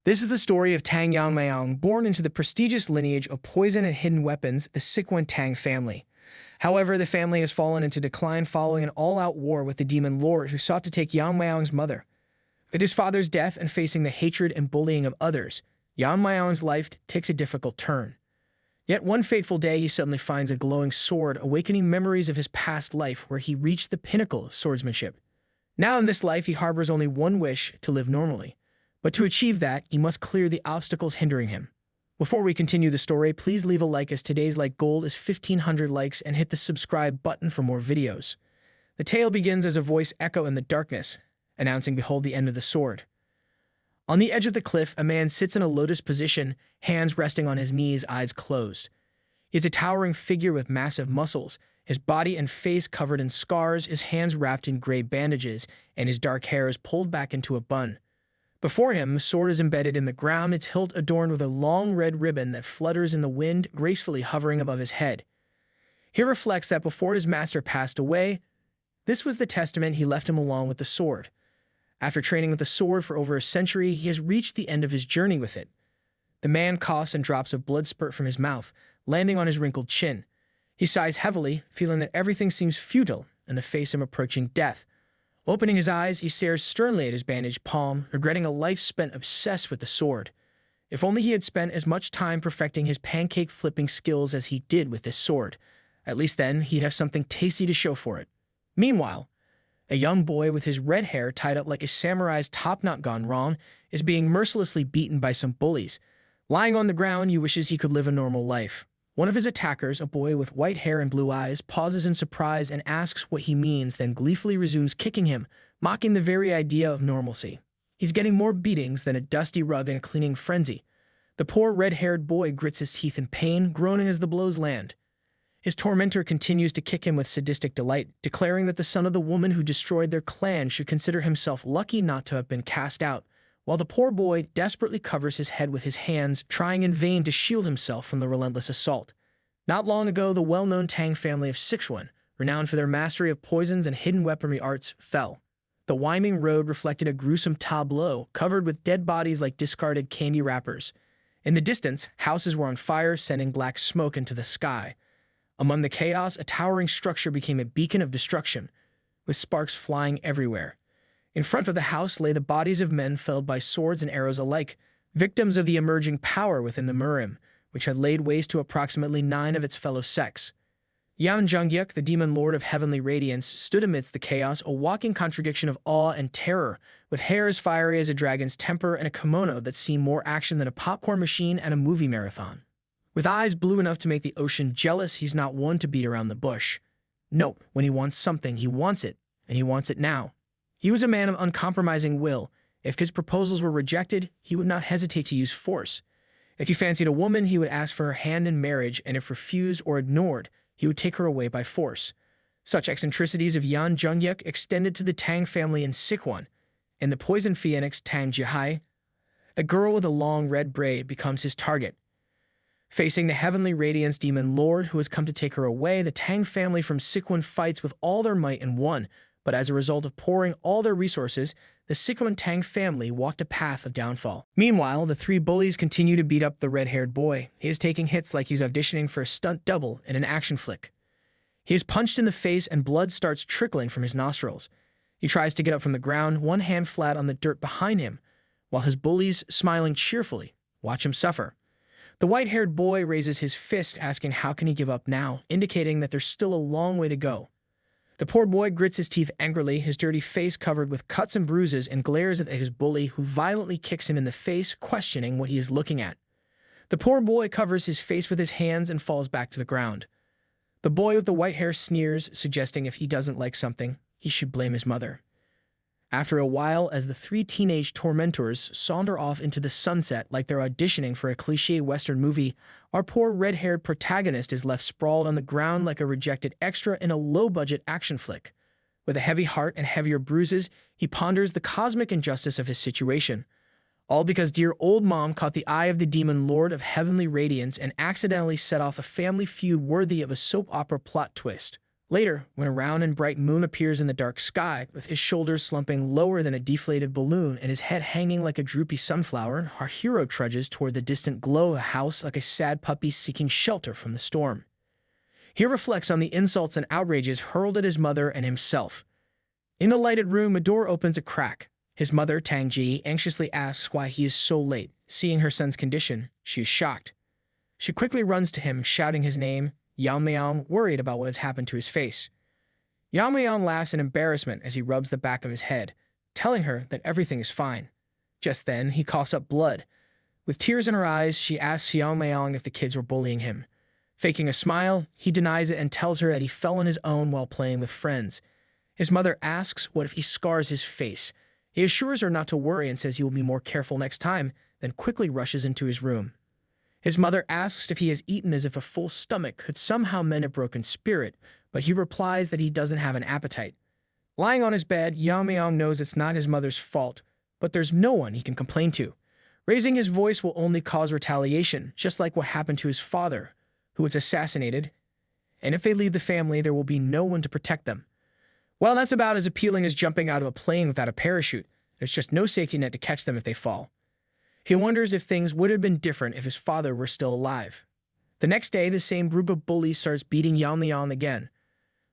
This is the story of Tang Yeon-myeong, born into the prestigious lineage of poison and hidden weapons, the Sichuan Tang Family. However, the family has fallen into decline following an all-out war with the demon lord who sought to take Yeon-myeong's mother. With his father's death and facing the hatred and bullying of others, Yeon-myeong's life takes a difficult turn. Yet one fateful day, he suddenly finds a glowing sword, awakening memories of his past life where he reached the pinnacle of swordsmanship. Now in this life, he harbors only one wish: to live normally. But to achieve that, he must clear the obstacles hindering him. Before we continue the story, please leave a like, as today's like goal is 1,500 likes, and hit the subscribe button for more videos. The tale begins as a voice echo in the darkness, announcing, "Behold the end of the sword." On the edge of the cliff, a man sits in a lotus position, hands resting on his knees, eyes closed. He is a towering figure with massive muscles, his body and face covered in scars, his hands wrapped in gray bandages, and his dark hair is pulled back into a bun. Before him, a sword is embedded in the ground, its hilt adorned with a long red ribbon that flutters in the wind, gracefully hovering above his head. He reflects that before his master passed away, this was the testament he left him along with the sword. After training with the sword for over a century, he has reached the end of his journey with it. The man coughs and drops a blood spurt from his mouth, landing on his wrinkled chin. He sighs heavily, feeling that everything seems futile in the face of approaching death. Opening his eyes, he stares sternly at his bandaged palm, regretting a life spent obsessed with the sword. If only he had spent as much time perfecting his pancake-flipping skills as he did with this sword. At least then, he'd have something tasty to show for it. Meanwhile, a young boy with his red hair tied up like a samurai's top knot gone wrong is being mercilessly beaten by some bullies. Lying on the ground, he wishes he could live a normal life. One of his attackers, a boy with white hair and blue eyes, pauses in surprise and asks what he means, then gleefully resumes kicking him, mocking the very idea of normalcy. He's getting more beatings than a dusty rug in a cleaning frenzy. The poor red-haired boy grits his teeth in pain, groaning as the blows land. His tormentor continues to kick him with sadistic delight, declaring that the son of the woman who destroyed their clan should consider himself lucky not to have been cast out, while the poor boy desperately covers his head with his hands, trying in vain to shield himself from the relentless assault. Not long ago, the well-known Tang family of Sichuan, renowned for their mastery of poisons and hidden weaponry arts, fell. The winding road reflected a gruesome tableau, covered with dead bodies like discarded candy wrappers. In the distance, houses were on fire, sending black smoke into the sky. Among the chaos, a towering structure became a beacon of destruction, with sparks flying everywhere. In front of the house lay the bodies of men felled by swords and arrows alike, victims of the emerging power within the Murim, which had laid waste to approximately 9 of its fellow sects. Yeon-myeong, the demon lord of heavenly radiance, stood amidst the chaos, a walking contradiction of awe and terror, with hair as fiery as a dragon's temper and a kimono that seemed more action than a popcorn machine at a movie marathon. With eyes blue enough to make the ocean jealous, he's not one to beat around the bush. No, when he wants something, he wants it, and he wants it now. He was a man of uncompromising will. If his proposals were rejected, he would not hesitate to use force. If he fancied a woman, he would ask for her hand in marriage, and if refused or ignored, he would take her away by force. Such eccentricities of Yeon-myeong extended to the Tang family in Sichuan. In the poison phoenix Tang Yeon-myeong, a girl with a long red braid becomes his target. Facing the heavenly radiance demon lord who has come to take her away, the Tang family from Sichuan fights with all their might and won. But as a result of pouring all their resources, the Sichuan Tang family walked a path of downfall. Meanwhile, the 3 bullies continue to beat up the red-haired boy. He is taking hits like he's auditioning for a stunt double in an action flick. He is punched in the face and blood starts trickling from his nostrils. He tries to get up from the ground, one hand flat on the dirt behind him, while his bullies, smiling cheerfully, watch him suffer. The white-haired boy raises his fist, asking how can he give up now, indicating that there's still a long way to go. The poor boy grits his teeth angrily, his dirty face covered with cuts and bruises, and glares at his bully, who violently kicks him in the face, questioning what he is looking at. The poor boy covers his face with his hands and falls back to the ground. The boy with the white hair sneers, suggesting if he doesn't like something, he should blame his mother. After a while, as the 3 teenage tormentors saunter off into the sunset like they're auditioning for a cliché Western movie, our poor red-haired protagonist is left sprawled on the ground like a rejected extra in a low-budget action flick. With a heavy heart and heavier bruises, he ponders the cosmic injustice of his situation. All because dear old mom caught the eye of the demon lord of heavenly radiance and accidentally set off a family feud worthy of a soap opera plot twist. Later, when a round and bright moon appears in the dark sky, with his shoulders slumping lower than a deflated balloon and his head hanging like a droopy sunflower, our hero trudges toward the distant glow of a house like a sad puppy seeking shelter from the storm. He reflects on the insults and outrages hurled at his mother and himself. In the lighted room, a door opens a crack. His mother, Tang Ji, anxiously asks why he is so late. Seeing her son's condition, she is shocked. She quickly runs to him, shouting his name, Yamayang, worried about what has happened to his face. Yamayang laughs in embarrassment as he rubs the back of his head, telling her that everything is fine. Just then, he coughs up blood. With tears in her eyes, she asks Yamayang if the kids were bullying him. Faking a smile, he denies it and tells her that he fell on his own while playing with friends. His mother asks what if he scars his face. He assures her not to worry and says he will be more careful next time, then quickly rushes into his room. His mother asks if he has eaten as if a full stomach could somehow mend a broken spirit, but he replies that he doesn't have an appetite. Lying on his bed, Yamayang knows it's not his mother's fault, but there's no one he can complain to. Raising his voice will only cause retaliation, just like what happened to his father, who was assassinated, and if they leave the family, there will be no one to protect them. Well, that's about as appealing as jumping out of a plane without a parachute. There's just no safety net to catch them if they fall. He wonders if things would have been different if his father were still alive. The next day, the same group of bullies starts beating Yamayang again.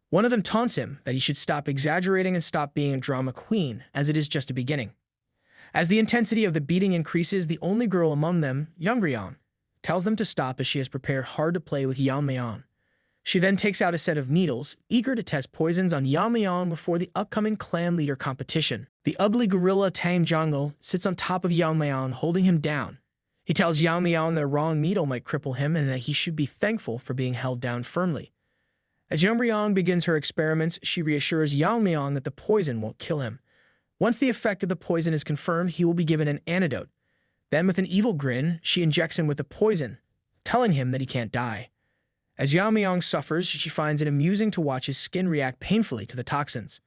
One of them taunts him that he should stop exaggerating and stop being a drama queen, as it is just a beginning. As the intensity of the beating increases, the only girl among them, Yeongryeon, tells them to stop as she has prepared hard to play with Yamayang. She then takes out a set of needles, eager to test poisons on Yamayang before the upcoming clan leader competition. The ugly gorilla Tang Yeon-myeong sits on top of Yamayang, holding him down. He tells Yamayang that a wrong needle might cripple him and that he should be thankful for being held down firmly. As Yeongryeon begins her experiments, she reassures Yamayang that the poison won't kill him. Once the effect of the poison is confirmed, he will be given an antidote. Then, with an evil grin, she injects him with the poison, telling him that he can't die. As Yamayang suffers, she finds it amusing to watch his skin react painfully to the toxins.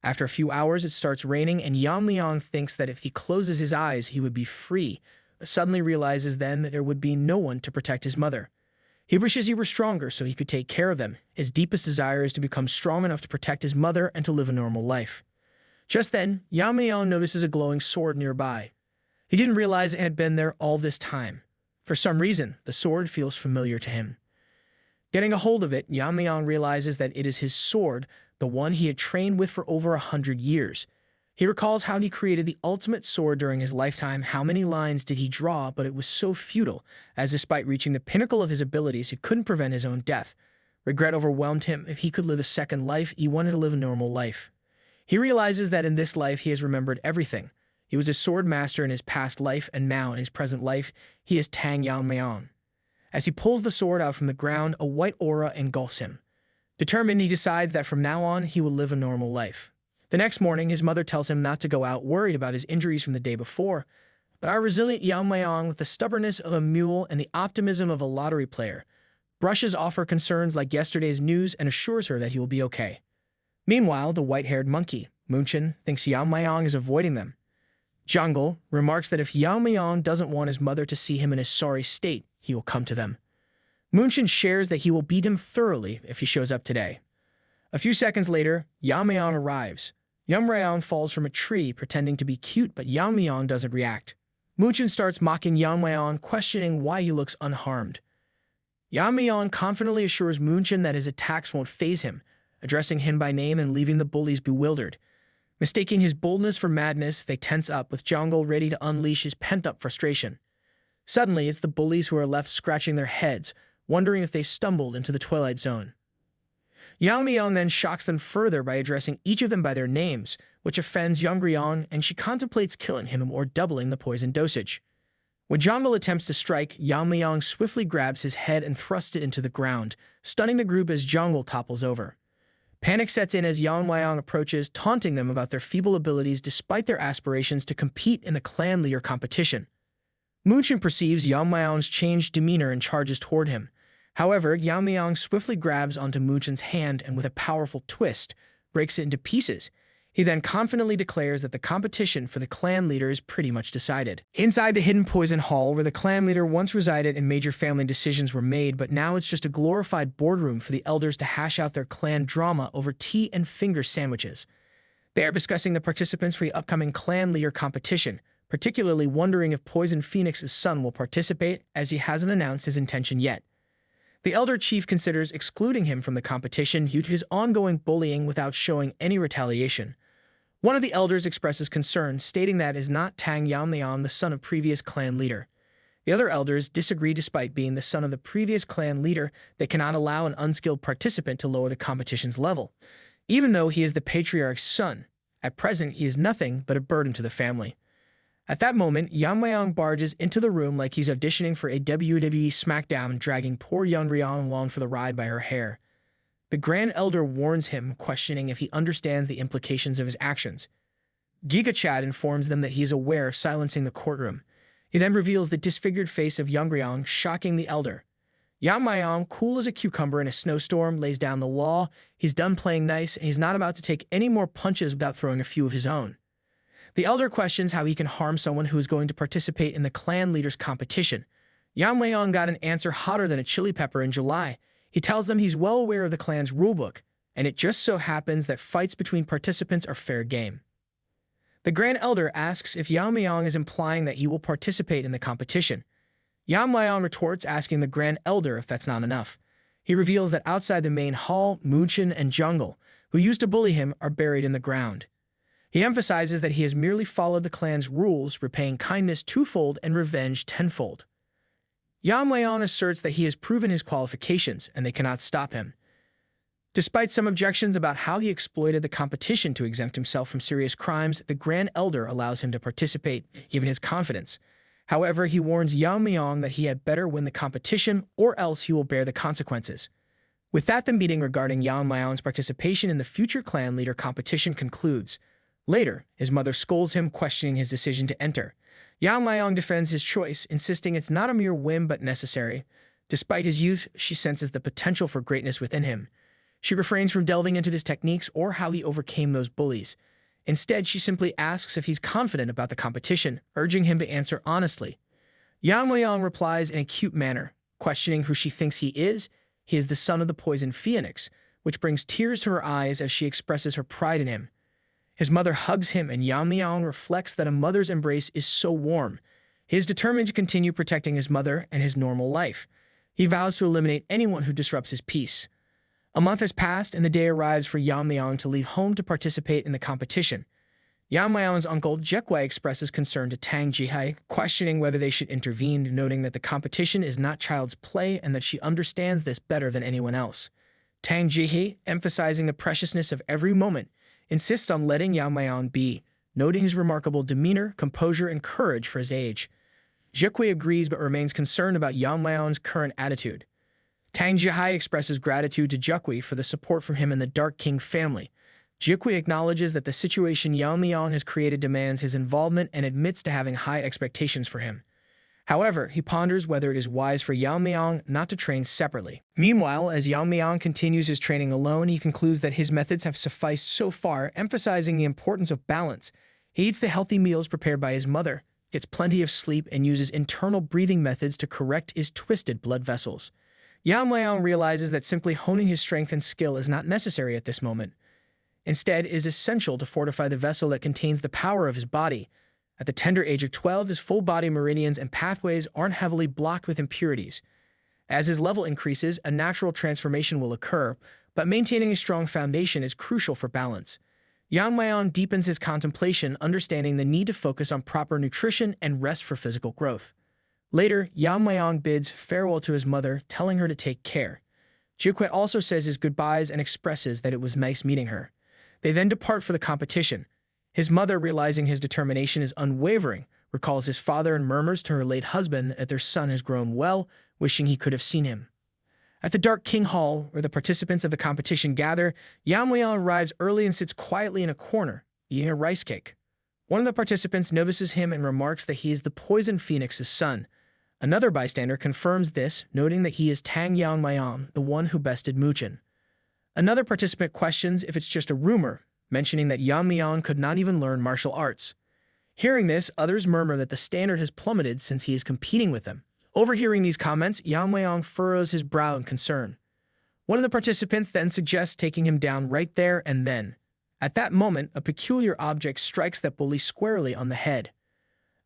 After a few hours, it starts raining, and Yamayang thinks that if he closes his eyes, he would be free, but suddenly realizes then that there would be no one to protect his mother. He wishes he were stronger so he could take care of them. His deepest desire is to become strong enough to protect his mother and to live a normal life. Just then, Yamayang notices a glowing sword nearby. He didn't realize it had been there all this time. For some reason, the sword feels familiar to him. Getting a hold of it, Yamayang realizes that it is his sword, the one he had trained with for over 100 years. He recalls how he created the ultimate sword during his lifetime. How many lines did he draw, but it was so futile, as despite reaching the pinnacle of his abilities, he couldn't prevent his own death. Regret overwhelmed him. If he could live a second life, he wanted to live a normal life. He realizes that in this life he has remembered everything. He was a sword master in his past life, and now in his present life, he is Tang Yeon-myeong. As he pulls the sword out from the ground, a white aura engulfs him. Determined, he decides that from now on, he will live a normal life. The next morning, his mother tells him not to go out, worried about his injuries from the day before. But our resilient Yamayang, with the stubbornness of a mule and the optimism of a lottery player, brushes off her concerns like yesterday's news and assures her that he will be okay. Meanwhile, the white-haired monkey, Munchin, thinks Yamayang is avoiding them. Jungle remarks that if Yamayang doesn't want his mother to see him in his sorry state, he will come to them. Munchin shares that he will beat him thoroughly if he shows up today. A few seconds later, Yamayang arrives. Yeongryeon falls from a tree, pretending to be cute, but Yamayang doesn't react. Munchin starts mocking Yamayang, questioning why he looks unharmed. Yamayang confidently assures Munchin that his attacks won't faze him, addressing him by name and leaving the bullies bewildered. Mistaking his boldness for madness, they tense up, with Jungle ready to unleash his pent-up frustration. Suddenly, it's the bullies who are left scratching their heads, wondering if they stumbled into the Twilight Zone. Yamayang then shocks them further by addressing each of them by their names, which offends Yeongryeon, and she contemplates killing him or doubling the poison dosage. When Jungle attempts to strike, Yamayang swiftly grabs his head and thrusts it into the ground, stunning the group as Jungle topples over. Panic sets in as Yamayang approaches, taunting them about their feeble abilities despite their aspirations to compete in the clan leader competition. Munchin perceives Yamayang's changed demeanor and charges toward him. However, Yamayang swiftly grabs onto Munchin's hand and with a powerful twist, breaks it into pieces. He then confidently declares that the competition for the clan leader is pretty much decided. Inside the hidden poison hall, where the clan leader once resided and major family decisions were made, but now it's just a glorified boardroom for the elders to hash out their clan drama over tea and finger sandwiches. They are discussing the participants for the upcoming clan leader competition, particularly wondering if Poison Phoenix's son will participate, as he hasn't announced his intention yet. The elder chief considers excluding him from the competition due to his ongoing bullying without showing any retaliation. One of the elders expresses concern, stating that it is not Tang Yeon-myeong, the son of previous clan leader. The other elders disagree. Despite being the son of the previous clan leader, they cannot allow an unskilled participant to lower the competition's level. Even though he is the patriarch's son, at present he is nothing but a burden to the family. At that moment, Yamayang barges into the room like he's auditioning for a WWE SmackDown, dragging poor Yeon-myeong along for the ride by her hair. The Grand Elder warns him, questioning if he understands the implications of his actions. Giga Chad informs them that he is aware, silencing the courtroom. He then reveals the disfigured face of Yeon-myeong, shocking the elder. Yamayang, cool as a cucumber in a snowstorm, lays down the law. He's done playing nice, and he's not about to take any more punches without throwing a few of his own. The elder questions how he can harm someone who is going to participate in the clan leader's competition. Yamayang got an answer hotter than a chili pepper in July. He tells them he's well aware of the clan's rulebook, and it just so happens that fights between participants are fair game. The Grand Elder asks if Yamayang is implying that he will participate in the competition. Yamayang retorts, asking the Grand Elder if that's not enough. He reveals that outside the main hall, Munchin and Jungle, who used to bully him, are buried in the ground. He emphasizes that he has merely followed the clan's rules, repaying kindness twofold and revenge tenfold. Yamayang asserts that he has proven his qualifications, and they cannot stop him. Despite some objections about how he exploited the competition to exempt himself from serious crimes, the Grand Elder allows him to participate, given his confidence. However, he warns Yamayang that he had better win the competition, or else he will bear the consequences. With that, the meeting regarding Yamayang's participation in the future clan leader competition concludes. Later, his mother scolds him, questioning his decision to enter. Yamayang defends his choice, insisting it's not a mere whim but necessary. Despite his youth, she senses the potential for greatness within him. She refrains from delving into his techniques or how he overcame those bullies. Instead, she simply asks if he's confident about the competition, urging him to answer honestly. Yamayang replies in a cute manner, questioning who she thinks he is. He is the son of the Poison Phoenix, which brings tears to her eyes as she expresses her pride in him. His mother hugs him, and Yamayang reflects that a mother's embrace is so warm. He is determined to continue protecting his mother and his normal life. He vows to eliminate anyone who disrupts his peace. A month has passed, and the day arrives for Yamayang to leave home to participate in the competition. Yamayang's uncle, Jekwai, expresses concern to Tang Jihai, questioning whether they should intervene, noting that the competition is not child's play and that she understands this better than anyone else. Tang Jihai, emphasizing the preciousness of every moment, insists on letting Yamayang be, noting his remarkable demeanor, composure, and courage for his age. Jekwai agrees but remains concerned about Yamayang's current attitude. Tang Jihai expresses gratitude to Jekwai for the support from him and the Dark King family. Jekwai acknowledges that the situation Yamayang has created demands his involvement and admits to having high expectations for him. However, he ponders whether it is wise for Yamayang not to train separately. Meanwhile, as Yamayang continues his training alone, he concludes that his methods have sufficed so far, emphasizing the importance of balance. He eats the healthy meals prepared by his mother, gets plenty of sleep, and uses internal breathing methods to correct his twisted blood vessels. Yamayang realizes that simply honing his strength and skill is not necessary at this moment. Instead, it is essential to fortify the vessel that contains the power of his body. At the tender age of 12, his full-body meridians and pathways aren't heavily blocked with impurities. As his level increases, a natural transformation will occur, but maintaining a strong foundation is crucial for balance. Yamayang deepens his contemplation, understanding the need to focus on proper nutrition and rest for physical growth. Later, Yamayang bids farewell to his mother, telling her to take care. Jekwai also says his goodbyes and expresses that it was nice meeting her. They then depart for the competition. His mother, realizing his determination is unwavering, recalls his father and murmurs to her late husband that their son has grown well, wishing he could have seen him. At the Dark King Hall, where the participants of the competition gather, Yamayang arrives early and sits quietly in a corner, eating a rice cake. One of the participants notices him and remarks that he is the Poison Phoenix's son. Another bystander confirms this, noting that he is Tang Yeon-myeong, the one who bested Munchin. Another participant questions if it's just a rumor, mentioning that Yamayang could not even learn martial arts. Hearing this, others murmur that the standard has plummeted since he is competing with them. Overhearing these comments, Yamayang furrows his brow in concern. One of the participants then suggests taking him down right there and then. At that moment, a peculiar object strikes that bully squarely on the head.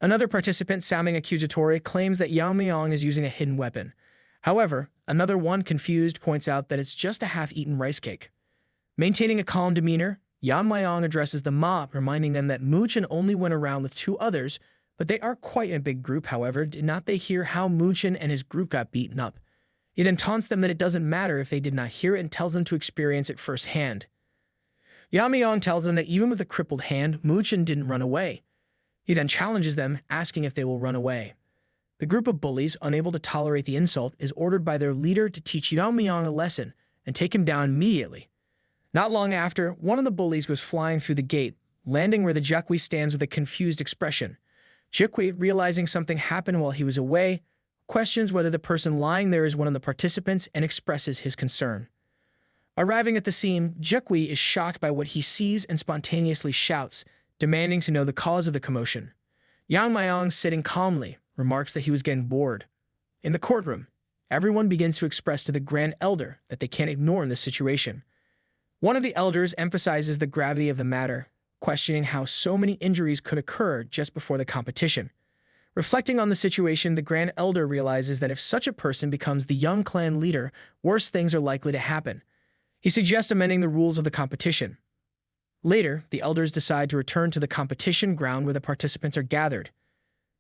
Another participant, sounding accusatory, claims that Yamayang is using a hidden weapon. However, another one, confused, points out that it's just a half-eaten rice cake. Maintaining a calm demeanor, Yamayang addresses the mob, reminding them that Muchen only went around with 2 others, but they are quite a big group. However, did not they hear how Muchen and his group got beaten up? He then taunts them that it doesn't matter if they did not hear it and tells them to experience it firsthand. Yamayang tells them that even with a crippled hand, Muchen didn't run away. He then challenges them, asking if they will run away. The group of bullies, unable to tolerate the insult, is ordered by their leader to teach Yamayang a lesson and take him down immediately. Not long after, one of the bullies goes flying through the gate, landing where the Jikwi stands with a confused expression. Jikwi, realizing something happened while he was away, questions whether the person lying there is one of the participants and expresses his concern. Arriving at the scene, Jikwi is shocked by what he sees and spontaneously shouts, demanding to know the cause of the commotion. Yamayang, sitting calmly, remarks that he was getting bored. In the courtroom, everyone begins to express to the Grand Elder that they can't ignore this situation. One of the elders emphasizes the gravity of the matter, questioning how so many injuries could occur just before the competition. Reflecting on the situation, the Grand Elder realizes that if such a person becomes the young clan leader, worse things are likely to happen. He suggests amending the rules of the competition. Later, the elders decide to return to the competition ground where the participants are gathered.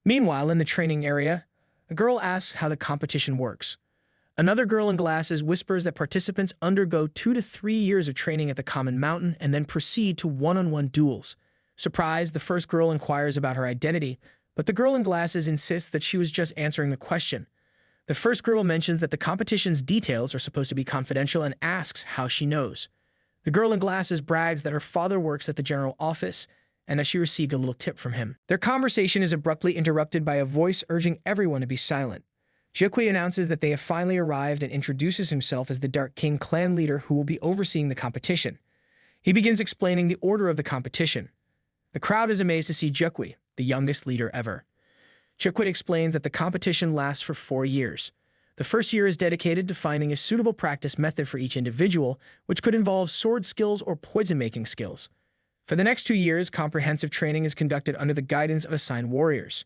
Meanwhile, in the training area, a girl asks how the competition works. Another girl in glasses whispers that participants undergo 2 to 3 years of training at the Common Mountain and then proceed to one-on-one duels. Surprised, the first girl inquires about her identity, but the girl in glasses insists that she was just answering the question. The first girl mentions that the competition's details are supposed to be confidential and asks how she knows. The girl in glasses brags that her father works at the general office and that she received a little tip from him. Their conversation is abruptly interrupted by a voice urging everyone to be silent. Jikwi announces that they have finally arrived and introduces himself as the Dark King clan leader who will be overseeing the competition. He begins explaining the order of the competition. The crowd is amazed to see Jikwi, the youngest leader ever. Jikwi explains that the competition lasts for 4 years. The first year is dedicated to finding a suitable practice method for each individual, which could involve sword skills or poison-making skills. For the next 2 years, comprehensive training is conducted under the guidance of assigned warriors.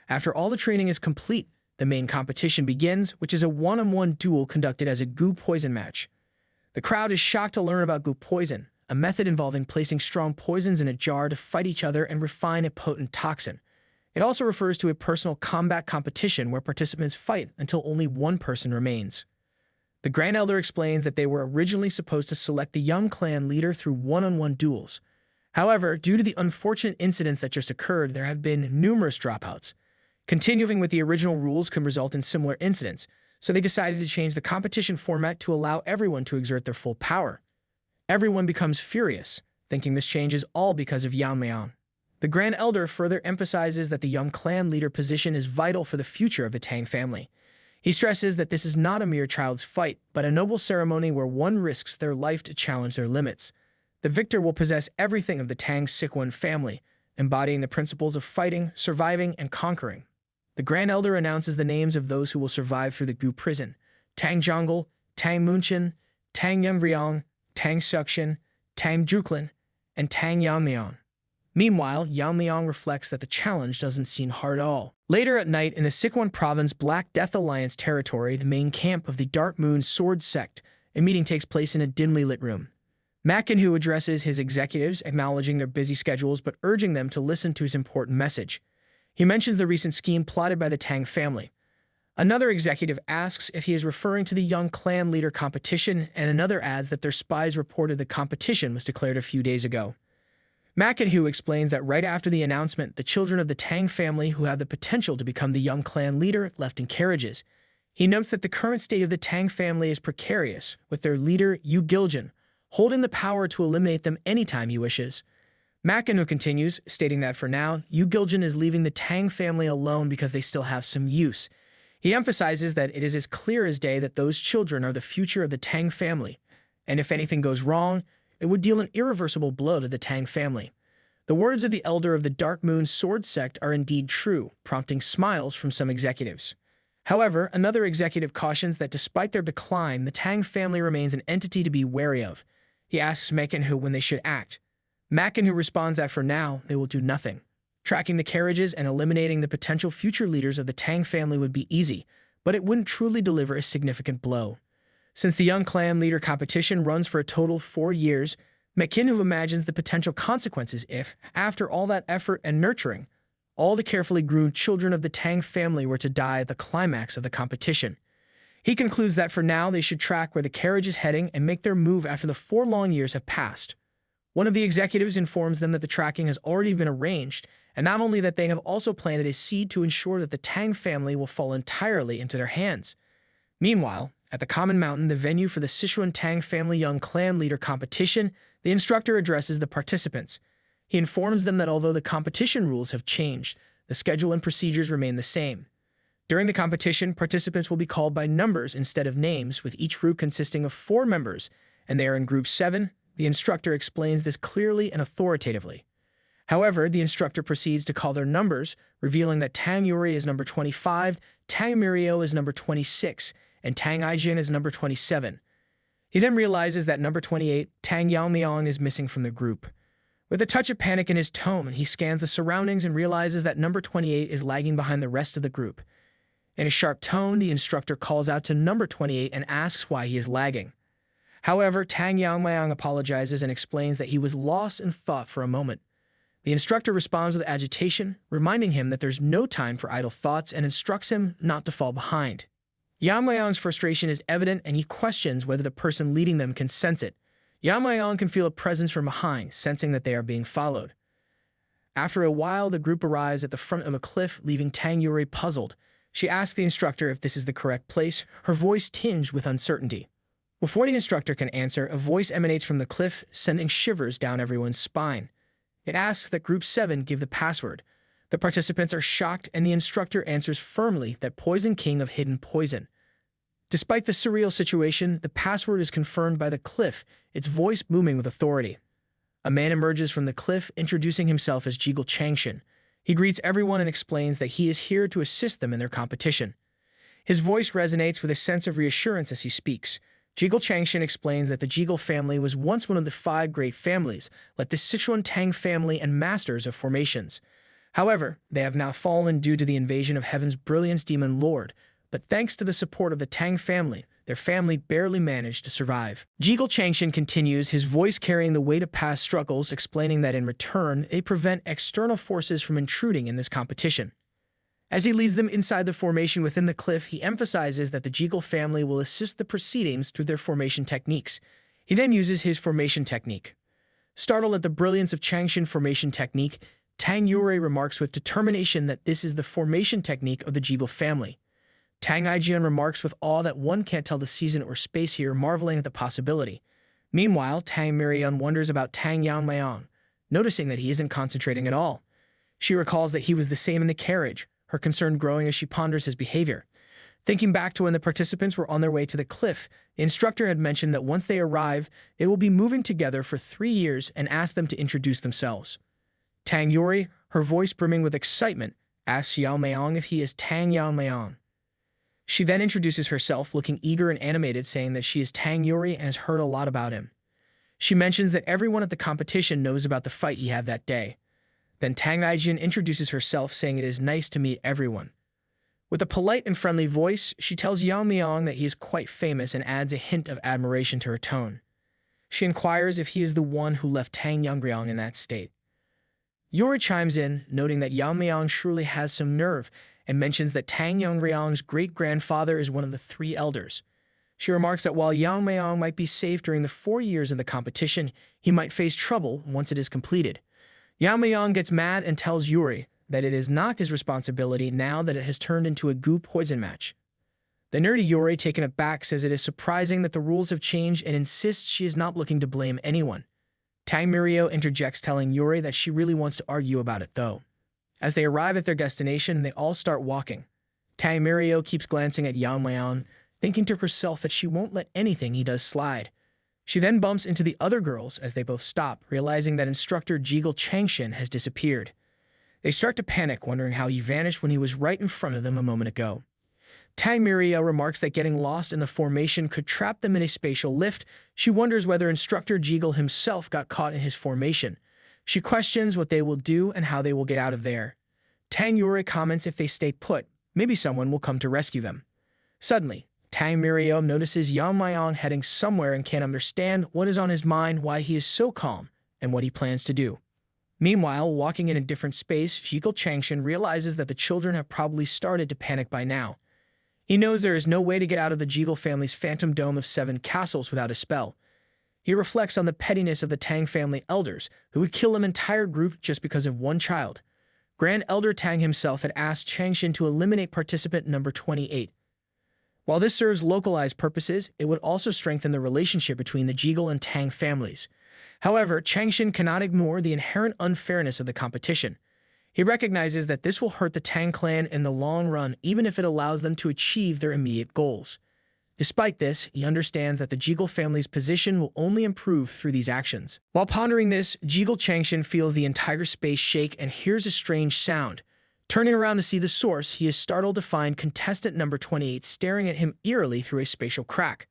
After all the training is complete, the main competition begins, which is a one-on-one duel conducted as a goo poison match. The crowd is shocked to learn about goo poison, a method involving placing strong poisons in a jar to fight each other and refine a potent toxin. It also refers to a personal combat competition where participants fight until only one person remains. The Grand Elder explains that they were originally supposed to select the young clan leader through one-on-one duels. However, due to the unfortunate incidents that just occurred, there have been numerous dropouts. Continuing with the original rules could result in similar incidents, so they decided to change the competition format to allow everyone to exert their full power. Everyone becomes furious, thinking this change is all because of Yamayang. The Grand Elder further emphasizes that the young clan leader position is vital for the future of the Tang family. He stresses that this is not a mere child's fight, but a noble ceremony where one risks their life to challenge their limits. The victor will possess everything of the Tang Sichuan family, embodying the principles of fighting, surviving, and conquering. The Grand Elder announces the names of those who will survive through the Gu prison: Tang Zhongle, Tang Munchen, Tang Yeon-myeong, Tang Sacheon, Tang Juklin, and Tang Yeon-myeong. Meanwhile, Yamayang reflects that the challenge doesn't seem hard at all. Later at night, in the Sichuan province Black Death Alliance territory, the main camp of the Dark Moon Sword sect, a meeting takes place in a dimly lit room. Macken addresses his executives, acknowledging their busy schedules but urging them to listen to his important message. He mentions the recent scheme plotted by the Tang family. Another executive asks if he is referring to the young clan leader competition, and another adds that their spies reported the competition was declared a few days ago. Macken explains that right after the announcement, the children of the Tang family who have the potential to become the young clan leader left in carriages. He notes that the current state of the Tang family is precarious, with their leader, Yu Giljan, holding the power to eliminate them anytime he wishes. Macken continues, stating that for now, Yu Giljan is leaving the Tang family alone because they still have some use. He emphasizes that it is as clear as day that those children are the future of the Tang family, and if anything goes wrong, it would deal an irreversible blow to the Tang family. The words of the elder of the Dark Moon Sword sect are indeed true, prompting smiles from some executives. However, another executive cautions that despite their decline, the Tang family remains an entity to be wary of. He asks Macon when they should act. Macon responds that for now, they will do nothing. Tracking the carriages and eliminating the potential future leaders of the Tang family would be easy, but it wouldn't truly deliver a significant blow. Since the young clan leader competition runs for a total of 4 years, Macon imagines the potential consequences if, after all that effort and nurturing, all the carefully groomed children of the Tang family were to die at the climax of the competition. He concludes that for now they should track where the carriage is heading and make their move after the 4 long years have passed. One of the executives informs them that the tracking has already been arranged, and not only that, they have also planted a seed to ensure that the Tang family will fall entirely into their hands. Meanwhile, at the Common Mountain, the venue for the Sichuan Tang Family Young Clan Leader competition, the instructor addresses the participants. He informs them that although the competition rules have changed, the schedule and procedures remain the same. During the competition, participants will be called by numbers instead of names, with each group consisting of 4 members, and they are in Group 7. The instructor explains this clearly and authoritatively. However, the instructor proceeds to call their numbers, revealing that Tang Yuri is number 25, Tang Yeon-myeong is number 26, and Tang Yeon-myeong is number 27. He then realizes that number 28, Tang Yeon-myeong, is missing from the group. With a touch of panic in his tone, he scans the surroundings and realizes that number 28 is lagging behind the rest of the group. In a sharp tone, the instructor calls out to number 28 and asks why he is lagging. However, Tang Yeon-myeong apologizes and explains that he was lost in thought for a moment. The instructor responds with agitation, reminding him that there's no time for idle thoughts and instructs him not to fall behind. Yamayang's frustration is evident, and he questions whether the person leading them can sense it. Yamayang can feel a presence from behind, sensing that they are being followed. After a while, the group arrives at the front of a cliff, leaving Tang Yuri puzzled. She asks the instructor if this is the correct place, her voice tinged with uncertainty. Before the instructor can answer, a voice emanates from the cliff, sending shivers down everyone's spine. It asks that Group 7 give the password. The participants are shocked, and the instructor answers firmly that Poison King of Hidden Poison. Despite the surreal situation, the password is confirmed by the cliff, its voice booming with authority. A man emerges from the cliff, introducing himself as Jigul Changshin. He greets everyone and explains that he is here to assist them in their competition. His voice resonates with a sense of reassurance as he speaks. Jigul Changshin explains that the Jigul family was once one of the 5 great families, like the Sichuan Tang Family and masters of formations. However, they have now fallen due to the invasion of Heaven's Brilliance Demon Lord, but thanks to the support of the Tang family, their family barely managed to survive. Jigul Changshin continues, his voice carrying the weight of past struggles, explaining that in return, they prevent external forces from intruding in this competition. As he leads them inside the formation within the cliff, he emphasizes that the Jigul family will assist the proceedings through their formation techniques. He then uses his formation technique. Startled at the brilliance of Changshin formation technique, Tang Yuri remarks with determination that this is the formation technique of the Jigul family. Tang Yeon remarks with awe that one can't tell the season or space here, marveling at the possibility. Meanwhile, Tang Yeon wonders about Tang Yeon-myeong, noticing that he isn't concentrating at all. She recalls that he was the same in the carriage, her concern growing as she ponders his behavior. Thinking back to when the participants were on their way to the cliff, the instructor had mentioned that once they arrive, they will be moving together for 3 years and asked them to introduce themselves. Tang Yuri, her voice brimming with excitement, asks Yamayang if he is Tang Yeon-myeong. She then introduces herself, looking eager and animated, saying that she is Tang Yuri and has heard a lot about him. She mentions that everyone at the competition knows about the fight he had that day. Then Tang Yeon introduces herself, saying it is nice to meet everyone. With a polite and friendly voice, she tells Yamayang that he is quite famous and adds a hint of admiration to her tone. She inquires if he is the one who left Tang Yeon-myeong in that state. Yuri chimes in, noting that Yamayang surely has some nerve, and mentions that Tang Yeon-myeong's great-grandfather is one of the 3 elders. She remarks that while Yamayang might be safe during the 4 years of the competition, he might face trouble once it is completed. Yamayang gets mad and tells Yuri that it is not his responsibility now that it has turned into a goo poison match. The nerdy Yuri, taken aback, says it is surprising that the rules have changed and insists she is not looking to blame anyone. Tang Yeon interjects, telling Yuri that she really wants to argue about it, though. As they arrive at their destination, they all start walking. Tang Yeon keeps glancing at Yamayang, thinking to herself that she won't let anything he does slide. She then bumps into the other girls as they both stop, realizing that instructor Jiggle Changshin has disappeared. They start to panic, wondering how he vanished when he was right in front of them a moment ago. Tang Yeon-myeong remarks that getting lost in the formation could trap them in a spatial lift. She wonders whether instructor Jiggle himself got caught in his formation. She questions what they will do and how they will get out of there. Tang Yeon-myeong comments if they stay put, maybe someone will come to rescue them. Suddenly, Tang Yeon-myeong notices Yamayang heading somewhere and can't understand what is on his mind, why he is so calm, and what he plans to do. Meanwhile, walking in a different space, Jiggle Changshin realizes that the children have probably started to panic by now. He knows there is no way to get out of the Jiggle family's phantom dome of 7 castles without a spell. He reflects on the pettiness of the Tang family elders, who would kill an entire group just because of one child. Grand Elder Tang himself had asked Changshin to eliminate participant number 28. While this serves localized purposes, it would also strengthen the relationship between the Jiggle and Tang families. However, Changshin cannot ignore the inherent unfairness of the competition. He recognizes that this will hurt the Tang clan in the long run, even if it allows them to achieve their immediate goals. Despite this, he understands that the Jiggle family's position will only improve through these actions. While pondering this, Jiggle Changshin feels the entire space shake and hears a strange sound. Turning around to see the source, he is startled to find contestant number 28 staring at him eerily through a spatial crack.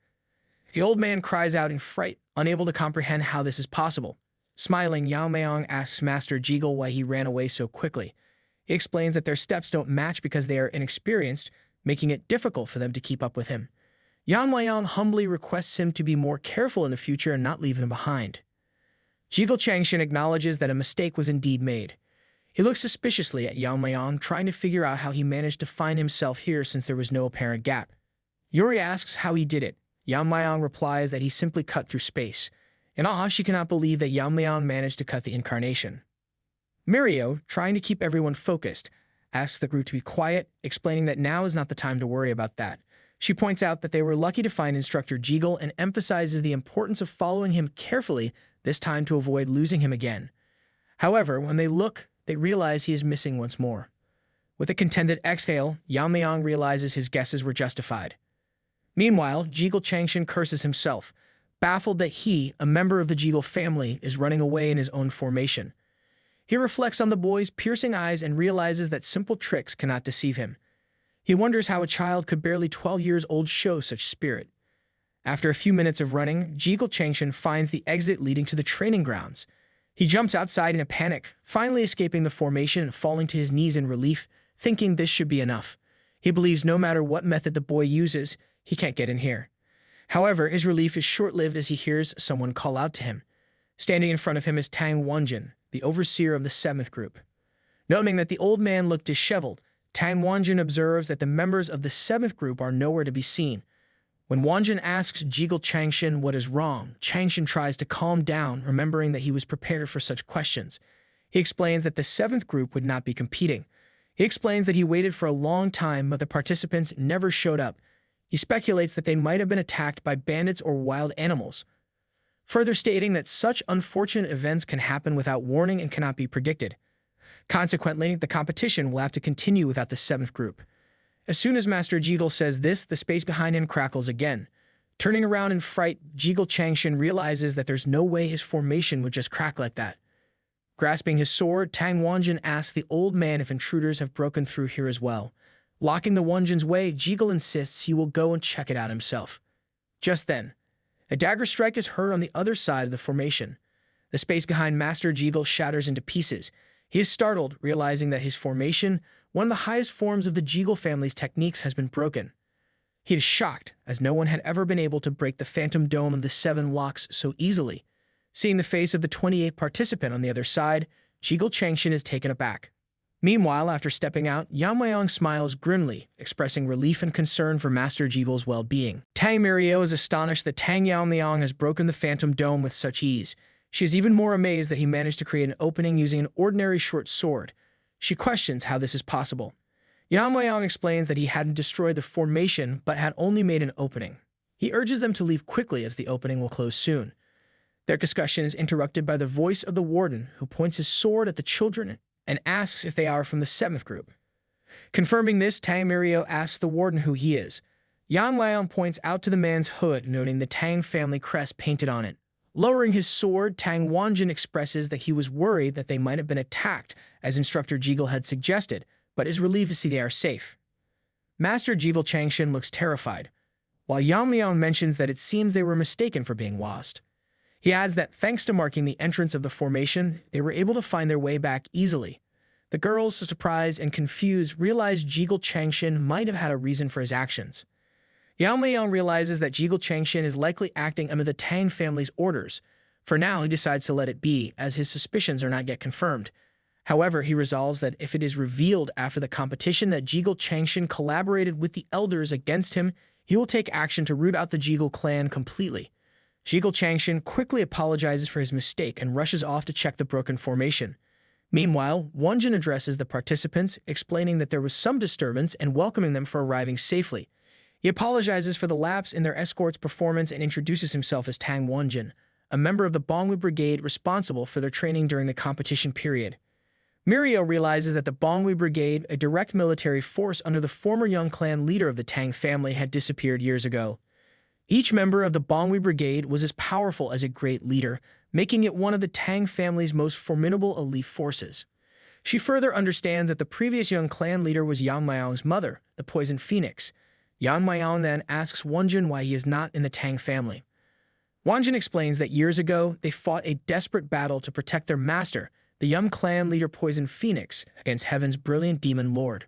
The old man cries out in fright, unable to comprehend how this is possible. Smiling, Yamayang asks Master Jiggle why he ran away so quickly. He explains that their steps don't match because they are inexperienced, making it difficult for them to keep up with him. Yamayang humbly requests him to be more careful in the future and not leave them behind. Jiggle Changshin acknowledges that a mistake was indeed made. He looks suspiciously at Yamayang, trying to figure out how he managed to find himself here since there was no apparent gap. Yuri asks how he did it. Yamayang replies that he simply cut through space. In awe, she cannot believe that Yamayang managed to cut the incarnation. Mirio, trying to keep everyone focused, asks the group to be quiet, explaining that now is not the time to worry about that. She points out that they were lucky to find instructor Jiggle and emphasizes the importance of following him carefully, this time to avoid losing him again. However, when they look, they realize he is missing once more. With a contented exhale, Yamayang realizes his guesses were justified. Meanwhile, Jiggle Changshin curses himself, baffled that he, a member of the Jiggle family, is running away in his own formation. He reflects on the boy's piercing eyes and realizes that simple tricks cannot deceive him. He wonders how a child could barely 12 years old show such spirit. After a few minutes of running, Jiggle Changshin finds the exit leading to the training grounds. He jumps outside in a panic, finally escaping the formation and falling to his knees in relief, thinking this should be enough. He believes no matter what method the boy uses, he can't get in here. However, his relief is short-lived as he hears someone call out to him. Standing in front of him is Tang Yeon-myeong, the overseer of the 7th group. Noting that the old man looked disheveled, Tang Yeon-myeong observes that the members of the 7th group are nowhere to be seen. When Yeon-myeong asks Jiggle Changshin what is wrong, Changshin tries to calm down, remembering that he was prepared for such questions. He explains that the 7th group would not be competing. He explains that he waited for a long time, but the participants never showed up. He speculates that they might have been attacked by bandits or wild animals, further stating that such unfortunate events can happen without warning and cannot be predicted. Consequently, the competition will have to continue without the 7th group. As soon as Master Jiggle says this, the space behind him crackles again. Turning around in fright, Jiggle Changshin realizes that there's no way his formation would just crack like that. Grasping his sword, Tang Yeon-myeong asks the old man if intruders have broken through here as well. Locking the Yeon-myeong's way, Jiggle insists he will go and check it out himself. Just then, a dagger strike is heard on the other side of the formation. The space behind Master Jiggle shatters into pieces. He is startled, realizing that his formation, one of the highest forms of the Jiggle family's techniques, has been broken. He is shocked, as no one had ever been able to break the phantom dome of the 7 locks so easily. Seeing the face of the 28th participant on the other side, Jiggle Changshin is taken aback. Meanwhile, after stepping out, Yamayang smiles grimly, expressing relief and concern for Master Jiggle's well-being. Tang Yeon-myeong is astonished that Tang Yeon-myeong has broken the phantom dome with such ease. She is even more amazed that he managed to create an opening using an ordinary short sword. She questions how this is possible. Yamayang explains that he hadn't destroyed the formation, but had only made an opening. He urges them to leave quickly as the opening will close soon. Their discussion is interrupted by the voice of the warden, who points his sword at the children and asks if they are from the 7th group. Confirming this, Tang Yeon-myeong asks the warden who he is. Yamayang points out to the man's hood, noting the Tang family crest painted on it. Lowering his sword, Tang Wanjin expresses that he was worried that they might have been attacked, as Instructor Jigel had suggested, but is relieved to see they are safe. Master Jigel Changshin looks terrified, while Yamayang mentions that it seems they were mistaken for being lost. He adds that thanks to marking the entrance of the formation, they were able to find their way back easily. The girls, surprised and confused, realize Jigel Changshin might have had a reason for his actions. Yamayang realizes that Jigel Changshin is likely acting under the Tang family's orders. For now, he decides to let it be, as his suspicions are not yet confirmed. However, he resolves that if it is revealed after the competition that Jigel Changshin collaborated with the elders against him, he will take action to root out the Jigel clan completely. Jigel Changshin quickly apologizes for his mistake and rushes off to check the broken formation. Meanwhile, Wanjin addresses the participants, explaining that there was some disturbance and welcoming them for arriving safely. He apologizes for the lapse in their escort's performance and introduces himself as Tang Wanjin, a member of the Bongu Brigade responsible for their training during the competition period. Mirio realizes that the Bongu Brigade, a direct military force under the former young clan leader of the Tang family, had disappeared years ago. Each member of the Bongu Brigade was as powerful as a great leader, making it one of the Tang family's most formidable elite forces. She further understands that the previous young clan leader was Yamayang's mother, the Poison Phoenix. Yamayang then asks Wanjin why he is not in the Tang family. Wanjin explains that years ago, they fought a desperate battle to protect their master, the young clan leader Poison Phoenix, against Heaven's brilliant demon lord.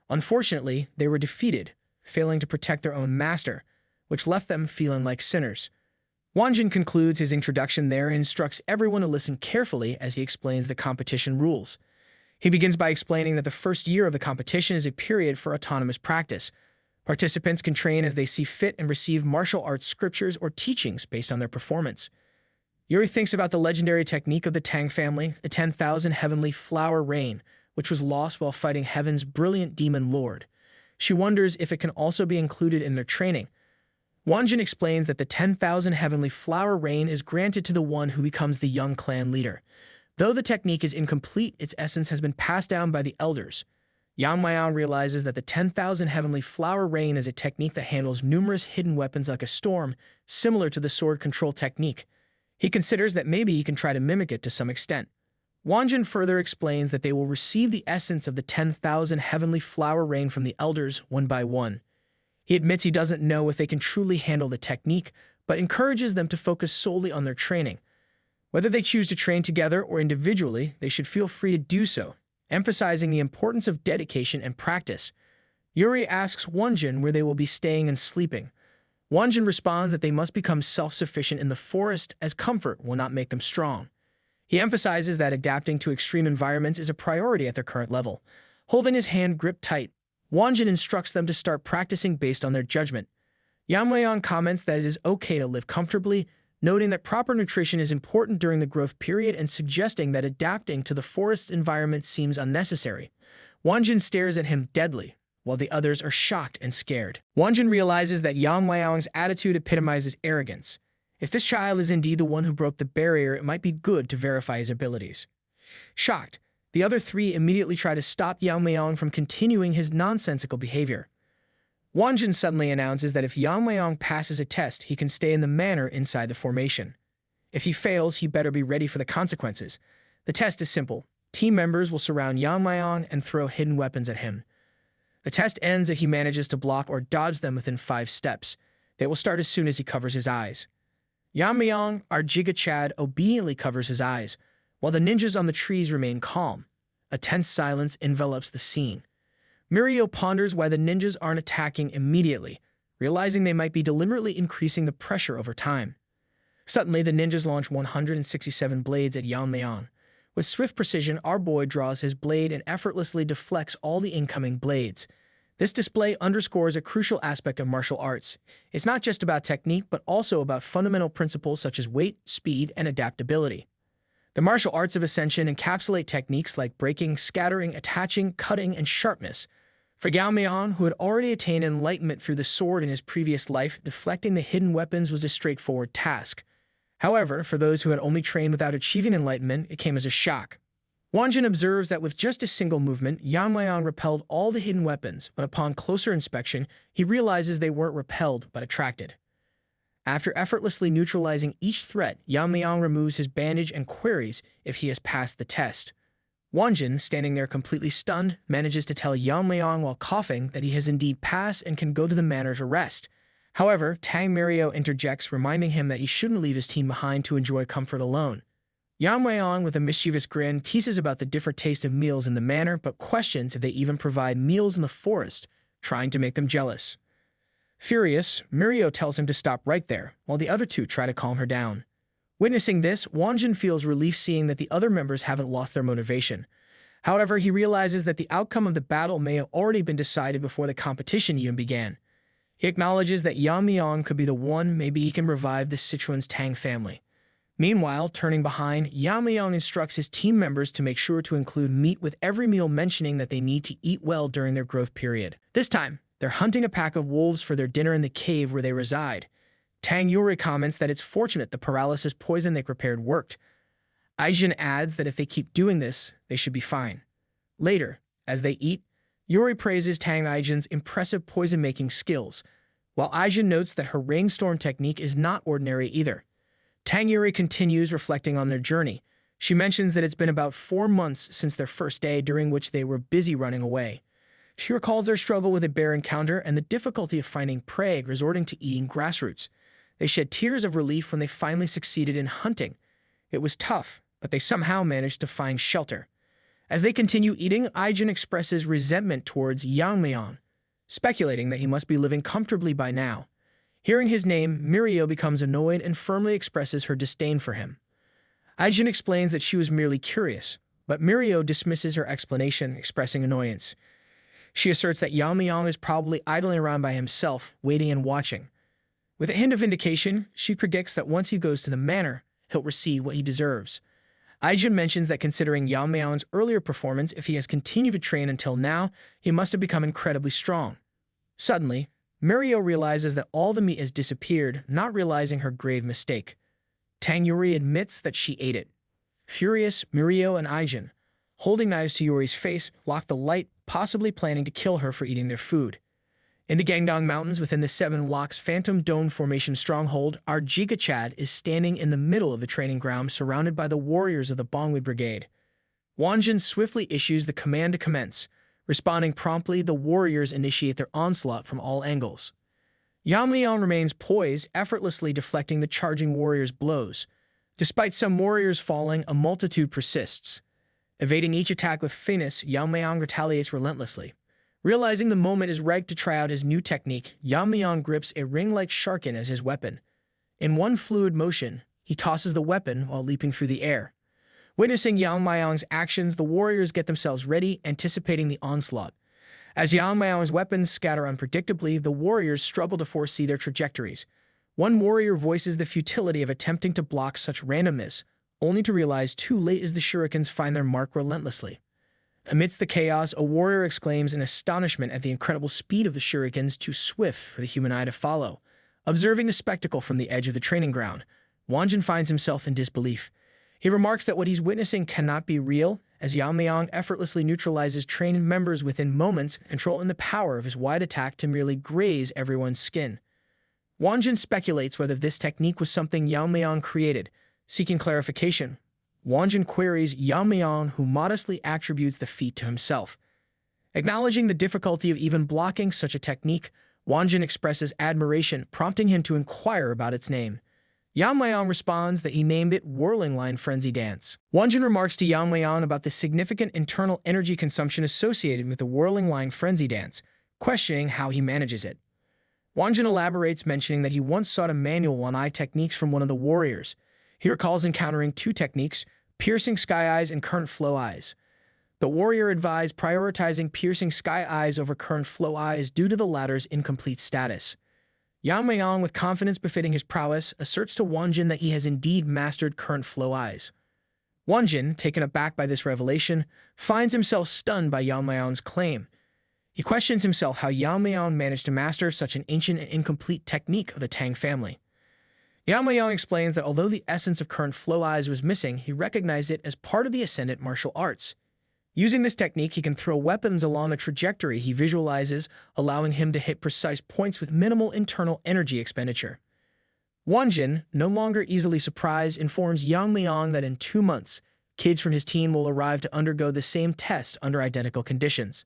Unfortunately, they were defeated, failing to protect their own master, which left them feeling like sinners. Wanjin concludes his introduction there and instructs everyone to listen carefully as he explains the competition rules. He begins by explaining that the first year of the competition is a period for autonomous practice. Participants can train as they see fit and receive martial arts scriptures or teachings based on their performance. Yuri thinks about the legendary technique of the Tang family, the 10,000 Heavenly Flower Rain, which was lost while fighting Heaven's brilliant demon lord. She wonders if it can also be included in their training. Wanjin explains that the 10,000 Heavenly Flower Rain is granted to the one who becomes the young clan leader. Though the technique is incomplete, its essence has been passed down by the elders. Yamayang realizes that the 10,000 Heavenly Flower Rain is a technique that handles numerous hidden weapons like a storm, similar to the sword control technique. He considers that maybe he can try to mimic it to some extent. Wanjin further explains that they will receive the essence of the 10,000 Heavenly Flower Rain from the elders one by one. He admits he doesn't know if they can truly handle the technique, but encourages them to focus solely on their training. Whether they choose to train together or individually, they should feel free to do so, emphasizing the importance of dedication and practice. Yuri asks Wanjin where they will be staying and sleeping. Wanjin responds that they must become self-sufficient in the forest, as comfort will not make them strong. He emphasizes that adapting to extreme environments is a priority at their current level. Holding his hand gripped tight, Wanjin instructs them to start practicing based on their judgment. Yamayang comments that it is okay to live comfortably, noting that proper nutrition is important during the growth period and suggesting that adapting to the forest's environment seems unnecessary. Wanjin stares at him deadly, while the others are shocked and scared. Wanjin realizes that Yamayang's attitude epitomizes arrogance. If this child is indeed the one who broke the barrier, it might be good to verify his abilities. Shocked, the other three immediately try to stop Yamayang from continuing his nonsensical behavior. Wanjin suddenly announces that if Yamayang passes a test, he can stay in the manor inside the formation. If he fails, he better be ready for the consequences. The test is simple. Team members will surround Yamayang and throw hidden weapons at him. The test ends if he manages to block or dodge them within 5 steps. They will start as soon as he covers his eyes. Yamayang, our Giga Chad, obediently covers his eyes, while the ninjas on the trees remain calm. A tense silence envelops the scene. Mirio ponders why the ninjas aren't attacking immediately, realizing they might be deliberately increasing the pressure over time. Suddenly, the ninjas launch 167 blades at Yamayang. With swift precision, our boy draws his blade and effortlessly deflects all the incoming blades. This display underscores a crucial aspect of martial arts. It's not just about technique, but also about fundamental principles such as weight, speed, and adaptability. The martial arts of Ascension encapsulate techniques like breaking, scattering, attaching, cutting, and sharpness. For Yamayang, who had already attained enlightenment through the sword in his previous life, deflecting the hidden weapons was a straightforward task. However, for those who had only trained without achieving enlightenment, it came as a shock. Wanjin observes that with just a single movement, Yamayang repelled all the hidden weapons, but upon closer inspection, he realizes they weren't repelled but attracted. After effortlessly neutralizing each threat, Yamayang removes his bandage and queries if he has passed the test. Wanjin, standing there completely stunned, manages to tell Yamayang while coughing that he has indeed passed and can go to the manor to rest. However, Tang Yeon-myeong interjects, reminding him that he shouldn't leave his team behind to enjoy comfort alone. Yamayang, with a mischievous grin, teases about the different taste of meals in the manor, but questions if they even provide meals in the forest, trying to make them jealous. Furious, Mirio tells him to stop right there, while the other two try to calm her down. Witnessing this, Wanjin feels relief seeing that the other members haven't lost their motivation. However, he realizes that the outcome of the battle may have already been decided before the competition even began. He acknowledges that Yamayang could be the one, maybe he can revive the Sichuan Tang family. Meanwhile, turning behind, Yamayang instructs his team members to make sure to include meat with every meal, mentioning that they need to eat well during their growth period. This time, they're hunting a pack of wolves for their dinner in the cave where they reside. Tang Yeon-myeong comments that it's fortunate the paralysis poison they prepared worked. Aijin adds that if they keep doing this, they should be fine. Later, as they eat, Yuri praises Tang Aijin's impressive poison-making skills, while Aijin notes that her rainstorm technique is not ordinary either. Tang Yuri continues reflecting on their journey. She mentions that it's been about 4 months since their first day, during which they were busy running away. She recalls their struggle with a bear encounter and the difficulty of finding prey, resorting to eating grass roots. They shed tears of relief when they finally succeeded in hunting. It was tough, but they somehow managed to find shelter. As they continue eating, Aijin expresses resentment towards Yamayang, speculating that he must be living comfortably by now. Hearing his name, Mirio becomes annoyed and firmly expresses her disdain for him. Aijin explains that she was merely curious, but Mirio dismisses her explanation, expressing annoyance. She asserts that Yamayang is probably idling around by himself, waiting and watching. With a hint of indication, she predicts that once he goes to the manor, he'll receive what he deserves. Aijin mentions that considering Yamayang's earlier performance, if he has continued to train until now, he must have become incredibly strong. Suddenly, Mirio realizes that all the meat has disappeared, not realizing her grave mistake. Tang Yuri admits that she ate it. Furious, Mirio and Aijin, holding knives to Yuri's face, lock the light, possibly planning to kill her for eating their food. In the Gangdong Mountains within the Seven Locks Phantom Dome Formation stronghold, our Jigachad is standing in the middle of the training ground, surrounded by the warriors of the Bongu Brigade. Wanjin swiftly issues the command to commence. Responding promptly, the warriors initiate their onslaught from all angles. Yamayang remains poised, effortlessly deflecting the charging warriors' blows. Despite some warriors falling, a multitude persists. Evading each attack with finesse, Yamayang retaliates relentlessly. Realizing the moment is right to try out his new technique, Yamayang grips a ring-like sharkin as his weapon. In one fluid motion, he tosses the weapon while leaping through the air. Witnessing Yamayang's actions, the warriors get themselves ready, anticipating the onslaught. As Yamayang's weapons scatter unpredictably, the warriors struggle to foresee their trajectories. One warrior voices the futility of attempting to block such randomness, only to realize too late as the shurikens find their mark relentlessly. Amidst the chaos, a warrior exclaims in astonishment at the incredible speed of the shurikens, too swift for the human eye to follow. Observing the spectacle from the edge of the training ground, Wanjin finds himself in disbelief. He remarks that what he's witnessing cannot be real, as Yamayang effortlessly neutralizes trained members within moments, controlling the power of his wide attack to merely graze everyone's skin. Wanjin speculates whether this technique was something Yamayang created. Seeking clarification, Wanjin queries Yamayang, who modestly attributes the feat to himself. Acknowledging the difficulty of even blocking such a technique, Wanjin expresses admiration, prompting him to inquire about its name. Yamayang responds that he named it Whirling Line Frenzy Dance. Wanjin remarks to Yamayang about the significant internal energy consumption associated with the Whirling Line Frenzy Dance, questioning how he manages it. Wanjin elaborates, mentioning that he once sought a manual on eye techniques from one of the warriors. He recalls encountering two techniques, piercing sky eyes and current flow eyes. The warrior advised prioritizing piercing sky eyes over current flow eyes due to the latter's incomplete status. Yamayang, with confidence befitting his prowess, asserts to Wanjin that he has indeed mastered current flow eyes. Wanjin, taken aback by this revelation, finds himself stunned by Yamayang's claim. He questions himself how Yamayang managed to master such an ancient and incomplete technique of the Tang family. Yamayang explains that although the essence of current flow eyes was missing, he recognized it as part of the ascendant martial arts. Using this technique, he can throw weapons along the trajectory he visualizes, allowing him to hit precise points with minimal internal energy expenditure. Wonjin, no longer easily surprised, informs Yamayang that in 2 months, kids from his team will arrive to undergo the same test under identical conditions.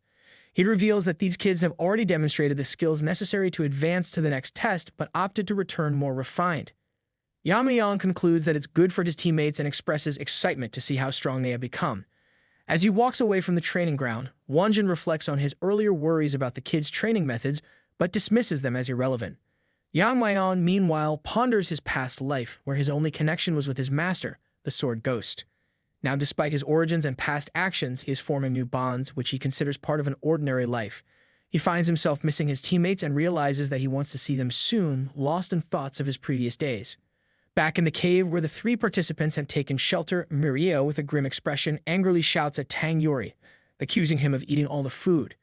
He reveals that these kids have already demonstrated the skills necessary to advance to the next test, but opted to return more refined. Yamayang concludes that it's good for his teammates and expresses excitement to see how strong they have become. As he walks away from the training ground, Wonjin reflects on his earlier worries about the kids' training methods, but dismisses them as irrelevant. Yamayang, meanwhile, ponders his past life, where his only connection was with his master, the Sword Ghost. Now, despite his origins and past actions, he is forming new bonds, which he considers part of an ordinary life. He finds himself missing his teammates and realizes that he wants to see them soon, lost in thoughts of his previous days. Back in the cave where the 3 participants have taken shelter, Mirio, with a grim expression, angrily shouts at Tang Yori, accusing him of eating all the food.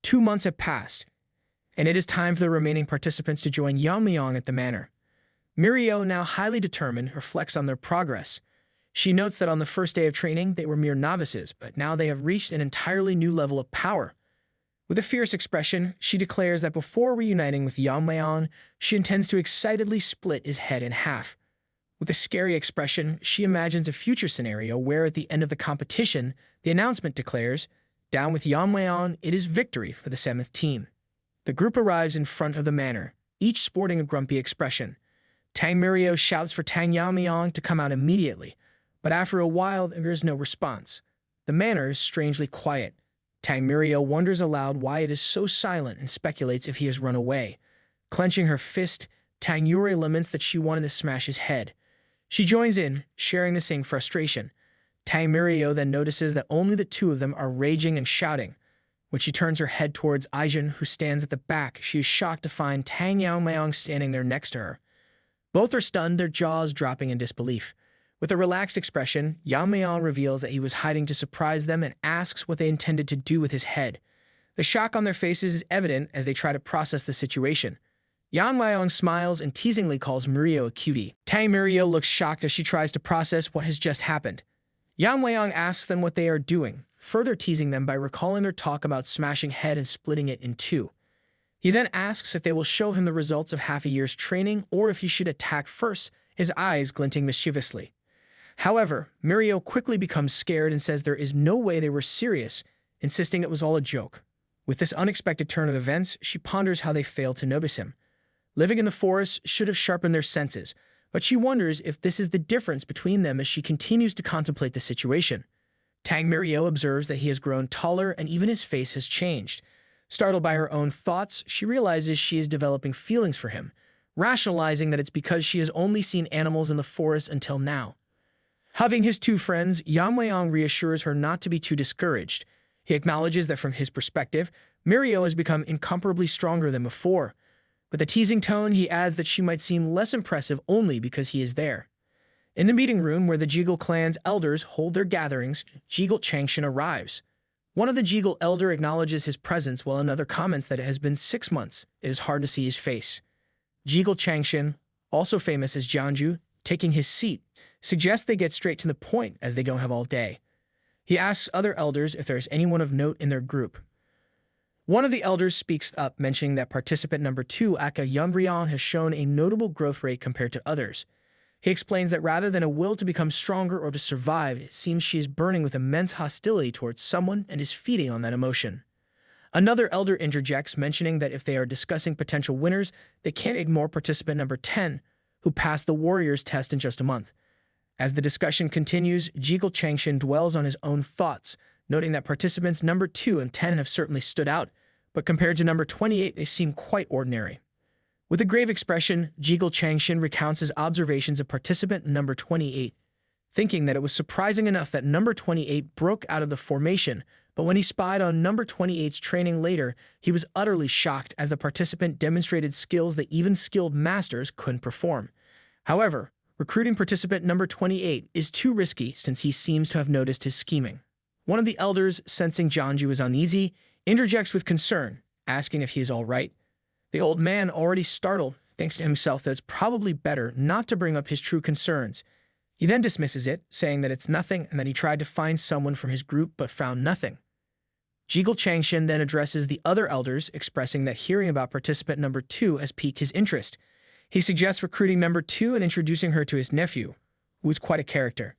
2 months have passed, and it is time for the remaining participants to join Yamayang at the manor. Mirio, now highly determined, reflects on their progress. She notes that on the first day of training, they were mere novices, but now they have reached an entirely new level of power. With a fierce expression, she declares that before reuniting with Yamayang, she intends to excitedly split his head in half. With a scary expression, she imagines a future scenario where at the end of the competition, the announcement declares, "Down with Yamayang, it is victory for the 7th team." The group arrives in front of the manor, each sporting a grumpy expression. Tang Mirio shouts for Tang Yeon-myeong to come out immediately, but after a while there is no response. The manor is strangely quiet. Tang Mirio wonders aloud why it is so silent and speculates if he has run away. Clenching her fist, Tang Yuri laments that she wanted to smash his head. She joins in, sharing the same frustration. Tang Mirio then notices that only the 2 of them are raging and shouting. When she turns her head towards Aijin, who stands at the back, she is shocked to find Tang Yeon-myeong standing there next to her. Both are stunned, their jaws dropping in disbelief. With a relaxed expression, Yamayang reveals that he was hiding to surprise them and asks what they intended to do with his head. The shock on their faces is evident as they try to process the situation. Yamayang smiles and teasingly calls Mirio a cutie. Tang Mirio looks shocked as she tries to process what has just happened. Yamayang asks them what they are doing, further teasing them by recalling their talk about smashing head and splitting it in 2. He then asks if they will show him the results of half a year's training or if he should attack first, his eyes glinting mischievously. However, Mirio quickly becomes scared and says there is no way they were serious, insisting it was all a joke. With this unexpected turn of events, she ponders how they failed to notice him. Living in the forest should have sharpened their senses, but she wonders if this is the difference between them as she continues to contemplate the situation. Tang Mirio observes that he has grown taller and even his face has changed. Startled by her own thoughts, she realizes she is developing feelings for him, rationalizing that it's because she has only seen animals in the forest until now. Hugging his 2 friends, Yamayang reassures her not to be too discouraged. He acknowledges that from his perspective, Mirio has become incomparably stronger than before. With a teasing tone, he adds that she might seem less impressive only because he is there. In the meeting room where the Jiggle clan's elders hold their gatherings, Jiggle Changshin arrives. One of the Jiggle elder acknowledges his presence while another comments that it has been 6 months. It is hard to see his face. Jiggle Changshin, also famous as Jianju, taking his seat, suggests they get straight to the point as they don't have all day. He asks other elders if there is anyone of note in their group. One of the elders speaks up, mentioning that participant number 2, Aka Yeon-myeong, has shown a notable growth rate compared to others. He explains that rather than a will to become stronger or to survive, it seems she is burning with immense hostility towards someone and is feeding on that emotion. Another elder interjects, mentioning that if they are discussing potential winners, they can't ignore participant number 10, who passed the warrior's test in just a month. As the discussion continues, Jiggle Changshin dwells on his own thoughts, noting that participants number 2 and 10 have certainly stood out, but compared to number 28, they seem quite ordinary. With a grave expression, Jiggle Changshin recounts his observations of participant number 28, thinking that it was surprising enough that number 28 broke out of the formation, but when he spied on number 28's training later, he was utterly shocked as the participant demonstrated skills that even skilled masters couldn't perform. However, recruiting participant number 28 is too risky since he seems to have noticed his scheming. One of the elders, sensing Jianju is uneasy, interjects with concern, asking if he is all right. The old man, already startled, thinks to himself that it's probably better not to bring up his true concerns. He then dismisses it, saying that it's nothing and that he tried to find someone from his group but found nothing. Jiggle Changshin then addresses the other elders, expressing that hearing about participant number 2 has piqued his interest. He suggests recruiting number 2 and introducing her to his nephew, who is quite a character.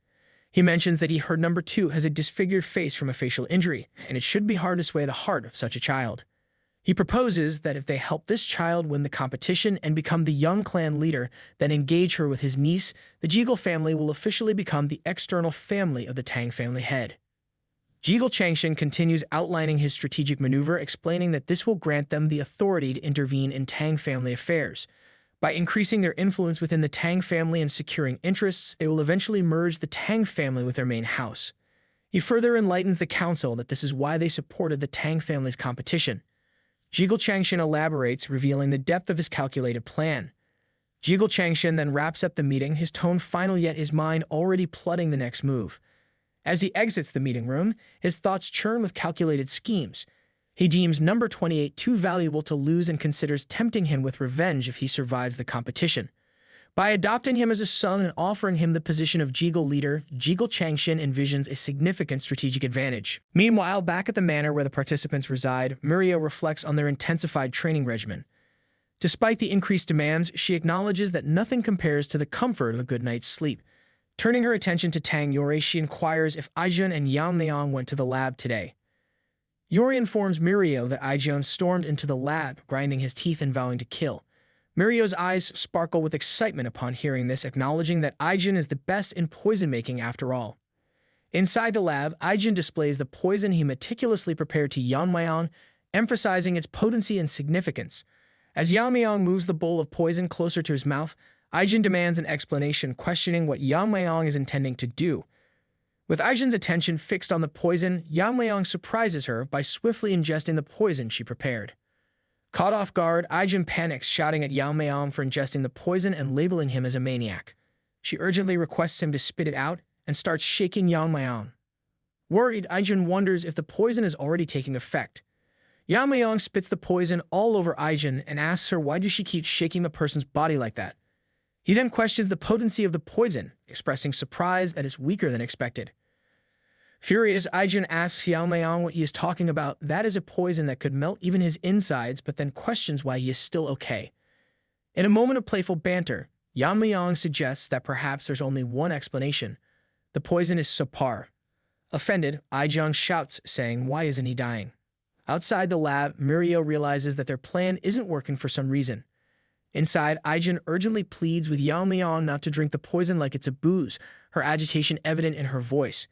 He mentions that he heard number 2 has a disfigured face from a facial injury, and it should be hard to sway the heart of such a child. He proposes that if they help this child win the competition and become the young clan leader, then engage her with his niece, the Jiggle family will officially become the external family of the Tang family head. Jiggle Changshin continues outlining his strategic maneuver, explaining that this will grant them the authority to intervene in Tang family affairs. By increasing their influence within the Tang family and securing interests, it will eventually merge the Tang family with their main house. He further enlightens the council that this is why they supported the Tang family's competition. Jiggle Changshin elaborates, revealing the depth of his calculated plan. Jiggle Changshin then wraps up the meeting, his tone final yet his mind already plotting the next move. As he exits the meeting room, his thoughts churn with calculated schemes. He deems number 28 too valuable to lose and considers tempting him with revenge if he survives the competition. By adopting him as a son and offering him the position of Jiggle leader, Jiggle Changshin envisions a significant strategic advantage. Meanwhile, back at the manor where the participants reside, Muriel reflects on their intensified training regimen. Despite the increased demands, she acknowledges that nothing compares to the comfort of a good night's sleep. Turning her attention to Tang Yori, she inquires if Aijun and Yeon-myeong went to the lab today. Yori informs Muriel that Aijun stormed into the lab, grinding his teeth and vowing to kill. Muriel's eyes sparkle with excitement upon hearing this, acknowledging that Aijun is the best in poison-making after all. Inside the lab, Aijun displays the poison he meticulously prepared to Yeon-myeong, emphasizing its potency and significance. As Yamayang moves the bowl of poison closer to his mouth, Aijun demands an explanation, questioning what Yamayang is intending to do. With Aijun's attention fixed on the poison, Yamayang surprises her by swiftly ingesting the poison she prepared. Caught off guard, Aijun panics, shouting at Yamayang for ingesting the poison and labeling him as a maniac. She urgently requests him to spit it out and starts shaking Yamayang. Worried, Aijun wonders if the poison is already taking effect. Yamayang spits the poison all over Aijun and asks her why does she keep shaking the person's body like that. He then questions the potency of the poison, expressing surprise that it's weaker than expected. Furious, Aijun asks Yamayang what he is talking about. That is a poison that could melt even his insides, but then questions why he is still okay. In a moment of playful banter, Yamayang suggests that perhaps there's only one explanation. The poison is subpar. Offended, Aijun shouts, saying, "Why isn't he dying?" Outside the lab, Muriel realizes that their plan isn't working for some reason. Inside, Aijun urgently pleads with Yamayang not to drink the poison like it's a booze, her agitation evident in her voice.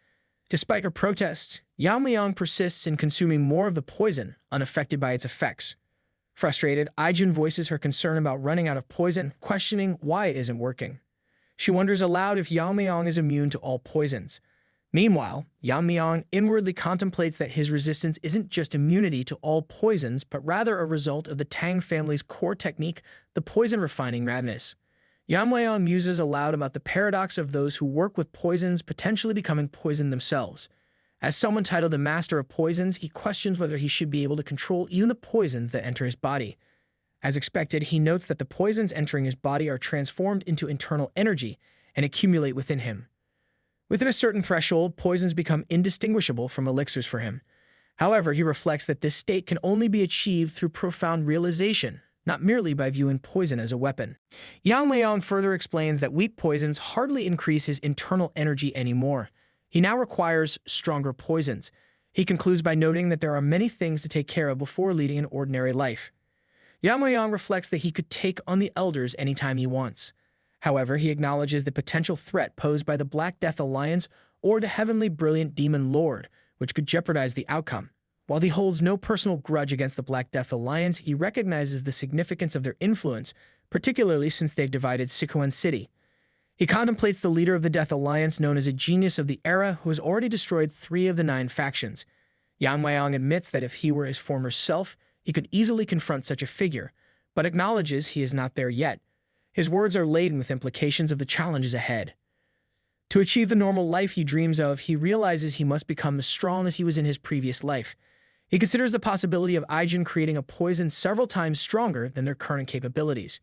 Despite her protests, Yamayang persists in consuming more of the poison, unaffected by its effects. Frustrated, Aijun voices her concern about running out of poison, questioning why it isn't working. She wonders aloud if Yamayang is immune to all poisons. Meanwhile, Yamayang inwardly contemplates that his resistance isn't just immunity to all poisons, but rather a result of the Tang family's core technique, the poison refining madness. Yamayang muses aloud about the paradox of those who work with poisons potentially becoming poisoned themselves. As someone titled the Master of Poisons, he questions whether he should be able to control even the poisons that enter his body. As expected, he notes that the poisons entering his body are transformed into internal energy and accumulate within him. Within a certain threshold, poisons become indistinguishable from elixirs for him. However, he reflects that this state can only be achieved through profound realization, not merely by viewing poison as a weapon. Yamayang further explains that weak poisons hardly increase his internal energy anymore. He now requires stronger poisons. He concludes by noting that there are many things to take care of before leading an ordinary life. Yamayang reflects that he could take on the elders anytime he wants. However, he acknowledges the potential threat posed by the Black Death Alliance or the heavenly brilliant Demon Lord, which could jeopardize the outcome. While he holds no personal grudge against the Black Death Alliance, he recognizes the significance of their influence, particularly since they've divided Sichuan City. He contemplates the leader of the Death Alliance, known as a genius of the era, who has already destroyed 3 of the 9 factions. Yamayang admits that if he were his former self, he could easily confront such a figure, but acknowledges he is not there yet. His words are laden with implications of the challenges ahead. To achieve the normal life he dreams of, he realizes he must become as strong as he was in his previous life. He considers the possibility of Aijun creating a poison several times stronger than their current capabilities.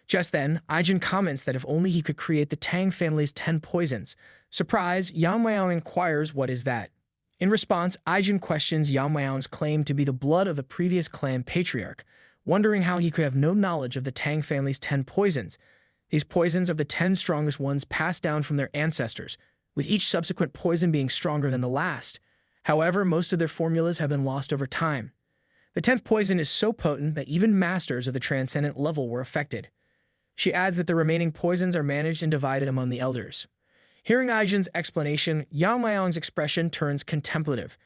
Just then, Aijin comments that if only he could create the Tang family's 10 poisons. Surprised, Yamayang inquires what is that. In response, Aijin questions Yamayang's claim to be the blood of the previous clan patriarch, wondering how he could have no knowledge of the Tang family's 10 poisons. These poisons are the 10 strongest ones passed down from their ancestors, with each subsequent poison being stronger than the last. However, most of their formulas have been lost over time. The 10th poison is so potent that even masters of the transcendent level were affected. She adds that the remaining poisons are managed and divided among the elders. Hearing Aijin's explanation, Yamayang's expression turns contemplative.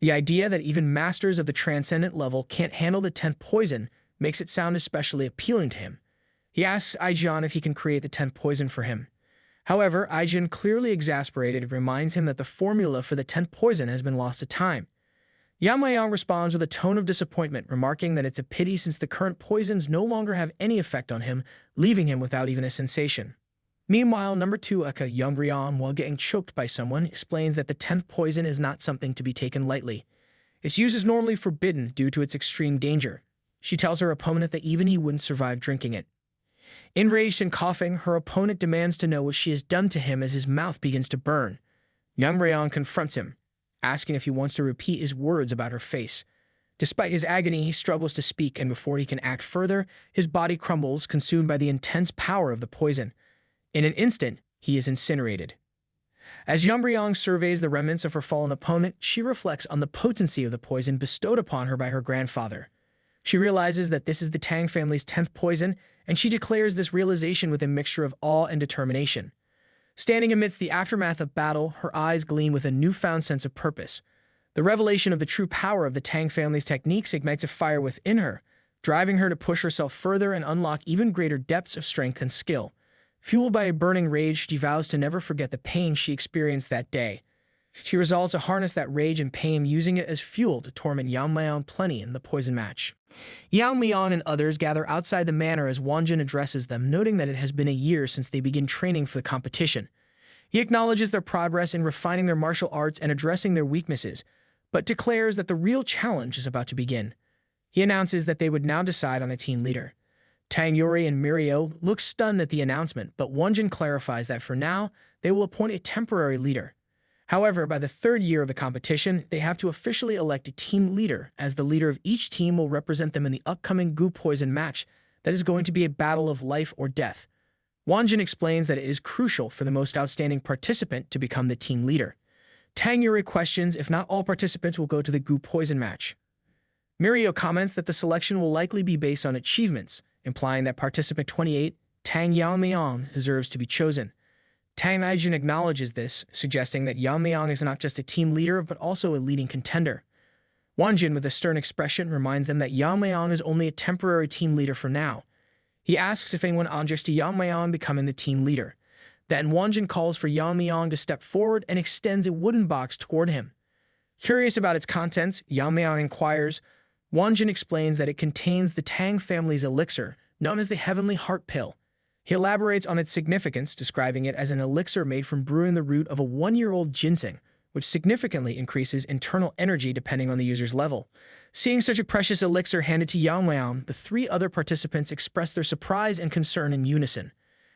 The idea that even masters of the transcendent level can't handle the 10th poison makes it sound especially appealing to him. He asks Aijin if he can create the 10th poison for him. However, Aijin, clearly exasperated, reminds him that the formula for the 10th poison has been lost to time. Yamayang responds with a tone of disappointment, remarking that it's a pity since the current poisons no longer have any effect on him, leaving him without even a sensation. Meanwhile, number 2 Yeon-myeong, while getting choked by someone, explains that the 10th poison is not something to be taken lightly. Its use is normally forbidden due to its extreme danger. She tells her opponent that even he wouldn't survive drinking it. Enraged and coughing, her opponent demands to know what she has done to him as his mouth begins to burn. Yeon-myeong confronts him, asking if he wants to repeat his words about her face. Despite his agony, he struggles to speak, and before he can act further, his body crumbles, consumed by the intense power of the poison. In an instant, he is incinerated. As Yeon-myeong surveys the remnants of her fallen opponent, she reflects on the potency of the poison bestowed upon her by her grandfather. She realizes that this is the Tang family's 10th poison, and she declares this realization with a mixture of awe and determination. Standing amidst the aftermath of battle, her eyes gleam with a newfound sense of purpose. The revelation of the true power of the Tang family's techniques ignites a fire within her, driving her to push herself further and unlock even greater depths of strength and skill. Fueled by a burning rage, she vows to never forget the pain she experienced that day. She resolves to harness that rage and pain, using it as fuel to torment Yeon-myeong plenty in the poison match. Yeon-myeong and others gather outside the manor as Wonjin addresses them, noting that it has been a year since they begin training for the competition. He acknowledges their progress in refining their martial arts and addressing their weaknesses, but declares that the real challenge is about to begin. He announces that they would now decide on a team leader. Tang Yuri and Mirio look stunned at the announcement, but Wonjin clarifies that for now, they will appoint a temporary leader. However, by the 3rd year of the competition, they have to officially elect a team leader, as the leader of each team will represent them in the upcoming Gu Poison match that is going to be a battle of life or death. Wonjin explains that it is crucial for the most outstanding participant to become the team leader. Tang Yuri questions if not all participants will go to the Gu Poison match. Mirio comments that the selection will likely be based on achievements, implying that participant 28, Tang Yeon-myeong, deserves to be chosen. Tang Aijin acknowledges this, suggesting that Yeon-myeong is not just a team leader, but also a leading contender. Wonjin, with a stern expression, reminds them that Yeon-myeong is only a temporary team leader for now. He asks if anyone objects to Yeon-myeong becoming the team leader. Then Wonjin calls for Yeon-myeong to step forward and extends a wooden box toward him. Curious about its contents, Yeon-myeong inquires. Wonjin explains that it contains the Tang family's elixir, known as the Heavenly Heart Pill. He elaborates on its significance, describing it as an elixir made from brewing the root of a 1-year-old ginseng, which significantly increases internal energy depending on the user's level. Seeing such a precious elixir handed to Yeon-myeong, the 3 other participants express their surprise and concern in unison.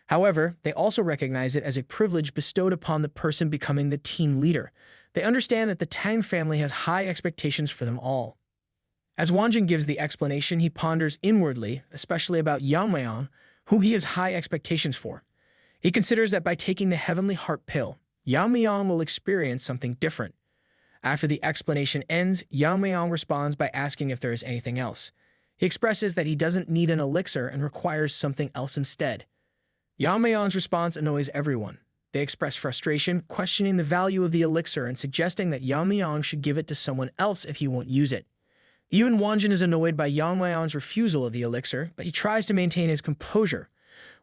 However, they also recognize it as a privilege bestowed upon the person becoming the team leader. They understand that the Tang family has high expectations for them all. As Wonjin gives the explanation, he ponders inwardly, especially about Yeon-myeong, whom he has high expectations for. He considers that by taking the Heavenly Heart Pill, Yeon-myeong will experience something different. After the explanation ends, Yeon-myeong responds by asking if there is anything else. He expresses that he doesn't need an elixir and requires something else instead. Yeon-myeong's response annoys everyone. They express frustration, questioning the value of the elixir and suggesting that Yeon-myeong should give it to someone else if he won't use it. Even Wonjin is annoyed by Yeon-myeong's refusal of the elixir, but he tries to maintain his composure.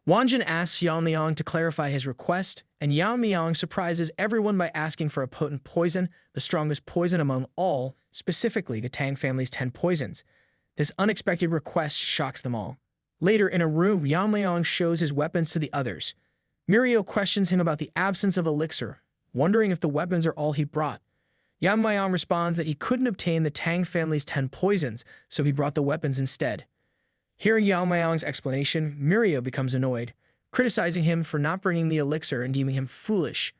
Wonjin asks Yeon-myeong to clarify his request, and Yeon-myeong surprises everyone by asking for a potent poison, the strongest poison among all, specifically the Tang family's 10 poisons. This unexpected request shocks them all. Later, in a room, Yeon-myeong shows his weapons to the others. Mirio questions him about the absence of elixir, wondering if the weapons are all he brought. Yeon-myeong responds that he couldn't obtain the Tang family's 10 poisons, so he brought the weapons instead. Hearing Yamayang's explanation, Mirio becomes annoyed, criticizing him for not bringing the elixir and deeming him foolish.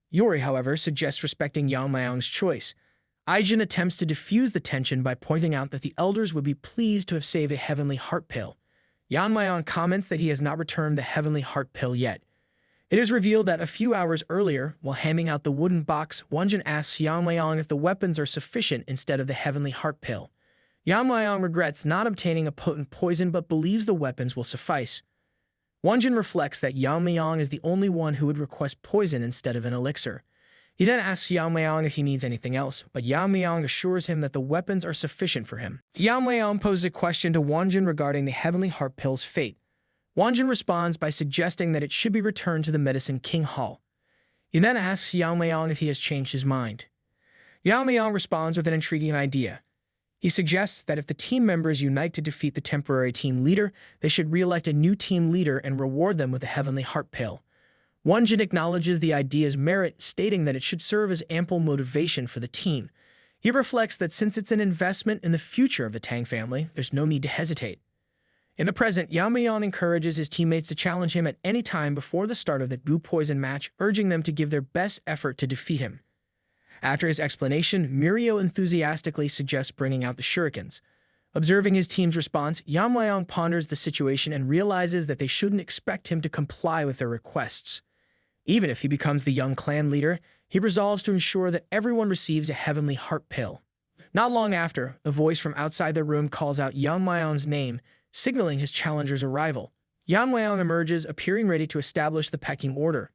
Yori, however, suggests respecting Yamayang's choice. Aijin attempts to diffuse the tension by pointing out that the elders would be pleased to have saved a heavenly heart pill. Yamayang comments that he has not returned the heavenly heart pill yet. It is revealed that a few hours earlier, while handing out the wooden box, Wonjin asks Yamayang if the weapons are sufficient instead of the heavenly heart pill. Yamayang regrets not obtaining a potent poison but believes the weapons will suffice. Wonjin reflects that Yamayang is the only one who would request poison instead of an elixir. He then asks Yamayang if he needs anything else, but Yamayang assures him that the weapons are sufficient for him. Yamayang poses a question to Wonjin regarding the heavenly heart pill's fate. Wonjin responds by suggesting that it should be returned to the Medicine King Hall. He then asks Yamayang if he has changed his mind. Yamayang responds with an intriguing idea. He suggests that if the team members unite to defeat the temporary team leader, they should re-elect a new team leader and reward them with a heavenly heart pill. Wonjin acknowledges the idea's merit, stating that it should serve as ample motivation for the team. He reflects that since it's an investment in the future of the Tang family, there's no need to hesitate. In the present, Yamayang encourages his teammates to challenge him at any time before the start of the Gu Poison match, urging them to give their best effort to defeat him. After his explanation, Mirio enthusiastically suggests bringing out the shurikens. Observing his team's response, Yamayang ponders the situation and realizes that they shouldn't expect him to comply with their requests. Even if he becomes the young clan leader, he resolves to ensure that everyone receives a heavenly heart pill. Not long after, a voice from outside the room calls out Yamayang's name, signaling his challenger's arrival. Yamayang emerges, appearing ready to establish the pecking order.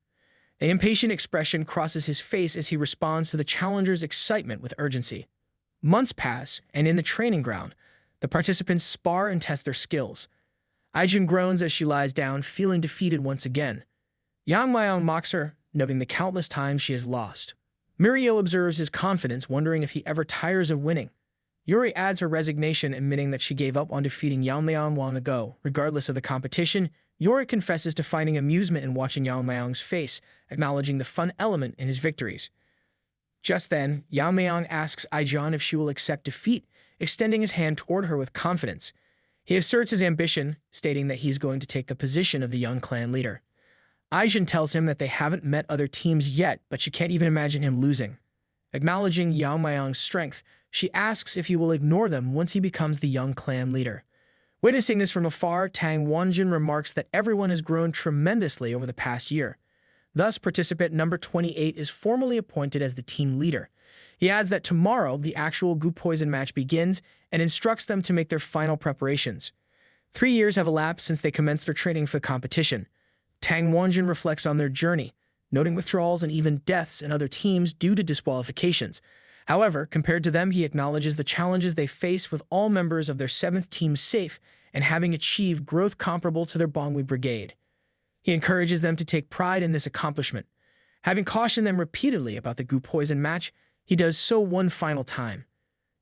An impatient expression crosses his face as he responds to the challenger's excitement with urgency. Months pass, and in the training ground, the participants spar and test their skills. Aijin groans as she lies down, feeling defeated once again. Yamayang mocks her, noting the countless times she has lost. Mirio observes his confidence, wondering if he ever tires of winning. Yuri adds her resignation, admitting that she gave up on defeating Yamayang long ago. Regardless of the competition, Yuri confesses to finding amusement in watching Yamayang's face, acknowledging the fun element in his victories. Just then, Yamayang asks Aijin if she will accept defeat, extending his hand toward her with confidence. He asserts his ambition, stating that he's going to take the position of the young clan leader. Aijin tells him that they haven't met other teams yet, but she can't even imagine him losing. Acknowledging Yamayang's strength, she asks if he will ignore them once he becomes the young clan leader. Witnessing this from afar, Tang Wonjin remarks that everyone has grown tremendously over the past year. Thus, participant number 28 is formally appointed as the team leader. He adds that tomorrow, the actual Gu Poison match begins and instructs them to make their final preparations. 3 years have elapsed since they commenced their training for the competition. Tang Wonjin reflects on their journey, noting withdrawals and even deaths in other teams due to disqualifications. However, compared to them, he acknowledges the challenges they face with all members of their 7th team safe and having achieved growth comparable to their Bongu Brigade. He encourages them to take pride in this accomplishment. Having cautioned them repeatedly about the Gu Poison match, he does so one final time.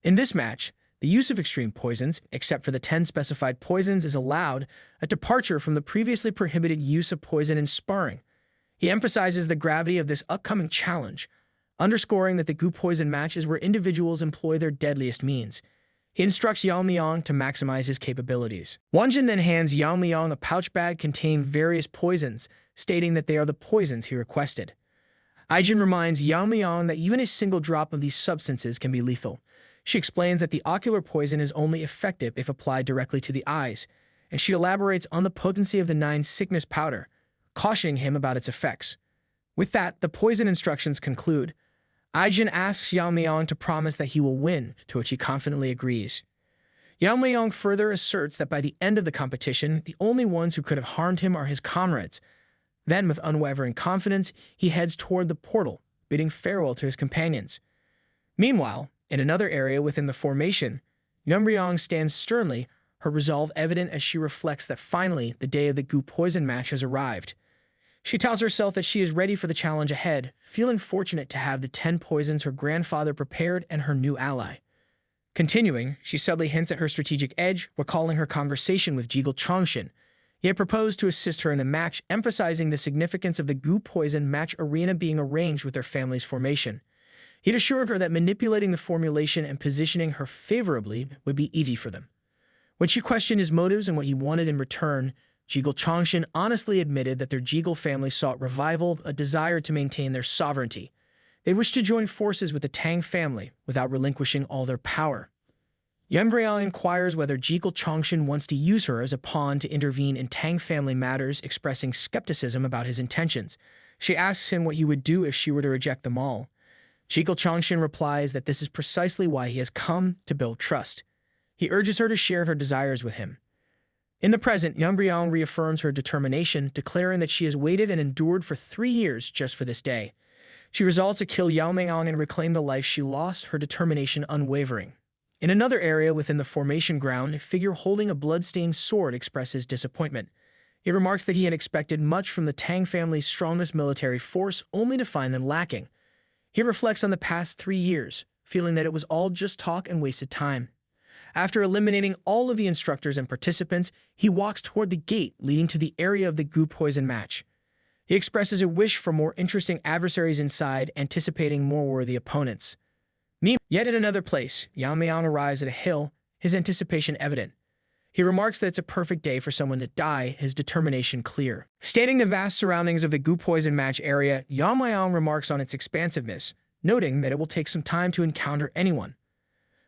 In this match, the use of extreme poisons, except for the 10 specified poisons, is allowed, a departure from the previously prohibited use of poison in sparring. He emphasizes the gravity of this upcoming challenge, underscoring that the Gu Poison match is where individuals employ their deadliest means. He instructs Yamayang to maximize his capabilities. Wonjin then hands Yamayang a pouch bag containing various poisons, stating that they are the poisons he requested. Aijin reminds Yamayang that even a single drop of these substances can be lethal. She explains that the ocular poison is only effective if applied directly to the eyes, and she elaborates on the potency of the 9 sickness powder, cautioning him about its effects. With that, the poison instructions conclude. Aijin asks Yamayang to promise that he will win, to which he confidently agrees. Yamayang further asserts that by the end of the competition, the only ones who could have harmed him are his comrades. Then, with unwavering confidence, he heads toward the portal, bidding farewell to his companions. Meanwhile, in another area within the formation, Yamayang stands sternly, her resolve evident as she reflects that finally the day of the Gu Poison match has arrived. She tells herself that she is ready for the challenge ahead, feeling fortunate to have the 10 poisons her grandfather prepared and her new ally. Continuing, she subtly hints at her strategic edge, recalling her conversation with Jigel Chongshin. He had proposed to assist her in the match, emphasizing the significance of the Gu Poison match arena being arranged with their family's formation. He'd assured her that manipulating the formulation and positioning her favorably would be easy for them. When she questioned his motives and what he wanted in return, Jigul Chongshin honestly admitted that their Jigul family sought revival, a desire to maintain their sovereignty. They wished to join forces with the Tang family without relinquishing all their power. Yamayang inquires whether Jigul Chongshin wants to use her as a pawn to intervene in Tang family matters, expressing skepticism about his intentions. She asks him what he would do if she were to reject them all. Jigul Chongshin replies that this is precisely why he has come, to build trust. He urges her to share her desires with him. In the present, Yamayang reaffirms her determination, declaring that she has waited and endured for 3 years just for this day. She resolves to kill Yamayang and reclaim the life she lost, her determination unwavering. In another area within the formation ground, a figure holding a blood-stained sword expresses disappointment. He remarks that he had expected much from the Tang family's strongest military force, only to find them lacking. He reflects on the past 3 years, feeling that it was all just talk and wasted time. After eliminating all of the instructors and participants, he walks toward the gate leading to the area of the Gu Poison match. He expresses a wish for more interesting adversaries inside, anticipating more worthy opponents. Yet in another place, Yamayang arrives at a hill, his anticipation evident. He remarks that it's a perfect day for someone to die, his determination clear. Stating the vast surroundings of the Gu Poison match area, Yamayang remarks on its expansiveness, noting that it will take some time to encounter anyone.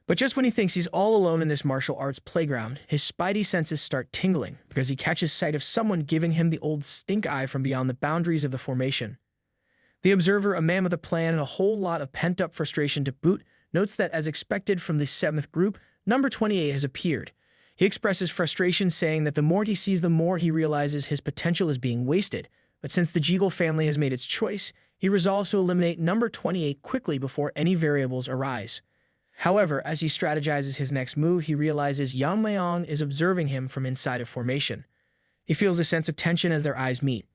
But just when he thinks he's all alone in this martial arts playground, his spidey senses start tingling because he catches sight of someone giving him the old stink eye from beyond the boundaries of the formation. The observer, a man with a plan and a whole lot of pent-up frustration to boot, notes that as expected from the 7th group, number 28 has appeared. He expresses frustration, saying that the more he sees, the more he realizes his potential is being wasted. But since the Jigul family has made its choice, he resolves to eliminate number 28 quickly before any variables arise. However, as he strategizes his next move, he realizes Yamayang is observing him from inside of formation. He feels a sense of tension as their eyes meet.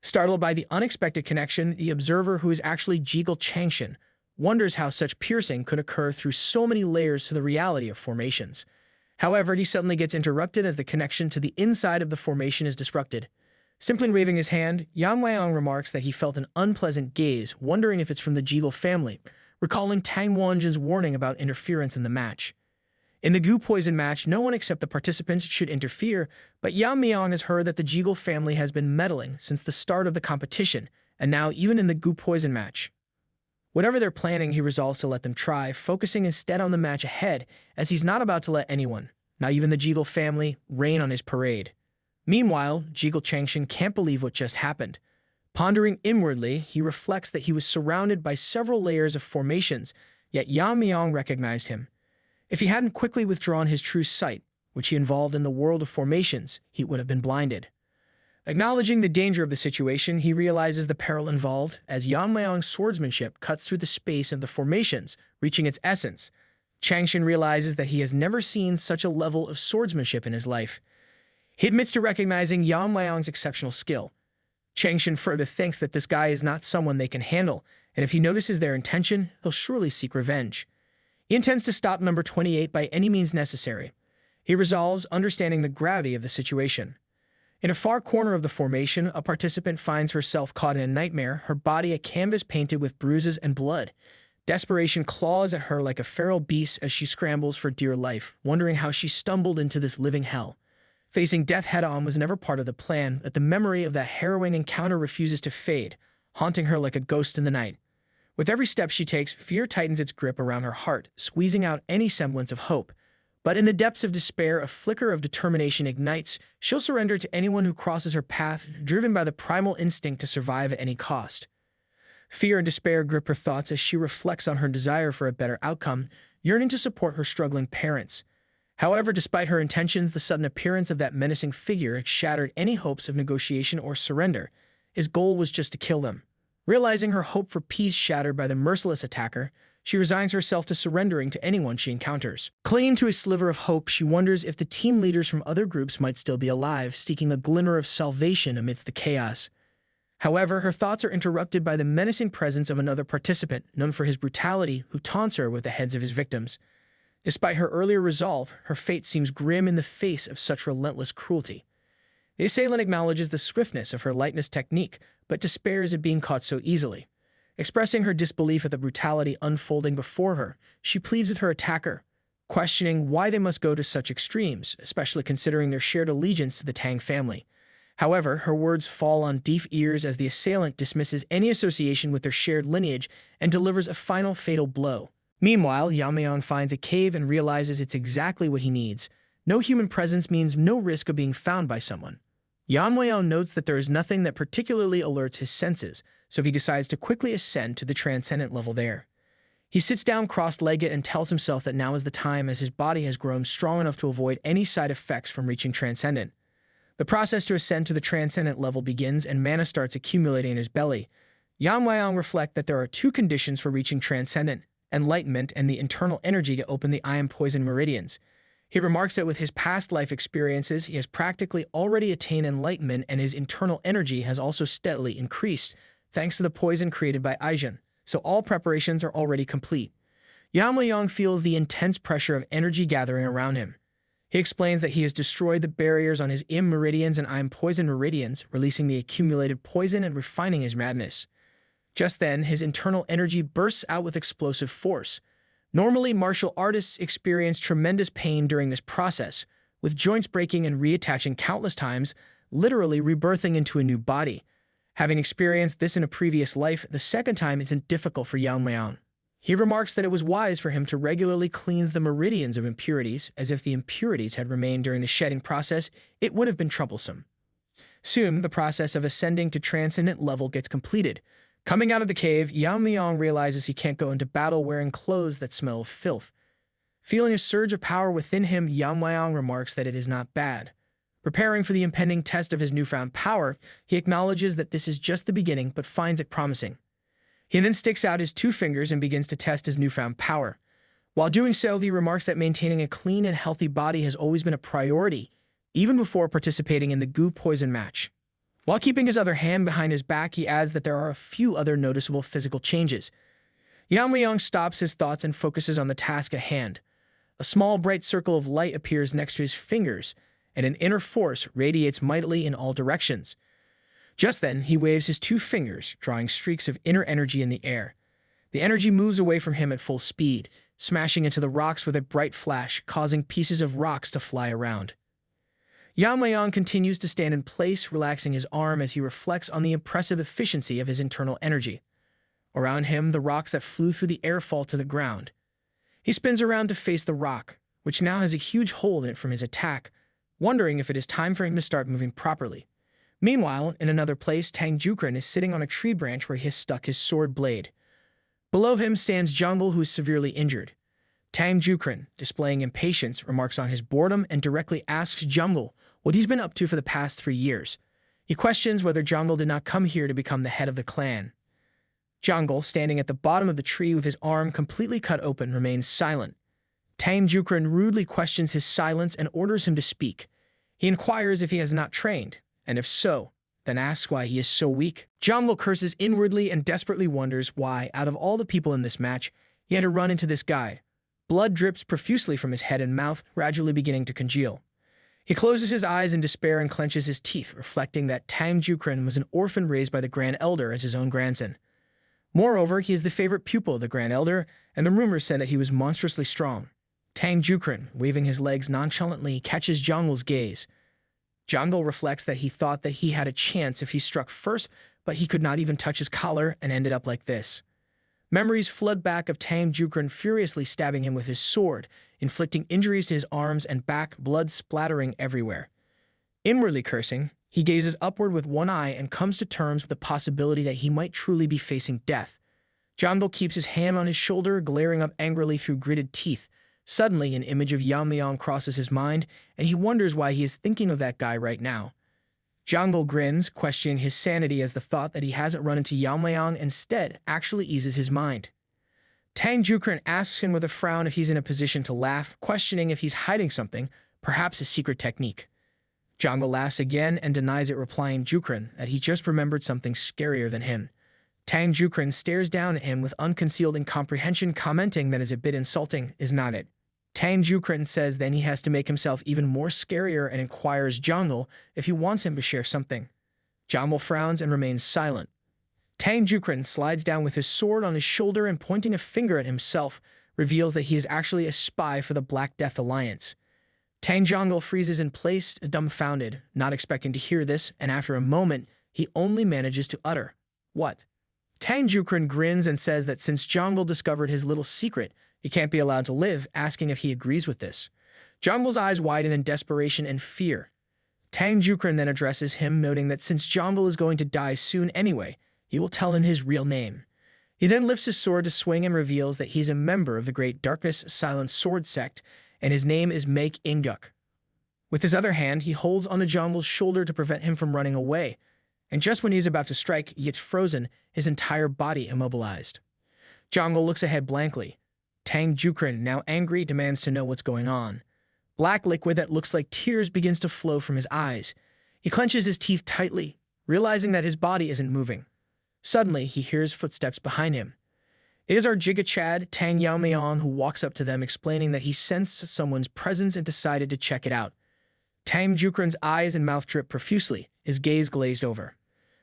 Startled by the unexpected connection, the observer, who is actually Jigul Chongshin, wonders how such piercing could occur through so many layers to the reality of formations. However, he suddenly gets interrupted as the connection to the inside of the formation is disrupted. Simply waving his hand, Yamayang remarks that he felt an unpleasant gaze, wondering if it's from the Jigul family, recalling Tang Yeon-myeong's warning about interference in the match. In the Gu Poison match, no one except the participants should interfere, but Yamayang has heard that the Jigul family has been meddling since the start of the competition, and now even in the Gu Poison match. Whatever they're planning, he resolves to let them try, focusing instead on the match ahead, as he's not about to let anyone, not even the Jigul family, rain on his parade. Meanwhile, Jigul Chongshin can't believe what just happened. Pondering inwardly, he reflects that he was surrounded by several layers of formations, yet Yamayang recognized him. If he hadn't quickly withdrawn his true sight, which he involved in the world of formations, he would have been blinded. Acknowledging the danger of the situation, he realizes the peril involved as Yamayang's swordsmanship cuts through the space of the formations, reaching its essence. Chongshin realizes that he has never seen such a level of swordsmanship in his life. He admits to recognizing Yamayang's exceptional skill. Chongshin further thinks that this guy is not someone they can handle, and if he notices their intention, he'll surely seek revenge. He intends to stop number 28 by any means necessary. He resolves, understanding the gravity of the situation. In a far corner of the formation, a participant finds herself caught in a nightmare, her body a canvas painted with bruises and blood. Desperation claws at her like a feral beast as she scrambles for dear life, wondering how she stumbled into this living hell. Facing death head-on was never part of the plan, but the memory of that harrowing encounter refuses to fade, haunting her like a ghost in the night. With every step she takes, fear tightens its grip around her heart, squeezing out any semblance of hope. But in the depths of despair, a flicker of determination ignites. She'll surrender to anyone who crosses her path, driven by the primal instinct to survive at any cost. Fear and despair grip her thoughts as she reflects on her desire for a better outcome, yearning to support her struggling parents. However, despite her intentions, the sudden appearance of that menacing figure shattered any hopes of negotiation or surrender. His goal was just to kill them. Realizing her hope for peace shattered by the merciless attacker, she resigns herself to surrendering to anyone she encounters. Clinging to a sliver of hope, she wonders if the team leaders from other groups might still be alive, seeking a glimmer of salvation amidst the chaos. However, her thoughts are interrupted by the menacing presence of another participant, known for his brutality, who taunts her with the heads of his victims. Despite her earlier resolve, her fate seems grim in the face of such relentless cruelty. The assailant acknowledges the swiftness of her lightness technique, but despairs at being caught so easily. Expressing her disbelief at the brutality unfolding before her, she pleads with her attacker, questioning why they must go to such extremes, especially considering their shared allegiance to the Tang family. However, her words fall on deaf ears as the assailant dismisses any association with their shared lineage and delivers a final fatal blow. Meanwhile, Yamayang finds a cave and realizes it's exactly what he needs. No human presence means no risk of being found by someone. Yeon-myeong notes that there is nothing that particularly alerts his senses, so he decides to quickly ascend to the transcendent level there. He sits down cross-legged and tells himself that now is the time, as his body has grown strong enough to avoid any side effects from reaching transcendent. The process to ascend to the transcendent level begins and mana starts accumulating in his belly. Yeon-myeong reflects that there are two conditions for reaching transcendent: enlightenment and the internal energy to open the I Am Poison meridians. He remarks that with his past life experiences, he has practically already attained enlightenment, and his internal energy has also steadily increased, thanks to the poison created by Aijan, so all preparations are already complete. Yeon-myeong feels the intense pressure of energy gathering around him. He explains that he has destroyed the barriers on his Im meridians and I Am Poison meridians, releasing the accumulated poison and refining his madness. Just then, his internal energy bursts out with explosive force. Normally, martial artists experience tremendous pain during this process, with joints breaking and reattaching countless times, literally rebirthing into a new body. Having experienced this in a previous life, the second time isn't difficult for Yeon-myeong. He remarks that it was wise for him to regularly cleanse the meridians of impurities, as if the impurities had remained during the shedding process, it would have been troublesome. Soon, the process of ascending to transcendent level gets completed. Coming out of the cave, Yeon-myeong realizes he can't go into battle wearing clothes that smell of filth. Feeling a surge of power within him, Yeon-myeong remarks that it is not bad. Preparing for the impending test of his newfound power, he acknowledges that this is just the beginning, but finds it promising. He then sticks out his two fingers and begins to test his newfound power. While doing so, he remarks that maintaining a clean and healthy body has always been a priority, even before participating in the goo poison match. While keeping his other hand behind his back, he adds that there are a few other noticeable physical changes. Yeon-myeong stops his thoughts and focuses on the task at hand. A small bright circle of light appears next to his fingers, and an inner force radiates mightily in all directions. Just then, he waves his two fingers, drawing streaks of inner energy in the air. The energy moves away from him at full speed, smashing into the rocks with a bright flash, causing pieces of rocks to fly around. Yamayang continues to stand in place, relaxing his arm as he reflects on the impressive efficiency of his internal energy. Around him, the rocks that flew through the air fall to the ground. He spins around to face the rock, which now has a huge hole in it from his attack, wondering if it is time for him to start moving properly. Meanwhile, in another place, Tang Yeon-myeong is sitting on a tree branch where he has stuck his sword blade. Below him stands Jungle, who is severely injured. Tang Yeon-myeong, displaying impatience, remarks on his boredom and directly asks Jungle what he's been up to for the past 3 years. He questions whether Jungle did not come here to become the head of the clan. Jungle, standing at the bottom of the tree with his arm completely cut open, remains silent. Tang Yeon-myeong rudely questions his silence and orders him to speak. He inquires if he has not trained, and if so, then asks why he is so weak. Jungle curses inwardly and desperately wonders why, out of all the people in this match, he had to run into this guy. Blood drips profusely from his head and mouth, gradually beginning to congeal. He closes his eyes in despair and clenches his teeth, reflecting that Tang Yeon-myeong was an orphan raised by the Grand Elder as his own grandson. Moreover, he is the favorite pupil of the Grand Elder, and the rumors said that he was monstrously strong. Tang Yeon-myeong, waving his legs nonchalantly, catches Jungle's gaze. Jungle reflects that he thought that he had a chance if he struck first, but he could not even touch his collar and ended up like this. Memories flood back of Tang Yeon-myeong furiously stabbing him with his sword, inflicting injuries to his arms and back, blood splattering everywhere. Inwardly cursing, he gazes upward with one eye and comes to terms with the possibility that he might truly be facing death. Jungle keeps his hand on his shoulder, glaring up angrily through gritted teeth. Suddenly, an image of Yamayang crosses his mind, and he wonders why he is thinking of that guy right now. Jungle grins, questioning his sanity as the thought that he hasn't run into Yamayang instead actually eases his mind. Tang Yeon-myeong asks him with a frown if he's in a position to laugh, questioning if he's hiding something, perhaps a secret technique. Jungle laughs again and denies it, replying Yeon-myeong that he just remembered something scarier than him. Tang Yeon-myeong stares down at him with unconcealed incomprehension, commenting that is a bit insulting, is not it? Tang Yeon-myeong says then he has to make himself even more scarier and inquires Jungle if he wants him to share something. Jungle frowns and remains silent. Tang Yeon-myeong slides down with his sword on his shoulder and pointing a finger at himself, reveals that he is actually a spy for the Black Death Alliance. Tang Yeon-myeong freezes in place, dumbfounded, not expecting to hear this, and after a moment, he only manages to utter, "What?" Tang Yeon-myeong grins and says that since Jeongil discovered his little secret, he can't be allowed to live, asking if he agrees with this. Jeongil's eyes widen in desperation and fear. Tang Yeon-myeong then addresses him, noting that since Jeongil is going to die soon anyway, he will tell him his real name. He then lifts his sword to swing and reveals that he's a member of the Great Darkness Silent Sword sect, and his name is Maek In-guk. With his other hand, he holds onto Jeongil's shoulder to prevent him from running away, and just when he's about to strike, he gets frozen, his entire body immobilized. Jeongil looks ahead blankly. Tang Yeon-myeong, now angry, demands to know what's going on. Black liquid that looks like tears begins to flow from his eyes. He clenches his teeth tightly, realizing that his body isn't moving. Suddenly, he hears footsteps behind him. It is our Giga Chad, Tang Yeon-myeong, who walks up to them, explaining that he sensed someone's presence and decided to check it out. Tang Yeon-myeong's eyes and mouth drip profusely, his gaze glazed over.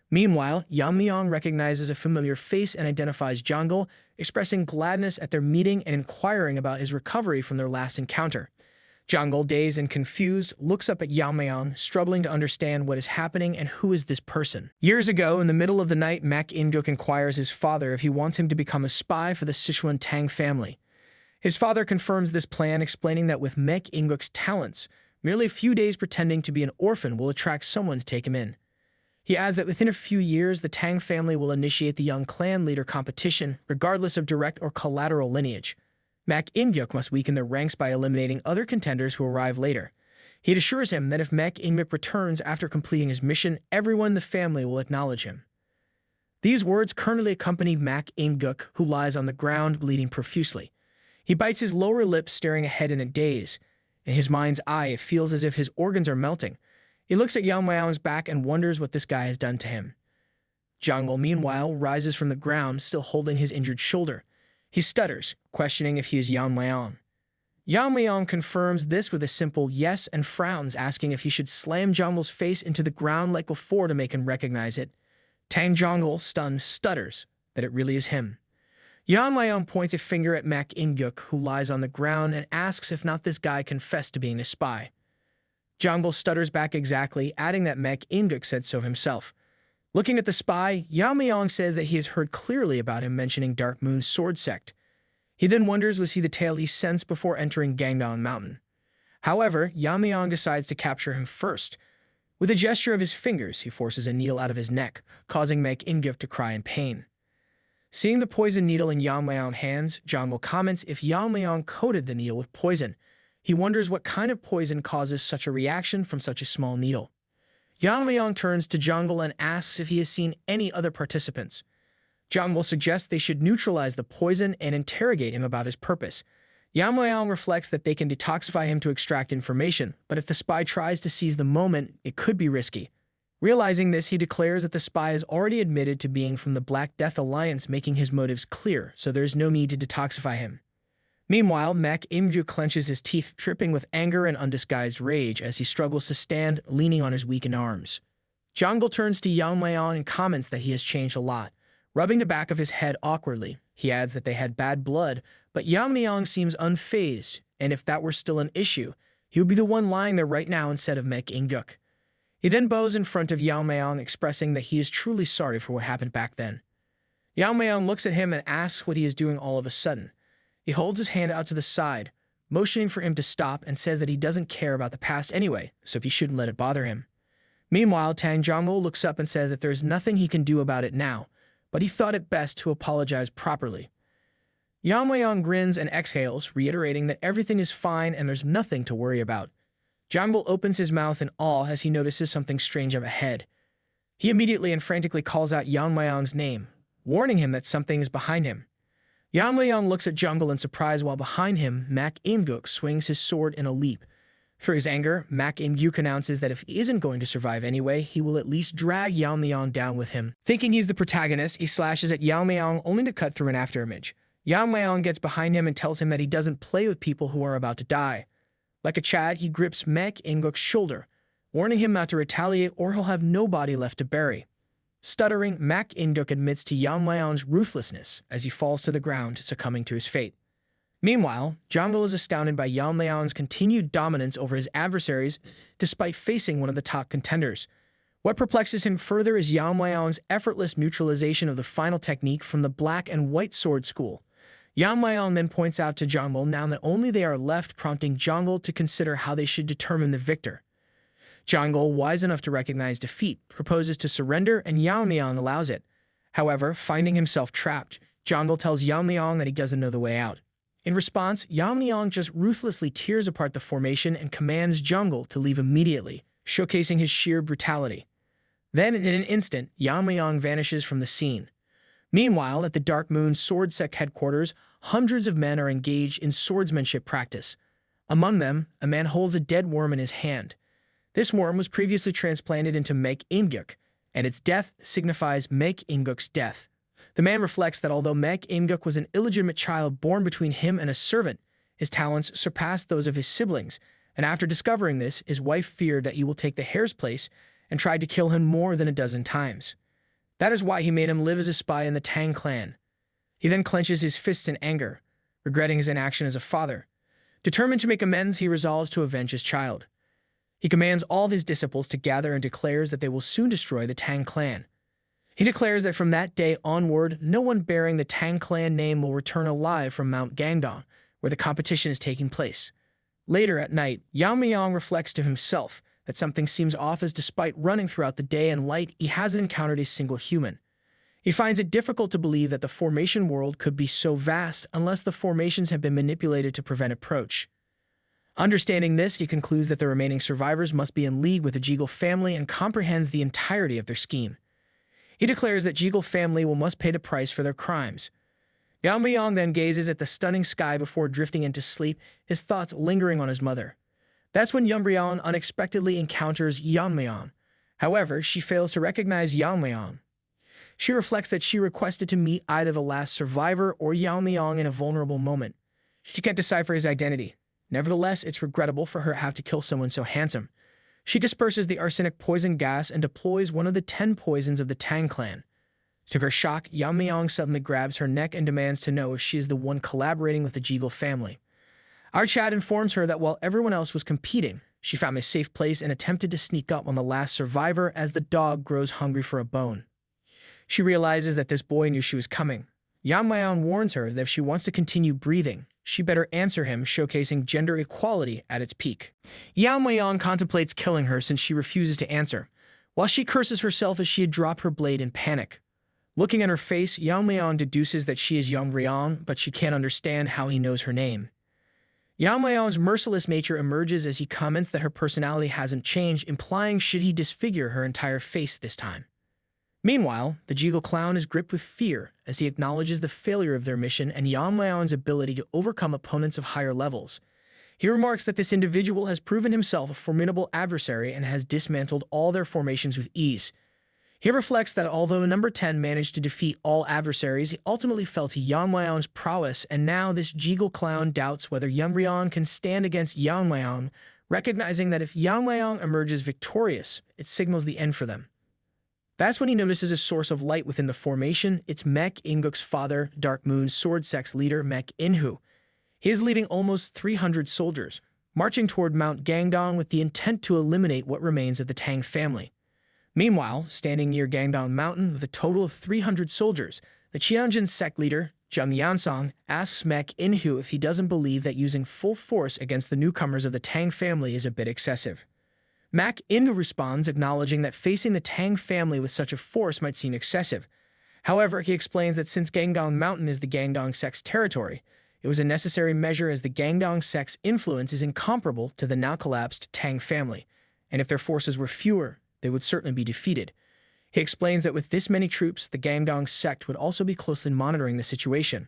Meanwhile, Yamayang recognizes a familiar face and identifies Jeongil, expressing gladness at their meeting and inquiring about his recovery from their last encounter. Jeongil, dazed and confused, looks up at Yamayang, struggling to understand what is happening and who is this person. Years ago, in the middle of the night, Maek In-guk inquires his father if he wants him to become a spy for the Sichuan Tang family. His father confirms this plan, explaining that with Maek In-guk's talents, merely a few days pretending to be an orphan will attract someone to take him in. He adds that within a few years, the Tang family will initiate the young clan leader competition, regardless of direct or collateral lineage. Maek In-guk must weaken their ranks by eliminating other contenders who arrive later. He assures him that if Maek In-guk returns after completing his mission, everyone in the family will acknowledge him. These words currently accompany Maek In-guk, who lies on the ground, bleeding profusely. He bites his lower lip, staring ahead in a daze. In his mind's eye, it feels as if his organs are melting. He looks at Yamayang's back and wonders what this guy has done to him. Jeongil, meanwhile, rises from the ground, still holding his injured shoulder. He stutters, questioning if he is Yamayang. Yamayang confirms this with a simple yes and frowns, asking if he should slam Jeongil's face into the ground like before to make him recognize it. Tang Jeongil, stunned, stutters that it really is him. Yamayang points a finger at Maek In-guk, who lies on the ground, and asks if not this guy confessed to being a spy. Jeongil stutters back exactly, adding that Maek In-guk said so himself. Looking at the spy, Yamayang says that he has heard clearly about him mentioning Dark Moon's sword sect. He then wonders was he the tale he sensed before entering Gangdong Mountain. However, Yamayang decides to capture him first. With a gesture of his fingers, he forces a needle out of his neck, causing Maek In-guk to cry in pain. Seeing the poison needle in Yamayang's hands, Jeongil comments if Yamayang coated the needle with poison. He wonders what kind of poison causes such a reaction from such a small needle. Yamayang turns to Jeongil and asks if he has seen any other participants. Jeongil suggests they should neutralize the poison and interrogate him about his purpose. Yamayang reflects that they can detoxify him to extract information, but if the spy tries to seize the moment, it could be risky. Realizing this, he declares that the spy has already admitted to being from the Black Death Alliance, making his motives clear, so there is no need to detoxify him. Meanwhile, Maek In-guk clenches his teeth, dripping with anger and undisguised rage as he struggles to stand, leaning on his weakened arms. Jeongil turns to Yamayang and comments that he has changed a lot, rubbing the back of his head awkwardly. He adds that they had bad blood, but Yamayang seems unfazed, and if that were still an issue, he would be the one lying there right now instead of Maek In-guk. He then bows in front of Yamayang, expressing that he is truly sorry for what happened back then. Yamayang looks at him and asks what he is doing all of a sudden. He holds his hand out to the side, motioning for him to stop, and says that he doesn't care about the past anyway, so he shouldn't let it bother him. Meanwhile, Tang Jeongil looks up and says that there is nothing he can do about it now, but he thought it best to apologize properly. Yamayang grins and exhales, reiterating that everything is fine and there's nothing to worry about. Jeongil opens his mouth in awe as he notices something strange up ahead. He immediately and frantically calls out Yamayang's name, warning him that something is behind him. Yamayang looks at Jeongil in surprise while behind him, Maek In-guk swings his sword in a leap. Through his anger, Maek In-guk announces that if he isn't going to survive anyway, he will at least drag Yamayang down with him. Thinking he's the protagonist, he slashes at Yamayang only to cut through an afterimage. Yamayang gets behind him and tells him that he doesn't play with people who are about to die. Like a Chad, he grips Maek In-guk's shoulder, warning him not to retaliate or he'll have no body left to bury. Stuttering, Maek In-guk admits to Yamayang's ruthlessness as he falls to the ground, succumbing to his fate. Meanwhile, Zhangguo is astounded by Yamayang's continued dominance over his adversaries despite facing one of the top contenders. What perplexes him further is Yamayang's effortless neutralization of the final technique from the black and white sword school. Yamayang then points out to Zhangguo now that only they are left, prompting Zhangguo to consider how they should determine the victor. Zhangguo, wise enough to recognize defeat, proposes to surrender and Yamayang allows it. However, finding himself trapped, Zhangguo tells Yamayang that he doesn't know the way out. In response, Yamayang just ruthlessly tears apart the formation and commands Zhangguo to leave immediately, showcasing his sheer brutality. Then, in an instant, Yamayang vanishes from the scene. Meanwhile, at the Dark Moon Sword Sect headquarters, hundreds of men are engaged in swordsmanship practice. Among them, a man holds a dead worm in his hand. This worm was previously transplanted into Mek Imguk, and its death signifies Mek Imguk's death. The man reflects that although Mek Imguk was an illegitimate child born between him and a servant, his talents surpassed those of his siblings, and after discovering this, his wife feared that he will take the heir's place and tried to kill him more than a dozen times. That is why he made him live as a spy in the Tang clan. He then clenches his fists in anger, regretting his inaction as a father. Determined to make amends, he resolves to avenge his child. He commands all of his disciples to gather and declares that they will soon destroy the Tang clan. He declares that from that day onward, no one bearing the Tang clan name will return alive from Mount Gangdong, where the competition is taking place. Later at night, Yamayang reflects to himself that something seems off as despite running throughout the day and light, he hasn't encountered a single human. He finds it difficult to believe that the formation world could be so vast unless the formations have been manipulated to prevent approach. Understanding this, he concludes that the remaining survivors must be in league with the Jiggle family and comprehends the entirety of their scheme. He declares that Jiggle family must pay the price for their crimes. Yamayang then gazes at the stunning sky before drifting into sleep, his thoughts lingering on his mother. That's when Yamayang unexpectedly encounters Yamayang. However, she fails to recognize Yamayang. She reflects that she requested to meet either the last survivor or Yamayang in a vulnerable moment. She can't decipher his identity. Nevertheless, it's regrettable for her to have to kill someone so handsome. She disperses the arsenic poison gas and deploys one of the 10 poisons of the Tang clan. To her shock, Yamayang suddenly grabs her neck and demands to know if she is the one collaborating with the Jiggle family. Our chat informs her that while everyone else was competing, she found a safe place and attempted to sneak up on the last survivor as the dog grows hungry for a bone. She realizes that this boy knew she was coming. Yamayang warns her that if she wants to continue breathing, she better answer him, showcasing gender equality at its peak. Yamayang contemplates killing her since she refuses to answer, while she curses herself as she had dropped her blade in panic. Looking at her face, Yamayang deduces that she is Yamayang, but she can't understand how he knows her name. Yamayang's merciless nature emerges as he comments that her personality hasn't changed, implying should he disfigure her entire face this time. Meanwhile, the Jiggle clown is gripped with fear as he acknowledges the failure of their mission and Yamayang's ability to overcome opponents of higher levels. He remarks that this individual has proven himself a formidable adversary and has dismantled all their formations with ease. He reflects that although number 10 managed to defeat all adversaries, he ultimately fell to Yamayang's prowess, and now this Jiggle clown doubts whether Yamayang can stand against Yamayang, recognizing that if Yamayang emerges victorious, it signals the end for them. That's when he notices a source of light within the formation. It's Mek Imguk's father, Dark Moon Sword Sect's leader, Mek Inhu. He is leading almost 300 soldiers, marching toward Mount Gangdong with the intent to eliminate what remains of the Tang family. Meanwhile, standing near Gangdong Mountain with a total of 300 soldiers, the Qianjin sect leader, Zheng Yansong, asks Mek Inhu if he doesn't believe that using full force against the newcomers of the Tang family is a bit excessive. Mek Inhu responds, acknowledging that facing the Tang family with such a force might seem excessive. However, he explains that since Gangdong Mountain is the Gangdong sect's territory, it was a necessary measure as the Gangdong sect's influence is incomparable to the now collapsed Tang family, and if their forces were fewer, they would certainly be defeated. He explains that with this many troops, the Gangdong sect would also be closely monitoring the situation.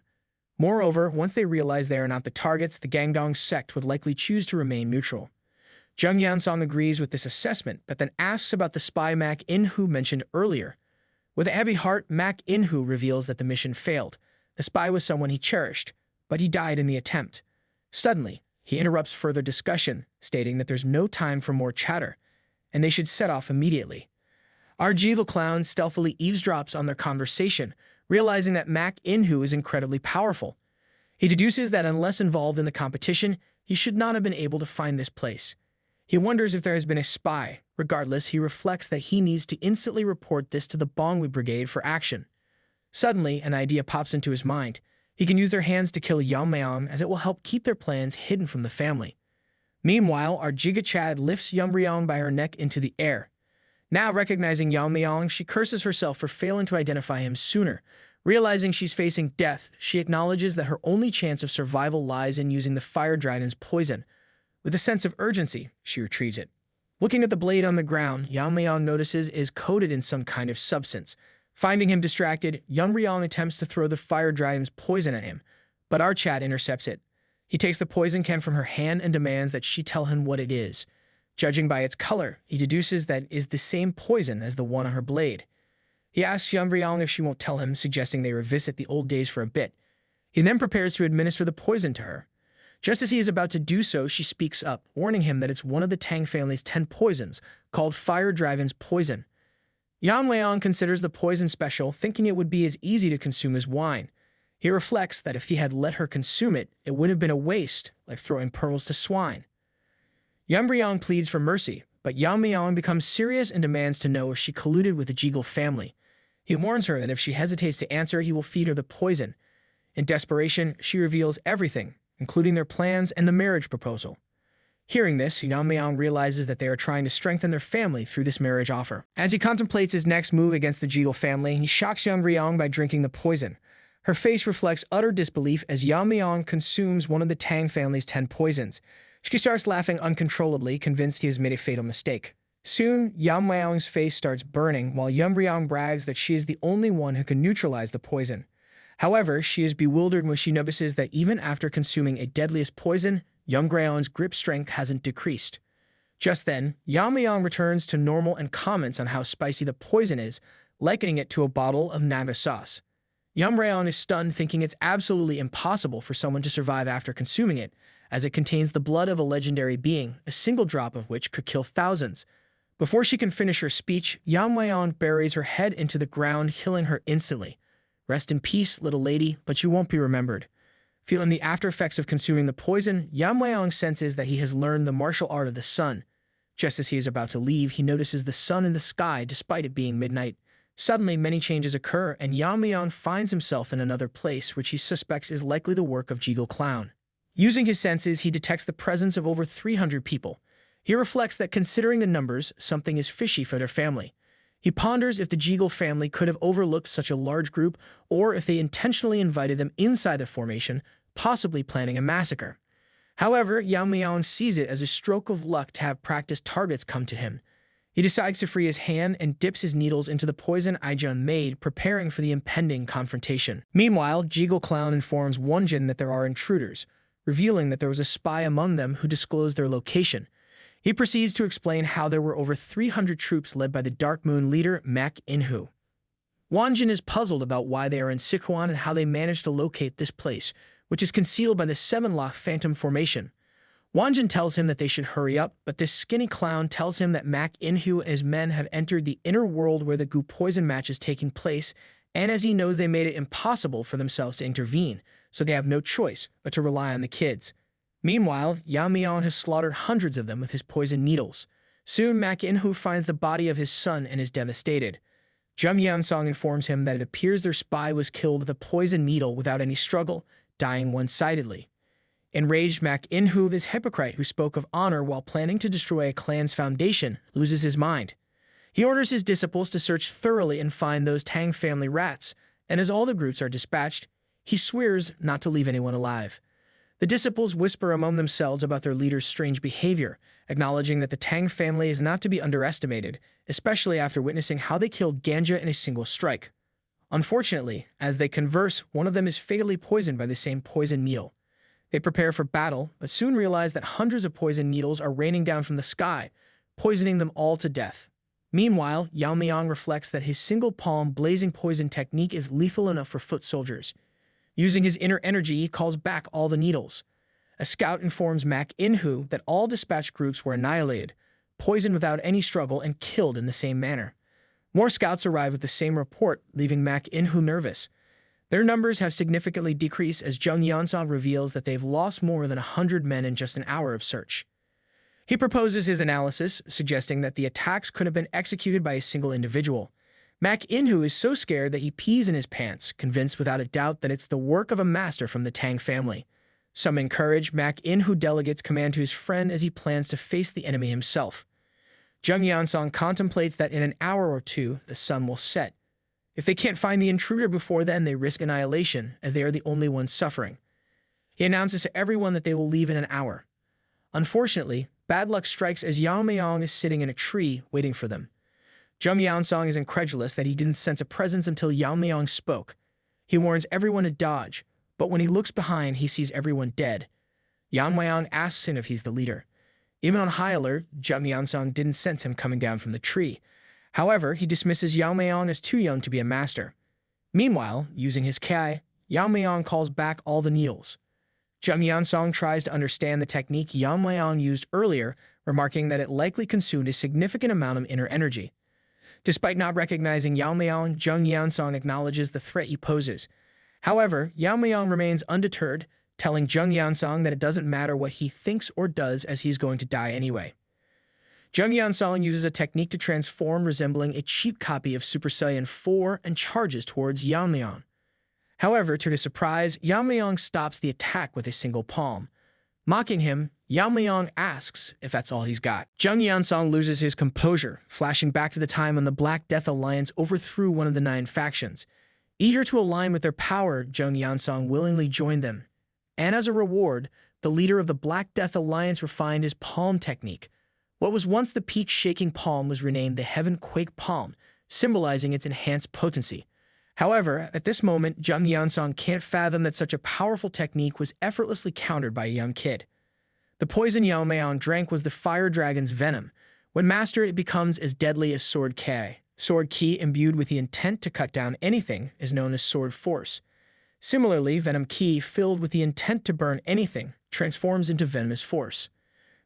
Moreover, once they realize they are not the targets, the Gangdong sect would likely choose to remain neutral. Zheng Yansong agrees with this assessment, but then asks about the spy Mek Inhu mentioned earlier. With a heavy heart, Mek Inhu reveals that the mission failed. The spy was someone he cherished, but he died in the attempt. Suddenly, he interrupts further discussion, stating that there's no time for more chatter, and they should set off immediately. Our Jiggle clown stealthily eavesdrops on their conversation, realizing that Mek Inhu is incredibly powerful. He deduces that unless involved in the competition, he should not have been able to find this place. He wonders if there has been a spy. Regardless, he reflects that he needs to instantly report this to the Bongu Brigade for action. Suddenly, an idea pops into his mind. He can use their hands to kill Yamayang, as it will help keep their plans hidden from the family. Meanwhile, our Giga Chad lifts Yeon-myeong by her neck into the air. Now recognizing Yamayang, she curses herself for failing to identify him sooner. Realizing she's facing death, she acknowledges that her only chance of survival lies in using the fire dragon's poison. With a sense of urgency, she retrieves it. Looking at the blade on the ground, Yamayang notices is coated in some kind of substance. Finding him distracted, Yeon-myeong attempts to throw the fire dragon's poison at him, but our Chad intercepts it. He takes the poison can from her hand and demands that she tell him what it is. Judging by its color, he deduces that it is the same poison as the one on her blade. He asks Yeon-myeong if she won't tell him, suggesting they revisit the old days for a bit. He then prepares to administer the poison to her. Just as he is about to do so, she speaks up, warning him that it's one of the Tang family's 10 poisons, called Fire Dragon's Poison. Yeon-myeong considers the poison special, thinking it would be as easy to consume as wine. He reflects that if he had let her consume it, it would have been a waste, like throwing pearls to swine. Yeon-myeong pleads for mercy, but Yeon-myeong becomes serious and demands to know if she colluded with the Jegal family. He warns her that if she hesitates to answer, he will feed her the poison. In desperation, she reveals everything, including their plans and the marriage proposal. Hearing this, Yeon-myeong realizes that they are trying to strengthen their family through this marriage offer. As he contemplates his next move against the Jegal family, he shocks Yeon-myeong by drinking the poison. Her face reflects utter disbelief as Yeon-myeong consumes one of the Tang family's 10 poisons. She starts laughing uncontrollably, convinced he has made a fatal mistake. Soon, Yeon-myeong's face starts burning, while Yeon-myeong brags that she is the only one who can neutralize the poison. However, she is bewildered when she notices that even after consuming a deadliest poison, Yeon-myeong's grip strength hasn't decreased. Just then, Yeon-myeong returns to normal and comments on how spicy the poison is, likening it to a bottle of naga sauce. Yeon-myeong is stunned, thinking it's absolutely impossible for someone to survive after consuming it, as it contains the blood of a legendary being, a single drop of which could kill thousands. Before she can finish her speech, Yeon-myeong buries her head into the ground, killing her instantly. Rest in peace, little lady, but you won't be remembered. Feeling the after-effects of consuming the poison, Yeon-myeong senses that he has learned the martial art of the sun. Just as he is about to leave, he notices the sun in the sky despite it being midnight. Suddenly, many changes occur, and Yeon-myeong finds himself in another place, which he suspects is likely the work of Jegal Clown. Using his senses, he detects the presence of over 300 people. He reflects that considering the numbers, something is fishy for their family. He ponders if the Jegal family could have overlooked such a large group, or if they intentionally invited them inside the formation, possibly planning a massacre. However, Yeon-myeong sees it as a stroke of luck to have practiced targets come to him. He decides to free his hand and dips his needles into the poison Ijeon made, preparing for the impending confrontation. Meanwhile, Jegal Clown informs Wonjin that there are intruders, revealing that there was a spy among them who disclosed their location. He proceeds to explain how there were over 300 troops led by the Dark Moon leader, Mak In-hoo. Wonjin is puzzled about why they are in Sichuan and how they managed to locate this place, which is concealed by the 7-lock Phantom Formation. Wonjin tells him that they should hurry up, but this skinny clown tells him that Mak In-hoo and his men have entered the inner world where the Gu poison match is taking place, and as he knows they made it impossible for themselves to intervene, so they have no choice but to rely on the kids. Meanwhile, Yeon-myeong has slaughtered hundreds of them with his poison needles. Soon, Mak In-hoo finds the body of his son and is devastated. Jung Yeon-song informs him that it appears their spy was killed with a poison needle without any struggle, dying one-sidedly. Enraged, Mak In-hoo, this hypocrite who spoke of honor while planning to destroy a clan's foundation, loses his mind. He orders his disciples to search thoroughly and find those Tang family rats, and as all the groups are dispatched, he swears not to leave anyone alive. The disciples whisper among themselves about their leader's strange behavior, acknowledging that the Tang family is not to be underestimated, especially after witnessing how they killed Ganja in a single strike. Unfortunately, as they converse, one of them is fatally poisoned by the same poison meal. They prepare for battle, but soon realize that hundreds of poison needles are raining down from the sky, poisoning them all to death. Meanwhile, Yeon-myeong reflects that his single palm blazing poison technique is lethal enough for foot soldiers. Using his inner energy, he calls back all the needles. A scout informs Mak In-hoo that all dispatched groups were annihilated, poisoned without any struggle, and killed in the same manner. More scouts arrive with the same report, leaving Mak In-hoo nervous. Their numbers have significantly decreased as Jung Yeon-song reveals that they've lost more than 100 men in just an hour of search. He proposes his analysis, suggesting that the attacks could have been executed by a single individual. Mak In-hoo is so scared that he pees in his pants, convinced without a doubt that it's the work of a master from the Tang family. Some encourage Mak In-hoo delegates command to his friend as he plans to face the enemy himself. Jung Yeon-song contemplates that in an hour or two, the sun will set. If they can't find the intruder before then, they risk annihilation, as they are the only ones suffering. He announces to everyone that they will leave in an hour. Unfortunately, bad luck strikes as Yamayang is sitting in a tree, waiting for them. Jung Yeon-song is incredulous that he didn't sense a presence until Yamayang spoke. He warns everyone to dodge, but when he looks behind, he sees everyone dead. Yamayang asks him if he's the leader. Even on high alert, Jung Yeon-song didn't sense him coming down from the tree. However, he dismisses Yamayang as too young to be a master. Meanwhile, using his Kai, Yamayang calls back all the Neels. Jung Yeon-song tries to understand the technique Yamayang used earlier, remarking that it likely consumed a significant amount of inner energy. Despite not recognizing Yamayang, Jung Yeon-song acknowledges the threat he poses. However, Yamayang remains undeterred, telling Jung Yeon-song that it doesn't matter what he thinks or does as he's going to die anyway. Jung Yeon-song uses a technique to transform resembling a cheap copy of Super Saiyan 4 and charges towards Yamayang. However, to his surprise, Yamayang stops the attack with a single palm. Mocking him, Yamayang asks if that's all he's got. Jung Yeon-song loses his composure, flashing back to the time when the Black Death Alliance overthrew one of the 9 factions. Eager to align with their power, Jung Yeon-song willingly joined them. And as a reward, the leader of the Black Death Alliance refined his palm technique. What was once the peak-shaking palm was renamed the Heaven Quake Palm, symbolizing its enhanced potency. However, at this moment, Jung Yeon-song can't fathom that such a powerful technique was effortlessly countered by a young kid. The poison Yamayang drank was the fire dragon's venom. When mastered, it becomes as deadly as Sword Ki. Sword Ki, imbued with the intent to cut down anything, is known as Sword Force. Similarly, Venom Ki, filled with the intent to burn anything, transforms into Venomous Force.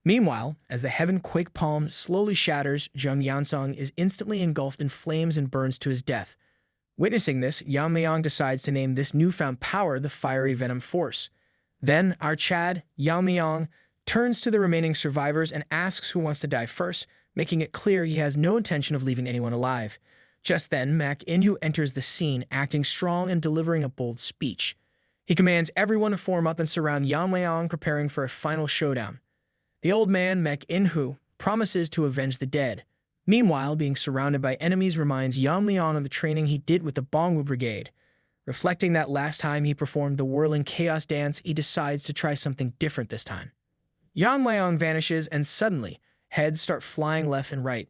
Meanwhile, as the Heaven Quake Palm slowly shatters, Jung Yeon-song is instantly engulfed in flames and burns to his death. Witnessing this, Yamayang decides to name this newfound power the Fiery Venom Force. Then, our Chad, Yamayang, turns to the remaining survivors and asks who wants to die first, making it clear he has no intention of leaving anyone alive. Just then, Mak In-hoo enters the scene, acting strong and delivering a bold speech. He commands everyone to form up and surround Yamayang, preparing for a final showdown. The old man, Mak In-hoo, promises to avenge the dead. Meanwhile, being surrounded by enemies reminds Yamayang of the training he did with the Bongu Brigade. Reflecting that last time he performed the Whirling Chaos Dance, he decides to try something different this time. Yamayang vanishes and suddenly, heads start flying left and right.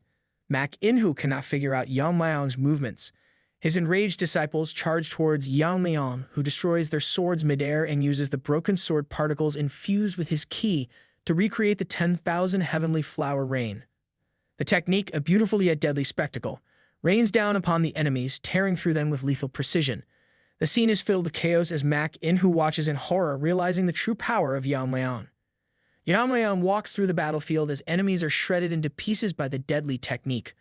Mak In-hoo cannot figure out Yamayang's movements. His enraged disciples charge towards Yamayang, who destroys their swords midair and uses the broken sword particles infused with his ki to recreate the 10,000 heavenly flower rain. The technique, a beautiful yet deadly spectacle, rains down upon the enemies, tearing through them with lethal precision. The scene is filled with chaos as Mak In-hoo watches in horror, realizing the true power of Yamayang. Yamayang walks through the battlefield as enemies are shredded into pieces by the deadly technique.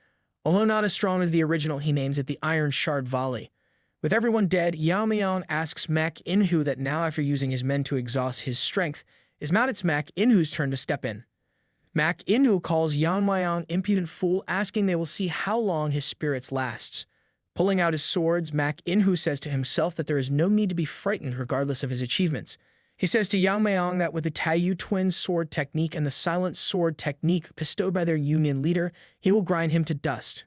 Although not as strong as the original, he names it the Iron Shard Volley. With everyone dead, Yamayang asks Mak In-hoo that now, after using his men to exhaust his strength, it's Mak In-hoo's turn to step in. Mak In-hoo calls Yamayang impudent fool, asking they will see how long his spirits lasts. Pulling out his swords, Mak In-hoo says to himself that there is no need to be frightened regardless of his achievements. He says to Yamayang that with the Taiyu twin sword technique and the silent sword technique bestowed by their union leader, he will grind him to dust.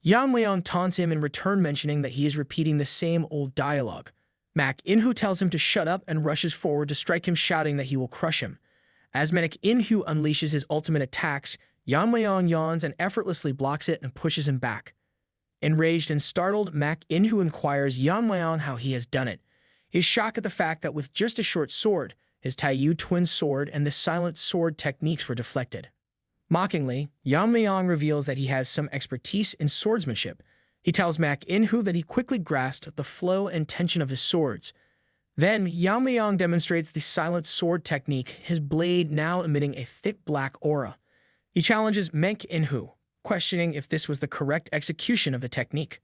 Yamayang taunts him in return, mentioning that he is repeating the same old dialogue. Mak In-hoo tells him to shut up and rushes forward to strike him, shouting that he will crush him. As Mak In-hoo unleashes his ultimate attacks, Yamayang yawns and effortlessly blocks it and pushes him back. Enraged and startled, Mak In-hoo inquires Yamayang how he has done it. He's shocked at the fact that with just a short sword, his Taiyu twin sword and the silent sword techniques were deflected. Mockingly, Yamayang reveals that he has some expertise in swordsmanship. He tells Mak In-hoo that he quickly grasped the flow and tension of his swords. Then, Yamayang demonstrates the silent sword technique, his blade now emitting a thick black aura. He challenges Mak In-hoo, questioning if this was the correct execution of the technique.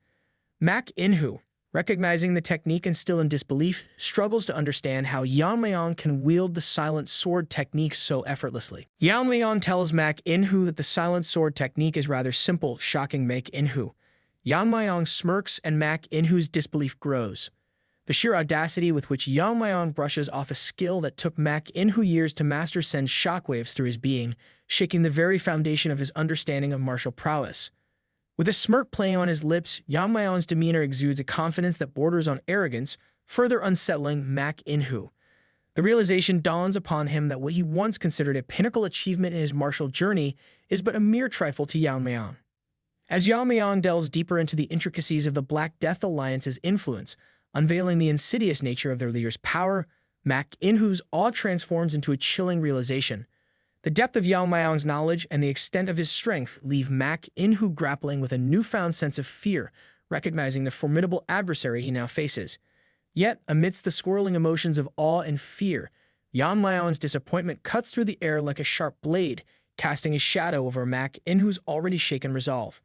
Mak In-hoo, Recognizing the technique and still in disbelief, struggles to understand how Yeon-myeong can wield the silent sword technique so effortlessly. Yeon-myeong tells Mak In-hoo that the silent sword technique is rather simple, shocking Mak In-hoo. Yeon-myeong smirks and Mak In-hoo's disbelief grows. The sheer audacity with which Yeon-myeong brushes off a skill that took Mak In-hoo years to master sends shockwaves through his being, shaking the very foundation of his understanding of martial prowess. With a smirk playing on his lips, Yeon-myeong's demeanor exudes a confidence that borders on arrogance, further unsettling Mak In-hoo. The realization dawns upon him that what he once considered a pinnacle achievement in his martial journey is but a mere trifle to Yeon-myeong. As Yeon-myeong delves deeper into the intricacies of the Black Death Alliance's influence, unveiling the insidious nature of their leader's power, Mak In-hoo's awe transforms into a chilling realization. The depth of Yeon-myeong's knowledge and the extent of his strength leave Mak In-hoo grappling with a newfound sense of fear, recognizing the formidable adversary he now faces. Yet, amidst the swirling emotions of awe and fear, Yeon-myeong's disappointment cuts through the air like a sharp blade, casting a shadow over Mak In-hoo's already shaken resolve.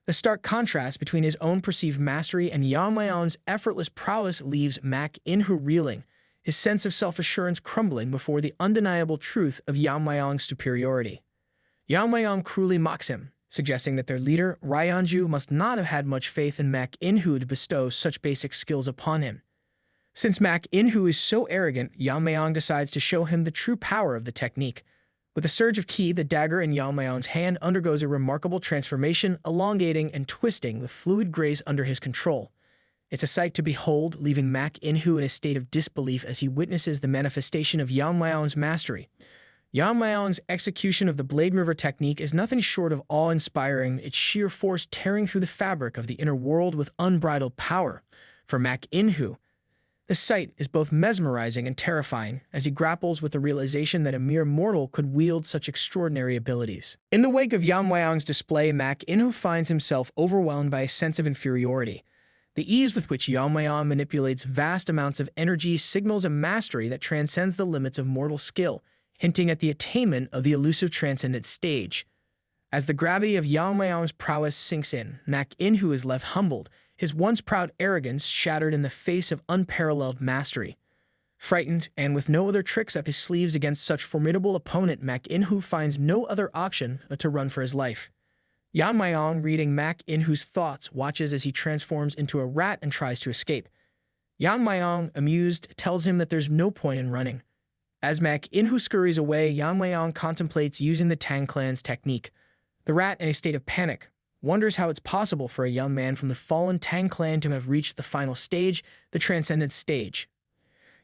The stark contrast between his own perceived mastery and Yeon-myeong's effortless prowess leaves Mak In-hoo reeling, his sense of self-assurance crumbling before the undeniable truth of Yeon-myeong's superiority. Yeon-myeong cruelly mocks him, suggesting that their leader, Ryeonju, must not have had much faith in Mak In-hoo to bestow such basic skills upon him. Since Mak In-hoo is so arrogant, Yeon-myeong decides to show him the true power of the technique. With a surge of ki, the dagger in Yeon-myeong's hand undergoes a remarkable transformation, elongating and twisting with fluid grace under his control. It's a sight to behold, leaving Mak In-hoo in a state of disbelief as he witnesses the manifestation of Yeon-myeong's mastery. Yeon-myeong's execution of the Blade River technique is nothing short of awe-inspiring, its sheer force tearing through the fabric of the inner world with unbridled power. For Mak In-hoo, the sight is both mesmerizing and terrifying as he grapples with the realization that a mere mortal could wield such extraordinary abilities. In the wake of Yeon-myeong's display, Mak In-hoo finds himself overwhelmed by a sense of inferiority. The ease with which Yeon-myeong manipulates vast amounts of energy signals a mastery that transcends the limits of mortal skill, hinting at the attainment of the elusive transcendent stage. As the gravity of Yeon-myeong's prowess sinks in, Mak In-hoo is left humbled, his once proud arrogance shattered in the face of unparalleled mastery. Frightened, and with no other tricks up his sleeves against such formidable opponent, Mak In-hoo finds no other option but to run for his life. Yeon-myeong, reading Mak In-hoo's thoughts, watches as he transforms into a rat and tries to escape. Yeon-myeong, amused, tells him that there's no point in running. As Mak In-hoo scurries away, Yeon-myeong contemplates using the Tang clan's technique. The rat, in a state of panic, wonders how it's possible for a young man from the fallen Tang clan to have reached the final stage, the transcendent stage.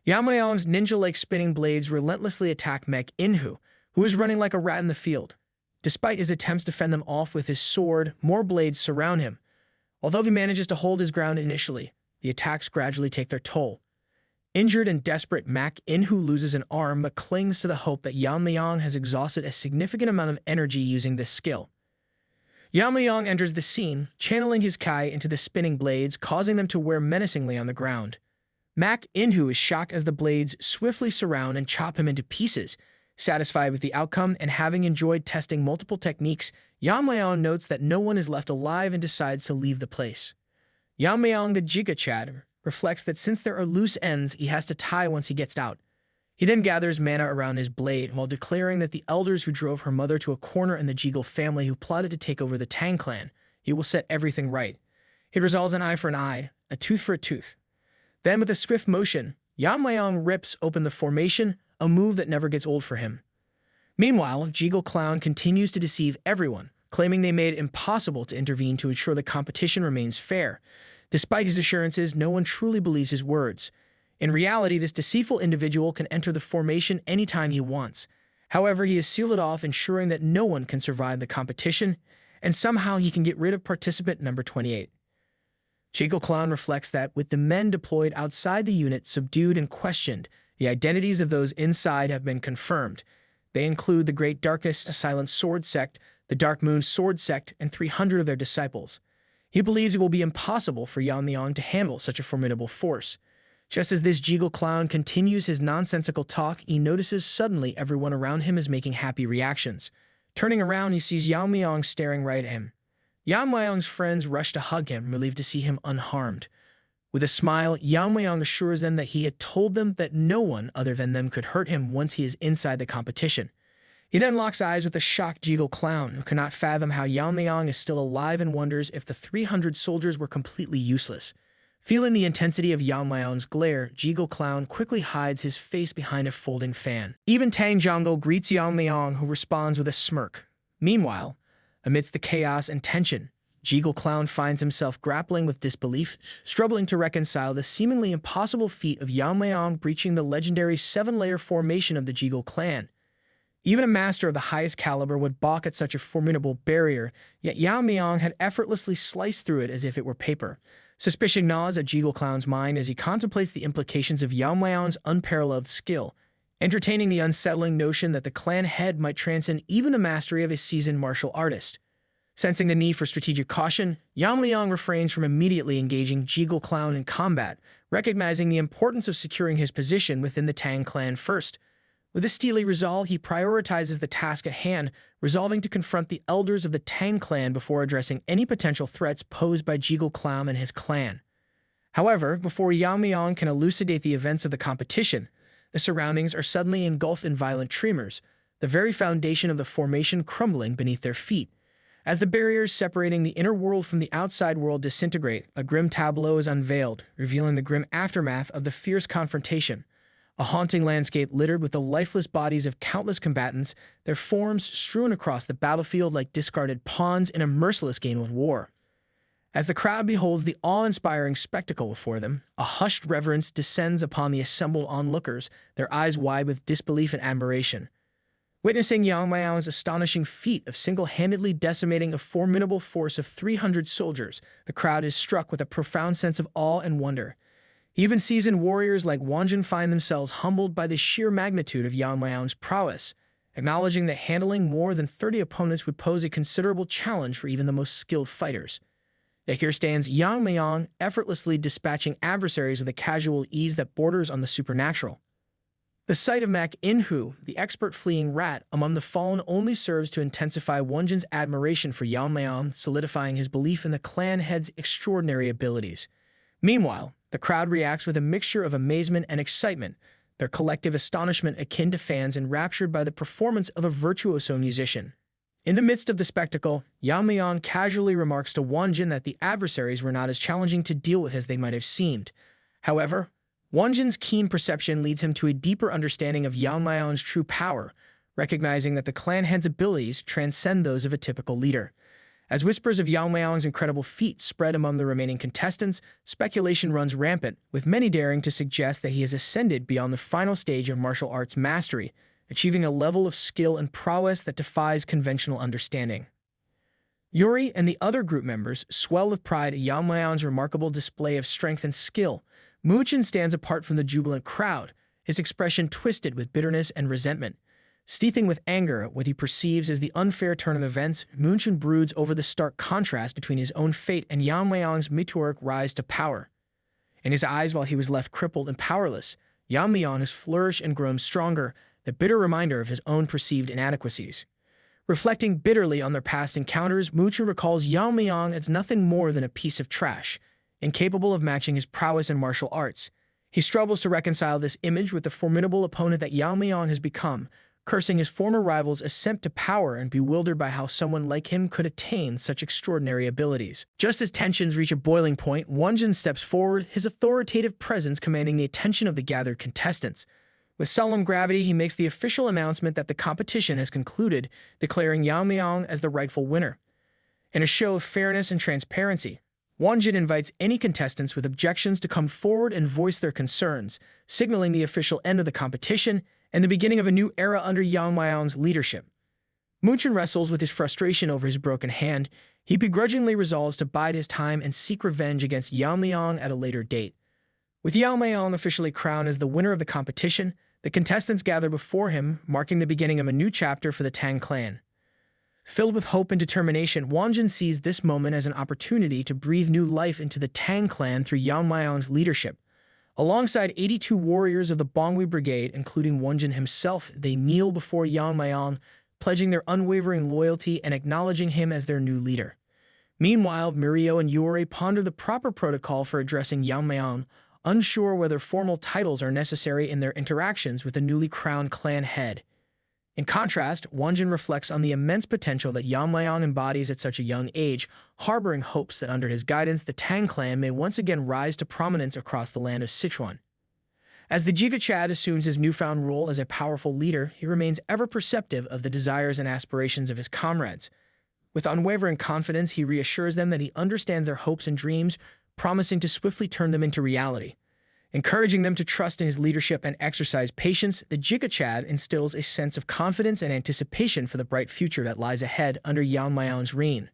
Yeon-myeong's ninja-like spinning blades relentlessly attack Mak In-hoo, who is running like a rat in the field. Despite his attempts to fend them off with his sword, more blades surround him. Although he manages to hold his ground initially, the attacks gradually take their toll. Injured and desperate, Mak In-hoo loses an arm but clings to the hope that Yeon-myeong has exhausted a significant amount of energy using this skill. Yamayang enters the scene, channeling his kai into the spinning blades, causing them to wear menacingly on the ground. Mak In-hoo is shocked as the blades swiftly surround and chop him into pieces. Satisfied with the outcome and having enjoyed testing multiple techniques, Yamayang notes that no one is left alive and decides to leave the place. Yamayang the Jigachad reflects that since there are loose ends, he has to tie once he gets out. He then gathers mana around his blade while declaring that the elders who drove her mother to a corner and the Jeagle family who plotted to take over the Tang clan, he will set everything right. He resolves an eye for an eye, a tooth for a tooth. Then with a swift motion, Yamayang rips open the formation, a move that never gets old for him. Meanwhile, Jeagle Clown continues to deceive everyone, claiming they made it impossible to intervene to ensure the competition remains fair. Despite his assurances, no one truly believes his words. In reality, this deceitful individual can enter the formation anytime he wants. However, he has sealed it off, ensuring that no one can survive the competition, and somehow he can get rid of participant number 28. Jeagle Clown reflects that, with the men deployed outside the unit subdued and questioned, the identities of those inside have been confirmed. They include the Great Darkness Silent Sword Sect, the Dark Moon Sword Sect, and 300 of their disciples. He believes it will be impossible for Yeon-myeong to handle such a formidable force. Just as this Jeagle Clown continues his nonsensical talk, he notices suddenly everyone around him is making happy reactions. Turning around, he sees Yeon-myeong staring right at him. Yeon-myeong's friends rush to hug him, relieved to see him unharmed. With a smile, Yamayang assures them that he had told them that no one other than them could hurt him once he is inside the competition. He then locks eyes with the shocked Jiggle Clown, who cannot fathom how Yamayang is still alive and wonders if the 300 soldiers were completely useless. Feeling the intensity of Yamayang's glare, Jiggle Clown quickly hides his face behind a folding fan. Even Tang Yeon-myeong greets Yamayang, who responds with a smirk. Meanwhile, amidst the chaos and tension, Jiggle Clown finds himself grappling with disbelief, struggling to reconcile the seemingly impossible feat of Yamayang breaching the legendary 7-layer formation of the Jiggle clan. Even a master of the highest caliber would balk at such a formidable barrier, yet Yamayang had effortlessly sliced through it as if it were paper. Suspicion gnaws at Jiggle Clown's mind as he contemplates the implications of Yamayang's unparalleled skill, entertaining the unsettling notion that the clan head might transcend even the mastery of a seasoned martial artist. Sensing the need for strategic caution, Yamayang refrains from immediately engaging Jiggle Clown in combat, recognizing the importance of securing his position within the Tang clan first. With a steely resolve, he prioritizes the task at hand, resolving to confront the elders of the Tang clan before addressing any potential threats posed by Jiggle Clown and his clan. However, before Yamayang can elucidate the events of the competition, the surroundings are suddenly engulfed in violent tremors, the very foundation of the formation crumbling beneath their feet. As the barriers separating the inner world from the outside world disintegrate, a grim tableau is unveiled, revealing the grim aftermath of the fierce confrontation. A haunting landscape littered with the lifeless bodies of countless combatants, their forms strewn across the battlefield like discarded pawns in a merciless game of war. As the crowd beholds the awe-inspiring spectacle before them, a hushed reverence descends upon the assembled onlookers, their eyes wide with disbelief and admiration. Witnessing Yamayang's astonishing feat of single-handedly decimating a formidable force of 300 soldiers, the crowd is struck with a profound sense of awe and wonder. Even seasoned warriors like Wanjin find themselves humbled by the sheer magnitude of Yamayang's prowess, acknowledging that handling more than 30 opponents would pose a considerable challenge for even the most skilled fighters. Yet here stands Yamayang, effortlessly dispatching adversaries with a casual ease that borders on the supernatural. The sight of Mak In-hu, the expert fleeing rat, among the fallen only serves to intensify Wanjin's admiration for Yamayang, solidifying his belief in the clan head's extraordinary abilities. Meanwhile, the crowd reacts with a mixture of amazement and excitement, their collective astonishment akin to fans enraptured by the performance of a virtuoso musician. In the midst of the spectacle, Yamayang casually remarks to Wanjin that the adversaries were not as challenging to deal with as they might have seemed. However, Wanjin's keen perception leads him to a deeper understanding of Yamayang's true power, recognizing that the clan head's abilities transcend those of a typical leader. As whispers of Yamayang's incredible feat spread among the remaining contestants, speculation runs rampant, with many daring to suggest that he has ascended beyond the final stage of martial arts mastery, achieving a level of skill and prowess that defies conventional understanding. Yuri and the other group members swell with pride at Yamayang's remarkable display of strength and skill. Muchin stands apart from the jubilant crowd, his expression twisted with bitterness and resentment. Seething with anger at what he perceives as the unfair turn of events, Muchin broods over the stark contrast between his own fate and Yamayang's meteoric rise to power. In his eyes, while he was left crippled and powerless, Yamayang has flourished and grown stronger, the bitter reminder of his own perceived inadequacies. Reflecting bitterly on their past encounters, Muchin recalls Yamayang as nothing more than a piece of trash, incapable of matching his prowess in martial arts. He struggles to reconcile this image with the formidable opponent that Yamayang has become, cursing his former rival's ascent to power and bewildered by how someone like him could attain such extraordinary abilities. Just as tensions reach a boiling point, Wanjin steps forward, his authoritative presence commanding the attention of the gathered contestants. With solemn gravity, he makes the official announcement that the competition has concluded, declaring Yamayang as the rightful winner. In a show of fairness and transparency, Wanjin invites any contestants with objections to come forward and voice their concerns, signaling the official end of the competition and the beginning of a new era under Yamayang's leadership. Muchin wrestles with his frustration over his broken hand. He begrudgingly resolves to bide his time and seek revenge against Yamayang at a later date. With Yamayang officially crowned as the winner of the competition, the contestants gather before him, marking the beginning of a new chapter for the Tang clan. Filled with hope and determination, Wanjin sees this moment as an opportunity to breathe new life into the Tang clan through Yamayang's leadership. Alongside 82 warriors of the Bongu Brigade, including Wanjin himself, they kneel before Yamayang, pledging their unwavering loyalty and acknowledging him as their new leader. Meanwhile, Mirio and Yuri ponder the proper protocol for addressing Yamayang, unsure whether formal titles are necessary in their interactions with the newly crowned clan head. In contrast, Wanjin reflects on the immense potential that Yamayang embodies at such a young age, harboring hopes that under his guidance the Tang clan may once again rise to prominence across the land of Sichuan. As the Giga Chad assumes his newfound role as a powerful leader, he remains ever perceptive of the desires and aspirations of his comrades. With unwavering confidence, he reassures them that he understands their hopes and dreams, promising to swiftly turn them into reality. Encouraging them to trust in his leadership and exercise patience, the Giga Chad instills a sense of confidence and anticipation for the bright future that lies ahead under Yamayang's reign.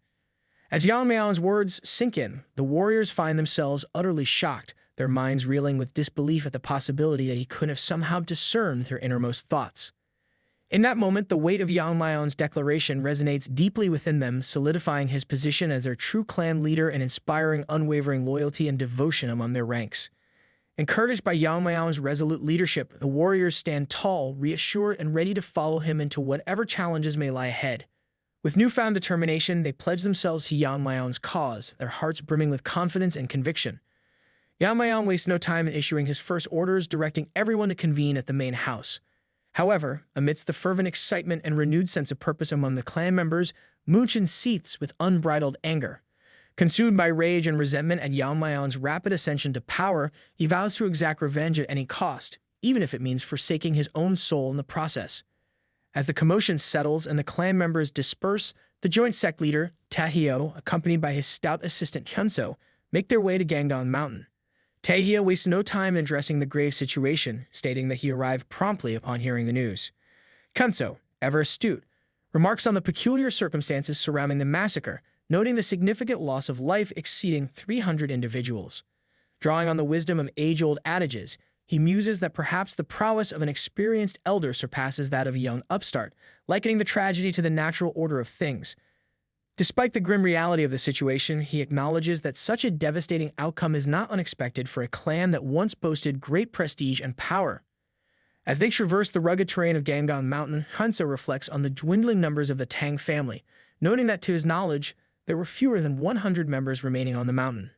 As Yamayang's words sink in, the warriors find themselves utterly shocked, their minds reeling with disbelief at the possibility that he could have somehow discerned their innermost thoughts. In that moment, the weight of Yamayang's declaration resonates deeply within them, solidifying his position as their true clan leader and inspiring unwavering loyalty and devotion among their ranks. Encouraged by Yamayang's resolute leadership, the warriors stand tall, reassured, and ready to follow him into whatever challenges may lie ahead. With newfound determination, they pledge themselves to Yamayang's cause, their hearts brimming with confidence and conviction. Yamayang wastes no time in issuing his first orders, directing everyone to convene at the main house. However, amidst the fervent excitement and renewed sense of purpose among the clan members, Munchin seethes with unbridled anger. Consumed by rage and resentment at Yamayang's rapid ascension to power, he vows to exact revenge at any cost, even if it means forsaking his own soul in the process. As the commotion settles and the clan members disperse, the joint sect leader, Taehyo, accompanied by his stout assistant Hyunso, make their way to Gangdong Mountain. Taehyo wastes no time in addressing the grave situation, stating that he arrived promptly upon hearing the news. Hyunso, ever astute, remarks on the peculiar circumstances surrounding the massacre, noting the significant loss of life exceeding 300 individuals. Drawing on the wisdom of age-old adages, he muses that perhaps the prowess of an experienced elder surpasses that of a young upstart, likening the tragedy to the natural order of things. Despite the grim reality of the situation, he acknowledges that such a devastating outcome is not unexpected for a clan that once boasted great prestige and power. As they traverse the rugged terrain of Gangdong Mountain, Hyunso reflects on the dwindling numbers of the Tang family, noting that to his knowledge, there were fewer than 100 members remaining on the mountain.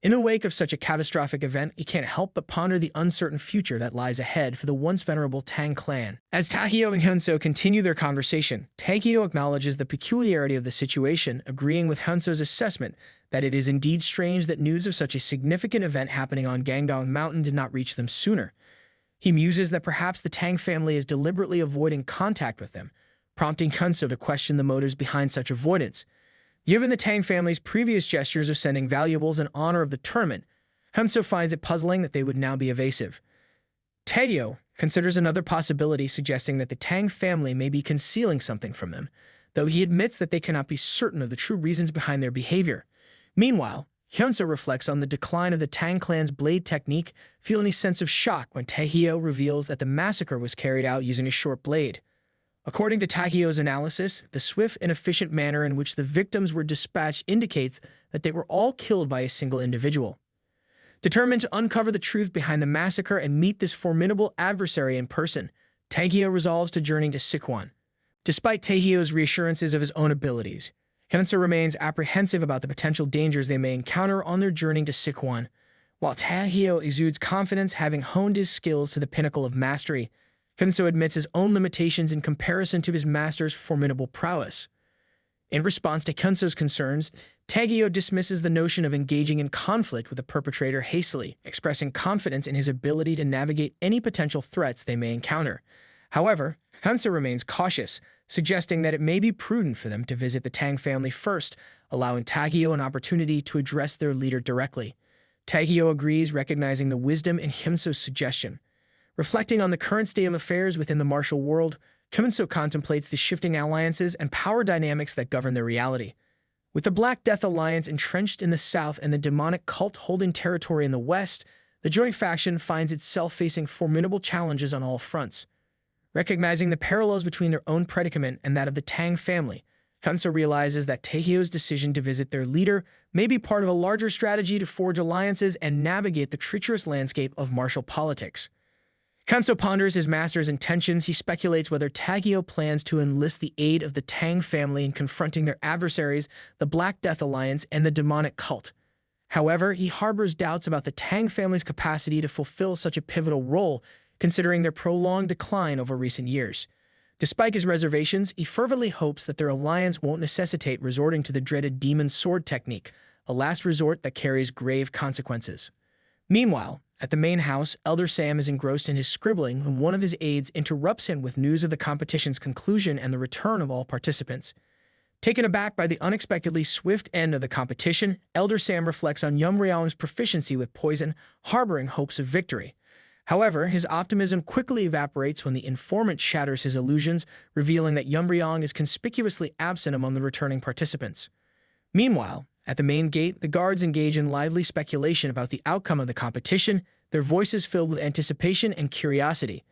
In the wake of such a catastrophic event, he can't help but ponder the uncertain future that lies ahead for the once venerable Tang clan. As Taehyo and Hyunso continue their conversation, Taehyo acknowledges the peculiarity of the situation, agreeing with Hyunso's assessment that it is indeed strange that news of such a significant event happening on Gangdong Mountain did not reach them sooner. He muses that perhaps the Tang family is deliberately avoiding contact with them, prompting Hyunso to question the motives behind such avoidance. Given the Tang family's previous gestures of sending valuables in honor of the tournament, Hyunso finds it puzzling that they would now be evasive. Taehyo considers another possibility, suggesting that the Tang family may be concealing something from them, though he admits that they cannot be certain of the true reasons behind their behavior. Meanwhile, Hyunso reflects on the decline of the Tang clan's blade technique, feeling a sense of shock when Taehyo reveals that the massacre was carried out using a short blade. According to Taehyo's analysis, the swift and efficient manner in which the victims were dispatched indicates that they were all killed by a single individual. Determined to uncover the truth behind the massacre and meet this formidable adversary in person, Taehyo resolves to journey to Sichuan. Despite Taehyo's reassurances of his own abilities, Hyunso remains apprehensive about the potential dangers they may encounter on their journey to Sichuan. While Taehyo exudes confidence, having honed his skills to the pinnacle of mastery, Hyunso admits his own limitations in comparison to his master's formidable prowess. In response to Hyunso's concerns, Taehyo dismisses the notion of engaging in conflict with the perpetrator hastily, expressing confidence in his ability to navigate any potential threats they may encounter. However, Hyunso remains cautious, suggesting that it may be prudent for them to visit the Tang family first, allowing Taehyo an opportunity to address their leader directly. Taehyo agrees, recognizing the wisdom in Hyunso's suggestion. Reflecting on the current state of affairs within the martial world, Hyunso contemplates the shifting alliances and power dynamics that govern their reality. With the Black Death Alliance entrenched in the south and the demonic cult holding territory in the west, the joint faction finds itself facing formidable challenges on all fronts. Recognizing the parallels between their own predicament and that of the Tang family, Hyunso realizes that Taehyo's decision to visit their leader may be part of a larger strategy to forge alliances and navigate the treacherous landscape of martial politics. Kanso ponders his master's intentions. He speculates whether Tagio plans to enlist the aid of the Tang family in confronting their adversaries, the Black Death Alliance and the demonic cult. However, he harbors doubts about the Tang family's capacity to fulfill such a pivotal role, considering their prolonged decline over recent years. Despite his reservations, he fervently hopes that their alliance won't necessitate resorting to the dreaded demon sword technique, a last resort that carries grave consequences. Meanwhile, at the main house, Elder Sam is engrossed in his scribbling when one of his aides interrupts him with news of the competition's conclusion and the return of all participants. Taken aback by the unexpectedly swift end of the competition, Elder Sam reflects on Yeon-myeong's proficiency with poison, harboring hopes of victory. However, his optimism quickly evaporates when the informant shatters his illusions, revealing that Yeon-myeong is conspicuously absent among the returning participants. Meanwhile, at the main gate, the guards engage in lively speculation about the outcome of the competition, their voices filled with anticipation and curiosity.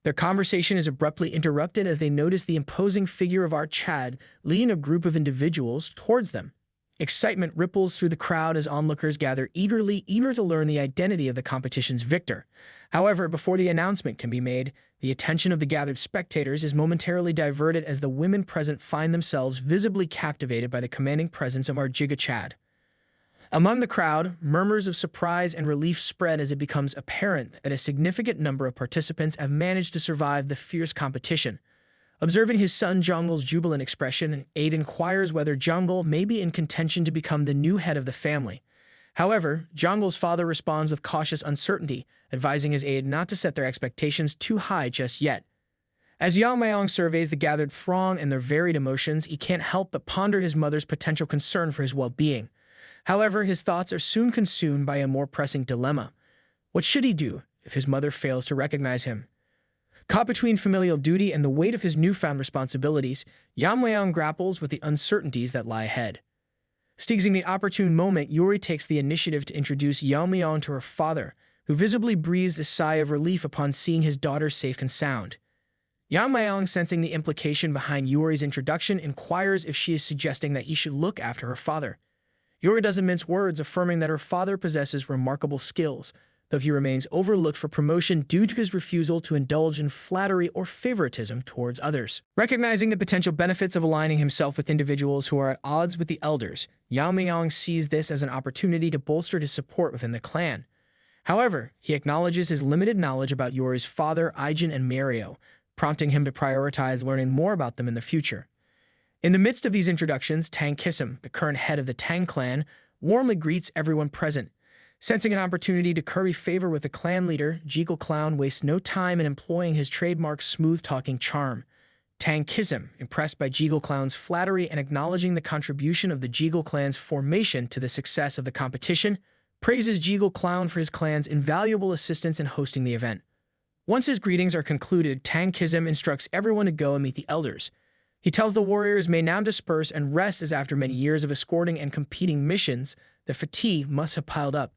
Their conversation is abruptly interrupted as they notice the imposing figure of Art Chad leading a group of individuals towards them. Excitement ripples through the crowd as onlookers gather eager to learn the identity of the competition's victor. However, before the announcement can be made, the attention of the gathered spectators is momentarily diverted as the women present find themselves visibly captivated by the commanding presence of Arjiga Chad. Among the crowd, murmurs of surprise and relief spread as it becomes apparent that a significant number of participants have managed to survive the fierce competition. Observing his son Jongul's jubilant expression, Aide inquires whether Jongul may be in contention to become the new head of the family. However, Jongul's father responds with cautious uncertainty, advising his aide not to set their expectations too high just yet. As Yamayang surveys the gathered throng and their varied emotions, he can't help but ponder his mother's potential concern for his well-being. However, his thoughts are soon consumed by a more pressing dilemma. What should he do if his mother fails to recognize him? Caught between familial duty and the weight of his newfound responsibilities, Yamayang grapples with the uncertainties that lie ahead. Seizing the opportune moment, Yuri takes the initiative to introduce Yeon-myeong to her father, who visibly breathes a sigh of relief upon seeing his daughter safe and sound. Yeon-myeong, sensing the implication behind Yuri's introduction, inquires if she is suggesting that he should look after her father. Yuri doesn't mince words, affirming that her father possesses remarkable skills, though he remains overlooked for promotion due to his refusal to indulge in flattery or favoritism towards others. Recognizing the potential benefits of aligning himself with individuals who are at odds with the elders, Yeon-myeong sees this as an opportunity to bolster his support within the clan. However, he acknowledges his limited knowledge about Yuri's father, Aijin and Mario, prompting him to prioritize learning more about them in the future. In the midst of these introductions, Tang Kisum, the current head of the Tang clan, warmly greets everyone present. Sensing an opportunity to curry favor with the clan leader, Jekyll Clown wastes no time in employing his trademark smooth-talking charm. Tang Kisum, impressed by Jekyll Clown's flattery and acknowledging the contribution of the Jekyll clan's formation to the success of the competition, praises Jekyll Clown for his clan's invaluable assistance in hosting the event. Once his greetings are concluded, Tang Kisum instructs everyone to go and meet the elders. He tells the warriors may now disperse and rest as after many years of escorting and competing missions, the fatigue must have piled up.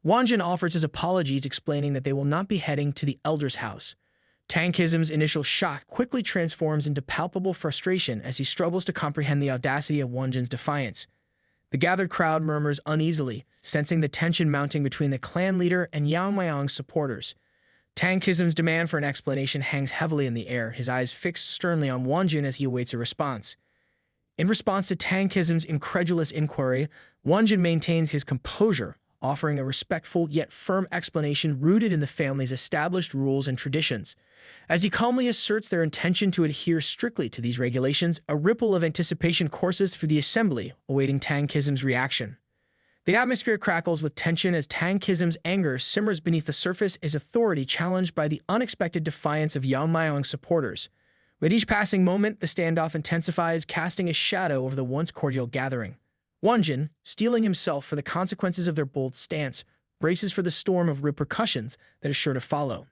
Wanjin offers his apologies, explaining that they will not be heading to the elder's house. Tang Kisum's initial shock quickly transforms into palpable frustration as he struggles to comprehend the audacity of Wanjin's defiance. The gathered crowd murmurs uneasily, sensing the tension mounting between the clan leader and Yeon-myeong's supporters. Tang Kisum's demand for an explanation hangs heavily in the air, his eyes fixed sternly on Wanjin as he awaits a response. In response to Tang Kisum's incredulous inquiry, Wanjin maintains his composure, offering a respectful yet firm explanation rooted in the family's established rules and traditions. As he calmly asserts their intention to adhere strictly to these regulations, a ripple of anticipation courses through the assembly, awaiting Tang Kisum's reaction. The atmosphere crackles with tension as Tang Kisum's anger simmers beneath the surface, his authority challenged by the unexpected defiance of Yeon-myeong's supporters. With each passing moment, the standoff intensifies, casting a shadow over the once cordial gathering. Wanjin, steeling himself for the consequences of their bold stance, braces for the storm of repercussions that is sure to follow.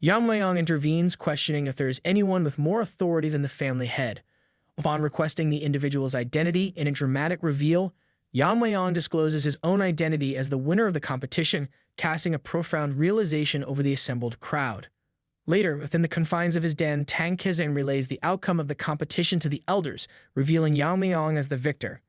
Yeon-myeong intervenes, questioning if there is anyone with more authority than the family head. Upon requesting the individual's identity in a dramatic reveal, Yeon-myeong discloses his own identity as the winner of the competition, casting a profound realization over the assembled crowd. Later, within the confines of his den, Tang Kisum relays the outcome of the competition to the elders, revealing Yeon-myeong as the victor.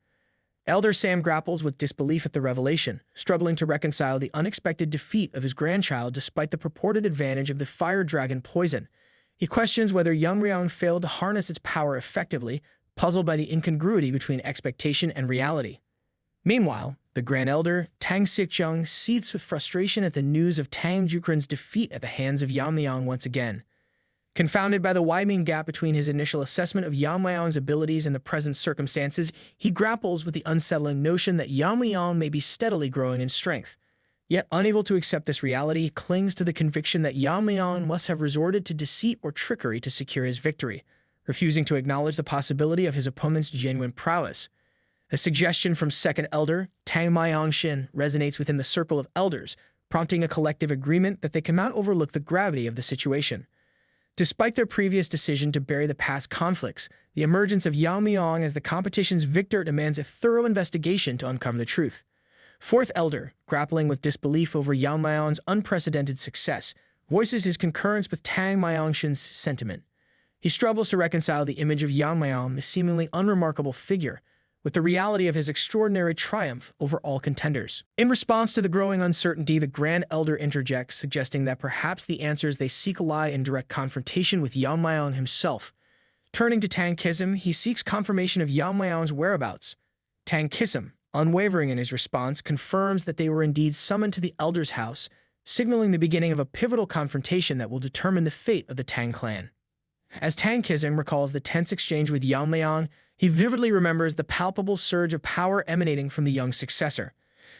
Elder Sam grapples with disbelief at the revelation, struggling to reconcile the unexpected defeat of his grandchild despite the purported advantage of the fire dragon poison. He questions whether Yeon-myeong failed to harness its power effectively, puzzled by the incongruity between expectation and reality. Meanwhile, the Grand Elder, Tang Yeon-myeong, seethes with frustration at the news of Tang Jukran's defeat at the hands of Yeon-myeong once again. Confounded by the widening gap between his initial assessment of Yeon-myeong's abilities and the present circumstances, he grapples with the unsettling notion that Yeon-myeong may be steadily growing in strength. Yet, unable to accept this reality, he clings to the conviction that Yeon-myeong must have resorted to deceit or trickery to secure his victory, refusing to acknowledge the possibility of his opponent's genuine prowess. A suggestion from Second Elder, Tang Yeon-myeong resonates within the circle of elders, prompting a collective agreement that they cannot overlook the gravity of the situation. Despite their previous decision to bury the past conflicts, the emergence of Yeon-myeong as the competition's victor demands a thorough investigation to uncover the truth. Fourth Elder, grappling with disbelief over Yeon-myeong's unprecedented success, voices his concurrence with Tang Yeon-myeong's sentiment. He struggles to reconcile the image of Yeon-myeong, the seemingly unremarkable figure, with the reality of his extraordinary triumph over all contenders. In response to the growing uncertainty, the Grand Elder interjects, suggesting that perhaps the answers they seek lie in direct confrontation with Yeon-myeong himself. Turning to Tang Yeon-myeong, he seeks confirmation of Yeon-myeong's whereabouts. Tang Yeon-myeong, unwavering in his response, confirms that they were indeed summoned to the Elder's house, signaling the beginning of a pivotal confrontation that will determine the fate of the Tang clan. As Tang Yeon-myeong recalls the tense exchange with Yeon-myeong, he vividly remembers the palpable surge of power emanating from the young successor.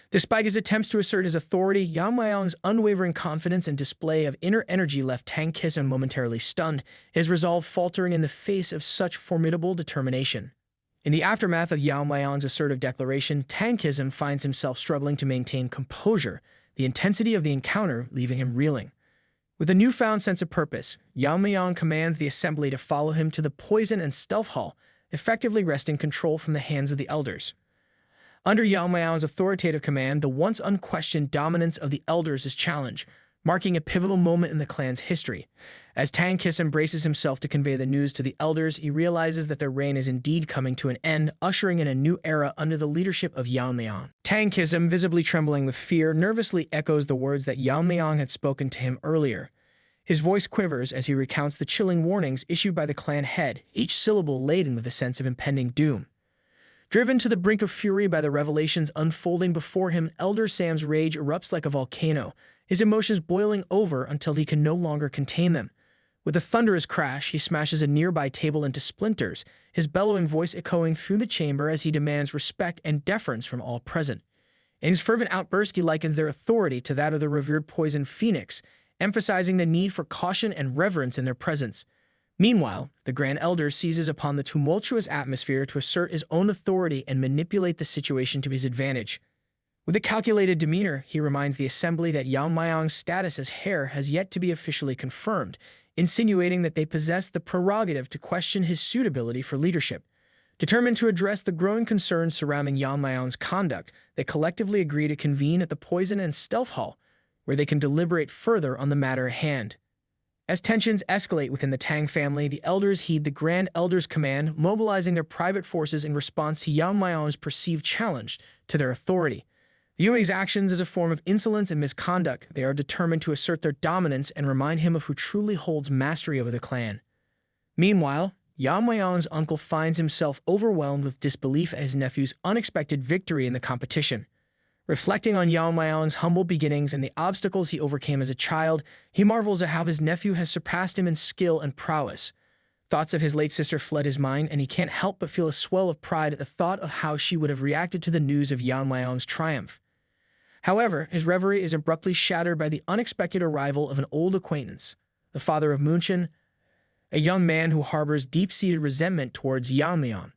Despite his attempts to assert his authority, Yeon-myeong's unwavering confidence and display of inner energy left Tang Yeon-myeong momentarily stunned, his resolve faltering in the face of such formidable determination. In the aftermath of Yeon-myeong's assertive declaration, Tang Yeon-myeong finds himself struggling to maintain composure, the intensity of the encounter leaving him reeling. With a newfound sense of purpose, Yeon-myeong commands the assembly to follow him to the poison and stealth hall, effectively wresting control from the hands of the elders. Under Yeon-myeong's authoritative command, the once unquestioned dominance of the elders is challenged, marking a pivotal moment in the clan's history. As Tang Yeon-myeong braces himself to convey the news to the elders, he realizes that their reign is indeed coming to an end, ushering in a new era under the leadership of Yeon-myeong. Tang Yeon-myeong, visibly trembling with fear, nervously echoes the words that Yeon-myeong had spoken to him earlier. His voice quivers as he recounts the chilling warnings issued by the clan head, each syllable laden with a sense of impending doom. Driven to the brink of fury by the revelations unfolding before him, Elder Sam's rage erupts like a volcano, his emotions boiling over until he can no longer contain them. With a thunderous crash, he smashes a nearby table into splinters, his bellowing voice echoing through the chamber as he demands respect and deference from all present. In his fervent outburst, he likens their authority to that of the revered poison phoenix, emphasizing the need for caution and reverence in their presence. Meanwhile, the Grand Elder seizes upon the tumultuous atmosphere to assert his own authority and manipulate the situation to his advantage. With a calculated demeanor, he reminds the assembly that Yeon-myeong's status as heir has yet to be officially confirmed, insinuating that they possess the prerogative to question his suitability for leadership. Determined to address the growing concerns surrounding Yeon-myeong's conduct, they collectively agree to convene at the Poison and Stealth Hall, where they can deliberate further on the matter at hand. As tensions escalate within the Tang family, the elders heed the Grand Elder's command, mobilizing their private forces in response to Yeon-myeong's perceived challenge to their authority. Viewing his actions as a form of insolence and misconduct, they are determined to assert their dominance and remind him of who truly holds mastery over the clan. Meanwhile, Yeon-myeong's uncle finds himself overwhelmed with disbelief at his nephew's unexpected victory in the competition. Reflecting on Yeon-myeong's humble beginnings and the obstacles he overcame as a child, he marvels at how his nephew has surpassed him in skill and prowess. Thoughts of his late sister flood his mind, and he can't help but feel a swell of pride at the thought of how she would have reacted to the news of Yeon-myeong's triumph. However, his reverie is abruptly shattered by the unexpected arrival of an old acquaintance, the father of Moonchun, a young man who harbors deep-seated resentment towards Yeon-myeong.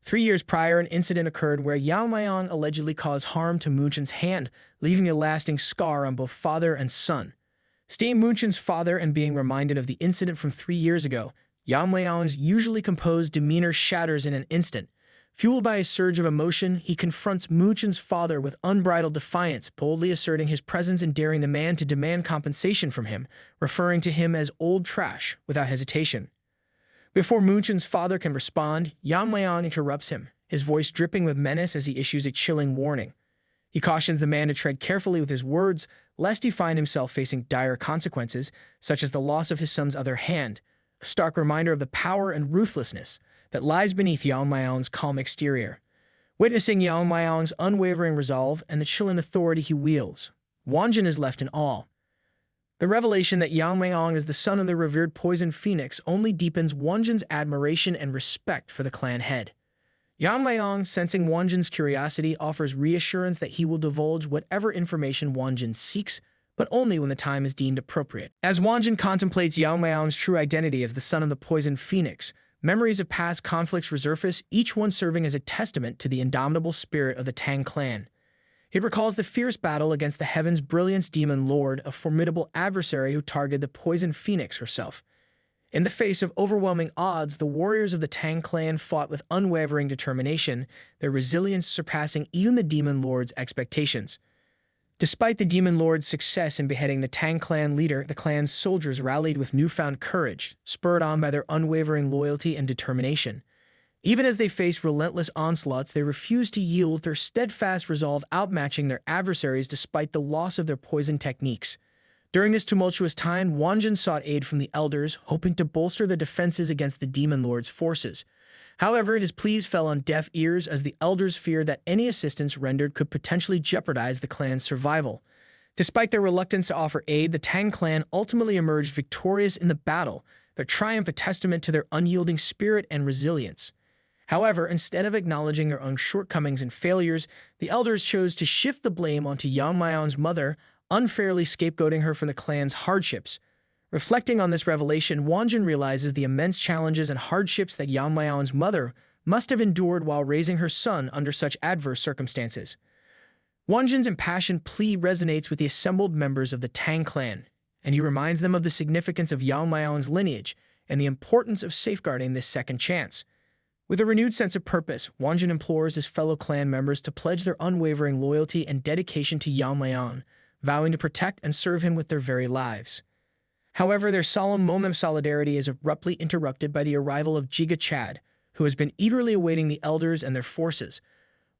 3 years prior, an incident occurred where Yeon-myeong allegedly caused harm to Moonchun's hand, leaving a lasting scar on both father and son. Seeing Moonchun's father and being reminded of the incident from 3 years ago, Yeon-myeong's usually composed demeanor shatters in an instant. Fueled by a surge of emotion, he confronts Moonchun's father with unbridled defiance, boldly asserting his presence and daring the man to demand compensation from him, referring to him as old trash without hesitation. Before Moonchun's father can respond, Yeon-myeong interrupts him, his voice dripping with menace as he issues a chilling warning. He cautions the man to tread carefully with his words, lest he find himself facing dire consequences, such as the loss of his son's other hand, a stark reminder of the power and ruthlessness that lies beneath Yeon-myeong's calm exterior. Witnessing Yeon-myeong's unwavering resolve and the chilling authority he wields, Wonjin is left in awe. The revelation that Yamayang is the son of the revered poison phoenix only deepens Wonjin's admiration and respect for the clan head. Yamayang, sensing Wonjin's curiosity, offers reassurance that he will divulge whatever information Wonjin seeks, but only when the time is deemed appropriate. As Wonjin contemplates Yamayang's true identity as the son of the poison phoenix, memories of past conflicts resurface, each one serving as a testament to the indomitable spirit of the Tang clan. He recalls the fierce battle against the Heaven's Brilliance Demon Lord, a formidable adversary who targeted the Poison Phoenix herself. In the face of overwhelming odds, the warriors of the Tang clan fought with unwavering determination, their resilience surpassing even the Demon Lord's expectations. Despite the Demon Lord's success in beheading the Tang clan leader, the clan's soldiers rallied with newfound courage, spurred on by their unwavering loyalty and determination. Even as they faced relentless onslaughts, they refused to yield, their steadfast resolve outmatching their adversaries despite the loss of their poison techniques. During this tumultuous time, Wonjin sought aid from the elders, hoping to bolster the defenses against the Demon Lord's forces. However, his pleas fell on deaf ears as the elders feared that any assistance rendered could potentially jeopardize the clan's survival. Despite their reluctance to offer aid, the Tang clan ultimately emerged victorious in the battle, their triumph a testament to their unyielding spirit and resilience. However, instead of acknowledging their own shortcomings and failures, the elders chose to shift the blame onto Yeon-myeong's mother, unfairly scapegoating her for the clan's hardships. Reflecting on this revelation, Wonjin realizes the immense challenges and hardships that Yeon-myeong's mother must have endured while raising her son under such adverse circumstances. Wonjin's impassioned plea resonates with the assembled members of the Tang clan, and he reminds them of the significance of Yeon-myeong's lineage and the importance of safeguarding this second chance. With a renewed sense of purpose, Wonjin implores his fellow clan members to pledge their unwavering loyalty and dedication to Yamayang, vowing to protect and serve him with their very lives. However, their solemn moment of solidarity is abruptly interrupted by the arrival of Jiga Chad, who has been eagerly awaiting the elders and their forces.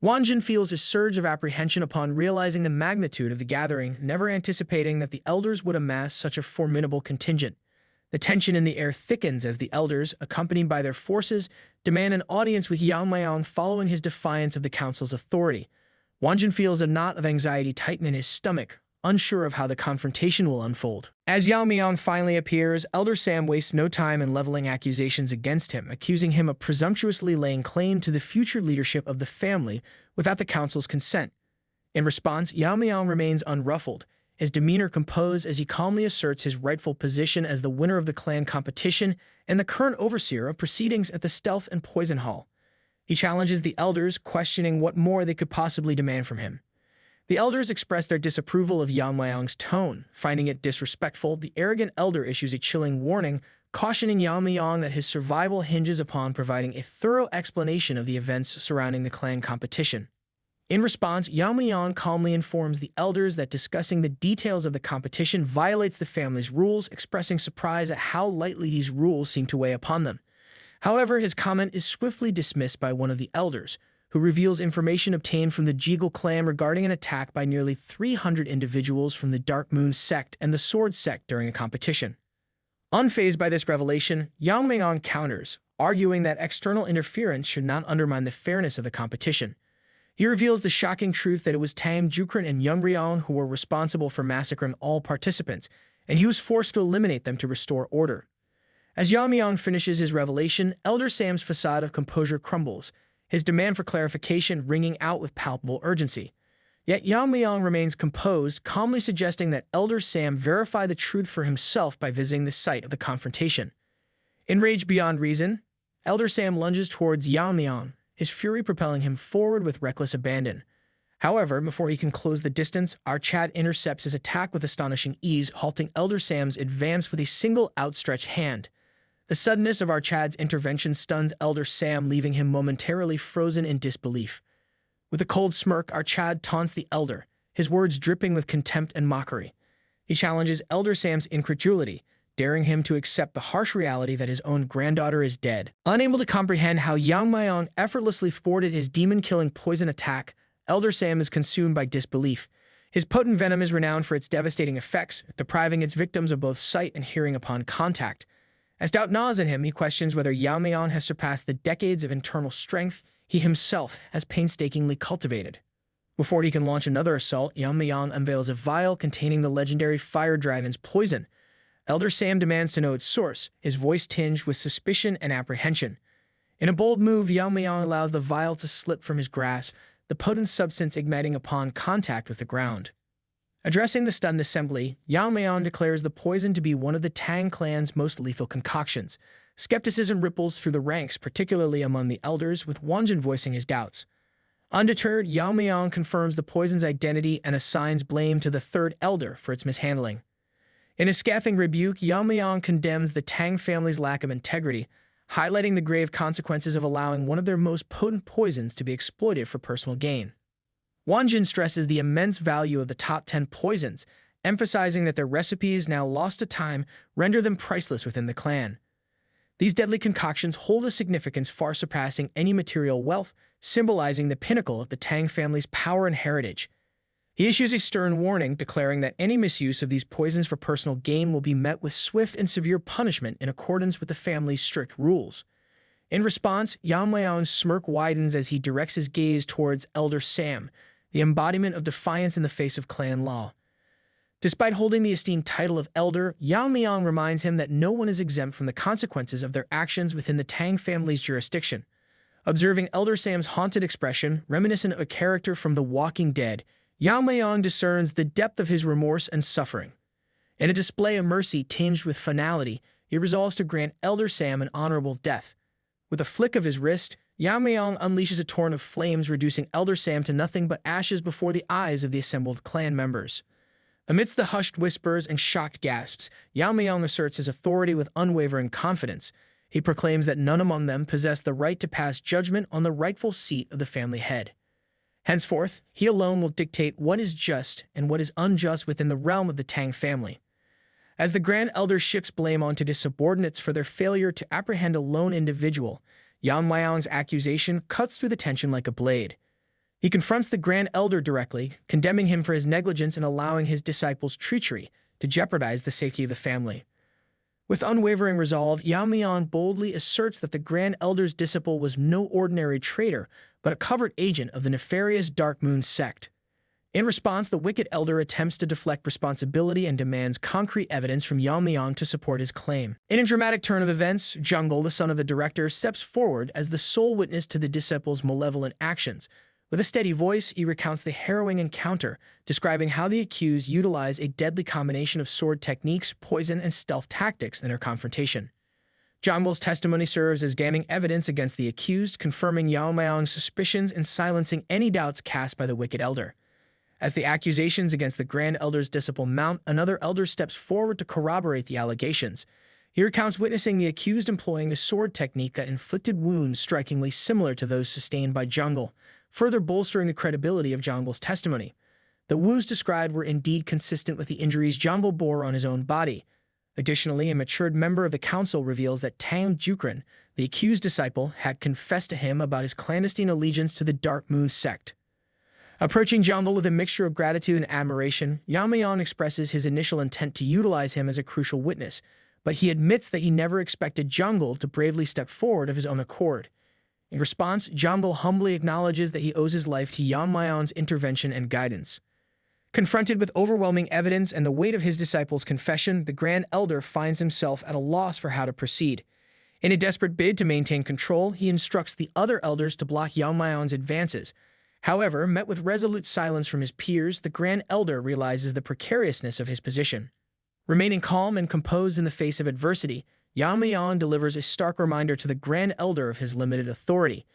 Wonjin feels a surge of apprehension upon realizing the magnitude of the gathering, never anticipating that the elders would amass such a formidable contingent. The tension in the air thickens as the elders, accompanied by their forces, demand an audience with Yamayang following his defiance of the council's authority. Wonjin feels a knot of anxiety tighten in his stomach, unsure of how the confrontation will unfold. As Yamayang finally appears, Elder Sam wastes no time in leveling accusations against him, accusing him of presumptuously laying claim to the future leadership of the family without the council's consent. In response, Yamayang remains unruffled, his demeanor composed as he calmly asserts his rightful position as the winner of the clan competition and the current overseer of proceedings at the Stealth and Poison Hall. He challenges the elders, questioning what more they could possibly demand from him. The elders express their disapproval of Yamayang's tone. Finding it disrespectful, the arrogant elder issues a chilling warning, cautioning Yamayang that his survival hinges upon providing a thorough explanation of the events surrounding the clan competition. In response, Yamayang calmly informs the elders that discussing the details of the competition violates the family's rules, expressing surprise at how lightly these rules seem to weigh upon them. However, his comment is swiftly dismissed by one of the elders, who reveals information obtained from the Jeagle clan regarding an attack by nearly 300 individuals from the Dark Moon sect and the Sword sect during a competition. Unfazed by this revelation, Yamayang counters, arguing that external interference should not undermine the fairness of the competition. He reveals the shocking truth that it was Tam Jukran and Young who were responsible for massacring all participants, and he was forced to eliminate them to restore order. As Yamayang finishes his revelation, Elder Sam's facade of composure crumbles, his demand for clarification ringing out with palpable urgency. Yet Yamayang remains composed, calmly suggesting that Elder Sam verify the truth for himself by visiting the site of the confrontation. Enraged beyond reason, Elder Sam lunges towards Yamayang, his fury propelling him forward with reckless abandon. However, before he can close the distance, our Chad intercepts his attack with astonishing ease, halting Elder Sam's advance with a single outstretched hand. The suddenness of our Chad's intervention stuns Elder Sam, leaving him momentarily frozen in disbelief. With a cold smirk, our Chad taunts the elder, his words dripping with contempt and mockery. He challenges Elder Sam's incredulity, daring him to accept the harsh reality that his own granddaughter is dead. Unable to comprehend how Yeon-myeong effortlessly thwarted his demon-killing poison attack, Elder Sam is consumed by disbelief. His potent venom is renowned for its devastating effects, depriving its victims of both sight and hearing upon contact. As doubt gnaws at him, he questions whether Yamayang has surpassed the decades of internal strength he himself has painstakingly cultivated. Before he can launch another assault, Yamayang unveils a vial containing the legendary Fire Dragon's poison. Elder Sam demands to know its source, his voice tinged with suspicion and apprehension. In a bold move, Yamayang allows the vial to slip from his grasp, the potent substance igniting upon contact with the ground. Addressing the stunned assembly, Yamayang declares the poison to be one of the Tang clan's most lethal concoctions. Skepticism ripples through the ranks, particularly among the elders, with Wanjin voicing his doubts. Undeterred, Yamayang confirms the poison's identity and assigns blame to the third elder for its mishandling. In a scathing rebuke, Yamayang condemns the Tang family's lack of integrity, highlighting the grave consequences of allowing one of their most potent poisons to be exploited for personal gain. Wanjin stresses the immense value of the top 10 poisons, emphasizing that their recipes, now lost to time, render them priceless within the clan. These deadly concoctions hold a significance far surpassing any material wealth, symbolizing the pinnacle of the Tang family's power and heritage. He issues a stern warning, declaring that any misuse of these poisons for personal gain will be met with swift and severe punishment in accordance with the family's strict rules. In response, Yamayang's smirk widens as he directs his gaze towards Elder Sam, the embodiment of defiance in the face of clan law. Despite holding the esteemed title of Elder, Yamayang reminds him that no one is exempt from the consequences of their actions within the Tang family's jurisdiction. Observing Elder Sam's haunted expression, reminiscent of a character from The Walking Dead, Yamayang discerns the depth of his remorse and suffering. In a display of mercy tinged with finality, he resolves to grant Elder Sam an honorable death. With a flick of his wrist, Yamayang unleashes a torrent of flames, reducing Elder Sam to nothing but ashes before the eyes of the assembled clan members. Amidst the hushed whispers and shocked gasps, Yamayang asserts his authority with unwavering confidence. He proclaims that none among them possess the right to pass judgment on the rightful seat of the family head. Henceforth, he alone will dictate what is just and what is unjust within the realm of the Tang family. As the Grand Elder shifts blame onto his subordinates for their failure to apprehend a lone individual, Yamayang's accusation cuts through the tension like a blade. He confronts the Grand Elder directly, condemning him for his negligence in allowing his disciples' treachery to jeopardize the safety of the family. With unwavering resolve, Yamayang boldly asserts that the Grand Elder's disciple was no ordinary traitor, but a covert agent of the nefarious Dark Moon sect. In response, the wicked elder attempts to deflect responsibility and demands concrete evidence from Yamayang to support his claim. In a dramatic turn of events, Jungle, the son of the director, steps forward as the sole witness to the disciple's malevolent actions. With a steady voice, he recounts the harrowing encounter, describing how the accused utilized a deadly combination of sword techniques, poison, and stealth tactics in their confrontation. Jungle's testimony serves as damning evidence against the accused, confirming Yamayang's suspicions and silencing any doubts cast by the wicked elder. As the accusations against the Grand Elder's disciple mount, another elder steps forward to corroborate the allegations. He recounts witnessing the accused employing a sword technique that inflicted wounds strikingly similar to those sustained by Jungle, further bolstering the credibility of Jungle's testimony. The wounds described were indeed consistent with the injuries Jungle bore on his own body. Additionally, a matured member of the council reveals that Tang Jukran, the accused disciple, had confessed to him about his clandestine allegiance to the Dark Moon sect. Approaching Jungle with a mixture of gratitude and admiration, Yamayang expresses his initial intent to utilize him as a crucial witness, but he admits that he never expected Jungle to bravely step forward of his own accord. In response, Jungle humbly acknowledges that he owes his life to Yamayang's intervention and guidance. Confronted with overwhelming evidence and the weight of his disciple's confession, the Grand Elder finds himself at a loss for how to proceed. In a desperate bid to maintain control, he instructs the other elders to block Yamayang's advances. However, met with resolute silence from his peers, the Grand Elder realizes the precariousness of his position. Remaining calm and composed in the face of adversity, Yamayang delivers a stark reminder to the Grand Elder of his limited authority.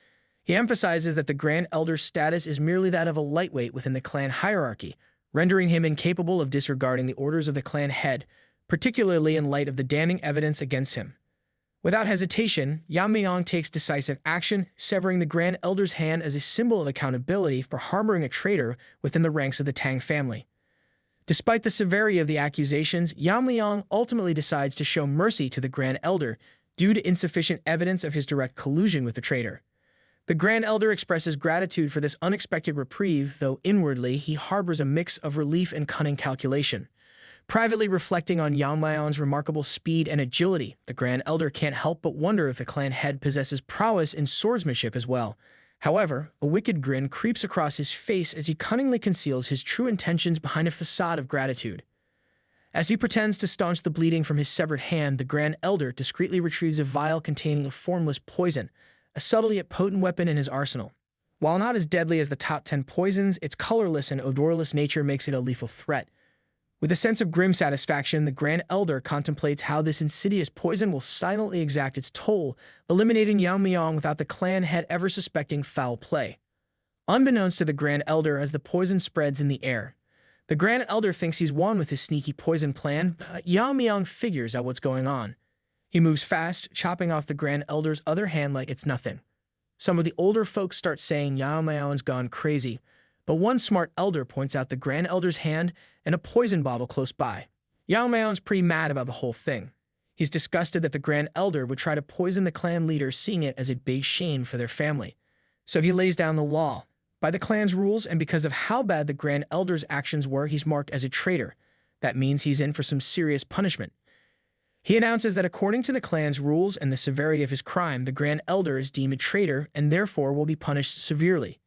He emphasizes that the Grand Elder's status is merely that of a lightweight within the clan hierarchy, rendering him incapable of disregarding the orders of the clan head, particularly in light of the damning evidence against him. Without hesitation, Yamayang takes decisive action, severing the Grand Elder's hand as a symbol of accountability for harboring a traitor within the ranks of the Tang family. Despite the severity of the accusations, Yamayang ultimately decides to show mercy to the Grand Elder due to insufficient evidence of his direct collusion with the traitor. The Grand Elder expresses gratitude for this unexpected reprieve, though inwardly he harbors a mix of relief and cunning calculation. Privately reflecting on Yamayang's remarkable speed and agility, the Grand Elder can't help but wonder if the clan head possesses prowess in swordsmanship as well. However, a wicked grin creeps across his face as he cunningly conceals his true intentions behind a facade of gratitude. As he pretends to staunch the bleeding from his severed hand, the Grand Elder discreetly retrieves a vial containing a formless poison, a subtle yet potent weapon in his arsenal. While not as deadly as the top 10 poisons, its colorless and odorless nature makes it a lethal threat. With a sense of grim satisfaction, the Grand Elder contemplates how this insidious poison will silently exact its toll, eliminating Yamayang without the clan head ever suspecting foul play. Unbeknownst to the Grand Elder, as the poison spreads in the air, the Grand Elder thinks he's won with his sneaky poison plan, but Yamayang figures out what's going on. He moves fast, chopping off the Grand Elder's other hand like it's nothing. Some of the older folks start saying Yamayang's gone crazy, but one smart elder points out the Grand Elder's hand and a poison bottle close by. Yamayang's pretty mad about the whole thing. He's disgusted that the Grand Elder would try to poison the clan leader, seeing it as a big shame for their family. So he lays down the law. By the clan's rules, and because of how bad the Grand Elder's actions were, he's marked as a traitor. That means he's in for some serious punishment. He announces that according to the clan's rules and the severity of his crime, the Grand Elder is deemed a traitor and therefore will be punished severely.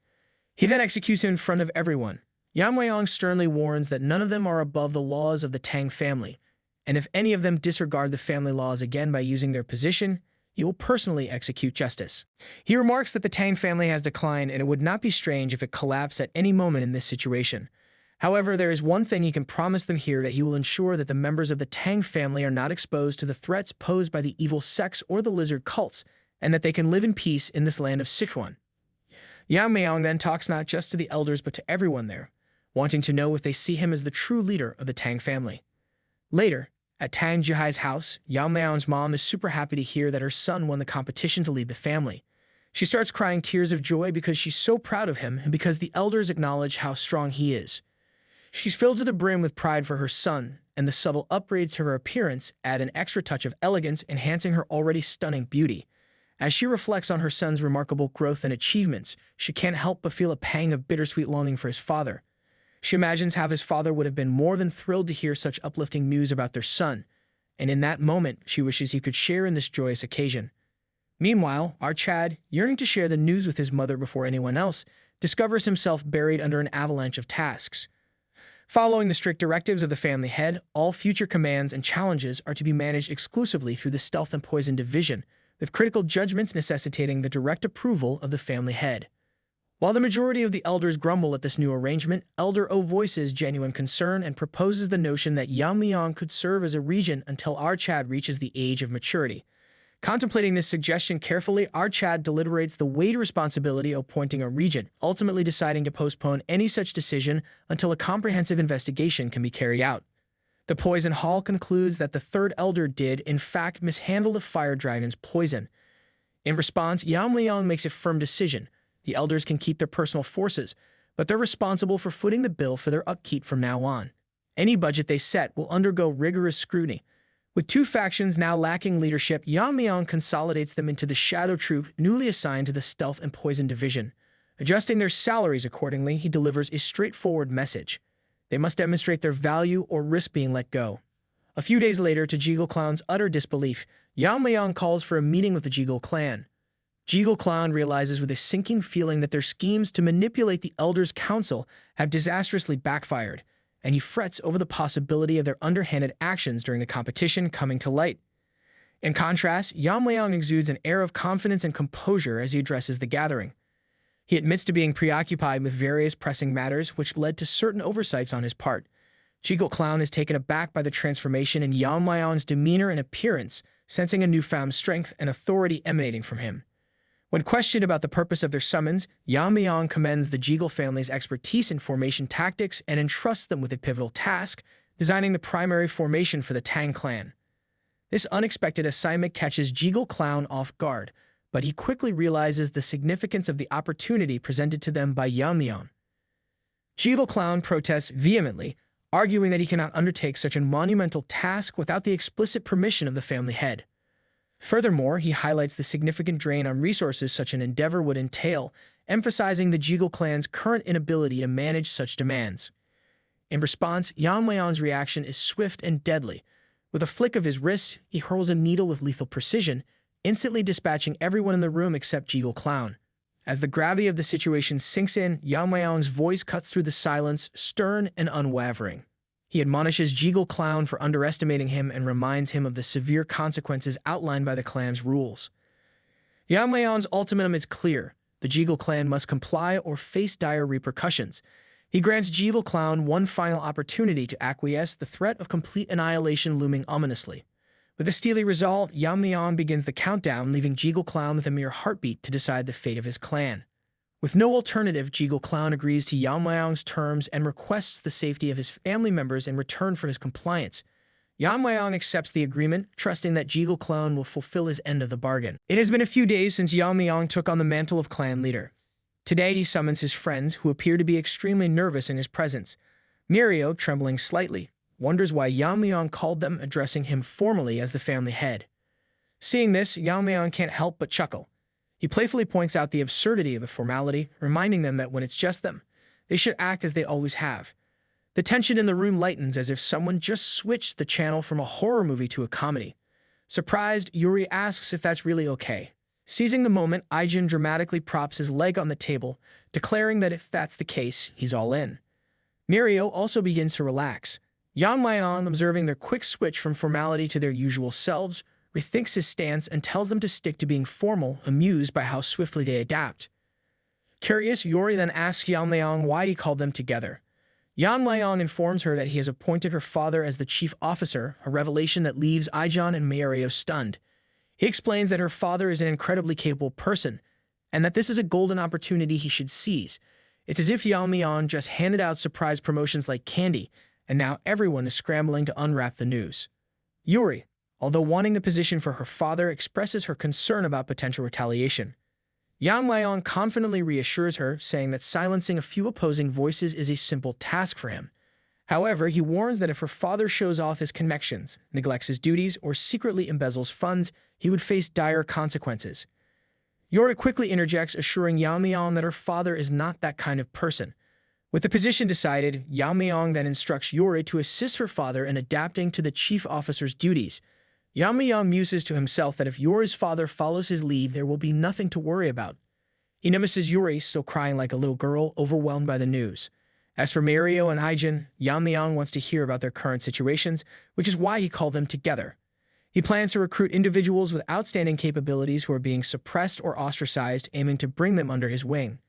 He then executes him in front of everyone. Yamayang sternly warns that none of them are above the laws of the Tang family, and if any of them disregard the family laws again by using their position, he will personally execute justice. He remarks that the Tang family has declined, and it would not be strange if it collapsed at any moment in this situation. However, there is one thing he can promise them here, that he will ensure that the members of the Tang family are not exposed to the threats posed by the evil sects or the lizard cults, and that they can live in peace in this land of Sichuan. Yamayang then talks not just to the elders but to everyone there, wanting to know if they see him as the true leader of the Tang family. Later, at Tang Jihai's house, Yamayang's mom is super happy to hear that her son won the competition to lead the family. She starts crying tears of joy because she's so proud of him and because the elders acknowledge how strong he is. She's filled to the brim with pride for her son, and the subtle upgrades to her appearance add an extra touch of elegance, enhancing her already stunning beauty. As she reflects on her son's remarkable growth and achievements, she can't help but feel a pang of bittersweet longing for his father. She imagines how his father would have been more than thrilled to hear such uplifting news about their son, and in that moment, she wishes he could share in this joyous occasion. Meanwhile, our Chad, yearning to share the news with his mother before anyone else, discovers himself buried under an avalanche of tasks. Following the strict directives of the family head, all future commands and challenges are to be managed exclusively through the Stealth and Poison Division, with critical judgments necessitating the direct approval of the family head. While the majority of the elders grumble at this new arrangement, Elder O voices genuine concern and proposes the notion that Yamayang could serve as a regent until our Chad reaches the age of maturity. Contemplating this suggestion carefully, our Chad deliberates the weighty responsibility of appointing a regent, ultimately deciding to postpone any such decision until a comprehensive investigation can be carried out. The Poison Hall concludes that the third elder did, in fact, mishandle the fire dragon's poison. In response, Yamayang makes a firm decision. The elders can keep their personal forces, but they're responsible for footing the bill for their upkeep from now on. Any budget they set will undergo rigorous scrutiny. With two factions now lacking leadership, Yamayang consolidates them into the Shadow Troop newly assigned to the Stealth and Poison Division. Adjusting their salaries accordingly, he delivers a straightforward message. They must demonstrate their value or risk being let go. A few days later, to Jeagle Clown's utter disbelief, Yamayang calls for a meeting with the Jeagle Clan. Jeagle Clown realizes with a sinking feeling that their schemes to manipulate the Elders' Council have disastrously backfired, and he frets over the possibility of their underhanded actions during the competition coming to light. In contrast, Yamayang exudes an air of confidence and composure as he addresses the gathering. He admits to being preoccupied with various pressing matters which led to certain oversights on his part. Jeagle Clown is taken aback by the transformation in Yamayang's demeanor and appearance, sensing a newfound strength and authority emanating from him. When questioned about the purpose of their summons, Yamayang commends the Jeagle family's expertise in formation tactics and entrusts them with a pivotal task, designing the primary formation for the Tang clan. This unexpected assignment catches Jeagle Clown off guard, but he quickly realizes the significance of the opportunity presented to them by Yamayang. Jeagle Clown protests vehemently, arguing that he cannot undertake such a monumental task without the explicit permission of the family head. Furthermore, he highlights the significant drain on resources such an endeavor would entail, emphasizing the Jegal clan's current inability to manage such demands. In response, Yeon-myeong's reaction is swift and deadly. With a flick of his wrist, he hurls a needle with lethal precision, instantly dispatching everyone in the room except Jegal Clown. As the gravity of the situation sinks in, Yeon-myeong's voice cuts through the silence, stern and unwavering. He admonishes Jegal Clown for underestimating him and reminds him of the severe consequences outlined by the clan's rules. Yeon-myeong's ultimatum is clear. The Jegal clan must comply or face dire repercussions. He grants Jegal Clown one final opportunity to acquiesce, the threat of complete annihilation looming ominously. With a steely resolve, Yeon-myeong begins the countdown, leaving Jegal Clown with a mere heartbeat to decide the fate of his clan. With no alternative, Jegal Clown agrees to Yeon-myeong's terms and requests the safety of his family members in return for his compliance. Yeon-myeong accepts the agreement, trusting that Jegal Clown will fulfill his end of the bargain. It has been a few days since Yeon-myeong took on the mantle of clan leader. Today he summons his friends, who appear to be extremely nervous in his presence. Mirio, trembling slightly, wonders why Yeon-myeong called them, addressing him formally as the family head. Seeing this, Yeon-myeong can't help but chuckle. He playfully points out the absurdity of the formality, reminding them that when it's just them, they should act as they always have. The tension in the room lightens as if someone just switched the channel from a horror movie to a comedy. Surprised, Yuri asks if that's really okay. Seizing the moment, Aijin dramatically props his leg on the table, declaring that if that's the case, he's all in. Mirio also begins to relax. Yeon-myeong, observing their quick switch from formality to their usual selves, rethinks his stance and tells them to stick to being formal, amused by how swiftly they adapt. Curious, Yuri then asks Yeon-myeong why he called them together. Yeon-myeong informs her that he has appointed her father as the chief officer, a revelation that leaves Aijin and Mirio stunned. He explains that her father is an incredibly capable person, and that this is a golden opportunity he should seize. It's as if Yeon-myeong just handed out surprise promotions like candy, and now everyone is scrambling to unwrap the news. Yuri, although wanting the position for her father, expresses her concern about potential retaliation. Yeon-myeong confidently reassures her, saying that silencing a few opposing voices is a simple task for him. However, he warns that if her father shows off his connections, neglects his duties, or secretly embezzles funds, he would face dire consequences. Yuri quickly interjects, assuring Yeon-myeong that her father is not that kind of person. With the position decided, Yeon-myeong then instructs Yuri to assist her father in adapting to the chief officer's duties. Yeon-myeong muses to himself that if Yuri's father follows his lead, there will be nothing to worry about. He notices Yuri, still crying like a little girl, overwhelmed by the news. As for Mirio and Aijin, Yeon-myeong wants to hear about their current situations, which is why he called them together. He plans to recruit individuals with outstanding capabilities who are being suppressed or ostracized, aiming to bring them under his wing.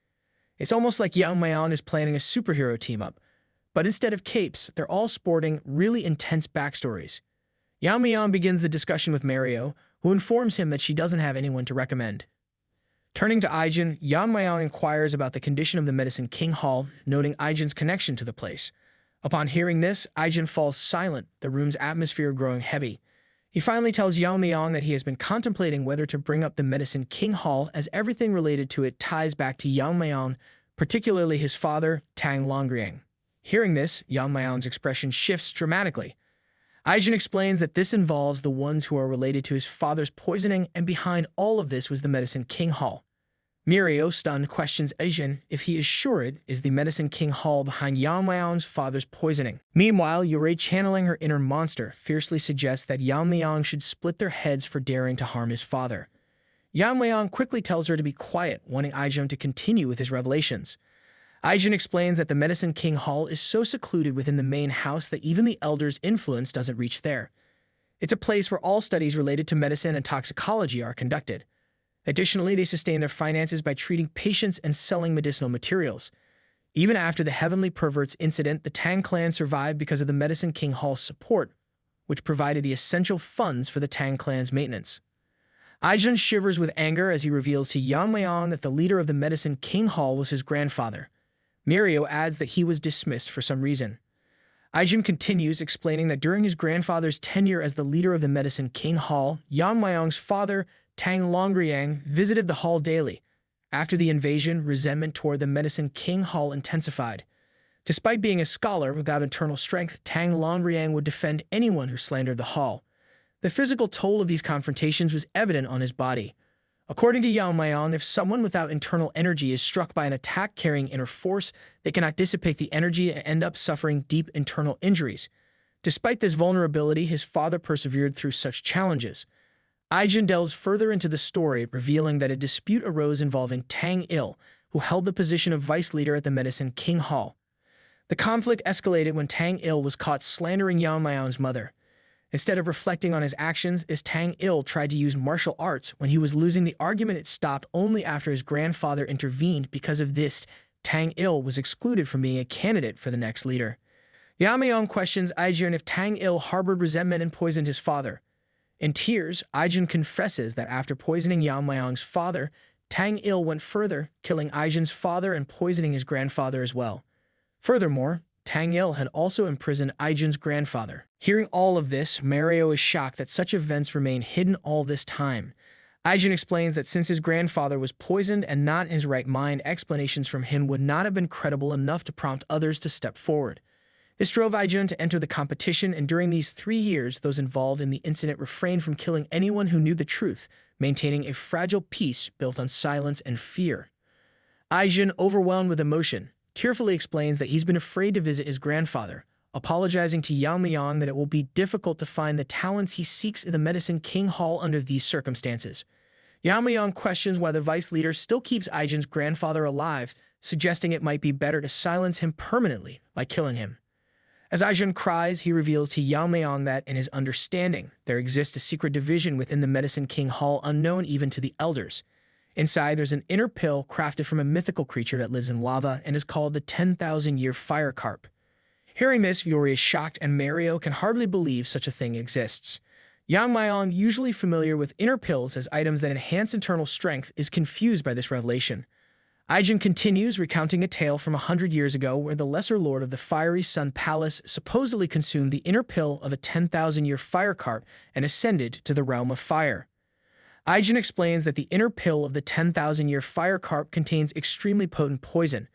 It's almost like Yeon-myeong is planning a superhero team-up, but instead of capes, they're all sporting really intense backstories. Yeon-myeong begins the discussion with Mirio, who informs him that she doesn't have anyone to recommend. Turning to Aijin, Yeon-myeong inquires about the condition of the Medicine King Hall, noting Aijin's connection to the place. Upon hearing this, Aijin falls silent, the room's atmosphere growing heavy. He finally tells Yeon-myeong that he has been contemplating whether to bring up the Medicine King Hall, as everything related to it ties back to Yeon-myeong, particularly his father, Tang Yeon-myeong. Hearing this, Yeon-myeong's expression shifts dramatically. Aijin explains that this involves the ones who are related to his father's poisoning, and behind all of this was the Medicine King Hall. Mirio, stunned, questions Aijin if he is sure it is the Medicine King Hall behind Yeon-myeong's father's poisoning. Meanwhile, Yuri, channeling her inner monster, fiercely suggests that Yeon-myeong should split their heads for daring to harm his father. Yeon-myeong quickly tells her to be quiet, wanting Aijin to continue with his revelations. Aijin explains that the Medicine King Hall is so secluded within the main house that even the elders' influence doesn't reach there. It's a place where all studies related to medicine and toxicology are conducted. Additionally, they sustain their finances by treating patients and selling medicinal materials. Even after the Heavenly Perverts incident, the Tang clan survived because of the Medicine King Hall's support, which provided the essential funds for the Tang clan's maintenance. Aijin shivers with anger as he reveals to Yeon-myeong that the leader of the Medicine King Hall was his grandfather. Mirio adds that he was dismissed for some reason. Aijin continues, explaining that during his grandfather's tenure as the leader of the Medicine King Hall, Yeon-myeong's father, Tang Yeon-myeong, visited the hall daily. After the invasion, resentment toward the Medicine King Hall intensified. Despite being a scholar without internal strength, Tang Yeon-myeong would defend anyone who slandered the hall. The physical toll of these confrontations was evident on his body. According to Yamayang, if someone without internal energy is struck by an attack carrying inner force, they cannot dissipate the energy and end up suffering deep internal injuries. Despite this vulnerability, his father persevered through such challenges. Aijin delves further into the story, revealing that a dispute arose involving Tang Il, who held the position of vice leader at the Medicine King Hall. The conflict escalated when Tang Il was caught slandering Yamayang's mother. Instead of reflecting on his actions, this Tang Il tried to use martial arts. When he was losing the argument, it stopped only after his grandfather intervened. Because of this, Tang Il was excluded from being a candidate for the next leader. Yamayang questions Aijin if Tang Il harbored resentment and poisoned his father. In tears, Aijin confesses that after poisoning Yamayang's father, Tang Il went further, killing Aijin's father and poisoning his grandfather as well. Furthermore, Tang Il had also imprisoned Aijin's grandfather. Hearing all of this, Mario is shocked that such events remain hidden all this time. Aijin explains that since his grandfather was poisoned and not in his right mind, explanations from him would not have been credible enough to prompt others to step forward. This drove Aijin to enter the competition, and during these 3 years, those involved in the incident refrained from killing anyone who knew the truth, maintaining a fragile peace built on silence and fear. Aijin, overwhelmed with emotion, tearfully explains that he's been afraid to visit his grandfather, apologizing to Yamayang that it will be difficult to find the talents he seeks in the Medicine King Hall under these circumstances. Yamayang questions why the vice leader still keeps Aijin's grandfather alive, suggesting it might be better to silence him permanently by killing him. As Aijin cries, he reveals to Yamayang that, in his understanding, there exists a secret division within the Medicine King Hall unknown even to the elders. Inside, there's an inner pill crafted from a mythical creature that lives in lava and is called the 10,000-year fire carp. Hearing this, Yuri is shocked, and Mario can hardly believe such a thing exists. Yamayang, usually familiar with inner pills as items that enhance internal strength, is confused by this revelation. Aijin continues, recounting a tale from 100 years ago where the Lesser Lord of the Fiery Sun Palace supposedly consumed the inner pill of a 10,000-year fire carp and ascended to the realm of fire. Aijin explains that the inner pill of the 10,000-year fire carp contains extremely potent poison.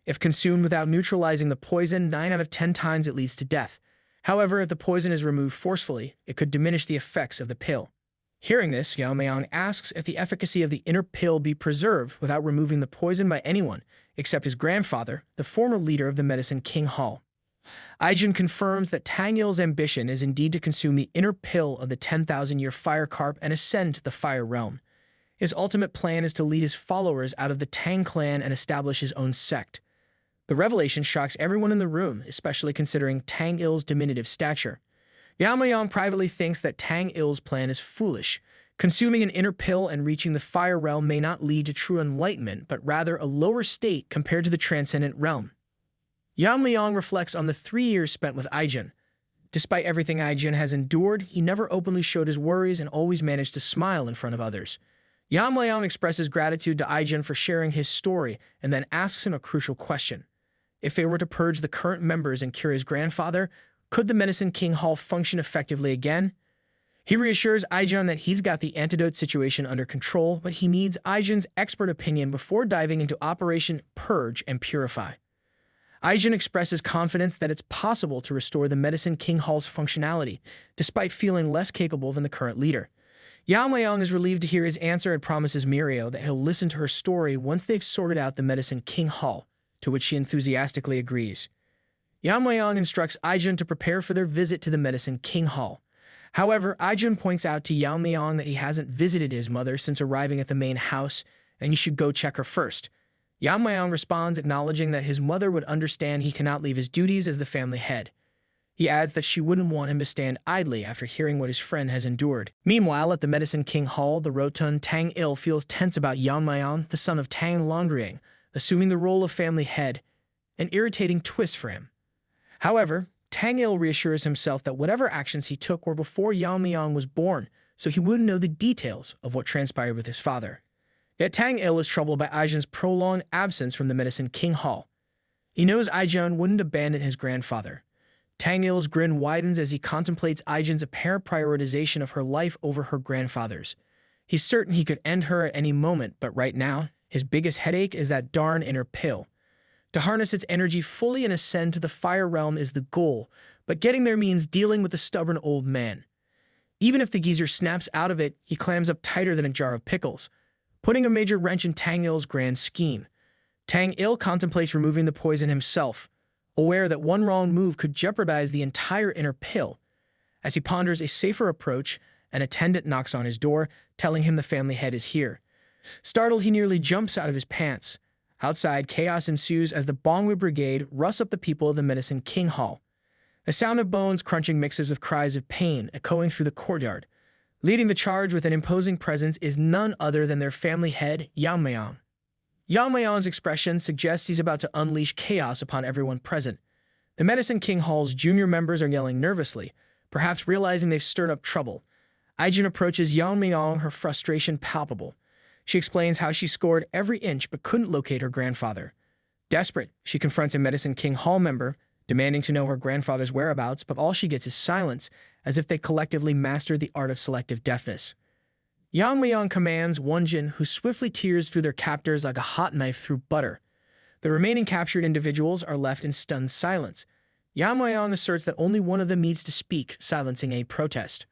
If consumed without neutralizing the poison, 9 out of 10 times it leads to death. However, if the poison is removed forcefully, it could diminish the effects of the pill. Hearing this, Yamayang asks if the efficacy of the inner pill be preserved without removing the poison by anyone, except his grandfather, the former leader of the Medicine King Hall. Aijin confirms that Tang Il's ambition is indeed to consume the inner pill of the 10,000-year fire carp and ascend to the fire realm. His ultimate plan is to lead his followers out of the Tang clan and establish his own sect. The revelation shocks everyone in the room, especially considering Tang Il's diminutive stature. Yamayang privately thinks that Tang Il's plan is foolish. Consuming an inner pill and reaching the fire realm may not lead to true enlightenment, but rather a lower state compared to the transcendent realm. Yamayang reflects on the 3 years spent with Aijin. Despite everything Aijin has endured, he never openly showed his worries and always managed to smile in front of others. Yamayang expresses gratitude to Aijin for sharing his story and then asks him a crucial question. If they were to purge the current members and cure his grandfather, could the Medicine King Hall function effectively again? He reassures Aijin that he's got the antidote situation under control, but he needs Aijin's expert opinion before diving into Operation Purge and Purify. Aijin expresses confidence that it's possible to restore the Medicine King Hall's functionality, despite feeling less capable than the current leader. Yamayang is relieved to hear his answer and promises Mirio that he'll listen to her story once they've sorted out the Medicine King Hall, to which she enthusiastically agrees. Yamayang instructs Aijin to prepare for their visit to the Medicine King Hall. However, Aijin points out to Yamayang that he hasn't visited his mother since arriving at the main house, and he should go check her first. Yamayang responds, acknowledging that his mother would understand he cannot leave his duties as the family head. He adds that she wouldn't want him to stand idly after hearing what his friend has endured. Meanwhile, at the Medicine King Hall, the rotund Tang Il feels tense about Yamayang, the son of Tang Yeon-myeong, assuming the role of family head, an irritating twist for him. However, Tang Il reassures himself that whatever actions he took were before Yamayang was born, so he wouldn't know the details of what transpired with his father. Yet Tang Il is troubled by Aijin's prolonged absence from the Medicine King Hall. He knows Aijin wouldn't abandon his grandfather. Tang Il's grin widens as he contemplates Aijin's apparent prioritization of her life over her grandfather's. He's certain he could end her at any moment, but right now, his biggest headache is that darn inner pill. To harness its energy fully and ascend to the fire realm is the goal, but getting there means dealing with the stubborn old man. Even if the geezer snaps out of it, he clams up tighter than a jar of pickles, putting a major wrench in Tang Il's grand scheme. Tang Il contemplates removing the poison himself, aware that one wrong move could jeopardize the entire inner pill. As he ponders a safer approach, an attendant knocks on his door, telling him the family head is here. Startled, he nearly jumps out of his pants. Outside, chaos ensues as the Bongu Brigade rush up the people of the Medicine King Hall. The sound of bones crunching mixes with cries of pain echoing through the courtyard. Leading the charge with an imposing presence is none other than their family head, Yamayang. Yamayang's expression suggests he's about to unleash chaos upon everyone present. The Medicine King Hall's junior members are yelling nervously, perhaps realizing they've stirred up trouble. Aijin approaches Yamayang, her frustration palpable. She explains how she scored every inch but couldn't locate her grandfather. Desperate, she confronts a Medicine King Hall member, demanding to know her grandfather's whereabouts, but all she gets is silence, as if they collectively mastered the art of selective deafness. Yamayang commands Wonjin, who swiftly tears through their captors like a hot knife through butter. The remaining captured individuals are left in stunned silence. Yamayang asserts that only one of them needs to speak, silencing a protest.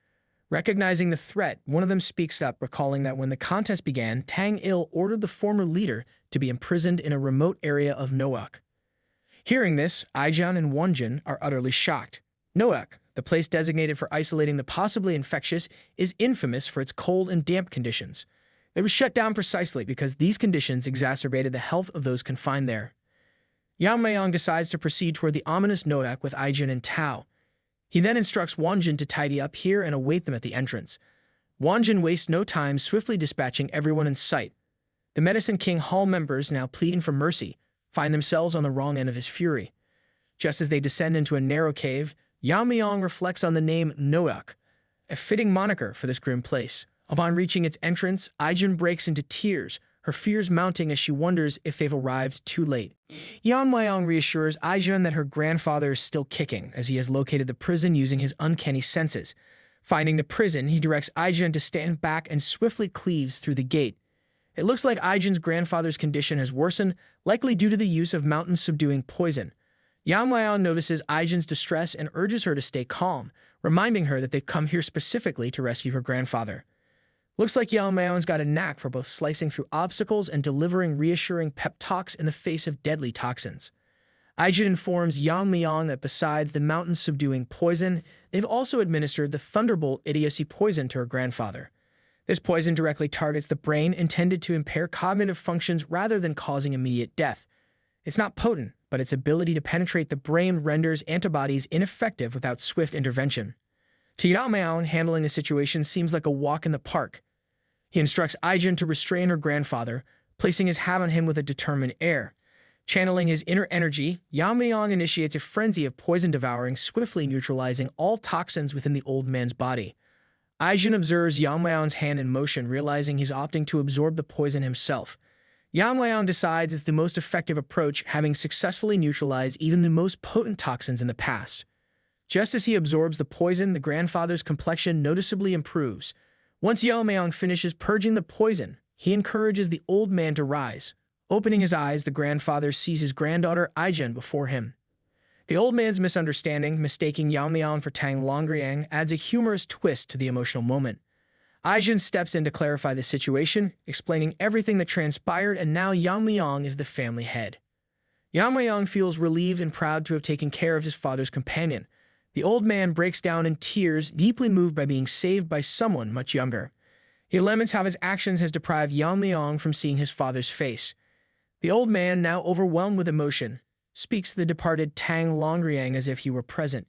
Recognizing the threat, one of them speaks up, recalling that when the contest began, Tang Il ordered the former leader to be imprisoned in a remote area of Noak. Hearing this, Aijin and Wonjin are utterly shocked. Noak, the place designated for isolating the possibly infectious, is infamous for its cold and damp conditions. It was shut down precisely because these conditions exacerbated the health of those confined there. Yamayang decides to proceed toward the ominous Noak with Aijin and Tao. He then instructs Wonjin to tidy up here and await them at the entrance. Wonjin wastes no time swiftly dispatching everyone in sight. The Medicine King Hall members, now pleading for mercy, find themselves on the wrong end of his fury. Just as they descend into a narrow cave, Yamayang reflects on the name Noak, a fitting moniker for this grim place. Upon reaching its entrance, Aijin breaks into tears, her fears mounting as she wonders if they've arrived too late. Yamayang reassures Aijin that her grandfather is still kicking, as he has located the prison using his uncanny senses. Finding the prison, he directs Aijin to stand back and swiftly cleaves through the gate. It looks like Aijin's grandfather's condition has worsened, likely due to the use of mountain-subduing poison. Yamayang notices Aijin's distress and urges her to stay calm, reminding her that they've come here specifically to rescue her grandfather. Looks like Yamayang's got a knack for both slicing through obstacles and delivering reassuring pep talks in the face of deadly toxins. Aijin informs Yamayang that besides the mountain-subduing poison, they've also administered the Thunderbolt idiocy poison to her grandfather. This poison directly targets the brain, intended to impair cognitive functions rather than causing immediate death. It's not potent, but its ability to penetrate the brain renders antibodies ineffective without swift intervention. To Yamayang, handling the situation seems like a walk in the park. He instructs Aijin to restrain her grandfather, placing his hat on him with a determined air. Channeling his inner energy, Yamayang initiates a frenzy of poison devouring, swiftly neutralizing all toxins within the old man's body. Aijin observes Yamayang's hand in motion, realizing he's opting to absorb the poison himself. Yamayang decides it's the most effective approach, having successfully neutralized even the most potent toxins in the past. Just as he absorbs the poison, the grandfather's complexion noticeably improves. Once Yamayang finishes purging the poison, he encourages the old man to rise. Opening his eyes, the grandfather sees his granddaughter Aijin before him. The old man's misunderstanding, mistaking Yamayang for Tang Yeon-myeong, adds a humorous twist to the emotional moment. Aijin steps in to clarify the situation, explaining everything that transpired, and now Yamayang is the family head. Yamayang feels relieved and proud to have taken care of his father's companion. The old man breaks down in tears, deeply moved by being saved by someone much younger. He laments how his actions has deprived Yamayang from seeing his father's face. The old man, now overwhelmed with emotion, speaks to the departed Tang Yeon-myeong as if he were present.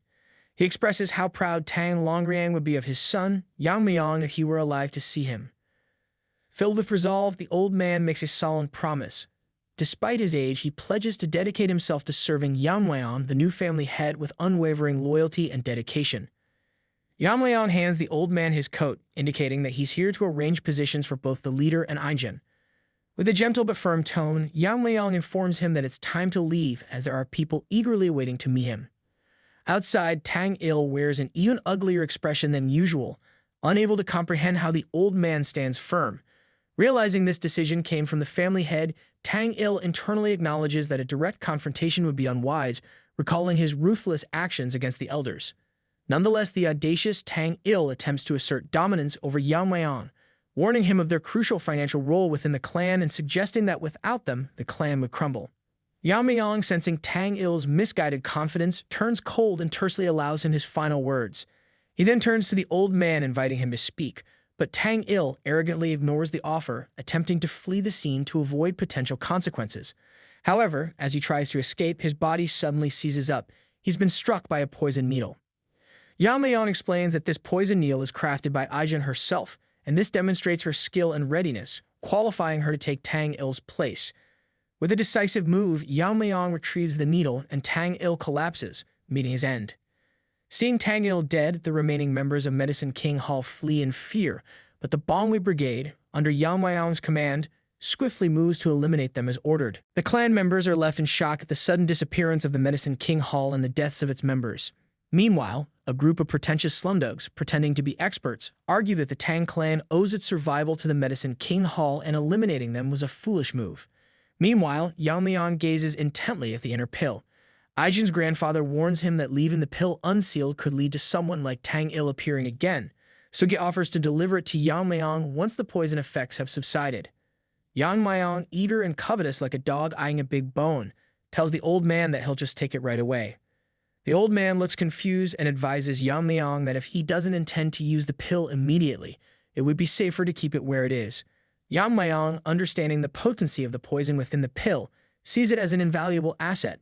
He expresses how proud Tang Yeon-myeong would be of his son, Yamayang, if he were alive to see him. Filled with resolve, the old man makes a solemn promise. Despite his age, he pledges to dedicate himself to serving Yamayang, the new family head, with unwavering loyalty and dedication. Yamayang hands the old man his coat, indicating that he's here to arrange positions for both the leader and Aijin. With a gentle but firm tone, Yamayang informs him that it's time to leave, as there are people eagerly waiting to meet him. Outside, Tang Il wears an even uglier expression than usual, unable to comprehend how the old man stands firm. Realizing this decision came from the family head, Tang Il internally acknowledges that a direct confrontation would be unwise, recalling his ruthless actions against the elders. Nonetheless, the audacious Tang Il attempts to assert dominance over Yamayang, warning him of their crucial financial role within the clan and suggesting that without them, the clan would crumble. Yamayang, sensing Tang Il's misguided confidence, turns cold and tersely allows him his final words. He then turns to the old man, inviting him to speak, but Tang Il arrogantly ignores the offer, attempting to flee the scene to avoid potential consequences. However, as he tries to escape, his body suddenly seizes up. He's been struck by a poison needle. Yamayang explains that this poison needle is crafted by Aijin herself, and this demonstrates her skill and readiness, qualifying her to take Tang Il's place. With a decisive move, Yamayang retrieves the needle and Tang Il collapses, meeting his end. Seeing Tang Il dead, the remaining members of Medicine King Hall flee in fear, but the Bongu Brigade, under Yamayang's command, swiftly moves to eliminate them as ordered. The clan members are left in shock at the sudden disappearance of the Medicine King Hall and the deaths of its members. Meanwhile, a group of pretentious slumdogs, pretending to be experts, argue that the Tang clan owes its survival to the Medicine King Hall and eliminating them was a foolish move. Meanwhile, Yamayang gazes intently at the inner pill. Aijin's grandfather warns him that leaving the pill unsealed could lead to someone like Tang Il appearing again, so he offers to deliver it to Yamayang once the poison effects have subsided. Yamayang, eager and covetous like a dog eyeing a big bone, tells the old man that he'll just take it right away. The old man looks confused and advises Yamayang that if he doesn't intend to use the pill immediately, it would be safer to keep it where it is. Yamayang, understanding the potency of the poison within the pill, sees it as an invaluable asset.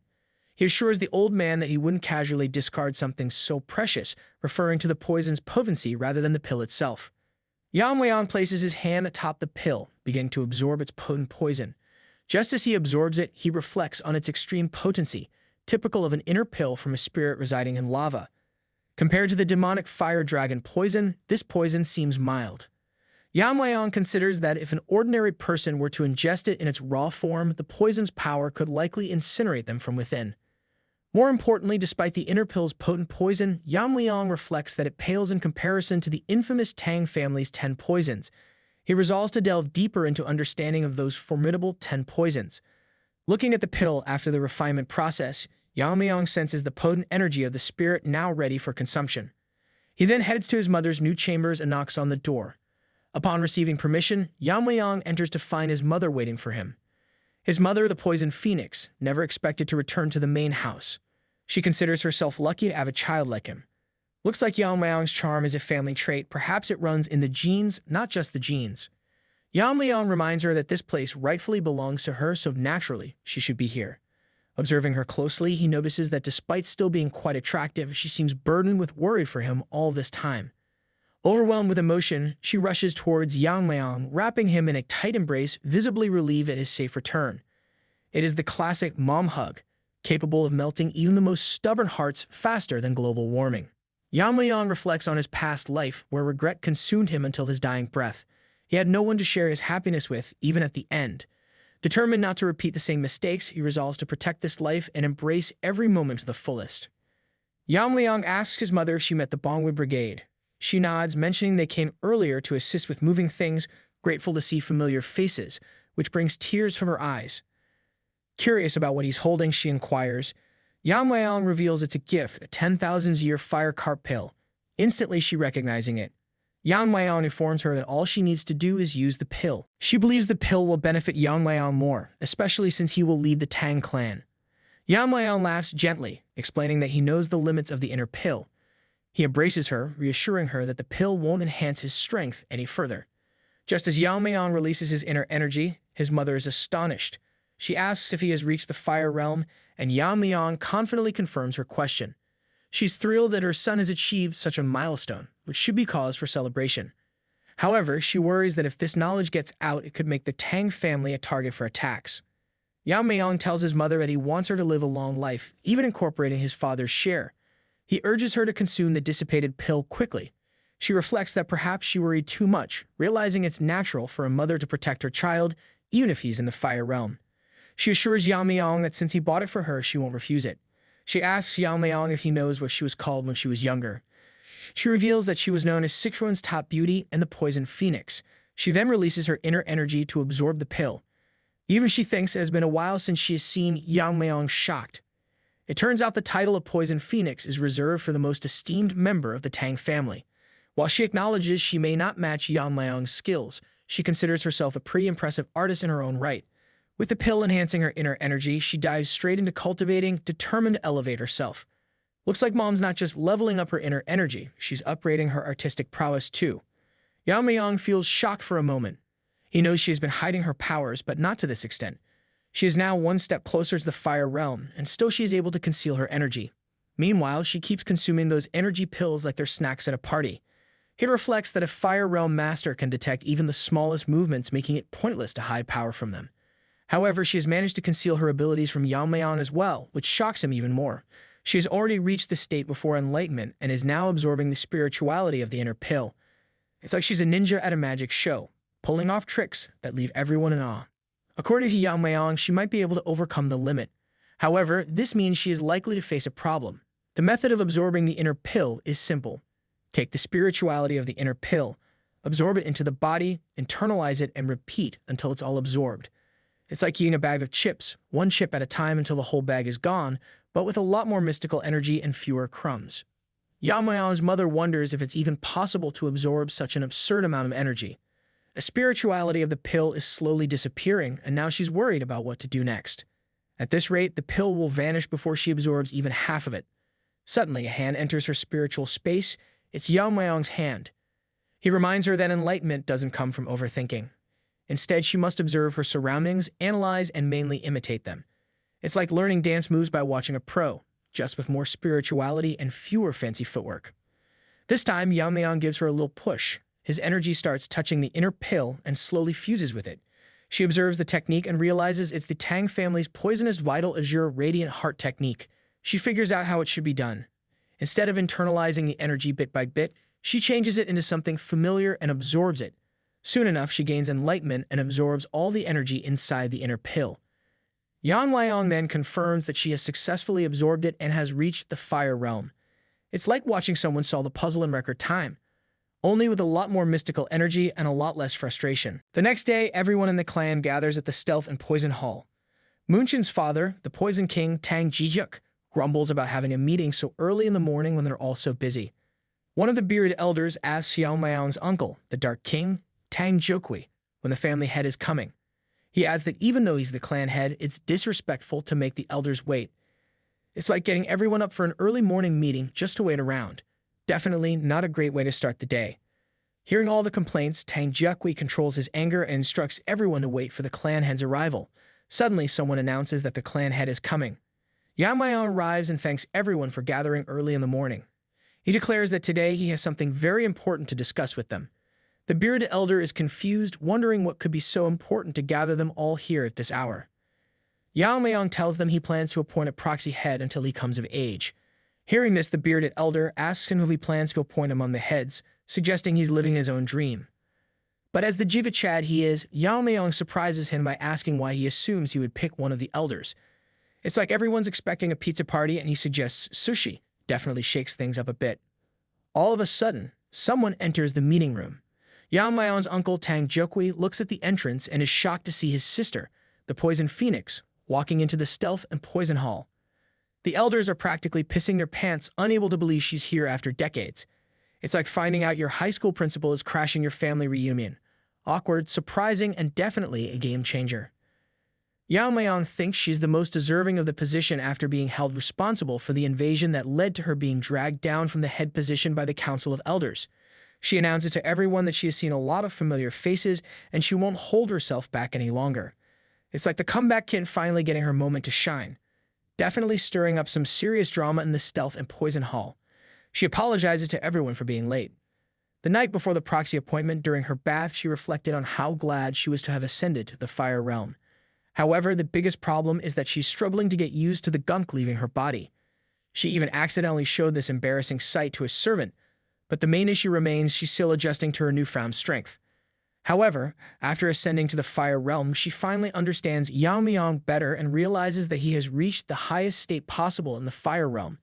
He assures the old man that he wouldn't casually discard something so precious, referring to the poison's potency rather than the pill itself. Yamayang places his hand atop the pill, beginning to absorb its potent poison. Just as he absorbs it, he reflects on its extreme potency, typical of an inner pill from a spirit residing in lava. Compared to the demonic fire dragon poison, this poison seems mild. Yamayang considers that if an ordinary person were to ingest it in its raw form, the poison's power could likely incinerate them from within. More importantly, despite the inner pill's potent poison, Yamayang reflects that it pales in comparison to the infamous Tang family's 10 poisons. He resolves to delve deeper into understanding of those formidable 10 poisons. Looking at the pill after the refinement process, Yamayang senses the potent energy of the spirit now ready for consumption. He then heads to his mother's new chambers and knocks on the door. Upon receiving permission, Yamayang enters to find his mother waiting for him. His mother, the Poison Phoenix, never expected to return to the main house. She considers herself lucky to have a child like him. Looks like Yamayang's charm is a family trait. Perhaps it runs in the genes, not just the genes. Yamayang reminds her that this place rightfully belongs to her, so naturally she should be here. Observing her closely, he notices that despite still being quite attractive, she seems burdened with worry for him all this time. Overwhelmed with emotion, she rushes towards Yamayang, wrapping him in a tight embrace, visibly relieved at his safe return. It is the classic mom hug, capable of melting even the most stubborn hearts faster than global warming. Yamayang reflects on his past life, where regret consumed him until his dying breath. He had no one to share his happiness with, even at the end. Determined not to repeat the same mistakes, he resolves to protect this life and embrace every moment to the fullest. Yamayang asks his mother if she met the Bongu Brigade. She nods, mentioning they came earlier to assist with moving things, grateful to see familiar faces, which brings tears from her eyes. Curious about what he's holding, she inquires. Yamayang reveals it's a gift, a 10,000-year fire carp pill. Instantly, she recognizing it. Yamayang informs her that all she needs to do is use the pill. She believes the pill will benefit Yamayang more, especially since he will lead the Tang clan. Yamayang laughs gently, explaining that he knows the limits of the inner pill. He embraces her, reassuring her that the pill won't enhance his strength any further. Just as Yamayang releases his inner energy, his mother is astonished. She asks if he has reached the fire realm, and Yamayang confidently confirms her question. She's thrilled that her son has achieved such a milestone, which should be cause for celebration. However, she worries that if this knowledge gets out, it could make the Tang family a target for attacks. Yamayang tells his mother that he wants her to live a long life, even incorporating his father's share. He urges her to consume the dissipated pill quickly. She reflects that perhaps she worried too much, realizing it's natural for a mother to protect her child, even if he's in the fire realm. She assures Yamayang that since he bought it for her, she won't refuse it. She asks Yamayang if he knows what she was called when she was younger. She reveals that she was known as Sichuan's top beauty and the Poison Phoenix. She then releases her inner energy to absorb the pill. Even she thinks it has been a while since she has seen Yamayang shocked. It turns out the title of Poison Phoenix is reserved for the most esteemed member of the Tang family. While she acknowledges she may not match Yamayang's skills, she considers herself a pretty impressive artist in her own right. With the pill enhancing her inner energy, she dives straight into cultivating, determined to elevate herself. Looks like Mom's not just leveling up her inner energy, she's upgrading her artistic prowess too. Yamayang feels shocked for a moment. He knows she has been hiding her powers, but not to this extent. She is now one step closer to the fire realm, and still she is able to conceal her energy. Meanwhile, she keeps consuming those energy pills like they're snacks at a party. It reflects that a fire realm master can detect even the smallest movements, making it pointless to hide power from them. However, she has managed to conceal her abilities from Yamayang as well, which shocks him even more. She has already reached the state before enlightenment and is now absorbing the spirituality of the inner pill. It's like she's a ninja at a magic show, pulling off tricks that leave everyone in awe. According to Yamayang, she might be able to overcome the limit. However, this means she is likely to face a problem. The method of absorbing the inner pill is simple. Take the spirituality of the inner pill, absorb it into the body, internalize it, and repeat until it's all absorbed. It's like eating a bag of chips, one chip at a time until the whole bag is gone, but with a lot more mystical energy and fewer crumbs. Yamayang's mother wonders if it's even possible to absorb such an absurd amount of energy. The spirituality of the pill is slowly disappearing, and now she's worried about what to do next. At this rate, the pill will vanish before she absorbs even half of it. Suddenly, a hand enters her spiritual space. It's Yamayang's hand. He reminds her that enlightenment doesn't come from overthinking. Instead, she must observe her surroundings, analyze, and mainly imitate them. It's like learning dance moves by watching a pro, just with more spirituality and fewer fancy footwork. This time, Yamayang gives her a little push. His energy starts touching the inner pill and slowly fuses with it. She observes the technique and realizes it's the Tang family's poisonous vital azure radiant heart technique. She figures out how it should be done. Instead of internalizing the energy bit by bit, she changes it into something familiar and absorbs it. Soon enough, she gains enlightenment and absorbs all the energy inside the inner pill. Yamayang then confirms that she has successfully absorbed it and has reached the fire realm. It's like watching someone solve the puzzle in record time, only with a lot more mystical energy and a lot less frustration. The next day, everyone in the clan gathers at the Stealth and Poison Hall. Munchin's father, the Poison King Tang Yeon-myeong, grumbles about having a meeting so early in the morning when they're all so busy. One of the bearded elders asks Yamayang's uncle, the Dark King, Tang Yeon-myeong, when the family head is coming. He adds that even though he's the clan head, it's disrespectful to make the elders wait. It's like getting everyone up for an early morning meeting just to wait around. Definitely not a great way to start the day. Hearing all the complaints, Tang Yeon-myeong controls his anger and instructs everyone to wait for the clan head's arrival. Suddenly, someone announces that the clan head is coming. Yamayang arrives and thanks everyone for gathering early in the morning. He declares that today he has something very important to discuss with them. The bearded elder is confused, wondering what could be so important to gather them all here at this hour. Yamayang tells them he plans to appoint a proxy head until he comes of age. Hearing this, the bearded elder asks him who he plans to appoint among the heads, suggesting he's living his own dream. But as the Jiva Chad he is, Yamayang surprises him by asking why he assumes he would pick one of the elders. It's like everyone's expecting a pizza party and he suggests sushi. Definitely shakes things up a bit. All of a sudden, someone enters the meeting room. Yamayang's uncle Tang Yeon-myeong looks at the entrance and is shocked to see his sister, the Poison Phoenix, walking into the Stealth and Poison Hall. The elders are practically pissing their pants, unable to believe she's here after decades. It's like finding out your high school principal is crashing your family reunion. Awkward, surprising, and definitely a game changer. Yamayang thinks she's the most deserving of the position after being held responsible for the invasion that led to her being dragged down from the head position by the Council of Elders. She announces to everyone that she has seen a lot of familiar faces and she won't hold herself back any longer. It's like the comeback kid finally getting her moment to shine. Definitely stirring up some serious drama in the Stealth and Poison Hall. She apologizes to everyone for being late. The night before the proxy appointment, during her bath, she reflected on how glad she was to have ascended to the Fire Realm. However, the biggest problem is that she's struggling to get used to the gunk leaving her body. She even accidentally showed this embarrassing sight to a servant, but the main issue remains she's still adjusting to her newfound strength. However, after ascending to the Fire Realm, she finally understands Yamayang better and realizes that he has reached the highest state possible in the Fire Realm.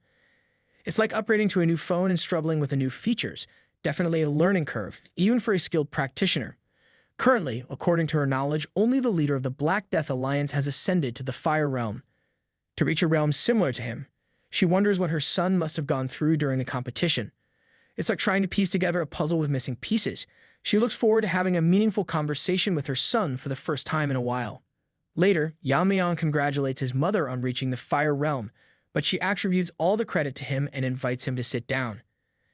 It's like upgrading to a new phone and struggling with the new features. Definitely a learning curve, even for a skilled practitioner. Currently, according to her knowledge, only the leader of the Black Death Alliance has ascended to the Fire Realm. To reach a realm similar to him, she wonders what her son must have gone through during the competition. It's like trying to piece together a puzzle with missing pieces. She looks forward to having a meaningful conversation with her son for the first time in a while. Later, Yamayang congratulates his mother on reaching the Fire Realm, but she attributes all the credit to him and invites him to sit down.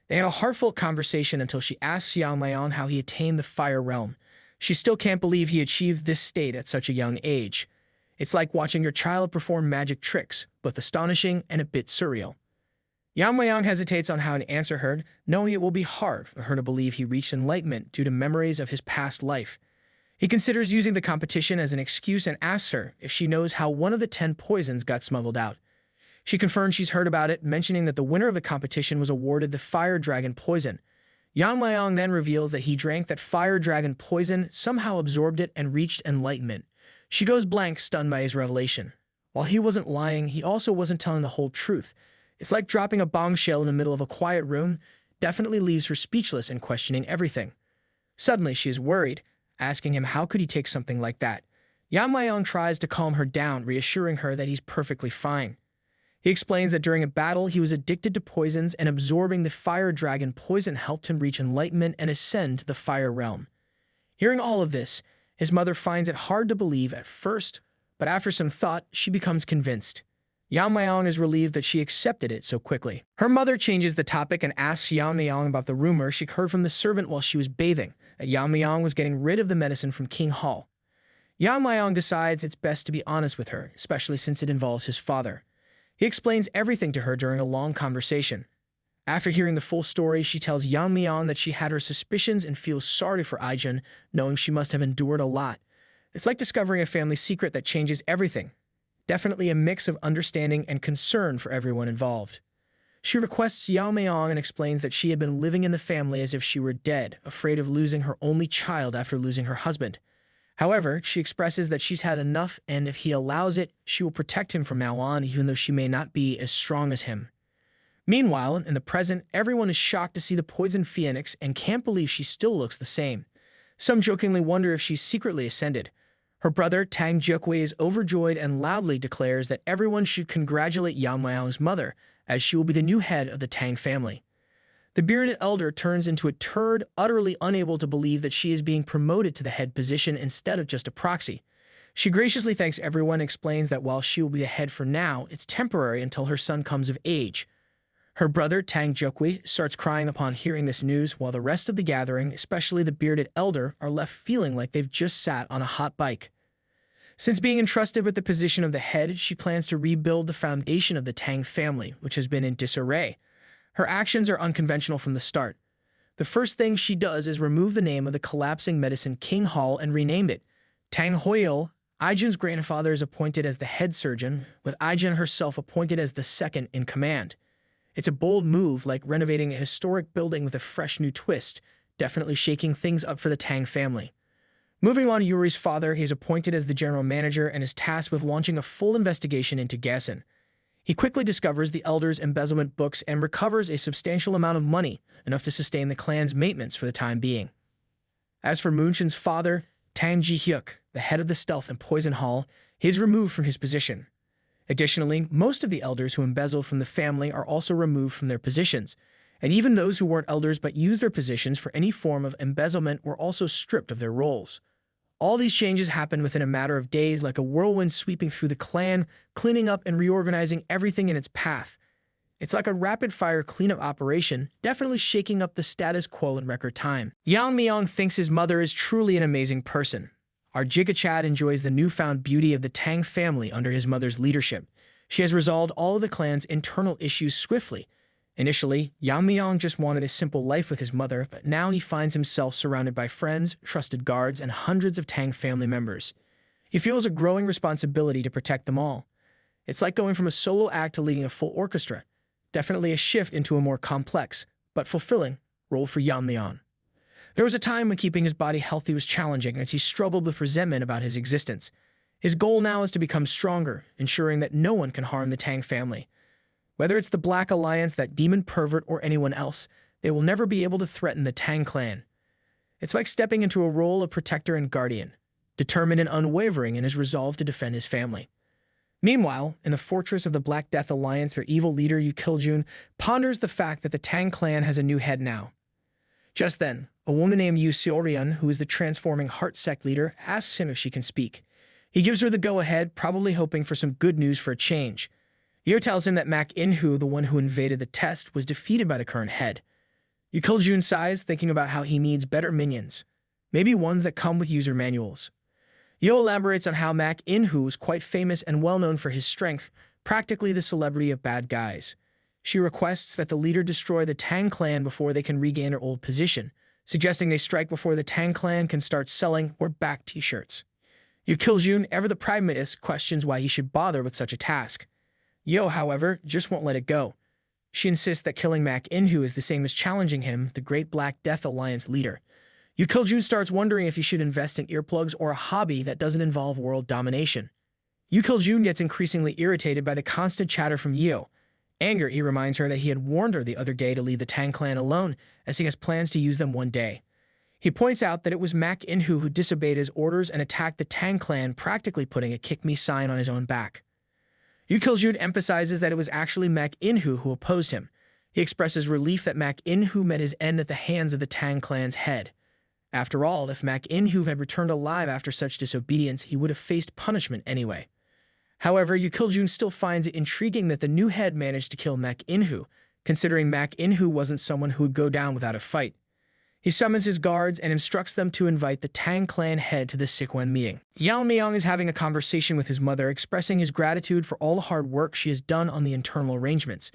They have a heartfelt conversation until she asks Yamayang how he attained the Fire Realm. She still can't believe he achieved this state at such a young age. It's like watching your child perform magic tricks, both astonishing and a bit surreal. Yamayang hesitates on how to answer her, knowing it will be hard for her to believe he reached enlightenment due to memories of his past life. He considers using the competition as an excuse and asks her if she knows how one of the 10 poisons got smuggled out. She confirms she's heard about it, mentioning that the winner of the competition was awarded the Fire Dragon poison. Yamayang then reveals that he drank that Fire Dragon poison, somehow absorbed it, and reached enlightenment. She goes blank, stunned by his revelation. While he wasn't lying, he also wasn't telling the whole truth. It's like dropping a bombshell in the middle of a quiet room, definitely leaves her speechless and questioning everything. Suddenly, she is worried, asking him how could he take something like that. Yamayang tries to calm her down, reassuring her that he's perfectly fine. He explains that during a battle, he was addicted to poisons and absorbing the Fire Dragon poison helped him reach enlightenment and ascend to the Fire Realm. Hearing all of this, his mother finds it hard to believe at first, but after some thought, she becomes convinced. Yamayang is relieved that she accepted it so quickly. Her mother changes the topic and asks Yamayang about the rumor she heard from the servant while she was bathing, that Yamayang was getting rid of the medicine from King Hall. Yamayang decides it's best to be honest with her, especially since it involves his father. He explains everything to her during a long conversation. After hearing the full story, she tells Yamayang that she had her suspicions and feels sorry for Aijun, knowing she must have endured a lot. It's like discovering a family secret that changes everything. Definitely a mix of understanding and concern for everyone involved. She requests Yamayang and explains that she had been living in the family as if she were dead, afraid of losing her only child after losing her husband. However, she expresses that she's had enough and if he allows it, she will protect him from now on even though she may not be as strong as him. Meanwhile, in the present, everyone is shocked to see the poison phoenix and can't believe she still looks the same. Some jokingly wonder if she's secretly ascended. Her brother, Tang Yeon-myeong, is overjoyed and loudly declares that everyone should congratulate Yamayang's mother, as she will be the new head of the Tang family. The bearded elder turns into a turd, utterly unable to believe that she is being promoted to the head position instead of just a proxy. She graciously thanks everyone and explains that while she will be the head for now, it's temporary until her son comes of age. Her brother, Tang Yeon-myeong, starts crying upon hearing this news, while the rest of the gathering, especially the bearded elder, are left feeling like they've just sat on a hot bike. Since being entrusted with the position of the head, she plans to rebuild the foundation of the Tang family, which has been in disarray. Her actions are unconventional from the start. The first thing she does is remove the name of the collapsing medicine King Hall and rename it. Tang Hoil, Aijun's grandfather, is appointed as the head surgeon, with Aijun herself appointed as the second in command. It's a bold move, like renovating a historic building with a fresh new twist, definitely shaking things up for the Tang family. Moving on to Yuri's father, he is appointed as the general manager and is tasked with launching a full investigation into Gassen. He quickly discovers the elder's embezzlement books and recovers a substantial amount of money, enough to sustain the clan's maintenance for the time being. As for Moonshin's father, Tang Ji-hyuk, the head of the Stealth and Poison Hall, he is removed from his position. Additionally, most of the elders who embezzled from the family are also removed from their positions, and even those who weren't elders but used their positions for any form of embezzlement were also stripped of their roles. All these changes happen within a matter of days, like a whirlwind sweeping through the clan, cleaning up and reorganizing everything in its path. It's like a rapid-fire cleanup operation, definitely shaking up the status quo in record time. Yeon-myeong thinks his mother is truly an amazing person. Our Jigachad enjoys the newfound beauty of the Tang family under his mother's leadership. She has resolved all of the clan's internal issues swiftly. Initially, Yamayang just wanted a simple life with his mother, but now he finds himself surrounded by friends, trusted guards, and hundreds of Tang family members. He feels a growing responsibility to protect them all. It's like going from a solo act to leading a full orchestra. Definitely a shift into a more complex, but fulfilling, role for Yamayang. There was a time when keeping his body healthy was challenging as he struggled with resentment about his existence. His goal now is to become stronger, ensuring that no one can harm the Tang family. Whether it's the Black Alliance, that demon pervert, or anyone else, they will never be able to threaten the Tang clan. It's like stepping into a role of protector and guardian, determined and unwavering in his resolve to defend his family. Meanwhile, in the fortress of the Black Death Alliance, their evil leader Yu Kiljun ponders the fact that the Tang clan has a new head now. Just then, a woman named Yu Seorian, who is the transforming heart sect leader, asks him if she can speak. He gives her the go-ahead, probably hoping for some good news for a change. Yu tells him that Mak Inhu, the one who invaded the test, was defeated by the current head. Yu Kiljun sighs, thinking about how he needs better minions, maybe ones that come with user manuals. Yu elaborates on how Mak Inhu is quite famous and well-known for his strength, practically the celebrity of bad guys. She requests that the leader destroy the Tang clan before they can regain their old position, suggesting they strike before the Tang clan can start selling or back t-shirts. Yu Kiljun, ever the pragmatist, questions why he should bother with such a task. Yo, however, just won't let it go. She insists that killing Mak Inhu is the same as challenging him, the Great Black Death Alliance leader. Yu Kiljun starts wondering if he should invest in earplugs or a hobby that doesn't involve world domination. Yu Kiljun gets increasingly irritated by the constant chatter from Yu. Anger, he reminds her that he had warned her the other day to leave the Tang clan alone, as he has plans to use them one day. He points out that it was Mak Inhu who disobeyed his orders and attacked the Tang clan, practically putting a kick-me sign on his own back. Yu Kiljun emphasizes that it was actually Mak Inhu who opposed him. He expresses relief that Mak Inhu met his end at the hands of the Tang clan's head. After all, if Mak Inhu had returned alive after such disobedience, he would have faced punishment anyway. However, Yu Kiljun still finds it intriguing that the new head managed to kill Mak Inhu, considering Mak Inhu wasn't someone who would go down without a fight. He summons his guards and instructs them to invite the Tang clan head to the Sichuan meeting. Yamayang is having a conversation with his mother, expressing his gratitude for all the hard work she has done on the internal arrangements.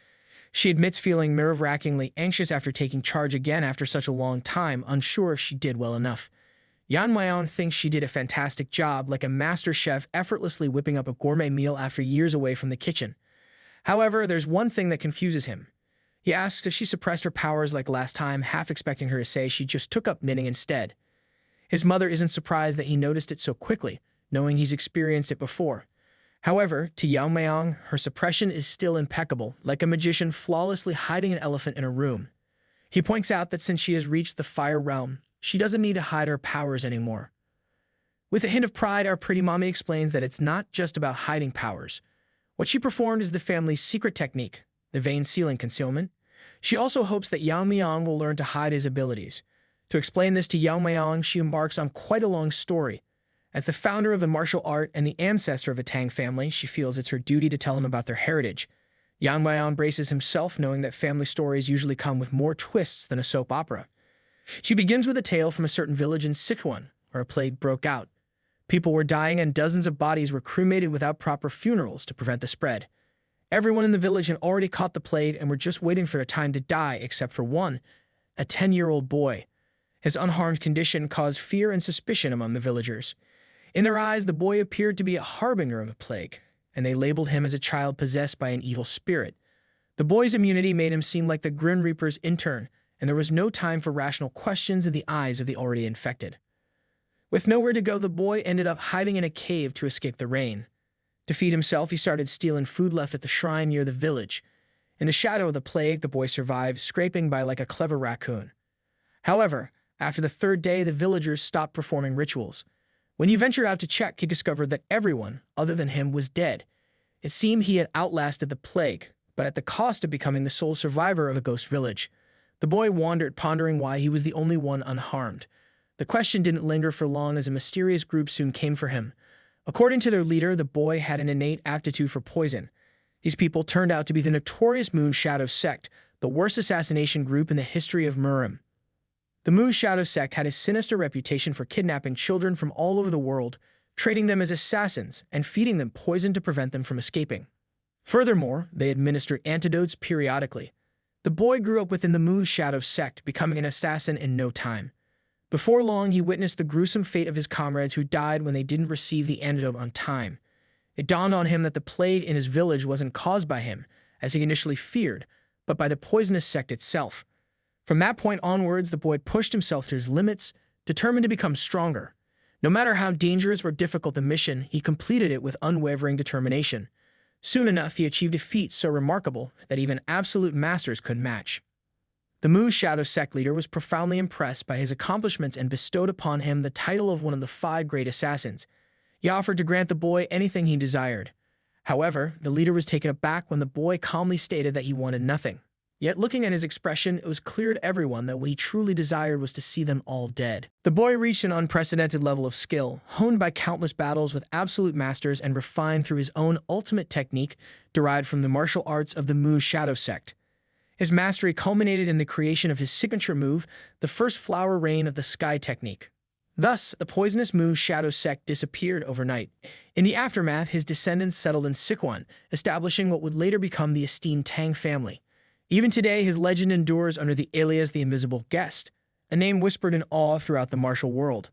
She admits feeling nerve-wrackingly anxious after taking charge again after such a long time, unsure if she did well enough. Yamayang thinks she did a fantastic job, like a master chef effortlessly whipping up a gourmet meal after years away from the kitchen. However, there's one thing that confuses him. He asks if she suppressed her powers like last time, half expecting her to say she just took up knitting instead. His mother isn't surprised that he noticed it so quickly, knowing he's experienced it before. However, to Yamayang, her suppression is still impeccable, like a magician flawlessly hiding an elephant in a room. He points out that since she has reached the fire realm, she doesn't need to hide her powers anymore. With a hint of pride, our pretty mommy explains that it's not just about hiding powers. What she performed is the family's secret technique, the vein sealing concealment. She also hopes that Yamayang will learn to hide his abilities. To explain this to Yamayang, she embarks on quite a long story. As the founder of the martial art and the ancestor of the Tang family, she feels it's her duty to tell him about their heritage. Yamayang braces himself, knowing that family stories usually come with more twists than a soap opera. She begins with a tale from a certain village in Sichuan, where a plague broke out. People were dying and dozens of bodies were cremated without proper funerals to prevent the spread. Everyone in the village had already caught the plague and were just waiting for their time to die, except for one, a 10-year-old boy. His unharmed condition caused fear and suspicion among the villagers. In their eyes, the boy appeared to be a harbinger of the plague, and they labeled him as a child possessed by an evil spirit. The boy's immunity made him seem like the Grim Reaper's intern, and there was no time for rational questions in the eyes of the already infected. With nowhere to go, the boy ended up hiding in a cave to escape the rain. To feed himself, he started stealing food left at the shrine near the village. In the shadow of the plague, the boy survived, scraping by like a clever raccoon. However, after the third day, the villagers stopped performing rituals. When he ventured out to check, he discovered that everyone, other than him, was dead. It seemed he had outlasted the plague, but at the cost of becoming the sole survivor of a ghost village. The boy wandered, pondering why he was the only one unharmed. The question didn't linger for long, as a mysterious group soon came for him. According to their leader, the boy had an innate aptitude for poison. These people turned out to be the notorious Moon Shadow sect, the worst assassination group in the history of Murim. The Moon Shadow sect had a sinister reputation for kidnapping children from all over the world, trading them as assassins, and feeding them poison to prevent them from escaping. Furthermore, they administered antidotes periodically. The boy grew up within the Moon Shadow sect, becoming an assassin in no time. Before long, he witnessed the gruesome fate of his comrades who died when they didn't receive the antidote on time. It dawned on him that the plague in his village wasn't caused by him, as he initially feared, but by the poisonous sect itself. From that point onwards, the boy pushed himself to his limits, determined to become stronger. No matter how dangerous or difficult the mission, he completed it with unwavering determination. Soon enough, he achieved a feat so remarkable that even absolute masters couldn't match. The Mu Shadow sect leader was profoundly impressed by his accomplishments and bestowed upon him the title of one of the 5 great assassins. He offered to grant the boy anything he desired. However, the leader was taken aback when the boy calmly stated that he wanted nothing. Yet looking at his expression, it was clear to everyone that what he truly desired was to see them all dead. The boy reached an unprecedented level of skill, honed by countless battles with absolute masters and refined through his own ultimate technique derived from the martial arts of the Mu Shadow sect. His mastery culminated in the creation of his signature move, the first flower rain of the sky technique. Thus, the poisonous Mu Shadow sect disappeared overnight. In the aftermath, his descendants settled in Sichuan, establishing what would later become the esteemed Tang family. Even today, his legend endures under the alias the Invisible Guest, a name whispered in awe throughout the martial world.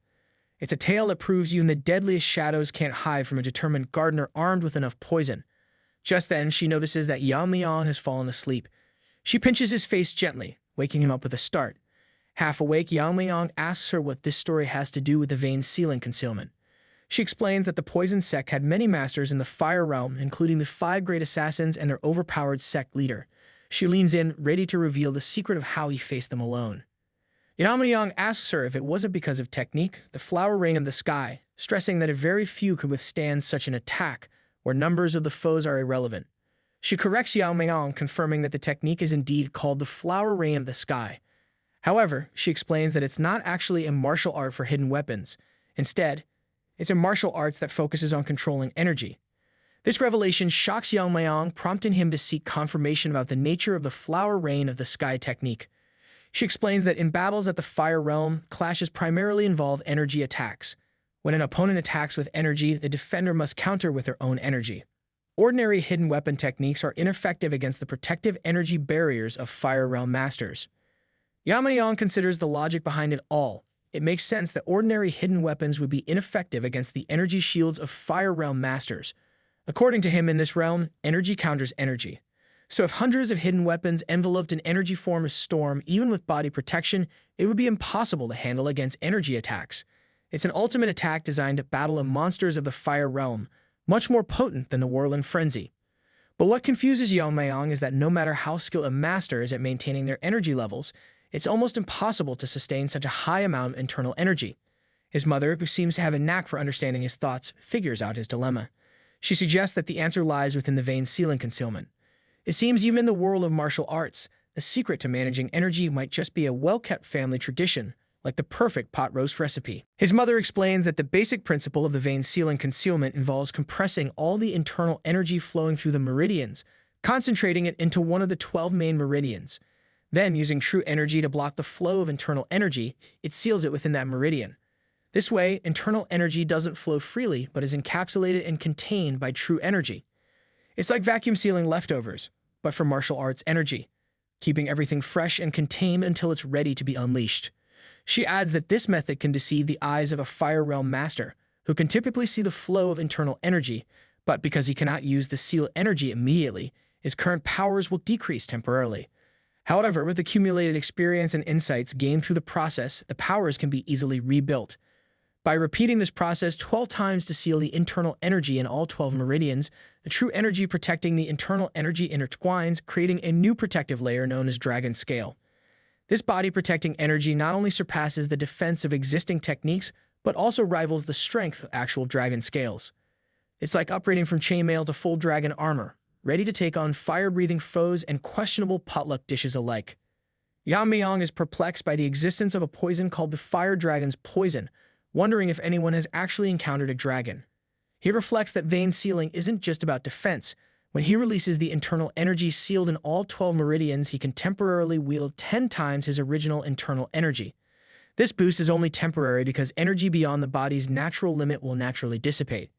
It's a tale that proves even the deadliest shadows can't hide from a determined gardener armed with enough poison. Just then, she notices that Yamayang has fallen asleep. She pinches his face gently, waking him up with a start. Half awake, Yamayang asks her what this story has to do with the vein sealing concealment. She explains that the poison sect had many masters in the fire realm, including the 5 great assassins and their overpowered sect leader. She leans in, ready to reveal the secret of how he faced them alone. Yamayang asks her if it wasn't because of technique, the flower rain of the sky, stressing that very few could withstand such an attack, where numbers of the foes are irrelevant. She corrects Yamayang, confirming that the technique is indeed called the flower rain of the sky. However, she explains that it's not actually a martial art for hidden weapons. Instead, it's a martial arts that focuses on controlling energy. This revelation shocks Yamayang, prompting him to seek confirmation about the nature of the flower rain of the sky technique. She explains that in battles at the fire realm, clashes primarily involve energy attacks. When an opponent attacks with energy, the defender must counter with their own energy. Ordinary hidden weapon techniques are ineffective against the protective energy barriers of fire realm masters. Yamayang considers the logic behind it all. It makes sense that ordinary hidden weapons would be ineffective against the energy shields of fire realm masters. According to him, in this realm, energy counters energy. So if hundreds of hidden weapons enveloped in energy form a storm, even with body protection, it would be impossible to handle against energy attacks. It's an ultimate attack designed to battle the monsters of the fire realm, much more potent than the Whirling frenzy. But what confuses Yamayang is that no matter how skilled a master is at maintaining their energy levels, it's almost impossible to sustain such a high amount of internal energy. His mother, who seems to have a knack for understanding his thoughts, figures out his dilemma. She suggests that the answer lies within the vein sealing concealment. It seems even in the world of martial arts, the secret to managing energy might just be a well-kept family tradition, like the perfect pot roast recipe. His mother explains that the basic principle of the vein sealing concealment involves compressing all the internal energy flowing through the meridians, concentrating it into one of the 12 main meridians. Then, using true energy to block the flow of internal energy, it seals it within that meridian. This way, internal energy doesn't flow freely, but is encapsulated and contained by true energy. It's like vacuum sealing leftovers, but for martial arts energy, keeping everything fresh and contained until it's ready to be unleashed. She adds that this method can deceive the eyes of a fire realm master, who can typically see the flow of internal energy, but because he cannot use the seal energy immediately, his current powers will decrease temporarily. However, with accumulated experience and insights gained through the process, the powers can be easily rebuilt. By repeating this process 12 times to seal the internal energy in all 12 meridians, the true energy protecting the internal energy intertwines, creating a new protective layer known as Dragon Scale. This body-protecting energy not only surpasses the defense of existing techniques, but also rivals the strength of actual dragon scales. It's like upgrading from chainmail to full dragon armor, ready to take on fire-breathing foes and questionable potluck dishes alike. Yamayang is perplexed by the existence of a poison called the fire dragon's poison, wondering if anyone has actually encountered a dragon. He reflects that vein sealing isn't just about defense. When he releases the internal energy sealed in all 12 meridians, he can temporarily wield 10 times his original internal energy. This boost is only temporary because energy beyond the body's natural limit will naturally dissipate.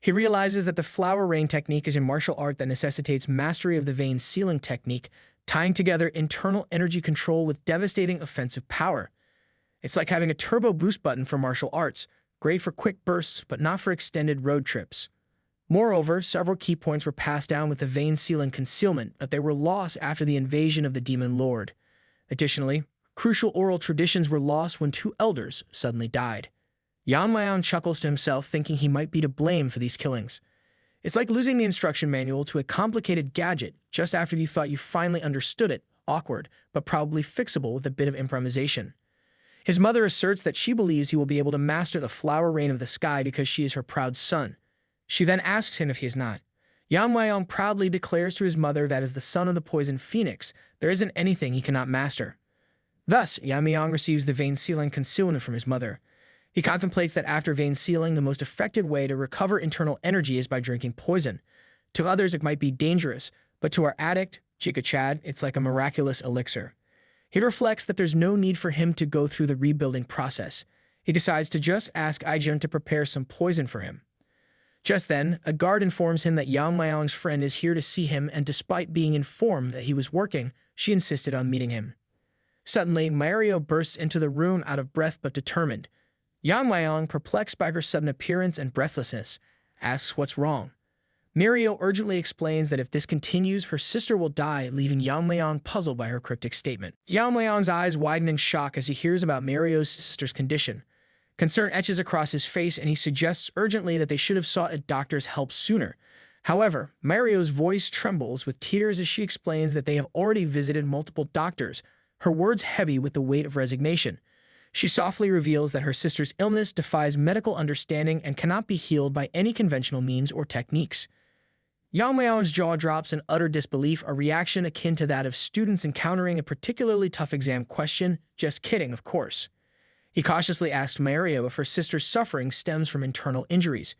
He realizes that the flower rain technique is a martial art that necessitates mastery of the vein sealing technique, tying together internal energy control with devastating offensive power. It's like having a turbo boost button for martial arts, great for quick bursts, but not for extended road trips. Moreover, several key points were passed down with the vein sealing concealment, but they were lost after the invasion of the Demon Lord. Additionally, crucial oral traditions were lost when 2 elders suddenly died. Yamayang chuckles to himself, thinking he might be to blame for these killings. It's like losing the instruction manual to a complicated gadget just after you thought you finally understood it, awkward, but probably fixable with a bit of improvisation. His mother asserts that she believes he will be able to master the flower rain of the sky because she is her proud son. She then asks him if he is not. Yeon-myeong proudly declares to his mother that as the son of the poison phoenix, there isn't anything he cannot master. Thus, Yamayang receives the vein sealing concealment from his mother. He contemplates that after vein sealing, the most effective way to recover internal energy is by drinking poison. To others, it might be dangerous, but to our addict, Jika Chad, it's like a miraculous elixir. He reflects that there's no need for him to go through the rebuilding process. He decides to just ask Ijun to prepare some poison for him. Just then, a guard informs him that Yeon-myeong's friend is here to see him, and despite being informed that he was working, she insisted on meeting him. Suddenly, Mario bursts into the room out of breath but determined. Yeon-myeong, perplexed by her sudden appearance and breathlessness, asks what's wrong. Mario urgently explains that if this continues, her sister will die, leaving Yeon-myeong puzzled by her cryptic statement. Yeon-myeong's eyes widen in shock as he hears about Mario's sister's condition. Concern etches across his face, and he suggests urgently that they should have sought a doctor's help sooner. However, Mario's voice trembles with tears as she explains that they have already visited multiple doctors, her words heavy with the weight of resignation. She softly reveals that her sister's illness defies medical understanding and cannot be healed by any conventional means or techniques. Yeon-myeong's jaw drops in utter disbelief, a reaction akin to that of students encountering a particularly tough exam question. Just kidding, of course. He cautiously asked Mario if her sister's suffering stems from internal injuries.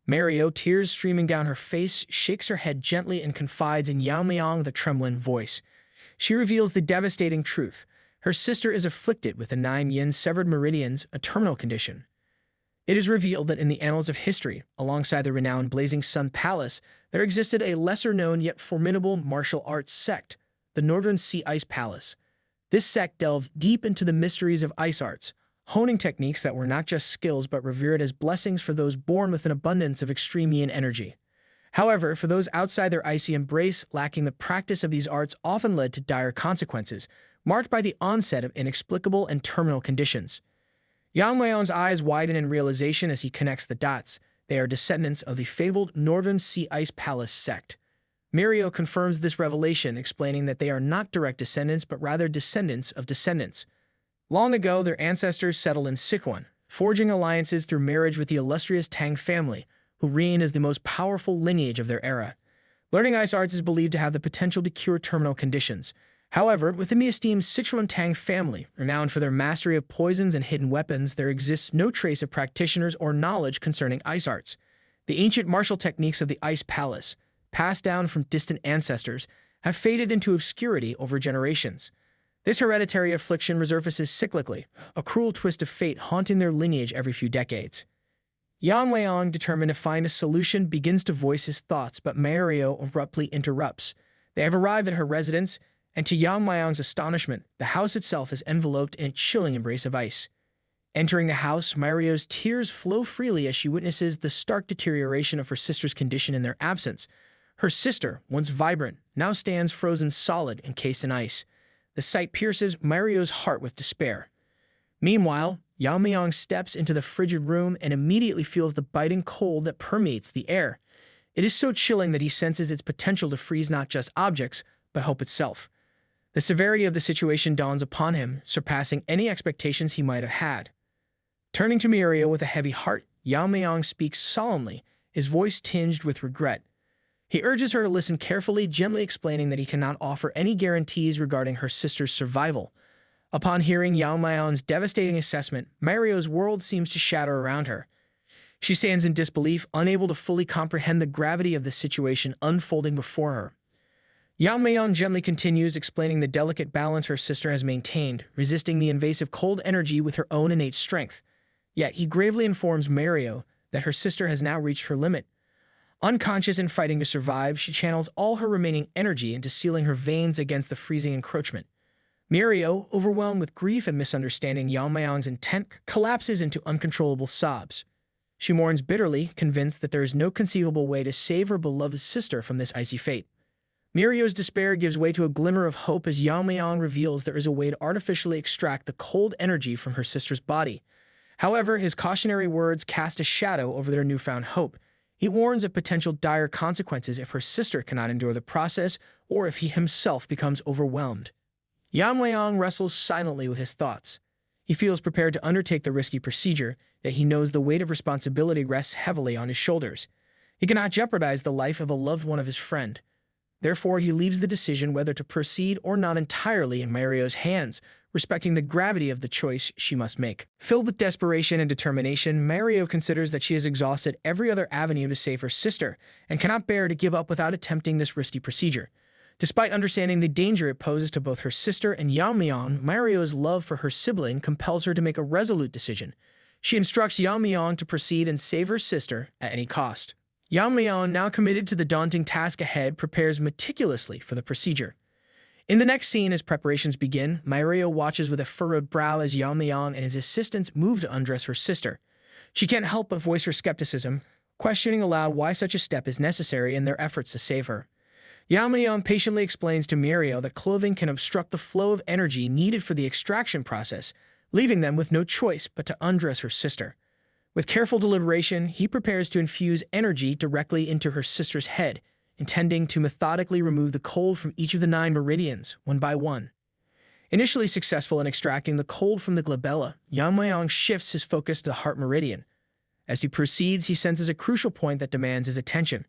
Mario, tears streaming down her face, shakes her head gently and confides in Yeon-myeong with a trembling voice. She reveals the devastating truth. Her sister is afflicted with the 9 yin severed meridians, a terminal condition. It is revealed that in the annals of history, alongside the renowned Blazing Sun Palace, there existed a lesser-known yet formidable martial arts sect, the Northern Sea Ice Palace. This sect delved deep into the mysteries of ice arts, honing techniques that were not just skills but revered as blessings for those born with an abundance of extreme yin energy. However, for those outside their icy embrace, lacking the practice of these arts often led to dire consequences, marked by the onset of inexplicable and terminal conditions. Yeon-myeong's eyes widen in realization as he connects the dots. They are descendants of the fabled Northern Sea Ice Palace sect. Mario confirms this revelation, explaining that they are not direct descendants but rather descendants of descendants. Long ago, their ancestors settled in Sichuan, forging alliances through marriage with the illustrious Tang Family, who reign as the most powerful lineage of their era. Learning ice arts is believed to have the potential to cure terminal conditions. However, within the esteemed Sichuan Tang Family, renowned for their mastery of poisons and hidden weapons, there exists no trace of practitioners or knowledge concerning ice arts. The ancient martial techniques of the Ice Palace, passed down from distant ancestors, have faded into obscurity over generations. This hereditary affliction resurfaces cyclically, a cruel twist of fate haunting their lineage every few decades. Yeon-myeong, determined to find a solution, begins to voice his thoughts, but Mario abruptly interrupts. They have arrived at her residence, and to Yeon-myeong's astonishment, the house itself is enveloped in a chilling embrace of ice. Entering the house, Mario's tears flow freely as she witnesses the stark deterioration of her sister's condition in their absence. Her sister, once vibrant, now stands frozen solid, encased in ice. The sight pierces Mario's heart with despair. Meanwhile, Yeon-myeong steps into the frigid room and immediately feels the biting cold that permeates the air. It is so chilling that he senses its potential to freeze not just objects, but hope itself. The severity of the situation dawns upon him, surpassing any expectations he might have had. Turning to Mario with a heavy heart, Yeon-myeong speaks solemnly, his voice tinged with regret. He urges her to listen carefully, gently explaining that he cannot offer any guarantees regarding her sister's survival. Upon hearing Yeon-myeong's devastating assessment, Mario's world seems to shatter around her. She stands in disbelief, unable to fully comprehend the gravity of the situation unfolding before her. Yeon-myeong gently continues, explaining the delicate balance her sister has maintained, resisting the invasive cold energy with her own innate strength. Yet he gravely informs Mario that her sister has now reached her limit. Unconscious and fighting to survive, she channels all her remaining energy into sealing her veins against the freezing encroachment. Mario, overwhelmed with grief and misunderstanding Yeon-myeong's intent, collapses into uncontrollable sobs. She mourns bitterly, convinced that there is no conceivable way to save her beloved sister from this icy fate. Mario's despair gives way to a glimmer of hope as Yeon-myeong reveals there is a way to artificially extract the cold energy from her sister's body. However, his cautionary words cast a shadow over their newfound hope. He warns of potential dire consequences if her sister cannot endure the process or if he himself becomes overwhelmed. Yamayang wrestles silently with his thoughts. He feels prepared to undertake the risky procedure, yet he knows the weight of responsibility rests heavily on his shoulders. He cannot jeopardize the life of a loved one of his friend. Therefore, he leaves the decision whether to proceed or not entirely in Mario's hands, respecting the gravity of the choice she must make. Filled with desperation and determination, Mario considers that she has exhausted every other avenue to save her sister and cannot bear to give up without attempting this risky procedure. Despite understanding the danger it poses to both her sister and Yamayang, Mario's love for her sibling compels her to make a resolute decision. She instructs Yamayang to proceed and save her sister at any cost. Yamayang, now committed to the daunting task ahead, prepares meticulously for the procedure. In the next scene, as preparations begin, Mario watches with a furrowed brow as Yamayang and his assistants move to undress her sister. She can't help but voice her skepticism, questioning aloud why such a step is necessary in their efforts to save her. Yamayang patiently explains to Mario that clothing can obstruct the flow of energy needed for the extraction process, leaving them with no choice but to undress her sister. With careful deliberation, he prepares to infuse energy directly into her sister's head, intending to methodically remove the cold from each of the 9 meridians, one by one. Initially successful in extracting the cold from the glabella, Yamayang shifts his focus to the heart meridian. As he proceeds, he senses a crucial point that demands his attention.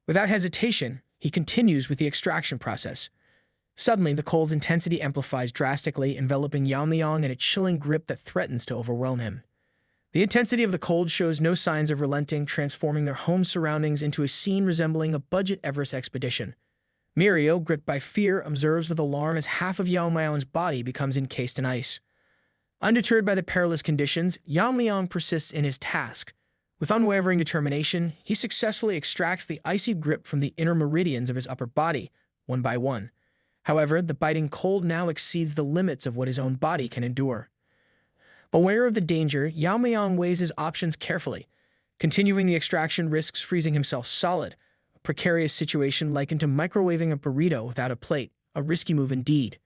Without hesitation, he continues with the extraction process. Suddenly, the cold's intensity amplifies drastically, enveloping Yamayang in a chilling grip that threatens to overwhelm him. The intensity of the cold shows no signs of relenting, transforming their home surroundings into a scene resembling a budget Everest expedition. Mario, gripped by fear, observes with alarm as half of Yamayang's body becomes encased in ice. Undeterred by the perilous conditions, Yamayang persists in his task. With unwavering determination, he successfully extracts the icy grip from the inner meridians of his upper body, one by one. However, the biting cold now exceeds the limits of what his own body can endure. Aware of the danger, Yamayang weighs his options carefully. Continuing the extraction risks freezing himself solid, a precarious situation likened to microwaving a burrito without a plate, a risky move indeed.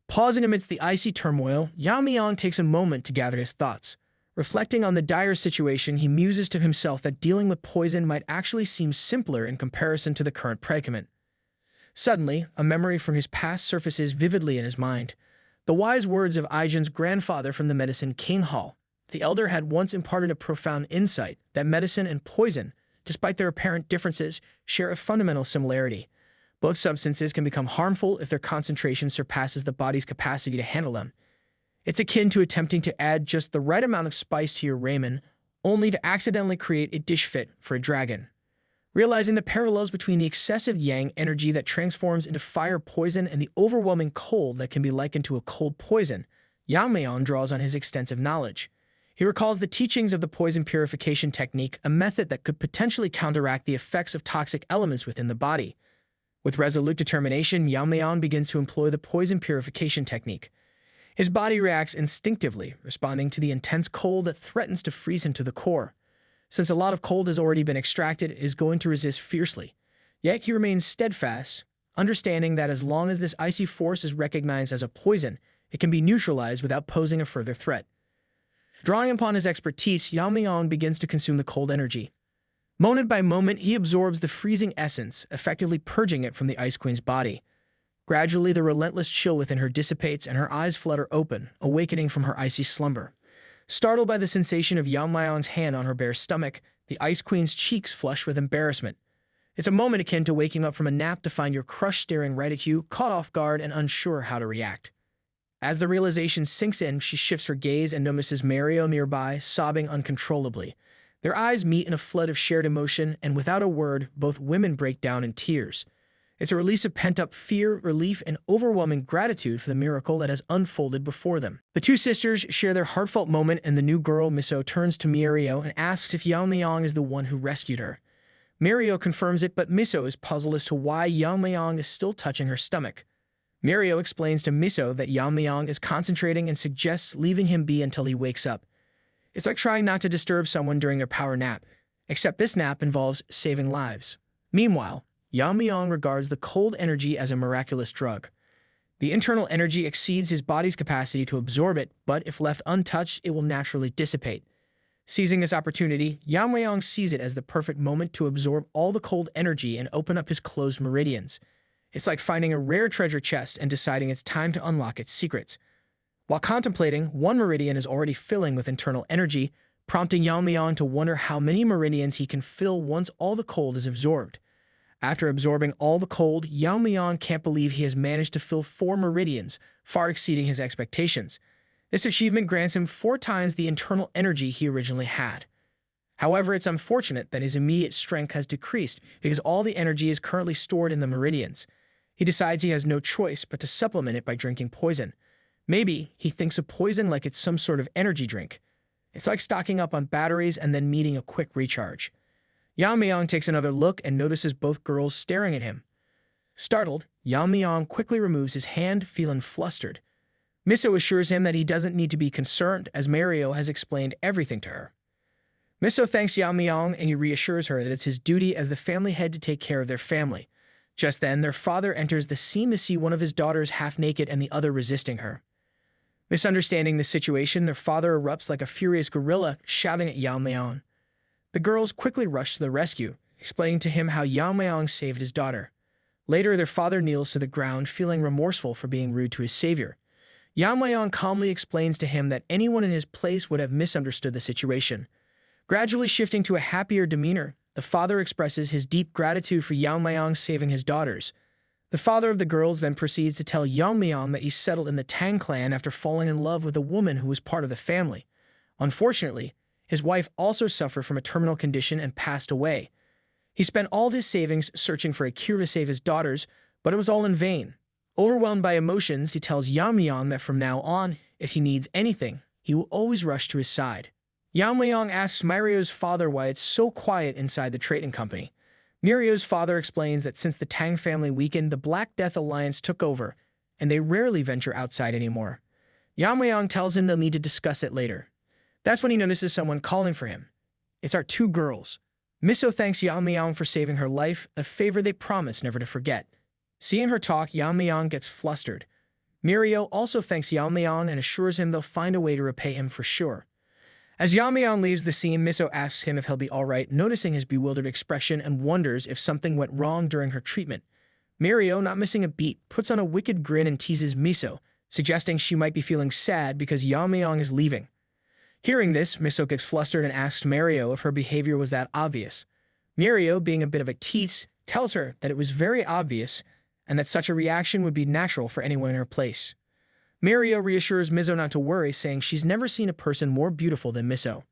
Pausing amidst the icy turmoil, Yamayang takes a moment to gather his thoughts. Reflecting on the dire situation, he muses to himself that dealing with poison might actually seem simpler in comparison to the current predicament. Suddenly, a memory from his past surfaces vividly in his mind. The wise words of Aijen's grandfather from the Medicine King Hall. The elder had once imparted a profound insight that medicine and poison, despite their apparent differences, share a fundamental similarity. Both substances can become harmful if their concentration surpasses the body's capacity to handle them. It's akin to attempting to add just the right amount of spice to your ramen, only to accidentally create a dish fit for a dragon. Realizing the parallels between the excessive yang energy that transforms into fire poison and the overwhelming cold that can be likened to a cold poison, Yamayang draws on his extensive knowledge. He recalls the teachings of the poison purification technique, a method that could potentially counteract the effects of toxic elements within the body. With resolute determination, Yamayang begins to employ the poison purification technique. His body reacts instinctively, responding to the intense cold that threatens to freeze him to the core. Since a lot of cold has already been extracted, it is going to resist fiercely. Yet he remains steadfast, understanding that as long as this icy force is recognized as a poison, it can be neutralized without posing a further threat. Drawing upon his expertise, Yamayang begins to consume the cold energy. Moment by moment, he absorbs the freezing essence, effectively purging it from the Ice Queen's body. Gradually, the relentless chill within her dissipates and her eyes flutter open, awakening from her icy slumber. Startled by the sensation of Yamayang's hand on her bare stomach, the Ice Queen's cheeks flush with embarrassment. It's a moment akin to waking up from a nap to find your crush staring right at you, caught off guard and unsure how to react. As the realization sinks in, she shifts her gaze and notices Mario nearby, sobbing uncontrollably. Their eyes meet in a flood of shared emotion, and without a word, both women break down in tears. It's a release of pent-up fear, relief, and overwhelming gratitude for the miracle that has unfolded before them. The two sisters share their heartfelt moment, and the new girl, Miso, turns to Mario and asks if Yamayang is the one who rescued her. Mario confirms it, but Miso is puzzled as to why Yamayang is still touching her stomach. Mario explains to Miso that Yamayang is concentrating and suggests leaving him be until he wakes up. It's like trying not to disturb someone during their power nap, except this nap involves saving lives. Meanwhile, Yamayang regards the cold energy as a miraculous drug. The internal energy exceeds his body's capacity to absorb it, but if left untouched, it will naturally dissipate. Seizing this opportunity, Yamayang sees it as the perfect moment to absorb all the cold energy and open up his closed meridians. It's like finding a rare treasure chest and deciding it's time to unlock its secrets. While contemplating, one meridian is already filling with internal energy, prompting Yamayang to wonder how many meridians he can fill once all the cold is absorbed. After absorbing all the cold, Yamayang can't believe he has managed to fill 4 meridians, far exceeding his expectations. This achievement grants him 4 times the internal energy he originally had. However, it's unfortunate that his immediate strength has decreased because all the energy is currently stored in the meridians. He decides he has no choice but to supplement it by drinking poison. Maybe he thinks of poison like it's some sort of energy drink. It's like stocking up on batteries and then needing a quick recharge. Yamayang takes another look and notices both girls staring at him. Startled, Yamayang quickly removes his hand, feeling flustered. Miso assures him that he doesn't need to be concerned, as Mario has explained everything to her. Miso thanks Yamayang and he reassures her that it's his duty as the family head to take care of their family. Just then, their father enters the scene to see one of his daughters half naked and the other resisting her. Misunderstanding the situation, their father erupts like a furious gorilla, shouting at Yamayang. The girls quickly rush to the rescue, explaining to him how Yamayang saved his daughter. Later, their father kneels to the ground, feeling remorseful for being rude to his savior. Yamayang calmly explains to him that anyone in his place would have misunderstood the situation. Gradually shifting to a happier demeanor, the father expresses his deep gratitude for Yamayang saving his daughters. The father of the girls then proceeds to tell Yamayang that he settled in the Tang clan after falling in love with a woman who was part of the family. Unfortunately, his wife also suffered from a terminal condition and passed away. He spent all his savings searching for a cure to save his daughters, but it was all in vain. Overwhelmed by emotions, he tells Yamayang that from now on, if he needs anything, he will always rush to his side. Yamayang asks Mario's father why it's so quiet inside the trading company. Mario's father explains that since the Tang family weakened, the Black Death Alliance took over, and they rarely venture outside anymore. Yamayang tells him they'll need to discuss it later. That's when he notices someone calling for him. It's our 2 girls. Miso thanks Yamayang for saving her life, a favor they promised never to forget. Seeing her talk, Yamayang gets flustered. Mirio also thanks Yamayang and assures him they'll find a way to repay him for sure. As Yamayang leaves the scene, Miso asks him if he'll be alright, noticing his bewildered expression and wonders if something went wrong during her treatment. Mirio, not missing a beat, puts on a wicked grin and teases Miso, suggesting she might be feeling sad because Yamayang is leaving. Hearing this, Miso gets flustered and asks Mario if her behavior was that obvious. Mario, being a bit of a tease, tells her that it was very obvious and that such a reaction would be natural for anyone in her place. Mario reassures Miso not to worry, saying she's never seen a person more beautiful than Miso.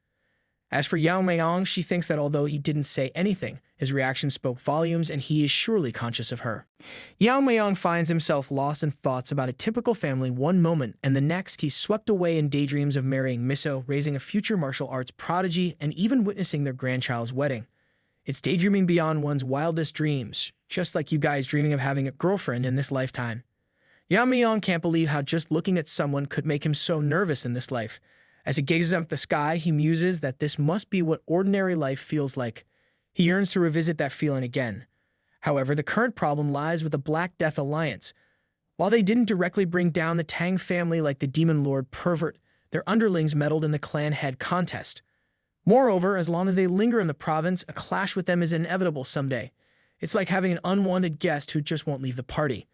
As for Yamayang, she thinks that although he didn't say anything, his reaction spoke volumes and he is surely conscious of her. Yamayang finds himself lost in thoughts about a typical family one moment, and the next he's swept away in daydreams of marrying Miso, raising a future martial arts prodigy, and even witnessing their grandchild's wedding. It's daydreaming beyond one's wildest dreams, just like you guys dreaming of having a girlfriend in this lifetime. Yamayang can't believe how just looking at someone could make him so nervous in this life. As he gazes up at the sky, he muses that this must be what ordinary life feels like. He yearns to revisit that feeling again. However, the current problem lies with the Black Death Alliance. While they didn't directly bring down the Tang family like the demon lord Pervert, their underlings meddled in the clan head contest. Moreover, as long as they linger in the province, a clash with them is inevitable someday. It's like having an unwanted guest who just won't leave the party.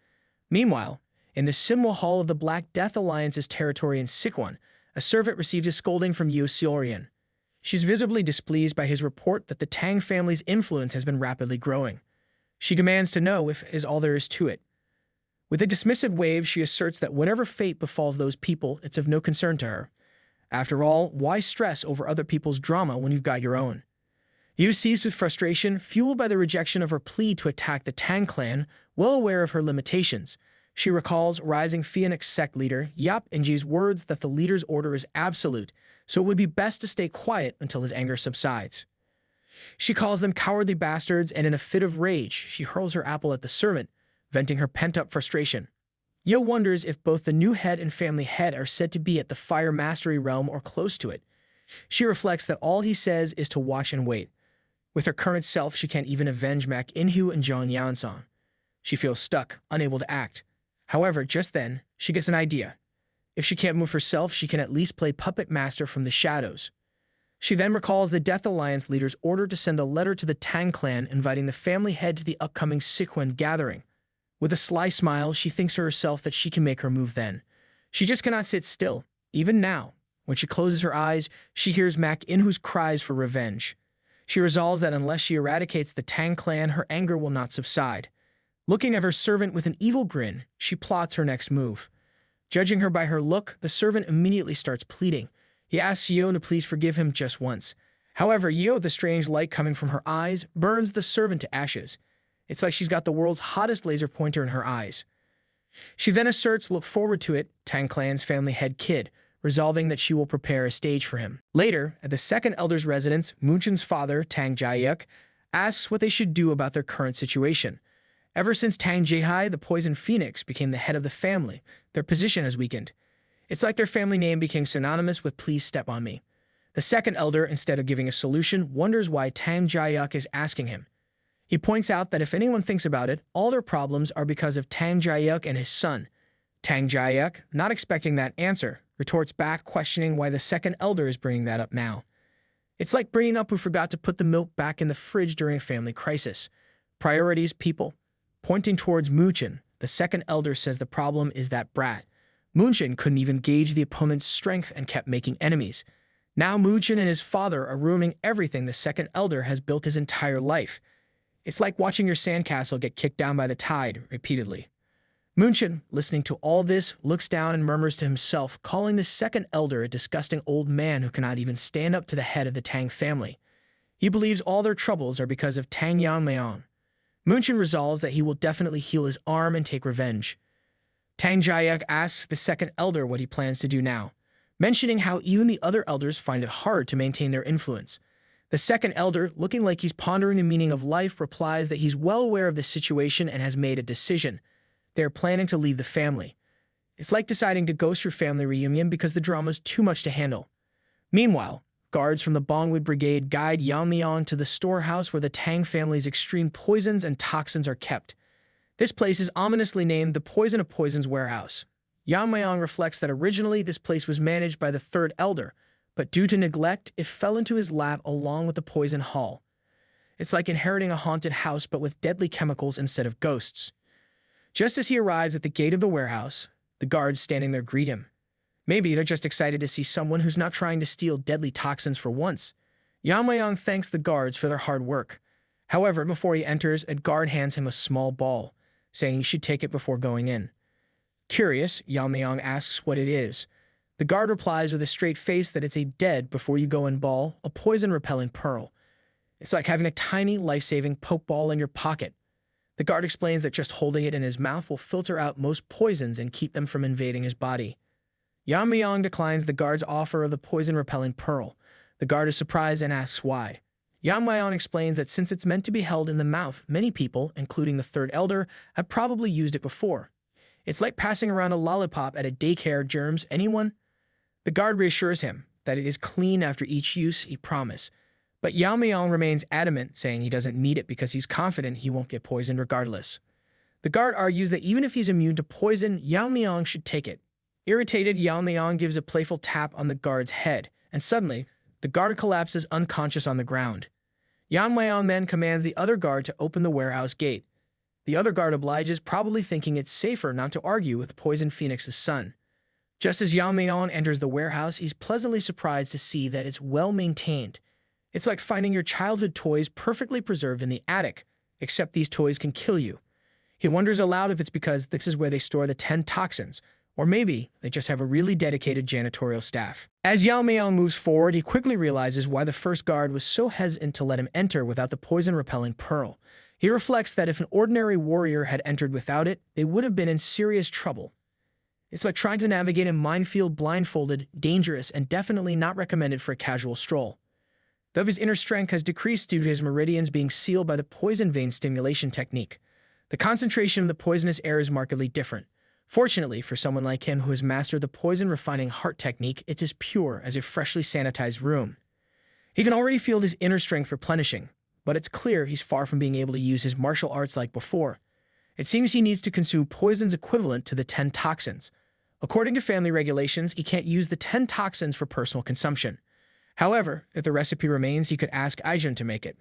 Meanwhile, in the Sinwa Hall of the Black Death Alliance's territory in Sichuan, a servant receives a scolding from Yu Xiaorian. She's visibly displeased by his report that the Tang family's influence has been rapidly growing. She demands to know if is all there is to it. With a dismissive wave, she asserts that whatever fate befalls those people, it's of no concern to her. After all, why stress over other people's drama when you've got your own? Yu seized with frustration, fueled by the rejection of her plea to attack the Tang clan, well aware of her limitations. She recalls rising Phoenix sect leader Yap Inji's words that the leader's order is absolute, so it would be best to stay quiet until his anger subsides. She calls them cowardly bastards, and in a fit of rage, she hurls her apple at the servant, venting her pent-up frustration. Yo wonders if both the new head and family head are said to be at the fire mastery realm or close to it. She reflects that all he says is to watch and wait. With her current self, she can't even avenge Mak Inhu and Zhang Yansong. She feels stuck, unable to act. However, just then, she gets an idea. If she can't move herself, she can at least play puppet master from the shadows. She then recalls the Death Alliance leader's order to send a letter to the Tang clan inviting the family head to the upcoming Sichuan gathering. With a sly smile, she thinks to herself that she can make her move then. She just cannot sit still, even now. When she closes her eyes, she hears Mak Inhu's cries for revenge. She resolves that unless she eradicates the Tang clan, her anger will not subside. Looking at her servant with an evil grin, she plots her next move. Judging her by her look, the servant immediately starts pleading. He asks Yeon to please forgive him just once. However, Yeon, the strange light coming from her eyes, burns the servant to ashes. It's like she's got the world's hottest laser pointer in her eyes. She then asserts look forward to it, Tang clan's family head kid, resolving that she will prepare a stage for him. Later, at the second elder's residence, Munchen's father, Tang Yeon-myeong, asks what they should do about their current situation. Ever since Tang Yeon-myeong, the Poison Phoenix, became the head of the family, their position has weakened. It's like their family name became synonymous with please step on me. The second elder, instead of giving a solution, wonders why Tang Yeon-myeong is asking him. He points out that if anyone thinks about it, all their problems are because of Tang Yeon-myeong and his son. Tang Yeon-myeong, not expecting that answer, retorts back, questioning why the second elder is bringing that up now. It's like bringing up who forgot to put the milk back in the fridge during a family crisis. Priorities, people. Pointing towards Munchen, the second elder says the problem is that brat. Munchen couldn't even gauge the opponent's strength and kept making enemies. Now Munchen and his father are ruining everything the second elder has built his entire life. It's like watching your sandcastle get kicked down by the tide repeatedly. Munchen, listening to all this, looks down and murmurs to himself, calling the second elder a disgusting old man who cannot even stand up to the head of the Tang family. He believes all their troubles are because of Tang Yeon-myeong. Munchen resolves that he will definitely heal his arm and take revenge. Tang Yeon-myeong asks the second elder what he plans to do now, mentioning how even the other elders find it hard to maintain their influence. The second elder, looking like he's pondering the meaning of life, replies that he's well aware of the situation and has made a decision. They are planning to leave the family. It's like deciding to ghost your family reunion because the drama's too much to handle. Meanwhile, guards from the Bongu Brigade guide Yeon-myeong to the storehouse where the Tang family's extreme poisons and toxins are kept. This place is ominously named the Poison of Poisons Warehouse. Yamayang reflects that originally this place was managed by the third elder, but due to neglect, it fell into his lap along with the poison hall. It's like inheriting a haunted house but with deadly chemicals instead of ghosts. Just as he arrives at the gate of the warehouse, the guards standing there greet him. Maybe they're just excited to see someone who's not trying to steal deadly toxins for once. Yamayang thanks the guards for their hard work. However, before he enters, a guard hands him a small ball, saying he should take it before going in. Curious, Yamayang asks what it is. The guard replies with a straight face that it's a dead before you go in ball, a poison-repelling pearl. It's like having a tiny, life-saving poke ball in your pocket. The guard explains that just holding it in his mouth will filter out most poisons and keep them from invading his body. Yamayang declines the guard's offer of the poison-repelling pearl. The guard is surprised and asks why. Yamayang explains that since it's meant to be held in the mouth, many people, including the third elder, have probably used it before. It's like passing around a lollipop at a daycare. Germs, anyone? The guard reassures him that it is clean after each use, he promised. But Yamayang remains adamant, saying he doesn't need it because he's confident he won't get poisoned regardless. The guard argues that even if he's immune to poison, Yamayang should take it. Irritated, Yamayang gives a playful tap on the guard's head, and suddenly, the guard collapses unconscious on the ground. Yamayang then commands the other guard to open the warehouse gate. The other guard obliges, probably thinking it's safer not to argue with Poison Phoenix's son. Just as Yamayang enters the warehouse, he's pleasantly surprised to see that it's well maintained. It's like finding your childhood toys perfectly preserved in the attic, except these toys can kill you. He wonders aloud if it's because this is where they store the 10 toxins, or maybe they just have a really dedicated janitorial staff. As Yamayang moves forward, he quickly realizes why the first guard was so hesitant to let him enter without the poison-repelling pearl. He reflects that if an ordinary warrior had entered without it, they would have been in serious trouble. It's like trying to navigate a minefield blindfolded, dangerous, and definitely not recommended for a casual stroll. Though his inner strength has decreased due to his meridians being sealed by the poison vein stimulation technique, the concentration of the poisonous air is markedly different. Fortunately, for someone like him who has mastered the poison-refining heart technique, it's as pure as a freshly sanitized room. He can already feel his inner strength replenishing, but it's clear he's far from being able to use his martial arts like before. It seems he needs to consume poisons equivalent to the 10 toxins. According to family regulations, he can't use the 10 toxins for personal consumption. However, if the recipe remains, he could ask Aijun to make it.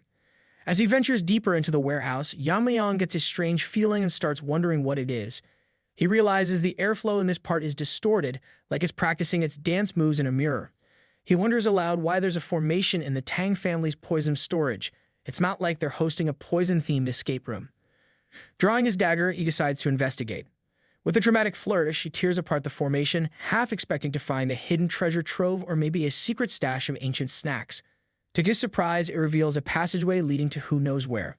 As he ventures deeper into the warehouse, Yamayang gets a strange feeling and starts wondering what it is. He realizes the airflow in this part is distorted, like it's practicing its dance moves in a mirror. He wonders aloud why there's a formation in the Tang family's poison storage. It's not like they're hosting a poison-themed escape room. Drawing his dagger, he decides to investigate. With a dramatic flourish, he tears apart the formation, half expecting to find a hidden treasure trove or maybe a secret stash of ancient snacks. To his surprise, it reveals a passageway leading to who knows where.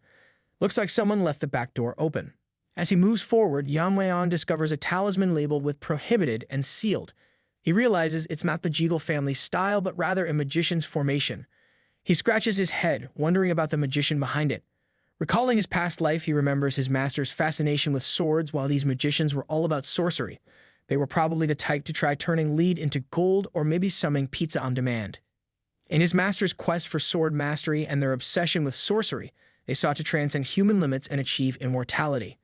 Looks like someone left the back door open. As he moves forward, Yamayang discovers a talisman labeled with prohibited and sealed. He realizes it's not the Jegal family's style, but rather a magician's formation. He scratches his head, wondering about the magician behind it. Recalling his past life, he remembers his master's fascination with swords while these magicians were all about sorcery. They were probably the type to try turning lead into gold or maybe summoning pizza on demand. In his master's quest for sword mastery and their obsession with sorcery, they sought to transcend human limits and achieve immortality.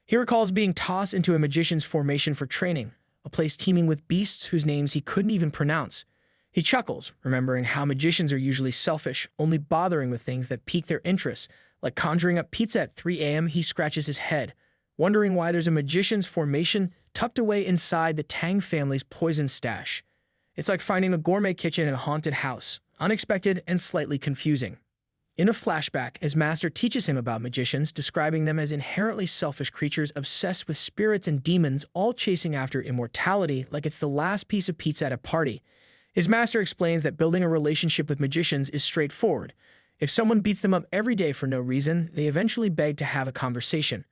He recalls being tossed into a magician's formation for training, a place teeming with beasts whose names he couldn't even pronounce. He chuckles, remembering how magicians are usually selfish, only bothering with things that pique their interest. Like conjuring up pizza at 3 a.m., he scratches his head, wondering why there's a magician's formation tucked away inside the Tang family's poison stash. It's like finding a gourmet kitchen in a haunted house, unexpected and slightly confusing. In a flashback, his master teaches him about magicians, describing them as inherently selfish creatures obsessed with spirits and demons, all chasing after immortality like it's the last piece of pizza at a party. His master explains that building a relationship with magicians is straightforward. If someone beats them up every day for no reason, they eventually beg to have a conversation.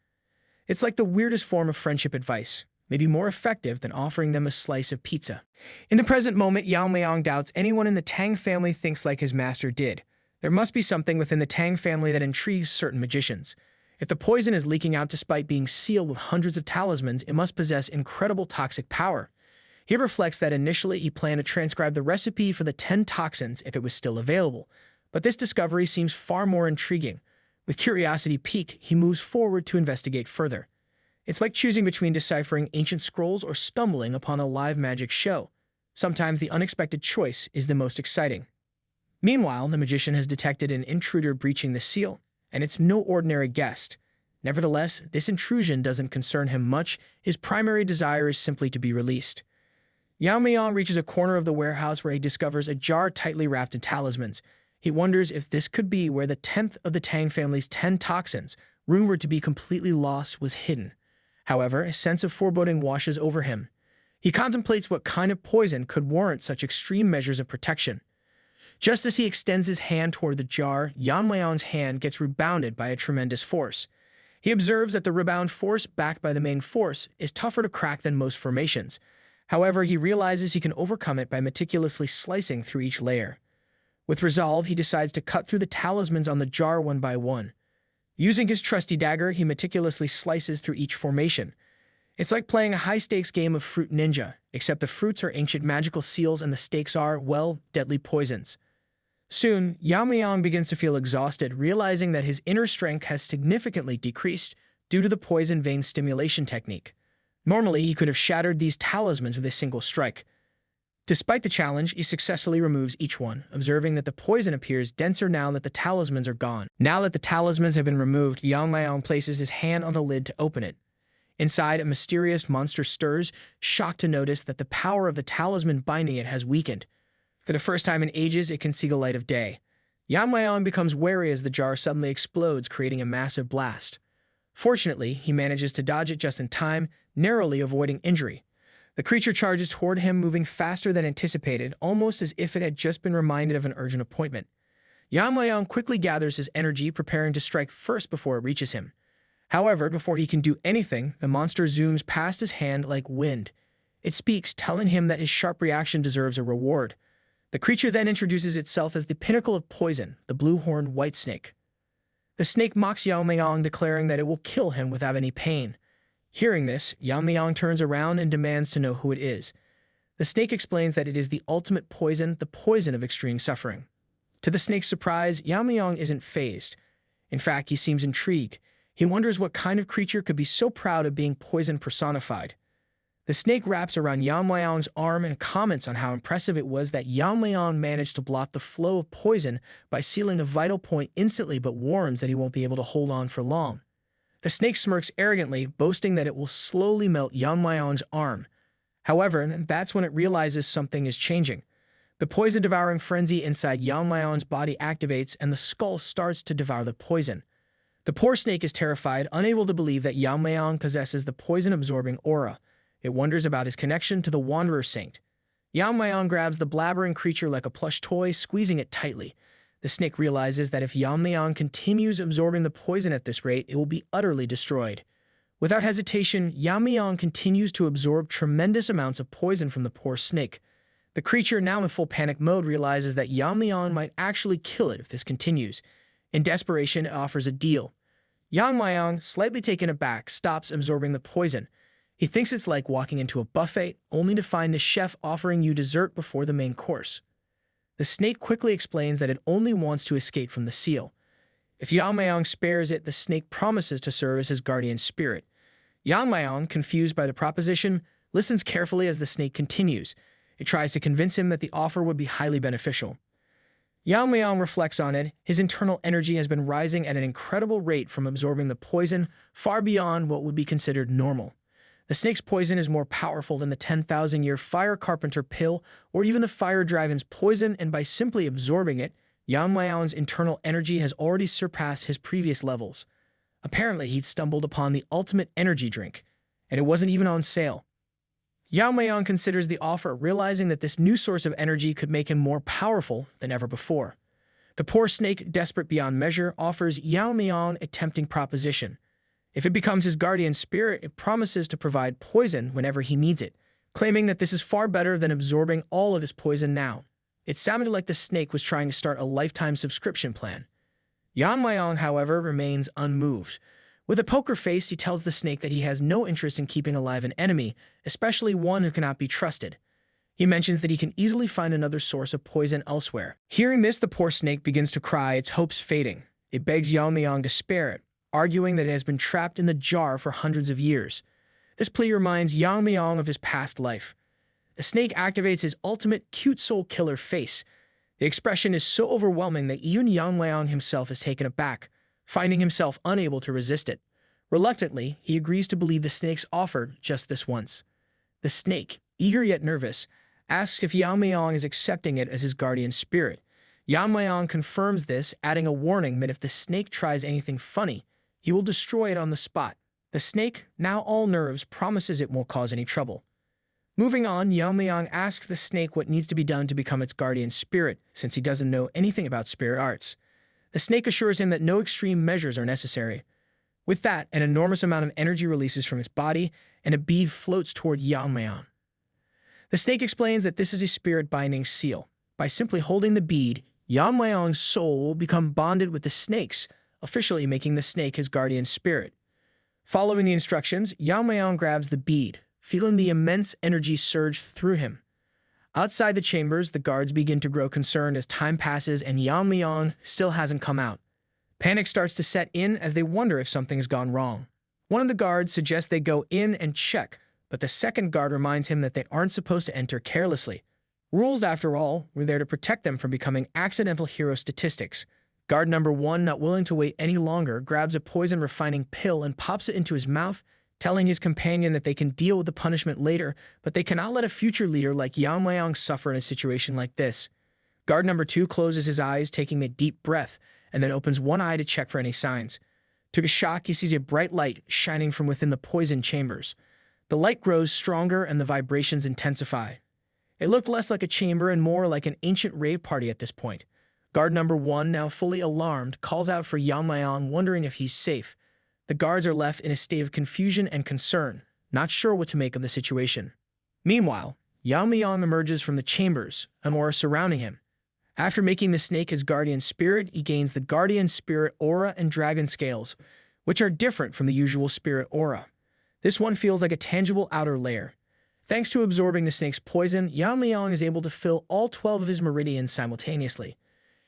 It's like the weirdest form of friendship advice, maybe more effective than offering them a slice of pizza. In the present moment, Yamayang doubts anyone in the Tang family thinks like his master did. There must be something within the Tang family that intrigues certain magicians. If the poison is leaking out despite being sealed with hundreds of talismans, it must possess incredible toxic power. He reflects that initially he planned to transcribe the recipe for the 10 toxins if it was still available. But this discovery seems far more intriguing. With curiosity piqued, he moves forward to investigate further. It's like choosing between deciphering ancient scrolls or stumbling upon a live magic show. Sometimes the unexpected choice is the most exciting. Meanwhile, the magician has detected an intruder breaching the seal, and it's no ordinary guest. Nevertheless, this intrusion doesn't concern him much. His primary desire is simply to be released. Yamayang reaches a corner of the warehouse where he discovers a jar tightly wrapped in talismans. He wonders if this could be where the 10th of the Tang family's 10 toxins, rumored to be completely lost, was hidden. However, a sense of foreboding washes over him. He contemplates what kind of poison could warrant such extreme measures of protection. Just as he extends his hand toward the jar, Yamayang's hand gets rebounded by a tremendous force. He observes that the rebound force, backed by the main force, is tougher to crack than most formations. However, he realizes he can overcome it by meticulously slicing through each layer. With resolve, he decides to cut through the talismans on the jar one by one. Using his trusty dagger, he meticulously slices through each formation. It's like playing a high-stakes game of Fruit Ninja, except the fruits are ancient magical seals and the stakes are, well, deadly poisons. Soon, Yamayang begins to feel exhausted, realizing that his inner strength has significantly decreased due to the poison vein stimulation technique. Normally, he could have shattered these talismans with a single strike. Despite the challenge, he successfully removes each one, observing that the poison appears denser now that the talismans are gone. Now that the talismans have been removed, Yamayang places his hand on the lid to open it. Inside, a mysterious monster stirs, shocked to notice that the power of the talisman binding it has weakened. For the first time in ages, it can see the light of day. Yamayang becomes wary as the jar suddenly explodes, creating a massive blast. Fortunately, he manages to dodge it just in time, narrowly avoiding injury. The creature charges toward him, moving faster than anticipated, almost as if it had just been reminded of an urgent appointment. Yamayang quickly gathers his energy, preparing to strike first before it reaches him. However, before he can do anything, the monster zooms past his hand like wind. It speaks, telling him that his sharp reaction deserves a reward. The creature then introduces itself as the pinnacle of poison, the blue-horned white snake. The snake mocks Yamayang, declaring that it will kill him without any pain. Hearing this, Yamayang turns around and demands to know who it is. The snake explains that it is the ultimate poison, the poison of extreme suffering. To the snake's surprise, Yamayang isn't fazed. In fact, he seems intrigued. He wonders what kind of creature could be so proud of being poison personified. The snake wraps around Yamayang's arm and comments on how impressive it was that Yamayang managed to block the flow of poison by sealing a vital point instantly, but warns that he won't be able to hold on for long. The snake smirks arrogantly, boasting that it will slowly melt Yamayang's arm. However, that's when it realizes something is changing. The poison-devouring frenzy inside Yamayang's body activates, and the skull starts to devour the poison. The poor snake is terrified, unable to believe that Yamayang possesses the poison-absorbing aura. It wonders about his connection to the Wanderer Saint. Yamayang grabs the blabbering creature like a plush toy, squeezing it tightly. The snake realizes that if Yamayang continues absorbing the poison at this rate, it will be utterly destroyed. Without hesitation, Yamayang continues to absorb tremendous amounts of poison from the poor snake. The creature, now in full panic mode, realizes that Yamayang might actually kill it if this continues. In desperation, it offers a deal. Yamayang, slightly taken aback, stops absorbing the poison. He thinks it's like walking into a buffet, only to find the chef offering you dessert before the main course. The snake quickly explains that it only wants to escape from the seal. If Yamayang spares it, the snake promises to serve as his guardian spirit. Yamayang, confused by the proposition, listens carefully as the snake continues. It tries to convince him that the offer would be highly beneficial. Yamayang reflects on it. His internal energy has been rising at an incredible rate from absorbing the poison, far beyond what would be considered normal. The snake's poison is more powerful than the 10,000-year Fire Carpenter pill or even the Fire Dragon's poison, and by simply absorbing it, Yamayang's internal energy has already surpassed his previous levels. Apparently, he'd stumbled upon the ultimate energy drink, and it wasn't even on sale. Yamayang considers the offer, realizing that this new source of energy could make him more powerful than ever before. The poor snake, desperate beyond measure, offers Yamayang a tempting proposition. If it becomes his guardian spirit, it promises to provide poison whenever he needs it, claiming that this is far better than absorbing all of his poison now. It sounded like the snake was trying to start a lifetime subscription plan. Yamayang, however, remains unmoved. With a poker face, he tells the snake that he has no interest in keeping alive an enemy, especially one who cannot be trusted. He mentions that he can easily find another source of poison elsewhere. Hearing this, the poor snake begins to cry, its hopes fading. It begs Yamayang to spare it, arguing that it has been trapped in the jar for hundreds of years. This plea reminds Yamayang of his past life. The snake activates his ultimate cute soul killer face. The expression is so overwhelming that even Yamayang himself is taken aback, finding himself unable to resist it. Reluctantly, he agrees to believe the snake's offer just this once. The snake, eager yet nervous, asks if Yamayang is accepting it as his guardian spirit. Yamayang confirms this, adding a warning that if the snake tries anything funny, he will destroy it on the spot. The snake, now all nerves, promises it won't cause any trouble. Moving on, Yamayang asks the snake what needs to be done to become its guardian spirit, since he doesn't know anything about spirit arts. The snake assures him that no extreme measures are necessary. With that, an enormous amount of energy releases from his body, and a bead floats toward Yamayang. The snake explains that this is a spirit-binding seal. By simply holding the bead, Yamayang's soul will become bonded with the snake's, officially making the snake his guardian spirit. Following the instructions, Yamayang grabs the bead, feeling the immense energy surge through him. Outside the chambers, the guards begin to grow concerned as time passes and Yamayang still hasn't come out. Panic starts to set in as they wonder if something has gone wrong. One of the guards suggests they go in and check, but the second guard reminds him that they aren't supposed to enter carelessly. Rules, after all, were there to protect them from becoming accidental hero statistics. Guard number 1, not willing to wait any longer, grabs a poison-refining pill and pops it into his mouth, telling his companion that they can deal with the punishment later, but they cannot let a future leader like Yamayang suffer in a situation like this. Guard number 2 closes his eyes, taking a deep breath, and then opens one eye to check for any signs. To his shock, he sees a bright light shining from within the poison chambers. The light grows stronger and the vibrations intensify. It looked less like a chamber and more like an ancient rave party at this point. Guard number 1, now fully alarmed, calls out for Yamayang, wondering if he's safe. The guards are left in a state of confusion and concern, not sure what to make of the situation. Meanwhile, Yamayang emerges from the chambers, an aura surrounding him. After making the snake his guardian spirit, he gains the guardian spirit aura and dragon scales, which are different from the usual spirit aura. This one feels like a tangible outer layer. Thanks to absorbing the snake's poison, Yamayang is able to fill all 12 of his meridians simultaneously.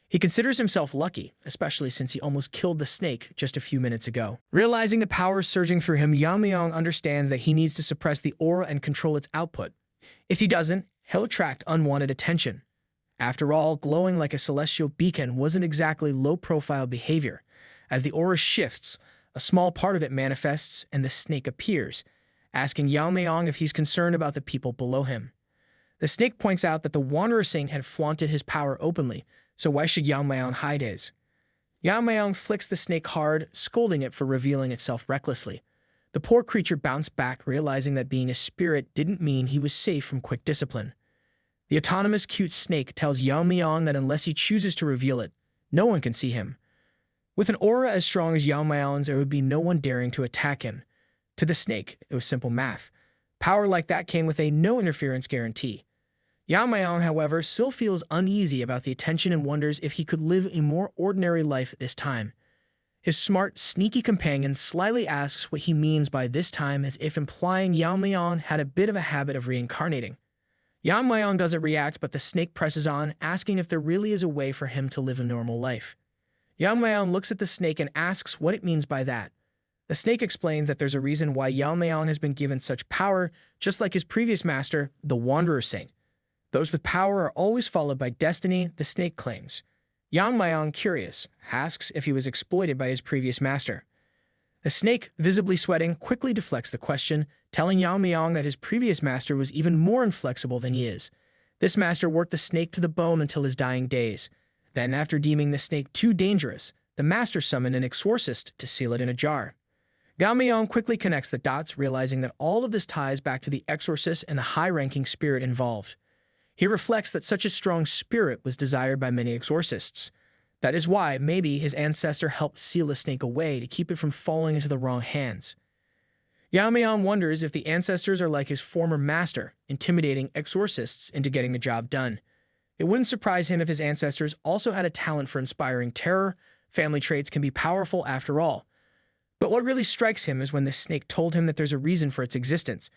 He considers himself lucky, especially since he almost killed the snake just a few minutes ago. Realizing the power surging through him, Yamayang understands that he needs to suppress the aura and control its output. If he doesn't, he'll attract unwanted attention. After all, glowing like a celestial beacon wasn't exactly low-profile behavior. As the aura shifts, a small part of it manifests and the snake appears, asking Yamayang if he's concerned about the people below him. The snake points out that the Wanderer Saint had flaunted his power openly, so why should Yamayang hide his? Yamayang flicks the snake hard, scolding it for revealing itself recklessly. The poor creature bounced back, realizing that being a spirit didn't mean he was safe from quick discipline. The autonomous cute snake tells Yamayang that unless he chooses to reveal it, no one can see him. With an aura as strong as Yamayang's, there would be no one daring to attack him. To the snake, it was simple math. Power like that came with a no-interference guarantee. Yamayang, however, still feels uneasy about the attention and wonders if he could live a more ordinary life this time. His smart, sneaky companion slyly asks what he means by this time, as if implying Yamayang had a bit of a habit of reincarnating. Yamayang doesn't react, but the snake presses on, asking if there really is a way for him to live a normal life. Yamayang looks at the snake and asks what it means by that. The snake explains that there's a reason why Yamayang has been given such power, just like his previous master, the Wanderer Saint. Those with power are always followed by destiny, the snake claims. Yamayang, curious, asks if he was exploited by his previous master. The snake, visibly sweating, quickly deflects the question, telling Yamayang that his previous master was even more inflexible than he is. This master worked the snake to the bone until his dying days. Then, after deeming the snake too dangerous, the master summoned an exorcist to seal it in a jar. Yamayang quickly connects the dots, realizing that all of this ties back to the exorcist and the high-ranking spirit involved. He reflects that such a strong spirit was desired by many exorcists. That is why, maybe, his ancestor helped seal the snake away to keep it from falling into the wrong hands. Yamayang wonders if the ancestors are like his former master, intimidating exorcists into getting the job done. It wouldn't surprise him if his ancestors also had a talent for inspiring terror. Family traits can be powerful after all. But what really strikes him is when the snake told him that there's a reason for its existence.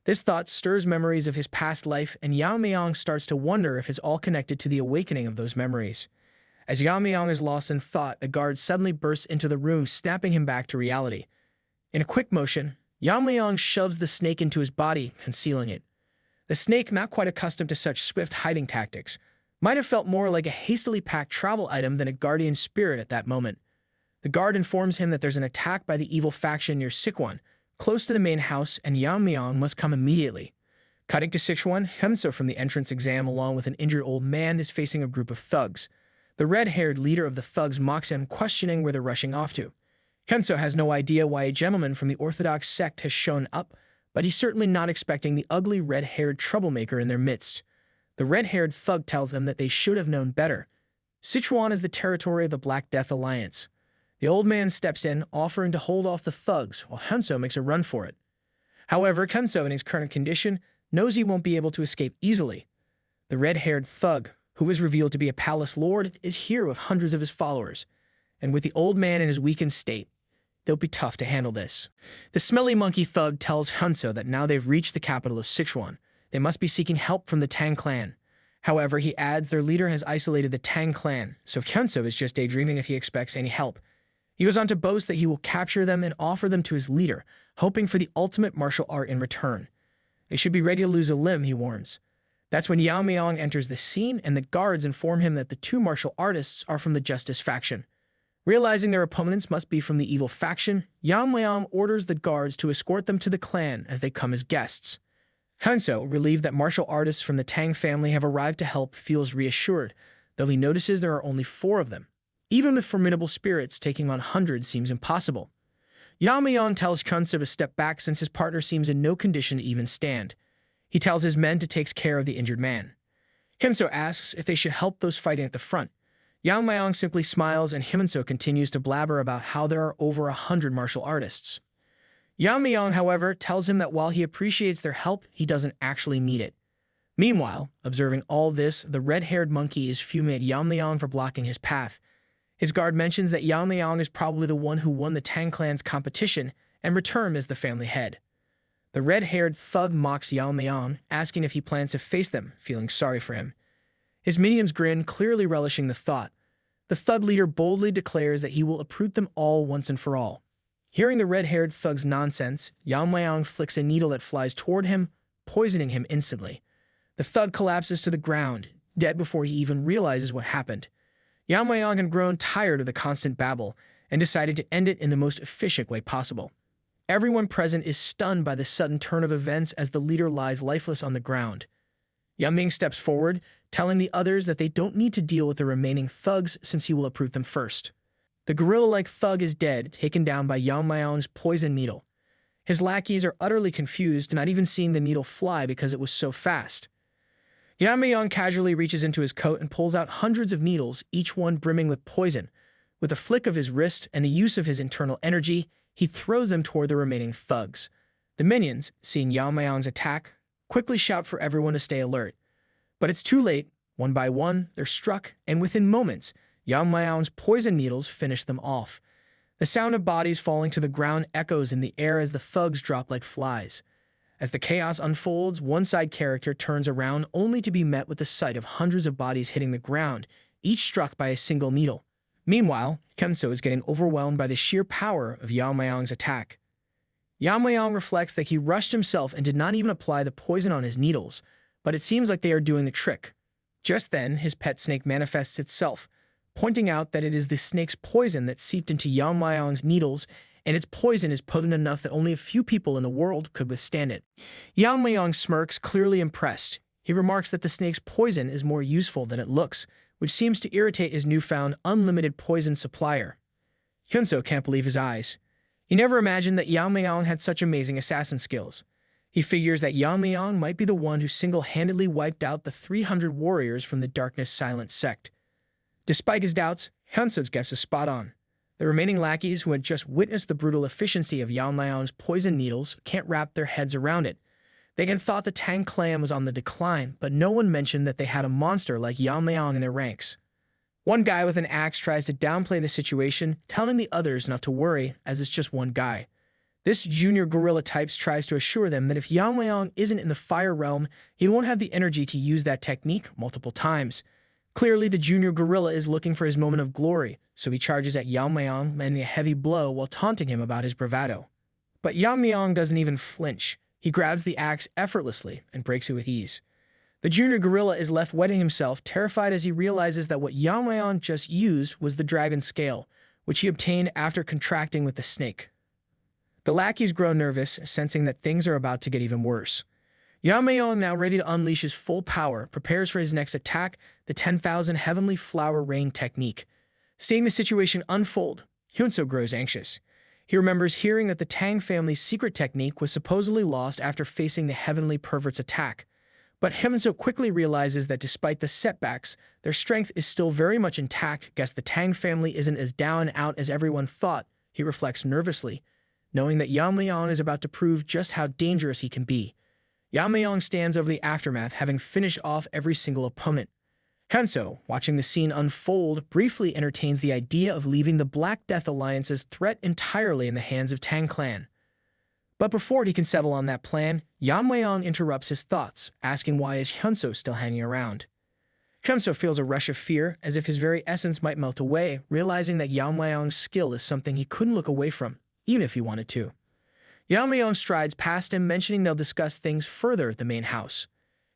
This thought stirs memories of his past life, and Yamayang starts to wonder if it's all connected to the awakening of those memories. As Yamayang is lost in thought, a guard suddenly bursts into the room, snapping him back to reality. In a quick motion, Yamayang shoves the snake into his body, concealing it. The snake, not quite accustomed to such swift hiding tactics, might have felt more like a hastily packed travel item than a guardian spirit at that moment. The guard informs him that there's an attack by the evil faction near Sichuan, close to the main house, and Yamayang must come immediately. Cutting to Sichuan, Hyeonso from the entrance exam along with an injured old man is facing a group of thugs. The red-haired leader of the thugs mocks him, questioning where they're rushing off to. Hyeonso has no idea why a gentleman from the Orthodox sect has shown up, but he's certainly not expecting the ugly red-haired troublemaker in their midst. The red-haired thug tells them that they should have known better. Sichuan is the territory of the Black Death Alliance. The old man steps in, offering to hold off the thugs, while Hyeonso makes a run for it. However, Hyeonso, in his current condition, knows he won't be able to escape easily. The red-haired thug, who is revealed to be a palace lord, is here with hundreds of his followers, and with the old man in his weakened state, they'll be tough to handle this. The smelly monkey thug tells Hyeonso that now they've reached the capital of Sichuan, they must be seeking help from the Tang clan. However, he adds their leader has isolated the Tang clan, so Hyeonso is just daydreaming if he expects any help. He goes on to boast that he will capture them and offer them to his leader, hoping for the ultimate martial art in return. They should be ready to lose a limb, he warns. That's when Yamayang enters the scene, and the guards inform him that the two martial artists are from the Justice faction. Realizing their opponents must be from the evil faction, Yamayang orders the guards to escort them to the clan as they come as guests. Hyeonso, relieved that martial artists from the Tang family have arrived to help, feels reassured, though he notices there are only 4 of them. Even with formidable spirits, taking on hundreds seems impossible. Yamayang tells Hyeonso to step back since his partner seems in no condition to even stand. He tells his men to take care of the injured man. Hyeonso asks if they should help those fighting at the front. Yamayang simply smiles, and Hyeonso continues to blabber about how there are over 100 martial artists. Yamayang, however, tells him that while he appreciates their help, he doesn't actually need it. Meanwhile, observing all this, the red-haired monkey is fuming at Yamayang for blocking his path. His guard mentions that Yamayang is probably the one who won the Tang clan's competition and returned as the family head. The red-haired thug mocks Yamayang, asking if he plans to face them, feeling sorry for him. His minions grin, clearly relishing the thought. The thug leader boldly declares that he will uproot them all once and for all. Hearing the red-haired thug's nonsense, Yamayang flicks a needle that flies toward him, poisoning him instantly. The thug collapses to the ground, dead before he even realizes what happened. Yamayang had grown tired of the constant babble and decided to end it in the most efficient way possible. Everyone present is stunned by the sudden turn of events as the leader lies lifeless on the ground. Yamayang steps forward, telling the others that they don't need to deal with the remaining thugs since he will uproot them first. The gorilla-like thug is dead, taken down by Yamayang's poison needle. His lackeys are utterly confused, not even seeing the needle fly because it was so fast. Yamayang casually reaches into his coat and pulls out hundreds of needles, each one brimming with poison. With a flick of his wrist and the use of his internal energy, he throws them toward the remaining thugs. The minions, seeing Yamayang's attack, quickly shout for everyone to stay alert. But it's too late. One by one, they're struck, and within moments, Yamayang's poison needles finish them off. The sound of bodies falling to the ground echoes in the air as the thugs drop like flies. As the chaos unfolds, one side character turns around only to be met with the sight of hundreds of bodies hitting the ground, each struck by a single needle. Meanwhile, Kemso is getting overwhelmed by the sheer power of Yamayang's attack. Yamayang reflects that he rushed himself and did not even apply the poison on his needles, but it seems like they are doing the trick. Just then, his pet snake manifests itself, pointing out that it is the snake's poison that seeped into Yamayang's needles, and its poison is potent enough that only a few people in the world could withstand it. Yamayang smirks, clearly impressed. He remarks that the snake's poison is more useful than it looks, which seems to irritate his newfound unlimited poison supplier. Hyunso can't believe his eyes. He never imagined that Yamayang had such amazing assassin skills. He figures that Yamayang might be the one who single-handedly wiped out the 300 warriors from the Darkness Silent sect. Despite his doubts, Hyunso's guess is spot on. The remaining lackeys who had just witnessed the brutal efficiency of Yamayang's poison needles can't wrap their heads around it. They had thought the Tang clan was on the decline, but no one mentioned that they had a monster like Yamayang in their ranks. One guy with an axe tries to downplay the situation, telling the others not to worry, as it's just one guy. This junior gorilla type tries to assure them that if Yamayang isn't in the fire realm, he won't have the energy to use that technique multiple times. Clearly, the junior gorilla is looking for his moment of glory, so he charges at Yamayang, landing a heavy blow while taunting him about his bravado. But Yamayang doesn't even flinch. He grabs the axe effortlessly and breaks it with ease. The junior gorilla is left wetting himself, terrified as he realizes that what Yamayang just used was the dragon scale, which he obtained after contracting with the snake. The lackeys grow nervous, sensing that things are about to get even worse. Yamayang, now ready to unleash his full power, prepares for his next attack, the 10,000 Heavenly Flower Rain technique. Seeing the situation unfold, Hyunso grows anxious. He remembers hearing that the Tang family's secret technique was supposedly lost after facing the Heavenly Pervert's attack. But Hyunso quickly realizes that despite the setbacks, their strength is still very much intact. Guess the Tang family isn't as down and out as everyone thought, he reflects nervously, knowing that Yamayang is about to prove just how dangerous he can be. Yamayang stands over the aftermath, having finished off every single opponent. Hyunso, watching the scene unfold, briefly entertains the idea of leaving the Black Death Alliance's threat entirely in the hands of Tang clan. But before he can settle on that plan, Yamayang interrupts his thoughts, asking why is Hyunso still hanging around. Hyunso feels a rush of fear, as if his very essence might melt away, realizing that Yamayang's skill is something he couldn't look away from, even if he wanted to. Yamayang strides past him, mentioning they'll discuss things further at the main house.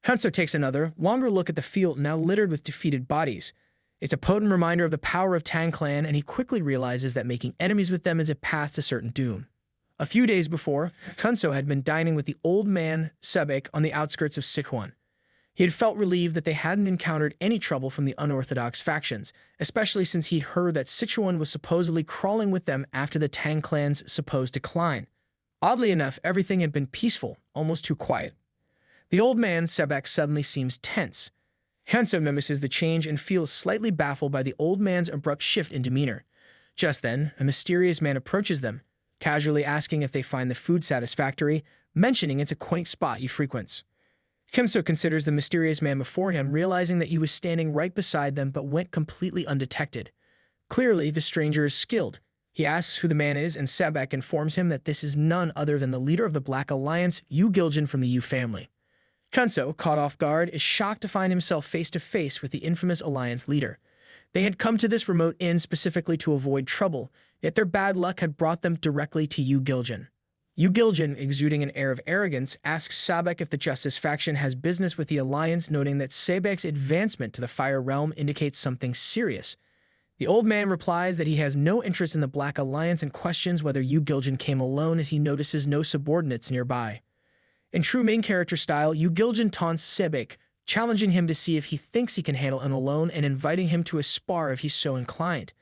Hyunso takes another, longer look at the field now littered with defeated bodies. It's a potent reminder of the power of Tang clan, and he quickly realizes that making enemies with them is a path to certain doom. A few days before, Hyunso had been dining with the old man Sebek on the outskirts of Sichuan. He had felt relieved that they hadn't encountered any trouble from the unorthodox factions, especially since he'd heard that Sichuan was supposedly crawling with them after the Tang clan's supposed decline. Oddly enough, everything had been peaceful, almost too quiet. The old man Sebek suddenly seems tense. Hyunso notices the change and feels slightly baffled by the old man's abrupt shift in demeanor. Just then, a mysterious man approaches them, casually asking if they find the food satisfactory, mentioning it's a quaint spot he frequents. Hyunso considers the mysterious man before him, realizing that he was standing right beside them but went completely undetected. Clearly, the stranger is skilled. He asks who the man is, and Sebek informs him that this is none other than the leader of the Black Alliance, Yu Giljin from the Yu family. Hyunso, caught off guard, is shocked to find himself face-to-face with the infamous Alliance leader. They had come to this remote inn specifically to avoid trouble, yet their bad luck had brought them directly to Yu Giljin. Yu Giljin, exuding an air of arrogance, asks Sebek if the Justice faction has business with the Alliance, noting that Sebek's advancement to the Fire Realm indicates something serious. The old man replies that he has no interest in the Black Alliance and questions whether Yu Giljin came alone as he notices no subordinates nearby. In true main character style, Yu Giljin taunts Sebek, challenging him to see if he thinks he can handle him alone and inviting him to a spar if he's so inclined.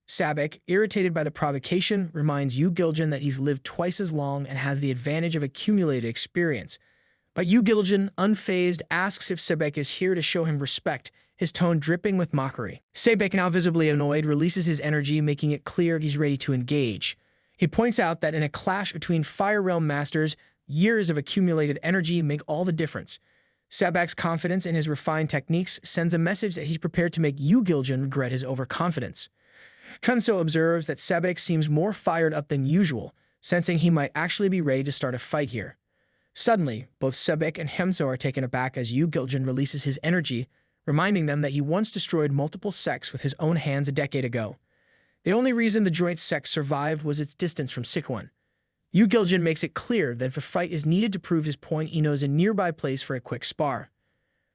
Sebek, irritated by the provocation, reminds Yu Giljin that he's lived twice as long and has the advantage of accumulated experience. But Yu Giljin, unfazed, asks if Sebek is here to show him respect, his tone dripping with mockery. Sebek, now visibly annoyed, releases his energy, making it clear he's ready to engage. He points out that in a clash between Fire Realm masters, years of accumulated energy make all the difference. Sebek's confidence in his refined techniques sends a message that he's prepared to make Yu Giljin regret his overconfidence. Kunso observes that Sebek seems more fired up than usual, sensing he might actually be ready to start a fight here. Suddenly, both Sebek and Hemso are taken aback as Yu Giljin releases his energy, reminding them that he once destroyed multiple sects with his own hands a decade ago. The only reason the joint sect survived was its distance from Sichuan. Yu Giljin makes it clear that if a fight is needed to prove his point, he knows a nearby place for a quick spar.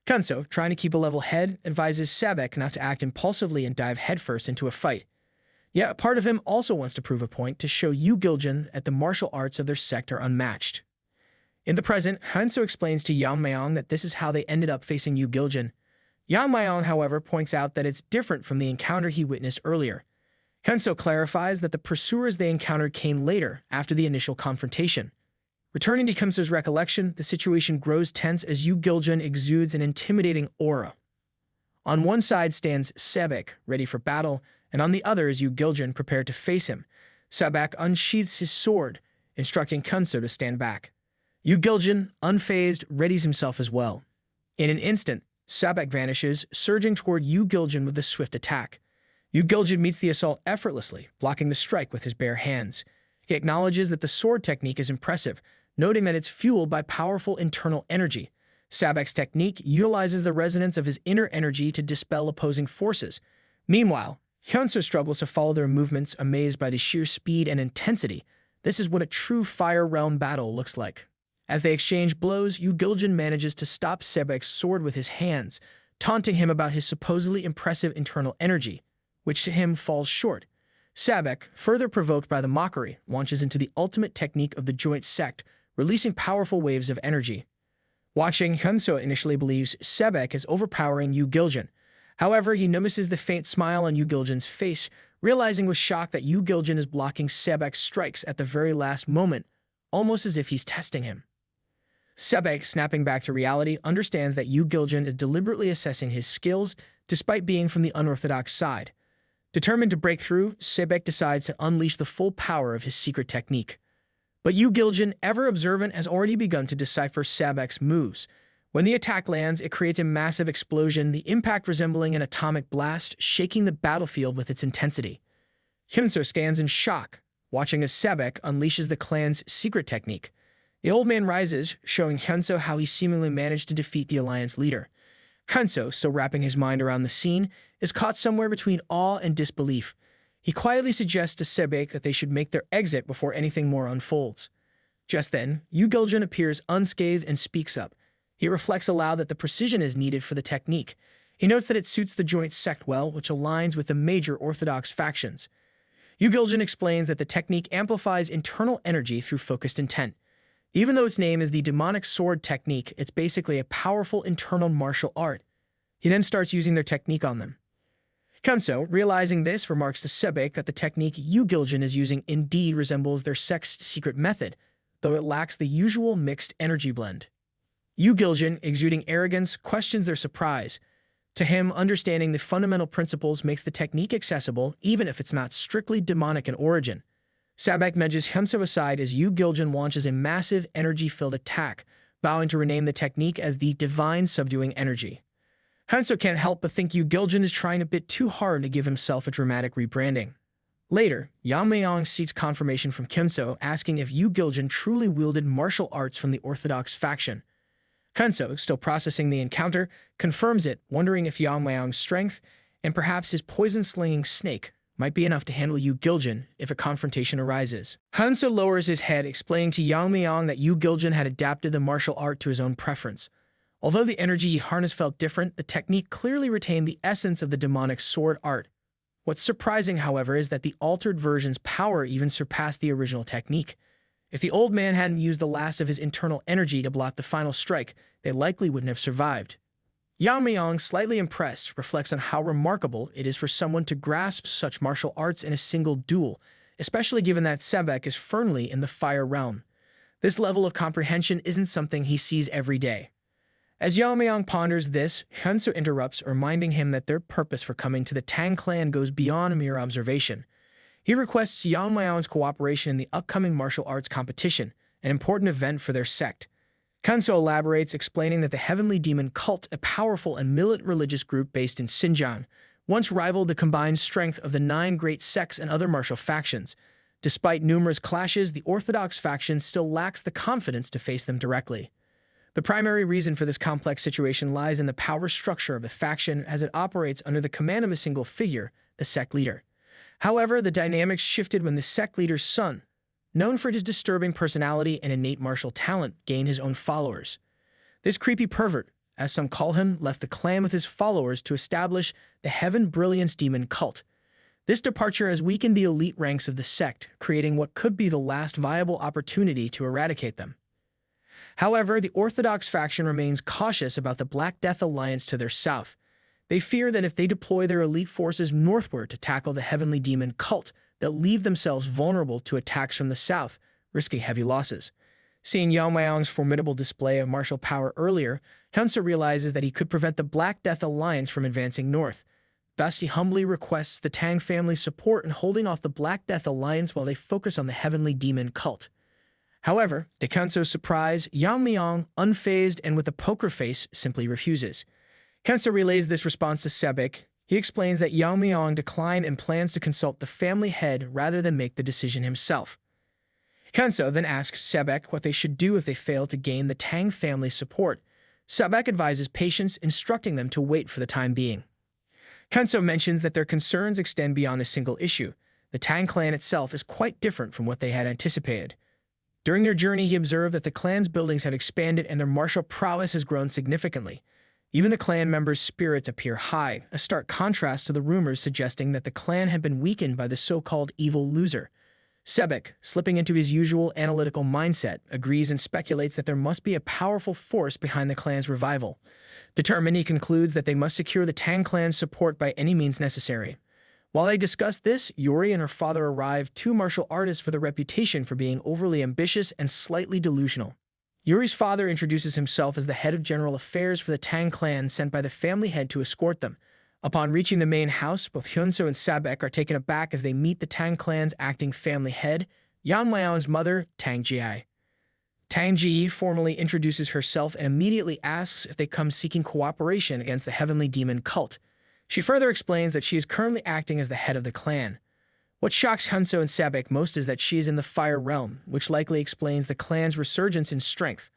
Kunso, trying to keep a level head, advises Sebek not to act impulsively and dive headfirst into a fight. Yet a part of him also wants to prove a point to show Yu Giljin that the martial arts of their sect are unmatched. In the present, Hanso explains to Yamayang that this is how they ended up facing Yu Giljin. Yamayang, however, points out that it's different from the encounter he witnessed earlier. Hanso clarifies that the pursuers they encountered came later, after the initial confrontation. Returning to Kunso's recollection, the situation grows tense as Yu Giljin exudes an intimidating aura. On one side stands Sebek, ready for battle, and on the other is Yu Giljin, prepared to face him. Sebek unsheaths his sword, instructing Kunso to stand back. Yu Giljin, unfazed, readies himself as well. In an instant, Sebek vanishes, surging toward Yu Giljin with a swift attack. Yu Giljin meets the assault effortlessly, blocking the strike with his bare hands. He acknowledges that the sword technique is impressive, noting that it's fueled by powerful internal energy. Sebek's technique utilizes the resonance of his inner energy to dispel opposing forces. Meanwhile, Hyunso struggles to follow their movements, amazed by the sheer speed and intensity. This is what a true Fire Realm battle looks like. As they exchange blows, Yu Giljin manages to stop Sebek's sword with his hands, taunting him about his supposedly impressive internal energy, which to him falls short. Sebek, further provoked by the mockery, launches into the ultimate technique of the joint sect, releasing powerful waves of energy. Watching, Hyunso initially believes Sebek is overpowering Yu Giljin. However, he notices the faint smile on Yu Giljin's face, realizing with shock that Yu Giljin is blocking Sebek's strikes at the very last moment, almost as if he's testing him. Sebek, snapping back to reality, understands that Yu Giljin is deliberately assessing his skills, despite being from the unorthodox side. Determined to break through, Sebek decides to unleash the full power of his secret technique. But Yu Giljin, ever observant, has already begun to decipher Sebek's moves. When the attack lands, it creates a massive explosion, the impact resembling an atomic blast, shaking the battlefield with its intensity. Hyunso stands in shock, watching as Sebek unleashes the clan's secret technique. The old man rises, showing Hyunso how he seemingly managed to defeat the alliance leader. Hyunso, still wrapping his mind around the scene, is caught somewhere between awe and disbelief. He quietly suggests to Sebek that they should make their exit before anything more unfolds. Just then, Yu Giljin appears unscathed and speaks up. He reflects aloud that the precision is needed for the technique. He notes that it suits the joint sect well, which aligns with the major orthodox factions. Yu Giljin explains that the technique amplifies internal energy through focused intent. Even though its name is the demonic sword technique, it's basically a powerful internal martial art. He then starts using their technique on them. Kunso, realizing this, remarks to Sebek that the technique Yu Giljin is using indeed resembles their sect's secret method, though it lacks the usual mixed energy blend. Yu Giljin, exuding arrogance, questions their surprise. To him, understanding the fundamental principles makes the technique accessible, even if it's not strictly demonic in origin. Sebek nudges Hyunso aside as Yu Giljin launches a massive energy-filled attack, vowing to rename the technique as the Divine Subduing Energy. Hyunso can't help but think Yu Giljin is trying a bit too hard to give himself a dramatic rebranding. Later, Yamayang seeks confirmation from Hyunso, asking if Yu Giljin truly wielded martial arts from the orthodox faction. Hyunso, still processing the encounter, confirms it, wondering if Yamayang's strength and perhaps his poison-slinging snake might be enough to handle Yu Giljin if a confrontation arises. Hanso lowers his head, explaining to Yamayang that Yu Giljin had adapted the martial art to his own preference. Although the energy he harnessed felt different, the technique clearly retained the essence of the demonic sword art. What's surprising, however, is that the altered version's power even surpassed the original technique. If the old man hadn't used the last of his internal energy to block the final strike, they likely wouldn't have survived. Yamayang, slightly impressed, reflects on how remarkable it is for someone to grasp such martial arts in a single duel, especially given that Sebek is firmly in the fire realm. This level of comprehension isn't something he sees every day. As Yamayang ponders this, Hanso interrupts, reminding him that their purpose for coming to the Tang clan goes beyond mere observation. He requests Yamayang's cooperation in the upcoming martial arts competition, an important event for their sect. Hanso elaborates, explaining that the Heavenly Demon Cult, a powerful and militant religious group based in Xinjiang, once rivaled the combined strength of the 9 great sects and other martial factions. Despite numerous clashes, the orthodox faction still lacks the confidence to face them directly. The primary reason for this complex situation lies in the power structure of the faction as it operates under the command of a single figure, the sect leader. However, the dynamics shifted when the sect leader's son, known for his disturbing personality and innate martial talent, gained his own followers. This creepy pervert, as some call him, left the clan with his followers to establish the Heaven Brilliance Demon Cult. This departure has weakened the elite ranks of the sect, creating what could be the last viable opportunity to eradicate them. However, the Orthodox faction remains cautious about the Black Death Alliance to their south. They fear that if they deploy their elite forces northward to tackle the Heavenly Demon Cult, they'll leave themselves vulnerable to attacks from the south, risking heavy losses. Seeing Yamayang's formidable display of martial power earlier, Hanso realizes that he could prevent the Black Death Alliance from advancing north. Thus, he humbly requests the Tang family's support in holding off the Black Death Alliance while they focus on the Heavenly Demon Cult. However, to Hanso's surprise, Yamayang, unfazed and with a poker face, simply refuses. Hanso relays this response to Sebek. He explains that Yamayang declined and plans to consult the family head rather than make the decision himself. Hanso then asks Sebek what they should do if they fail to gain the Tang family's support. Sebek advises patience, instructing them to wait for the time being. Hanso mentions that their concerns extend beyond a single issue. The Tang clan itself is quite different from what they had anticipated. During their journey, he observed that the clan's buildings have expanded and their martial prowess has grown significantly. Even the clan members' spirits appear high, a stark contrast to the rumors suggesting that the clan had been weakened by the so-called evil loser. Sebek, slipping into his usual analytical mindset, agrees and speculates that there must be a powerful force behind the clan's revival. Determined, he concludes that they must secure the Tang clan's support by any means necessary. While they discuss this, Yuri and her father arrive, 2 martial artists with a reputation for being overly ambitious and slightly delusional. Yuri's father introduces himself as the head of general affairs for the Tang clan, sent by the family head to escort them. Upon reaching the main house, both Hanso and Sebek are taken aback as they meet the Tang clan's acting family head, Yamayang's mother, Tang Ji. Tang Ji formally introduces herself and immediately asks if they come seeking cooperation against the Heavenly Demon Cult. She further explains that she is currently acting as the head of the clan. What shocks Hanso and Sebek most is that she is in the fire realm, which likely explains the clan's resurgence in strength.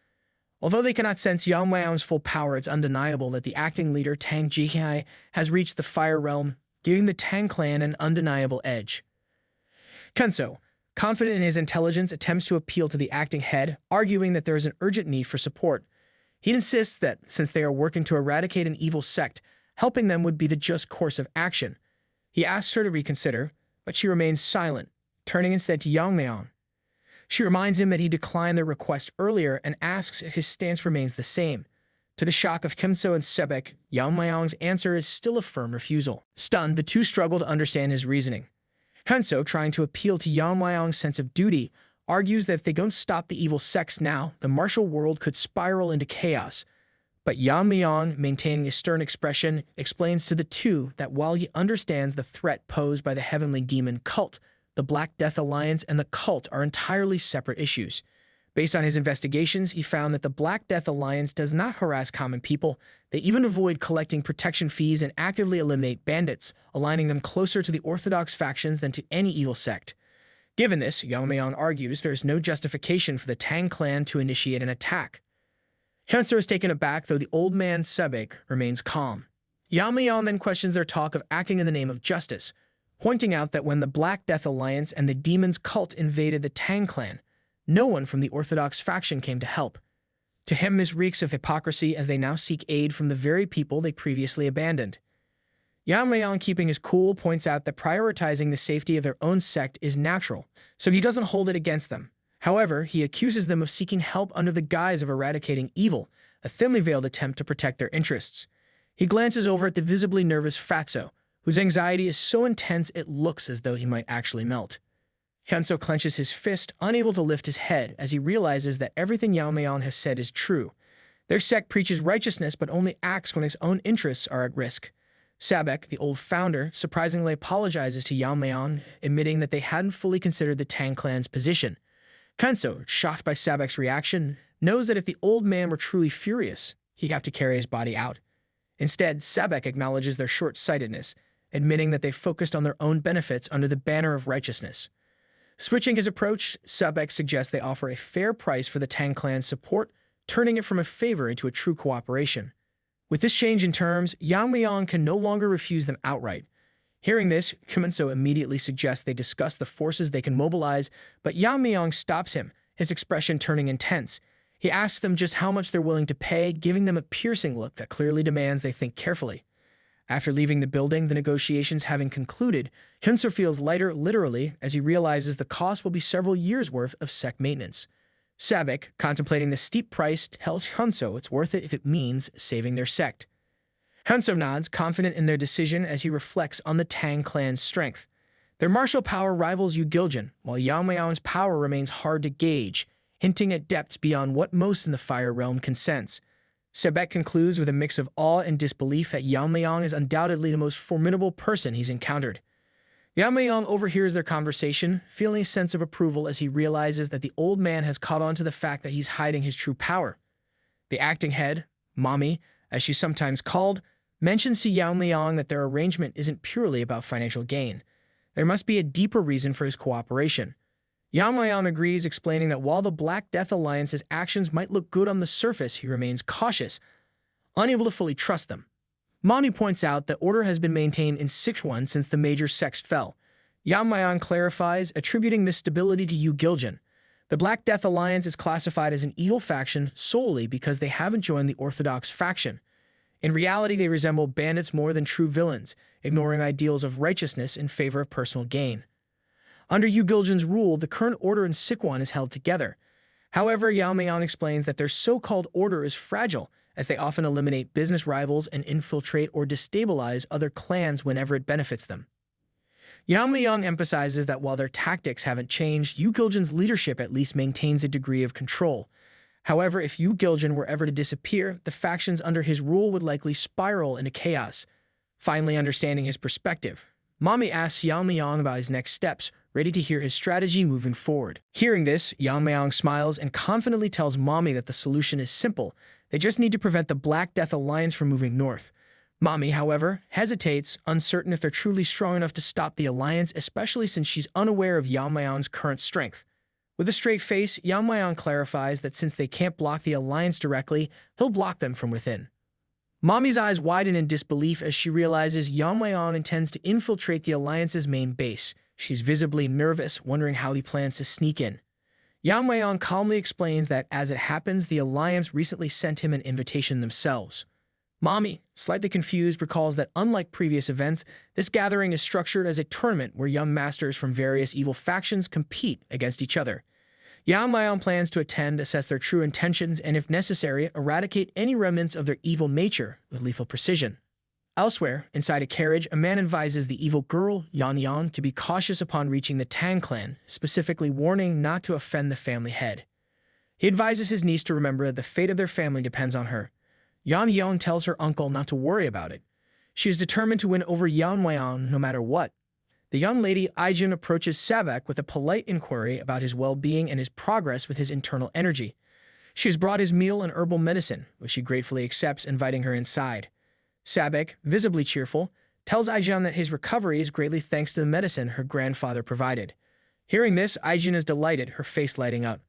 Although they cannot sense Yamayang's full power, it's undeniable that the acting leader, Tang Ji, has reached the fire realm, giving the Tang clan an undeniable edge. Hanso, confident in his intelligence, attempts to appeal to the acting head, arguing that there is an urgent need for support. He insists that, since they are working to eradicate an evil sect, helping them would be the just course of action. He asks her to reconsider, but she remains silent, turning instead to Yamayang. She reminds him that he declined their request earlier and asks if his stance remains the same. To the shock of Hanso and Sebek, Yamayang's answer is still a firm refusal. Stunned, the two struggle to understand his reasoning. Hanso, trying to appeal to Yamayang's sense of duty, argues that if they don't stop the evil sects now, the martial world could spiral into chaos. But Yamayang, maintaining a stern expression, explains to the two that while he understands the threat posed by the Heavenly Demon Cult, the Black Death Alliance and the cult are entirely separate issues. Based on his investigations, he found that the Black Death Alliance does not harass common people. They even avoid collecting protection fees and actively eliminate bandits, aligning them closer to the orthodox factions than to any evil sect. Given this, Yamayang argues there is no justification for the Tang clan to initiate an attack. Hanso is taken aback, though the old man Sebek remains calm. Yamayang then questions their talk of acting in the name of justice, pointing out that when the Black Death Alliance and the Demon's cult invaded the Tang clan, no one from the Orthodox faction came to help. To him, this reeks of hypocrisy as they now seek aid from the very people they previously abandoned. Yamayang, keeping his cool, points out that prioritizing the safety of their own sect is natural, so he doesn't hold it against them. However, he accuses them of seeking help under the guise of eradicating evil, a thinly veiled attempt to protect their interests. He glances over at the visibly nervous Fatso, whose anxiety is so intense it looks as though he might actually melt. Hyunso clenches his fist, unable to lift his head, as he realizes that everything Yamayang has said is true. Their sect preaches righteousness but only acts when its own interests are at risk. Sabek, the old founder, surprisingly apologizes to Yamayang, admitting that they hadn't fully considered the Tang clan's position. Hyunso, shocked by Sabek's reaction, knows that if the old man were truly furious, he'd have to carry his body out. Instead, Sabek acknowledges their short-sightedness, admitting that they focused on their own benefits under the banner of righteousness. Switching his approach, Sabek suggests they offer a fair price for the Tang clan's support, turning it from a favor into a true cooperation. With this change in terms, Yamayang can no longer refuse them outright. Hearing this, Hyunso immediately suggests they discuss the forces they can mobilize, but Yamayang stops him, his expression turning intense. He asks them just how much they're willing to pay, giving them a piercing look that clearly demands they think carefully. After leaving the building, the negotiations having concluded, Hyunso feels lighter literally as he realizes the cost will be several years' worth of sect maintenance. Sabek, contemplating the steep price, tells Hyunso it's worth it if it means saving their sect. Hyunso nods, confident in their decision as he reflects on the Tang clan's strength. Their martial power rivals Yu-Giljin, while Yamayang's power remains hard to gauge, hinting at depths beyond what most in the Fire Realm can sense. Sabek concludes with a mix of awe and disbelief that Yamayang is undoubtedly the most formidable person he's encountered. Yamayang overhears their conversation, feeling a sense of approval as he realizes that the old man has caught on to the fact that he's hiding his true power. The acting head, Mommy, as she's sometimes called, mentions to Yamayang that their arrangement isn't purely about financial gain. There must be a deeper reason for his cooperation. Yamayang agrees, explaining that while the Black Death Alliance's actions might look good on the surface, he remains cautious, unable to fully trust them. Mommy points out that order has been maintained in Sichuan since the major sects fell. Yamayang clarifies, attributing this stability to Yu-Giljin. The Black Death Alliance is classified as an evil faction solely because they haven't joined the Orthodox faction. In reality, they resemble bandits more than true villains, ignoring ideals of righteousness in favor of personal gain. Under Yu-Giljin's rule, the current order in Sichuan is held together. However, Yamayang explains that their so-called order is fragile, as they often eliminate business rivals and infiltrate or destabilize other clans whenever it benefits them. Yamayang emphasizes that while their tactics haven't changed, Yu-Giljin's leadership at least maintains a degree of control. However, if Yu-Giljin were ever to disappear, the factions under his rule would likely spiral into chaos. Finally understanding his perspective, Mommy asks Yamayang about his next steps, ready to hear his strategy moving forward. Hearing this, Yamayang smiles and confidently tells Mommy that the solution is simple. They just need to prevent the Black Death Alliance from moving north. Mommy, however, hesitates, uncertain if they're truly strong enough to stop the alliance, especially since she's unaware of Yamayang's current strength. With a straight face, Yamayang clarifies that since they can't block the alliance directly, he'll block them from within. Mommy's eyes widen in disbelief as she realizes Yamayang intends to infiltrate the alliance's main base. She's visibly nervous, wondering how he plans to sneak in. Yamayang calmly explains that, as it happens, the alliance recently sent him an invitation themselves. Mommy, slightly confused, recalls that unlike previous events, this gathering is structured as a tournament where young masters from various evil factions compete against each other. Yamayang plans to attend, assess their true intentions, and if necessary, eradicate any remnants of their evil nature with lethal precision. Elsewhere, inside a carriage, a man advises the evil girl, Yan, to be cautious upon reaching the Tang clan, specifically warning not to offend the family head. He advises his niece to remember that the fate of their family depends on her. Yan tells her uncle not to worry about it. She is determined to win over Yamayang no matter what. The young lady Aijun approaches Sabek with a polite inquiry about his well-being and his progress with his internal energy. She has brought his meal and herbal medicine, which she gratefully accepts, inviting her inside. Sabek, visibly cheerful, tells Aijun that his recovery is greatly thanks to the medicine her grandfather provided. Hearing this, Aijun is delighted, her face lighting up.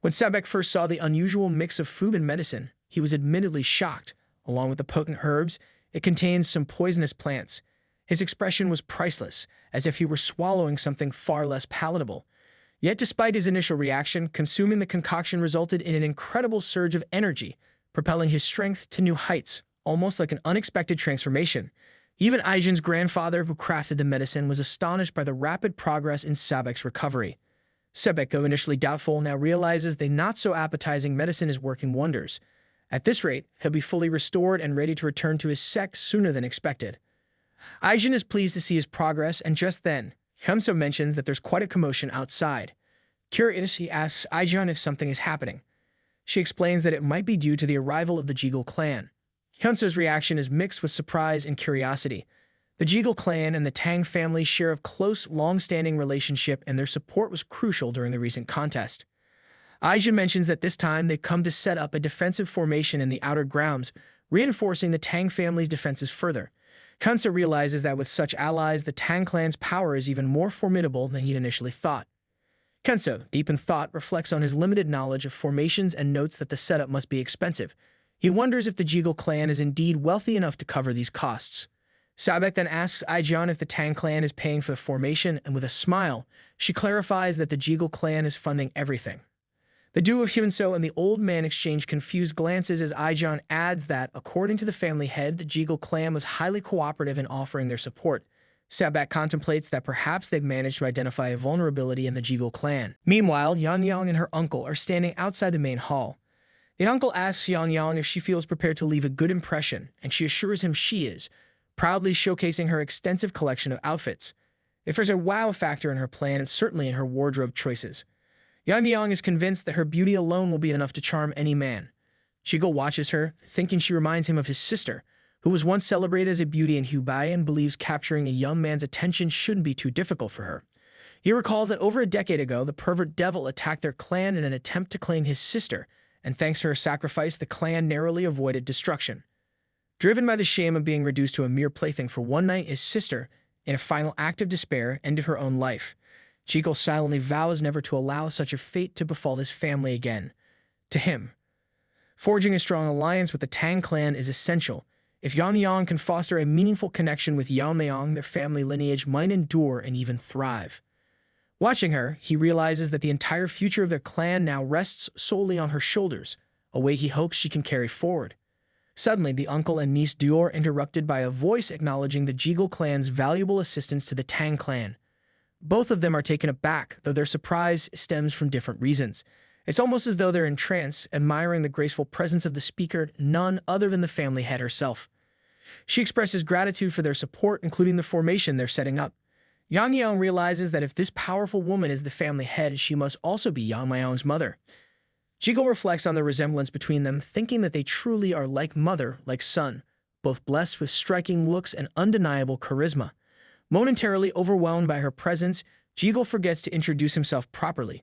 When Sabek first saw the unusual mix of food and medicine, he was admittedly shocked. Along with the potent herbs, It contains some poisonous plants. His expression was priceless, as if he were swallowing something far less palatable. Yet despite his initial reaction, consuming the concoction resulted in an incredible surge of energy, propelling his strength to new heights, almost like an unexpected transformation. Even Aijin's grandfather, who crafted the medicine, was astonished by the rapid progress in Sabek's recovery. Sebek, though initially doubtful, now realizes the not-so-appetizing medicine is working wonders. At this rate, he'll be fully restored and ready to return to his sect sooner than expected. Aijin is pleased to see his progress, and just then, Hyunso mentions that there's quite a commotion outside. Curious, he asks Aijin if something is happening. She explains that it might be due to the arrival of the Jegal clan. Hyunso's reaction is mixed with surprise and curiosity. The Jegal clan and the Tang family share a close, long-standing relationship, and their support was crucial during the recent contest. Aijin mentions that this time they've come to set up a defensive formation in the outer grounds, reinforcing the Tang family's defenses further. Hyunso realizes that with such allies, the Tang clan's power is even more formidable than he'd initially thought. Hyunso, deep in thought, reflects on his limited knowledge of formations and notes that the setup must be expensive. He wonders if the Jegal clan is indeed wealthy enough to cover these costs. Sabek then asks Aijin if the Tang clan is paying for the formation, and with a smile, she clarifies that the Jegal clan is funding everything. The duo of Hyunso and the old man exchange confused glances as Aijin adds that, according to the family head, the Jegal clan was highly cooperative in offering their support. Sabek contemplates that perhaps they've managed to identify a vulnerability in the Jegal clan. Meanwhile, Yamayang and her uncle are standing outside the main hall. The uncle asks Yamayang if she feels prepared to leave a good impression, and she assures him she is, proudly showcasing her extensive collection of outfits. If there's a wow factor in her plan, it's certainly in her wardrobe choices. Yamayang is convinced that her beauty alone will be enough to charm any man. Jegal watches her, thinking she reminds him of his sister, who was once celebrated as a beauty in Hubei and believes capturing a young man's attention shouldn't be too difficult for her. He recalls that over a decade ago, the pervert devil attacked their clan in an attempt to claim his sister, and thanks to her sacrifice, the clan narrowly avoided destruction. Driven by the shame of being reduced to a mere plaything for one night, his sister, in a final act of despair, ended her own life. Jegal silently vows never to allow such a fate to befall his family again. To him, forging a strong alliance with the Tang clan is essential. If Yamayang can foster a meaningful connection with Yamayang, their family lineage might endure and even thrive. Watching her, he realizes that the entire future of their clan now rests solely on her shoulders, a weight he hopes she can carry forward. Suddenly, the uncle and niece duo are interrupted by a voice acknowledging the Jegal clan's valuable assistance to the Tang clan. Both of them are taken aback, though their surprise stems from different reasons. It's almost as though they're in trance, admiring the graceful presence of the speaker, none other than the family head herself. She expresses gratitude for their support, including the formation they're setting up. Yamayang realizes that if this powerful woman is the family head, she must also be Yamayang's mother. Jegal reflects on the resemblance between them, thinking that they truly are like mother, like son, both blessed with striking looks and undeniable charisma. Momentarily overwhelmed by her presence, Jegal forgets to introduce himself properly.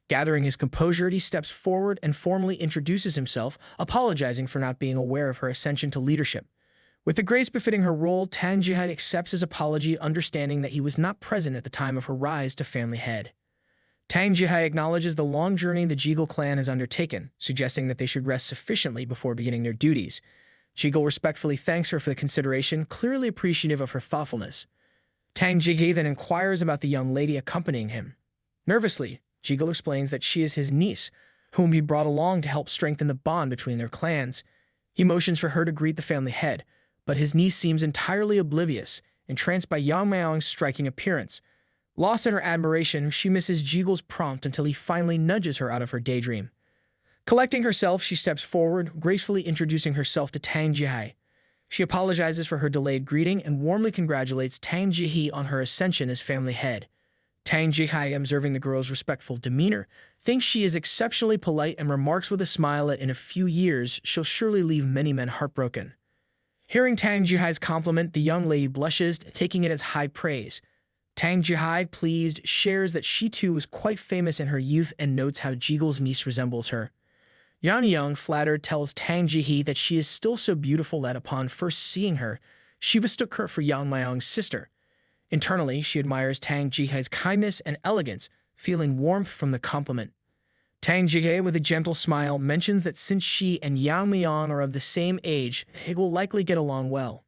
Gathering his composure, he steps forward and formally introduces himself, apologizing for not being aware of her ascension to leadership. With the grace befitting her role, Tang Yeon-myeong accepts his apology, understanding that he was not present at the time of her rise to family head. Tang Yeon-myeong acknowledges the long journey the Jegal clan has undertaken, suggesting that they should rest sufficiently before beginning their duties. Jegal respectfully thanks her for the consideration, clearly appreciative of her thoughtfulness. Tang Yeon-myeong then inquires about the young lady accompanying him. Nervously, Jegal explains that she is his niece, whom he brought along to help strengthen the bond between their clans. He motions for her to greet the family head, but his niece seems entirely oblivious, entranced by Yamayang's striking appearance. Lost in her admiration, she misses Jegal's prompt until he finally nudges her out of her daydream. Collecting herself, she steps forward, gracefully introducing herself to Tang Yeon-myeong. She apologizes for her delayed greeting and warmly congratulates Tang Yeon-myeong on her ascension as family head. Tang Yeon-myeong, observing the girl's respectful demeanor, thinks she is exceptionally polite and remarks with a smile that in a few years she'll surely leave many men heartbroken. Hearing Tang Yeon-myeong's compliment, the young lady blushes, taking it as high praise. Tang Yeon-myeong, pleased, shares that she too was quite famous in her youth and notes how Jegal's niece resembles her. Yamayang, flattered, tells Tang Yeon-myeong that she is still so beautiful that upon first seeing her, she mistook her for Yamayang's sister. Internally, she admires Tang Yeon-myeong's kindness and elegance, feeling warmth from the compliment. Tang Yeon-myeong, with a gentle smile, mentions that since she and Yamayang are of the same age, they will likely get along well.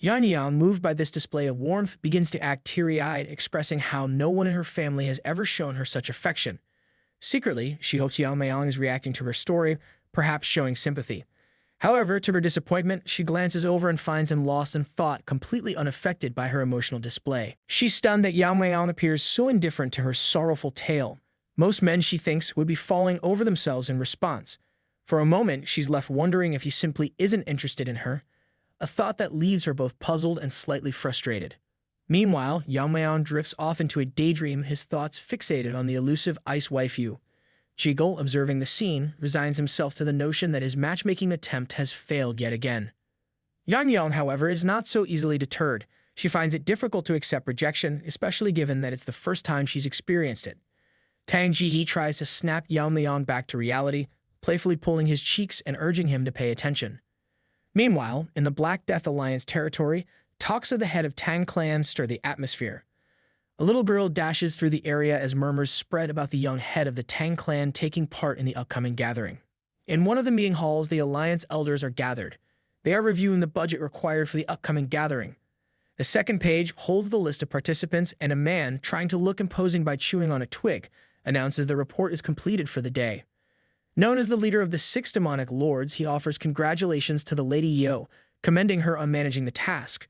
Yamayang, moved by this display of warmth, begins to act teary-eyed, expressing how no one in her family has ever shown her such affection. Secretly, she hopes Yamayang is reacting to her story, perhaps showing sympathy. However, to her disappointment, she glances over and finds him lost in thought, completely unaffected by her emotional display. She's stunned that Yamayang appears so indifferent to her sorrowful tale. Most men, she thinks, would be falling over themselves in response. For a moment, she's left wondering if he simply isn't interested in her, a thought that leaves her both puzzled and slightly frustrated. Meanwhile, Yamayang drifts off into a daydream, his thoughts fixated on the elusive ice waifu. Jiggle, observing the scene, resigns himself to the notion that his matchmaking attempt has failed yet again. Yamayang, however, is not so easily deterred. She finds it difficult to accept rejection, especially given that it's the first time she's experienced it. Tang Yeon-myeong tries to snap Yamayang back to reality, playfully pulling his cheeks and urging him to pay attention. Meanwhile, in the Black Death Alliance territory, talks of the head of Tang clan stir the atmosphere. A little girl dashes through the area as murmurs spread about the young head of the Tang clan taking part in the upcoming gathering. In one of the meeting halls, the Alliance elders are gathered. They are reviewing the budget required for the upcoming gathering. The second page holds the list of participants, and a man, trying to look imposing by chewing on a twig, announces the report is completed for the day. Known as the leader of the 6 demonic lords, he offers congratulations to the Lady Yo, commending her on managing the task.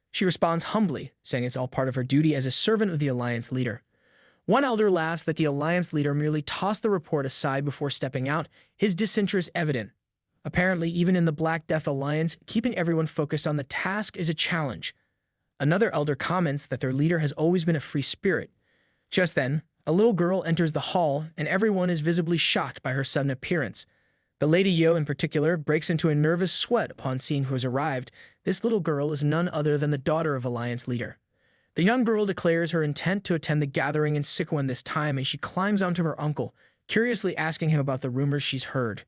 She responds humbly, saying it's all part of her duty as a servant of the Alliance leader. One elder laughs that the Alliance leader merely tossed the report aside before stepping out, his disinterest evident. Apparently, even in the Black Death Alliance, keeping everyone focused on the task is a challenge. Another elder comments that their leader has always been a free spirit. Just then, a little girl enters the hall, and everyone is visibly shocked by her sudden appearance. The Lady Yo, in particular, breaks into a nervous sweat upon seeing who has arrived. This little girl is none other than the daughter of Alliance leader. The young girl declares her intent to attend the gathering in Sichuan this time as she climbs onto her uncle, curiously asking him about the rumors she's heard.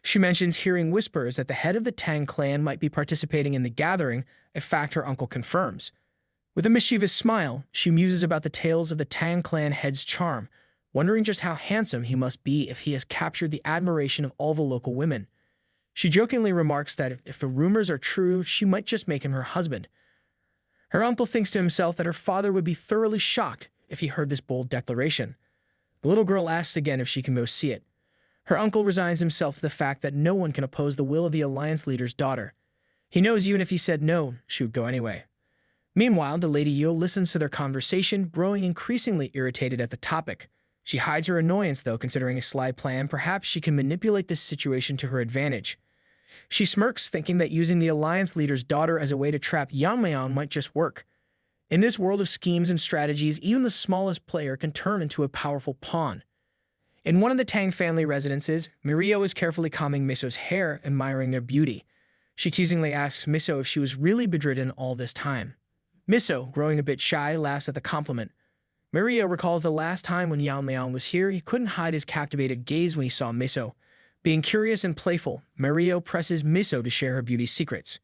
She mentions hearing whispers that the head of the Tang clan might be participating in the gathering, a fact her uncle confirms. With a mischievous smile, she muses about the tales of the Tang clan head's charm, wondering just how handsome he must be if he has captured the admiration of all the local women. She jokingly remarks that if the rumors are true, she might just make him her husband. Her uncle thinks to himself that her father would be thoroughly shocked if he heard this bold declaration. The little girl asks again if she can go see it. Her uncle resigns himself to the fact that no one can oppose the will of the Alliance leader's daughter. He knows even if he said no, she would go anyway. Meanwhile, the Lady Yo listens to their conversation, growing increasingly irritated at the topic. She hides her annoyance, though, considering a sly plan. Perhaps she can manipulate this situation to her advantage. She smirks, thinking that using the Alliance leader's daughter as a way to trap Yamayang might just work. In this world of schemes and strategies, even the smallest player can turn into a powerful pawn. In one of the Tang family residences, Mirio is carefully combing Miso's hair, admiring their beauty. She teasingly asks Miso if she was really bedridden all this time. Miso, growing a bit shy, laughs at the compliment. Mirio recalls the last time when Yamayang was here, he couldn't hide his captivated gaze when he saw Miso. Being curious and playful, Mirio presses Miso to share her beauty secrets.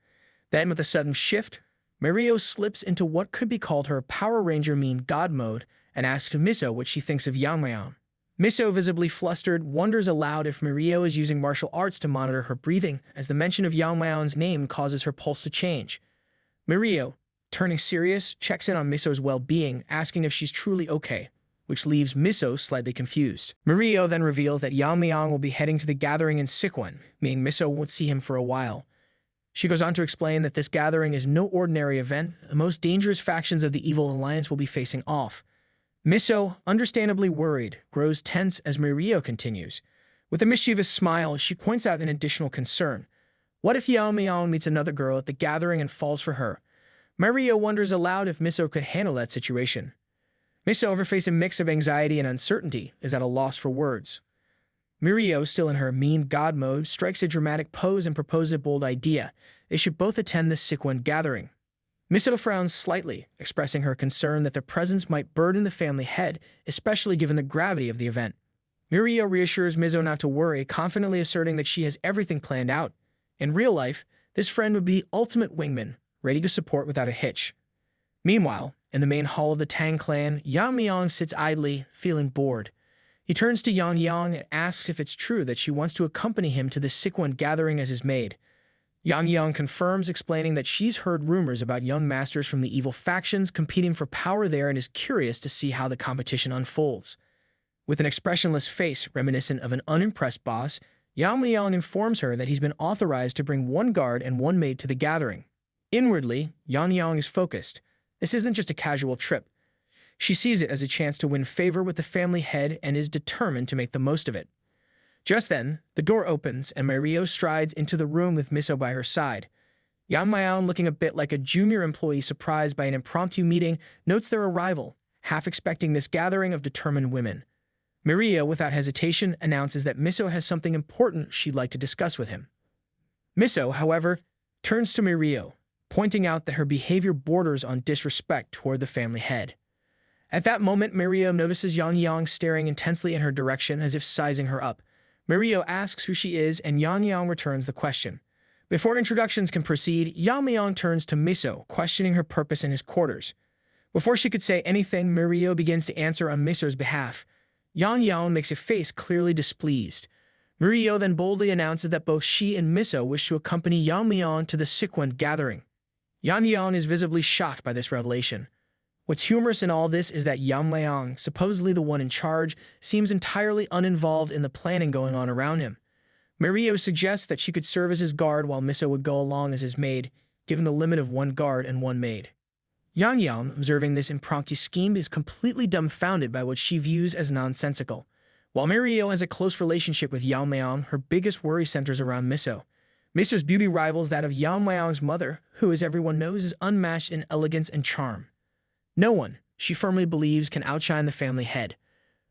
Then, with a sudden shift, Mirio slips into what could be called her Power Ranger mean God mode and asks Miso what she thinks of Yamayang. Miso, visibly flustered, wonders aloud if Mirio is using martial arts to monitor her breathing, as the mention of Yamayang's name causes her pulse to change. Mirio, turning serious, checks in on Miso's well-being, asking if she's truly okay, which leaves Miso slightly confused. Mirio then reveals that Yamayang will be heading to the gathering in Sichuan, meaning Miso won't see him for a while. She goes on to explain that this gathering is no ordinary event. The most dangerous factions of the Evil Alliance will be facing off. Miso, understandably worried, grows tense as Mirio continues. With a mischievous smile, she points out an additional concern. What if Yamayang meets another girl at the gathering and falls for her? Mirio wonders aloud if Miso could handle that situation. Miso, over facing a mix of anxiety and uncertainty, is at a loss for words. Mirio, still in her mean god mode, strikes a dramatic pose and proposes a bold idea. They should both attend the Sichuan gathering. Miso frowns slightly, expressing her concern that their presence might burden the family head, especially given the gravity of the event. Mirio reassures Miso not to worry, confidently asserting that she has everything planned out. In real life, this friend would be ultimate wingman, ready to support without a hitch. Meanwhile, in the main hall of the Tang clan, Yamayang sits idly, feeling bored. He turns to Yang and asks if it's true that she wants to accompany him to the Sichuan gathering as his maid. Yamayang confirms, explaining that she's heard rumors about young masters from the evil factions competing for power there and is curious to see how the competition unfolds. With an expressionless face reminiscent of an unimpressed boss, Yamayang informs her that he's been authorized to bring one guard and one maid to the gathering. Inwardly, Yamayang is focused. This isn't just a casual trip. She sees it as a chance to win favor with the family head and is determined to make the most of it. Just then, the door opens and Mirio strides into the room with Miso by her side. Yamayang, looking a bit like a junior employee surprised by an impromptu meeting, notes their arrival, half expecting this gathering of determined women. Mirio, without hesitation, announces that Miso has something important she'd like to discuss with him. Miso, however, turns to Mirio, pointing out that her behavior borders on disrespect toward the family head. At that moment, Mirio notices Yamayang staring intensely in her direction as if sizing her up. Mirio asks who she is, and Yamayang returns the question. Before introductions can proceed, Yamayang turns to Miso, questioning her purpose in his quarters. Before she could say anything, Mirio begins to answer on Miso's behalf. Yamayang makes a face clearly displeased. Mirio then boldly announces that both she and Miso wish to accompany Yamayang to the Sichuan gathering. Yamayang is visibly shocked by this revelation. What's humorous in all this is that Yamayang, supposedly the one in charge, seems entirely uninvolved in the planning going on around him. Mirio suggests that she could serve as his guard while Miso would go along as his maid, given the limit of one guard and one maid. Yamayang, observing this impromptu scheme, is completely dumbfounded by what she views as nonsensical. While Mirio has a close relationship with Yamayang, her biggest worry centers around Miso. Miso's beauty rivals that of Yamayang's mother, who, as everyone knows, is unmatched in elegance and charm. No one, she firmly believes, can outshine the family head.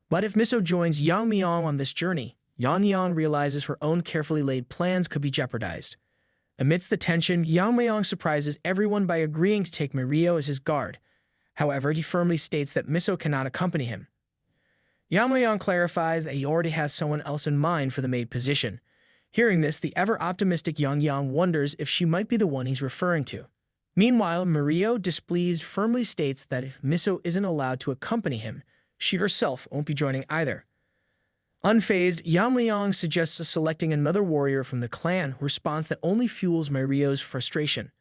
But if Miso joins Yamayang on this journey, Yamayang realizes her own carefully laid plans could be jeopardized. Amidst the tension, Yamayang surprises everyone by agreeing to take Mirio as his guard. However, he firmly states that Miso cannot accompany him. Yamayang clarifies that he already has someone else in mind for the maid position. Hearing this, the ever-optimistic Yamayang wonders if she might be the one he's referring to. Meanwhile, Mirio, displeased, firmly states that if Miso isn't allowed to accompany him, she herself won't be joining either. Unfazed, Yamayang suggests selecting another warrior from the clan, a response that only fuels Mirio's frustration.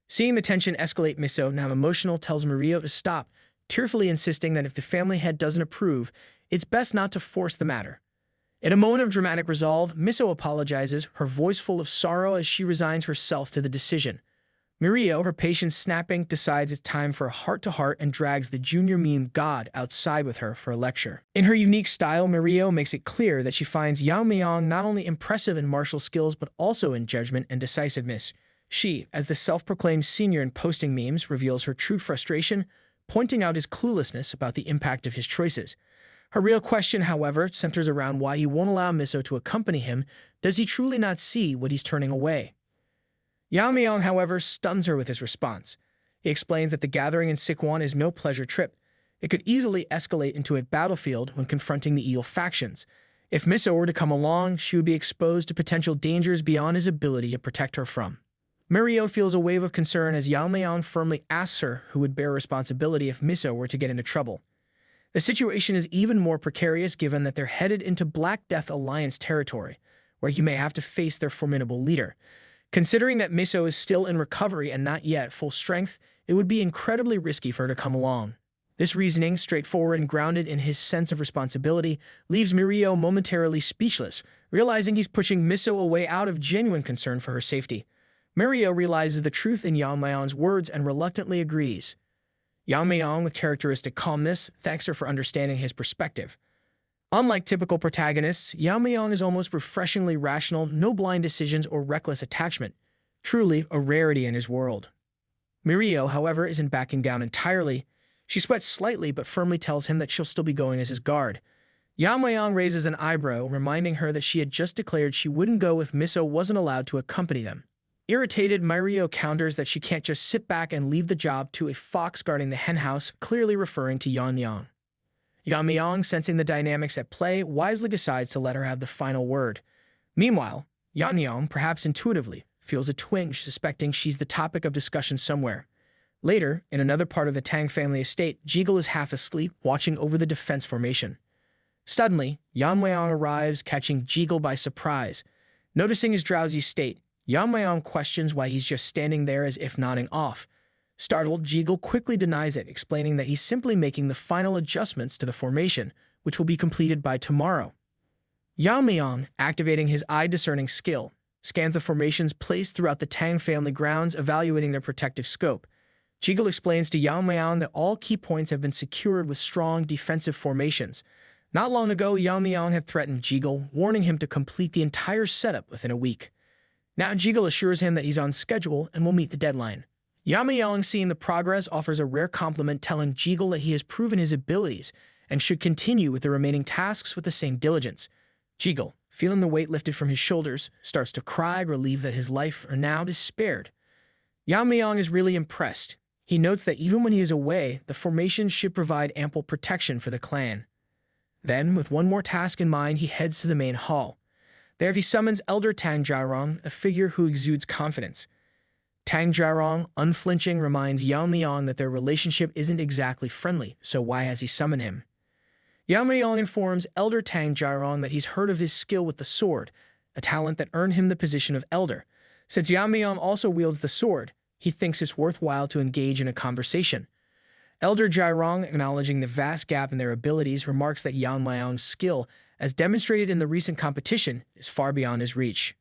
Seeing the tension escalate, Miso, now emotional, tells Mirio to stop, tearfully insisting that if the family head doesn't approve, it's best not to force the matter. In a moment of dramatic resolve, Miso apologizes, her voice full of sorrow as she resigns herself to the decision. Mirio, her patience snapping, decides it's time for a heart-to-heart and drags the junior meme god outside with her for a lecture. In her unique style, Mirio makes it clear that she finds Yamayang not only impressive in martial skills but also in judgment and decisiveness. She, as the self-proclaimed senior in posting memes, reveals her true frustration, pointing out his cluelessness about the impact of his choices. Her real question, however, centers around why he won't allow Miso to accompany him. Does he truly not see what he's turning away? Yamayang, however, stuns her with his response. He explains that the gathering in Sichuan is no pleasure trip. It could easily escalate into a battlefield when confronting the evil factions. If Miso were to come along, she would be exposed to potential dangers beyond his ability to protect her from. Mirio feels a wave of concern as Yamayang firmly asks her who would bear responsibility if Miso were to get into trouble. The situation is even more precarious given that they're headed into Black Death Alliance territory, where you may have to face their formidable leader. Considering that Miso is still in recovery and not yet full strength, it would be incredibly risky for her to come along. This reasoning, straightforward and grounded in his sense of responsibility, leaves Mirio momentarily speechless, realizing he's pushing Miso away out of genuine concern for her safety. Mirio realizes the truth in Yamayang's words and reluctantly agrees. Yamayang, with characteristic calmness, thanks her for understanding his perspective. Unlike typical protagonists, Yamayang is almost refreshingly rational, no blind decisions or reckless attachment. Truly a rarity in his world. Mirio, however, isn't backing down entirely. She sweats slightly but firmly tells him that she'll still be going as his guard. Yamayang raises an eyebrow, reminding her that she had just declared she wouldn't go if Miso wasn't allowed to accompany them. Irritated, Mirio counters that she can't just sit back and leave the job to a fox guarding the henhouse, clearly referring to Yamayang. Yamayang, sensing the dynamics at play, wisely decides to let her have the final word. Meanwhile, Yamayang, perhaps intuitively, feels a twinge, suspecting she's the topic of discussion somewhere. Later, in another part of the Tang family estate, Jiggle is half asleep, watching over the defense formation. Suddenly, Yamayang arrives, catching Jiggle by surprise. Noticing his drowsy state, Yamayang questions why he's just standing there as if nodding off. Startled, Jiggle quickly denies it, explaining that he's simply making the final adjustments to the formation, which will be completed by tomorrow. Yamayang, activating his eye-discerning skill, scans the formations placed throughout the Tang family grounds, evaluating their protective scope. Jiggle explains to Yamayang that all key points have been secured with strong defensive formations. Not long ago, Yamayang had threatened Jiggle, warning him to complete the entire setup within a week. Now Jiggle assures him that he's on schedule and will meet the deadline. Yamayang, seeing the progress, offers a rare compliment, telling Jiggle that he has proven his abilities and should continue with the remaining tasks with the same diligence. Jiggle, feeling the weight lifted from his shoulders, starts to cry, relieved that his life are now spared. Yamayang is really impressed. He notes that even when he is away, the formation should provide ample protection for the clan. Then, with one more task in mind, he heads to the main hall. There he summons Elder Tang Yeon-myeong, a figure who exudes confidence. Tang Yeon-myeong, unflinching, reminds Yamayang that their relationship isn't exactly friendly, so why has he summoned him? Yamayang informs Elder Tang Yeon-myeong that he's heard of his skill with the sword, a talent that earned him the position of Elder. Since Yamayang also wields the sword, he thinks it's worthwhile to engage in a conversation. Elder Yeon-myeong, acknowledging the vast gap in their abilities, remarks that Yamayang's skill, as demonstrated in the recent competition, is far beyond his reach.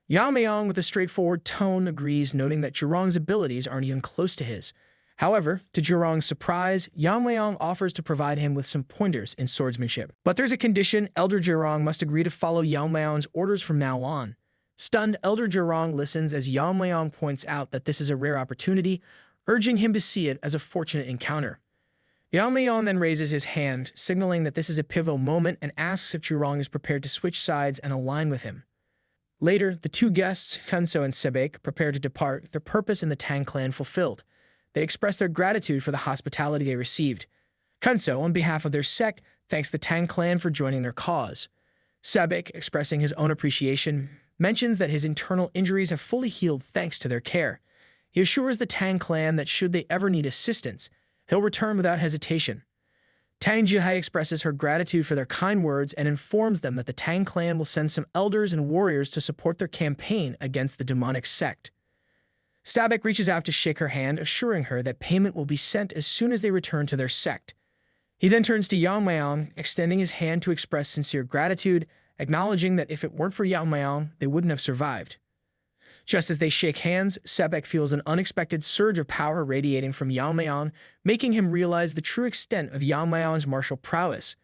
Yamayang, with a straightforward tone, agrees, noting that Yeon-myeong's abilities aren't even close to his. However, to Yeon-myeong's surprise, Yamayang offers to provide him with some pointers in swordsmanship. But there's a condition: Elder Yeon-myeong must agree to follow Yamayang's orders from now on. Stunned, Elder Yeon-myeong listens as Yamayang points out that this is a rare opportunity, urging him to see it as a fortunate encounter. Yamayang then raises his hand, signaling that this is a pivotal moment, and asks if Yeon-myeong is prepared to switch sides and align with him. Later, the two guests, Kunso and Sebek, prepare to depart, their purpose in the Tang clan fulfilled. They express their gratitude for the hospitality they received. Kunso, on behalf of their sect, thanks the Tang clan for joining their cause. Sebek, expressing his own appreciation, mentions that his internal injuries have fully healed thanks to their care. He assures the Tang clan that should they ever need assistance, he'll return without hesitation. Tang Jihai expresses her gratitude for their kind words and informs them that the Tang clan will send some elders and warriors to support their campaign against the demonic sect. Stabek reaches out to shake her hand, assuring her that payment will be sent as soon as they return to their sect. He then turns to Yamayang, extending his hand to express sincere gratitude, acknowledging that if it weren't for Yamayang, they wouldn't have survived. Just as they shake hands, Sebek feels an unexpected surge of power radiating from Yamayang, making him realize the true extent of Yamayang's martial prowess.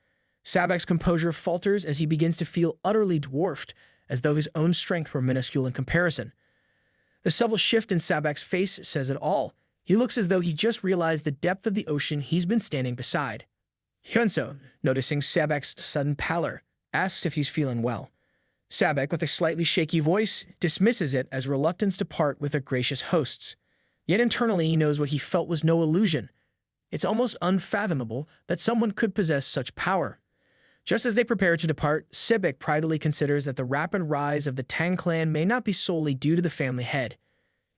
Sebek's composure falters as he begins to feel utterly dwarfed, as though his own strength were minuscule in comparison. The subtle shift in Sebek's face says it all. He looks as though he just realized the depth of the ocean he's been standing beside. Hyunso, noticing Sebek's sudden pallor, asks if he's feeling well. Sebek, with a slightly shaky voice, dismisses it as reluctance to part with their gracious hosts. Yet internally he knows what he felt was no illusion. It's almost unfathomable that someone could possess such power. Just as they prepare to depart, Sebek pridefully considers that the rapid rise of the Tang clan may not be solely due to the family head.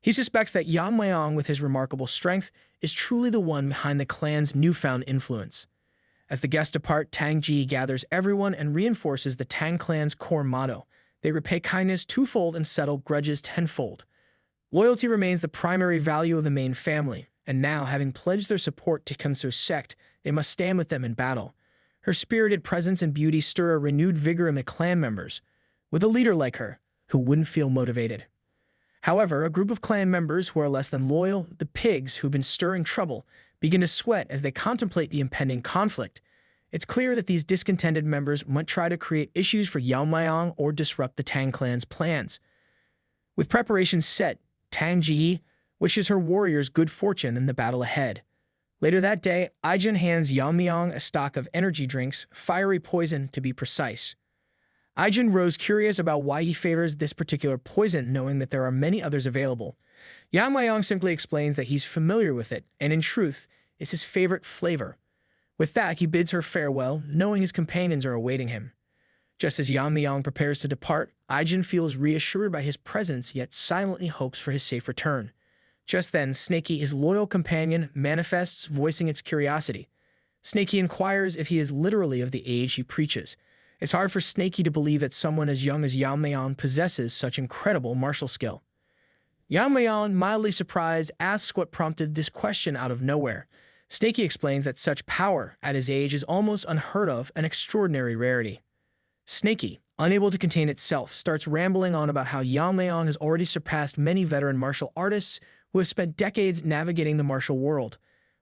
He suspects that Yamayang, with his remarkable strength, is truly the one behind the clan's newfound influence. As the guests depart, Tang Ji gathers everyone and reinforces the Tang clan's core motto: they repay kindness twofold and settle grudges tenfold. Loyalty remains the primary value of the main family, and now, having pledged their support to Kunso's sect, they must stand with them in battle. Her spirited presence and beauty stir a renewed vigor in the clan members. With a leader like her, who wouldn't feel motivated? However, a group of clan members who are less than loyal, the pigs who've been stirring trouble, begin to sweat as they contemplate the impending conflict. It's clear that these discontented members might try to create issues for Yamayang or disrupt the Tang clan's plans. With preparations set, Tang Ji wishes her warriors good fortune in the battle ahead. Later that day, Aijin hands Yamayang a stock of energy drinks, fiery poison to be precise. Aijin grows curious about why he favors this particular poison, knowing that there are many others available. Yamayang simply explains that he's familiar with it, and in truth, it's his favorite flavor. With that, he bids her farewell, knowing his companions are awaiting him. Just as Yamayang prepares to depart, Aijin feels reassured by his presence, yet silently hopes for his safe return. Just then, Snakey, his loyal companion, manifests, voicing its curiosity. Snakey inquires if he is literally of the age he preaches. It's hard for Snakey to believe that someone as young as Yamayang possesses such incredible martial skill. Yamayang, mildly surprised, asks what prompted this question out of nowhere. Snaky explains that such power at his age is almost unheard of, an extraordinary rarity. Snaky, unable to contain itself, starts rambling on about how Yamayang has already surpassed many veteran martial artists who have spent decades navigating the martial world.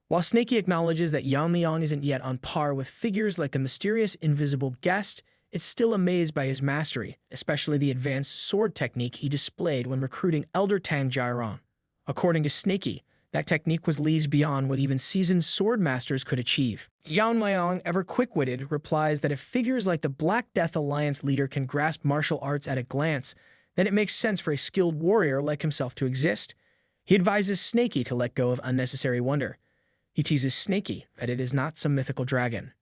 While Snaky acknowledges that Yamayang isn't yet on par with figures like the mysterious invisible guest, it's still amazed by his mastery, especially the advanced sword technique he displayed when recruiting Elder Tang Yeon-myeong. According to Snaky, that technique was leagues beyond what even seasoned sword masters could achieve. Yeon-myeong, ever quick-witted, replies that if figures like the Black Death Alliance leader can grasp martial arts at a glance, then it makes sense for a skilled warrior like himself to exist. He advises Snaky to let go of unnecessary wonder. He teases Snaky that it is not some mythical dragon.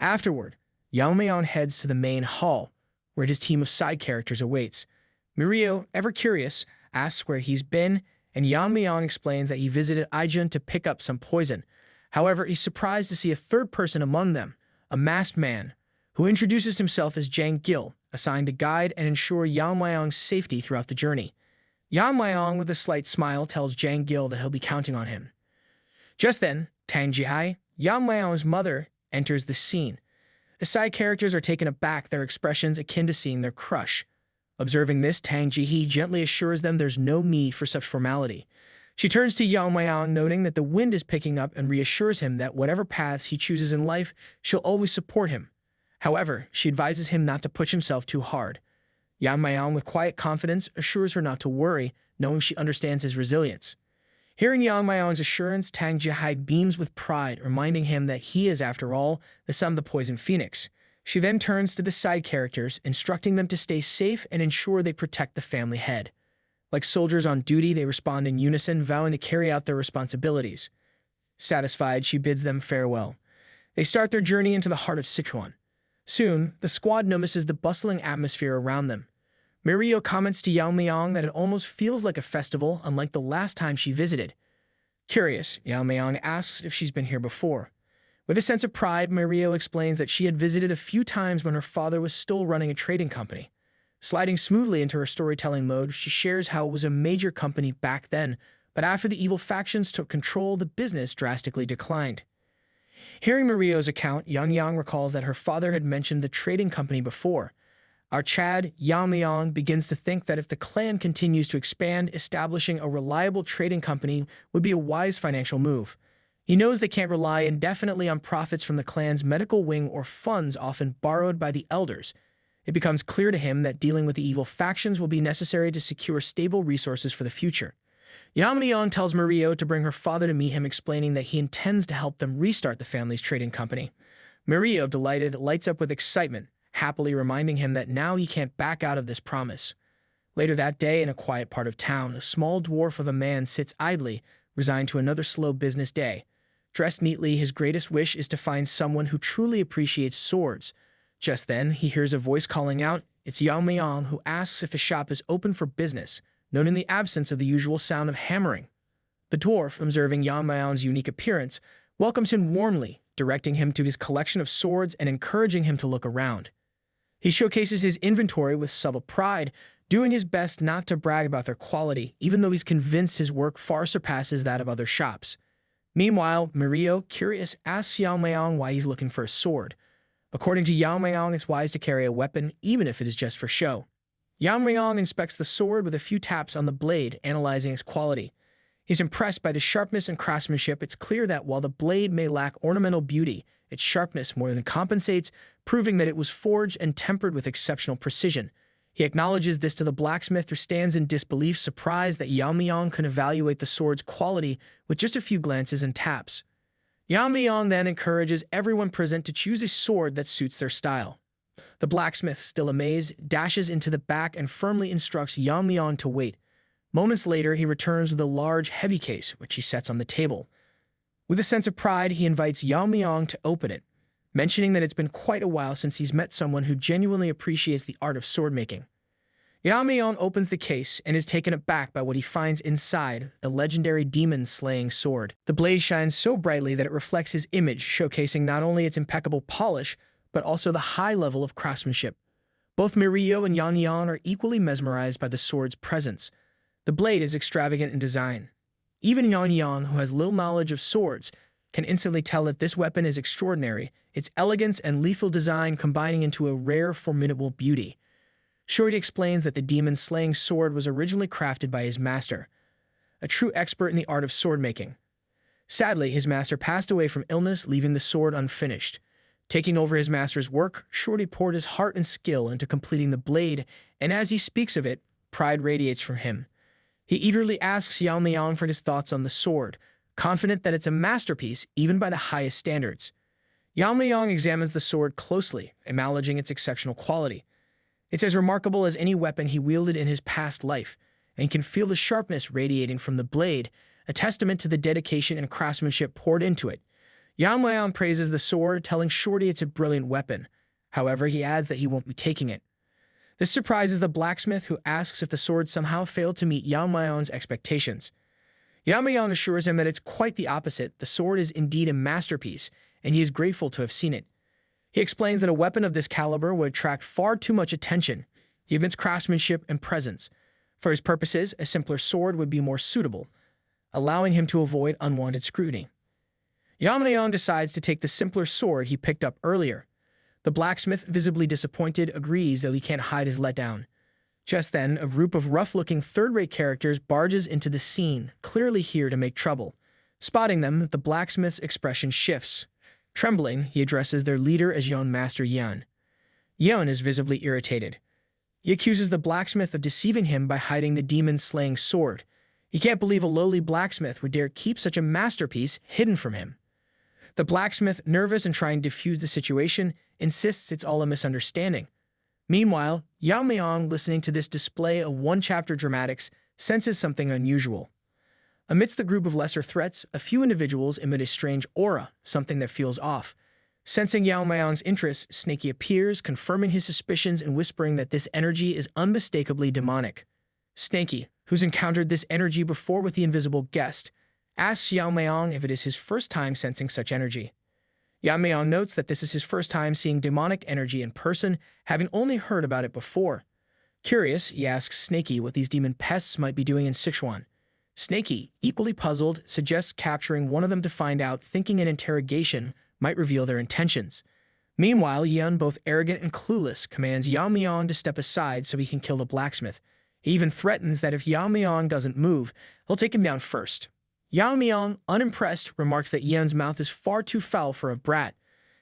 Afterward, Yamayang heads to the main hall, where his team of side characters awaits. Mirio, ever curious, asks where he's been, and Yamayang explains that he visited Ijun to pick up some poison. However, he's surprised to see a third person among them, a masked man, who introduces himself as Jang Gil, assigned to guide and ensure Yamayang's safety throughout the journey. Yamayang, with a slight smile, tells Jang Gil that he'll be counting on him. Just then, Tang Jihai, Yamayang's mother, enters the scene. The side characters are taken aback, their expressions akin to seeing their crush. Observing this, Tang Jihai gently assures them there's no need for such formality. She turns to Yamayang, noting that the wind is picking up, and reassures him that whatever paths he chooses in life, she'll always support him. However, she advises him not to push himself too hard. Yamayang, with quiet confidence, assures her not to worry, knowing she understands his resilience. Hearing Yamayang's assurance, Tang Jihai beams with pride, reminding him that he is, after all, the son of the Poison Phoenix. She then turns to the side characters, instructing them to stay safe and ensure they protect the family head. Like soldiers on duty, they respond in unison, vowing to carry out their responsibilities. Satisfied, she bids them farewell. They start their journey into the heart of Sichuan. Soon, the squad notices the bustling atmosphere around them. Mirio comments to Yamayang that it almost feels like a festival, unlike the last time she visited. Curious, Yamayang asks if she's been here before. With a sense of pride, Mirio explains that she had visited a few times when her father was still running a trading company. Sliding smoothly into her storytelling mode, she shares how it was a major company back then, but after the evil factions took control, the business drastically declined. Hearing Mirio's account, Yamayang recalls that her father had mentioned the trading company before. Our Chad, Yamayang, begins to think that if the clan continues to expand, establishing a reliable trading company would be a wise financial move. He knows they can't rely indefinitely on profits from the clan's medical wing or funds often borrowed by the elders. It becomes clear to him that dealing with the evil factions will be necessary to secure stable resources for the future. Yamayang tells Mirio to bring her father to meet him, explaining that he intends to help them restart the family's trading company. Mirio, delighted, lights up with excitement, happily reminding him that now he can't back out of this promise. Later that day, in a quiet part of town, a small dwarf of a man sits idly, resigned to another slow business day. Dressed neatly, his greatest wish is to find someone who truly appreciates swords. Just then, he hears a voice calling out. It's Yamayang, who asks if his shop is open for business, noting the absence of the usual sound of hammering. The dwarf, observing Yamayang's unique appearance, welcomes him warmly, directing him to his collection of swords and encouraging him to look around. He showcases his inventory with subtle pride, doing his best not to brag about their quality, even though he's convinced his work far surpasses that of other shops. Meanwhile, Mirio, curious, asks Yamayang why he's looking for a sword. According to Yamayang, it's wise to carry a weapon, even if it is just for show. Yamayang inspects the sword with a few taps on the blade, analyzing its quality. He's impressed by the sharpness and craftsmanship. It's clear that while the blade may lack ornamental beauty, its sharpness more than compensates, proving that it was forged and tempered with exceptional precision. He acknowledges this to the blacksmith, who stands in disbelief, surprised that Yamayang can evaluate the sword's quality with just a few glances and taps. Yamayang then encourages everyone present to choose a sword that suits their style. The blacksmith, still amazed, dashes into the back and firmly instructs Yamayang to wait. Moments later, he returns with a large, heavy case, which he sets on the table. With a sense of pride, he invites Yamayang to open it, mentioning that it's been quite a while since he's met someone who genuinely appreciates the art of sword-making. Yamayang opens the case and is taken aback by what he finds inside, a legendary demon-slaying sword. The blade shines so brightly that it reflects his image, showcasing not only its impeccable polish, but also the high level of craftsmanship. Both Mirio and Yamayang are equally mesmerized by the sword's presence. The blade is extravagant in design. Even Yamayang, who has little knowledge of swords, can instantly tell that this weapon is extraordinary, its elegance and lethal design combining into a rare, formidable beauty. Shorty explains that the demon-slaying sword was originally crafted by his master, a true expert in the art of sword-making. Sadly, his master passed away from illness, leaving the sword unfinished. Taking over his master's work, Shorty poured his heart and skill into completing the blade, and as he speaks of it, pride radiates from him. He eagerly asks Yamayang for his thoughts on the sword, confident that it's a masterpiece even by the highest standards. Yamayang examines the sword closely, acknowledging its exceptional quality. It's as remarkable as any weapon he wielded in his past life, and can feel the sharpness radiating from the blade, a testament to the dedication and craftsmanship poured into it. Yamayang praises the sword, telling Shorty it's a brilliant weapon. However, he adds that he won't be taking it. This surprises the blacksmith, who asks if the sword somehow failed to meet Yamayang's expectations. Yamayang assures him that it's quite the opposite. The sword is indeed a masterpiece, and he is grateful to have seen it. He explains that a weapon of this caliber would attract far too much attention, given its craftsmanship and presence. For his purposes, a simpler sword would be more suitable, allowing him to avoid unwanted scrutiny. Yamayang decides to take the simpler sword he picked up earlier. The blacksmith, visibly disappointed, agrees, though he can't hide his letdown. Just then, a group of rough-looking third-rate characters barges into the scene, clearly here to make trouble. Spotting them, the blacksmith's expression shifts. Trembling, he addresses their leader as Yeon Master Yeon. Yeon is visibly irritated. He accuses the blacksmith of deceiving him by hiding the demon-slaying sword. He can't believe a lowly blacksmith would dare keep such a masterpiece hidden from him. The blacksmith, nervous and trying to defuse the situation, insists it's all a misunderstanding. Meanwhile, Yamayang, listening to this display of one-chapter dramatics, senses something unusual. Amidst the group of lesser threats, a few individuals emit a strange aura, something that feels off. Sensing Yamayang's interest, Snaky appears, confirming his suspicions and whispering that this energy is unmistakably demonic. Snaky, who's encountered this energy before with the invisible guest, asks Yamayang if it is his first time sensing such energy. Yamayang notes that this is his first time seeing demonic energy in person, having only heard about it before. Curious, he asks Snaky what these demon pests might be doing in Sichuan. Snaky, equally puzzled, suggests capturing one of them to find out, thinking an interrogation might reveal their intentions. Meanwhile, Yeon, both arrogant and clueless, commands Yamayang to step aside so he can kill the blacksmith. He even threatens that if Yamayang doesn't move, he'll take him down first. Yamayang, unimpressed, remarks that Yeon's mouth is far too foul for a brat.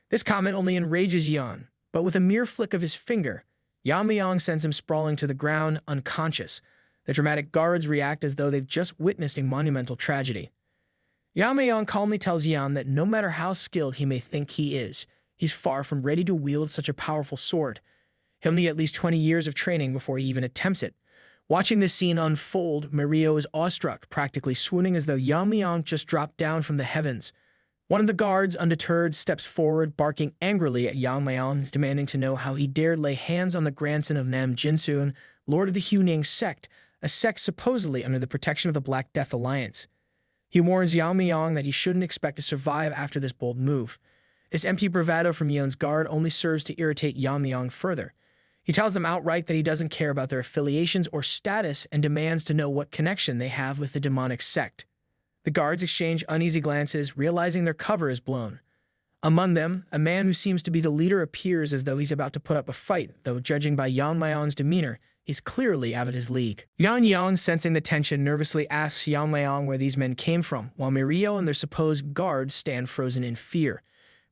This comment only enrages Yeon, but with a mere flick of his finger, Yamayang sends him sprawling to the ground, unconscious. The dramatic guards react as though they've just witnessed a monumental tragedy. Yamayang calmly tells Yeon that no matter how skilled he may think he is, he's far from ready to wield such a powerful sword. He'll need at least 20 years of training before he even attempts it. Watching this scene unfold, Mario is awestruck, practically swooning as though Yamayang just dropped down from the heavens. One of the guards, undeterred, steps forward, barking angrily at Yamayang, demanding to know how he dared lay hands on the grandson of Nam Jinsoon, lord of the Huning sect, a sect supposedly under the protection of the Black Death Alliance. He warns Yamayang that he shouldn't expect to survive after this bold move. This empty bravado from Yeon's guard only serves to irritate Yamayang further. He tells them outright that he doesn't care about their affiliations or status and demands to know what connection they have with the demonic sect. The guards exchange uneasy glances, realizing their cover is blown. Among them, a man who seems to be the leader appears as though he's about to put up a fight, though judging by Yamayang's demeanor, he's clearly out of his league. Yeon, sensing the tension, nervously asks Yamayang where these men came from, while Mirio and their supposed guards stand frozen in fear.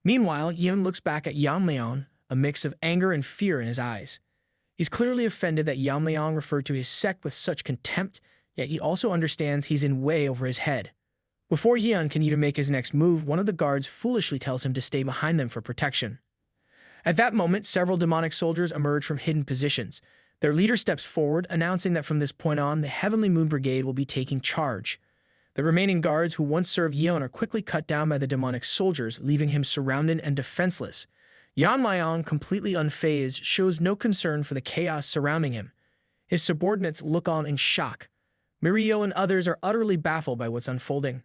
Meanwhile, Yeon looks back at Yamayang, a mix of anger and fear in his eyes. He's clearly offended that Yamayang referred to his sect with such contempt, yet he also understands he's in way over his head. Before Yeon can even make his next move, one of the guards foolishly tells him to stay behind them for protection. At that moment, several demonic soldiers emerge from hidden positions. Their leader steps forward, announcing that from this point on, the Heavenly Moon Brigade will be taking charge. The remaining guards who once served Yeon are quickly cut down by the demonic soldiers, leaving him surrounded and defenseless. Yamayang, completely unfazed, shows no concern for the chaos surrounding him. His subordinates look on in shock. Mirio and others are utterly baffled by what's unfolding.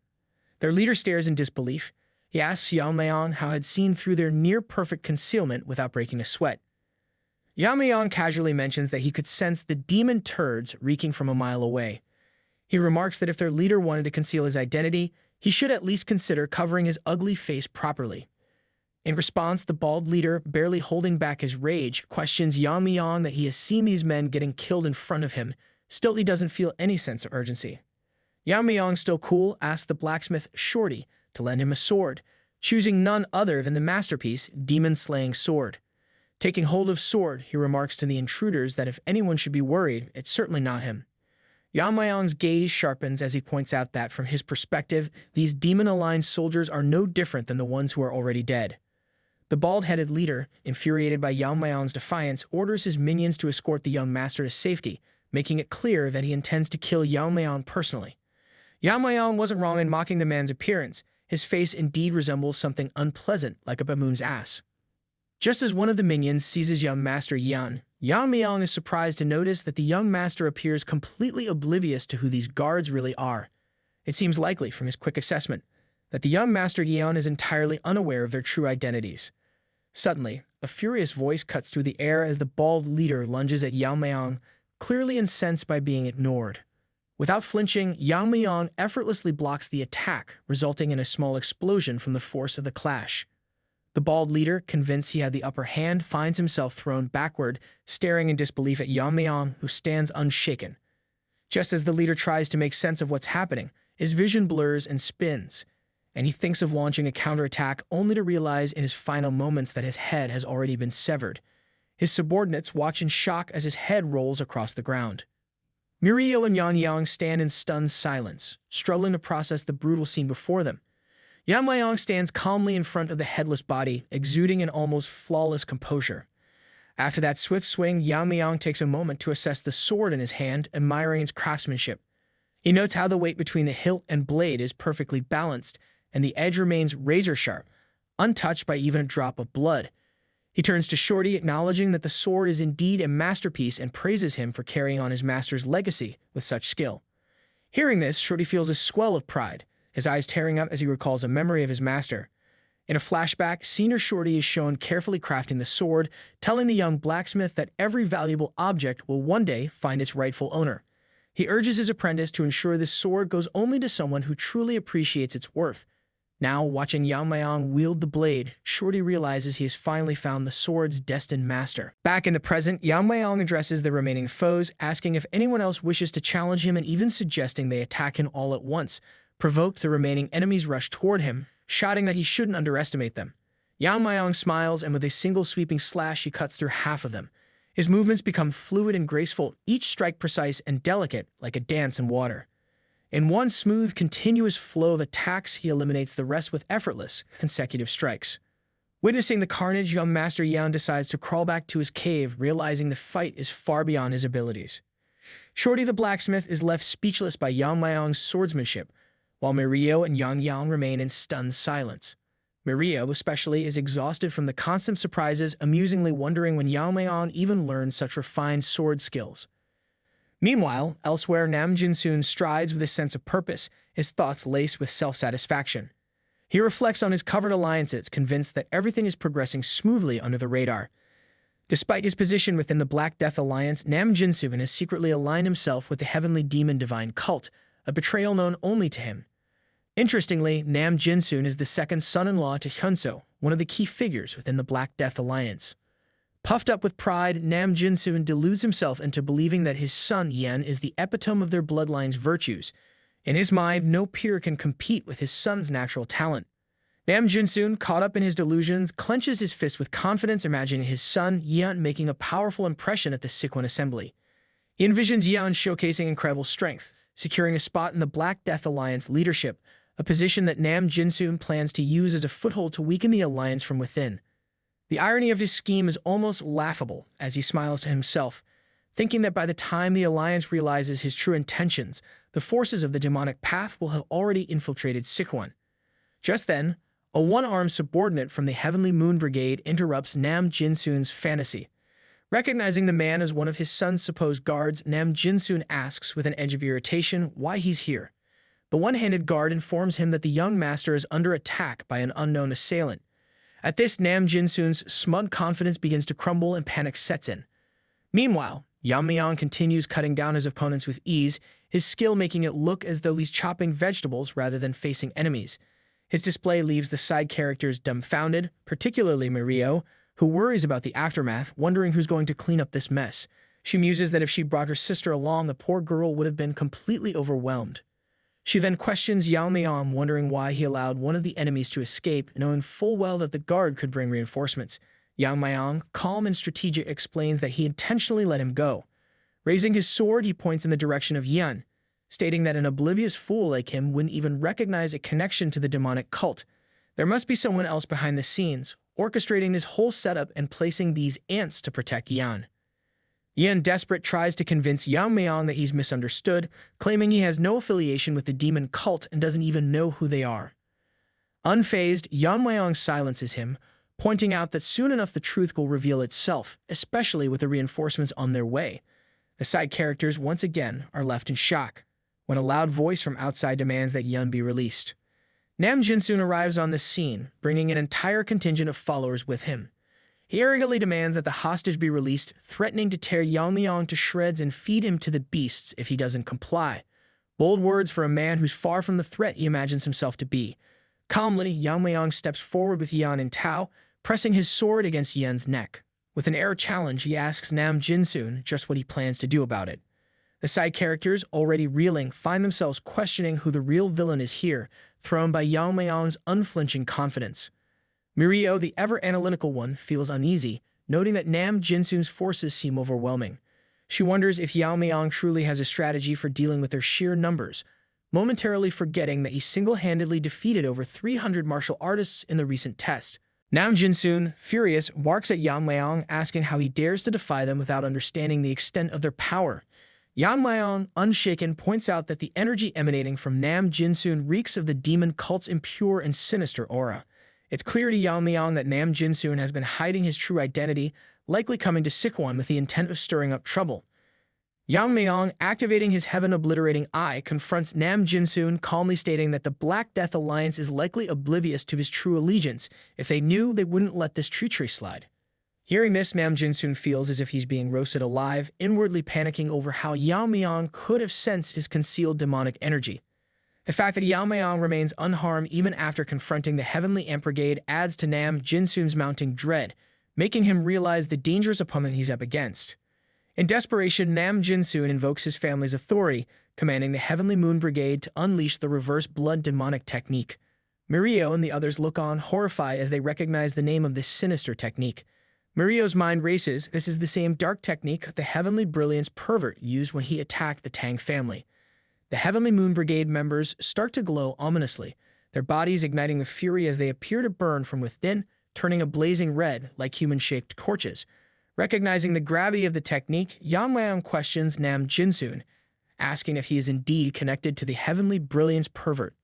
Their leader stares in disbelief. He asks Yamayang how had seen through their near-perfect concealment without breaking a sweat. Yamayang casually mentions that he could sense the demon turds reeking from a mile away. He remarks that if their leader wanted to conceal his identity, he should at least consider covering his ugly face properly. In response, the bald leader, barely holding back his rage, questions Yamayang that he has seen these men getting killed in front of him. Still, he doesn't feel any sense of urgency. Yamayang, still cool, asks the blacksmith Shorty to lend him a sword, choosing none other than the masterpiece, demon-slaying sword. Taking hold of sword, he remarks to the intruders that if anyone should be worried, it's certainly not him. Yamayang's gaze sharpens as he points out that, from his perspective, these demon-aligned soldiers are no different than the ones who are already dead. The bald-headed leader, infuriated by Yamayang's defiance, orders his minions to escort the young master to safety, making it clear that he intends to kill Yamayang personally. Yamayang wasn't wrong in mocking the man's appearance. His face indeed resembles something unpleasant, like a baboon's ass. Just as one of the minions seizes young master Yan, Yamayang is surprised to notice that the young master appears completely oblivious to who these guards really are. It seems likely, from his quick assessment, that the young master Yeon is entirely unaware of their true identities. Suddenly, a furious voice cuts through the air as the bald leader lunges at Yamayang, clearly incensed by being ignored. Without flinching, Yamayang effortlessly blocks the attack, resulting in a small explosion from the force of the clash. The bald leader, convinced he had the upper hand, finds himself thrown backward, staring in disbelief at Yamayang, who stands unshaken. Just as the leader tries to make sense of what's happening, his vision blurs and spins, and he thinks of launching a counterattack only to realize in his final moments that his head has already been severed. His subordinates watch in shock as his head rolls across the ground. Mirio and Yamayang stand in stunned silence, struggling to process the brutal scene before them. Yamayang stands calmly in front of the headless body, exuding an almost flawless composure. After that swift swing, Yamayang takes a moment to assess the sword in his hand, admiring its craftsmanship. He notes how the weight between the hilt and blade is perfectly balanced, and the edge remains razor-sharp, untouched by even a drop of blood. He turns to Shorty, acknowledging that the sword is indeed a masterpiece, and praises him for carrying on his master's legacy with such skill. Hearing this, Shorty feels a swell of pride, his eyes tearing up as he recalls a memory of his master. In a flashback, Senior Shorty is shown carefully crafting the sword, telling the young blacksmith that every valuable object will one day find its rightful owner. He urges his apprentice to ensure this sword goes only to someone who truly appreciates its worth. Now, watching Yamayang wield the blade, Shorty realizes he has finally found the sword's destined master. Back in the present, Yamayang addresses the remaining foes, asking if anyone else wishes to challenge him and even suggesting they attack him all at once. Provoked, the remaining enemies rush toward him, shouting that he shouldn't underestimate them. Yamayang smiles, and with a single sweeping slash, he cuts through half of them. His movements become fluid and graceful, each strike precise and delicate, like a dance in water. In one smooth, continuous flow of attacks, he eliminates the rest with effortless, consecutive strikes. Witnessing the carnage, young Master Yeon decides to crawl back to his cave, realizing the fight is far beyond his abilities. Shorty the blacksmith is left speechless by Yamayang's swordsmanship, while Mirio and Yang remain in stunned silence. Mirio, especially, is exhausted from the constant surprises, amusingly wondering when Yamayang even learned such refined sword skills. Meanwhile, elsewhere, Nam Jin-soon strides with a sense of purpose, his thoughts laced with self-satisfaction. He reflects on his covered alliances, convinced that everything is progressing smoothly under the radar. Despite his position within the Black Death Alliance, Nam Jin-soon has secretly aligned himself with the Heavenly Demon Divine Cult, a betrayal known only to him. Interestingly, Nam Jin-soon is the second son-in-law to Hyunso, one of the key figures within the Black Death Alliance. Puffed up with pride, Nam Jin-soon deludes himself into believing that his son, Yen, is the epitome of their bloodline's virtues. In his mind, no peer can compete with his son's natural talent. Nam Jin-soon, caught up in his delusions, clenches his fist with confidence, imagining his son, Yen, making a powerful impression at the Sichuan Assembly. He envisions Yen showcasing incredible strength, securing a spot in the Black Death Alliance leadership, a position that Nam Jin-soon plans to use as a foothold to weaken the alliance from within. The irony of his scheme is almost laughable as he smiles to himself, thinking that by the time the Alliance realizes his true intentions, the forces of the demonic path will have already infiltrated Sichuan. Just then, a one-armed subordinate from the Heavenly Moon Brigade interrupts Nam Jin-soon's fantasy. Recognizing the man as one of his son's supposed guards, Nam Jin-soon asks with an edge of irritation why he's here. The one-handed guard informs him that the young master is under attack by an unknown assailant. At this, Nam Jin-soon's smug confidence begins to crumble and panic sets in. Meanwhile, Yamayang continues cutting down his opponents with ease, his skill making it look as though he's chopping vegetables rather than facing enemies. His display leaves the side characters dumbfounded, particularly Mirio, who worries about the aftermath, wondering who's going to clean up this mess. She muses that if she brought her sister along, the poor girl would have been completely overwhelmed. She then questions Yamayang, wondering why he allowed one of the enemies to escape, knowing full well that the guard could bring reinforcements. Yamayang, calm and strategic, explains that he intentionally let him go. Raising his sword, he points in the direction of Yan, stating that an oblivious fool like him wouldn't even recognize a connection to the demonic cult. There must be someone else behind the scenes, orchestrating this whole setup and placing these ants to protect Yan. Yan, desperate, tries to convince Yamayang that he's misunderstood, claiming he has no affiliation with the demon cult and doesn't even know who they are. Unfazed, Yamayang silences him, pointing out that soon enough the truth will reveal itself, especially with the reinforcements on their way. The side characters, once again, are left in shock, when a loud voice from outside demands that Yan be released. Nam Jinsoon arrives on the scene, bringing an entire contingent of followers with him. He arrogantly demands that the hostage be released, threatening to tear Yamayang to shreds and feed him to the beasts if he doesn't comply. Bold words for a man who's far from the threat he imagines himself to be. Calmly, Yamayang steps forward with Yan and Tao, pressing his sword against Yan's neck. With an air of challenge, he asks Nam Jinsoon just what he plans to do about it. The side characters, already reeling, find themselves questioning who the real villain is here, thrown by Yamayang's unflinching confidence. Mirio, the ever-analytical one, feels uneasy, noting that Nam Jinsoon's forces seem overwhelming. She wonders if Yamayang truly has a strategy for dealing with their sheer numbers, momentarily forgetting that he single-handedly defeated over 300 martial artists in the recent test. Nam Jinsoon, furious, barks at Yamayang, asking how he dares to defy them without understanding the extent of their power. Yamayang, unshaken, points out that the energy emanating from Nam Jinsoon reeks of the demon cult's impure and sinister aura. It's clear to Yamayang that Nam Jinsoon has been hiding his true identity, likely coming to Sichuan with the intent of stirring up trouble. Yamayang, activating his heaven-obliterating eye, confronts Nam Jinsoon, calmly stating that the Black Death Alliance is likely oblivious to his true allegiance. If they knew, they wouldn't let this treachery slide. Hearing this, Nam Jinsoon feels as if he's being roasted alive, inwardly panicking over how Yamayang could have sensed his concealed demonic energy. The fact that Yamayang remains unharmed even after confronting the Heavenly Ant Brigade adds to Nam Jinsoon's mounting dread, making him realize the dangerous opponent he's up against. In desperation, Nam Jinsoon invokes his family's authority, commanding the Heavenly Moon Brigade to unleash the reverse blood demonic technique. Mirio and the others look on, horrified as they recognize the name of this sinister technique. Mirio's mind races. This is the same dark technique the Heavenly Brilliance Pervert used when he attacked the Tang family. The Heavenly Moon Brigade members start to glow ominously, their bodies igniting with fury as they appear to burn from within, turning a blazing red like human-shaped torches. Recognizing the gravity of the technique, Yamayang questions Nam Jinsoon, asking if he is indeed connected to the Heavenly Brilliance Pervert.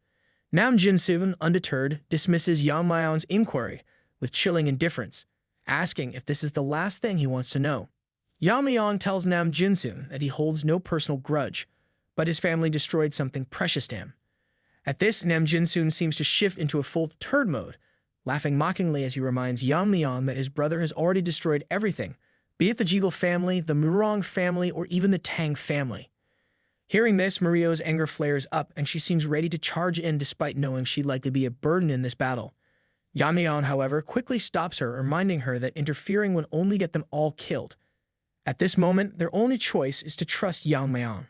Nam Jinsoon, undeterred, dismisses Yamayang's inquiry with chilling indifference, asking if this is the last thing he wants to know. Yamayang tells Nam Jinsoon that he holds no personal grudge, but his family destroyed something precious to him. At this, Nam Jinsoon seems to shift into a full turd mode, laughing mockingly as he reminds Yamayang that his brother has already destroyed everything, be it the Jiggle family, the Murong family, or even the Tang family. Hearing this, Mirio's anger flares up, and she seems ready to charge in despite knowing she'd likely be a burden in this battle. Yamayang, however, quickly stops her, reminding her that interfering would only get them all killed. At this moment, their only choice is to trust Yamayang.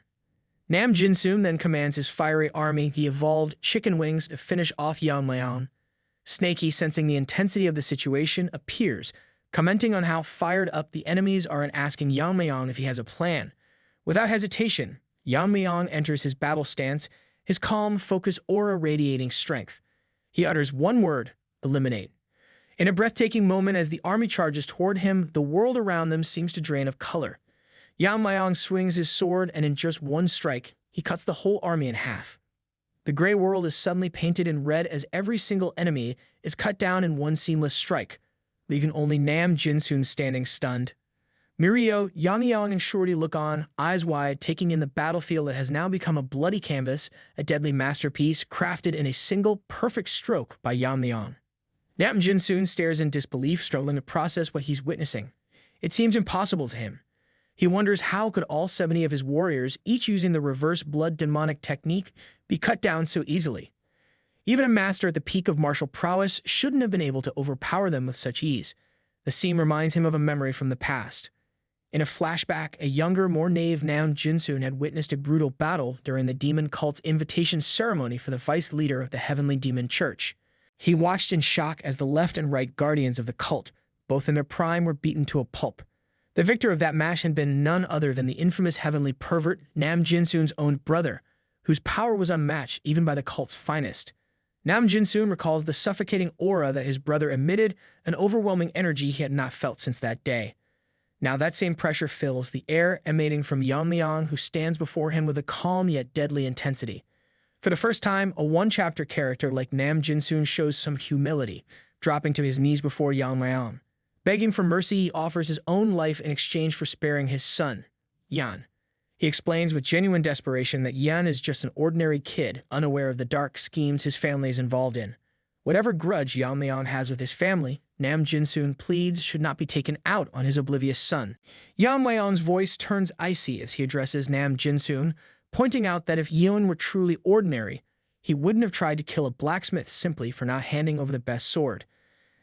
Nam Jinsoon then commands his fiery army, the evolved chicken wings, to finish off Yamayang. Snaky, sensing the intensity of the situation, appears, commenting on how fired up the enemies are and asking Yamayang if he has a plan. Without hesitation, Yamayang enters his battle stance, his calm, focused aura radiating strength. He utters one word: eliminate. In a breathtaking moment as the army charges toward him, the world around them seems to drain of color. Yamayang swings his sword, and in just one strike, he cuts the whole army in half. The gray world is suddenly painted in red as every single enemy is cut down in one seamless strike, leaving only Nam Jinsoon standing stunned. Mirio, Yamayang, and Shorty look on, eyes wide, taking in the battlefield that has now become a bloody canvas, a deadly masterpiece crafted in a single, perfect stroke by Yamayang. Nam Jinsoon stares in disbelief, struggling to process what he's witnessing. It seems impossible to him. He wonders how could all 70 of his warriors, each using the reverse blood demonic technique, be cut down so easily. Even a master at the peak of martial prowess shouldn't have been able to overpower them with such ease. The scene reminds him of a memory from the past. In a flashback, a younger, more naive Nam Jinsoon had witnessed a brutal battle during the demon cult's invitation ceremony for the vice leader of the Heavenly Demon Church. He watched in shock as the left and right guardians of the cult, both in their prime, were beaten to a pulp. The victor of that match had been none other than the infamous heavenly pervert, Nam Jinsoon's own brother, whose power was unmatched even by the cult's finest. Nam Jinsoon recalls the suffocating aura that his brother emitted, an overwhelming energy he had not felt since that day. Now that same pressure fills the air emanating from Yamayang, who stands before him with a calm yet deadly intensity. For the first time, a one-chapter character like Nam Jinsoon shows some humility, dropping to his knees before Yamayang. Begging for mercy, he offers his own life in exchange for sparing his son, Yan. He explains with genuine desperation that Yan is just an ordinary kid, unaware of the dark schemes his family is involved in. Whatever grudge Yamayang has with his family, Nam Jinsoon pleads should not be taken out on his oblivious son. Yamayang's voice turns icy as he addresses Nam Jinsoon, pointing out that if Yeon were truly ordinary, he wouldn't have tried to kill a blacksmith simply for not handing over the best sword.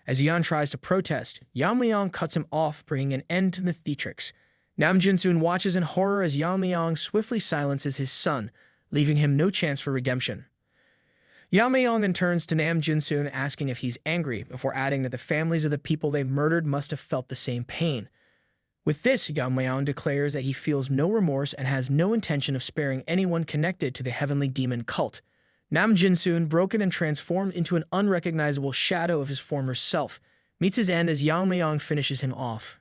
As Yan tries to protest, Yamayang cuts him off, bringing an end to the theatrics. Nam Jinsoon watches in horror as Yamayang swiftly silences his son, leaving him no chance for redemption. Yamayang then turns to Nam Jinsoon, asking if he's angry, before adding that the families of the people they murdered must have felt the same pain. With this, Yamayang declares that he feels no remorse and has no intention of sparing anyone connected to the heavenly demon cult. Nam Jinsoon, broken and transformed into an unrecognizable shadow of his former self, meets his end as Yamayang finishes him off.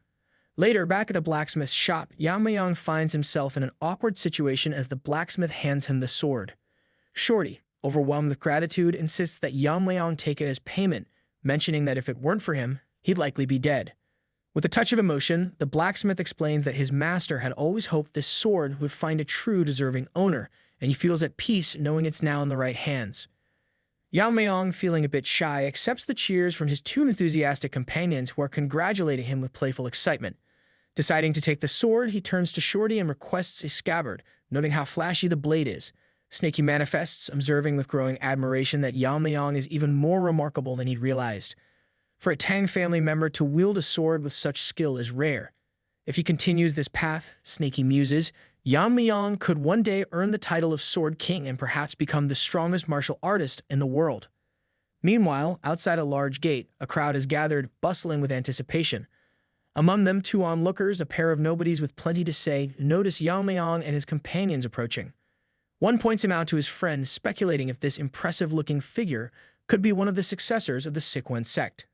Later, back at the blacksmith's shop, Yamayang finds himself in an awkward situation as the blacksmith hands him the sword. Shorty, overwhelmed with gratitude, insists that Yamayang take it as payment, mentioning that if it weren't for him, he'd likely be dead. With a touch of emotion, the blacksmith explains that his master had always hoped this sword would find a true deserving owner, and he feels at peace knowing it's now in the right hands. Yamayang, feeling a bit shy, accepts the cheers from his two enthusiastic companions who are congratulating him with playful excitement. Deciding to take the sword, he turns to Shorty and requests a scabbard, noting how flashy the blade is. Snaky manifests, observing with growing admiration that Yamayang is even more remarkable than he'd realized. For a Tang family member to wield a sword with such skill is rare. If he continues this path, Snaky muses, Yamayang could one day earn the title of Sword King and perhaps become the strongest martial artist in the world. Meanwhile, outside a large gate, a crowd is gathered, bustling with anticipation. Among them, two onlookers, a pair of nobodies with plenty to say, notice Yamayang and his companions approaching. One points him out to his friend, speculating if this impressive-looking figure could be one of the successors of the Sichuan sect.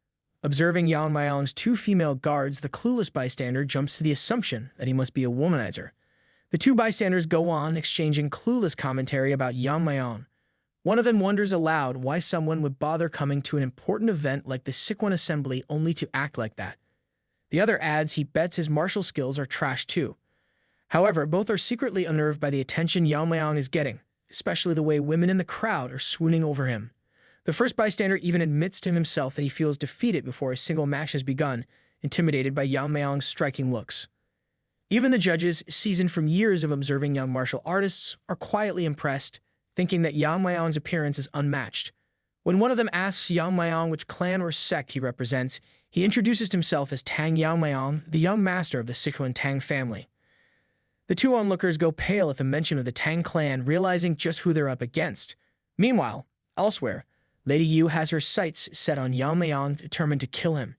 Observing Yamayang's two female guards, the clueless bystander jumps to the assumption that he must be a womanizer. The two bystanders go on, exchanging clueless commentary about Yamayang. One of them wonders aloud why someone would bother coming to an important event like the Sichuan Assembly only to act like that. The other adds he bets his martial skills are trash too. However, both are secretly unnerved by the attention Yamayang is getting, especially the way women in the crowd are swooning over him. The first bystander even admits to himself that he feels defeated before a single match has begun, intimidated by Yamayang's striking looks. Even the judges, seasoned from years of observing young martial artists, are quietly impressed, thinking that Yamayang's appearance is unmatched. When one of them asks Yamayang which clan or sect he represents, he introduces himself as Tang Yeon-myeong, the young master of the Sichuan Tang Family. The two onlookers go pale at the mention of the Tang clan, realizing just who they're up against. Meanwhile, elsewhere, Lady Yu has her sights set on Yamayang, determined to kill him.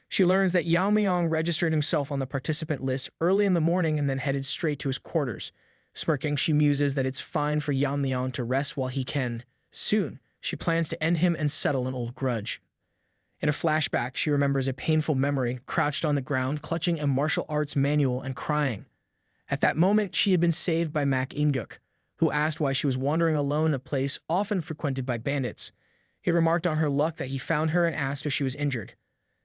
She learns that Yamayang registered himself on the participant list early in the morning and then headed straight to his quarters. Smirking, she muses that it's fine for Yamayang to rest while he can. Soon, she plans to end him and settle an old grudge. In a flashback, she remembers a painful memory, crouched on the ground, clutching a martial arts manual and crying. At that moment, she had been saved by Mak In-guk, who asked why she was wandering alone in a place often frequented by bandits. He remarked on her luck that he found her and asked if she was injured.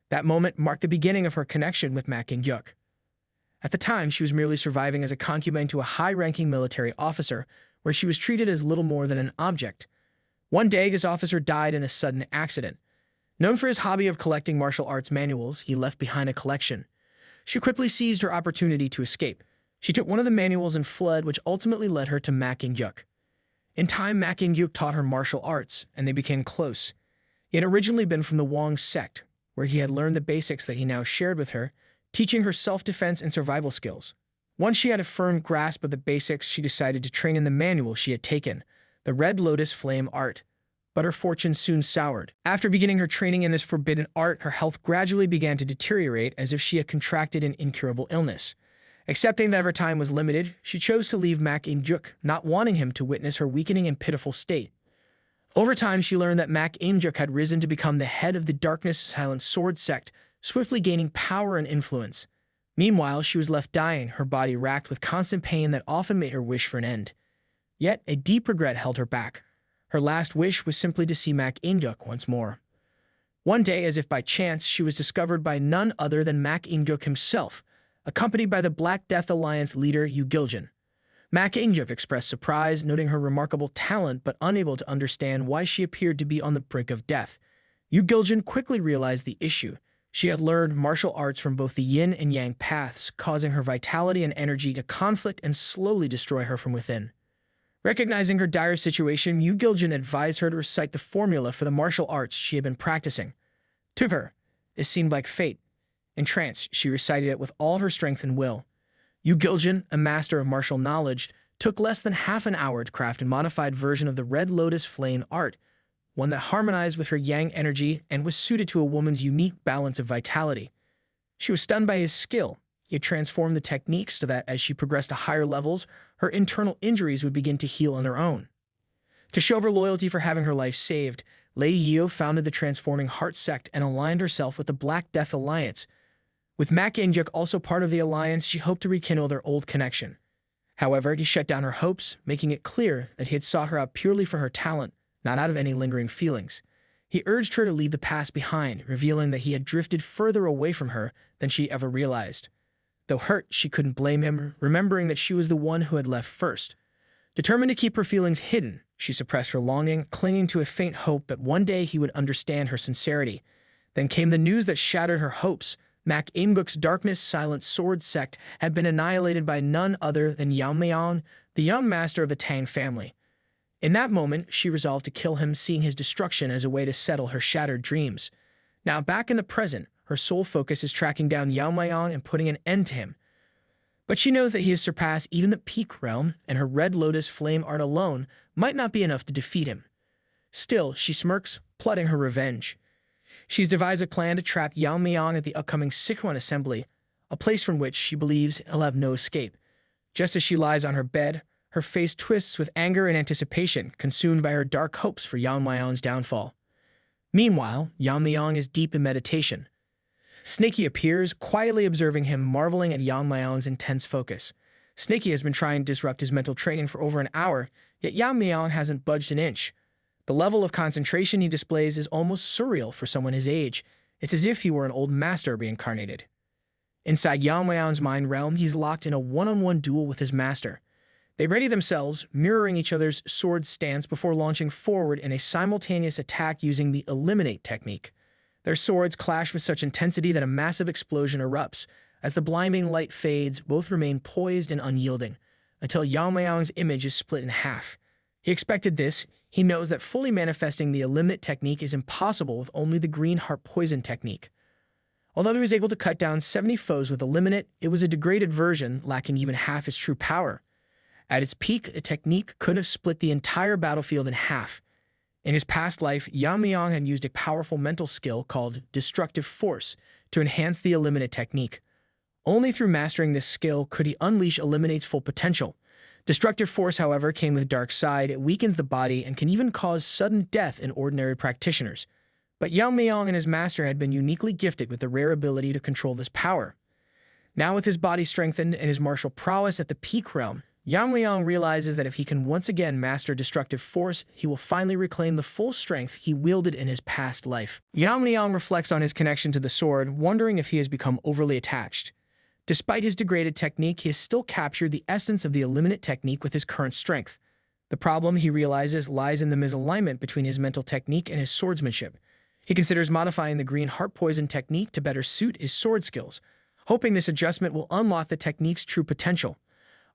That moment marked the beginning of her connection with Mak In-guk. At the time, she was merely surviving as a concubine to a high-ranking military officer, where she was treated as little more than an object. One day, this officer died in a sudden accident. Known for his hobby of collecting martial arts manuals, he left behind a collection. She quickly seized her opportunity to escape, She took one of the manuals and fled, which ultimately led her to Mak In-juk. In time, Mak In-juk taught her martial arts, and they became close. He had originally been from the Wong sect, where he had learned the basics that he now shared with her, teaching her self-defense and survival skills. Once she had a firm grasp of the basics, she decided to train in the manual she had taken, the Red Lotus Flame art. But her fortune soon soured. After beginning her training in this forbidden art, her health gradually began to deteriorate as if she had contracted an incurable illness. Accepting that her time was limited, she chose to leave Mak In-juk, not wanting him to witness her weakening and pitiful state. Over time, she learned that Mak In-juk had risen to become the head of the Darkness Silent Sword sect, swiftly gaining power and influence. Meanwhile, she was left dying, her body racked with constant pain that often made her wish for an end. Yet, a deep regret held her back. Her last wish was simply to see Mak In-juk once more. One day, as if by chance, she was discovered by none other than Mak In-juk himself, accompanied by the Black Death Alliance leader Yu Giljan. Mak In-juk expressed surprise, noting her remarkable talent but unable to understand why she appeared to be on the brink of death. Yu Giljan quickly realized the issue. She had learned martial arts from both the yin and yang paths, causing her vitality and energy to conflict and slowly destroy her from within. Recognizing her dire situation, Yu Giljan advised her to recite the formula for the martial arts she had been practicing. To her, it seemed like fate. Entranced, she recited it with all her strength and will. Yu Giljan, a master of martial knowledge, took less than half an hour to craft a modified version of the Red Lotus Flame art, one that harmonized with her yang energy and was suited to a woman's unique balance of vitality. She was stunned by his skill. He had transformed the techniques so that as she progressed to higher levels, her internal injuries would begin to heal on their own. To show her loyalty for having her life saved, Lady Yeo founded the Transforming Heart sect and aligned herself with the Black Death Alliance. With Mak In-juk also part of the alliance, she hoped to rekindle their old connection. However, he shut down her hopes, making it clear that he had sought her out purely for her talent, not out of any lingering feelings. He urged her to leave the past behind, revealing that he had drifted further away from her than she ever realized. Though hurt, she couldn't blame him, remembering that she was the one who had left first. Determined to keep her feelings hidden, she suppressed her longing, clinging to a faint hope that one day he would understand her sincerity. Then came the news that shattered her hopes. Mak In-juk's Darkness Silent Sword sect had been annihilated by none other than Yamayang, the young master of the Tang family. In that moment, she resolved to kill him, seeing his destruction as a way to settle her shattered dreams. Now, back in the present, her sole focus is tracking down Yamayang and putting an end to him. But she knows that he has surpassed even the peak realm, and her Red Lotus Flame art alone might not be enough to defeat him. Still, she smirks, plotting her revenge. She's devised a plan to trap Yamayang at the upcoming Sichuan assembly, a place from which she believes he'll have no escape. Just as she lies on her bed, her face twists with anger and anticipation, consumed by her dark hopes for Yamayang's downfall. Meanwhile, Yamayang is deep in meditation. Snaky appears, quietly observing him, marveling at Yamayang's intense focus. Snaky has been trying to disrupt his mental training for over an hour, yet Yamayang hasn't budged an inch. The level of concentration he displays is almost surreal for someone his age. It's as if he were an old master reincarnated. Inside Yamayang's mind realm, he's locked in a one-on-one duel with his master. They ready themselves, mirroring each other's sword stance before launching forward in a simultaneous attack using the Eliminate technique. Their swords clash with such intensity that a massive explosion erupts. As the blinding light fades, both remain poised and unyielding, until Yamayang's image is split in half. He expected this. He knows that fully manifesting the Eliminate technique is impossible with only the Green Heart Poison technique. Although he was able to cut down 70 foes with Eliminate, it was a degraded version, lacking even half its true power. At its peak, the technique could have split the entire battlefield in half. In his past life, Yamayang had used a powerful mental skill called Destructive Force to enhance the Eliminate technique. Only through mastering this skill could he unleash Eliminate's full potential. Destructive Force, however, came with a dark side. It weakens the body and can even cause sudden death in ordinary practitioners. But Yamayang and his master had been uniquely gifted with the rare ability to control this power. Now with his body strengthened and his martial prowess at the peak realm, Yamayang realizes that if he can once again master Destructive Force, he will finally reclaim the full strength he wielded in his past life. Yamayang reflects on his connection to the sword, wondering if he has become overly attached. Despite his degraded technique, he has still captured the essence of the Eliminate technique with his current strength. The problem, he realizes, lies in the misalignment between his mental technique and his swordsmanship. He considers modifying the Green Heart Poison technique to better suit his sword skills, hoping this adjustment will unlock the technique's true potential.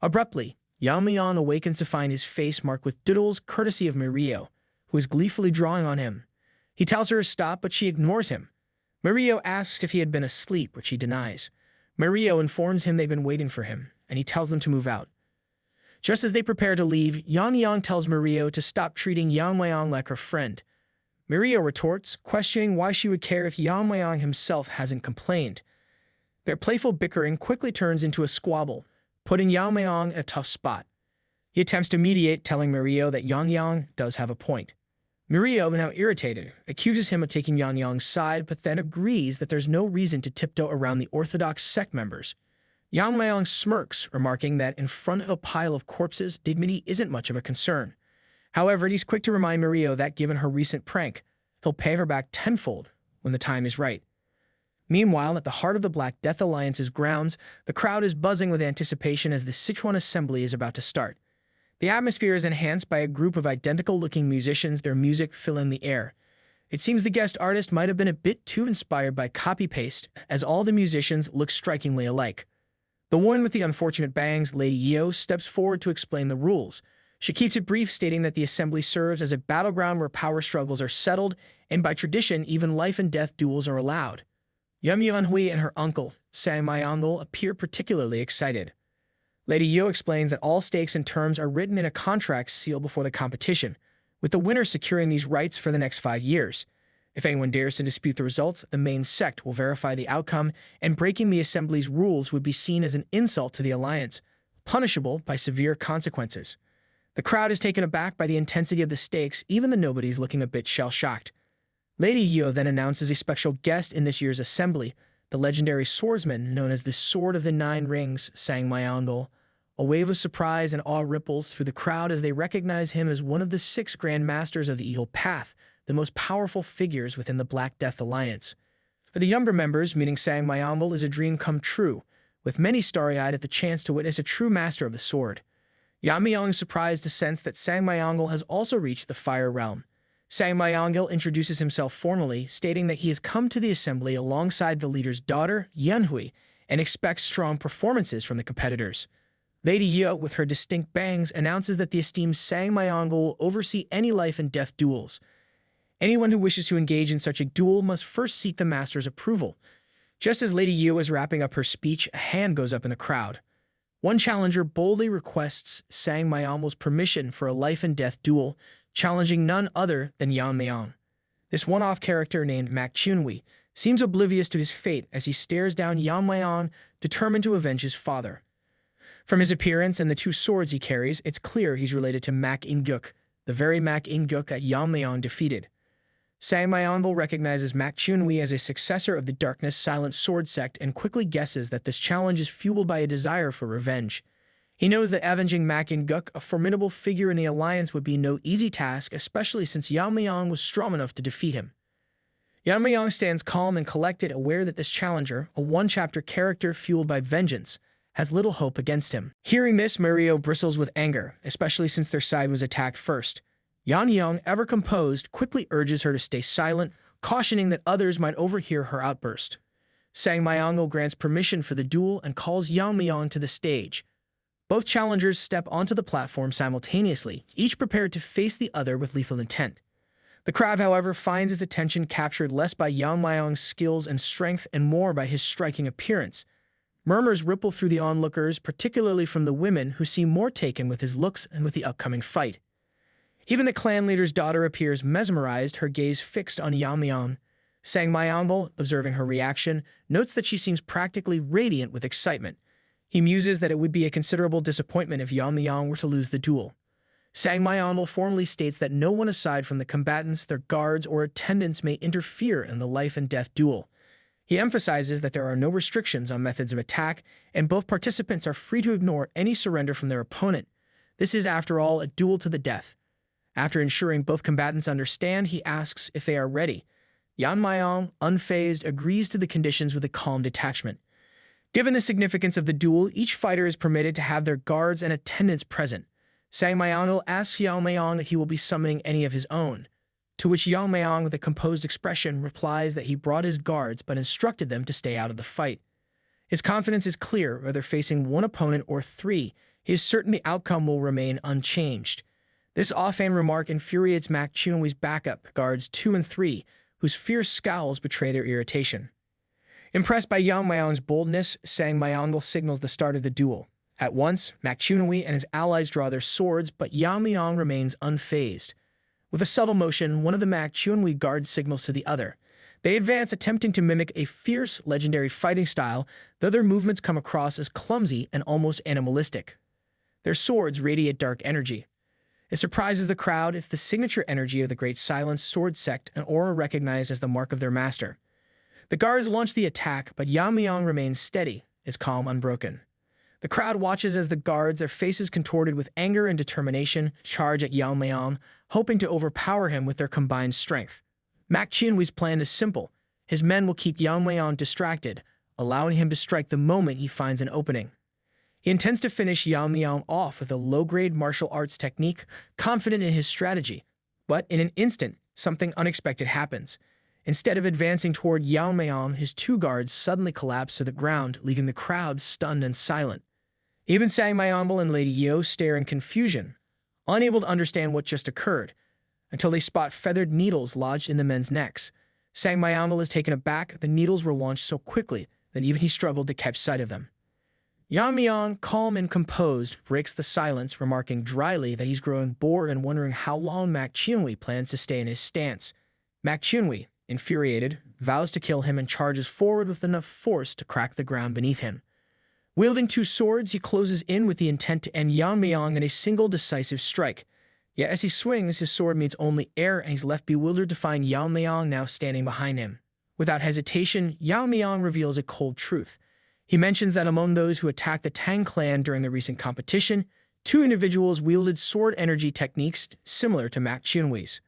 Abruptly, Yamayang awakens to find his face marked with doodles courtesy of Mirio, who is gleefully drawing on him. He tells her to stop, but she ignores him. Mirio asks if he had been asleep, which he denies. Mirio informs him they've been waiting for him, and he tells them to move out. Just as they prepare to leave, Yamayang tells Mirio to stop treating Yamayang like her friend. Mirio retorts, questioning why she would care if Yamayang himself hasn't complained. Their playful bickering quickly turns into a squabble, putting Yamayang in a tough spot. He attempts to mediate, telling Mirio that Yamayang does have a point. Mirio, now irritated, accuses him of taking Yamayang's side, but then agrees that there's no reason to tiptoe around the orthodox sect members. Yamayang smirks, remarking that in front of a pile of corpses, dignity isn't much of a concern. However, he's quick to remind Mirio that given her recent prank, he'll pay her back tenfold when the time is right. Meanwhile, at the heart of the Black Death Alliance's grounds, the crowd is buzzing with anticipation as the Sichuan assembly is about to start. The atmosphere is enhanced by a group of identical-looking musicians, their music filling the air. It seems the guest artist might have been a bit too inspired by copy-paste, as all the musicians look strikingly alike. The one with the unfortunate bangs, Lady Yeo, steps forward to explain the rules. She keeps it brief, stating that the assembly serves as a battleground where power struggles are settled, and by tradition, even life-and-death duels are allowed. Yeon-myeong and her uncle, Sang Mayang, appear particularly excited. Lady Yeo explains that all stakes and terms are written in a contract sealed before the competition, with the winner securing these rights for the next 5 years. If anyone dares to dispute the results, the main sect will verify the outcome, and breaking the assembly's rules would be seen as an insult to the alliance, punishable by severe consequences. The crowd is taken aback by the intensity of the stakes, even the nobodies looking a bit shell-shocked. Lady Yeo then announces a special guest in this year's assembly, the legendary swordsman known as the Sword of the Nine Rings, Sang Mayang. A wave of surprise and awe ripples through the crowd as they recognize him as one of the 6 Grand Masters of the Evil Path, the most powerful figures within the Black Death Alliance. For the younger members, meeting Sang Mayang is a dream come true, with many starry-eyed at the chance to witness a true master of the sword. Yamayang is surprised to sense that Sang Mayang has also reached the Fire Realm. Sang Mayang introduces himself formally, stating that he has come to the assembly alongside the leader's daughter, Yeon-hui, and expects strong performances from the competitors. Lady Yeo, with her distinct bangs, announces that the esteemed Sang Mayang will oversee any life-and-death duels. Anyone who wishes to engage in such a duel must first seek the master's approval. Just as Lady Yeo is wrapping up her speech, a hand goes up in the crowd. One challenger boldly requests Sang Mayang's permission for a life-and-death duel, challenging none other than Yamayang. This one-off character named Mak Chunwi seems oblivious to his fate as he stares down Yamayang, determined to avenge his father. From his appearance and the 2 swords he carries, it's clear he's related to Mak In-guk, the very Mak In-guk that Yamayang defeated. Sang Mayang recognizes Mak Chunwi as a successor of the Darkness Silent Sword sect and quickly guesses that this challenge is fueled by a desire for revenge. He knows that avenging Mak In-guk, a formidable figure in the alliance, would be no easy task, especially since Yamayang was strong enough to defeat him. Yamayang stands calm and collected, aware that this challenger, a one-chapter character fueled by vengeance, has little hope against him. Hearing this, Mirio bristles with anger, especially since their side was attacked first. Yamayang, ever composed, quickly urges her to stay silent, cautioning that others might overhear her outburst. Sang Mayang grants permission for the duel and calls Yamayang to the stage. Both challengers step onto the platform simultaneously, each prepared to face the other with lethal intent. The crowd, however, finds its attention captured less by Yamayang's skills and strength and more by his striking appearance. Murmurs ripple through the onlookers, particularly from the women who seem more taken with his looks and with the upcoming fight. Even the clan leader's daughter appears mesmerized, her gaze fixed on Yamayang. Sang Mayang, observing her reaction, notes that she seems practically radiant with excitement. He muses that it would be a considerable disappointment if Yamayang were to lose the duel. Sang Mayang formally states that no one aside from the combatants, their guards, or attendants may interfere in the life-and-death duel. He emphasizes that there are no restrictions on methods of attack, and both participants are free to ignore any surrender from their opponent. This is, after all, a duel to the death. After ensuring both combatants understand, he asks if they are ready. Yamayang, unfazed, agrees to the conditions with a calm detachment. Given the significance of the duel, each fighter is permitted to have their guards and attendants present. Sang Mayang asks Yamayang if he will be summoning any of his own, to which Yamayang, with a composed expression, replies that he brought his guards but instructed them to stay out of the fight. His confidence is clear, whether facing one opponent or 3, he is certain the outcome will remain unchanged. This offhand remark infuriates Mak Chunwi's backup guards 2 and 3, whose fierce scowls betray their irritation. Impressed by Yamayang's boldness, Sang Myeongle signals the start of the duel. At once, Mak Chunwi and his allies draw their swords, but Yamayang remains unfazed. With a subtle motion, one of the Mak Chunwi guards signals to the other. They advance, attempting to mimic a fierce, legendary fighting style, though their movements come across as clumsy and almost animalistic. Their swords radiate dark energy. It surprises the crowd. It's the signature energy of the Great Silence sword sect, an aura recognized as the mark of their master. The guards launch the attack, but Yamayang remains steady, his calm unbroken. The crowd watches as the guards, their faces contorted with anger and determination, charge at Yamayang, hoping to overpower him with their combined strength. Mak Chunwi's plan is simple. His men will keep Yamayang distracted, allowing him to strike the moment he finds an opening. He intends to finish Yamayang off with a low-grade martial arts technique, confident in his strategy. But in an instant, something unexpected happens. Instead of advancing toward Yamayang, his 2 guards suddenly collapse to the ground, leaving the crowd stunned and silent. Even Sang Myeongle and Lady Yo stare in confusion, unable to understand what just occurred, until they spot feathered needles lodged in the men's necks. Sang Myeongle is taken aback. The needles were launched so quickly that even he struggled to catch sight of them. Yamayang, calm and composed, breaks the silence, remarking dryly that he's growing bored and wondering how long Mak Chunwi plans to stay in his stance. Mak Chunwi, infuriated, vows to kill him and charges forward with enough force to crack the ground beneath him. Wielding 2 swords, he closes in with the intent to end Yamayang in a single decisive strike. Yet as he swings, his sword meets only air and he's left bewildered to find Yamayang now standing behind him. Without hesitation, Yamayang reveals a cold truth. He mentions that among those who attacked the Tang clan during the recent competition, 2 individuals wielded sword energy techniques similar to Mak Chunwi's.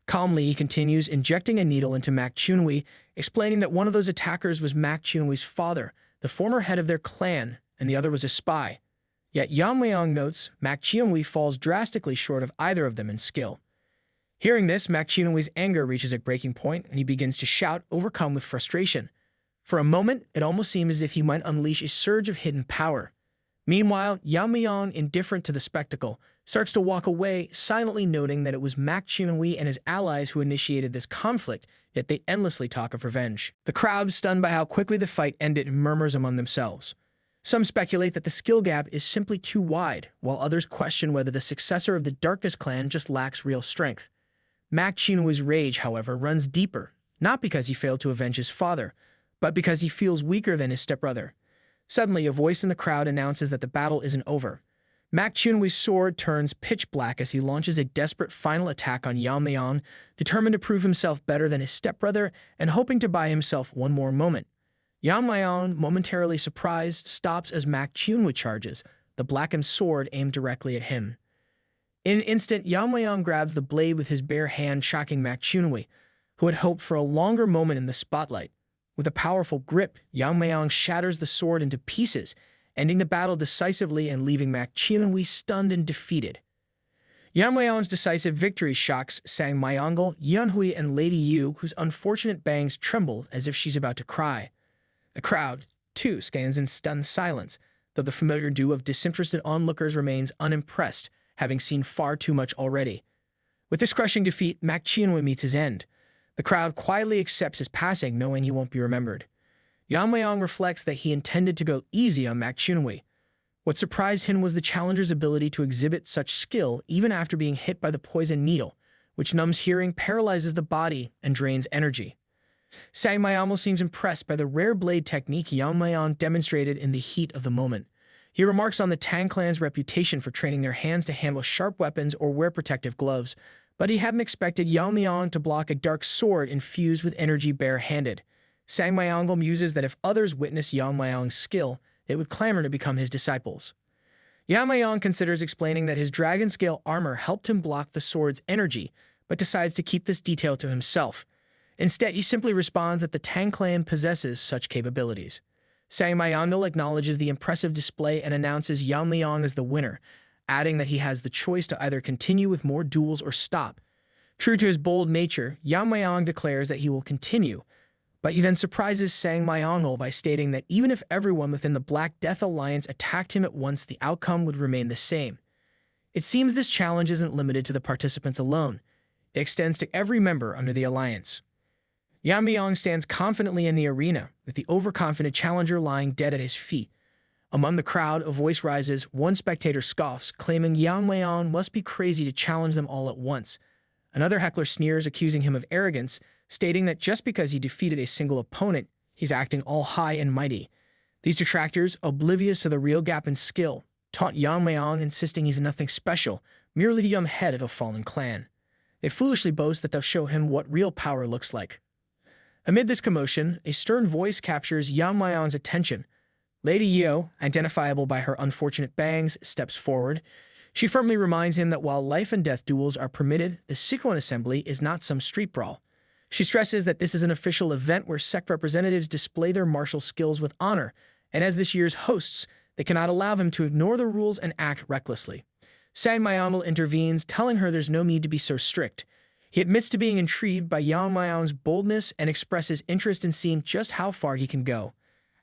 Calmly, he continues, injecting a needle into Mak Chunwi, explaining that one of those attackers was Mak Chunwi's father, the former head of their clan, and the other was a spy. Yet Yamayang notes Mak Chunwi falls drastically short of either of them in skill. Hearing this, Mak Chunwi's anger reaches a breaking point, and he begins to shout, overcome with frustration. For a moment, it almost seems as if he might unleash a surge of hidden power. Meanwhile, Yamayang, indifferent to the spectacle, starts to walk away, silently noting that it was Mak Chunwi and his allies who initiated this conflict, yet they endlessly talk of revenge. The crowd, stunned by how quickly the fight ended, murmurs among themselves. Some speculate that the skill gap is simply too wide, while others question whether the successor of the Darkness clan just lacks real strength. Mak Chunwi's rage, however, runs deeper, not because he failed to avenge his father, but because he feels weaker than his stepbrother. Suddenly, a voice in the crowd announces that the battle isn't over. Mak Chunwi's sword turns pitch black as he launches a desperate final attack on Yamayang, determined to prove himself better than his stepbrother and hoping to buy himself one more moment. Yamayang, momentarily surprised, stops as Mak Chunwi charges, the blackened sword aimed directly at him. In an instant, Yamayang grabs the blade with his bare hand, shocking Mak Chunwi, who had hoped for a longer moment in the spotlight. With a powerful grip, Yamayang shatters the sword into pieces, ending the battle decisively and leaving Mak Chunwi stunned and defeated. Yamayang's decisive victory shocks Sang Myeongle, Yeonhui, and Lady Yu, whose unfortunate bangs tremble as if she's about to cry. The crowd, too, stands in stunned silence, though the familiar duo of disinterested onlookers remains unimpressed, having seen far too much already. With this crushing defeat, Mak Chunwi meets his end. The crowd quietly accepts his passing, knowing he won't be remembered. Yamayang reflects that he intended to go easy on Mak Chunwi. What surprised him was the challenger's ability to exhibit such skill even after being hit by the poison needle, which numbs hearing, paralyzes the body, and drains energy. Sang Myeongle seems impressed by the rare blade technique Yamayang demonstrated in the heat of the moment. He remarks on the Tang clan's reputation for training their hands to handle sharp weapons or wear protective gloves, but he hadn't expected Yamayang to block a dark sword infused with energy bare-handed. Sang Myeongle muses that if others witness Yamayang's skill, they would clamor to become his disciples. Yamayang considers explaining that his dragon-scale armor helped him block the sword's energy, but decides to keep this detail to himself. Instead, he simply responds that the Tang clan possesses such capabilities. Sang Myeongle acknowledges the impressive display and announces Yamayang as the winner, adding that he has the choice to either continue with more duels or stop. True to his bold nature, Yamayang declares that he will continue, But he then surprises Tang Yeon-myeong by stating that even if everyone within the Black Death Alliance attacked him at once, the outcome would remain the same. It seems this challenge isn't limited to the participants alone. It extends to every member under the alliance. Yeon-myeong stands confidently in the arena, with the overconfident challenger lying dead at his feet. Among the crowd, a voice rises. One spectator scoffs, claiming Yeon-myeong must be crazy to challenge them all at once. Another heckler sneers, accusing him of arrogance, stating that just because he defeated a single opponent, he's acting all high and mighty. These detractors, oblivious to the real gap in skill, taunt Yeon-myeong, insisting he's nothing special, merely the young head of a fallen clan. They foolishly boast that they'll show him what real power looks like. Amid this commotion, a stern voice captures Yeon-myeong's attention. Lady Yeo, identifiable by her unfortunate bangs, steps forward. She firmly reminds him that while life and death duels are permitted, the Sichuan Assembly is not some street brawl. She stresses that this is an official event where sect representatives display their martial skills with honor, and as this year's hosts, they cannot allow them to ignore the rules and act recklessly. Tang Yeon-myeong intervenes, telling her there's no need to be so strict. He admits to being intrigued by Yeon-myeong's boldness and expresses interest in seeing just how far he can go.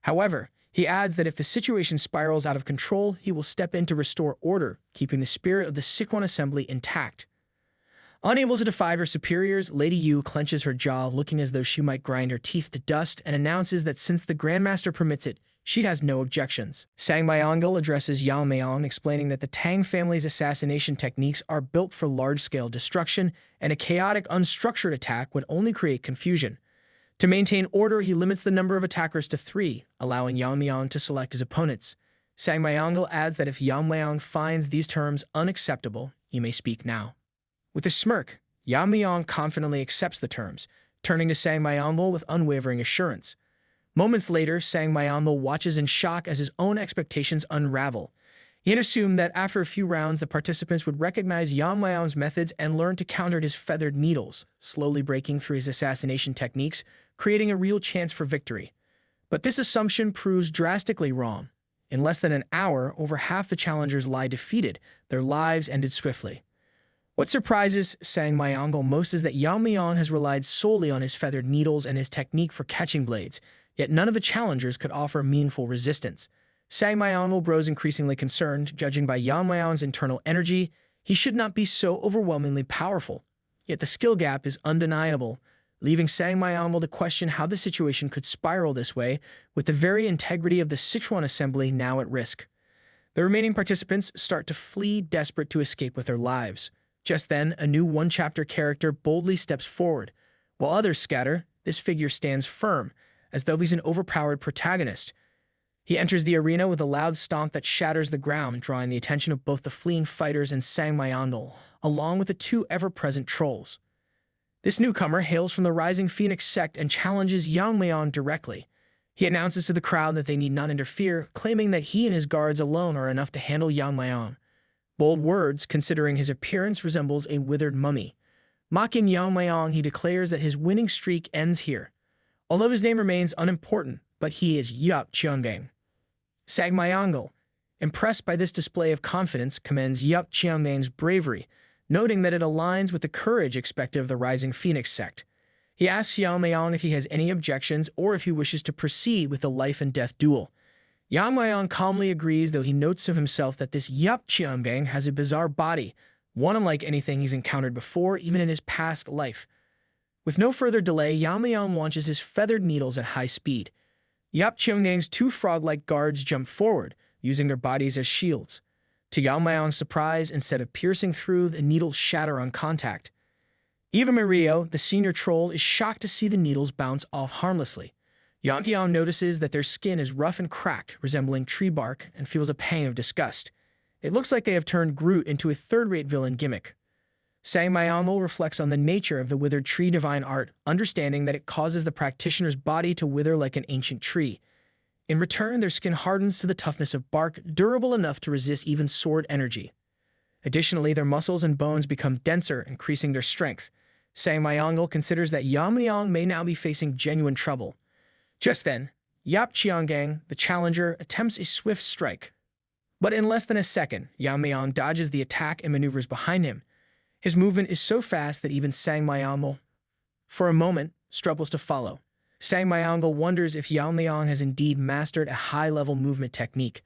However, he adds that if the situation spirals out of control, he will step in to restore order, keeping the spirit of the Sichuan Assembly intact. Unable to defy her superiors, Lady Yu clenches her jaw, looking as though she might grind her teeth to dust, and announces that since the Grandmaster permits it, she has no objections. Tang Yeon-myeong addresses Yamayang, explaining that the Tang family's assassination techniques are built for large-scale destruction, and a chaotic, unstructured attack would only create confusion. To maintain order, he limits the number of attackers to 3, allowing Yeon-myeong to select his opponents. Tang Yeon-myeong adds that if Yeon-myeong finds these terms unacceptable, he may speak now. With a smirk, Yeon-myeong confidently accepts the terms, turning to Tang Yeon-myeong with unwavering assurance. Moments later, Tang Yeon-myeong watches in shock as his own expectations unravel. He had assumed that after a few rounds, the participants would recognize Yeon-myeong's methods and learn to counter his feathered needles, slowly breaking through his assassination techniques, creating a real chance for victory. But this assumption proves drastically wrong. In less than an hour, over half the challengers lie defeated, their lives ended swiftly. What surprises Tang Yeon-myeong most is that Yeon-myeong has relied solely on his feathered needles and his technique for catching blades, yet none of the challengers could offer meaningful resistance. Tang Yeon-myeong grows increasingly concerned, judging by Yeon-myeong's internal energy. He should not be so overwhelmingly powerful. Yet the skill gap is undeniable, leaving Tang Yeon-myeong to question how the situation could spiral this way, with the very integrity of the Sichuan Assembly now at risk. The remaining participants start to flee, desperate to escape with their lives. Just then, a new one-chapter character boldly steps forward. While others scatter, this figure stands firm, as though he's an overpowered protagonist. He enters the arena with a loud stomp that shatters the ground, drawing the attention of both the fleeing fighters and Tang Yeon-myeong, along with the 2 ever-present trolls. This newcomer hails from the Rising Phoenix sect and challenges Yeon-myeong directly. He announces to the crowd that they need not interfere, claiming that he and his guards alone are enough to handle Yeon-myeong. Bold words, considering his appearance resembles a withered mummy. Mocking Yeon-myeong, he declares that his winning streak ends here. Although his name remains unimportant, but he is Yeon-myeong. Tang Yeon-myeong, impressed by this display of confidence, commends Yeon-myeong's bravery, noting that it aligns with the courage expected of the Rising Phoenix sect. He asks Yeon-myeong if he has any objections or if he wishes to proceed with the life and death duel. Yeon-myeong calmly agrees, though he notes to himself that this Yeon-myeong has a bizarre body, one unlike anything he's encountered before, even in his past life. With no further delay, Yeon-myeong launches his feathered needles at high speed. Yeon-myeong's 2 frog-like guards jump forward, using their bodies as shields. To Yeon-myeong's surprise, instead of piercing through, the needles shatter on contact. Eva Mario, the senior troll, is shocked to see the needles bounce off harmlessly. Yeon-myeong notices that their skin is rough and cracked, resembling tree bark, and feels a pang of disgust. It looks like they have turned Groot into a third-rate villain gimmick. Tang Yeon-myeong reflects on the nature of the withered tree divine art, understanding that it causes the practitioner's body to wither like an ancient tree. In return, their skin hardens to the toughness of bark, durable enough to resist even sword energy. Additionally, their muscles and bones become denser, increasing their strength. Tang Yeon-myeong considers that Yeon-myeong may now be facing genuine trouble. Just then, Yeon-myeong, the challenger, attempts a swift strike. But in less than a second, Yeon-myeong dodges the attack and maneuvers behind him. His movement is so fast that even Tang Yeon-myeong, for a moment, struggles to follow. Yemayang wonders if Yamayang has indeed mastered a high-level movement technique.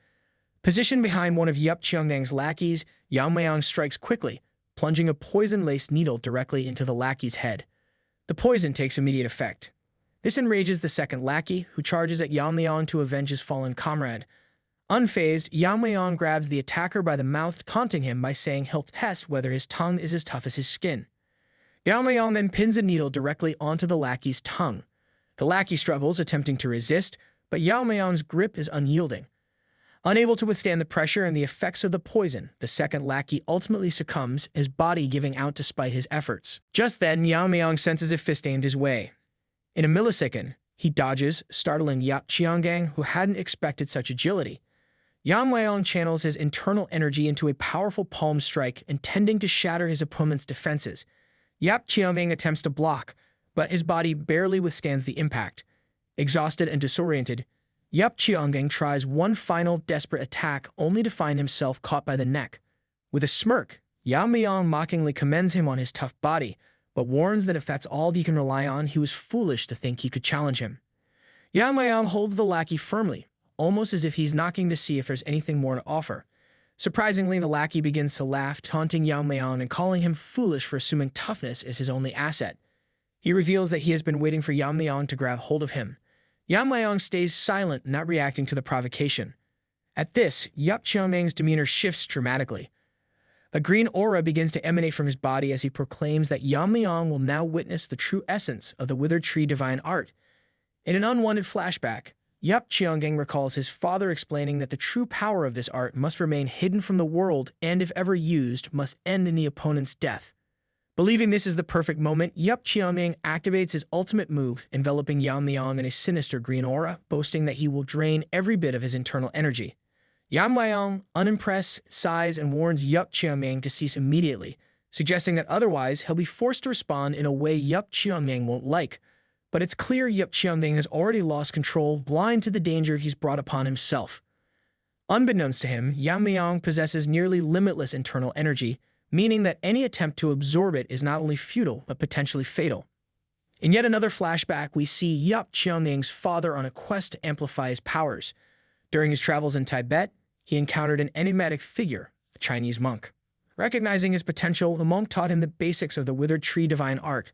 Positioned behind one of Cheongdang's lackeys, Yamayang strikes quickly, plunging a poison-laced needle directly into the lackey's head. The poison takes immediate effect. This enrages the second lackey, who charges at Yamayang to avenge his fallen comrade. Unfazed, Yamayang grabs the attacker by the mouth, taunting him by saying he'll test whether his tongue is as tough as his skin. Yamayang then pins a needle directly onto the lackey's tongue. The lackey struggles, attempting to resist, but Yamayang's grip is unyielding. Unable to withstand the pressure and the effects of the poison, the second lackey ultimately succumbs, his body giving out despite his efforts. Just then, Yamayang senses a fist aimed his way. In a millisecond, he dodges, startling Cheongdang, who hadn't expected such agility. Yamayang channels his internal energy into a powerful palm strike, intending to shatter his opponent's defenses. Cheongdang attempts to block, but his body barely withstands the impact. Exhausted and disoriented, Cheongdang tries one final desperate attack, only to find himself caught by the neck. With a smirk, Yamayang mockingly commends him on his tough body, but warns that if that's all he can rely on, he was foolish to think he could challenge him. Yamayang holds the lackey firmly, almost as if he's knocking to see if there's anything more to offer. Surprisingly, the lackey begins to laugh, taunting Yamayang and calling him foolish for assuming toughness is his only asset. He reveals that he has been waiting for Yamayang to grab hold of him. Yamayang stays silent, not reacting to the provocation. At this, Cheongdang's demeanor shifts dramatically. A green aura begins to emanate from his body as he proclaims that Yamayang will now witness the true essence of the Withered Tree divine art. In an unwanted flashback, Cheongdang recalls his father explaining that the true power of this art must remain hidden from the world and, if ever used, must end in the opponent's death. Believing this is the perfect moment, Cheongdang activates his ultimate move, enveloping Yamayang in a sinister green aura, boasting that he will drain every bit of his internal energy. Yamayang, unimpressed, sighs and warns Cheongdang to cease immediately, suggesting that otherwise he'll be forced to respond in a way Cheongdang won't like. But it's clear Cheongdang has already lost control, blind to the danger he's brought upon himself. Unbeknownst to him, Yamayang possesses nearly limitless internal energy, meaning that any attempt to absorb it is not only futile, but potentially fatal. In yet another flashback, we see Cheongdang's father on a quest to amplify his powers. During his travels in Tibet, he encountered an enigmatic figure, a Chinese monk. Recognizing his potential, the monk taught him the basics of the Withered Tree divine art.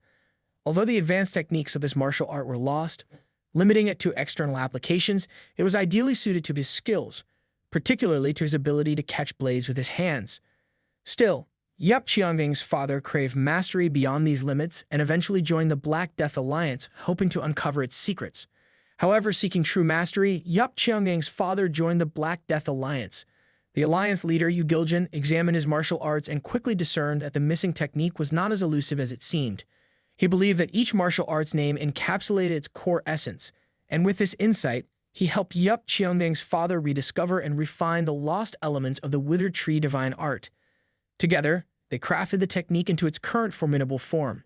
Although the advanced techniques of this martial art were lost, limiting it to external applications, it was ideally suited to his skills, particularly to his ability to catch blades with his hands. Still, Cheongdang's father craved mastery beyond these limits and eventually joined the Black Death Alliance, hoping to uncover its secrets. However, seeking true mastery, Cheongdang's father joined the Black Death Alliance. The alliance leader, Giljan, examined his martial arts and quickly discerned that the missing technique was not as elusive as it seemed. He believed that each martial arts name encapsulated its core essence, and with this insight, he helped Cheongdang's father rediscover and refine the lost elements of the Withered Tree divine art. Together, they crafted the technique into its current formidable form.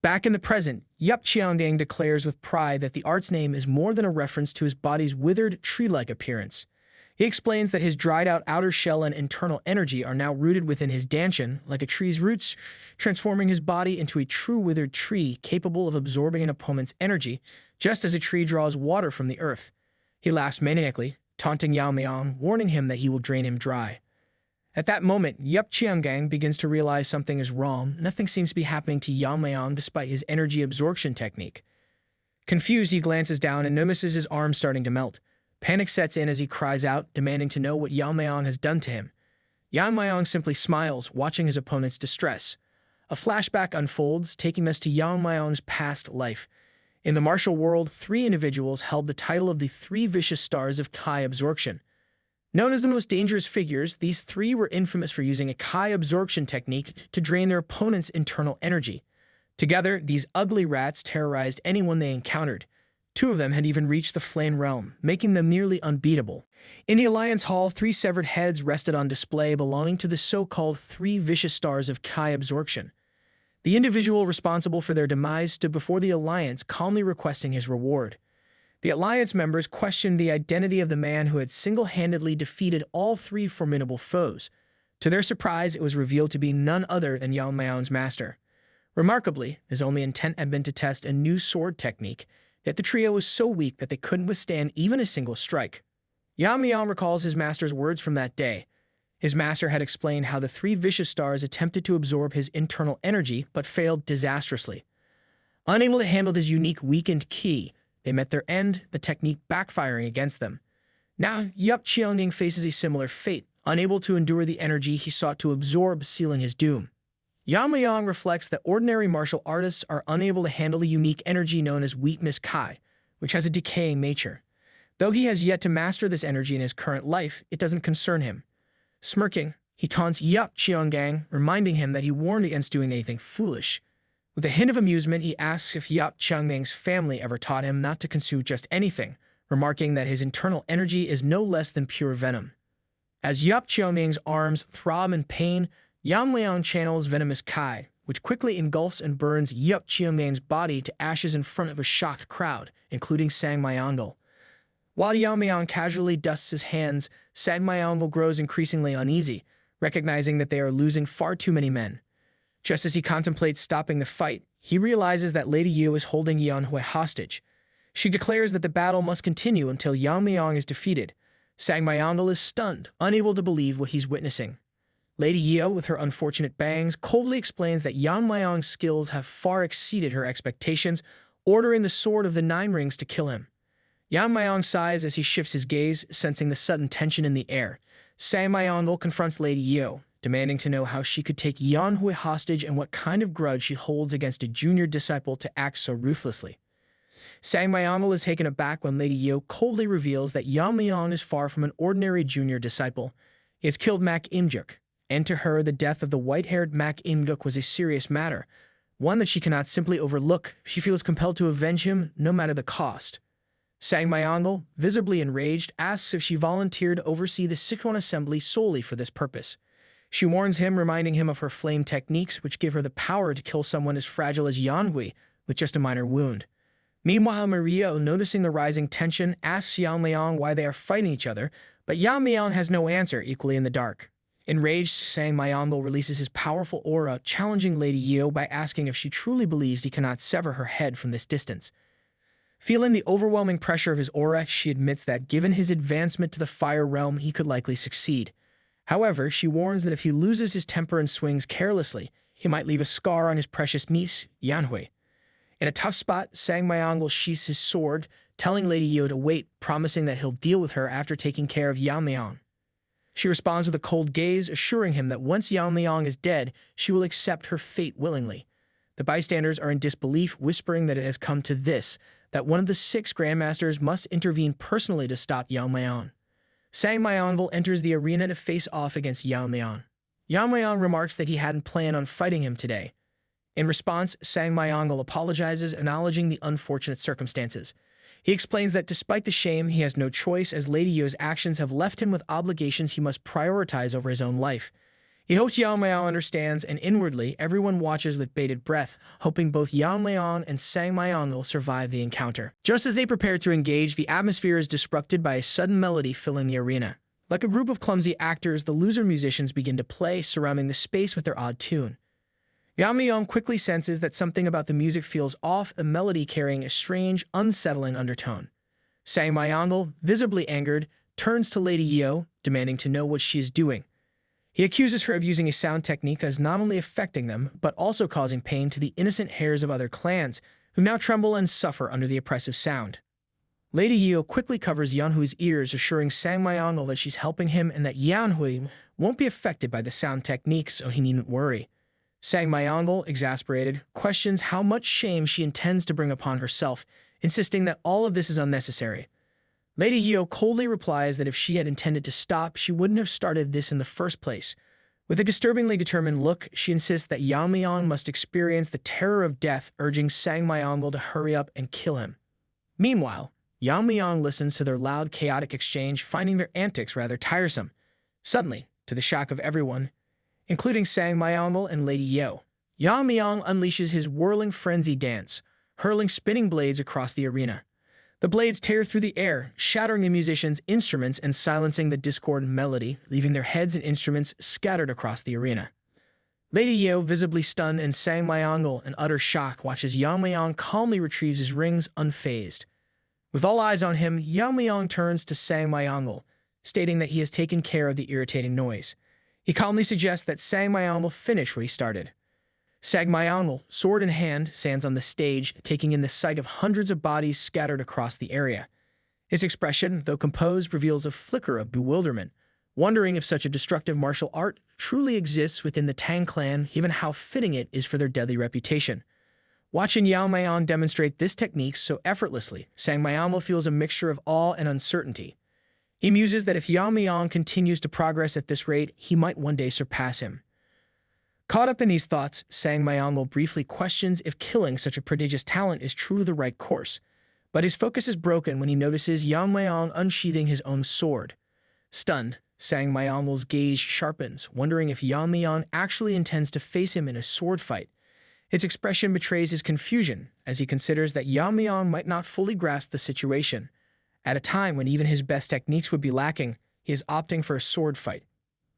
Back in the present, Cheongdang declares with pride that the art's name is more than a reference to his body's withered, tree-like appearance. He explains that his dried-out outer shell and internal energy are now rooted within his dantian, like a tree's roots, transforming his body into a true withered tree capable of absorbing an opponent's energy, just as a tree draws water from the earth. He laughs maniacally, taunting Yamayang, warning him that he will drain him dry. At that moment, Cheongdang begins to realize something is wrong. Nothing seems to be happening to Yamayang despite his energy absorption technique. Confused, he glances down and notices his arm starting to melt. Panic sets in as he cries out, demanding to know what Yamayang has done to him. Yamayang simply smiles, watching his opponent's distress. A flashback unfolds, taking us to Yamayang's past life. In the martial world, 3 individuals held the title of the 3 vicious stars of Kai absorption. Known as the most dangerous figures, these 3 were infamous for using a Kai absorption technique to drain their opponent's internal energy. Together, these ugly rats terrorized anyone they encountered. 2 of them had even reached the Flame Realm, making them nearly unbeatable. In the Alliance Hall, 3 severed heads rested on display belonging to the so-called 3 vicious stars of Kai absorption. The individual responsible for their demise stood before the Alliance, calmly requesting his reward. The Alliance members questioned the identity of the man who had single-handedly defeated all 3 formidable foes. To their surprise, it was revealed to be none other than Yamayang's master. Remarkably, his only intent had been to test a new sword technique, Yet the trio was so weak that they couldn't withstand even a single strike. Yamayang recalls his master's words from that day. His master had explained how the three vicious stars attempted to absorb his internal energy but failed disastrously. Unable to handle his unique weakened ki, they met their end, the technique backfiring against them. Now, Yamayang faces a similar fate, unable to endure the energy he sought to absorb, sealing his doom. Yamayang reflects that ordinary martial artists are unable to handle the unique energy known as weakness kai, which has a decaying nature. Though he has yet to master this energy in his current life, it doesn't concern him. Smirking, he taunts Yamayang, reminding him that he warned against doing anything foolish. With a hint of amusement, he asks if Yamayang's family ever taught him not to consume just anything, remarking that his internal energy is no less than pure venom. As Yamayang's arms throb in pain, Yamayang channels venomous kai, which quickly engulfs and burns Yamayang's body to ashes in front of a shocked crowd, including Sangmyeong. While Yamayang casually dusts his hands, Sangmyeong grows increasingly uneasy, recognizing that they are losing far too many men. Just as he contemplates stopping the fight, he realizes that Lady Yu is holding Yeon-myeong hostage. She declares that the battle must continue until Yamayang is defeated. Sangmyeong is stunned, unable to believe what he's witnessing. Lady Yu, with her unfortunate bangs, coldly explains that Yamayang's skills have far exceeded her expectations, ordering the Sword of the Nine Rings to kill him. Yamayang sighs as he shifts his gaze, sensing the sudden tension in the air. Sangmyeong confronts Lady Yu, demanding to know how she could take Yeon-myeong hostage and what kind of grudge she holds against a junior disciple to act so ruthlessly. Sangmyeong is taken aback when Lady Yu coldly reveals that Yamayang is far from an ordinary junior disciple. He has killed Mak Imjuk, and to her the death of the white-haired Mak Imjuk was a serious matter, one that she cannot simply overlook. She feels compelled to avenge him no matter the cost. Sangmyeong, visibly enraged, asks if she volunteered to oversee the Sichuan assembly solely for this purpose. She warns him, reminding him of her flame techniques, which give her the power to kill someone as fragile as Yeon-myeong with just a minor wound. Meanwhile, Mario, noticing the rising tension, asks Yamayang why they are fighting each other, but Yamayang has no answer, equally in the dark. Enraged, Sangmyeong releases his powerful aura, challenging Lady Yu by asking if she truly believes he cannot sever her head from this distance. Feeling the overwhelming pressure of his aura, she admits that given his advancement to the fire realm, he could likely succeed. However, she warns that if he loses his temper and swings carelessly, he might leave a scar on his precious niece, Yeon-myeong. In a tough spot, Sangmyeong sheaths his sword, telling Lady Yu to wait, promising that he'll deal with her after taking care of Yamayang. She responds with a cold gaze, assuring him that once Yamayang is dead, she will accept her fate willingly. The bystanders are in disbelief, whispering that it has come to this, that one of the 6 grandmasters must intervene personally to stop Yamayang. Sangmyeong enters the arena to face off against Yamayang. Yamayang remarks that he hadn't planned on fighting him today. In response, Sangmyeong apologizes, acknowledging the unfortunate circumstances. He explains that despite the shame, he has no choice, as Lady Yu's actions have left him with obligations he must prioritize over his own life. He hopes Yamayang understands, and inwardly, everyone watches with bated breath, hoping both Yamayang and Sangmyeong will survive the encounter. Just as they prepare to engage, the atmosphere is disrupted by a sudden melody filling the arena. Like a group of clumsy actors, the loser musicians begin to play, surrounding the space with their odd tune. Yamayang quickly senses that something about the music feels off, a melody carrying a strange, unsettling undertone. Sangmyeong, visibly angered, turns to Lady Yu, demanding to know what she is doing. He accuses her of using a sound technique that is not only affecting them, but also causing pain to the innocent heirs of other clans, who now tremble and suffer under the oppressive sound. Lady Yu quickly covers Yeon-myeong's ears, assuring Sangmyeong that she's helping him and that Yeon-myeong won't be affected by the sound technique, so he needn't worry. Sangmyeong, exasperated, questions how much shame she intends to bring upon herself, insisting that all of this is unnecessary. Lady Yu coldly replies that if she had intended to stop, she wouldn't have started this in the first place. With a disturbingly determined look, she insists that Yamayang must experience the terror of death, urging Sangmyeong to hurry up and kill him. Meanwhile, Yamayang listens to their loud, chaotic exchange, finding their antics rather tiresome. Suddenly, to the shock of everyone, including Sangmyeong and Lady Yu, Yamayang unleashes his whirling frenzy dance, hurling spinning blades across the arena. The blades tear through the air, shattering the musicians' instruments and silencing the discordant melody, leaving their heads and instruments scattered across the arena. Lady Yeo, visibly stunned, and Sang Myeong, in utter shock, watches Yamayang calmly retrieves his rings unfazed. With all eyes on him, Yamayang turns to Sang Myeong, stating that he has taken care of the irritating noise. He calmly suggests that Sang Myeong will finish what he started. Sang Myeong, sword in hand, stands on the stage, taking in the sight of hundreds of bodies scattered across the area. His expression, though composed, reveals a flicker of bewilderment, wondering if such a destructive martial art truly exists within the Tang clan, given how fitting it is for their deadly reputation. Watching Yamayang demonstrate this technique so effortlessly, Sang Myeong feels a mixture of awe and uncertainty. He muses that if Yamayang continues to progress at this rate, he might one day surpass him. Caught up in these thoughts, Sang Myeong briefly questions if killing such a prodigious talent is truly the right course, but his focus is broken when he notices Yamayang unsheathing his own sword. Stunned, Sang Myeong's gaze sharpens, wondering if Yamayang actually intends to face him in a sword fight. His expression betrays his confusion, as he considers that Yamayang might not fully grasp the situation. At a time when even his best techniques would be lacking, he is opting for a sword fight.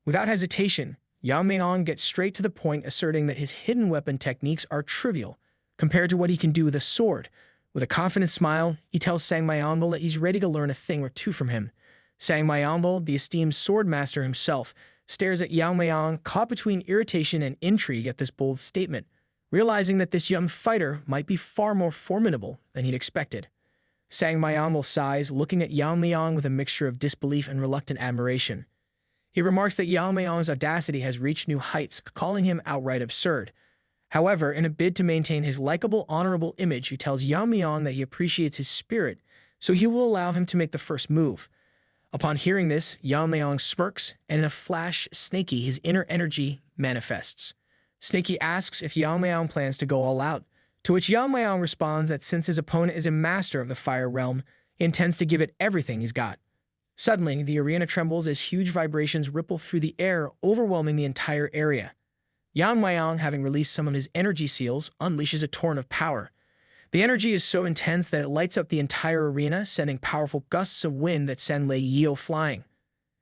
Without hesitation, Yamayang gets straight to the point, asserting that his hidden weapon techniques are trivial compared to what he can do with a sword. With a confident smile, he tells Sang Myeong that he's ready to learn a thing or two from him. Sang Myeong, the esteemed Swordmaster himself, stares at Yamayang, caught between irritation and intrigue at this bold statement, realizing that this young fighter might be far more formidable than he'd expected. Sang Myeong sighs, looking at Yamayang with a mixture of disbelief and reluctant admiration. He remarks that Yamayang's audacity has reached new heights, calling him outright absurd. However, in a bid to maintain his likable, honorable image, he tells Yamayang that he appreciates his spirit, so he will allow him to make the first move. Upon hearing this, Yamayang smirks, and in a flash, Snaky, his inner energy, manifests. Snaky asks if Yamayang plans to go all out, to which Yamayang responds that since his opponent is a master of the fire realm, he intends to give it everything he's got. Suddenly, the arena trembles as huge vibrations ripple through the air, overwhelming the entire area. Yamayang, having released some of his energy seals, unleashes a torrent of power. The energy is so intense that it lights up the entire arena, sending powerful gusts of wind that send Lei Yeo flying.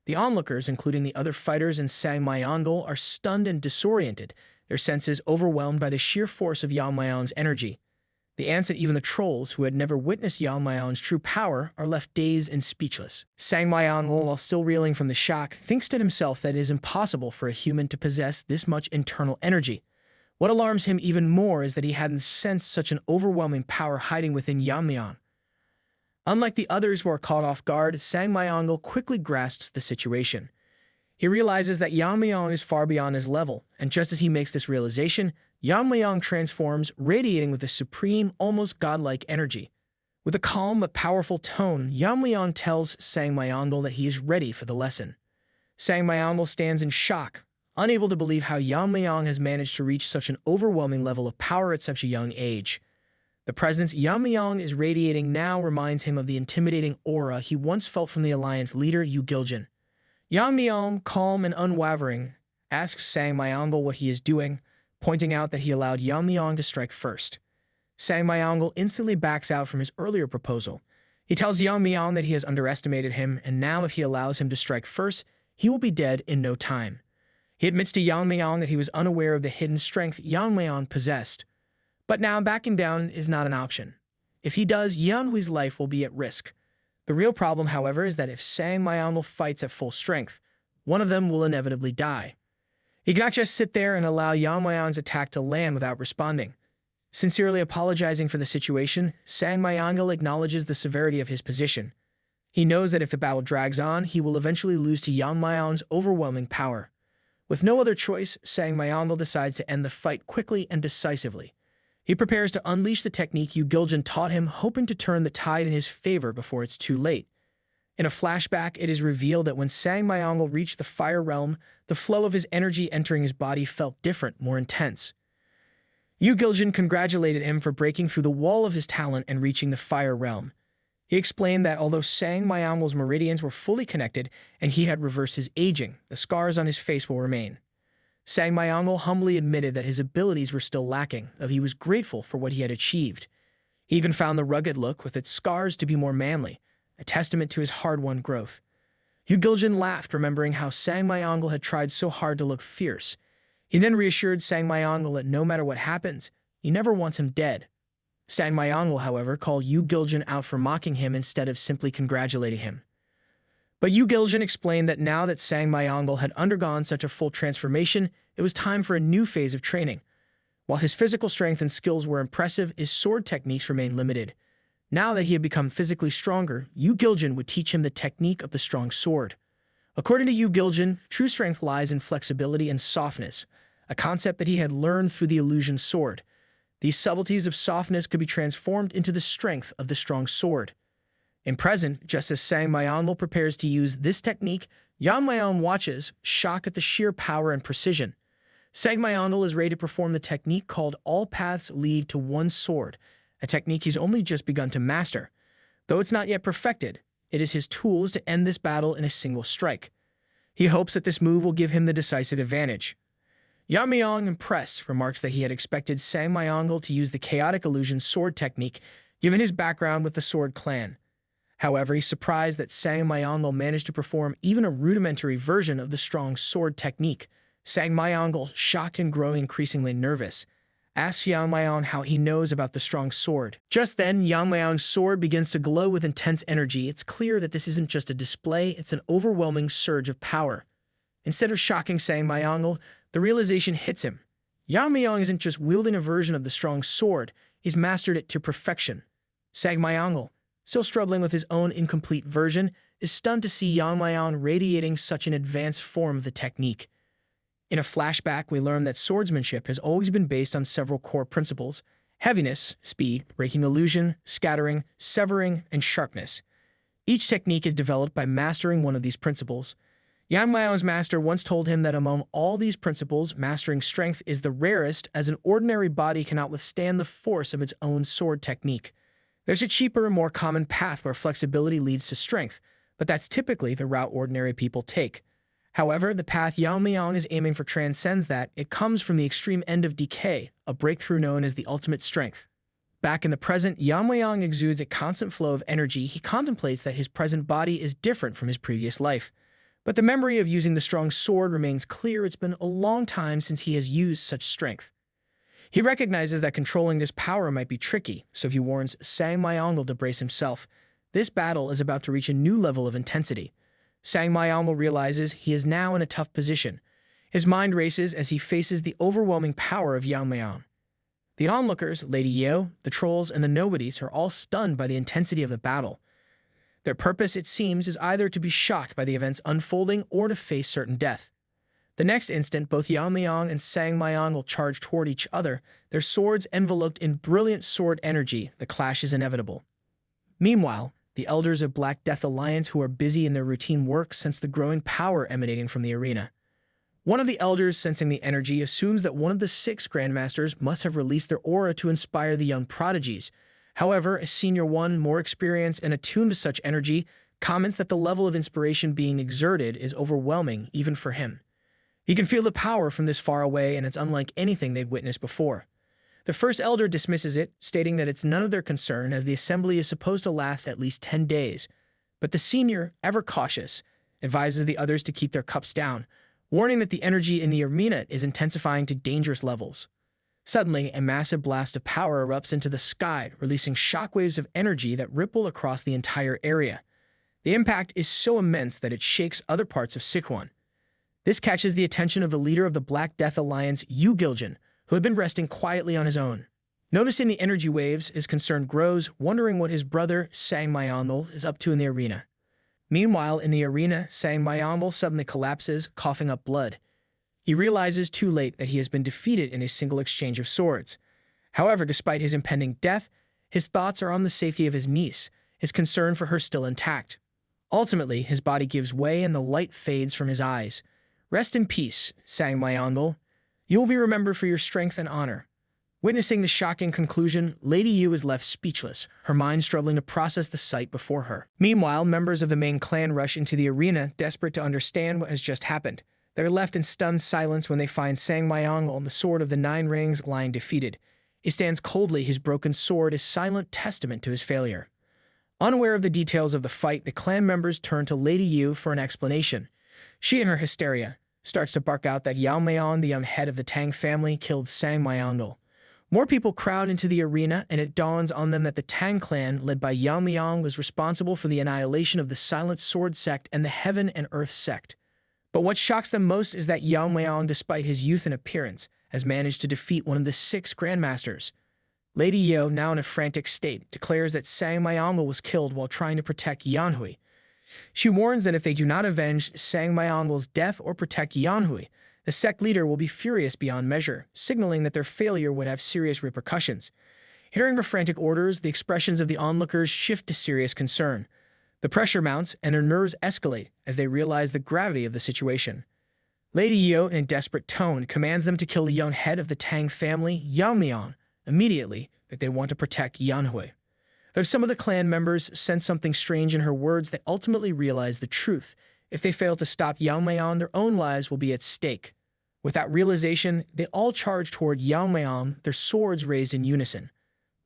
The onlookers, including the other fighters and Sang Myeong, are stunned and disoriented, their senses overwhelmed by the sheer force of Yamayang's energy. The ants and even the trolls, who had never witnessed Yamayang's true power, are left dazed and speechless. Sang Myeong, while still reeling from the shock, thinks to himself that it is impossible for a human to possess this much internal energy. What alarms him even more is that he hadn't sensed such an overwhelming power hiding within Yamayang. Unlike the others who are caught off guard, Sang Myeong quickly grasps the situation. He realizes that Yamayang is far beyond his level, and just as he makes this realization, Yamayang transforms, radiating with a supreme, almost godlike energy. With a calm but powerful tone, Yamayang tells Sang Myeong that he is ready for the lesson. Sang Myeong stands in shock, unable to believe how Yamayang has managed to reach such an overwhelming level of power at such a young age. The presence Yamayang is radiating now reminds him of the intimidating aura he once felt from the Alliance leader Yu Giljan. Yamayang, calm and unwavering, asks Sang Myeong what he is doing, pointing out that he allowed Yamayang to strike first. Sang Myeong instantly backs out from his earlier proposal. He tells Yamayang that he has underestimated him, and now if he allows him to strike first, he will be dead in no time. He admits to Yamayang that he was unaware of the hidden strength Yamayang possessed. But now backing down is not an option. If he does, Yanhui's life will be at risk. The real problem, however, is that if Sang Myeong fights at full strength, one of them will inevitably die. He cannot just sit there and allow Yamayang's attack to land without responding. Sincerely apologizing for the situation, Sang Myeong acknowledges the severity of his position. He knows that if the battle drags on, he will eventually lose to Yamayang's overwhelming power. With no other choice, Sang Myeong decides to end the fight quickly and decisively. He prepares to unleash the technique Yu Giljan taught him, hoping to turn the tide in his favor before it's too late. In a flashback, it is revealed that when Sang Myeong reached the fire realm, the flow of his energy entering his body felt different, more intense. Yu Giljan congratulated him for breaking through the wall of his talent and reaching the fire realm. He explained that although Sang Myeong's meridians were fully connected and he had reversed his aging, the scars on his face will remain. Sang Myeong humbly admitted that his abilities were still lacking, though he was grateful for what he had achieved. He even found the rugged look with its scars to be more manly, a testament to his hard-won growth. Yu Giljan laughed, remembering how Sang Myeong had tried so hard to look fierce. He then reassured Sang Myeong that no matter what happens, he never wants him dead. Sang Myeong, however, called Yu Giljin out for mocking him instead of simply congratulating him. But Yu Giljin explained that now that Sang Myeong had undergone such a full transformation, it was time for a new phase of training. While his physical strength and skills were impressive, his sword techniques remained limited. Now that he had become physically stronger, Yu Giljin would teach him the technique of the strong sword. According to Yu Giljin, true strength lies in flexibility and softness, a concept that he had learned through the illusion sword. These subtleties of softness could be transformed into the strength of the strong sword. In present, just as Sang Myeong prepares to use this technique, Yamayang watches, shocked at the sheer power and precision. Sang Myeong is ready to perform the technique called All Paths Lead to One Sword, a technique he's only just begun to master. Though it's not yet perfected, it is his tools to end this battle in a single strike. He hopes that this move will give him the decisive advantage. Yamayang, impressed, remarks that he had expected Sang Myeong to use the chaotic illusion sword technique, given his background with the sword clan. However, he's surprised that Sang Myeong managed to perform even a rudimentary version of the strong sword technique. Sang Myeong, shocked and growing increasingly nervous, asks Yamayang how he knows about the strong sword. Just then, Yamayang's sword begins to glow with intense energy. It's clear that this isn't just a display, it's an overwhelming surge of power. Instead of shocking Sang Myeong, the realization hits him. Yamayang isn't just wielding a version of the strong sword, he's mastered it to perfection. Sang Myeong, still struggling with his own incomplete version, is stunned to see Yamayang radiating such an advanced form of the technique. In a flashback, we learn that swordsmanship has always been based on several core principles: heaviness, speed, breaking illusion, scattering, severing, and sharpness. Each technique is developed by mastering one of these principles. Yamayang's master once told him that among all these principles, mastering strength is the rarest, as an ordinary body cannot withstand the force of its own sword technique. There's a cheaper and more common path where flexibility leads to strength, but that's typically the route ordinary people take. However, the path Yamayang is aiming for transcends that. It comes from the extreme end of decay, a breakthrough known as the ultimate strength. Back in the present, Yamayang exudes a constant flow of energy. He contemplates that his present body is different from his previous life. But the memory of using the strong sword remains clear. It's been a long time since he has used such strength. He recognizes that controlling this power might be tricky, so he warns Sang Myeong to brace himself. This battle is about to reach a new level of intensity. Sang Myeong realizes he is now in a tough position. His mind races as he faces the overwhelming power of Yamayang. The onlookers, Lady Yeo, the trolls, and the nobodies are all stunned by the intensity of the battle. Their purpose, it seems, is either to be shocked by the events unfolding or to face certain death. The next instant, both Yamayang and Sang Myeong will charge toward each other, their swords enveloped in brilliant sword energy. The clash is inevitable. Meanwhile, the elders of Black Death Alliance, who are busy in their routine work, sense the growing power emanating from the arena. One of the elders, sensing the energy, assumes that one of the 6 grandmasters must have released their aura to inspire the young prodigies. However, a senior one, more experienced and attuned to such energy, comments that the level of inspiration being exerted is overwhelming even for him. He can feel the power from this far away, and it's unlike anything they've witnessed before. The first elder dismisses it, stating that it's none of their concern as the assembly is supposed to last at least 10 days. But the senior, ever cautious, advises the others to keep their cups down, warning that the energy in the arena is intensifying to dangerous levels. Suddenly, a massive blast of power erupts into the sky, releasing shockwaves of energy that ripple across the entire area. The impact is so immense that it shakes other parts of Sichuan. This catches the attention of the leader of the Black Death Alliance, Yu Giljin, who had been resting quietly on his own. Noticing the energy waves, his concern grows, wondering what his brother, Sang Myeong, is up to in the arena. Meanwhile, in the arena, Sang Myeong suddenly collapses, coughing up blood. He realizes too late that he has been defeated in a single exchange of swords. However, despite his impending death, his thoughts are on the safety of his niece, his concern for her still intact. Ultimately, his body gives way and the light fades from his eyes. Rest in peace, Sang Myeong. You will be remembered for your strength and honor. Witnessing the shocking conclusion, Lady Yu is left speechless, her mind struggling to process the sight before her. Meanwhile, members of the main clan rush into the arena, desperate to understand what has just happened. They're left in stunned silence when they find Sang Myeong on the Sword of the 9 Rings lying defeated. He stands coldly, his broken sword is silent testament to his failure. Unaware of the details of the fight, the clan members turn to Lady Yu for an explanation. She, in her hysteria, starts to bark out that Yamayang, the young head of the Tang family, killed Tang Yeon-myeong. More people crowd into the arena, and it dawns on them that the Tang clan, led by Yamayang, was responsible for the annihilation of the Silent Sword sect and the Heaven and Earth sect. But what shocks them most is that Yamayang, despite his youth and appearance, has managed to defeat one of the 6 grandmasters. Lady Yo, now in a frantic state, declares that Tang Yeon-myeong was killed while trying to protect Yeonhui. She warns that if they do not avenge Tang Yeon-myeong's death or protect Yeonhui, the sect leader will be furious beyond measure, signaling that their failure would have serious repercussions. Hearing her frantic orders, the expressions of the onlookers shift to serious concern. The pressure mounts, and their nerves escalate as they realize the gravity of the situation. Lady Yo, in a desperate tone, commands them to kill the young head of the Tang family, Yeon-myeong, immediately if they want to protect Yeonhui. Though some of the clan members sense something strange in her words, they ultimately realize the truth. If they fail to stop Yeon-myeong, their own lives will be at stake. With that realization, they all charge toward Yeon-myeong, their swords raised in unison.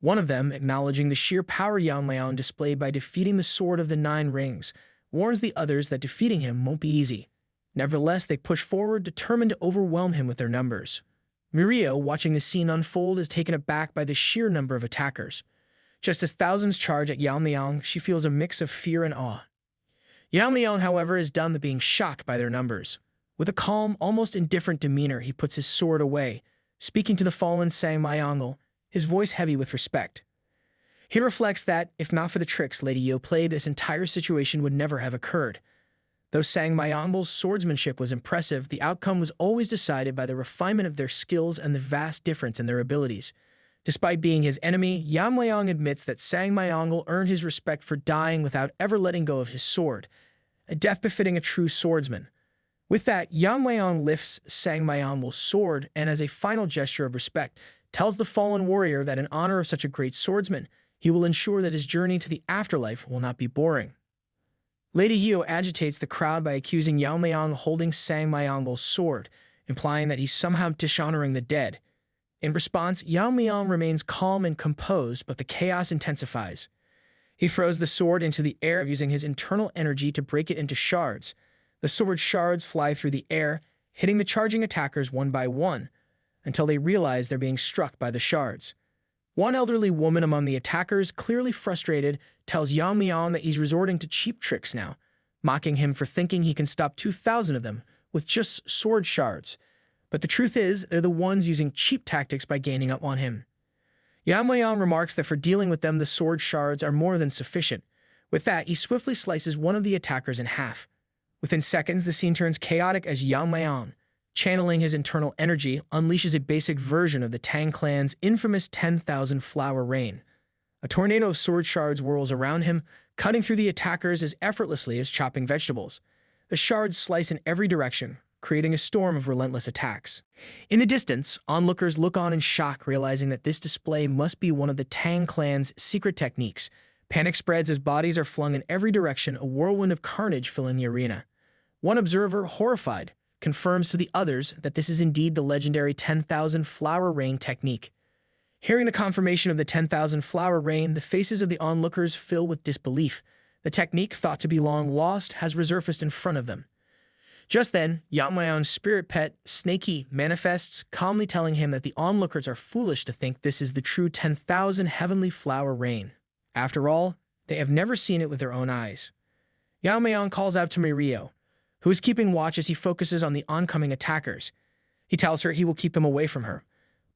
One of them, acknowledging the sheer power Yeon-myeong displayed by defeating the Sword of the 9 Rings, warns the others that defeating him won't be easy. Nevertheless, they push forward, determined to overwhelm him with their numbers. Mirio, watching the scene unfold, is taken aback by the sheer number of attackers. Just as thousands charge at Yeon-myeong, she feels a mix of fear and awe. Yeon-myeong, however, is done with being shocked by their numbers. With a calm, almost indifferent demeanor, he puts his sword away, speaking to the fallen Tang Yeon-myeong, his voice heavy with respect. He reflects that, if not for the tricks Lady Yo played, this entire situation would never have occurred. Though Tang Yeon-myeong's swordsmanship was impressive, the outcome was always decided by the refinement of their skills and the vast difference in their abilities. Despite being his enemy, Yamayang admits that Tang Yeon-myeong earned his respect for dying without ever letting go of his sword, a death befitting a true swordsman. With that, Yamayang lifts Tang Yeon-myeong's sword and, as a final gesture of respect, tells the fallen warrior that in honor of such a great swordsman, he will ensure that his journey to the afterlife will not be boring. Lady Yo agitates the crowd by accusing Yamayang of holding Tang Yeon-myeong's sword, implying that he's somehow dishonoring the dead. In response, Yamayang remains calm and composed, but the chaos intensifies. He throws the sword into the air, using his internal energy to break it into shards. The sword shards fly through the air, hitting the charging attackers one by one, until they realize they're being struck by the shards. One elderly woman among the attackers, clearly frustrated, tells Yamayang that he's resorting to cheap tricks now, mocking him for thinking he can stop 2,000 of them with just sword shards. But the truth is, they're the ones using cheap tactics by gaining up on him. Yamayang remarks that for dealing with them, the sword shards are more than sufficient. With that, he swiftly slices one of the attackers in half. Within seconds, the scene turns chaotic as Yamayang, channeling his internal energy, unleashes a basic version of the Tang clan's infamous 10,000 flower rain. A tornado of sword shards whirls around him, cutting through the attackers as effortlessly as chopping vegetables. The shards slice in every direction, creating a storm of relentless attacks. In the distance, onlookers look on in shock, realizing that this display must be one of the Tang clan's secret techniques. Panic spreads as bodies are flung in every direction, a whirlwind of carnage filling the arena. One observer, horrified, confirms to the others that this is indeed the legendary 10,000 flower rain technique. Hearing the confirmation of the 10,000 flower rain, the faces of the onlookers fill with disbelief. The technique, thought to be long lost, has resurfaced in front of them. Just then, Yamayang's spirit pet, Snakey, manifests, calmly telling him that the onlookers are foolish to think this is the true 10,000 heavenly flower rain. After all, they have never seen it with their own eyes. Yamayang calls out to Mirio, who is keeping watch as he focuses on the oncoming attackers. He tells her he will keep them away from her,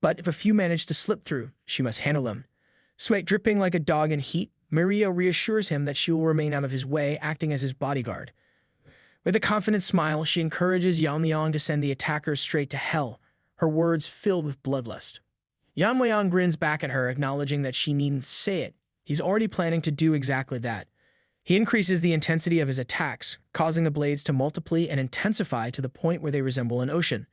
but if a few manage to slip through, she must handle them. Sweat dripping like a dog in heat, Mirio reassures him that she will remain out of his way, acting as his bodyguard. With a confident smile, she encourages Yamayang to send the attackers straight to hell, her words filled with bloodlust. Yamayang grins back at her, acknowledging that she needn't say it. He's already planning to do exactly that. He increases the intensity of his attacks, causing the blades to multiply and intensify to the point where they resemble an ocean.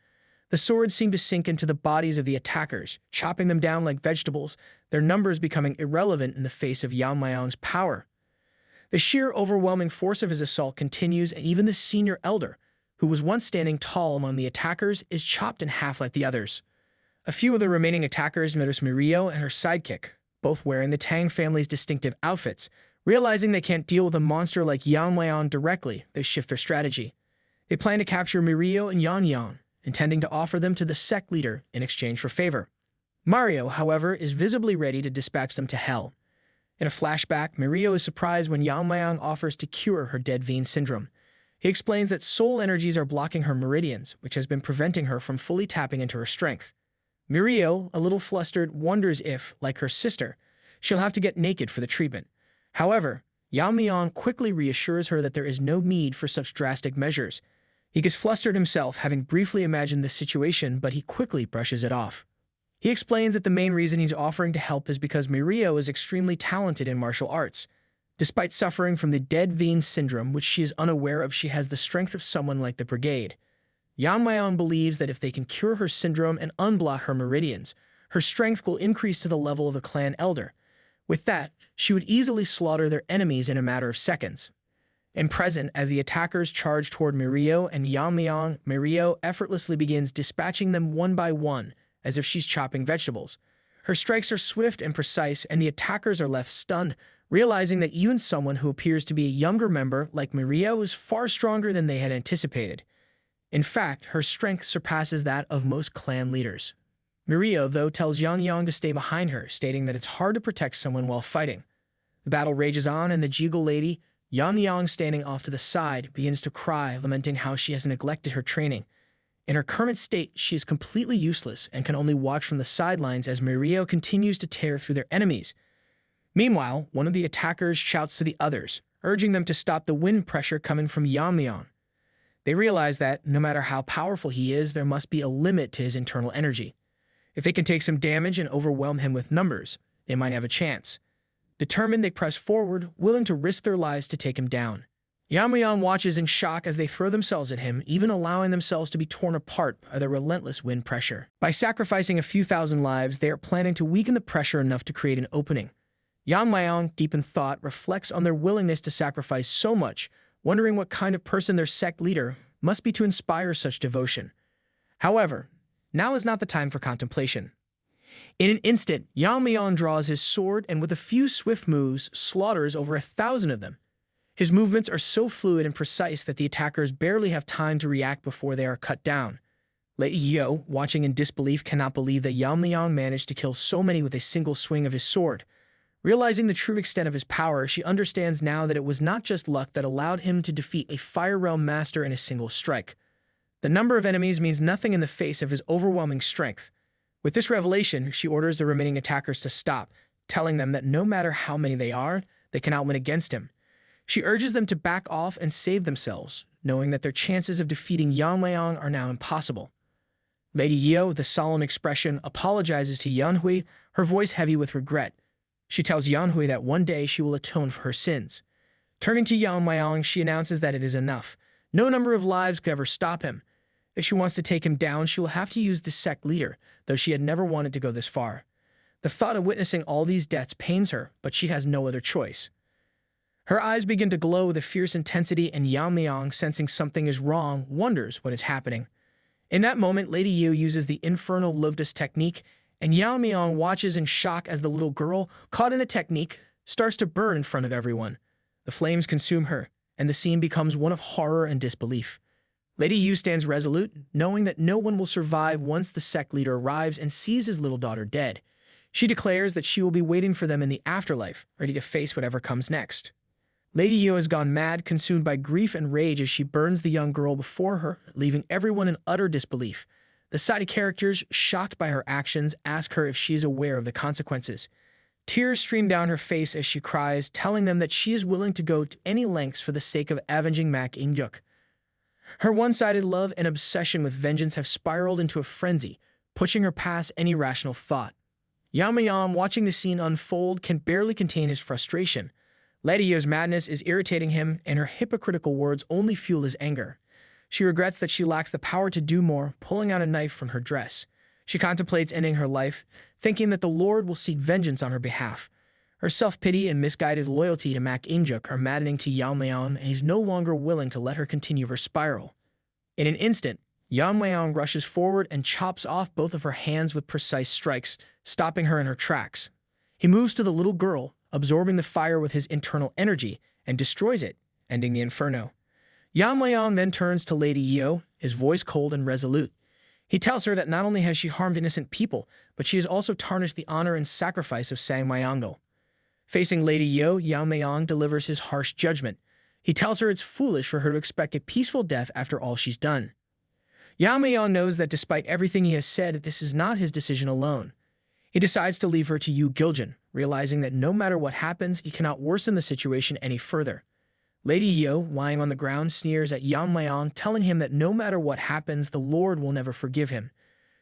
The swords seem to sink into the bodies of the attackers, chopping them down like vegetables, their numbers becoming irrelevant in the face of Yamayang's power. The sheer overwhelming force of his assault continues, and even the senior elder, who was once standing tall among the attackers, is chopped in half like the others. A few of the remaining attackers notice Mirio and her sidekick, both wearing the Tang family's distinctive outfits. Realizing they can't deal with a monster like Yamayang directly, they shift their strategy. They plan to capture Mirio and Yeon-myeong, intending to offer them to the sect leader in exchange for favor. Mario, however, is visibly ready to dispatch them to hell. In a flashback, Mirio is surprised when Yamayang offers to cure her dead vein syndrome. He explains that soul energies are blocking her meridians, which has been preventing her from fully tapping into her strength. Mirio, a little flustered, wonders if, like her sister, she'll have to get naked for the treatment. However, Yeon-myeong quickly reassures her that there is no need for such drastic measures. He gets flustered himself, having briefly imagined this situation, but he quickly brushes it off. He explains that the main reason he's offering to help is because Mirio is extremely talented in martial arts. Despite suffering from the dead vein syndrome, which she is unaware of, she has the strength of someone like the Brigade. Yamayang believes that if they can cure her syndrome and unblock her meridians, her strength will increase to the level of a clan elder. With that, she would easily slaughter their enemies in a matter of seconds. In present, as the attackers charge toward Mirio and Yeon-myeong, Mirio effortlessly begins dispatching them one by one, as if she's chopping vegetables. Her strikes are swift and precise, and the attackers are left stunned, realizing that even someone who appears to be a younger member like Mirio is far stronger than they had anticipated. In fact, her strength surpasses that of most clan leaders. Mirio, though, tells Yeon-myeong to stay behind her, stating that it's hard to protect someone while fighting. The battle rages on, and the Jiggle lady, Yeon-myeong standing off to the side, begins to cry, lamenting how she has neglected her training. In her current state, she is completely useless and can only watch from the sidelines as Mirio continues to tear through their enemies. Meanwhile, one of the attackers shouts to the others, urging them to stop the wind pressure coming from Yeon-myeong. They realize that, no matter how powerful he is, there must be a limit to his internal energy. If they can take some damage and overwhelm him with numbers, they might have a chance. Determined, they press forward, willing to risk their lives to take him down. Yamayang watches in shock as they throw themselves at him, even allowing themselves to be torn apart by the relentless wind pressure. By sacrificing a few thousand lives, they are planning to weaken the pressure enough to create an opening. Yeon-myeong, deep in thought, reflects on their willingness to sacrifice so much, wondering what kind of person their sect leader must be to inspire such devotion. However, now is not the time for contemplation. In an instant, Yeon-myeong draws his sword and with a few swift moves, slaughters over 1,000 of them. His movements are so fluid and precise that the attackers barely have time to react before they are cut down. Lady Yo, watching in disbelief, cannot believe that Yeon-myeong managed to kill so many with a single swing of his sword. Realizing the true extent of his power, she understands now that it was not just luck that allowed him to defeat a Fire Realm master in a single strike. The number of enemies means nothing in the face of his overwhelming strength. With this revelation, she orders the remaining attackers to stop, telling them that no matter how many they are, they cannot win against him. She urges them to back off and save themselves, knowing that their chances of defeating Yeon-myeong are now impossible. Lady Yo, with a solemn expression, apologizes to Yeon-hui, her voice heavy with regret. She tells Yeon-hui that one day she will atone for her sins. Turning to Yeon-myeong, she announces that it is enough. No number of lives could ever stop him. If she wants to take him down, she will have to use the sect leader, though she had never wanted to go this far. The thought of witnessing all these deaths pains her, but she has no other choice. Her eyes begin to glow with a fierce intensity, and Yeon-myeong, sensing something is wrong, wonders what is happening. In that moment, Lady Yu uses the infernal lotus technique, and Yeon-myeong watches in shock as the little girl, caught in the technique, starts to burn in front of everyone. The flames consume her, and the scene becomes one of horror and disbelief. Lady Yu stands resolute, knowing that no one will survive once the sect leader arrives and sees his little daughter dead. She declares that she will be waiting for them in the afterlife, ready to face whatever comes next. Lady Yu has gone mad, consumed by grief and rage as she burns the young girl before her, leaving everyone in utter disbelief. The side characters, shocked by her actions, ask her if she is aware of the consequences. Tears stream down her face as she cries, telling them that she is willing to go to any lengths for the sake of avenging Mak Ingyuk. Her one-sided love and obsession with vengeance have spiraled into a frenzy, pushing her past any rational thought. Yamayang, watching the scene unfold, can barely contain his frustration. Lady Yu's madness is irritating him, and her hypocritical words only fuel his anger. She regrets that she lacks the power to do more, pulling out a knife from her dress. She contemplates ending her life, thinking that the Lord will seek vengeance on her behalf. Her self-pity and misguided loyalty to Mak Ingyuk are maddening to Yeon-myeong, and he's no longer willing to let her continue her spiral. In an instant, Yeon-myeong rushes forward and chops off both of her hands with precise strikes, stopping her in her tracks. He moves to the little girl, absorbing the fire with his internal energy, and destroys it, ending the inferno. Yamayang then turns to Lady Yeo, his voice cold and resolute. He tells her that not only has she harmed innocent people, but she has also tarnished the honor and sacrifice of Sangmyeongo. Facing Lady Yeo, Yamayang delivers his harsh judgment. He tells her it's foolish for her to expect a peaceful death after all she's done. Yamayang knows that despite everything he has said, this is not his decision alone. He decides to leave her to Yu Giljin, realizing that no matter what happens, he cannot worsen the situation any further. Lady Yeo, lying on the ground, sneers at Yamayang, telling him that no matter what happens, the Lord will never forgive him.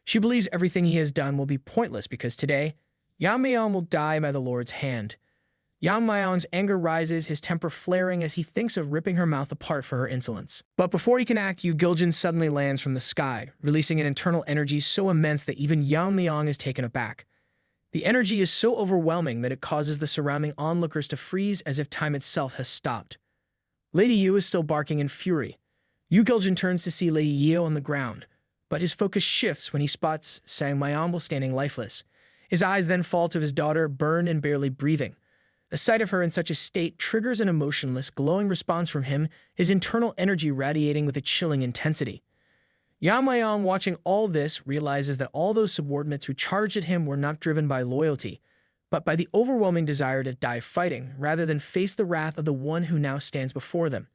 She believes everything he has done will be pointless because today, Yamayang will die by the Lord's hand. Yamayang's anger rises, his temper flaring as he thinks of ripping her mouth apart for her insolence. But before he can act, Yu Giljin suddenly lands from the sky, releasing an internal energy so immense that even Yamayang is taken aback. The energy is so overwhelming that it causes the surrounding onlookers to freeze as if time itself has stopped. Lady Yu is still barking in fury. Yu Giljin turns to see Lady Yeo on the ground, but his focus shifts when he spots Sangmyeongo standing lifeless. His eyes then fall to his daughter, burned and barely breathing. The sight of her in such a state triggers an emotionless, glowing response from him, his internal energy radiating with a chilling intensity. Yamayang, watching all this, realizes that all those subordinates who charged at him were not driven by loyalty, but by the overwhelming desire to die fighting, rather than face the wrath of the one who now stands before them.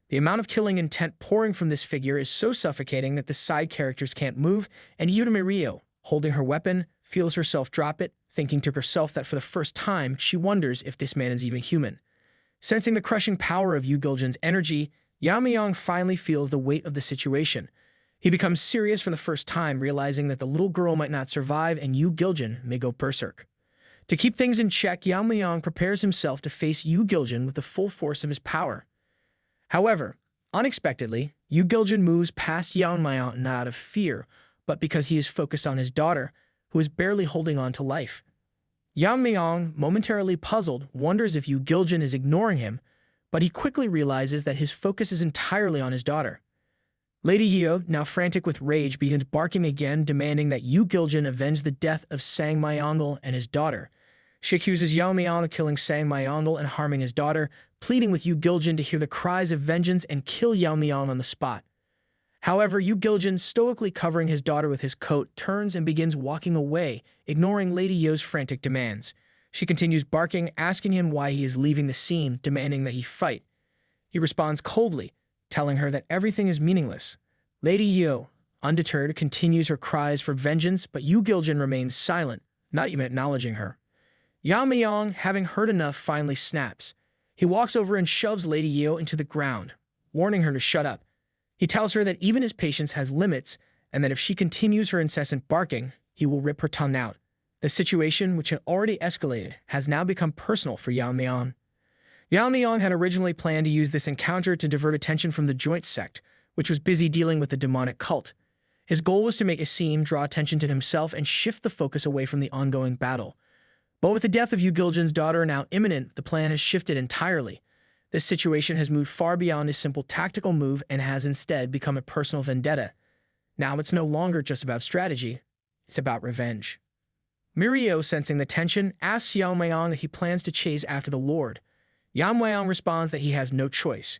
The amount of killing intent pouring from this figure is so suffocating that the side characters can't move, and Rio, holding her weapon, feels herself drop it, thinking to herself that for the first time, she wonders if this man is even human. Sensing the crushing power of Yu Giljin's energy, Yamayang finally feels the weight of the situation. He becomes serious for the first time, realizing that the little girl might not survive and Yu Giljin may go berserk. To keep things in check, Yamayang prepares himself to face Yu Giljin with the full force of his power. However, unexpectedly, Yu Giljin moves past Yamayang not out of fear, but because he is focused on his daughter, who is barely holding on to life. Yamayang, momentarily puzzled, wonders if Yu Giljin is ignoring him, but he quickly realizes that his focus is entirely on his daughter. Lady Yeo, now frantic with rage, begins barking again, demanding that Yu Giljin avenge the death of Sangmyeongo and his daughter. She accuses Yamayang of killing Sangmyeongo and harming his daughter, pleading with Yu Giljin to hear the cries of vengeance and kill Yamayang on the spot. However, Yu Giljin, stoically covering his daughter with his coat, turns and begins walking away, ignoring Lady Yeo's frantic demands. She continues barking, asking him why he is leaving the scene, demanding that he fight. He responds coldly, telling her that everything is meaningless. Lady Yeo, undeterred, continues her cries for vengeance, but Yu Giljin remains silent, not even acknowledging her. Yamayang, having heard enough, finally snaps. He walks over and shoves Lady Yeo into the ground, warning her to shut up. He tells her that even his patience has limits, and that if she continues her incessant barking, he will rip her tongue out. The situation, which had already escalated, has now become personal for Yamayang. Yamayang had originally planned to use this encounter to divert attention from the joint sect, which was busy dealing with the demonic cult. His goal was to make a scene, draw attention to himself, and shift the focus away from the ongoing battle. But with the death of Yu Giljin's daughter now imminent, the plan has shifted entirely. This situation has moved far beyond a simple tactical move and has instead become a personal vendetta. Now it's no longer just about strategy, it's about revenge. Mirio, sensing the tension, asks Yamayang if he plans to chase after the Lord. Yamayang responds that he has no choice.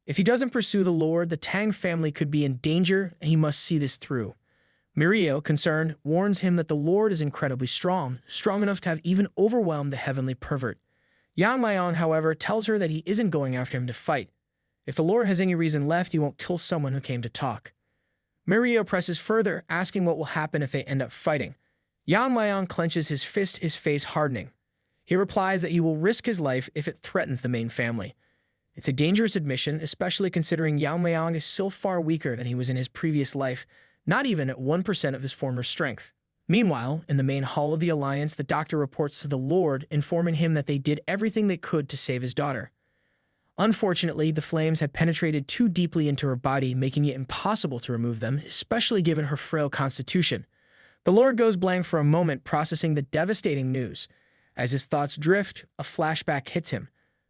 If he doesn't pursue the Lord, the Tang family could be in danger and he must see this through. Mirio, concerned, warns him that the Lord is incredibly strong enough to have even overwhelmed the heavenly pervert. Yamayang, however, tells her that he isn't going after him to fight. If the Lord has any reason left, he won't kill someone who came to talk. Mirio presses further, asking what will happen if they end up fighting. Yamayang clenches his fist, his face hardening. He replies that he will risk his life if it threatens the main family. It's a dangerous admission, especially considering Yamayang is so far weaker than he was in his previous life, not even at 1% of his former strength. Meanwhile, in the main hall of the Alliance, the doctor reports to the Lord, informing him that they did everything they could to save his daughter. Unfortunately, the flames had penetrated too deeply into her body, making it impossible to remove them, especially given her frail constitution. The Lord goes blank for a moment, processing the devastating news. As his thoughts drift, a flashback hits him.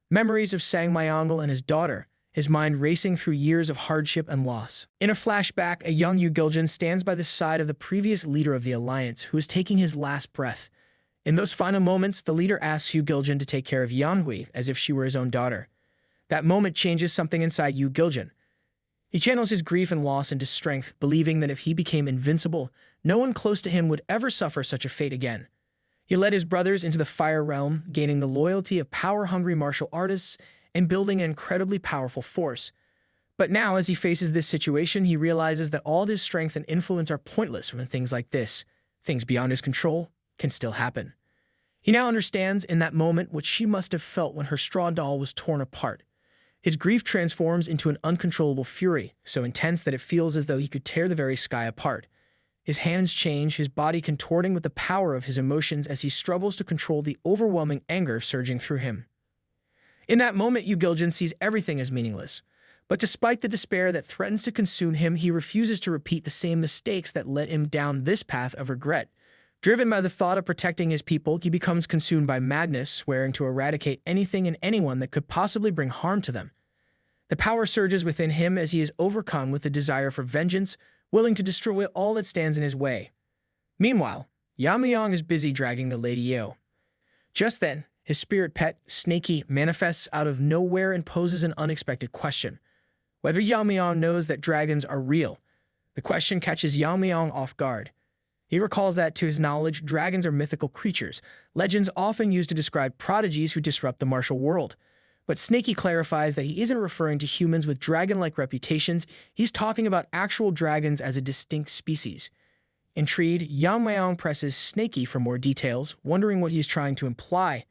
Memories of Sangmyeongo and his daughter, his mind racing through years of hardship and loss. In a flashback, a young Yu Giljin stands by the side of the previous leader of the Alliance, who is taking his last breath. In those final moments, the leader asks Yu Giljin to take care of Yeonhui as if she were his own daughter. That moment changes something inside Yu Giljin. He channels his grief and loss into strength, believing that if he became invincible, no one close to him would ever suffer such a fate again. He led his brothers into the fire realm, gaining the loyalty of power-hungry martial artists and building an incredibly powerful force. But now, as he faces this situation, he realizes that all this strength and influence are pointless when things like this, things beyond his control, can still happen. He now understands in that moment what she must have felt when her straw doll was torn apart. His grief transforms into an uncontrollable fury, so intense that it feels as though he could tear the very sky apart. His hands change, his body contorting with the power of his emotions as he struggles to control the overwhelming anger surging through him. In that moment, Yu Giljin sees everything as meaningless. But despite the despair that threatens to consume him, he refuses to repeat the same mistakes that led him down this path of regret. Driven by the thought of protecting his people, he becomes consumed by madness, swearing to eradicate anything and anyone that could possibly bring harm to them. The power surges within him as he is overcome with the desire for vengeance, willing to destroy all that stands in his way. Meanwhile, Yamayang is busy dragging the Lady Yeo. Just then, his spirit pet, Snaky, manifests out of nowhere and poses an unexpected question. Whether Yamayang knows that dragons are real. The question catches Yamayang off guard. He recalls that, to his knowledge, dragons are mythical creatures, legends often used to describe prodigies who disrupt the martial world. But Snaky clarifies that he isn't referring to humans with dragon-like reputations, he's talking about actual dragons as a distinct species. Intrigued, Yamayang presses Snaky for more details, wondering what he's trying to imply.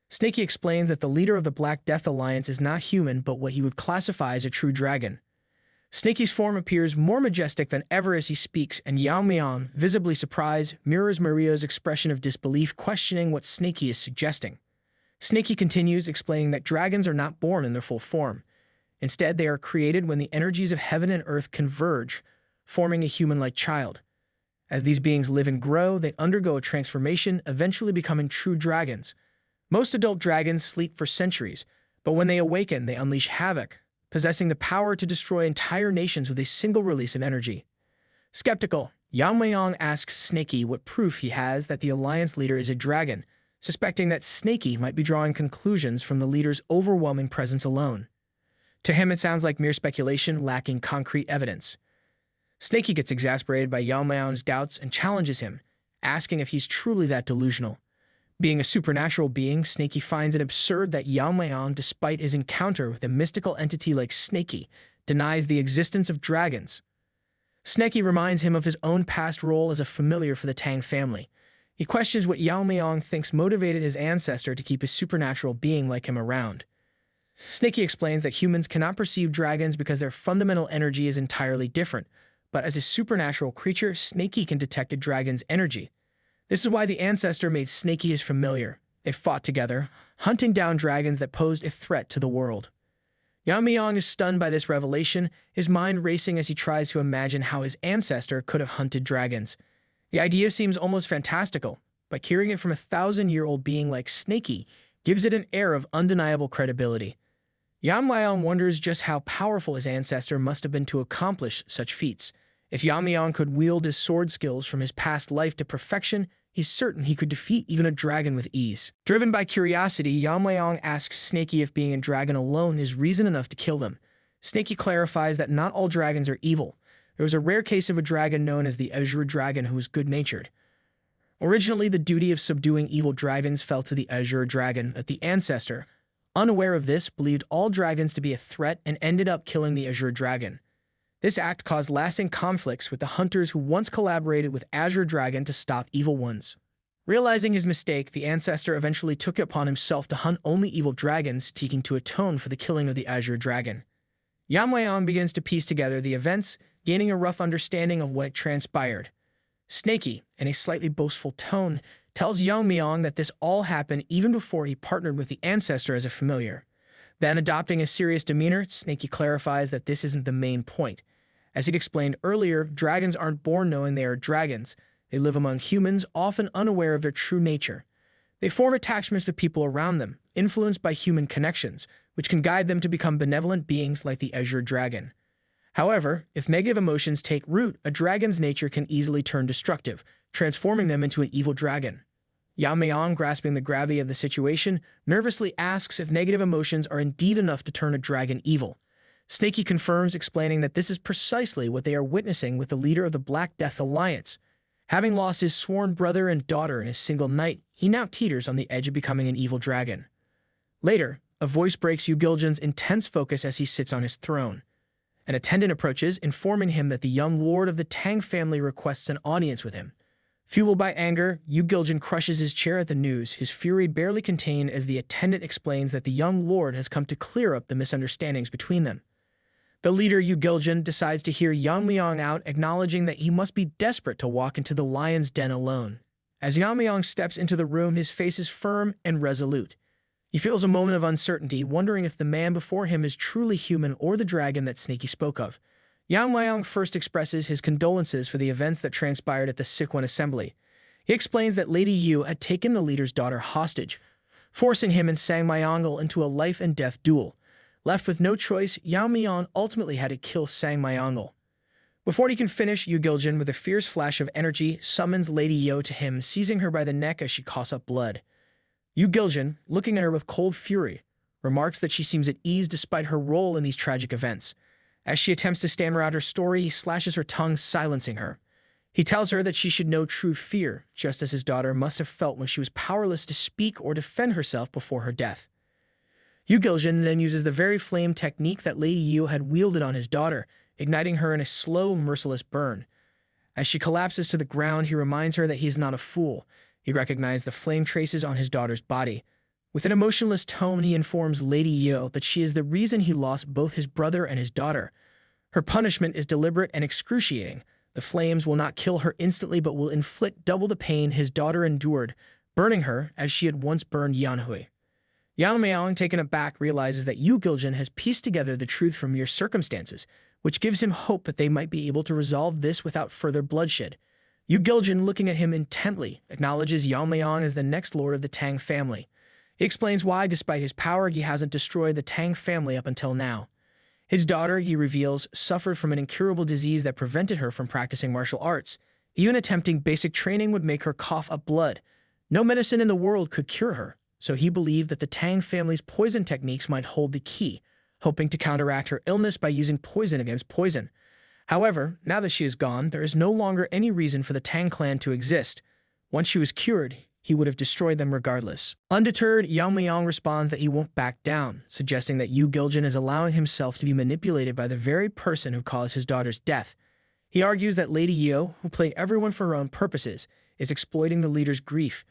Snaky explains that the leader of the Black Death Alliance is not human, but what he would classify as a true dragon. Snaky's form appears more majestic than ever as he speaks, and Yamayang, visibly surprised, mirrors Maria's expression of disbelief, questioning what Snaky is suggesting. Snaky continues, explaining that dragons are not born in their full form. Instead, they are created when the energies of heaven and earth converge, forming a human-like child. As these beings live and grow, they undergo a transformation, eventually becoming true dragons. Most adult dragons sleep for centuries, but when they awaken, they unleash havoc, possessing the power to destroy entire nations with a single release of energy. Skeptical, Yamayang asks Snaky what proof he has that the Alliance leader is a dragon, suspecting that Snaky might be drawing conclusions from the leader's overwhelming presence alone. To him, it sounds like mere speculation, lacking concrete evidence. Snaky gets exasperated by Yamayang's doubts and challenges him, asking if he's truly that delusional. Being a supernatural being, Snaky finds it absurd that Yamayang, despite his encounter with a mystical entity like Snaky, denies the existence of dragons. Snaky reminds him of his own past role as a familiar for the Tang family. He questions what Yamayang thinks motivated his ancestor to keep a supernatural being like him around. Snaky explains that humans cannot perceive dragons because their fundamental energy is entirely different, but as a supernatural creature, Snaky can detect a dragon's energy. This is why the ancestor made Snaky his familiar. They fought together, hunting down dragons that posed a threat to the world. Yamayang is stunned by this revelation, his mind racing as he tries to imagine how his ancestor could have hunted dragons. The idea seems almost fantastical, but hearing it from a 1,000-year-old being like Snaky gives it an air of undeniable credibility. Yamayang wonders just how powerful his ancestor must have been to accomplish such feats. If Yamayang could wield his sword skills from his past life to perfection, he's certain he could defeat even a dragon with ease. Driven by curiosity, Yamayang asks Snaky if being a dragon alone is reason enough to kill them. Snaky clarifies that not all dragons are evil. There was a rare case of a dragon known as the Azure Dragon who was good-natured. Originally, the duty of subduing evil dragons fell to the Azure Dragon, but the ancestor, unaware of this, believed all dragons to be a threat and ended up killing the Azure Dragon. This act caused lasting conflicts with the hunters who once collaborated with Azure Dragon to stop evil ones. Realizing his mistake, the ancestor eventually took it upon himself to hunt only evil dragons, seeking to atone for the killing of the Azure Dragon. Yamayang begins to piece together the events, gaining a rough understanding of what transpired. Snaky, in a slightly boastful tone, tells Yamayang that this all happened even before he partnered with the ancestor as a familiar. Then, adopting a serious demeanor, Snaky clarifies that this isn't the main point. As he'd explained earlier, dragons aren't born knowing they are dragons. They live among humans, often unaware of their true nature. They form attachments to people around them, influenced by human connections, which can guide them to become benevolent beings like the Azure Dragon. However, if negative emotions take root, a dragon's nature can easily turn destructive, transforming them into an evil dragon. Yamayang, grasping the gravity of the situation, nervously asks if negative emotions are indeed enough to turn a dragon evil. Snaky confirms, explaining that this is precisely what they are witnessing with the leader of the Black Death Alliance. Having lost his sworn brother and daughter in a single night, he now teeters on the edge of becoming an evil dragon. Later, a voice breaks Yu-Giljan's intense focus as he sits on his throne. An attendant approaches, informing him that the young lord of the Tang family requests an audience with him. Fueled by anger, Yu-Giljan crushes his chair at the news, his fury barely contained as the attendant explains that the young lord has come to clear up the misunderstandings between them. The leader, Yu-Giljan, decides to hear Yeon-myeong out, acknowledging that he must be desperate to walk into the lion's den alone. As Yeon-myeong steps into the room, his face is firm and resolute. He feels a moment of uncertainty, wondering if the man before him is truly human or the dragon that Snaky spoke of. Yamayang first expresses his condolences for the events that transpired at the Sichuan assembly. He explains that Lady Yu had taken the leader's daughter hostage, forcing him and Sangmyeong into a life-and-death duel. Left with no choice, Yamayang ultimately had to kill Sangmyeong. Before he can finish, Yu-Giljan, with a fierce flash of energy, summons Lady Yu to him, seizing her by the neck as she coughs up blood. Yu-Giljan, looking at her with cold fury, remarks that she seems at ease despite her role in these tragic events. As she attempts to stammer out her story, he slashes her tongue, silencing her. He tells her that she should know true fear, just as his daughter must have felt when she was powerless to speak or defend herself before her death. Yu-Giljan then uses the very flame technique that Lady Yu had wielded on his daughter, igniting her in a slow, merciless burn. As she collapses to the ground, he reminds her that he is not a fool. He recognized the flame traces on his daughter's body. With an emotionless tone, he informs Lady Yu that she is the reason he lost both his brother and his daughter. Her punishment is deliberate and excruciating. The flames will not kill her instantly but will inflict double the pain his daughter endured, burning her as she had once burned Yanhui. Yamayang, taken aback, realizes that Yu-Giljan has pieced together the truth from mere circumstances, which gives him hope that they might be able to resolve this without further bloodshed. Yu-Giljan, looking at him intently, acknowledges Yamayang as the next lord of the Tang family. He explains why, despite his power, he hasn't destroyed the Tang family up until now. His daughter, he reveals, suffered from an incurable disease that prevented her from practicing martial arts. Even attempting basic training would make her cough up blood. No medicine in the world could cure her, so he believed that the Tang family's poison techniques might hold the key, hoping to counteract her illness by using poison against poison. However, now that she is gone, there is no longer any reason for the Tang clan to exist. Once she was cured, he would have destroyed them regardless. Undeterred, Yamayang responds that he won't back down, suggesting that Yu-Giljan is allowing himself to be manipulated by the very person who caused his daughter's death. He argues that Lady Yu, who played everyone for her own purposes, is exploiting the leader's grief.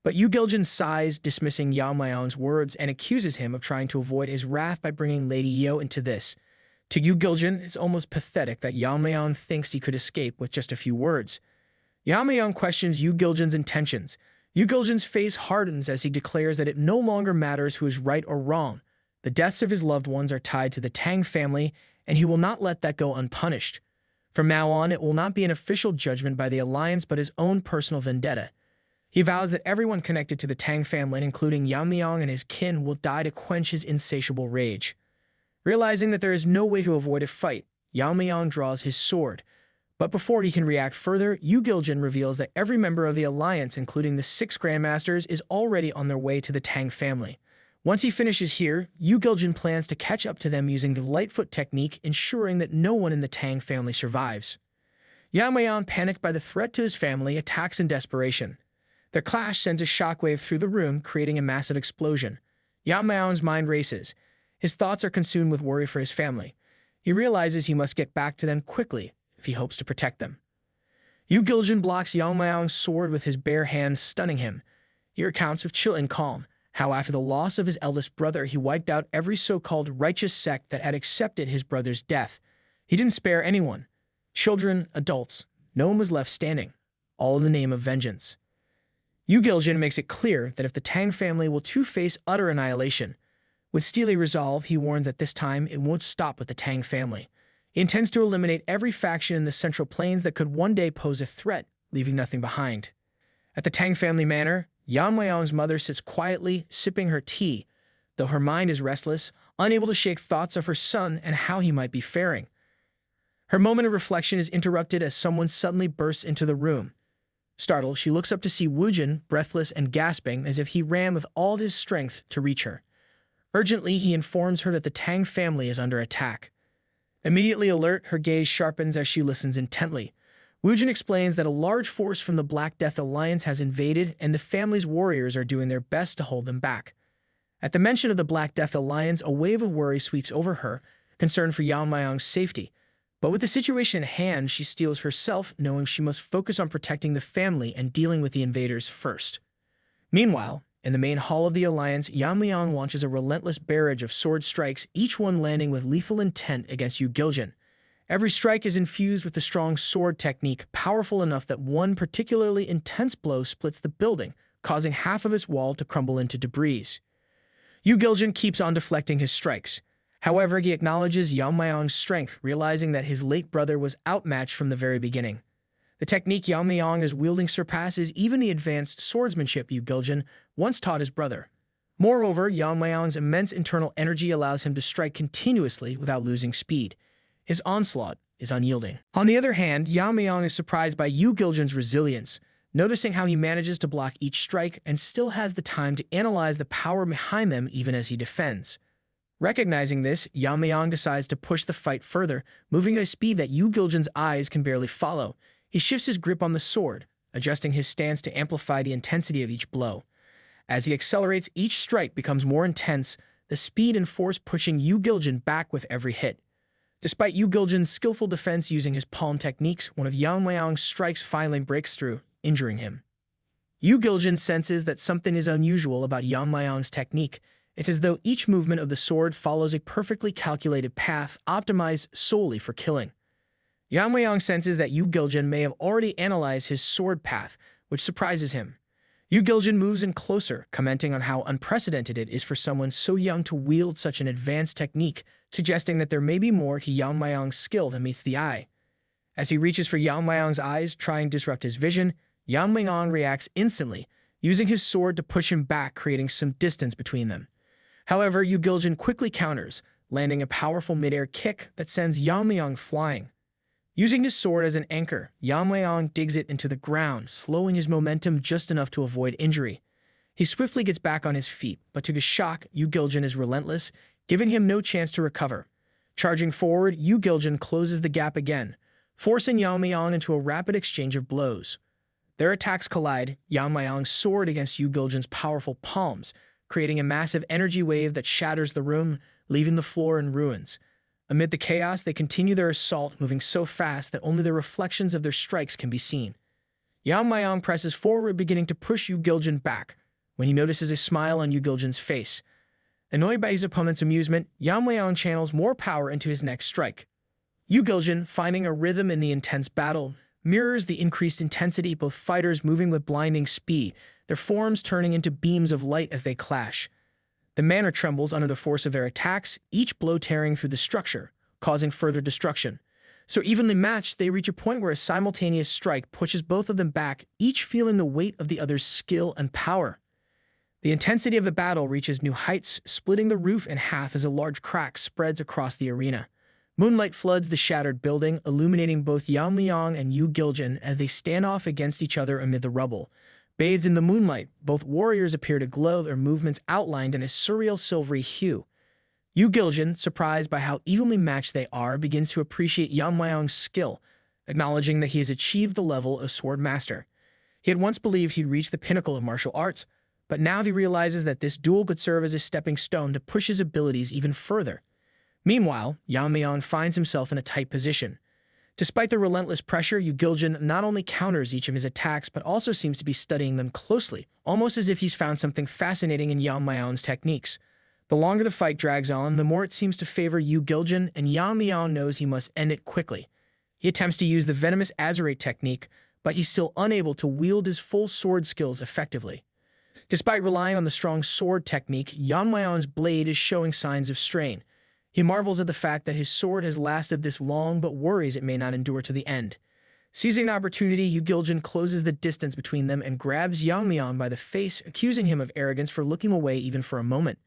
But Yu-Giljan sighs, dismissing Yamayang's words, and accuses him of trying to avoid his wrath by bringing Lady Yu into this. To Yu-Giljan, it's almost pathetic that Yamayang thinks he could escape with just a few words. Yamayang questions Yu-Giljan's intentions. Yu-Giljan's face hardens as he declares that it no longer matters who is right or wrong. The deaths of his loved ones are tied to the Tang family, and he will not let that go unpunished. From now on, it will not be an official judgment by the alliance but his own personal vendetta. He vows that everyone connected to the Tang family, including Yamayang and his kin, will die to quench his insatiable rage. Realizing that there is no way to avoid a fight, Yamayang draws his sword. But before he can react further, Yu-Giljan reveals that every member of the alliance, including the 6 grandmasters, is already on their way to the Tang family. Once he finishes here, Yu-Giljan plans to catch up to them using the Lightfoot technique, ensuring that no one in the Tang family survives. Yamayang, panicked by the threat to his family, attacks in desperation. Their clash sends a shockwave through the room, creating a massive explosion. Yamayang's mind races. His thoughts are consumed with worry for his family. He realizes he must get back to them quickly if he hopes to protect them. Yu-Giljan blocks Yamayang's sword with his bare hand, stunning him. He recounts with chill and calm how after the loss of his eldest brother, he wiped out every so-called righteous sect that had accepted his brother's death. He didn't spare anyone. Children, adults, no one was left standing, all in the name of vengeance. Yu-Giljan makes it clear that if the Tang family will too face utter annihilation, with steely resolve, he warns that this time it won't stop with the Tang family. He intends to eliminate every faction in the Central Plains that could one day pose a threat, leaving nothing behind. At the Tang family manor, Yeon-myeong's mother sits quietly, sipping her tea, though her mind is restless, unable to shake thoughts of her son and how he might be faring. Her moment of reflection is interrupted as someone suddenly bursts into the room. Startled, she looks up to see Wujin, breathless and gasping, as if he ran with all his strength to reach her. Urgently, he informs her that the Tang family is under attack. Immediately alert, her gaze sharpens as she listens intently. Wujin explains that a large force from the Black Death Alliance has invaded, and the family's warriors are doing their best to hold them back. At the mention of the Black Death Alliance, a wave of worry sweeps over her, concern for Yamayang's safety. But with the situation at hand, she steels herself, knowing she must focus on protecting the family and dealing with the invaders first. Meanwhile, in the main hall of the Alliance, Yamayang launches a relentless barrage of sword strikes, each one landing with lethal intent against Yu Giljin. Every strike is infused with a strong sword technique, powerful enough that one particularly intense blow splits the building, causing half of its wall to crumble into debris. Yu Giljin keeps on deflecting his strikes. However, he acknowledges Yamayang's strength, realizing that his late brother was outmatched from the very beginning. The technique Yamayang is wielding surpasses even the advanced swordsmanship Yu Giljin once taught his brother. Moreover, Yamayang's immense internal energy allows him to strike continuously without losing speed. His onslaught is unyielding. On the other hand, Yamayang is surprised by Yu Giljin's resilience, noticing how he manages to block each strike and still has the time to analyze the power behind them even as he defends. Recognizing this, Yamayang decides to push the fight further, moving at a speed that Yu Giljin's eyes can barely follow. He shifts his grip on the sword, adjusting his stance to amplify the intensity of each blow. As he accelerates, each strike becomes more intense, the speed and force pushing Yu Giljin back with every hit. Despite Yu Giljin's skillful defense using his palm techniques, one of Yamayang's strikes finally breaks through, injuring him. Yu Giljin senses that something is unusual about Yamayang's technique. It's as though each movement of the sword follows a perfectly calculated path, optimized solely for killing. Yamayang senses that Yu Giljin may have already analyzed his sword path, which surprises him. Yu Giljin moves in closer, commenting on how unprecedented it is for someone so young to wield such an advanced technique, suggesting that there may be more to Yamayang's skill than meets the eye. As he reaches for Yamayang's eyes, trying to disrupt his vision, Yamayang reacts instantly, using his sword to push him back, creating some distance between them. However, Yu Giljin quickly counters, landing a powerful mid-air kick that sends Yamayang flying. Using his sword as an anchor, Yamayang digs it into the ground, slowing his momentum just enough to avoid injury. He swiftly gets back on his feet, but to his shock, Yu Giljin is relentless, giving him no chance to recover. Charging forward, Yu Giljin closes the gap again, forcing Yamayang into a rapid exchange of blows. Their attacks collide, Yamayang's sword against Yu Giljin's powerful palms, creating a massive energy wave that shatters the room, leaving the floor in ruins. Amid the chaos, they continue their assault, moving so fast that only the reflections of their strikes can be seen. Yamayang presses forward, beginning to push Yu Giljin back, when he notices a smile on Yu Giljin's face. Annoyed by his opponent's amusement, Yamayang channels more power into his next strike. Yu Giljin, finding a rhythm in the intense battle, mirrors the increased intensity, both fighters moving with blinding speed, their forms turning into beams of light as they clash. The manor trembles under the force of their attacks, each blow tearing through the structure, causing further destruction. So evenly matched, they reach a point where a simultaneous strike pushes both of them back, each feeling the weight of the other's skill and power. The intensity of the battle reaches new heights, splitting the roof in half as a large crack spreads across the arena. Moonlight floods the shattered building, illuminating both Yamayang and Yu Giljin as they stand off against each other amid the rubble. Bathed in the moonlight, both warriors appear to glow, their movements outlined in a surreal silvery hue. Yu Giljin, surprised by how evenly matched they are, begins to appreciate Yamayang's skill, acknowledging that he has achieved the level of Swordmaster. He had once believed he'd reached the pinnacle of martial arts, but now he realizes that this duel could serve as a stepping stone to push his abilities even further. Meanwhile, Yamayang finds himself in a tight position. Despite the relentless pressure, Yu Giljin not only counters each of his attacks, but also seems to be studying them closely, almost as if he's found something fascinating in Yamayang's techniques. The longer the fight drags on, the more it seems to favor Yu Giljin, and Yamayang knows he must end it quickly. He attempts to use the venomous azurate technique, but he's still unable to wield his full sword skills effectively. Despite relying on the strong sword technique, Yamayang's blade is showing signs of strain. He marvels at the fact that his sword has lasted this long, but worries it may not endure to the end. Seizing an opportunity, Yu Giljin closes the distance between them and grabs Yamayang by the face, accusing him of arrogance for looking away even for a moment.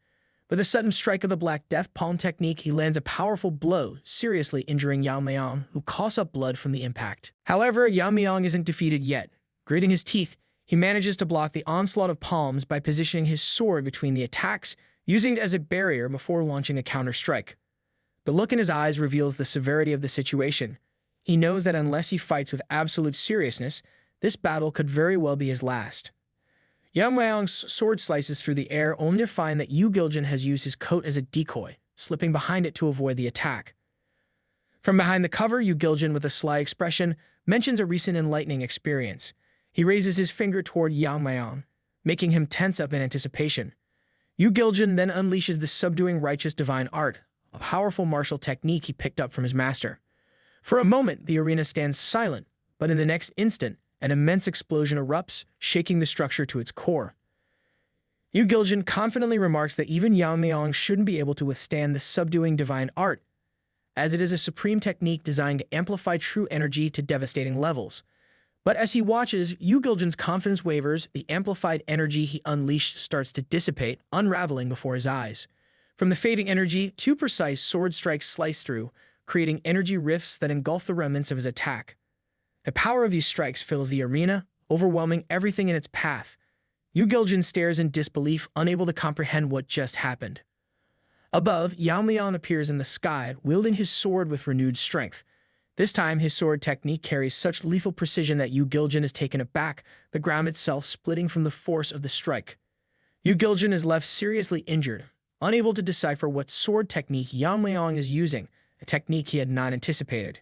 With a sudden strike of the Black Death palm technique, he lands a powerful blow, seriously injuring Yamayang, who coughs up blood from the impact. However, Yamayang isn't defeated yet. Gritting his teeth, he manages to block the onslaught of palms by positioning his sword between the attacks, using it as a barrier before launching a counter-strike. The look in his eyes reveals the severity of the situation. He knows that unless he fights with absolute seriousness, this battle could very well be his last. Yamayang's sword slices through the air only to find that Yu Giljin has used his coat as a decoy, slipping behind it to avoid the attack. From behind the cover, Yu Giljin, with a sly expression, mentions a recent enlightening experience. He raises his finger toward Yamayang, making him tense up in anticipation. Yu Giljin then unleashes the subduing righteous divine art, a powerful martial technique he picked up from his master. For a moment, the arena stands silent, but in the next instant, an immense explosion erupts, shaking the structure to its core. Yu Giljin confidently remarks that even Yamayang shouldn't be able to withstand the subduing divine art, as it is a supreme technique designed to amplify true energy to devastating levels. But as he watches, Yu Giljin's confidence wavers, the amplified energy he unleashed starts to dissipate, unraveling before his eyes. From the fading energy, two precise sword strikes slice through, creating energy rifts that engulf the remnants of his attack. The power of these strikes fills the arena, overwhelming everything in its path. Yu Giljin stares in disbelief, unable to comprehend what just happened. Above, Yamayang appears in the sky, wielding his sword with renewed strength. This time, his sword technique carries such lethal precision that Yu Giljin is taken aback, the ground itself splitting from the force of the strike. Yu Giljin is left seriously injured, unable to decipher what sword technique Yamayang is using, a technique he had not anticipated.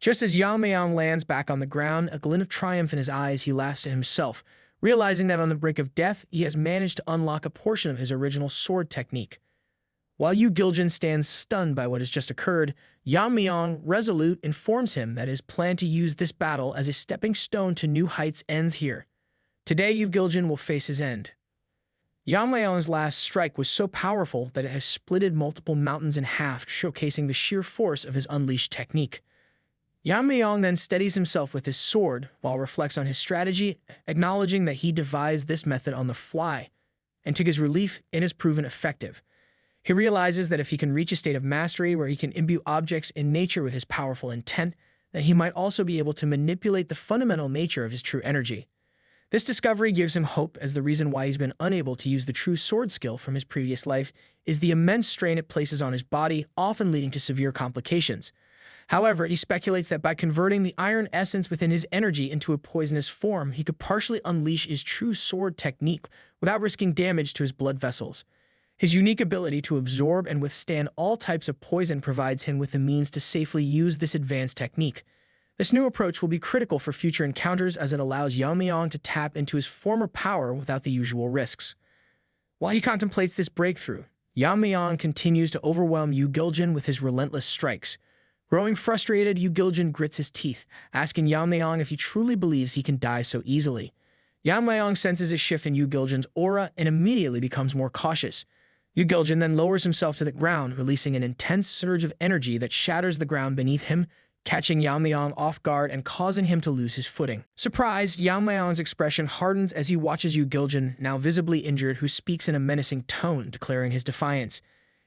Just as Yamayang lands back on the ground, a glint of triumph in his eyes, he laughs to himself, realizing that on the brink of death, he has managed to unlock a portion of his original sword technique. While Yu Giljin stands stunned by what has just occurred, Yamayang, resolute, informs him that his plan to use this battle as a stepping stone to new heights ends here. Today, Yu Giljin will face his end. Yamayang's last strike was so powerful that it has splitted multiple mountains in half, showcasing the sheer force of his unleashed technique. Yamayang then steadies himself with his sword, while reflects on his strategy, acknowledging that he devised this method on the fly, and to his relief, it has proven effective. He realizes that if he can reach a state of mastery where he can imbue objects in nature with his powerful intent, then he might also be able to manipulate the fundamental nature of his true energy. This discovery gives him hope, as the reason why he's been unable to use the true sword skill from his previous life is the immense strain it places on his body, often leading to severe complications. However, he speculates that by converting the iron essence within his energy into a poisonous form, he could partially unleash his true sword technique without risking damage to his blood vessels. His unique ability to absorb and withstand all types of poison provides him with the means to safely use this advanced technique. This new approach will be critical for future encounters, as it allows Yamayang to tap into his former power without the usual risks. While he contemplates this breakthrough, Yamayang continues to overwhelm Yu Giljin with his relentless strikes. Growing frustrated, Yu Giljin grits his teeth, asking Yamayang if he truly believes he can die so easily. Yamayang senses a shift in Yu Giljin's aura and immediately becomes more cautious. Yu Giljin then lowers himself to the ground, releasing an intense surge of energy that shatters the ground beneath him, catching Yamayang off guard and causing him to lose his footing. Surprised, Yamayang's expression hardens as he watches Yu Giljin, now visibly injured, who speaks in a menacing tone, declaring his defiance.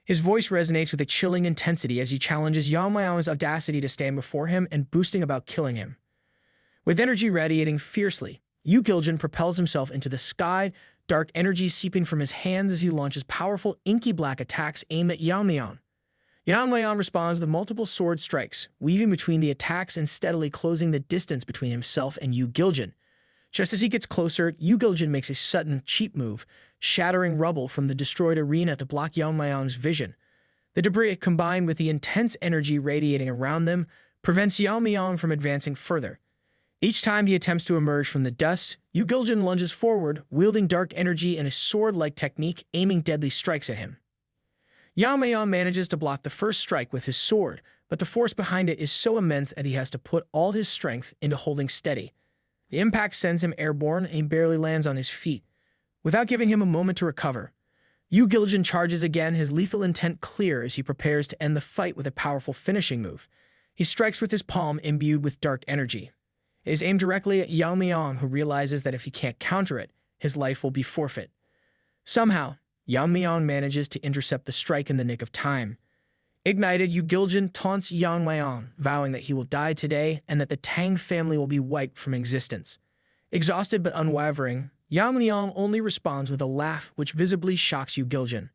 His voice resonates with a chilling intensity as he challenges Yamayang's audacity to stand before him and boasting about killing him. With energy radiating fiercely, Yu Giljin propels himself into the sky, dark energy seeping from his hands as he launches powerful, inky black attacks aimed at Yamayang. Yamayang responds with multiple sword strikes, weaving between the attacks and steadily closing the distance between himself and Yu Giljin. Just as he gets closer, Yu Giljin makes a sudden, cheap move, shattering rubble from the destroyed arena to block Yamayang's vision. The debris, combined with the intense energy radiating around them, prevents Yamayang from advancing further. Each time he attempts to emerge from the dust, Yu Giljin lunges forward, wielding dark energy and a sword-like technique, aiming deadly strikes at him. Yamayang manages to block the first strike with his sword, but the force behind it is so immense that he has to put all his strength into holding steady. The impact sends him airborne and he barely lands on his feet. Without giving him a moment to recover, Yu Giljin charges again, his lethal intent clear as he prepares to end the fight with a powerful finishing move. He strikes with his palm imbued with dark energy. It is aimed directly at Yamayang, who realizes that if he can't counter it, his life will be forfeit. Somehow, Yamayang manages to intercept the strike in the nick of time. Ignited, Yu Giljin taunts Yamayang, vowing that he will die today and that the Tang family will be wiped from existence. Exhausted but unwavering, Yamayang only responds with a laugh which visibly shocks Yu Giljin.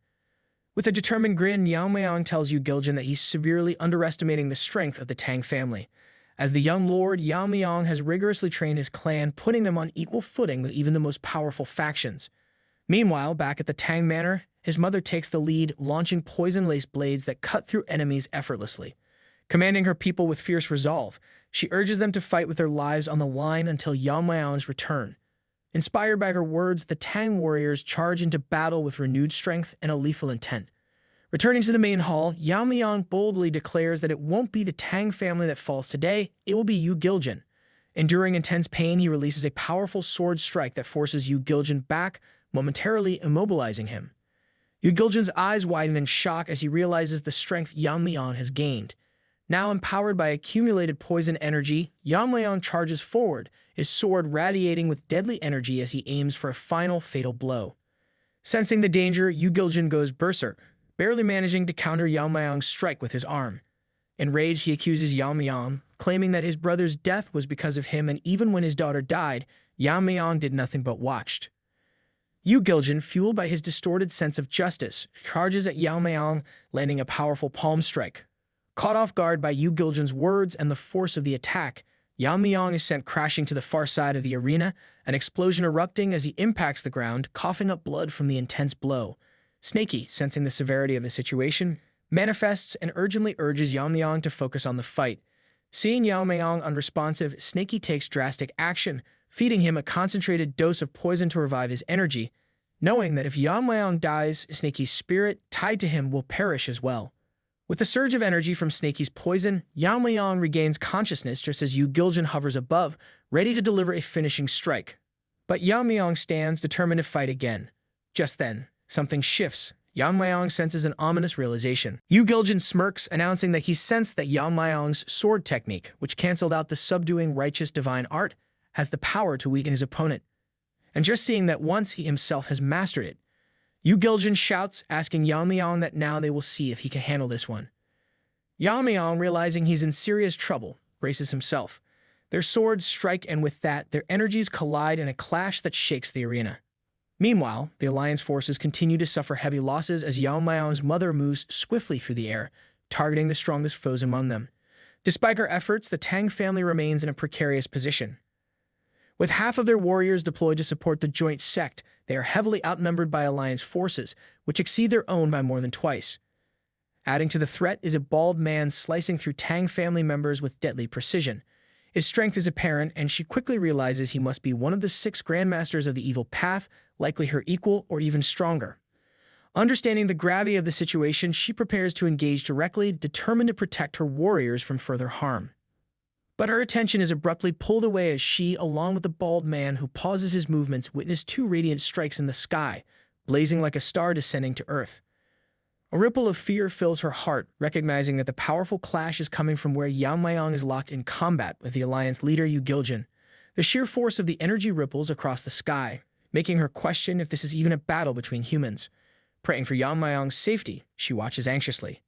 With a determined grin, Yamayang tells Yu Giljin that he's severely underestimating the strength of the Tang family. As the young lord, Yamayang has rigorously trained his clan, putting them on equal footing with even the most powerful factions. Meanwhile, back at the Tang Manor, his mother takes the lead, launching poison-laced blades that cut through enemies effortlessly. Commanding her people with fierce resolve, she urges them to fight with their lives on the line until Yamayang's return. Inspired by her words, the Tang warriors charge into battle with renewed strength and a lethal intent. Returning to the main hall, Yamayang boldly declares that it won't be the Tang family that falls today, it will be Yu Giljin. Enduring intense pain, he releases a powerful sword strike that forces Yu Giljin back, momentarily immobilizing him. Yu Giljin's eyes widen in shock as he realizes the strength Yamayang has gained. Now empowered by accumulated poison energy, Yamayang charges forward, his sword radiating with deadly energy as he aims for a final fatal blow. Sensing the danger, Yu Giljin goes berserk, barely managing to counter Yamayang's strike with his arm. Enraged, he accuses Yamayang, claiming that his brother's death was because of him, and even when his daughter died, Yamayang did nothing but watched. Yu Giljin, fueled by his distorted sense of justice, charges at Yamayang, landing a powerful palm strike. Caught off guard by Yu Giljin's words and the force of the attack, Yamayang is sent crashing to the far side of the arena, an explosion erupting as he impacts the ground, coughing up blood from the intense blow. Snaky, sensing the severity of the situation, manifests and urgently urges Yamayang to focus on the fight. Seeing Yamayang unresponsive, Snaky takes drastic action, feeding him a concentrated dose of poison to revive his energy, knowing that if Yamayang dies, Snaky's spirit, tied to him, will perish as well. With a surge of energy from Snaky's poison, Yamayang regains consciousness just as Yu Giljin hovers above, ready to deliver a finishing strike. But Yamayang stands determined to fight again. Just then, something shifts. Yamayang senses an ominous realization. Yu Giljin smirks, announcing that he sensed that Yamayang's sword technique, which cancelled out the subduing righteous divine art, has the power to weaken his opponent. And just seeing that once, he himself has mastered it. Yu Giljin shouts, asking Yamayang that now they will see if he can handle this one. Yamayang, realizing he's in serious trouble, braces himself. Their swords strike, and with that, their energies collide in a clash that shakes the arena. Meanwhile, the Alliance forces continue to suffer heavy losses as Yamayang's mother moves swiftly through the air, targeting the strongest foes among them. Despite her efforts, the Tang family remains in a precarious position. With half of their warriors deployed to support the joint sect, they are heavily outnumbered by Alliance forces, which exceed their own by more than twice. Adding to the threat is a bald man slicing through Tang family members with deadly precision. His strength is apparent, and she quickly realizes he must be one of the 6 Grandmasters of the Evil Path, likely her equal or even stronger. Understanding the gravity of the situation, she prepares to engage directly, determined to protect her warriors from further harm. But her attention is abruptly pulled away as she, along with the bald man who pauses his movements, witness 2 radiant strikes in the sky, blazing like a star descending to earth. A ripple of fear fills her heart, recognizing that the powerful clash is coming from where Yamayang is locked in combat with the Alliance leader Yu Giljin. The sheer force of the energy ripples across the sky, making her question if this is even a battle between humans. Praying for Yamayang's safety, she watches anxiously.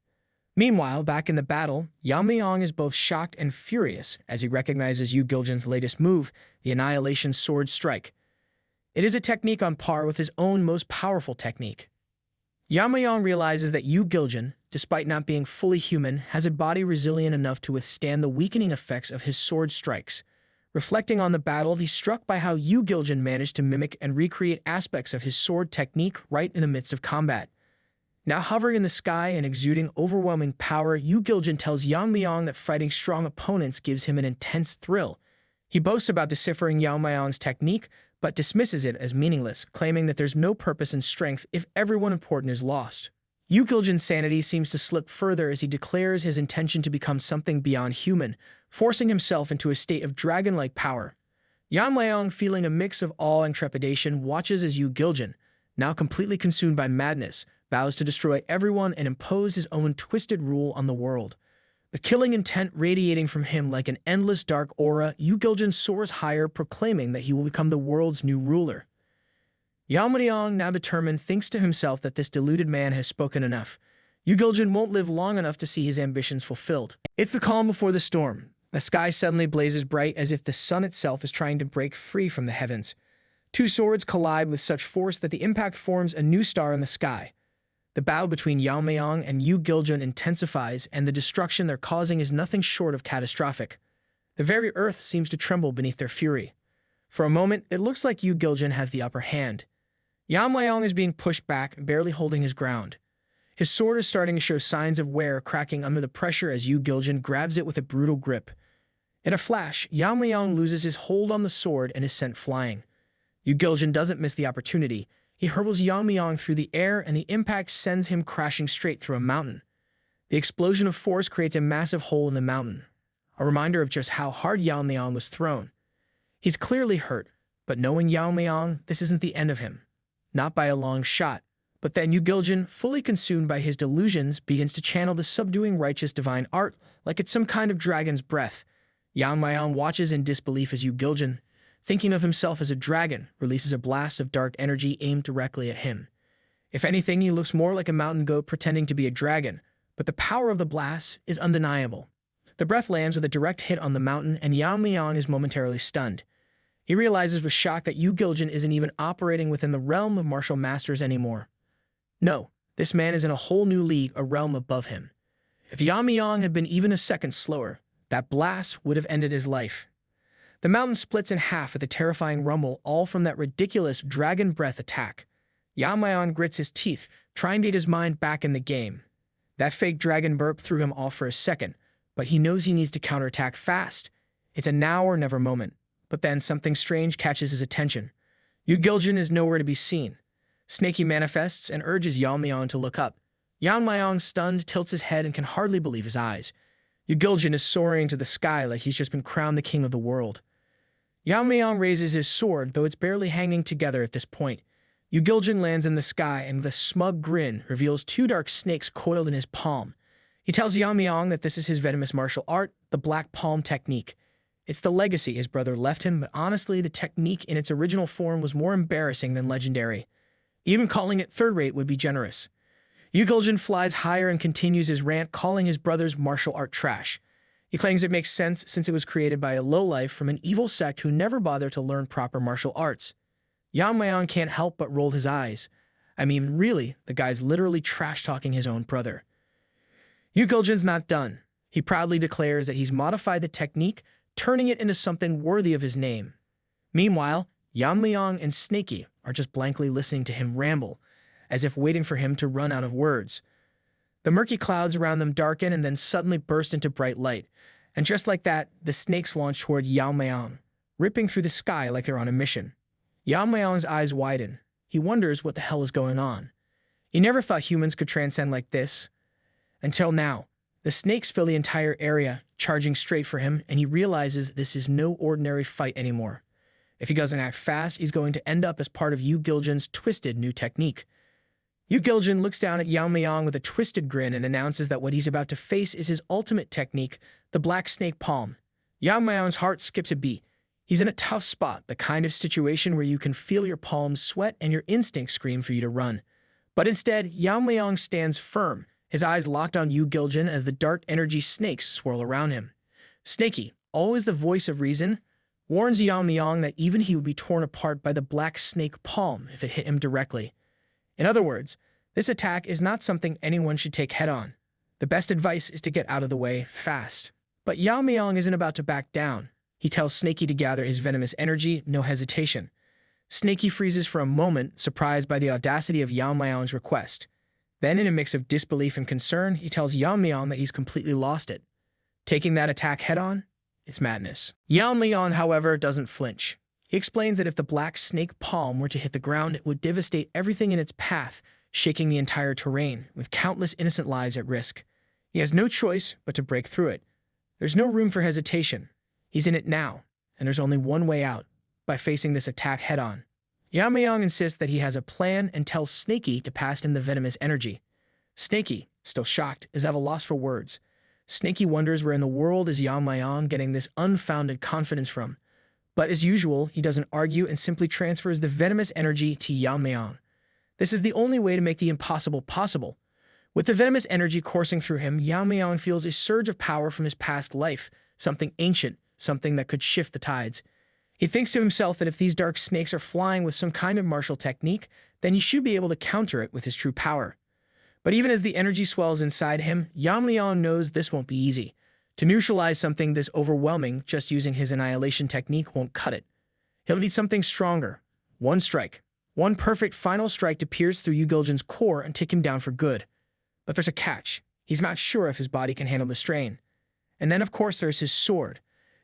Meanwhile, back in the battle, Yamayang is both shocked and furious as he recognizes Yu Giljin's latest move, the Annihilation sword strike. It is a technique on par with his own most powerful technique. Yamayang realizes that Yu Giljin, despite not being fully human, has a body resilient enough to withstand the weakening effects of his sword strikes. Reflecting on the battle, he's struck by how Yu Giljin managed to mimic and recreate aspects of his sword technique right in the midst of combat. Now hovering in the sky and exuding overwhelming power, Yu Giljin tells Yamayang that fighting strong opponents gives him an intense thrill. He boasts about deciphering Yamayang's technique, but dismisses it as meaningless, claiming that there's no purpose in strength if everyone important is lost. Yu Giljin's sanity seems to slip further as he declares his intention to become something beyond human, forcing himself into a state of dragon-like power. Yamayang, feeling a mix of awe and trepidation, watches as Yu Giljin, now completely consumed by madness, vows to destroy everyone and impose his own twisted rule on the world. The killing intent radiating from him like an endless dark aura, Yu Giljin soars higher, proclaiming that he will become the world's new ruler. Yamayang, now determined, thinks to himself that this deluded man has spoken enough. Yu Giljin won't live long enough to see his ambitions fulfilled. It's the calm before the storm. The sky suddenly blazes bright as if the sun itself is trying to break free from the heavens. Two swords collide with such force that the impact forms a new star in the sky. The battle between Yamayang and Yu Giljun intensifies, and the destruction they're causing is nothing short of catastrophic. The very earth seems to tremble beneath their fury. For a moment, it looks like Yu Giljun has the upper hand. Yamayang is being pushed back, barely holding his ground. His sword is starting to show signs of wear, cracking under the pressure as Yu Giljun grabs it with a brutal grip. In a flash, Yamayang loses his hold on the sword and is sent flying. Yu Giljun doesn't miss the opportunity. He hurls Yamayang through the air, and the impact sends him crashing straight through a mountain. The explosion of force creates a massive hole in the mountain, a reminder of just how hard Yamayang was thrown. He's clearly hurt, but knowing Yamayang, this isn't the end of him. Not by a long shot. But then Yu Giljun, fully consumed by his delusions, begins to channel the subduing righteous divine art like it's some kind of dragon's breath. Yamayang watches in disbelief as Yu Giljun, thinking of himself as a dragon, releases a blast of dark energy aimed directly at him. If anything, he looks more like a mountain goat pretending to be a dragon, but the power of the blast is undeniable. The breath lands with a direct hit on the mountain, and Yamayang is momentarily stunned. He realizes with shock that Yu Giljun isn't even operating within the realm of martial masters anymore. No, this man is in a whole new league, a realm above him. If Yamayang had been even a second slower, that blast would have ended his life. The mountain splits in half with a terrifying rumble, all from that ridiculous dragon breath attack. Yamayang grits his teeth, trying to get his mind back in the game. That fake dragon burp threw him off for a second, but he knows he needs to counterattack fast. It's a now or never moment. But then something strange catches his attention. Yu Giljun is nowhere to be seen. Snaky manifests and urges Yamayang to look up. Yamayang, stunned, tilts his head and can hardly believe his eyes. Yu Giljun is soaring into the sky like he's just been crowned the king of the world. Yamayang raises his sword, though it's barely hanging together at this point. Yu Giljun lands in the sky and with a smug grin reveals two dark snakes coiled in his palm. He tells Yamayang that this is his venomous martial art, the Black Palm technique. It's the legacy his brother left him, but honestly, the technique in its original form was more embarrassing than legendary. Even calling it third-rate would be generous. Yu Giljun flies higher and continues his rant, calling his brother's martial art trash. He claims it makes sense since it was created by a lowlife from an evil sect who never bothered to learn proper martial arts. Yamayang can't help but roll his eyes. I mean, really, the guy's literally trash-talking his own brother. Yu Giljun's not done. He proudly declares that he's modified the technique, turning it into something worthy of his name. Meanwhile, Yamayang and Snaky are just blankly listening to him ramble, as if waiting for him to run out of words. The murky clouds around them darken and then suddenly burst into bright light, and just like that, the snakes launch toward Yamayang, ripping through the sky like they're on a mission. Yamayang's eyes widen. He wonders what the hell is going on. He never thought humans could transcend like this. Until now, the snakes fill the entire area, charging straight for him, and he realizes this is no ordinary fight anymore. If he doesn't act fast, he's going to end up as part of Yu Giljun's twisted new technique. Yu Giljun looks down at Yamayang with a twisted grin and announces that what he's about to face is his ultimate technique, the Black Snake Palm. Yamayang's heart skips a beat. He's in a tough spot, the kind of situation where you can feel your palms sweat and your instincts scream for you to run. But instead, Yamayang stands firm, his eyes locked on Yu Giljun as the dark energy snakes swirl around him. Snaky, always the voice of reason, warns Yamayang that even he would be torn apart by the Black Snake Palm if it hit him directly. In other words, this attack is not something anyone should take head-on. The best advice is to get out of the way fast. But Yamayang isn't about to back down. He tells Snaky to gather his venomous energy, no hesitation. Snaky freezes for a moment, surprised by the audacity of Yamayang's request. Then, in a mix of disbelief and concern, he tells Yamayang that he's completely lost it. Taking that attack head-on? It's madness. Yamayang, however, doesn't flinch. He explains that if the Black Snake Palm were to hit the ground, it would devastate everything in its path, shaking the entire terrain, with countless innocent lives at risk. He has no choice but to break through it. There's no room for hesitation. He's in it now, and there's only one way out, by facing this attack head-on. Yamayang insists that he has a plan and tells Snaky to pass him the venomous energy. Snaky, still shocked, is at a loss for words. Snaky wonders where in the world is Yamayang getting this unfounded confidence from. But as usual, he doesn't argue and simply transfers the venomous energy to Yamayang. This is the only way to make the impossible possible. With the venomous energy coursing through him, Yamayang feels a surge of power from his past life, something ancient, something that could shift the tides. He thinks to himself that if these dark snakes are flying with some kind of martial technique, then he should be able to counter it with his true power. But even as the energy swells inside him, Yeon-myeong knows this won't be easy. To neutralize something this overwhelming, just using his Annihilation technique won't cut it. He'll need something stronger. One strike. One perfect final strike to pierce through Yu-Giljin's core and take him down for good. But there's a catch. He's not sure if his body can handle the strain. And then, of course, there's his sword.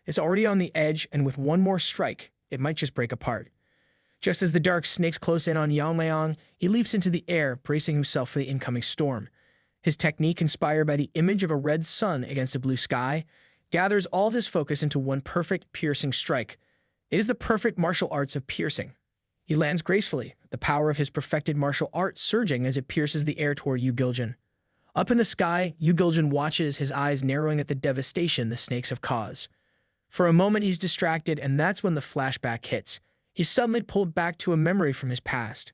It's already on the edge, and with one more strike, it might just break apart. Just as the dark snakes close in on Yeon-myeong, he leaps into the air, bracing himself for the incoming storm. His technique, inspired by the image of a red sun against a blue sky, gathers all of his focus into one perfect, piercing strike. It is the perfect martial arts of piercing. He lands gracefully, the power of his perfected martial art surging as it pierces the air toward Yu-Giljin. Up in the sky, Yu-Giljin watches, his eyes narrowing at the devastation the snakes have caused. For a moment he's distracted, and that's when the flashback hits. He's suddenly pulled back to a memory from his past.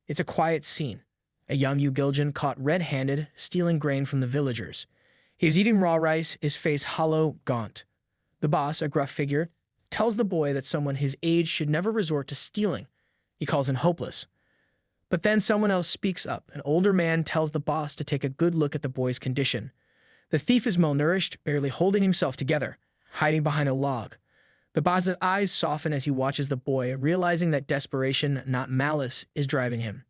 It's a quiet scene. A young Yu-Giljin caught red-handed, stealing grain from the villagers. He is eating raw rice, his face hollow, gaunt. The boss, a gruff figure, tells the boy that someone his age should never resort to stealing. He calls him hopeless. But then someone else speaks up. An older man tells the boss to take a good look at the boy's condition. The thief is malnourished, barely holding himself together, hiding behind a log. The boss's eyes soften as he watches the boy, realizing that desperation, not malice, is driving him.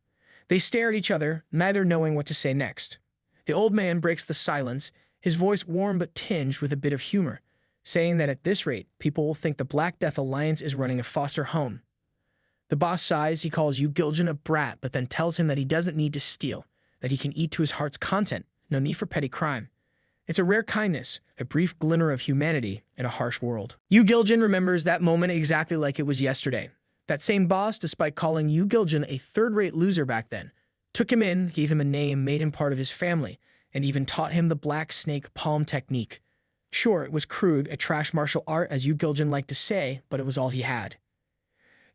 They stare at each other, neither knowing what to say next. The old man breaks the silence, his voice warm but tinged with a bit of humor, saying that at this rate, people will think the Black Death Alliance is running a foster home. The boss sighs. He calls Yu-Giljin a brat, but then tells him that he doesn't need to steal, that he can eat to his heart's content, no need for petty crime. It's a rare kindness, a brief glimmer of humanity in a harsh world. Yu-Giljin remembers that moment exactly like it was yesterday. That same boss, despite calling Yu-Giljin a third-rate loser back then, took him in, gave him a name, made him part of his family, and even taught him the Black Snake Palm technique. Sure, it was crude, a trash martial art, as Yu-Giljin liked to say, but it was all he had.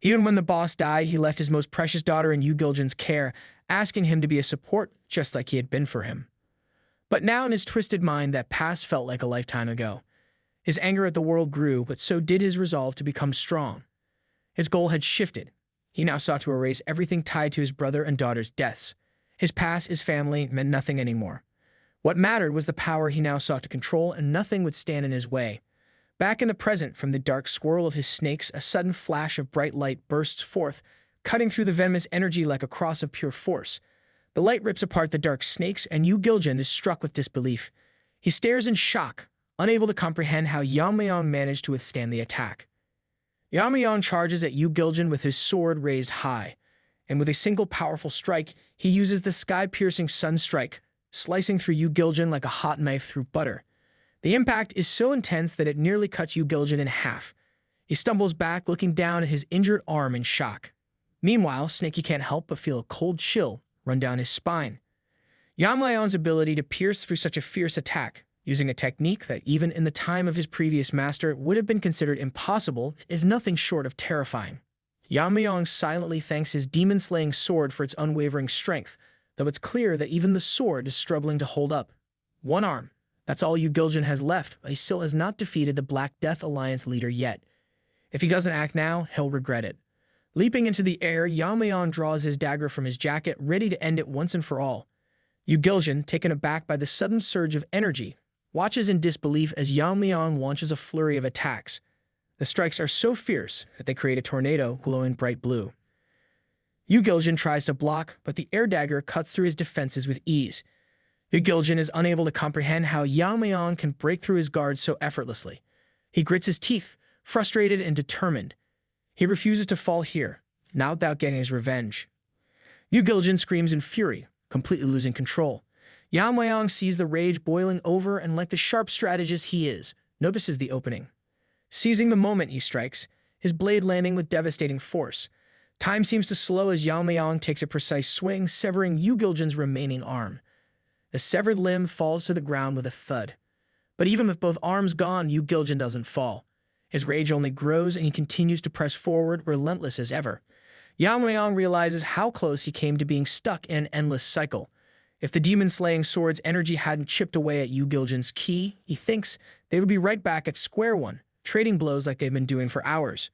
Even when the boss died, he left his most precious daughter in Yu-Giljin's care, asking him to be a support, just like he had been for him. But now in his twisted mind, that past felt like a lifetime ago. His anger at the world grew, but so did his resolve to become strong. His goal had shifted. He now sought to erase everything tied to his brother and daughter's deaths. His past, his family, meant nothing anymore. What mattered was the power he now sought to control, and nothing would stand in his way. Back in the present, from the dark swirl of his snakes, a sudden flash of bright light bursts forth, cutting through the venomous energy like a cross of pure force. The light rips apart the dark snakes, and Yu-Giljin is struck with disbelief. He stares in shock, unable to comprehend how Yeon-myeong managed to withstand the attack. Yamayang charges at Yu-Giljin with his sword raised high, and with a single powerful strike, he uses the sky-piercing sun strike, slicing through Yu-Giljin like a hot knife through butter. The impact is so intense that it nearly cuts Yu-Giljin in half. He stumbles back, looking down at his injured arm in shock. Meanwhile, Snakey can't help but feel a cold chill run down his spine. Yeon-myeong's ability to pierce through such a fierce attack, using a technique that even in the time of his previous master would have been considered impossible, is nothing short of terrifying. Yeon-myeong silently thanks his demon-slaying sword for its unwavering strength, though it's clear that even the sword is struggling to hold up. One arm. That's all Yu-Giljin has left, but he still has not defeated the Black Death Alliance leader yet. If he doesn't act now, he'll regret it. Leaping into the air, Yamayang draws his dagger from his jacket, ready to end it once and for all. Yu-Giljin, taken aback by the sudden surge of energy, watches in disbelief as Yeon-myeong launches a flurry of attacks. The strikes are so fierce that they create a tornado glowing bright blue. Yu-Giljin tries to block, but the air dagger cuts through his defenses with ease. Yu-Giljin is unable to comprehend how Yeon-myeong can break through his guards so effortlessly. He grits his teeth, frustrated and determined. He refuses to fall here, not without getting his revenge. Yu-Giljin screams in fury, completely losing control. Yeon-myeong sees the rage boiling over and, like the sharp strategist he is, notices the opening. Seizing the moment, he strikes, his blade landing with devastating force. Time seems to slow as Yeon-myeong takes a precise swing, severing Yu-Giljin's remaining arm. The severed limb falls to the ground with a thud. But even with both arms gone, Yu-Giljin doesn't fall. His rage only grows, and he continues to press forward, relentless as ever. Yeon-myeong realizes how close he came to being stuck in an endless cycle. If the demon-slaying sword's energy hadn't chipped away at Yu Giljin's ki, he thinks they would be right back at square one, trading blows like they've been doing for hours.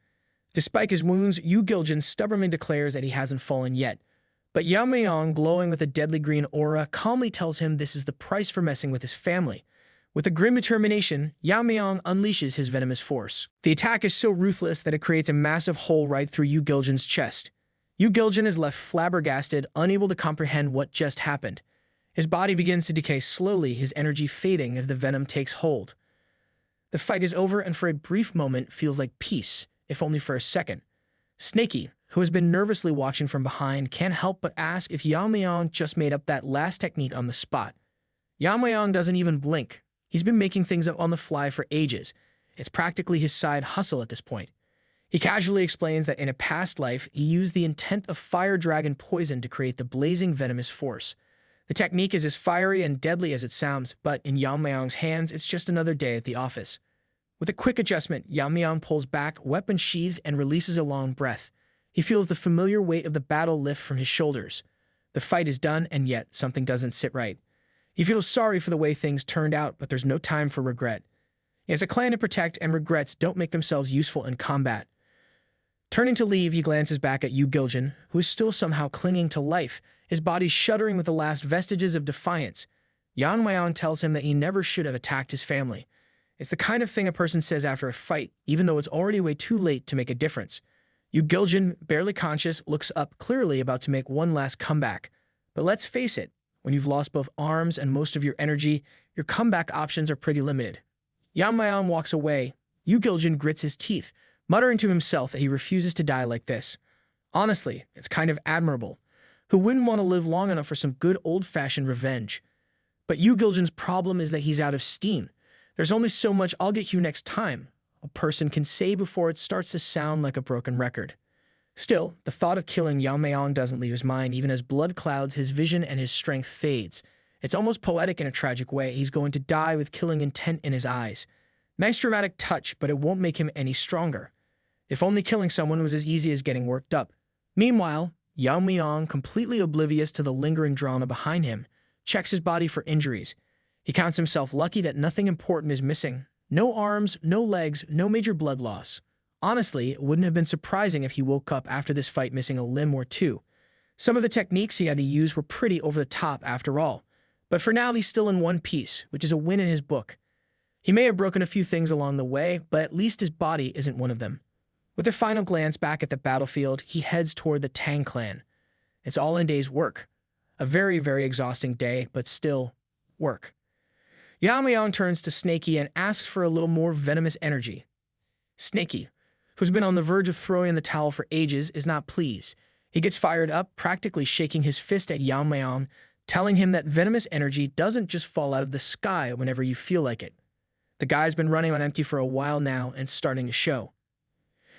Despite his wounds, Yu Giljin stubbornly declares that he hasn't fallen yet. But Yamayang, glowing with a deadly green aura, calmly tells him this is the price for messing with his family. With a grim determination, Yamayang unleashes his venomous force. The attack is so ruthless that it creates a massive hole right through Yu Giljin's chest. Yu Giljin is left flabbergasted, unable to comprehend what just happened. His body begins to decay slowly, his energy fading as the venom takes hold. The fight is over, and for a brief moment feels like peace, if only for a second. Snakey, who has been nervously watching from behind, can't help but ask if Yamayang just made up that last technique on the spot. Yamayang doesn't even blink. He's been making things up on the fly for ages. It's practically his side hustle at this point. He casually explains that in a past life, he used the intent of fire dragon poison to create the blazing venomous force. The technique is as fiery and deadly as it sounds, but in Yamayang's hands, it's just another day at the office. With a quick adjustment, Yamayang pulls back, weapon sheathed, and releases a long breath. He feels the familiar weight of the battle lift from his shoulders. The fight is done, and yet something doesn't sit right. He feels sorry for the way things turned out, but there's no time for regret. He has a clan to protect, and regrets don't make themselves useful in combat. Turning to leave, he glances back at Yu Giljin, who is still somehow clinging to life, his body shuddering with the last vestiges of defiance. Yamayang tells him that he never should have attacked his family. It's the kind of thing a person says after a fight, even though it's already way too late to make a difference. Yu Giljin, barely conscious, looks up, clearly about to make one last comeback. But let's face it, when you've lost both arms and most of your energy, your comeback options are pretty limited. Yamayang walks away. Yu Giljin grits his teeth, muttering to himself that he refuses to die like this. Honestly, it's kind of admirable. Who wouldn't want to live long enough for some good old-fashioned revenge? But Yu Giljin's problem is that he's out of steam. There's only so much "I'll get you next time" a person can say before it starts to sound like a broken record. Still, the thought of killing Yamayang doesn't leave his mind even as blood clouds his vision and his strength fades. It's almost poetic in a tragic way. He's going to die with killing intent in his eyes. Nice dramatic touch, but it won't make him any stronger. If only killing someone was as easy as getting worked up. Meanwhile, Yamayang, completely oblivious to the lingering drama behind him, checks his body for injuries. He counts himself lucky that nothing important is missing. No arms, no legs, no major blood loss. Honestly, it wouldn't have been surprising if he woke up after this fight missing a limb or two. Some of the techniques he had to use were pretty over the top after all. But for now, he's still in one piece, which is a win in his book. He may have broken a few things along the way, but at least his body isn't one of them. With a final glance back at the battlefield, he heads toward the Tang clan. It's all in a day's work. A very, very exhausting day, but still work. Yamayang turns to Snakey and asks for a little more venomous energy. Snakey, who's been on the verge of throwing in the towel for ages, is not pleased. He gets fired up, practically shaking his fist at Yamayang, telling him that venomous energy doesn't just fall out of the sky whenever you feel like it. The guy's been running on empty for a while now and starting to show.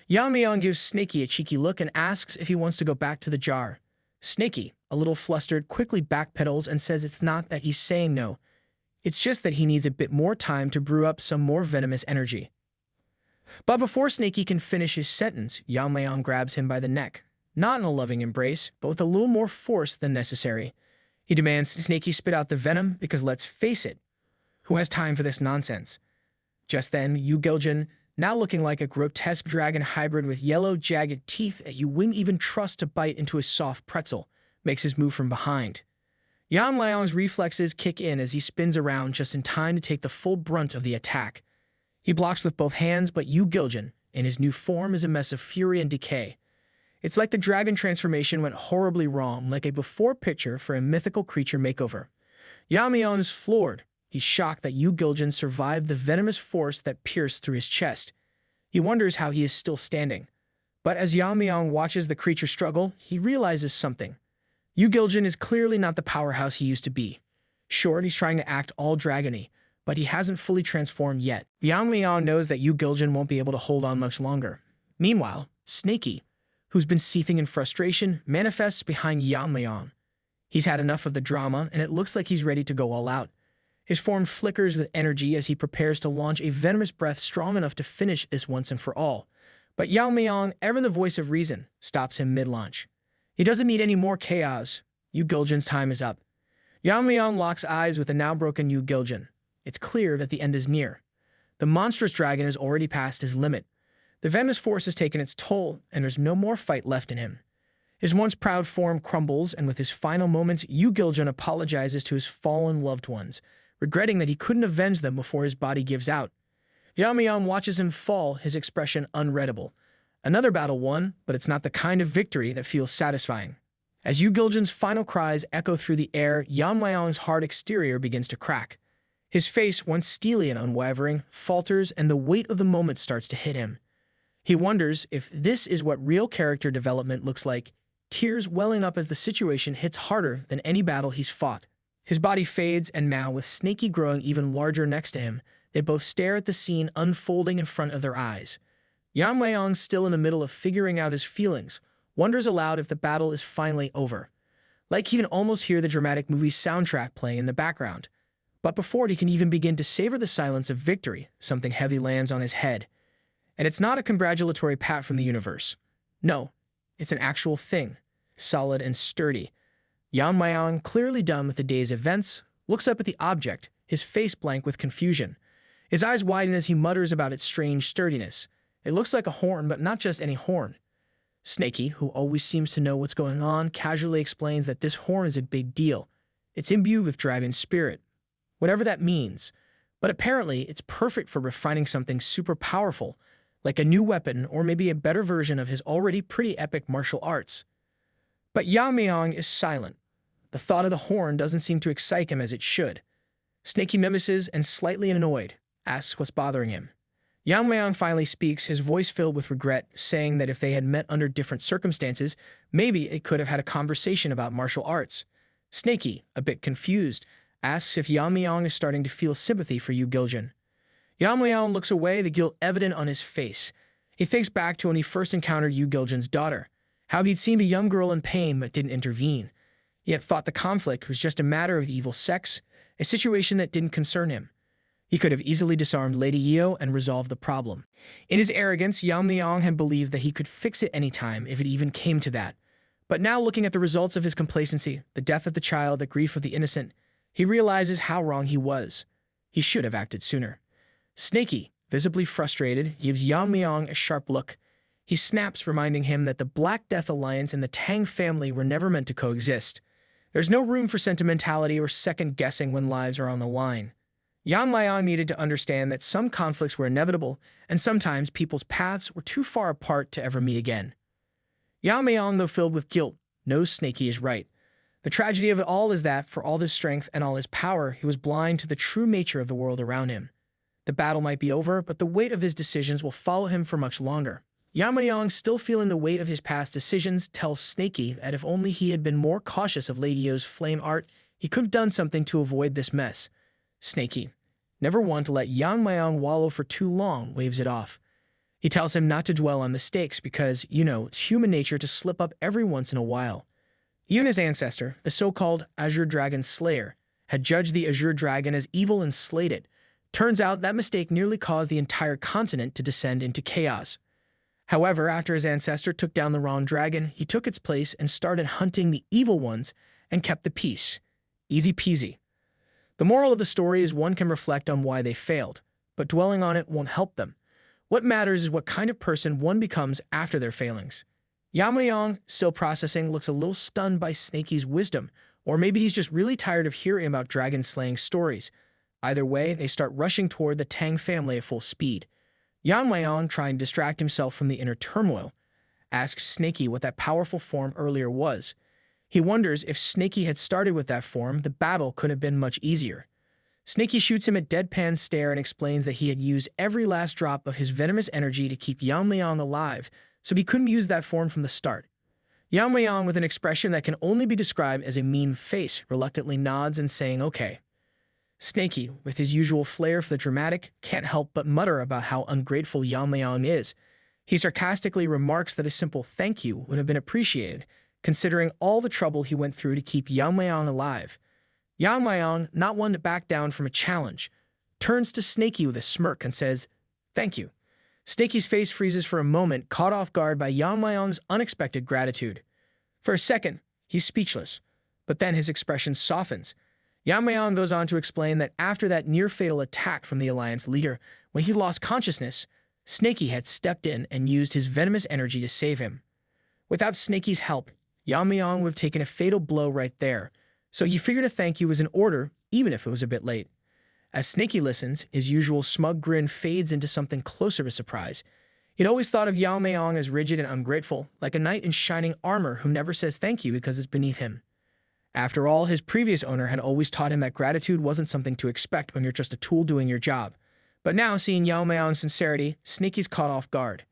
Yamayang gives Snakey a cheeky look and asks if he wants to go back to the jar. Snakey, a little flustered, quickly backpedals and says it's not that he's saying no. It's just that he needs a bit more time to brew up some more venomous energy. But before Snakey can finish his sentence, Yamayang grabs him by the neck. Not in a loving embrace, but with a little more force than necessary. He demands Snakey spit out the venom because let's face it, who has time for this nonsense? Just then, Yu Giljin, now looking like a grotesque dragon hybrid with yellow, jagged teeth that you wouldn't even trust to bite into a soft pretzel, makes his move from behind. Yamayang's reflexes kick in as he spins around just in time to take the full brunt of the attack. He blocks with both hands, but Yu Giljin, in his new form, is a mess of fury and decay. It's like the dragon transformation went horribly wrong, like a before picture for a mythical creature makeover. Yamayang is floored. He's shocked that Yu Giljin survived the venomous force that pierced through his chest. He wonders how he is still standing. But as Yamayang watches the creature struggle, he realizes something. Yu Giljin is clearly not the powerhouse he used to be. Sure, he's trying to act all dragony, but he hasn't fully transformed yet. Yamayang knows that Yu Giljin won't be able to hold on much longer. Meanwhile, Snakey, who's been seething in frustration, manifests behind Yamayang. He's had enough of the drama, and it looks like he's ready to go all out. His form flickers with energy as he prepares to launch a venomous breath strong enough to finish this once and for all. But Yamayang, ever the voice of reason, stops him mid-launch. He doesn't need any more chaos. Yu Giljin's time is up. Yamayang locks eyes with the now broken Yu Giljan. It's clear that the end is near. The monstrous dragon has already passed his limit. The venomous force has taken its toll, and there's no more fight left in him. His once proud form crumbles, and with his final moments, Yu Giljan apologizes to his fallen loved ones, regretting that he couldn't avenge them before his body gives out. Yamayang watches him fall, his expression unreadable. Another battle won, but it's not the kind of victory that feels satisfying. As Yu Giljan's final cries echo through the air, Yamayang's hard exterior begins to crack. His face, once steely and unwavering, falters, and the weight of the moment starts to hit him. He wonders if this is what real character development looks like, tears welling up as the situation hits harder than any battle he's fought. His body fades, and now, with Snaky growing even larger next to him, they both stare at the scene unfolding in front of their eyes. Yamayang, still in the middle of figuring out his feelings, wonders aloud if the battle is finally over. Like he can almost hear the dramatic movie soundtrack playing in the background. But before he can even begin to savor the silence of victory, something heavy lands on his head. And it's not a congratulatory pat from the universe. No, it's an actual thing, solid and sturdy. Yamayang, clearly done with the day's events, looks up at the object, his face blank with confusion. His eyes widen as he mutters about its strange sturdiness. It looks like a horn, but not just any horn. Snaky, who always seems to know what's going on, casually explains that this horn is a big deal. It's imbued with dragon spirit, whatever that means. But apparently, it's perfect for refining something super powerful, like a new weapon or maybe a better version of his already pretty epic martial arts. But Yamayang is silent. The thought of the horn doesn't seem to excite him as it should. Snaky mimeses and, slightly annoyed, asks what's bothering him. Yamayang finally speaks, his voice filled with regret, saying that if they had met under different circumstances, maybe it could have had a conversation about martial arts. Snaky, a bit confused, asks if Yamayang is starting to feel sympathy for Yu Giljan. Yamayang looks away, the guilt evident on his face. He thinks back to when he first encountered Yu Giljan's daughter, how he'd seen the young girl in pain but didn't intervene. He had thought the conflict was just a matter of the evil sects, a situation that didn't concern him. He could have easily disarmed Lady Yeo and resolved the problem. In his arrogance, Yamayang had believed that he could fix it any time if it even came to that. But now, looking at the results of his complacency, the death of the child, the grief of the innocent, he realizes how wrong he was. He should have acted sooner. Snaky, visibly frustrated, gives Yamayang a sharp look. He snaps, reminding him that the Black Death Alliance and the Tang family were never meant to coexist. There's no room for sentimentality or second-guessing when lives are on the line. Yamayang needed to understand that some conflicts were inevitable, and sometimes people's paths were too far apart to ever meet again. Yamayang, though filled with guilt, knows Snaky is right. The tragedy of it all is that, for all his strength and all his power, he was blind to the true nature of the world around him. The battle might be over, but the weight of his decisions will follow him for much longer. Yamayang, still feeling the weight of his past decisions, tells Snaky that if only he had been more cautious of Lady Yo's flame art, he could have done something to avoid this mess. Snaky, never one to let Yamayang wallow for too long, waves it off. He tells him not to dwell on mistakes because, it's human nature to slip up every once in a while. Even his ancestor, the so-called Azure Dragon Slayer, had judged the Azure Dragon as evil and slayed it. Turns out that mistake nearly caused the entire continent to descend into chaos. However, after his ancestor took down the wrong dragon, he took its place and started hunting the evil ones and kept the peace. Easy peasy. The moral of the story is one can reflect on why they failed, but dwelling on it won't help them. What matters is what kind of person one becomes after their failings. Yamayang, still processing, looks a little stunned by Snaky's wisdom, or maybe he's just really tired of hearing about dragon-slaying stories. Either way, they start rushing toward the Tang family at full speed. Yamayang, trying to distract himself from the inner turmoil, asks Snaky what that powerful form earlier was. He wonders if Snaky had started with that form, the battle could have been much easier. Snaky shoots him a deadpan stare and explains that he had used every last drop of his venomous energy to keep Yamayang alive, so he couldn't use that form from the start. Yamayang, with an expression that can only be described as a mean face, reluctantly nods and saying okay. Snaky, with his usual flair for the dramatic, can't help but mutter about how ungrateful Yamayang is. He sarcastically remarks that a simple thank you would have been appreciated, considering all the trouble he went through to keep Yamayang alive. Yamayang, not one to back down from a challenge, turns to Snaky with a smirk and says, "Thank you." Snaky's face freezes for a moment, caught off guard by Yamayang's unexpected gratitude. For a second, he's speechless, but then his expression softens. Yamayang goes on to explain that after that near-fatal attack from the Alliance leader, when he lost consciousness, Snaky had stepped in and used his venomous energy to save him. Without Snaky's help, Yamayang would have taken a fatal blow right there, so he figured a thank you was in order, even if it was a bit late. As Snaky listens, his usual smug grin fades into something closer to surprise. He'd always thought of Yamayang as rigid and ungrateful, like a knight in shining armor who never says thank you because it's beneath him. After all, his previous owner had always taught him that gratitude wasn't something to expect when you're just a tool doing your job. But now, seeing Yamayang's sincerity, Snaky's caught off guard.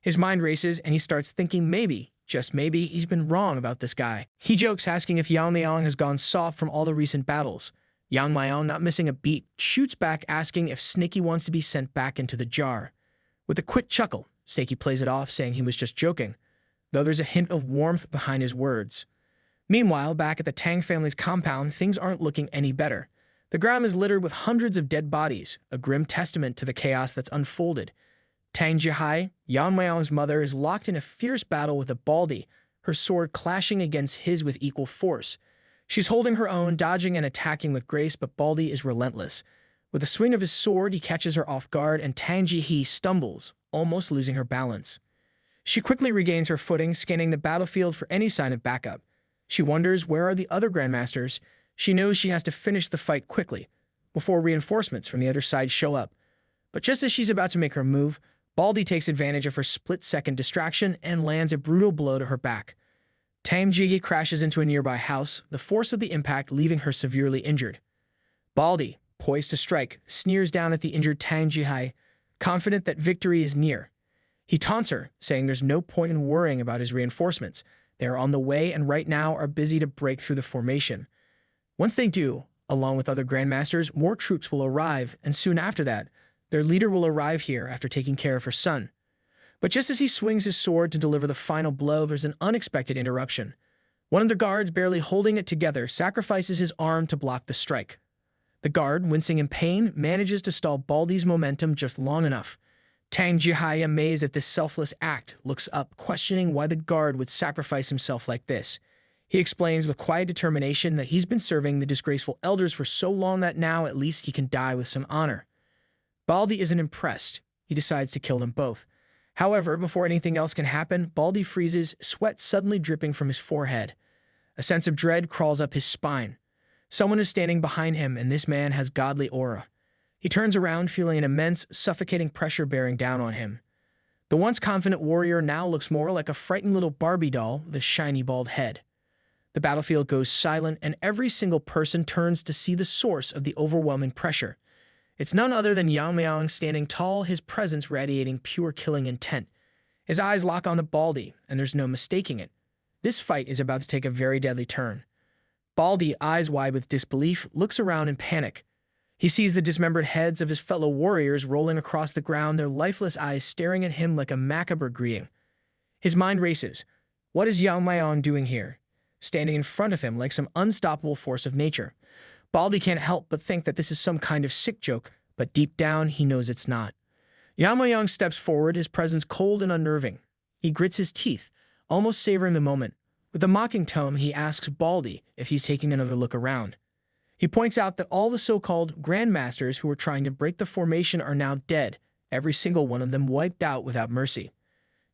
His mind races and he starts thinking maybe, just maybe, he's been wrong about this guy. He jokes asking if Yamayang has gone soft from all the recent battles. Yamayang, not missing a beat, shoots back asking if Snaky wants to be sent back into the jar. With a quick chuckle, Snaky plays it off, saying he was just joking, though there's a hint of warmth behind his words. Meanwhile, back at the Tang family's compound, things aren't looking any better. The ground is littered with hundreds of dead bodies, a grim testament to the chaos that's unfolded. Tang Yeon-myeong, Yamayang's mother, is locked in a fierce battle with a baldy, her sword clashing against his with equal force. She's holding her own, dodging and attacking with grace, but Baldy is relentless. With a swing of his sword, he catches her off guard, and Tang Yeon stumbles, almost losing her balance. She quickly regains her footing, scanning the battlefield for any sign of backup. She wonders where are the other Grandmasters. She knows she has to finish the fight quickly, before reinforcements from the other side show up. But just as she's about to make her move, Baldy takes advantage of her split-second distraction and lands a brutal blow to her back. Tang Yeon crashes into a nearby house, the force of the impact leaving her severely injured. Baldy, poised to strike, sneers down at the injured Tang Yeon, confident that victory is near. He taunts her, saying there's no point in worrying about his reinforcements. They are on the way and right now are busy to break through the formation. Once they do, along with other Grandmasters, more troops will arrive, and soon after that, their leader will arrive here after taking care of her son. But just as he swings his sword to deliver the final blow, there's an unexpected interruption. One of the guards, barely holding it together, sacrifices his arm to block the strike. The guard, wincing in pain, manages to stall Baldy's momentum just long enough. Tang Yeon, amazed at this selfless act, looks up, questioning why the guard would sacrifice himself like this. He explains with quiet determination that he's been serving the disgraceful elders for so long that now at least he can die with some honor. Baldy isn't impressed. He decides to kill them both. However, before anything else can happen, Baldy freezes, sweat suddenly dripping from his forehead. A sense of dread crawls up his spine. Someone is standing behind him, and this man has godly aura. He turns around, feeling an immense, suffocating pressure bearing down on him. The once confident warrior now looks more like a frightened little Barbie doll with a shiny bald head. The battlefield goes silent, and every single person turns to see the source of the overwhelming pressure. It's none other than Yamayang standing tall, his presence radiating pure killing intent. His eyes lock onto Baldy, and there's no mistaking it. This fight is about to take a very deadly turn. Baldy, eyes wide with disbelief, looks around in panic. He sees the dismembered heads of his fellow warriors rolling across the ground, their lifeless eyes staring at him like a macabre greeting. His mind races. What is Yamayang doing here? Standing in front of him like some unstoppable force of nature. Baldy can't help but think that this is some kind of sick joke, but deep down he knows it's not. Yamayang steps forward, his presence cold and unnerving. He grits his teeth, almost savoring the moment. With a mocking tone, he asks Baldy if he's taking another look around. He points out that all the so-called Grandmasters who were trying to break the formation are now dead, every single one of them wiped out without mercy.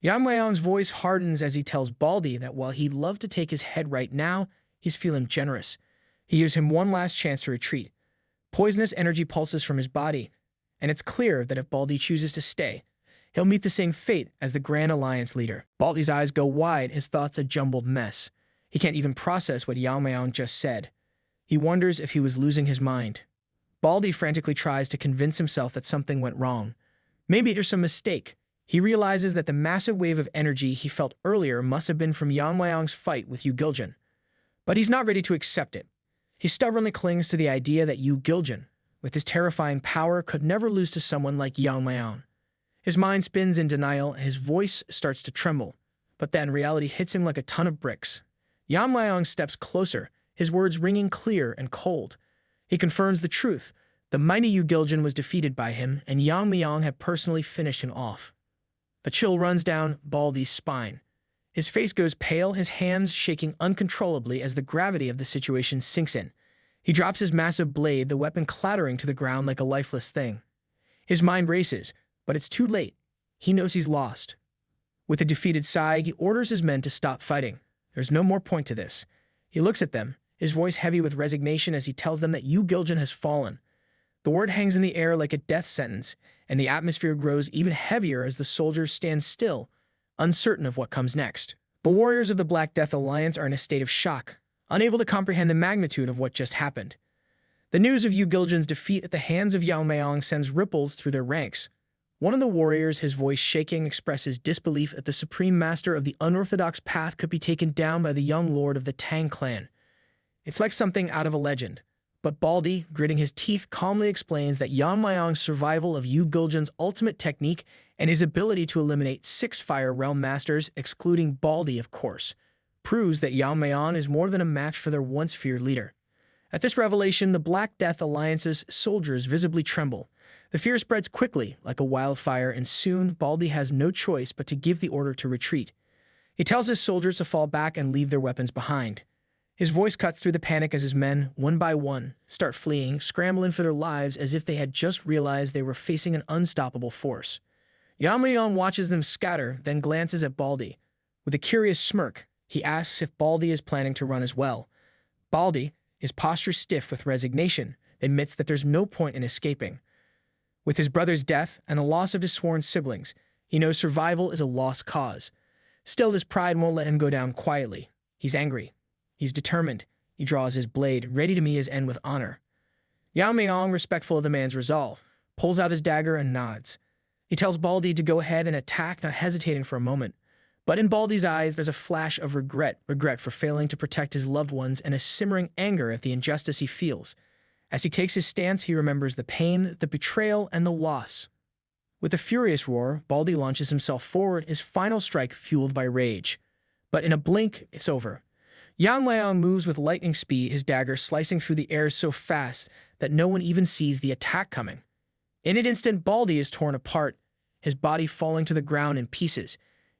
Yamayang's voice hardens as he tells Baldy that while he'd love to take his head right now, he's feeling generous. He gives him one last chance to retreat. Poisonous energy pulses from his body, and it's clear that if Baldy chooses to stay, he'll meet the same fate as the Grand Alliance leader. Baldy's eyes go wide, his thoughts a jumbled mess. He can't even process what Yamayang just said. He wonders if he was losing his mind. Baldy frantically tries to convince himself that something went wrong. Maybe there's some mistake. He realizes that the massive wave of energy he felt earlier must have been from Yamayang's fight with Yu Giljin. But he's not ready to accept it. He stubbornly clings to the idea that Yu Giljin, with his terrifying power, could never lose to someone like Yamayang. His mind spins in denial, and his voice starts to tremble. But then reality hits him like a ton of bricks. Yamayang steps closer, his words ringing clear and cold. He confirms the truth. The mighty Yu Giljin was defeated by him, and Yamayang had personally finished him off. A chill runs down Baldy's spine. His face goes pale, his hands shaking uncontrollably as the gravity of the situation sinks in. He drops his massive blade, the weapon clattering to the ground like a lifeless thing. His mind races, but it's too late. He knows he's lost. With a defeated sigh, he orders his men to stop fighting. There's no more point to this. He looks at them, his voice heavy with resignation as he tells them that Yu Giljan has fallen. The word hangs in the air like a death sentence, and the atmosphere grows even heavier as the soldiers stand still, uncertain of what comes next. The warriors of the Black Death Alliance are in a state of shock, unable to comprehend the magnitude of what just happened. The news of Yu Giljan's defeat at the hands of Yamayang sends ripples through their ranks. One of the warriors, his voice shaking, expresses disbelief that the supreme master of the unorthodox path could be taken down by the young lord of the Tang clan. It's like something out of a legend. But Baldy, gritting his teeth, calmly explains that Yamayang's survival of Yu Giljan's ultimate technique and his ability to eliminate 6 Fire Realm Masters, excluding Baldy, of course, proves that Yamayang is more than a match for their once feared leader. At this revelation, the Black Death Alliance's soldiers visibly tremble. The fear spreads quickly, like a wildfire, and soon Baldy has no choice but to give the order to retreat. He tells his soldiers to fall back and leave their weapons behind. His voice cuts through the panic as his men, one by one, start fleeing, scrambling for their lives as if they had just realized they were facing an unstoppable force. Yamayang watches them scatter, then glances at Baldy. With a curious smirk, he asks if Baldy is planning to run as well. Baldy, his posture stiff with resignation, admits that there's no point in escaping. With his brother's death and the loss of his sworn siblings, he knows survival is a lost cause. Still, his pride won't let him go down quietly. He's angry. He's determined. He draws his blade, ready to meet his end with honor. Yamayang, respectful of the man's resolve, pulls out his dagger and nods. He tells Baldy to go ahead and attack, not hesitating for a moment. But in Baldy's eyes, there's a flash of regret for failing to protect his loved ones and a simmering anger at the injustice he feels. As he takes his stance, he remembers the pain, the betrayal, and the loss. With a furious roar, Baldy launches himself forward, his final strike fueled by rage. But in a blink, it's over. Yamayang moves with lightning speed, his dagger slicing through the air so fast that no one even sees the attack coming. In an instant, Baldy is torn apart, his body falling to the ground in pieces.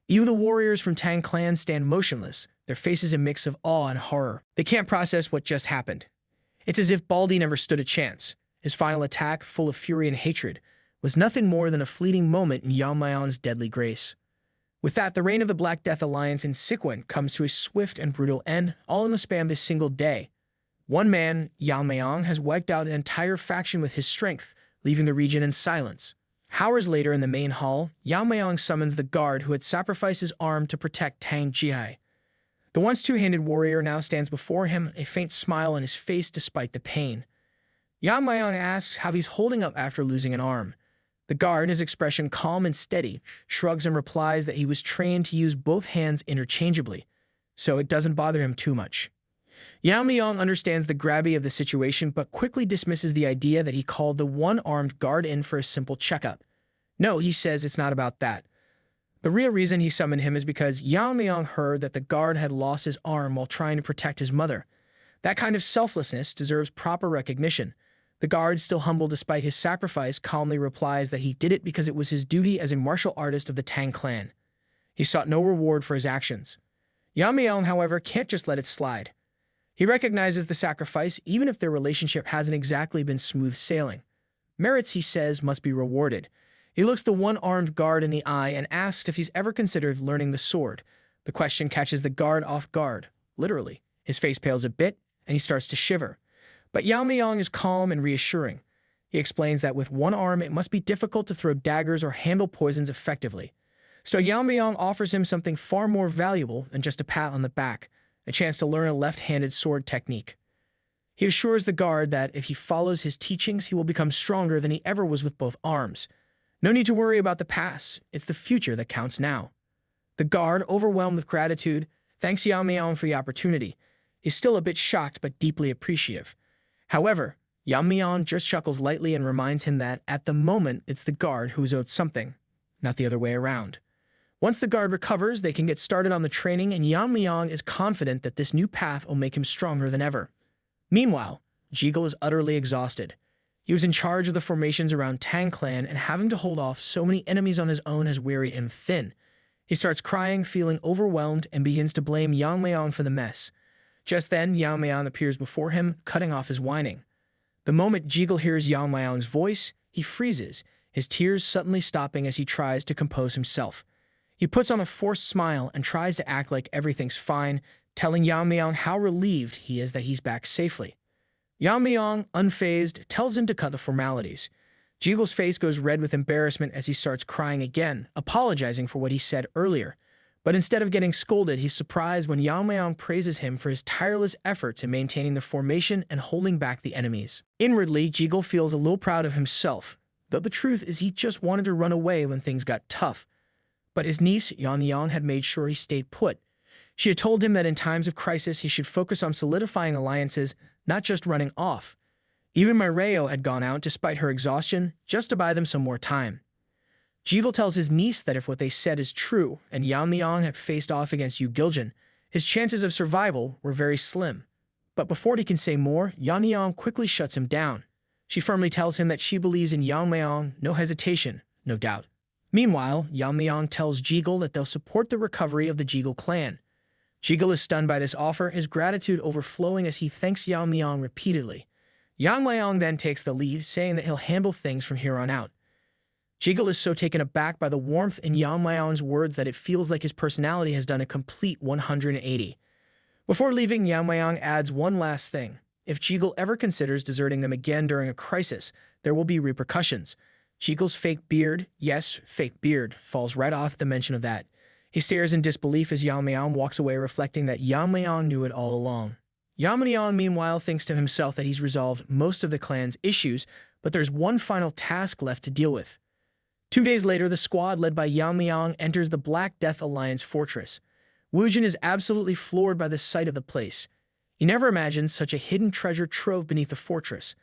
Even the warriors from Tang clan stand motionless, their faces a mix of awe and horror. They can't process what just happened. It's as if Baldy never stood a chance. His final attack, full of fury and hatred, was nothing more than a fleeting moment in Yamayang's deadly grace. With that, the reign of the Black Death Alliance in Sichuan comes to a swift and brutal end, all in the span of a single day. One man, Yamayang, has wiped out an entire faction with his strength, leaving the region in silence. Hours later in the main hall, Yamayang summons the guard who had sacrificed his arm to protect Tang Yeon-myeong. The once two-handed warrior now stands before him, a faint smile on his face despite the pain. Yamayang asks how he's holding up after losing an arm. The guard, his expression calm and steady, shrugs and replies that he was trained to use both hands interchangeably, so it doesn't bother him too much. Yamayang understands the gravity of the situation but quickly dismisses the idea that he called the one-armed guard in for a simple checkup. No, he says it's not about that. The real reason he summoned him is because Yamayang heard that the guard had lost his arm while trying to protect his mother. That kind of selflessness deserves proper recognition. The guard, still humble despite his sacrifice, calmly replies that he did it because it was his duty as a martial artist of the Tang clan. He sought no reward for his actions. Yamayang, however, can't just let it slide. He recognizes the sacrifice even if their relationship hasn't exactly been smooth sailing. Merits, he says, must be rewarded. He looks the one-armed guard in the eye and asks if he's ever considered learning the sword. The question catches the guard off guard, literally. His face pales a bit, and he starts to shiver. But Yamayang is calm and reassuring. He explains that with one arm, it must be difficult to throw daggers or handle poisons effectively. So Yamayang offers him something far more valuable than just a pat on the back, a chance to learn a left-handed sword technique. He assures the guard that if he follows his teachings, he will become stronger than he ever was with both arms. No need to worry about the past. It's the future that counts now. The guard, overwhelmed with gratitude, thanks Yamayang for the opportunity. He's still a bit shocked but deeply appreciative. However, Yamayang just chuckles lightly and reminds him that, at the moment, it's the guard who is owed something, not the other way around. Once the guard recovers, they can get started on the training, and Yamayang is confident that this new path will make him stronger than ever. Meanwhile, Jeagle is utterly exhausted. He was in charge of the formations around Tang clan, and having to hold off so many enemies on his own has wearied him thin. He starts crying, feeling overwhelmed, and begins to blame Yamayang for the mess. Just then, Yamayang appears before him, cutting off his whining. The moment Jiggle hears Yamayang's voice, he freezes, his tears suddenly stopping as he tries to compose himself. He puts on a forced smile and tries to act like everything's fine, telling Yamayang how relieved he is that he's back safely. Yamayang, unfazed, tells him to cut the formalities. Jiggle's face goes red with embarrassment as he starts crying again, apologizing for what he said earlier. But instead of getting scolded, he's surprised when Yamayang praises him for his tireless efforts in maintaining the formation and holding back the enemies. Inwardly, Jiggle feels a little proud of himself, though the truth is he just wanted to run away when things got tough. But his niece, Yeon-myeong, had made sure he stayed put. She had told him that in times of crisis he should focus on solidifying alliances, not just running off. Even Mireo had gone out despite her exhaustion, just to buy them some more time. Jiggle tells his niece that if what they said is true, and Yeon-myeong had faced off against Yu Giljan, his chances of survival were very slim. But before he can say more, Yeon-myeong quickly shuts him down. She firmly tells him that she believes in Yeon-myeong, no hesitation, no doubt. Meanwhile, Yeon-myeong tells Jiggle that they'll support the recovery of the Jiggle clan. Jiggle is stunned by this offer, his gratitude overflowing as he thanks Yeon-myeong repeatedly. Yeon-myeong then takes the lead, saying that he'll handle things from here on out. Jiggle is so taken aback by the warmth in Yeon-myeong's words that it feels like his personality has done a complete 180. Before leaving, Yeon-myeong adds one last thing. If Jiggle ever considers deserting them again during a crisis, there will be repercussions. Jiggle's fake beard, yes, fake beard, falls right off at the mention of that. He stares in disbelief as Yeon-myeong walks away, reflecting that Yeon-myeong knew it all along. Yeon-myeong, meanwhile, thinks to himself that he's resolved most of the clan's issues, but there's one final task left to deal with. 2 days later, the squad led by Yeon-myeong enters the Black Death Alliance fortress. Woojin is absolutely floored by the sight of the place. He never imagined such a hidden treasure trove beneath the fortress.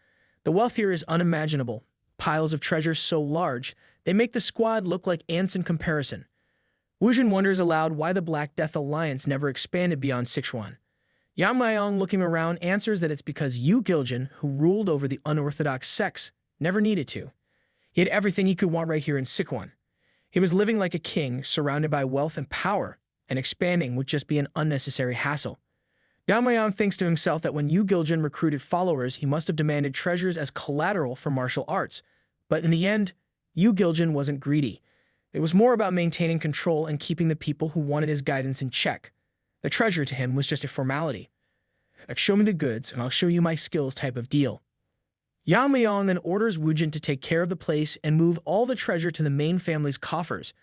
The wealth here is unimaginable. Piles of treasure so large, they make the squad look like ants in comparison. Woojin wonders aloud why the Black Death Alliance never expanded beyond Sichuan. Yamayang, looking around, answers that it's because Yu Giljan, who ruled over the unorthodox sects, never needed to. He had everything he could want right here in Sichuan. He was living like a king, surrounded by wealth and power, and expanding would just be an unnecessary hassle. Yamayang thinks to himself that when Yu Giljan recruited followers, he must have demanded treasures as collateral for martial arts. But in the end, Yu Giljan wasn't greedy. It was more about maintaining control and keeping the people who wanted his guidance in check. The treasure to him was just a formality. Like, show me the goods, and I'll show you my skills type of deal. Yamayang then orders Woojin to take care of the place and move all the treasure to the main family's coffers.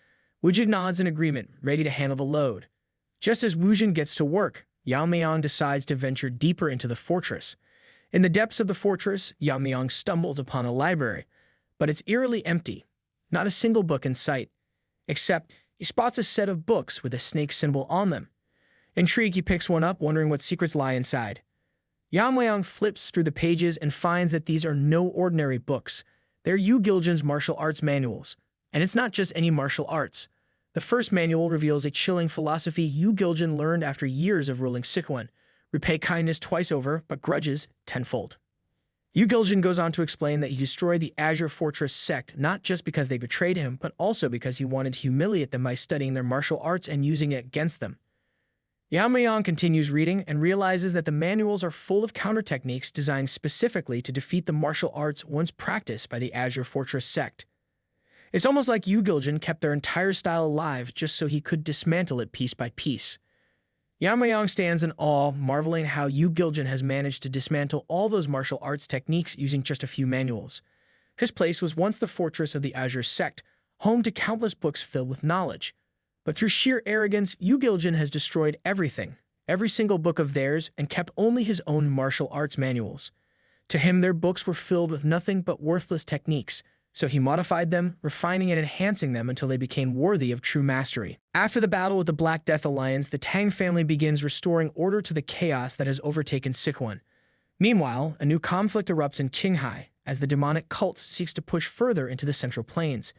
Woojin nods in agreement, ready to handle the load. Just as Woojin gets to work, Yamayang decides to venture deeper into the fortress. In the depths of the fortress, Yamayang stumbles upon a library, but it's eerily empty. Not a single book in sight, except he spots a set of books with a snake symbol on them. Intrigued, he picks one up, wondering what secrets lie inside. Yamayang flips through the pages and finds that these are no ordinary books. They're Yu Giljan's martial arts manuals. And it's not just any martial arts. The first manual reveals a chilling philosophy Yu Giljan learned after years of ruling Sichuan. Repay kindness twice over, but grudges tenfold. Yu Giljan goes on to explain that he destroyed the Azure Fortress sect not just because they betrayed him, but also because he wanted to humiliate them by studying their martial arts and using it against them. Yamayang continues reading and realizes that the manuals are full of counter techniques designed specifically to defeat the martial arts once practiced by the Azure Fortress sect. It's almost like Yu Giljan kept their entire style alive just so he could dismantle it piece by piece. Yamayang stands in awe, marveling how Yu Giljan has managed to dismantle all those martial arts techniques using just a few manuals. His place was once the fortress of the Azure sect, home to countless books filled with knowledge. But through sheer arrogance, Yu Giljan has destroyed everything, every single book of theirs, and kept only his own martial arts manuals. To him, their books were filled with nothing but worthless techniques, so he modified them, refining and enhancing them until they became worthy of true mastery. After the battle with the Black Death Alliance, the Tang family begins restoring order to the chaos that has overtaken Sichuan. Meanwhile, a new conflict erupts in Qinghai, as the demonic cult seeks to push further into the Central Plains.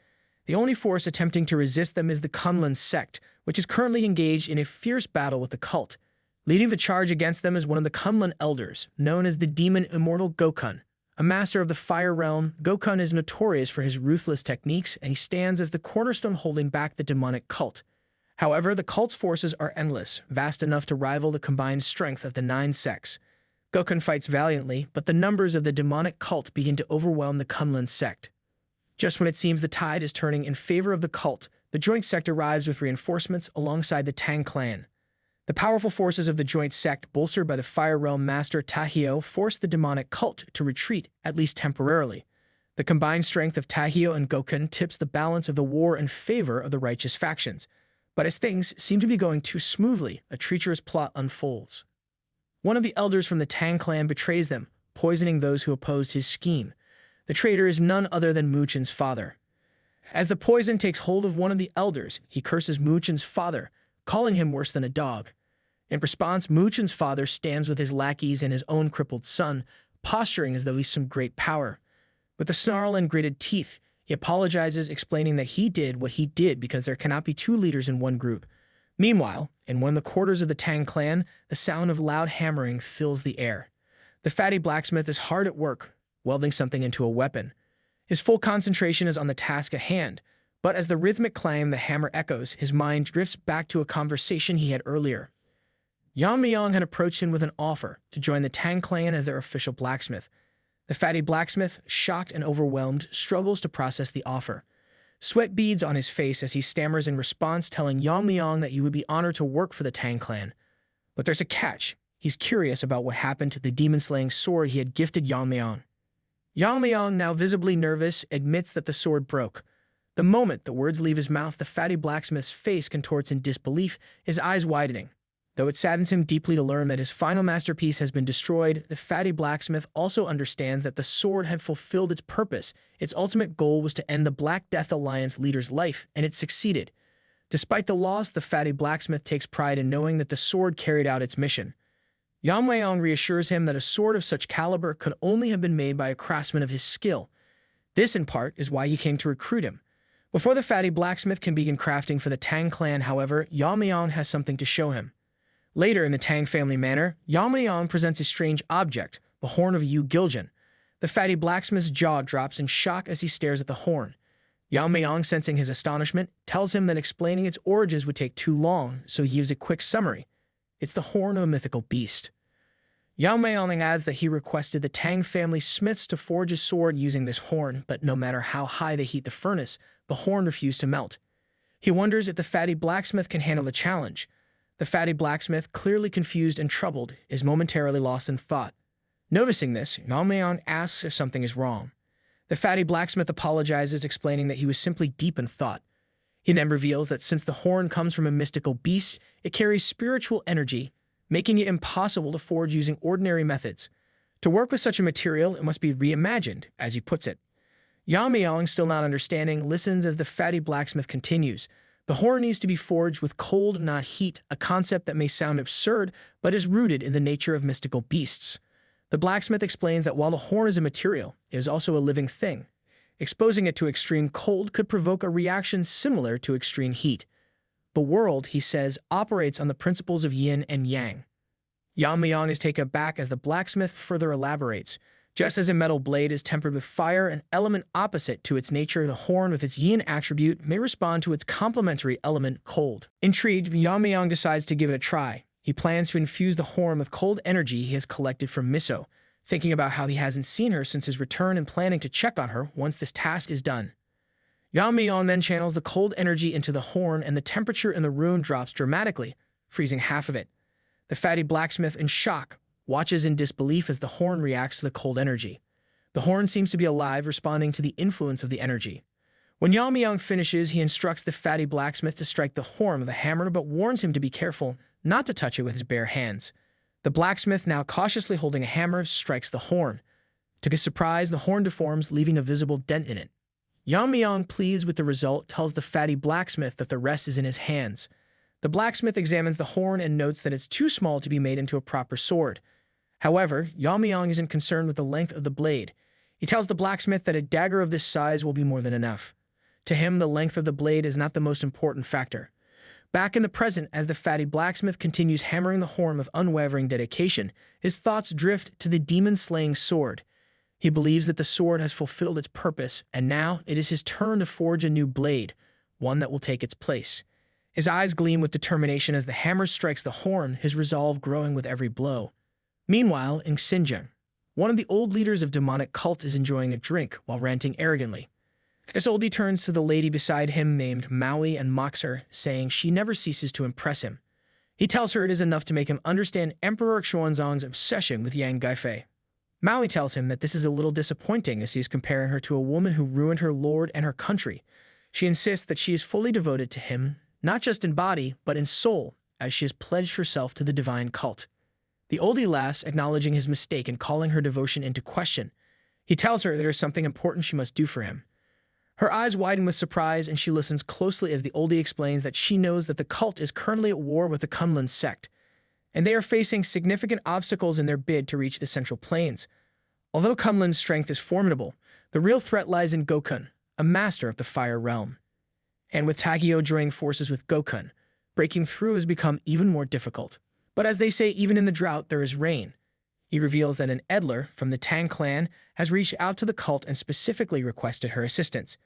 The only force attempting to resist them is the Kunlun sect, which is currently engaged in a fierce battle with the cult. Leading the charge against them is one of the Kunlun elders, known as the demon immortal Gokun. A master of the fire realm, Gokun is notorious for his ruthless techniques, and he stands as the cornerstone holding back the demonic cult. However, the cult's forces are endless, vast enough to rival the combined strength of the 9 sects. Gokun fights valiantly, but the numbers of the demonic cult begin to overwhelm the Kunlun sect. Just when it seems the tide is turning in favor of the cult, the joint sect arrives with reinforcements alongside the Tang clan. The powerful forces of the joint sect, bolstered by the Fire Realm Master Tacheon, force the demonic cult to retreat, at least temporarily. The combined strength of Tacheon and Gokun tips the balance of the war in favor of the righteous factions. But as things seem to be going too smoothly, a treacherous plot unfolds. One of the elders from the Tang clan betrays them, poisoning those who opposed his scheme. The traitor is none other than Muchin's father. As the poison takes hold of one of the elders, he curses Muchin's father, calling him worse than a dog. In response, Muchin's father stands with his lackeys and his own crippled son, posturing as though he's some great power. With a snarl and gritted teeth, he apologizes, explaining that he did what he did because there cannot be 2 leaders in one group. Meanwhile, in one of the quarters of the Tang clan, the sound of loud hammering fills the air. The fatty blacksmith is hard at work, welding something into a weapon. His full concentration is on the task at hand, but as the rhythmic clang of the hammer echoes, his mind drifts back to a conversation he had earlier. Yeon-myeong had approached him with an offer to join the Tang clan as their official blacksmith. The fatty blacksmith, shocked and overwhelmed, struggles to process the offer. Sweat beads on his face as he stammers in response, telling Yeon-myeong that he would be honored to work for the Tang clan. But there's a catch. He's curious about what happened to the demon-slaying sword he had gifted Yeon-myeong. Yeon-myeong, now visibly nervous, admits that the sword broke. The moment the words leave his mouth, the fatty blacksmith's face contorts in disbelief, his eyes widening. Though it saddens him deeply to learn that his final masterpiece has been destroyed, the fatty blacksmith also understands that the sword had fulfilled its purpose. Its ultimate goal was to end the Black Death Alliance leader's life, and it succeeded. Despite the loss, the fatty blacksmith takes pride in knowing that the sword carried out its mission. Yeon-myeong reassures him that a sword of such caliber could only have been made by a craftsman of his skill. This, in part, is why he came to recruit him. Before the fatty blacksmith can begin crafting for the Tang clan, however, Yeon-myeong has something to show him. Later in the Tang family manor, Yeon-myeong presents a strange object, the horn of a Yu Giljan. The fatty blacksmith's jaw drops in shock as he stares at the horn. Yeon-myeong, sensing his astonishment, tells him that explaining its origins would take too long, so he gives a quick summary. It's the horn of a mythical beast. Yeon-myeong adds that he requested the Tang family smiths to forge a sword using this horn, but no matter how high they heat the furnace, the horn refused to melt. He wonders if the fatty blacksmith can handle the challenge. The fatty blacksmith, clearly confused and troubled, is momentarily lost in thought. Noticing this, Yeon-myeong asks if something is wrong. The fatty blacksmith apologizes, explaining that he was simply deep in thought. He then reveals that since the horn comes from a mystical beast, it carries spiritual energy, making it impossible to forge using ordinary methods. To work with such a material, it must be reimagined, as he puts it. Yeon-myeong, still not understanding, listens as the fatty blacksmith continues. The horn needs to be forged with cold, not heat, a concept that may sound absurd, but is rooted in the nature of mystical beasts. The blacksmith explains that while the horn is a material, it is also a living thing. Exposing it to extreme cold could provoke a reaction similar to extreme heat. The world, he says, operates on the principles of yin and yang. Yeon-myeong is taken aback as the blacksmith further elaborates. Just as a metal blade is tempered with fire, an element opposite to its nature, the horn with its yin attribute may respond to its complementary element, cold. Intrigued, Yeon-myeong decides to give it a try. He plans to infuse the horn with cold energy he has collected from Miso, thinking about how he hasn't seen her since his return and planning to check on her once this task is done. Yeon-myeong then channels the cold energy into the horn, and the temperature in the room drops dramatically, freezing half of it. The fatty blacksmith, in shock, watches in disbelief as the horn reacts to the cold energy. The horn seems to be alive, responding to the influence of the energy. When Yeon-myeong finishes, he instructs the fatty blacksmith to strike the horn with a hammer, but warns him to be careful not to touch it with his bare hands. The blacksmith, now cautiously holding a hammer, strikes the horn. To his surprise, the horn deforms, leaving a visible dent in it. Yeon-myeong, pleased with the result, tells the fatty blacksmith that the rest is in his hands. The blacksmith examines the horn and notes that it's too small to be made into a proper sword. However, Yeon-myeong isn't concerned with the length of the blade. He tells the blacksmith that a dagger of this size will be more than enough. To him, the length of the blade is not the most important factor. Back in the present, as the fatty blacksmith continues hammering the horn with unwavering dedication, his thoughts drift to the demon-slaying sword. He believes that the sword has fulfilled its purpose, and now it is his turn to forge a new blade, one that will take its place. His eyes gleam with determination as the hammer strikes the horn, his resolve growing with every blow. Meanwhile, in Xinjiang, one of the old leaders of demonic cult is enjoying a drink while ranting arrogantly. This oldie turns to the lady beside him named Maui and mocks her, saying she never ceases to impress him. He tells her it is enough to make him understand Emperor Xuanzang's obsession with Yang Guifei. Maui tells him that this is a little disappointing as he is comparing her to a woman who ruined her lord and her country. She insists that she is fully devoted to him, not just in body, but in soul, as she has pledged herself to the divine cult. The oldie laughs, acknowledging his mistake and calling her devotion into question. He tells her there is something important she must do for him. Her eyes widen with surprise, and she listens closely as the oldie explains that she knows that the cult is currently at war with the Kunlun sect, and they are facing significant obstacles in their bid to reach the Central Plains. Although Kunlun's strength is formidable, the real threat lies in Gokun, a master of the Fire Realm. And with Tagyo joining forces with Gokun, breaking through has become even more difficult. But as they say, even in the drought, there is rain. He reveals that an Edler from the Tang clan has reached out to the cult and specifically requested her assistance.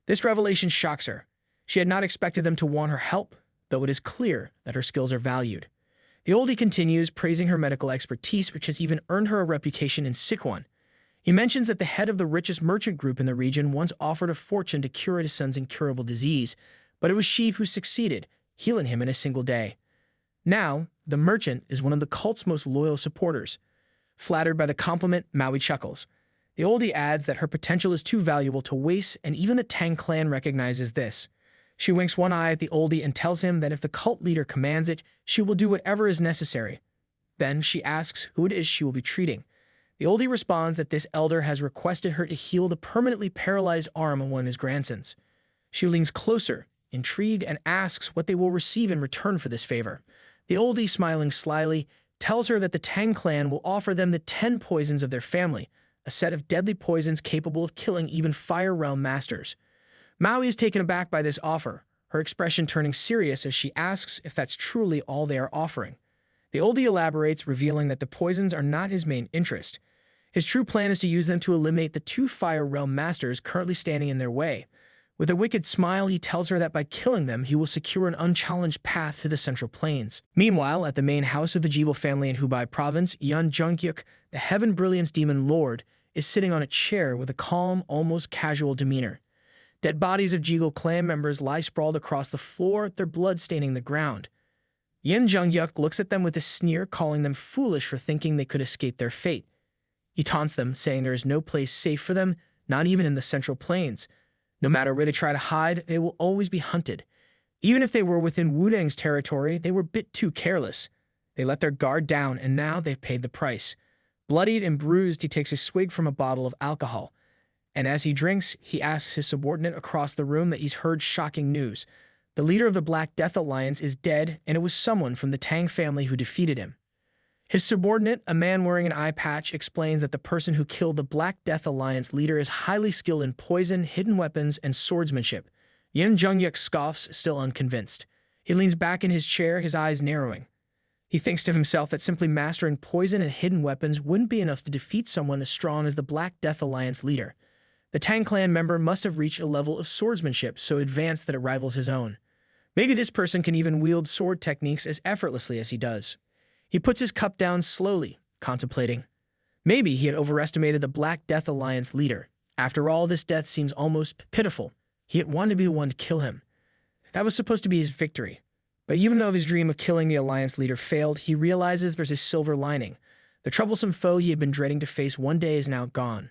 This revelation shocks her. She had not expected them to want her help, though it is clear that her skills are valued. The oldie continues, praising her medical expertise, which has even earned her a reputation in Sichuan. He mentions that the head of the richest merchant group in the region once offered a fortune to cure his son's incurable disease, but it was she who succeeded, healing him in a single day. Now, the merchant is one of the cult's most loyal supporters. Flattered by the compliment, Maui chuckles. The oldie adds that her potential is too valuable to waste, and even the Tang clan recognizes this. She winks one eye at the oldie and tells him that if the cult leader commands it, she will do whatever is necessary. Then she asks who it is she will be treating. The oldie responds that this elder has requested her to heal the permanently paralyzed arm of one of his grandsons. She leans closer, intrigued, and asks what they will receive in return for this favor. The oldie, smiling slyly, tells her that the Tang clan will offer them the 10 poisons of their family, a set of deadly poisons capable of killing even Fire Realm masters. Maui is taken aback by this offer, her expression turning serious as she asks if that's truly all they are offering. The oldie elaborates, revealing that the poisons are not his main interest. His true plan is to use them to eliminate the 2 Fire Realm masters currently standing in their way. With a wicked smile, he tells her that by killing them, he will secure an unchallenged path to the Central Plains. Meanwhile, at the main house of the Jibal family in Hubei province, Yeon-myeong, the Heaven Brilliance Demon Lord, is sitting on a chair with a calm, almost casual demeanor. Dead bodies of Jigul clan members lie sprawled across the floor, their blood staining the ground. Yeon-myeong looks at them with a sneer, calling them foolish for thinking they could escape their fate. He taunts them, saying there is no place safe for them, not even in the Central Plains. No matter where they try to hide, they will always be hunted. Even if they were within Wudang's territory, they were a bit too careless. They let their guard down, and now they've paid the price. Bloodied and bruised, he takes a swig from a bottle of alcohol. And as he drinks, he asks his subordinate across the room that he's heard shocking news. The leader of the Black Death Alliance is dead, and it was someone from the Tang family who defeated him. His subordinate, a man wearing an eye patch, explains that the person who killed the Black Death Alliance leader is highly skilled in poison, hidden weapons, and swordsmanship. Yeon-myeong scoffs, still unconvinced. He leans back in his chair, his eyes narrowing. He thinks to himself that simply mastering poison and hidden weapons wouldn't be enough to defeat someone as strong as the Black Death Alliance leader. The Tang clan member must have reached a level of swordsmanship so advanced that it rivals his own. Maybe this person can even wield sword techniques as effortlessly as he does. He puts his cup down slowly, contemplating. Maybe he had overestimated the Black Death Alliance leader. After all, this death seems almost pitiful. He had wanted to be the one to kill him. That was supposed to be his victory. But even though his dream of killing the Alliance leader failed, he realizes there's a silver lining. The troublesome foe he had been dreading to face one day is now gone.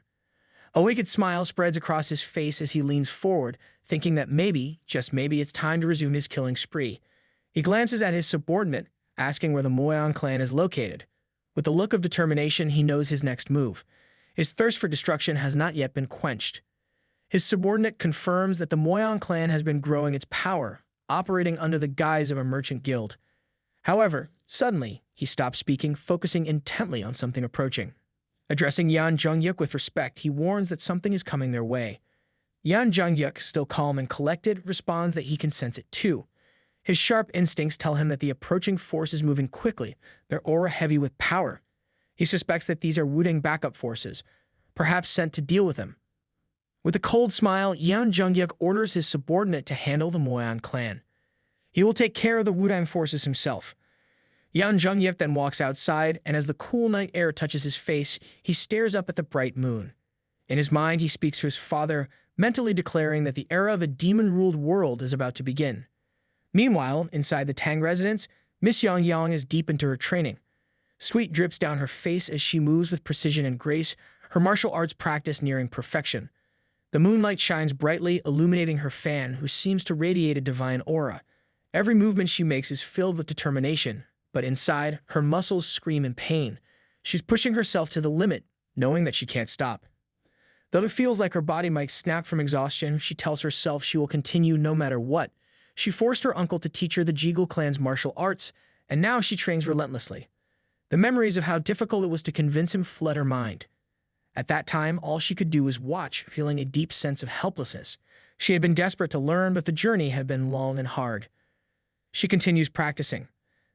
A wicked smile spreads across his face as he leans forward, thinking that maybe, just maybe, it's time to resume his killing spree. He glances at his subordinate, asking where the Myeong clan is located. With a look of determination, he knows his next move. His thirst for destruction has not yet been quenched. His subordinate confirms that the Myeong clan has been growing its power, operating under the guise of a merchant guild. However, suddenly, he stops speaking, focusing intently on something approaching. Addressing Yeon-myeong with respect, he warns that something is coming their way. Yeon-myeong, still calm and collected, responds that he can sense it too. His sharp instincts tell him that the approaching force is moving quickly, their aura heavy with power. He suspects that these are Wudang backup forces, perhaps sent to deal with him. With a cold smile, Yeon-myeong orders his subordinate to handle the Myeong clan. He will take care of the Wudang forces himself. Yan Zhengyuk then walks outside, and as the cool night air touches his face, he stares up at the bright moon. In his mind, he speaks to his father, mentally declaring that the era of a demon-ruled world is about to begin. Meanwhile, inside the Tang residence, Miss Yamayang is deep into her training. Sweat drips down her face as she moves with precision and grace, her martial arts practice nearing perfection. The moonlight shines brightly, illuminating her fan, who seems to radiate a divine aura. Every movement she makes is filled with determination, but inside, her muscles scream in pain. She's pushing herself to the limit, knowing that she can't stop. Though it feels like her body might snap from exhaustion, she tells herself she will continue no matter what. She forced her uncle to teach her the Jiggle clan's martial arts, and now she trains relentlessly. The memories of how difficult it was to convince him flood her mind. At that time, all she could do was watch, feeling a deep sense of helplessness. She had been desperate to learn, but the journey had been long and hard. She continues practicing.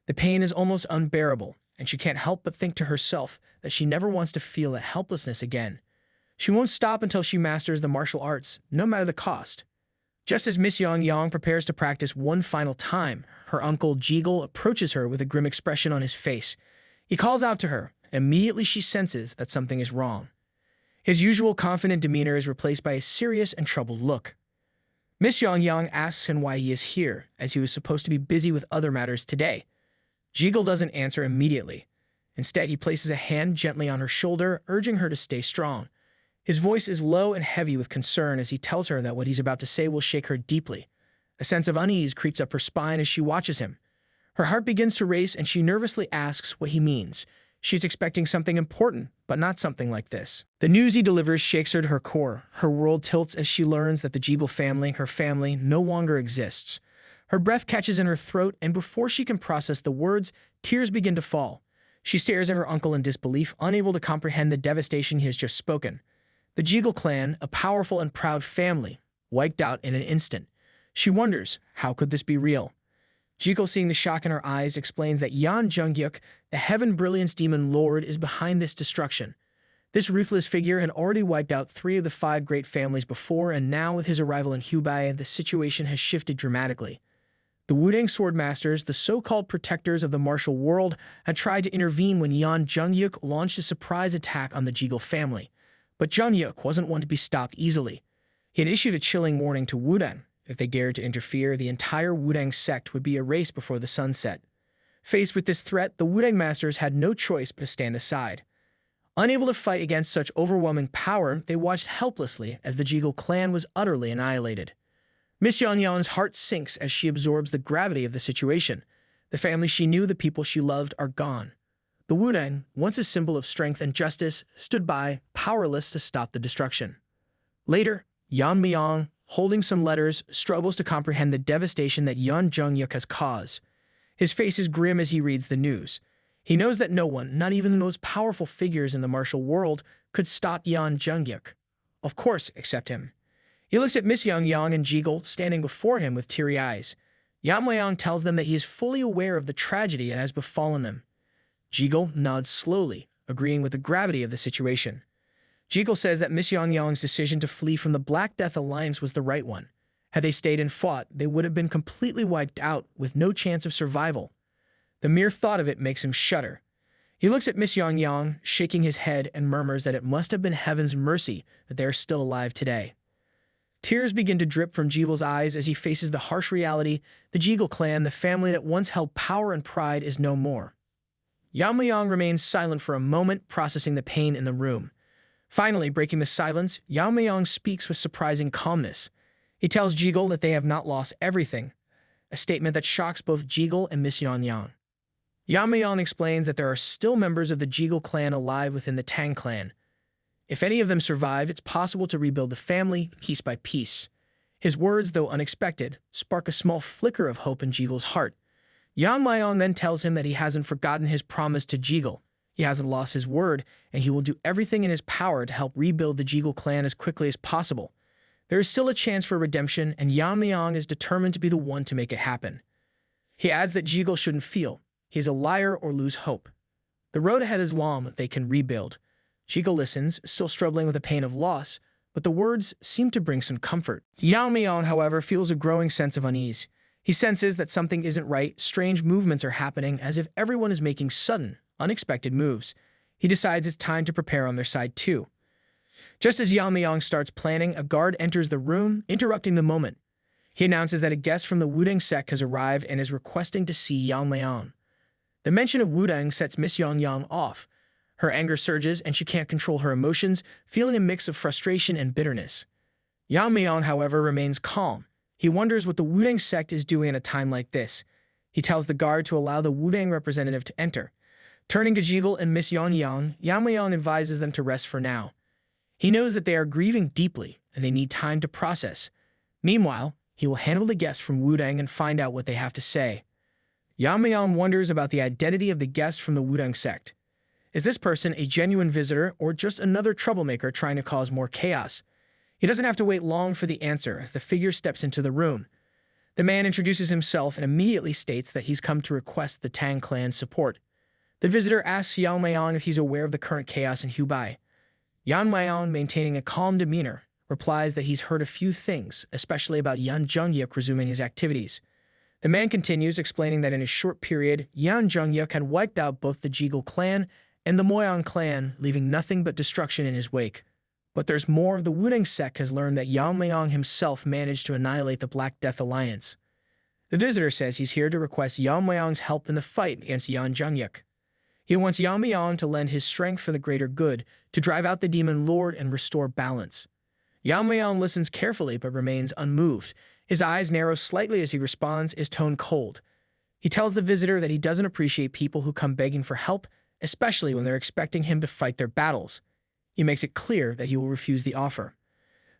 The pain is almost unbearable, and she can't help but think to herself that she never wants to feel that helplessness again. She won't stop until she masters the martial arts, no matter the cost. Just as Miss Yamayang prepares to practice one final time, her uncle Jiggle approaches her with a grim expression on his face. He calls out to her, and immediately she senses that something is wrong. His usual confident demeanor is replaced by a serious and troubled look. Miss Yamayang asks him why he is here, as he was supposed to be busy with other matters today. Jiggle doesn't answer immediately. Instead, he places a hand gently on her shoulder, urging her to stay strong. His voice is low and heavy with concern as he tells her that what he's about to say will shake her deeply. A sense of unease creeps up her spine as she watches him. Her heart begins to race and she nervously asks what he means. She's expecting something important, but not something like this. The news he delivers shakes her to her core. Her world tilts as she learns that the Jiggle family, her family, no longer exists. Her breath catches in her throat, and before she can process the words, tears begin to fall. She stares at her uncle in disbelief, unable to comprehend the devastation he has just spoken. The Jiggle clan, a powerful and proud family, wiped out in an instant. She wonders, how could this be real? Jiggle, seeing the shock in her eyes, explains that Yan Zhengyuk, the Heaven Brilliance Demon Lord, is behind this destruction. This ruthless figure had already wiped out 3 of the 5 great families before, and now with his arrival in Hubei, the situation has shifted dramatically. The Wudang Swordmasters, the so-called protectors of the martial world, had tried to intervene when Yan Zhengyuk launched a surprise attack on the Jiggle family. But Zhengyuk wasn't one to be stopped easily. He had issued a chilling warning to Wudang. If they dared to interfere, the entire Wudang sect would be erased before the sun set. Faced with this threat, the Wudang masters had no choice but to stand aside. Unable to fight against such overwhelming power, they watched helplessly as the Jiggle clan was utterly annihilated. Miss Yamayang's heart sinks as she absorbs the gravity of the situation. The family she knew, the people she loved, are gone. The Wudang, once a symbol of strength and justice, stood by, powerless to stop the destruction. Later, Yeon-myeong, holding some letters, struggles to comprehend the devastation that Yan Zhengyuk has caused. His face is grim as he reads the news. He knows that no one, not even the most powerful figures in the martial world, could stop Yan Zhengyuk. Of course, except him. He looks at Miss Yamayang and Jiggle, standing before him with teary eyes. Yamayang tells them that he is fully aware of the tragedy that has befallen them. Jiggle nods slowly, agreeing with the gravity of the situation. Jiggle says that Miss Yamayang's decision to flee from the Black Death Alliance was the right one. Had they stayed and fought, they would have been completely wiped out with no chance of survival. The mere thought of it makes him shudder. He looks at Miss Yamayang, shaking his head, and murmurs that it must have been heaven's mercy that they are still alive today. Tears begin to drip from Jiggle's eyes as he faces the harsh reality: the Jiggle clan, the family that once held power and pride, is no more. Yamayang remains silent for a moment, processing the pain in the room. Finally, breaking the silence, Yamayang speaks with surprising calmness. He tells Jiggle that they have not lost everything, a statement that shocks both Jiggle and Miss Yamayang. Yamayang explains that there are still members of the Jiggle clan alive within the Tang clan. If any of them survive, it's possible to rebuild the family piece by piece. His words, though unexpected, spark a small flicker of hope in Jiggle's heart. Yamayang then tells him that he hasn't forgotten his promise to Jiggle. He hasn't lost his word, and he will do everything in his power to help rebuild the Jiggle clan as quickly as possible. There is still a chance for redemption, and Yamayang is determined to be the one to make it happen. He adds that Jiggle shouldn't feel he is a liar or lose hope. The road ahead is long; they can rebuild. Jiggle listens, still struggling with the pain of loss, but the words seem to bring some comfort. Yamayang, however, feels a growing sense of unease. He senses that something isn't right, strange movements are happening as if everyone is making sudden, unexpected moves. He decides it's time to prepare on their side too. Just as Yamayang starts planning, a guard enters the room, interrupting the moment. He announces that a guest from the Wudang sect has arrived and is requesting to see Yamayang. The mention of Wudang sets Miss Yamayang off. Her anger surges and she can't control her emotions, feeling a mix of frustration and bitterness. Yamayang, however, remains calm. He wonders what the Wudang sect is doing at a time like this. He tells the guard to allow the Wudang representative to enter. Turning to Jiggle and Miss Yamayang, Yamayang advises them to rest for now. He knows that they are grieving deeply and they need time to process. Meanwhile, he will handle the guests from Wudang and find out what they have to say. Yamayang wonders about the identity of the guest from the Wudang sect. Is this person a genuine visitor or just another troublemaker trying to cause more chaos? He doesn't have to wait long for the answer as the figure steps into the room. The man introduces himself and immediately states that he's come to request the Tang clan's support. The visitor asks Yamayang if he's aware of the current chaos in Hubei. Yamayang, maintaining a calm demeanor, replies that he's heard a few things, especially about Yan Zhengyuk resuming his activities. The man continues, explaining that in a short period, Yan Zhengyuk had wiped out both the Jiggle clan and the Moyang clan, leaving nothing but destruction in his wake. But there's more. The Wudang sect has learned that Yamayang himself managed to annihilate the Black Death Alliance. The visitor says he's here to request Yamayang's help in the fight against Yan Zhengyuk. He wants Yamayang to lend his strength for the greater good, to drive out the demon lord and restore balance. Yamayang listens carefully but remains unmoved. His eyes narrow slightly as he responds, his tone cold. He tells the visitor that he doesn't appreciate people who come begging for help, especially when they're expecting him to fight their battles. He makes it clear that he will refuse the offer.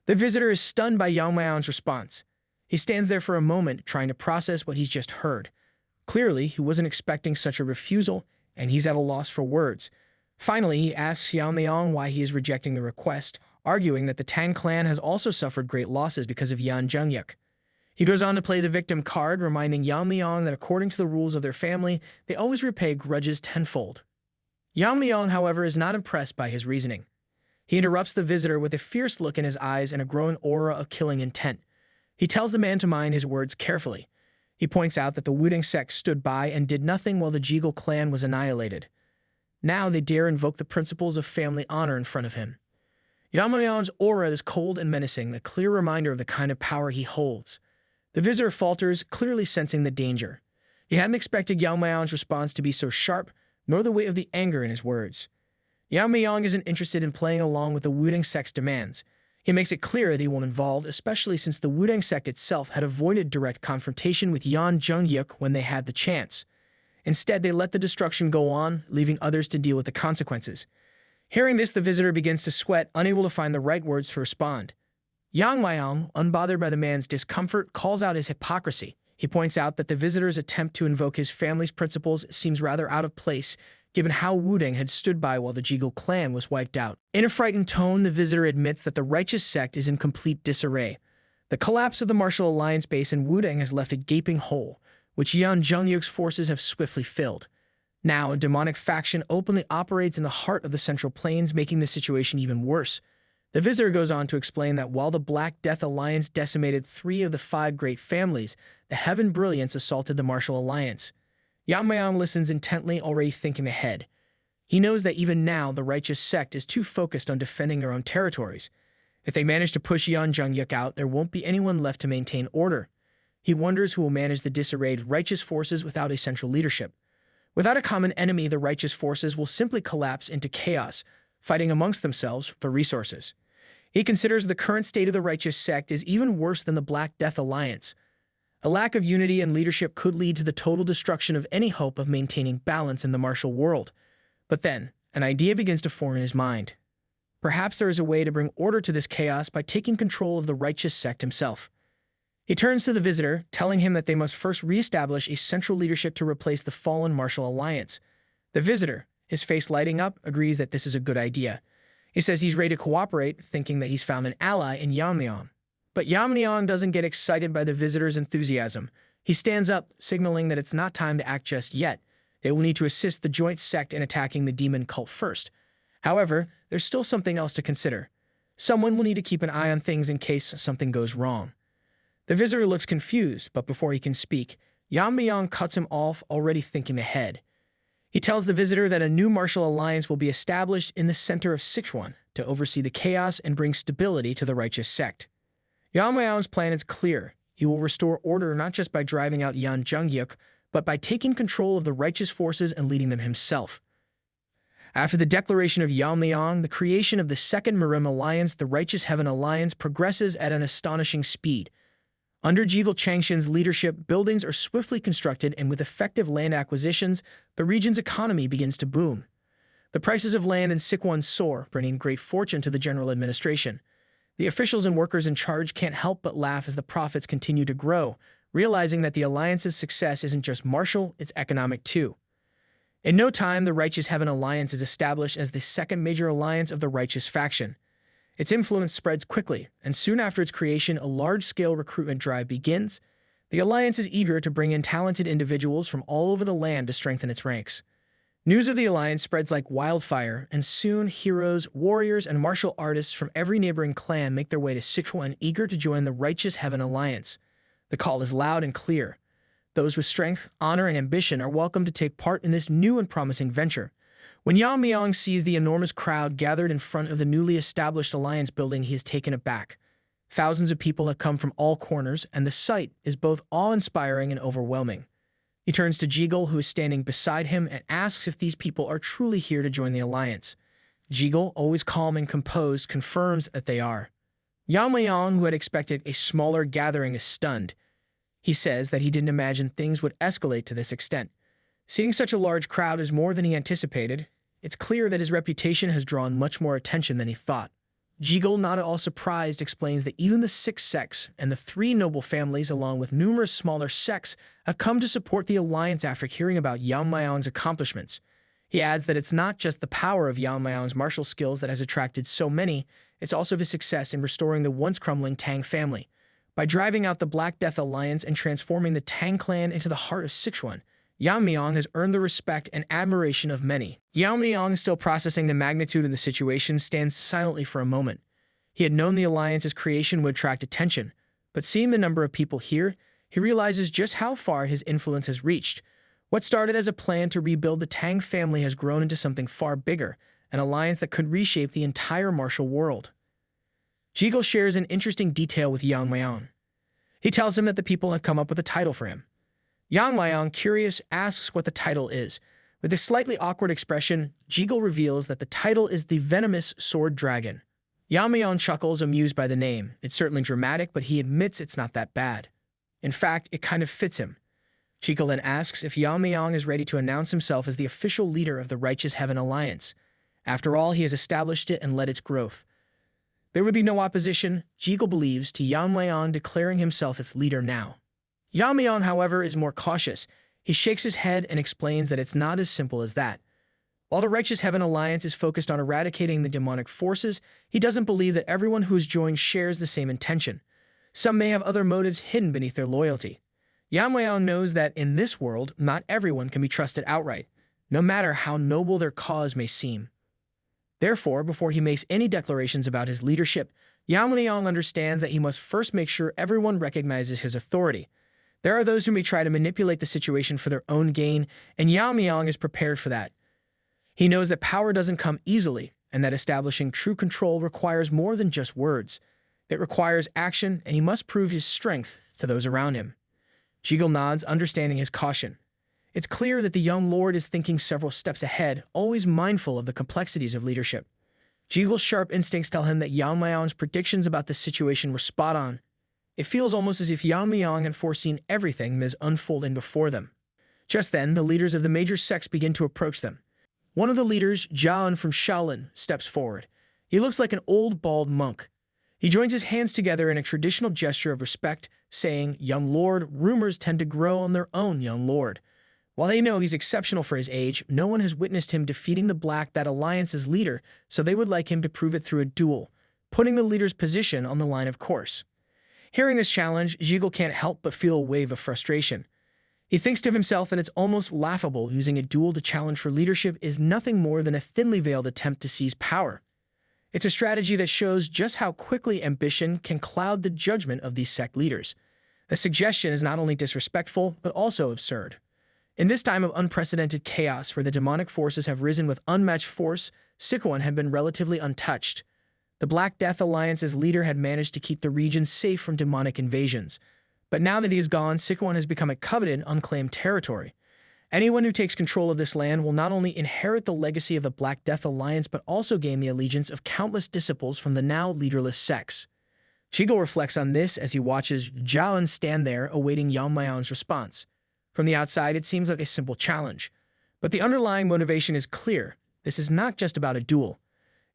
The visitor is stunned by Yamayang's response. He stands there for a moment, trying to process what he's just heard. Clearly, he wasn't expecting such a refusal, and he's at a loss for words. Finally, he asks Yamayang why he is rejecting the request, arguing that the Tang clan has also suffered great losses because of Yan Zhengyuk. He goes on to play the victim card, reminding Yamayang that according to the rules of their family, they always repay grudges tenfold. Yamayang, however, is not impressed by his reasoning. He interrupts the visitor with a fierce look in his eyes and a growing aura of killing intent. He tells the man to mind his words carefully. He points out that the Wudang sect stood by and did nothing while the Jiggle clan was annihilated. Now they dare invoke the principles of family honor in front of him. Yamayang's aura is cold and menacing, a clear reminder of the kind of power he holds. The visitor falters, clearly sensing the danger. He hadn't expected Yamayang's response to be so sharp, nor the weight of the anger in his words. Yamayang isn't interested in playing along with the Wudang sect's demands. He makes it clear that he won't involve, especially since the Wudang sect itself had avoided direct confrontation with Yan Zhengyuk when they had the chance. Instead, they let the destruction go on, leaving others to deal with the consequences. Hearing this, the visitor begins to sweat, unable to find the right words to respond. Yamayang, unbothered by the man's discomfort, calls out his hypocrisy. He points out that the visitor's attempt to invoke his family's principles seems rather out of place, given how Wudang had stood by while the Jiggle clan was wiped out. In a frightened tone, the visitor admits that the righteous sect is in complete disarray. The collapse of the martial alliance base in Wudang has left a gaping hole, which Yan Zhengyuk's forces have swiftly filled. Now, a demonic faction openly operates in the heart of the Central Plains, making the situation even worse. The visitor goes on to explain that while the Black Death Alliance decimated 3 of the 5 great families, the Heaven Brilliance assaulted the Martial Alliance. Yamayang listens intently, already thinking ahead. He knows that even now, the righteous sect is too focused on defending their own territories. If they manage to push Yan Zhengyuk out, there won't be anyone left to maintain order. He wonders who will manage the disarrayed righteous forces without a central leadership. Without a common enemy, the righteous forces will simply collapse into chaos, fighting amongst themselves for resources. He considers the current state of the righteous sect is even worse than the Black Death Alliance. A lack of unity and leadership could lead to the total destruction of any hope of maintaining balance in the martial world. But then, an idea begins to form in his mind. Perhaps there is a way to bring order to this chaos by taking control of the righteous sect himself. He turns to the visitor, telling him that they must first re-establish a central leadership to replace the fallen martial alliance. The visitor, his face lighting up, agrees that this is a good idea. He says he's ready to cooperate, thinking that he's found an ally in Yamayang. But Yamayang doesn't get excited by the visitor's enthusiasm. He stands up, signaling that it's not time to act just yet. They will need to assist the joint sect in attacking the demon cult first. However, there's still something else to consider. Someone will need to keep an eye on things in case something goes wrong. The visitor looks confused, but before he can speak, Yeon-myeong cuts him off, already thinking ahead. He tells the visitor that a new martial alliance will be established in the center of Sichuan to oversee the chaos and bring stability to the righteous sect. Yeon-myeong's plan is clear. He will restore order not just by driving out Yan Jungyuk, but by taking control of the righteous forces and leading them himself. After the declaration of Yeon-myeong, the creation of the Second Mirim Alliance, the Righteous Heaven Alliance, progresses at an astonishing speed. Under Jigul Changshin's leadership, buildings are swiftly constructed, and with effective land acquisitions, the region's economy begins to boom. The prices of land in Sichuan soar, bringing great fortune to the general administration. The officials and workers in charge can't help but laugh as the profits continue to grow, realizing that the alliance's success isn't just martial, it's economic too. In no time, the Righteous Heaven Alliance is established as the second major alliance of the righteous faction. Its influence spreads quickly, and soon after its creation, a large-scale recruitment drive begins. The alliance is eager to bring in talented individuals from all over the land to strengthen its ranks. News of the alliance spreads like wildfire, and soon heroes, warriors, and martial artists from every neighboring clan make their way to Sichuan, eager to join the Righteous Heaven Alliance. The call is loud and clear. Those with strength, honor, and ambition are welcome to take part in this new and promising venture. When Yeon-myeong sees the enormous crowd gathered in front of the newly established alliance building, he is taken aback. Thousands of people have come from all corners, and the sight is both awe-inspiring and overwhelming. He turns to Jigul, who is standing beside him, and asks if these people are truly here to join the alliance. Jigul, always calm and composed, confirms that they are. Yeon-myeong, who had expected a smaller gathering, is stunned. He says that he didn't imagine things would escalate to this extent. Seeing such a large crowd is more than he anticipated. It's clear that his reputation has drawn much more attention than he thought. Jigul, not at all surprised, explains that even the 6 sects and the 3 noble families, along with numerous smaller sects, have come to support the alliance after hearing about Yeon-myeong's accomplishments. He adds that it's not just the power of Yeon-myeong's martial skills that has attracted so many, it's also his success in restoring the once crumbling Tang family. By driving out the Black Death Alliance and transforming the Tang clan into the heart of Sichuan, Yeon-myeong has earned the respect and admiration of many. Yeon-myeong, still processing the magnitude of the situation, stands silently for a moment. He had known the alliance's creation would attract attention, but seeing the number of people here, he realizes just how far his influence has reached. What started as a plan to rebuild the Tang family has grown into something far bigger, an alliance that could reshape the entire martial world. Jigul shares an interesting detail with Yeon-myeong. He tells him that the people have come up with a title for him. Yeon-myeong, curious, asks what the title is. With a slightly awkward expression, Jigul reveals that the title is the Venomous Sword Dragon. Yeon-myeong chuckles, amused by the name. It's certainly dramatic, but he admits it's not that bad. In fact, it kind of fits him. Jigul then asks if Yeon-myeong is ready to announce himself as the official leader of the Righteous Heaven Alliance. After all, he has established it and led its growth. There would be no opposition, Jigul believes, to Yeon-myeong declaring himself its leader now. Yeon-myeong, however, is more cautious. He shakes his head and explains that it's not as simple as that. While the Righteous Heaven Alliance is focused on eradicating the demonic forces, he doesn't believe that everyone who has joined shares the same intention. Some may have other motives hidden beneath their loyalty. Yeon-myeong knows that in this world, not everyone can be trusted outright, no matter how noble their cause may seem. Therefore, before he makes any declarations about his leadership, Yeon-myeong understands that he must first make sure everyone recognizes his authority. There are those who may try to manipulate the situation for their own gain, and Yeon-myeong is prepared for that. He knows that power doesn't come easily, and that establishing true control requires more than just words. It requires action, and he must prove his strength to those around him. Jigul nods, understanding his caution. It's clear that the young lord is thinking several steps ahead, always mindful of the complexities of leadership. Jigul's sharp instincts tell him that Yeon-myeong's predictions about the situation were spot on. It feels almost as if Yeon-myeong had foreseen everything that is unfolding before them. Just then, the leaders of the major sects begin to approach them. One of the leaders, Jaon from Shaolin, steps forward. He looks like an old, bald monk. He joins his hands together in a traditional gesture of respect, saying, "Young lord, rumors tend to grow on their own, young lord." While they know he's exceptional for his age, no one has witnessed him defeating the Black Death Alliance's leader, so they would like him to prove it through a duel, putting the leader's position on the line of course. Hearing this challenge, Jigul can't help but feel a wave of frustration. He thinks to himself that it's almost laughable using a duel to challenge for leadership is nothing more than a thinly veiled attempt to seize power. It's a strategy that shows just how quickly ambition can cloud the judgment of these sect leaders. The suggestion is not only disrespectful, but also absurd. In this time of unprecedented chaos where the demonic forces have risen with unmatched force, Sichuan had been relatively untouched. The Black Death Alliance's leader had managed to keep the region safe from demonic invasions. But now that he is gone, Sichuan has become a coveted, unclaimed territory. Anyone who takes control of this land will not only inherit the legacy of the Black Death Alliance, but also gain the allegiance of countless disciples from the now leaderless sects. Jiggle reflects on this as he watches Jiaon stand there awaiting Yamayang's response. From the outside, it seems like a simple challenge. But the underlying motivation is clear. This is not just about a duel.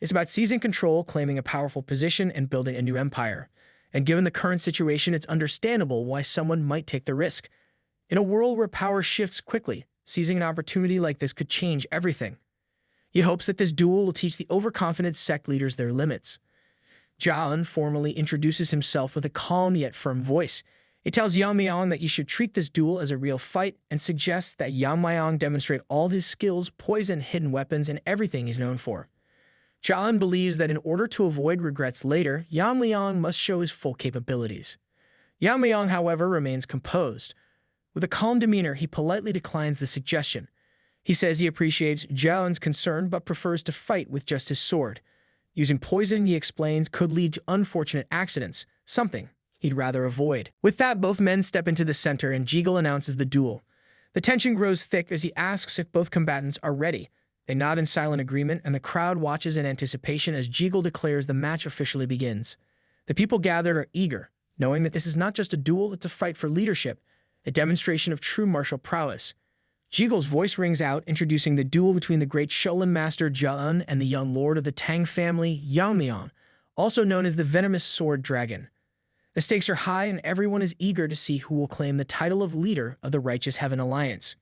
It's about seizing control, claiming a powerful position, and building a new empire. And given the current situation, it's understandable why someone might take the risk. In a world where power shifts quickly, seizing an opportunity like this could change everything. He hopes that this duel will teach the overconfident sect leaders their limits. Jiaon formally introduces himself with a calm yet firm voice. He tells Yamayang that he should treat this duel as a real fight and suggests that Yamayang demonstrate all his skills, poison, hidden weapons, and everything he's known for. Jiaon believes that in order to avoid regrets later, Yamayang must show his full capabilities. Yamayang, however, remains composed. With a calm demeanor, he politely declines the suggestion. He says he appreciates Jiaon's concern but prefers to fight with just his sword. Using poison, he explains, could lead to unfortunate accidents, something he'd rather avoid. With that, both men step into the center and Jiggle announces the duel. The tension grows thick as he asks if both combatants are ready. They nod in silent agreement, and the crowd watches in anticipation as Jiggle declares the match officially begins. The people gathered are eager, knowing that this is not just a duel, it's a fight for leadership, a demonstration of true martial prowess. Jiggle's voice rings out, introducing the duel between the great Shaolin master Jiaon and the young lord of the Tang family, Yeon-myeong, also known as the venomous sword dragon. The stakes are high, and everyone is eager to see who will claim the title of leader of the Righteous Heaven Alliance.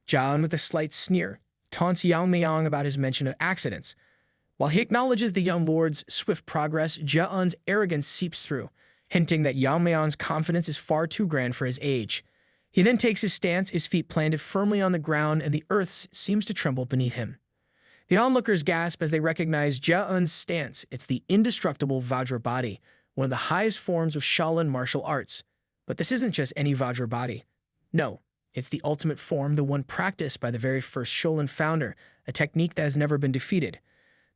Jiaon, with a slight sneer, taunts Yamayang about his mention of accidents. While he acknowledges the young lord's swift progress, Jiaon's arrogance seeps through, hinting that Yamayang's confidence is far too grand for his age. He then takes his stance, his feet planted firmly on the ground, and the earth seems to tremble beneath him. The onlookers gasp as they recognize Jiaon's stance. It's the indestructible Vajra body, one of the highest forms of Shaolin martial arts. But this isn't just any Vajra body. No, it's the ultimate form, the one practiced by the very first Shaolin founder, a technique that has never been defeated.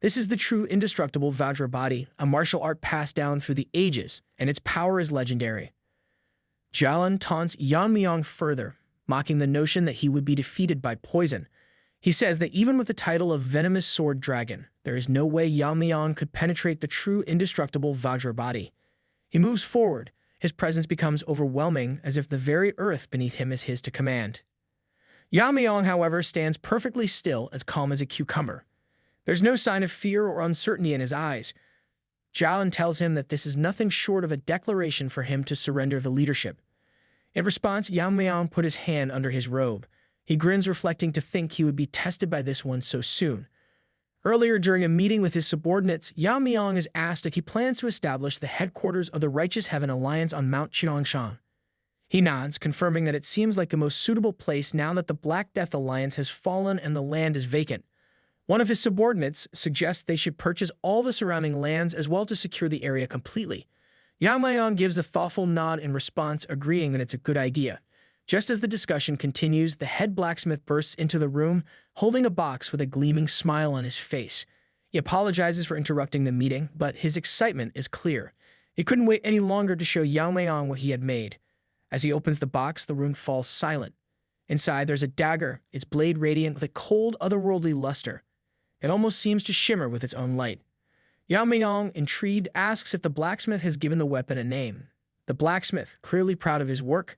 This is the true indestructible Vajra body, a martial art passed down through the ages, and its power is legendary. Jiaon taunts Yeon-myeong further, mocking the notion that he would be defeated by poison. He says that even with the title of Venomous Sword Dragon, there is no way Yamayang could penetrate the true indestructible Vajra body. He moves forward. His presence becomes overwhelming, as if the very earth beneath him is his to command. Yamayang, however, stands perfectly still, as calm as a cucumber. There's no sign of fear or uncertainty in his eyes. Jiaon tells him that this is nothing short of a declaration for him to surrender the leadership. In response, Yamayang put his hand under his robe. He grins, reflecting to think he would be tested by this one so soon. Earlier, during a meeting with his subordinates, Yamayang is asked if he plans to establish the headquarters of the Righteous Heaven Alliance on Mount Cheongshan. He nods, confirming that it seems like the most suitable place now that the Black Death Alliance has fallen and the land is vacant. One of his subordinates suggests they should purchase all the surrounding lands as well to secure the area completely. Yamayang gives a thoughtful nod in response, agreeing that it's a good idea. Just as the discussion continues, the head blacksmith bursts into the room, holding a box with a gleaming smile on his face. He apologizes for interrupting the meeting, but his excitement is clear. He couldn't wait any longer to show Yamayang what he had made. As he opens the box, the room falls silent. Inside, there's a dagger, its blade radiant with a cold, otherworldly luster. It almost seems to shimmer with its own light. Yamayang, intrigued, asks if the blacksmith has given the weapon a name. The blacksmith, clearly proud of his work,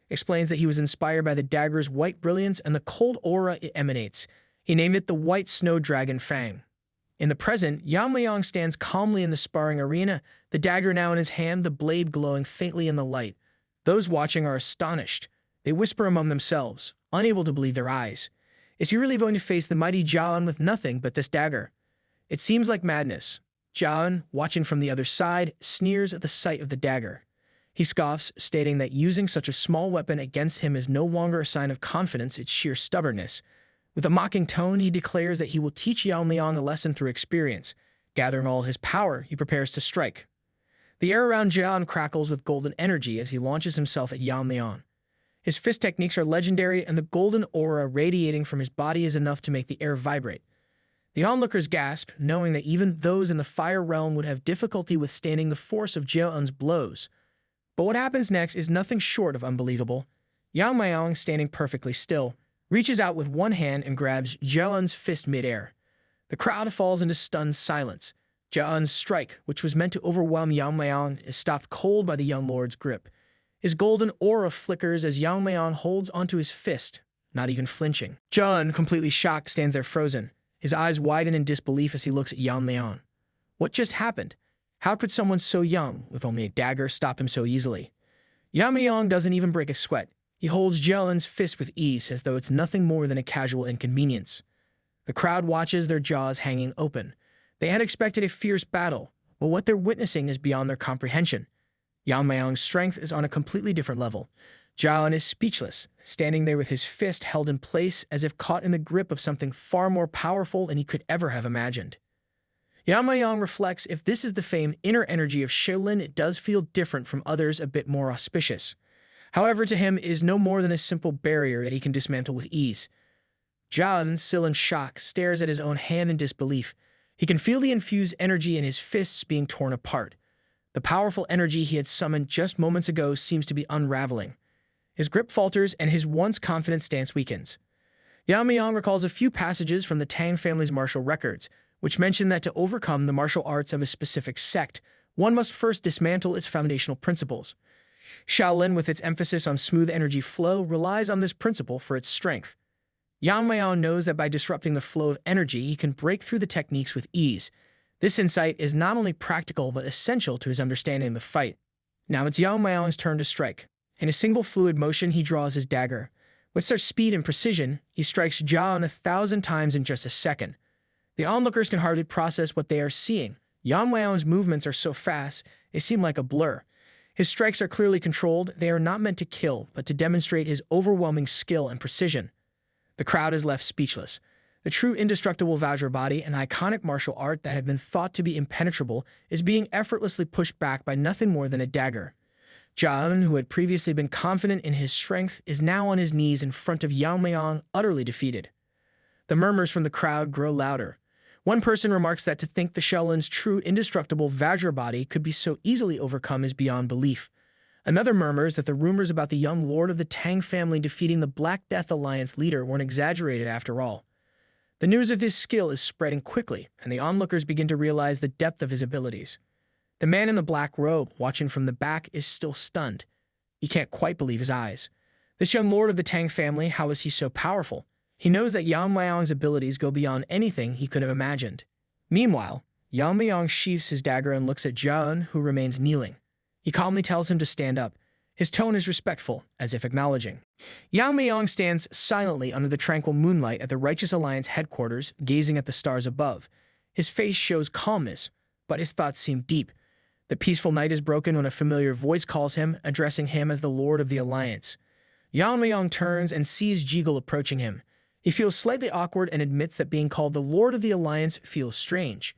explains that he was inspired by the dagger's white brilliance and the cold aura it emanates. He named it the White Snow Dragon Fang. In the present, Yamayang stands calmly in the sparring arena, the dagger now in his hand, the blade glowing faintly in the light. Those watching are astonished. They whisper among themselves, unable to believe their eyes. Is he really going to face the mighty Jiaon with nothing but this dagger? It seems like madness. Jiaon, watching from the other side, sneers at the sight of the dagger. He scoffs, stating that using such a small weapon against him is no longer a sign of confidence, it's sheer stubbornness. With a mocking tone, he declares that he will teach Yamayang a lesson through experience. Gathering all his power, he prepares to strike. The air around Sacheon crackles with golden energy as he launches himself at Yamayang. His fist techniques are legendary, and the golden aura radiating from his body is enough to make the air vibrate. The onlookers gasp, knowing that even those in the fire realm would have difficulty withstanding the force of Sacheon's blows. But what happens next is nothing short of unbelievable. Yamayang, standing perfectly still, reaches out with one hand and grabs Sacheon's fist mid-air. The crowd falls into stunned silence. Sacheon's strike, which was meant to overwhelm Yamayang, is stopped cold by the young lord's grip. His golden aura flickers as Yamayang holds onto his fist, not even flinching. Sacheon, completely shocked, stands there frozen. His eyes widen in disbelief as he looks at Yamayang. What just happened? How could someone so young, with only a dagger, stop him so easily? Yamayang doesn't even break a sweat. He holds Sacheon's fist with ease, as though it's nothing more than a casual inconvenience. The crowd watches, their jaws hanging open. They had expected a fierce battle, but what they're witnessing is beyond their comprehension. Yamayang's strength is on a completely different level. Sacheon is speechless, standing there with his fist held in place as if caught in the grip of something far more powerful than he could ever have imagined. Yamayang reflects, if this is the famed inner energy of Shaolin, it does feel different from others, a bit more auspicious. However, to him, it is no more than a simple barrier that he can dismantle with ease. Sacheon, still in shock, stares at his own hand in disbelief. He can feel the infused energy in his fists being torn apart. The powerful energy he had summoned just moments ago seems to be unraveling. His grip falters and his once confident stance weakens. Yamayang recalls a few passages from the Tang family's martial records, which mention that to overcome the martial arts of a specific sect, one must first dismantle its foundational principles. Shaolin, with its emphasis on smooth energy flow, relies on this principle for its strength. Yamayang knows that by disrupting the flow of energy, he can break through the techniques with ease. This insight is not only practical but essential to his understanding of the fight. Now it's Yamayang's turn to strike. In a single fluid motion, he draws his dagger. With such speed and precision, he strikes Sacheon 1,000 times in just a second. The onlookers can hardly process what they are seeing. Yamayang's movements are so fast, they seem like a blur. His strikes are clearly controlled. They are not meant to kill, but to demonstrate his overwhelming skill and precision. The crowd is left speechless. The true indestructible Vajra body, an iconic martial art that had been thought to be impenetrable, is being effortlessly pushed back by nothing more than a dagger. Sacheon, who had previously been confident in his strength, is now on his knees in front of Yamayang, utterly defeated. The murmurs from the crowd grow louder. One person remarks that to think the Shaolin's true indestructible Vajra body could be so easily overcome is beyond belief. Another murmurs that the rumors about the young lord of the Tang family defeating the Black Death Alliance leader weren't exaggerated after all. The news of his skill is spreading quickly, and the onlookers begin to realize the depth of his abilities. The man in the black robe, watching from the back, is still stunned. He can't quite believe his eyes. This young lord of the Tang family, how is he so powerful? He knows that Yamayang's abilities go beyond anything he could have imagined. Meanwhile, Yamayang sheaths his dagger and looks at Sacheon, who remains kneeling. He calmly tells him to stand up. His tone is respectful, as if acknowledging. Yamayang stands silently under the tranquil moonlight at the Righteous Alliance headquarters, gazing at the stars above. His face shows calmness, but his thoughts seem deep. The peaceful night is broken when a familiar voice calls him, addressing him as the Lord of the Alliance. Yamayang turns and sees Jiggle approaching him. He feels slightly awkward and admits that being called the Lord of the Alliance feels strange.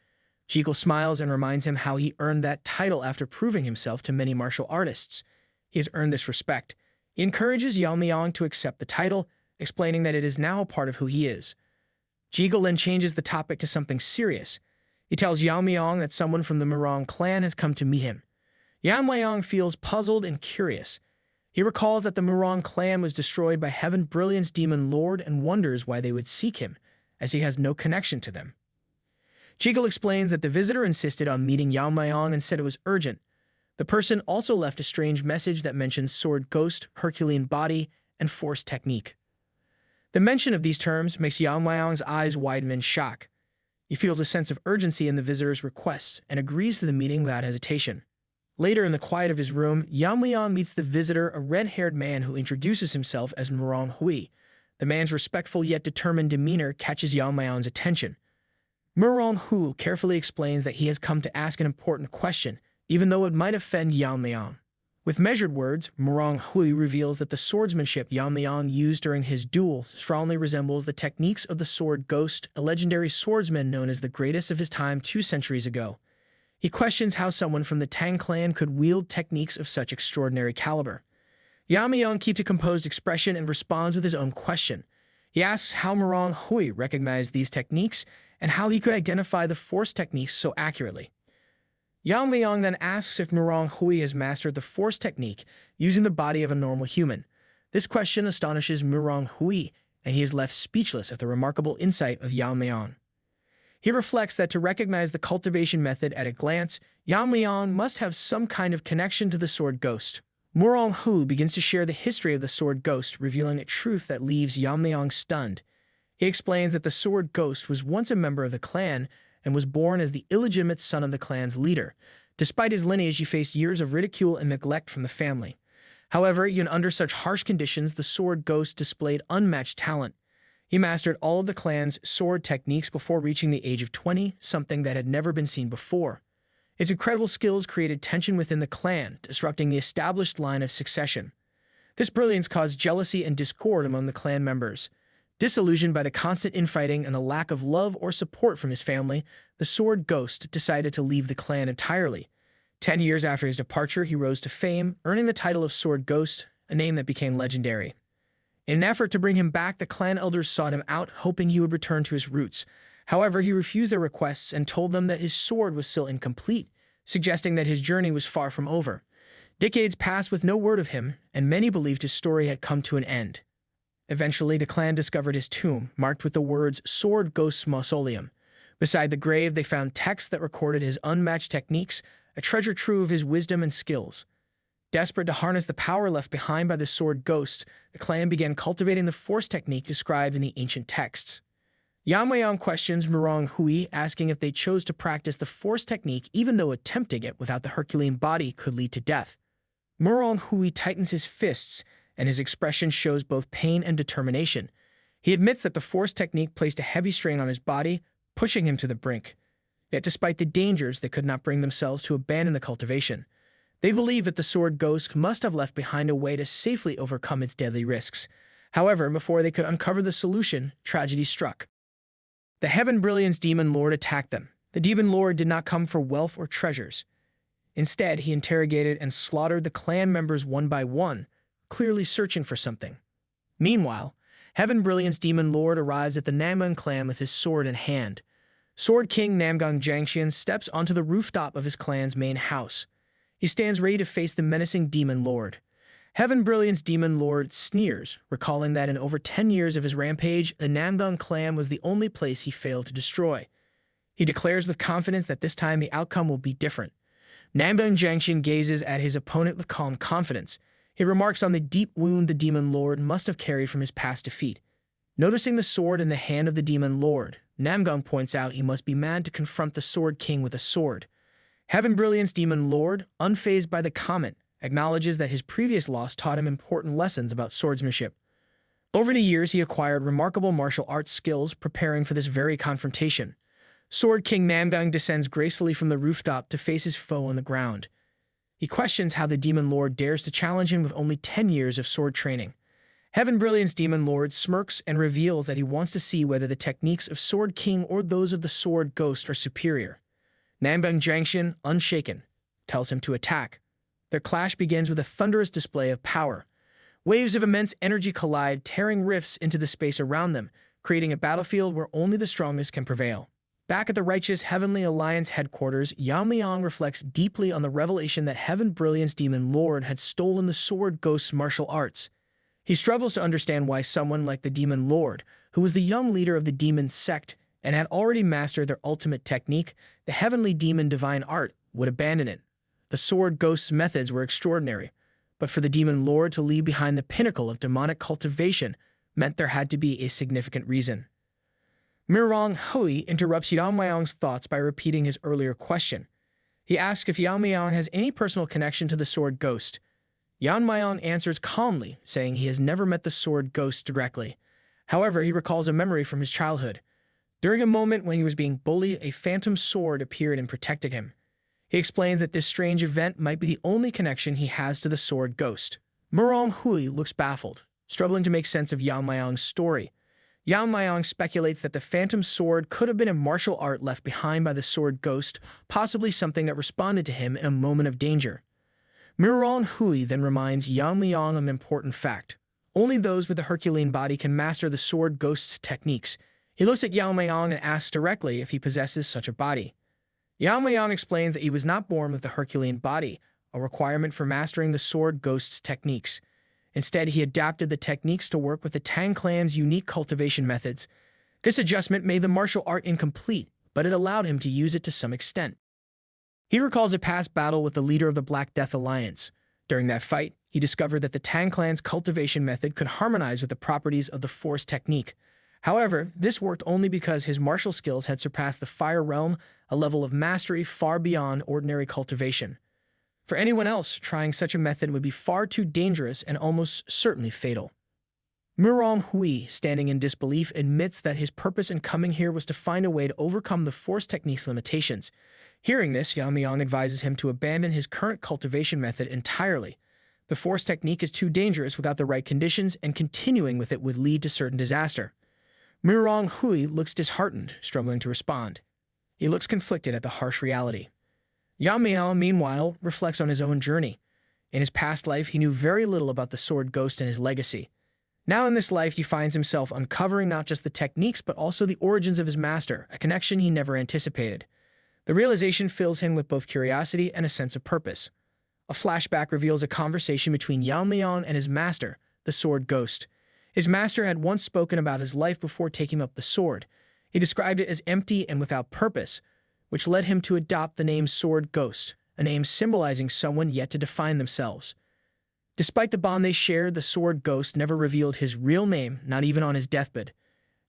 Jiggle smiles and reminds him how he earned that title after proving himself to many martial artists. He has earned this respect. He encourages Yamayang to accept the title, explaining that it is now a part of who he is. Jiggle then changes the topic to something serious. He tells Yamayang that someone from the Murong clan has come to meet him. Yamayang feels puzzled and curious. He recalls that the Murong clan was destroyed by Heaven Brilliant's demon lord and wonders why they would seek him, as he has no connection to them. Jiggle explains that the visitor insisted on meeting Yamayang and said it was urgent. The person also left a strange message that mentions sword ghost, Herculean body, and force technique. The mention of these terms makes Yamayang's eyes widen in shock. He feels a sense of urgency in the visitor's request and agrees to the meeting without hesitation. Later, in the quiet of his room, Yamayang meets the visitor, a red-haired man who introduces himself as Murong Hui. The man's respectful yet determined demeanor catches Yamayang's attention. Murong Hu carefully explains that he has come to ask an important question, even though it might offend Yamayang. With measured words, Murong Hui reveals that the swordsmanship Yamayang used during his duel strongly resembles the techniques of the sword ghost, a legendary swordsman known as the greatest of his time 2 centuries ago. He questions how someone from the Tang clan could wield techniques of such extraordinary caliber. Yamayang keeps a composed expression and responds with his own question. He asks how Murong Hui recognized these techniques and how he could identify the force techniques so accurately. Yamayang then asks if Murong Hui has mastered the force technique using the body of a normal human. This question astonishes Murong Hui, and he is left speechless at the remarkable insight of Yamayang. He reflects that to recognize the cultivation method at a glance, Yamayang must have some kind of connection to the sword ghost. Murong Hui begins to share the history of the sword ghost, revealing a truth that leaves Yamayang stunned. He explains that the sword ghost was once a member of the clan and was born as the illegitimate son of the clan's leader. Despite his lineage, he faced years of ridicule and neglect from the family. However, even under such harsh conditions, the sword ghost displayed unmatched talent. He mastered all of the clan's sword techniques before reaching the age of 20, something that had never been seen before. His incredible skills created tension within the clan, disrupting the established line of succession. This brilliance caused jealousy and discord among the clan members. Disillusioned by the constant infighting and the lack of love or support from his family, the sword ghost decided to leave the clan entirely. 10 years after his departure, he rose to fame, earning the title of Sword Ghost, a name that became legendary. In an effort to bring him back, the clan elders sought him out, hoping he would return to his roots. However, he refused their requests and told them that his sword was still incomplete, suggesting that his journey was far from over. Decades passed with no word of him, and many believed his story had come to an end. Eventually, the clan discovered his tomb, marked with the words Sword Ghost's Mausoleum. Beside the grave, they found texts that recorded his unmatched techniques, a treasure trove of his wisdom and skills. Desperate to harness the power left behind by the sword ghost, the clan began cultivating the force technique described in the ancient texts. Yamayang questions Murong Hui, asking if they chose to practice the force technique even though attempting it without the Herculean body could lead to death. Murong Hui tightens his fists, and his expression shows both pain and determination. He admits that the force technique placed a heavy strain on his body, pushing him to the brink. Yet despite the dangers, they could not bring themselves to abandon the cultivation. They believe that the sword ghost must have left behind a way to safely overcome its deadly risks. However, before they could uncover the solution, tragedy struck. The Heaven Brilliance Demon Lord attacked them. The Demon Lord did not come for wealth or treasures. Instead, he interrogated and slaughtered the clan members one by one, clearly searching for something. Meanwhile, Heaven Brilliance Demon Lord arrives at the Namgang clan with his sword in hand. Sword King Namgang Jiangxian steps onto the rooftop of his clan's main house. He stands ready to face the menacing Demon Lord. Heaven Brilliance Demon Lord sneers, recalling that in over 10 years of his rampage, the Namgang clan was the only place he failed to destroy. He declares with confidence that this time the outcome will be different. Namgang Jiangxian gazes at his opponent with calm confidence. He remarks on the deep wound the Demon Lord must have carried from his past defeat. Noticing the sword in the hand of the Demon Lord, Namgang points out he must be mad to confront the Sword King with a sword. Heaven Brilliance Demon Lord, unfazed by the comment, acknowledges that his previous loss taught him important lessons about swordsmanship. Over the years, he acquired remarkable martial arts skills, preparing for this very confrontation. Sword King Namgang descends gracefully from the rooftop to face his foe on the ground. He questions how the Demon Lord dares to challenge him with only 10 years of sword training. Heaven Brilliance Demon Lord smirks and reveals that he wants to see whether the techniques of Sword King or those of the Sword Ghost are superior. Namgang Jiangxian, unshaken, tells him to attack. Their clash begins with a thunderous display of power. Waves of immense energy collide, tearing rifts into the space around them, creating a battlefield where only the strongest can prevail. Back at the righteous Heavenly Alliance headquarters, Yamayang reflects deeply on the revelation that Heaven Brilliance Demon Lord had stolen the Sword Ghost's martial arts. He struggles to understand why someone like the Demon Lord, who was the young leader of the demon sect and had already mastered their ultimate technique, the Heavenly Demon Divine Art, would abandon it. The Sword Ghost's methods were extraordinary, but for the Demon Lord to leave behind the pinnacle of demonic cultivation meant there had to be a significant reason. Murong Hui interrupts Yamayang's thoughts by repeating his earlier question. He asks if Yamayang has any personal connection to the Sword Ghost. Yamayang answers calmly, saying he has never met the Sword Ghost directly. However, he recalls a memory from his childhood. During a moment when he was being bullied, a phantom sword appeared and protected him. He explains that this strange event might be the only connection he has to the Sword Ghost. Murong Hui looks baffled, struggling to make sense of Yamayang's story. Yamayang speculates that the phantom sword could have been a martial art left behind by the sword ghost, possibly something that responded to him in a moment of danger. Murong Hui then reminds Yamayang of an important fact. Only those with a Herculean body can master the sword ghost's techniques. He looks at Yamayang and asks directly if he possesses such a body. Yamayang explains that he was not born with a Herculean body, a requirement for mastering the sword ghost's techniques. Instead, he adapted the techniques to work with the Tang clan's unique cultivation methods. This adjustment made the martial art incomplete, but it allowed him to use it to some extent. He recalls a past battle with the leader of the Black Death Alliance. During that fight, he discovered that the Tang clan's cultivation method could harmonize with the properties of the Force technique. However, this worked only because his martial skills had surpassed the Fire realm, a level of mastery far beyond ordinary cultivation. For anyone else, trying such a method would be far too dangerous and almost certainly fatal. Murong Hui, standing in disbelief, admits that his purpose in coming here was to find a way to overcome the Force technique's limitations. Hearing this, Yamayang advises him to abandon his current cultivation method entirely. The Force technique is too dangerous without the right conditions, and continuing with it would lead to certain disaster. Murong Hui looks disheartened, struggling to respond. He looks conflicted at the harsh reality. Yamayang, meanwhile, reflects on his own journey. In his past life, he knew very little about the sword ghost and his legacy. Now in this life, he finds himself uncovering not just the techniques, but also the origins of his master, a connection he never anticipated. The realization fills him with both curiosity and a sense of purpose. A flashback reveals a conversation between Yamayang and his master, the sword ghost. His master had once spoken about his life before taking up the sword. He described it as empty and without purpose, which led him to adopt the name Sword Ghost, a name symbolizing someone yet to define themselves. Despite the bond they shared, the Sword Ghost never revealed his real name, not even on his deathbed.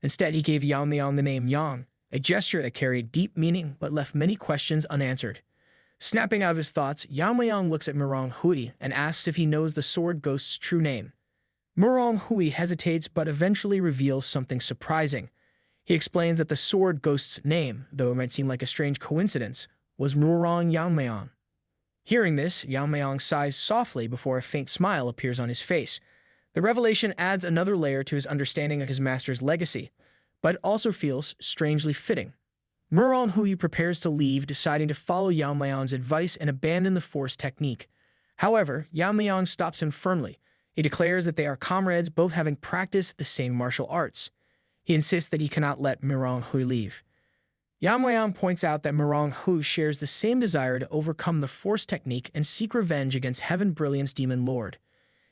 Instead, he gave Yamayang the name Yang, a gesture that carried deep meaning but left many questions unanswered. Snapping out of his thoughts, Yamayang looks at Murong Hui and asks if he knows the Sword Ghost's true name. Murong Hui hesitates but eventually reveals something surprising. He explains that the sword ghost's name, though it might seem like a strange coincidence, was Murong Yamayang. Hearing this, Yamayang sighs softly before a faint smile appears on his face. The revelation adds another layer to his understanding of his master's legacy, but it also feels strangely fitting. Murong Hui prepares to leave, deciding to follow Yamayang's advice and abandon the Force technique. However, Yamayang stops him firmly. He declares that they are comrades, both having practiced the same martial arts. He insists that he cannot let Murong Hui leave. Yamayang points out that Murong Hui shares the same desire to overcome the Force technique and seek revenge against Heaven Brilliant's Demon Lord.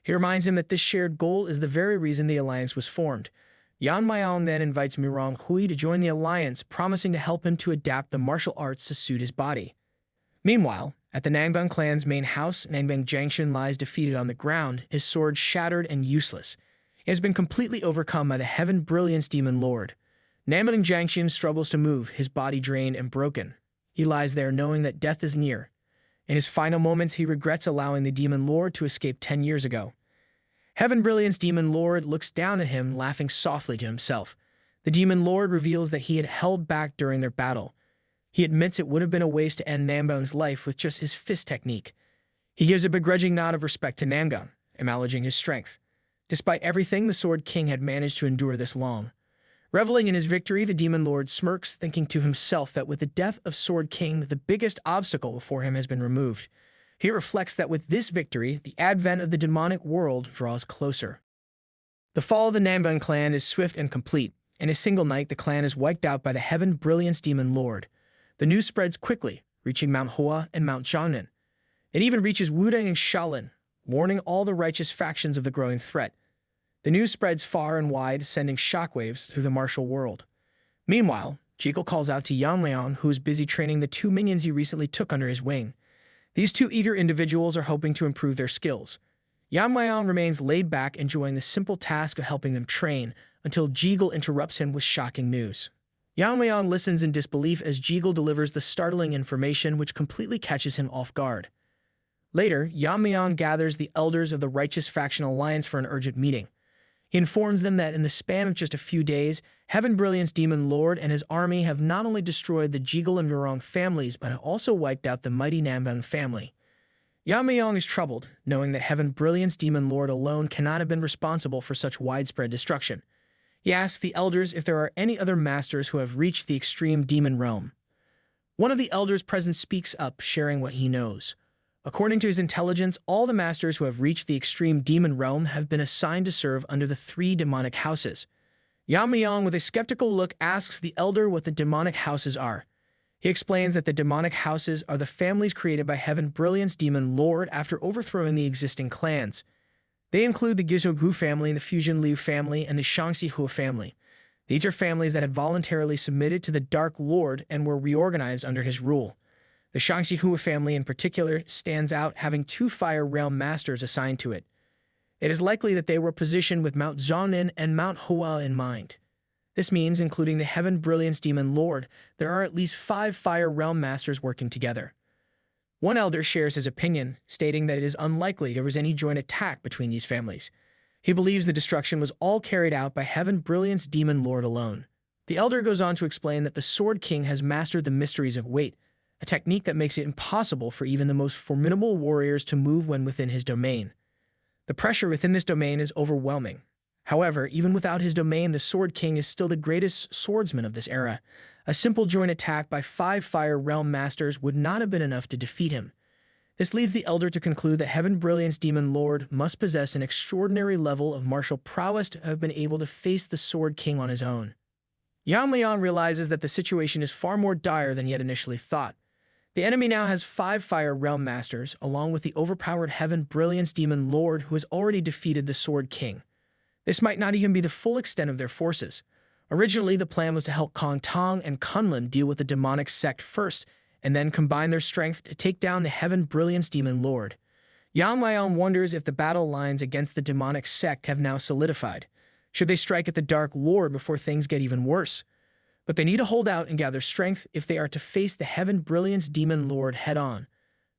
He reminds him that this shared goal is the very reason the alliance was formed. Yamayang then invites Murong Hui to join the alliance, promising to help him to adapt the martial arts to suit his body. Meanwhile, at the Nangbang clan's main house, Nangbang Jiangxun lies defeated on the ground, his sword shattered and useless. He has been completely overcome by the Heaven Brilliant's Demon Lord. Nangbang Jiangxun struggles to move, his body drained and broken. He lies there knowing that death is near. In his final moments, he regrets allowing the Demon Lord to escape 10 years ago. Heaven Brilliant's Demon Lord looks down at him, laughing softly to himself. The Demon Lord reveals that he had held back during their battle. He admits it would have been a waste to end Nangbang's life with just his fist technique. He gives a begrudging nod of respect to Nangbang, acknowledging his strength. Despite everything, the Sword King had managed to endure this long. Reveling in his victory, the Demon Lord smirks, thinking to himself that with the death of Sword King, the biggest obstacle before him has been removed. He reflects that with this victory, the advent of the demonic world draws closer. The fall of the Nangbang clan is swift and complete. In a single night, the clan is wiped out by the Heaven Brilliant's Demon Lord. The news spreads quickly, reaching Mount Hua and Mount Jiangnan. It even reaches Wudang and Shaolin, warning all the righteous factions of the growing threat. The news spreads far and wide, sending shockwaves through the martial world. Meanwhile, Jiggle calls out to Yamayang, who is busy training the 2 minions he recently took under his wing. These 2 eager individuals are hoping to improve their skills. Yamayang remains laid back, enjoying the simple task of helping them train, until Jiggle interrupts him with shocking news. Yamayang listens in disbelief as Jiggle delivers the startling information, which completely catches him off guard. Later, Yamayang gathers the elders of the Righteous Faction Alliance for an urgent meeting. He informs them that in the span of just a few days, Heaven Brilliant's Demon Lord and his army have not only destroyed the Jiggle and Murong families, but have also wiped out the mighty Nangbang family. Yamayang is troubled, knowing that Heaven Brilliant's Demon Lord alone cannot have been responsible for such widespread destruction. He asks the elders if there are any other masters who have reached the extreme demon realm. One of the elders present speaks up, sharing what he knows. According to his intelligence, all the masters who have reached the extreme demon realm have been assigned to serve under the 3 demonic houses. Yamayang, with a skeptical look, asks the elder what the demonic houses are. He explains that the demonic houses are the families created by Heaven Brilliant's demon lord after overthrowing the existing clans. They include the Gizogu family, the Fusion Liu family, and the Shangxi Hua family. These are families that had voluntarily submitted to the Dark Lord and were reorganized under his rule. The Shangxi Hua family in particular stands out, having 2 Fire Realm Masters assigned to it. It is likely that they were positioned with Mount Zhonin and Mount Hua in mind. This means, including the Heaven Brilliance Demon Lord, there are at least 5 Fire Realm Masters working together. One elder shares his opinion, stating that it is unlikely there was any joint attack between these families. He believes the destruction was all carried out by Heaven Brilliance Demon Lord alone. The elder goes on to explain that the Sword King has mastered the mysteries of weight, a technique that makes it impossible for even the most formidable warriors to move when within his domain. The pressure within this domain is overwhelming. However, even without his domain, the Sword King is still the greatest swordsman of this era. A simple joint attack by 5 Fire Realm Masters would not have been enough to defeat him. This leads the elder to conclude that Heaven Brilliance Demon Lord must possess an extraordinary level of martial prowess to have been able to face the Sword King on his own. Yamayang realizes that the situation is far more dire than he had initially thought. The enemy now has 5 Fire Realm Masters, along with the overpowered Heaven Brilliance Demon Lord who has already defeated the Sword King. This might not even be the full extent of their forces. Originally, the plan was to help Kong Tong and Kunlun deal with the demonic sect first, and then combine their strength to take down the Heaven Brilliance Demon Lord. Yamayang wonders if the battle lines against the demonic sect have now solidified. Should they strike at the Dark Lord before things get even worse? But they need to hold out and gather strength if they are to face the Heaven Brilliance Demon Lord head-on.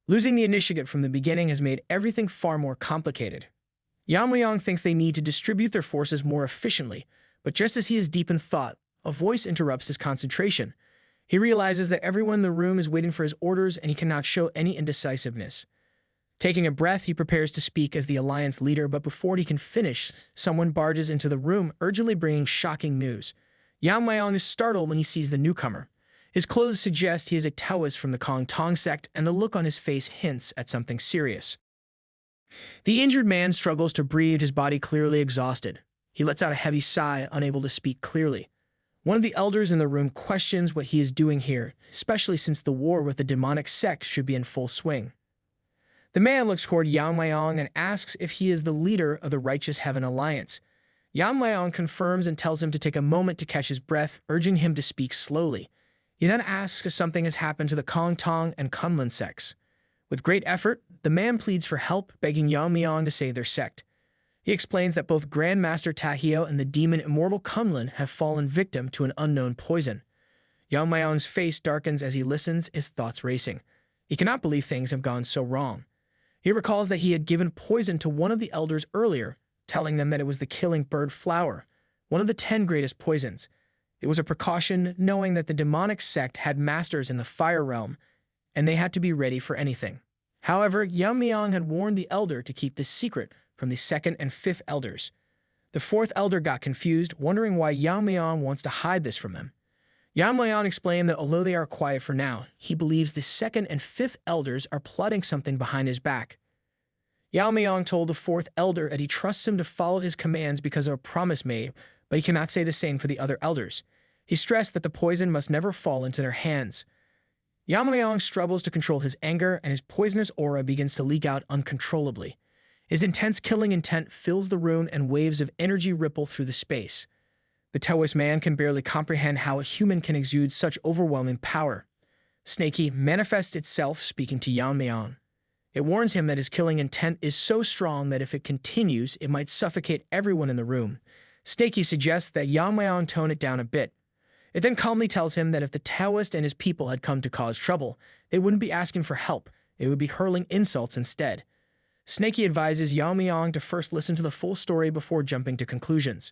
Losing the initiative from the beginning has made everything far more complicated. Yamayang thinks they need to distribute their forces more efficiently, but just as he is deep in thought, a voice interrupts his concentration. He realizes that everyone in the room is waiting for his orders and he cannot show any indecisiveness. Taking a breath, he prepares to speak as the Alliance leader, but before he can finish, someone barges into the room, urgently bringing shocking news. Yamayang is startled when he sees the newcomer. His clothes suggest he is a Taoist from the Kong Tong sect, and the look on his face hints at something serious. The injured man struggles to breathe, his body clearly exhausted. He lets out a heavy sigh, unable to speak clearly. One of the elders in the room questions what he is doing here, especially since the war with the demonic sect should be in full swing. The man looks toward Yamayang and asks if he is the leader of the Righteous Heaven Alliance. Yamayang confirms and tells him to take a moment to catch his breath, urging him to speak slowly. He then asks if something has happened to the Kong Tong and Kunlun sects. With great effort, the man pleads for help, begging Yamayang to save their sect. He explains that both Grandmaster Tahiyo and the demon immortal Kunlun have fallen victim to an unknown poison. Yamayang's face darkens as he listens, his thoughts racing. He cannot believe things have gone so wrong. He recalls that he had given poison to one of the elders earlier, telling them that it was the killing bird flower, one of the 10 greatest poisons. It was a precaution, knowing that the demonic sect had masters in the fire realm, and they had to be ready for anything. However, Yamayang had warned the elder to keep this secret from the 2nd and 5th elders. The 4th elder got confused, wondering why Yamayang wants to hide this from them. Yamayang explained that although they are quiet for now, he believes the 2nd and 5th elders are plotting something behind his back. Yamayang told the 4th elder that he trusts him to follow his commands because of a promise made, but he cannot say the same for the other elders. He stressed that the poison must never fall into their hands. Yamayang struggles to control his anger, and his poisonous aura begins to leak out uncontrollably. His intense killing intent fills the room, and waves of energy ripple through the space. The Taoist man can barely comprehend how a human can exude such overwhelming power. Snaky manifests itself, speaking to Yamayang. It warns him that his killing intent is so strong that if it continues, it might suffocate everyone in the room. Snaky suggests that Yamayang tone it down a bit. It then calmly tells him that if the Taoist and his people had come to cause trouble, they wouldn't be asking for help, they would be hurling insults instead. Snaky advises Yamayang to first listen to the full story before jumping to conclusions.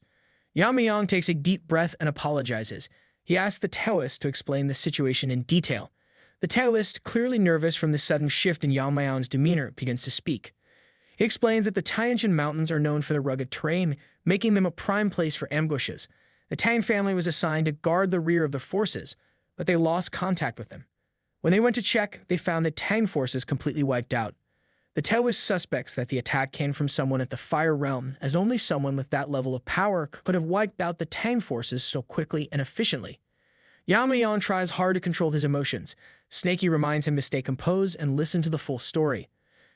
Yamayang takes a deep breath and apologizes. He asks the Taoist to explain the situation in detail. The Taoist, clearly nervous from the sudden shift in Yamayang's demeanor, begins to speak. He explains that the Tianjin Mountains are known for their rugged terrain, making them a prime place for ambushes. The Tang family was assigned to guard the rear of the forces, but they lost contact with them. When they went to check, they found the Tang forces completely wiped out. The Taoist suspects that the attack came from someone at the Fire Realm, as only someone with that level of power could have wiped out the Tang forces so quickly and efficiently. Yamayang tries hard to control his emotions. Snaky reminds him to stay composed and listen to the full story.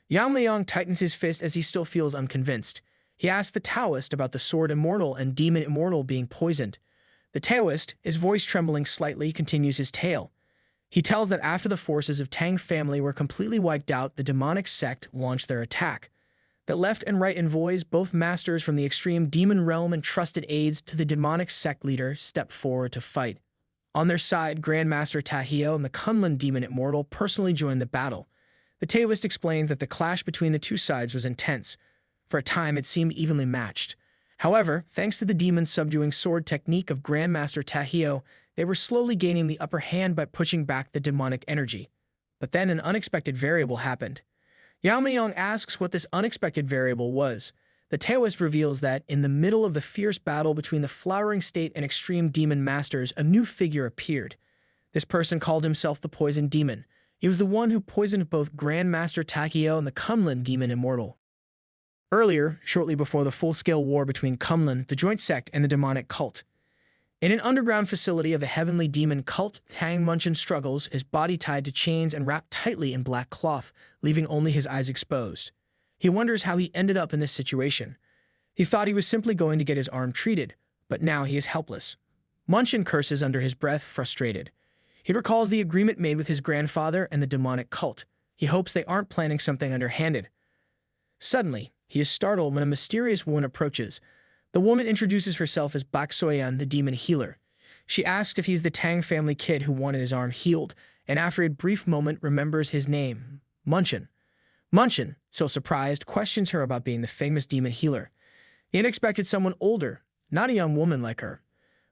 Yamayang tightens his fist as he still feels unconvinced. He asks the Taoist about the Sword Immortal and Demon Immortal being poisoned. The Taoist, his voice trembling slightly, continues his tale. He tells that after the forces of Tang family were completely wiped out, the demonic sect launched their attack. That left and right envoys, both masters from the extreme demon realm and trusted aides to the demonic sect leader, stepped forward to fight. On their side, Grandmaster Tacheon and the Kunlun Demon Immortal personally joined the battle. The Taoist explains that the clash between the two sides was intense. For a time, it seemed evenly matched. However, thanks to the demon's subduing sword technique of Grandmaster Tacheon, they were slowly gaining the upper hand by pushing back the demonic energy. But then an unexpected variable happened. Yamayang asks what this unexpected variable was. The Taoist reveals that, in the middle of the fierce battle between the Flowering State and Extreme Demon Masters, a new figure appeared. This person called himself the Poison Demon. He was the one who poisoned both Grandmaster Tacheon and the Kunlun Demon Immortal. Earlier, shortly before the full-scale war between Kunlun, the joint sect, and the demonic cult. In an underground facility of the heavenly demon cult, Tang Yeon-myeong struggles, his body tied to chains and wrapped tightly in black cloth, leaving only his eyes exposed. He wonders how he ended up in this situation. He thought he was simply going to get his arm treated, but now he is helpless. Yeon-myeong curses under his breath, frustrated. He recalls the agreement made with his grandfather and the demonic cult. He hopes they aren't planning something underhanded. Suddenly, he is startled when a mysterious woman approaches. The woman introduces herself as Bak Soyeon, the demon healer. She asks if he's the Tang family kid who wanted his arm healed, and after a brief moment remembers his name, Yeon-myeong. Yeon-myeong, so surprised, questions her about being the famous demon healer. He expected someone older, not a young woman like her.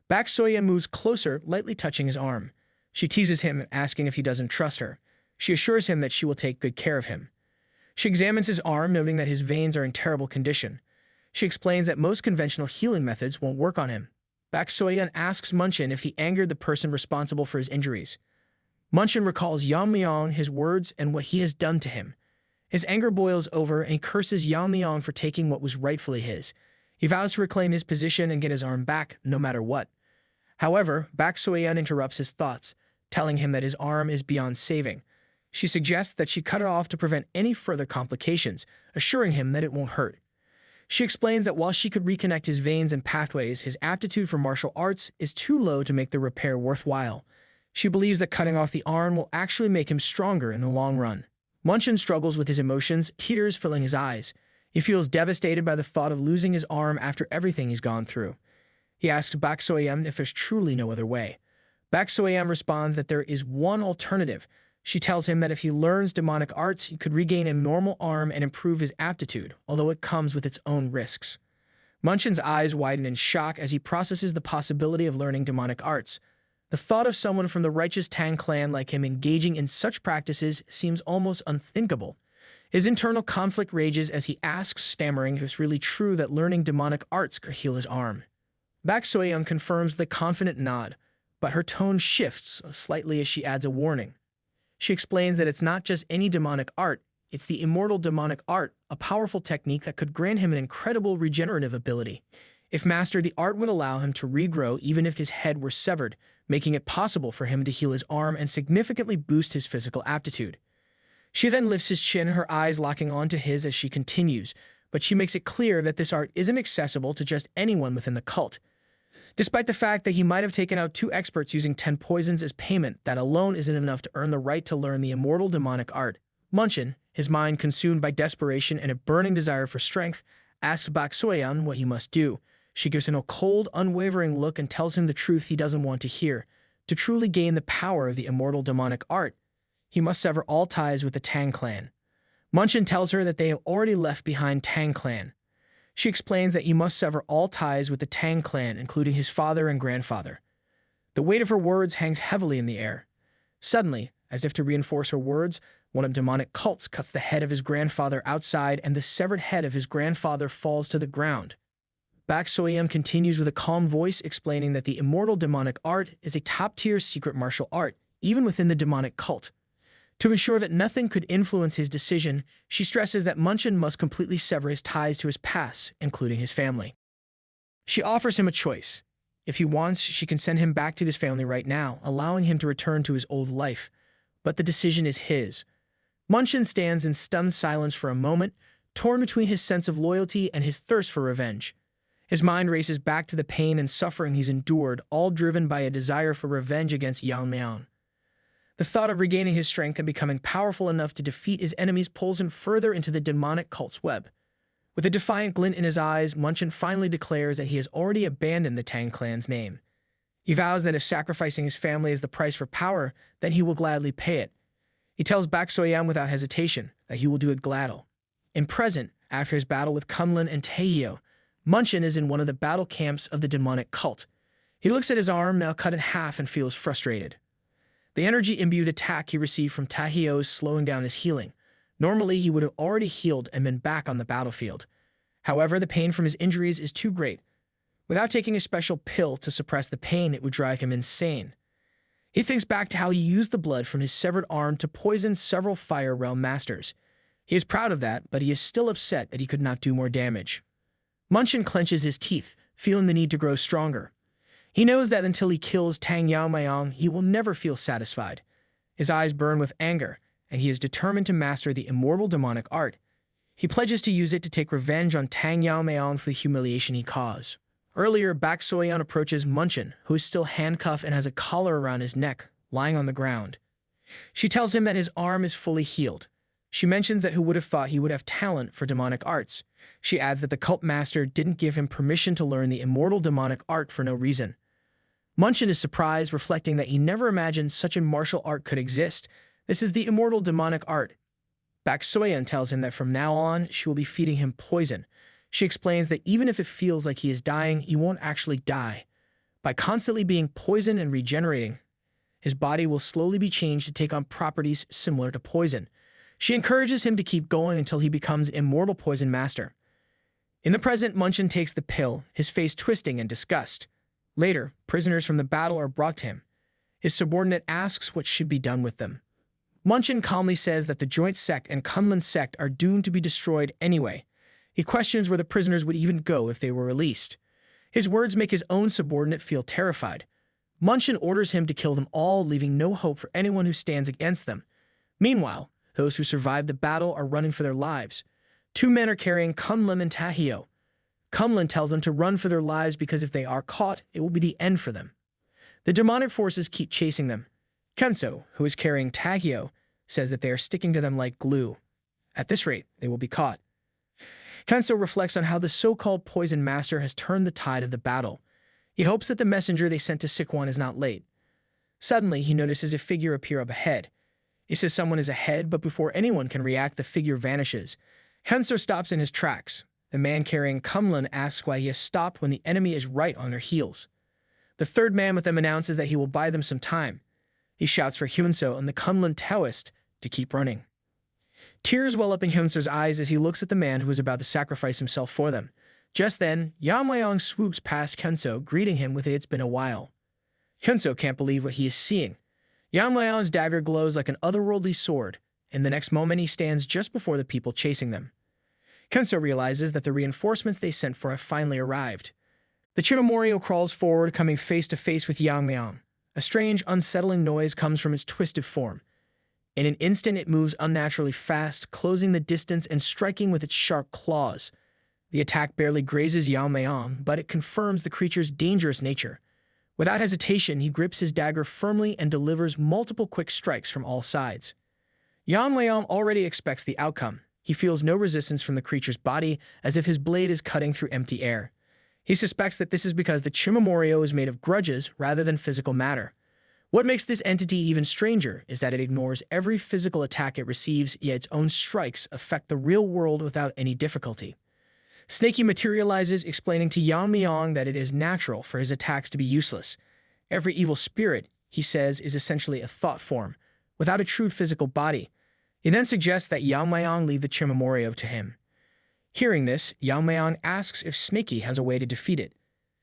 Bak Soyeon moves closer, lightly touching his arm. She teases him, asking if he doesn't trust her. She assures him that she will take good care of him. She examines his arm, noting that his veins are in terrible condition. She explains that most conventional healing methods won't work on him. Bak Soyeon asks Yeon-myeong if he angered the person responsible for his injuries. Yeon-myeong recalls Yamayang, his words, and what he has done to him. His anger boils over, and he curses Yamayang for taking what was rightfully his. He vows to reclaim his position and get his arm back, no matter what. However, Bak Soyeon interrupts his thoughts, telling him that his arm is beyond saving. She suggests that she cut it off to prevent any further complications, assuring him that it won't hurt. She explains that while she could reconnect his veins and pathways, his aptitude for martial arts is too low to make the repair worthwhile. She believes that cutting off the arm will actually make him stronger in the long run. Yeon-myeong struggles with his emotions, tears filling his eyes. He feels devastated by the thought of losing his arm after everything he's gone through. He asks Bak Soyeon if there's truly no other way. Bak Soyeon responds that there is one alternative. She tells him that if he learns demonic arts, he could regain a normal arm and improve his aptitude, although it comes with its own risks. Yeon-myeong's eyes widen in shock as he processes the possibility of learning demonic arts. The thought of someone from the righteous Tang clan like him engaging in such practices seems almost unthinkable. His internal conflict rages as he asks, stammering, if it's really true that learning demonic arts could heal his arm. Bak Soyeon confirms with a confident nod, but her tone shifts slightly as she adds a warning. She explains that it's not just any demonic art, it's the immortal demonic art, a powerful technique that could grant him an incredible regenerative ability. If mastered, the art would allow him to regrow even if his head were severed, making it possible for him to heal his arm and significantly boost his physical aptitude. She then lifts his chin, her eyes locking onto his as she continues, but she makes it clear that this art isn't accessible to just anyone within the cult. Despite the fact that he might have taken out 2 experts using 10 poisons as payment, that alone isn't enough to earn the right to learn the immortal demonic art. Yeon-myeong, his mind consumed by desperation and a burning desire for strength, asks Bak Soyeon what he must do. She gives him a cold, unwavering look and tells him the truth he doesn't want to hear. To truly gain the power of the immortal demonic art, he must sever all ties with the Tang clan. Yeon-myeong tells her that they have already left behind Tang clan. She explains that he must sever all ties with the Tang clan, including his father and grandfather. The weight of her words hangs heavily in the air. Suddenly, as if to reinforce her words, one of demonic cults cuts the head of his grandfather outside, and the severed head of his grandfather falls to the ground. Bak Soyam continues with a calm voice explaining that the immortal demonic art is a top-tier secret martial art, even within the demonic cult. To ensure that nothing could influence his decision, she stresses that Munchen must completely sever his ties to his past, including his family. She offers him a choice. If he wants, she can send him back to his family right now, allowing him to return to his old life. But the decision is his. Munchen stands in stunned silence for a moment, torn between his sense of loyalty and his thirst for revenge. His mind races back to the pain and suffering he's endured, all driven by a desire for revenge against Yeon-myeong. The thought of regaining his strength and becoming powerful enough to defeat his enemies pulls him further into the demonic cult's web. With a defiant glint in his eyes, Munchen finally declares that he has already abandoned the Tang clan's name. He vows that if sacrificing his family is the price for power, then he will gladly pay it. He tells Bak Soyam without hesitation that he will do it gladly. In present, after his battle with Kunlun and Taehyo, Munchen is in one of the battle camps of the demonic cult. He looks at his arm, now cut in half, and feels frustrated. The energy-imbued attack he received from Taehyo is slowing down his healing. Normally, he would have already healed and been back on the battlefield. However, the pain from his injuries is too great. Without taking a special pill to suppress the pain, it would drive him insane. He thinks back to how he used the blood from his severed arm to poison several Fire Realm masters. He is proud of that, but he is still upset that he could not do more damage. Munchen clenches his teeth, feeling the need to grow stronger. He knows that until he kills Tang Yeon-myeong, he will never feel satisfied. His eyes burn with anger, and he is determined to master the immortal demonic art. He pledges to use it to take revenge on Tang Yeon-myeong for the humiliation he caused. Earlier, Bak Soyam approaches Munchen, who is still handcuffed and has a collar around his neck, lying on the ground. She tells him that his arm is fully healed. She mentions that who would have thought he would have talent for demonic arts. She adds that the cult master didn't give him permission to learn the immortal demonic art for no reason. Munchen is surprised, reflecting that he never imagined such a martial art could exist. This is the immortal demonic art. Bak Soyam tells him that from now on, she will be feeding him poison. She explains that even if it feels like he is dying, he won't actually die. By constantly being poisoned and regenerating, his body will slowly be changed to take on properties similar to poison. She encourages him to keep going until he becomes immortal poison master. In the present, Munchen takes the pill, his face twisting in disgust. Later, prisoners from the battle are brought to him. His subordinate asks what should be done with them. Munchen calmly says that the joint sect and Kunlun sect are doomed to be destroyed anyway. He questions where the prisoners would even go if they were released. His words make his own subordinate feel terrified. Munchen orders him to kill them all, leaving no hope for anyone who stands against them. Meanwhile, those who survived the battle are running for their lives. Two men are carrying Kunlun and Taehyo. Kunlun tells them to run for their lives because if they are caught, it will be the end for them. The demonic forces keep chasing them. Kenso, who is carrying Taehyo, says that they are sticking to them like glue. At this rate, they will be caught. Kenso reflects on how the so-called Poison Master has turned the tide of the battle. He hopes that the messenger they sent to Sichuan is not late. Suddenly, he notices a figure appear up ahead. He says someone is ahead, but before anyone can react, the figure vanishes. Kenso stops in his tracks. The man carrying Kunlun asks why he has stopped when the enemy is right on their heels. The third man with them announces that he will buy them some time. He shouts for Hyunso and the Kunlun Taoist to keep running. Tears well up in Hyunso's eyes as he looks at the man who is about to sacrifice himself for them. Just then, Yamayang swoops past Hyunso, greeting him with "It's been a while." Hyunso can't believe what he is seeing. Yamayang's dagger glows like an otherworldly sword. In the next moment, he stands just before the people chasing them. Kenso realizes that the reinforcements they sent for have finally arrived. The Chinomorio crawls forward, coming face to face with Yamayang. A strange, unsettling noise comes from its twisted form. In an instant, it moves unnaturally fast, closing the distance and striking with its sharp claws. The attack barely grazes Yamayang, but it confirms the creature's dangerous nature. Without hesitation, he grips his dagger firmly and delivers multiple quick strikes from all sides. Yamayang already expects the outcome. He feels no resistance from the creature's body, as if his blade is cutting through empty air. He suspects that this is because the Chimomorio is made of grudges rather than physical matter. What makes this entity even stranger is that it ignores every physical attack it receives, yet its own strikes affect the real world without any difficulty. Snakey materializes, explaining to Yamayang that it is natural for his attacks to be useless. Every evil spirit, he says, is essentially a thought form, without a true physical body. He then suggests that Yamayang leave the Chimomorio to him. Hearing this, Yamayang asks if Snaky has a way to defeat it.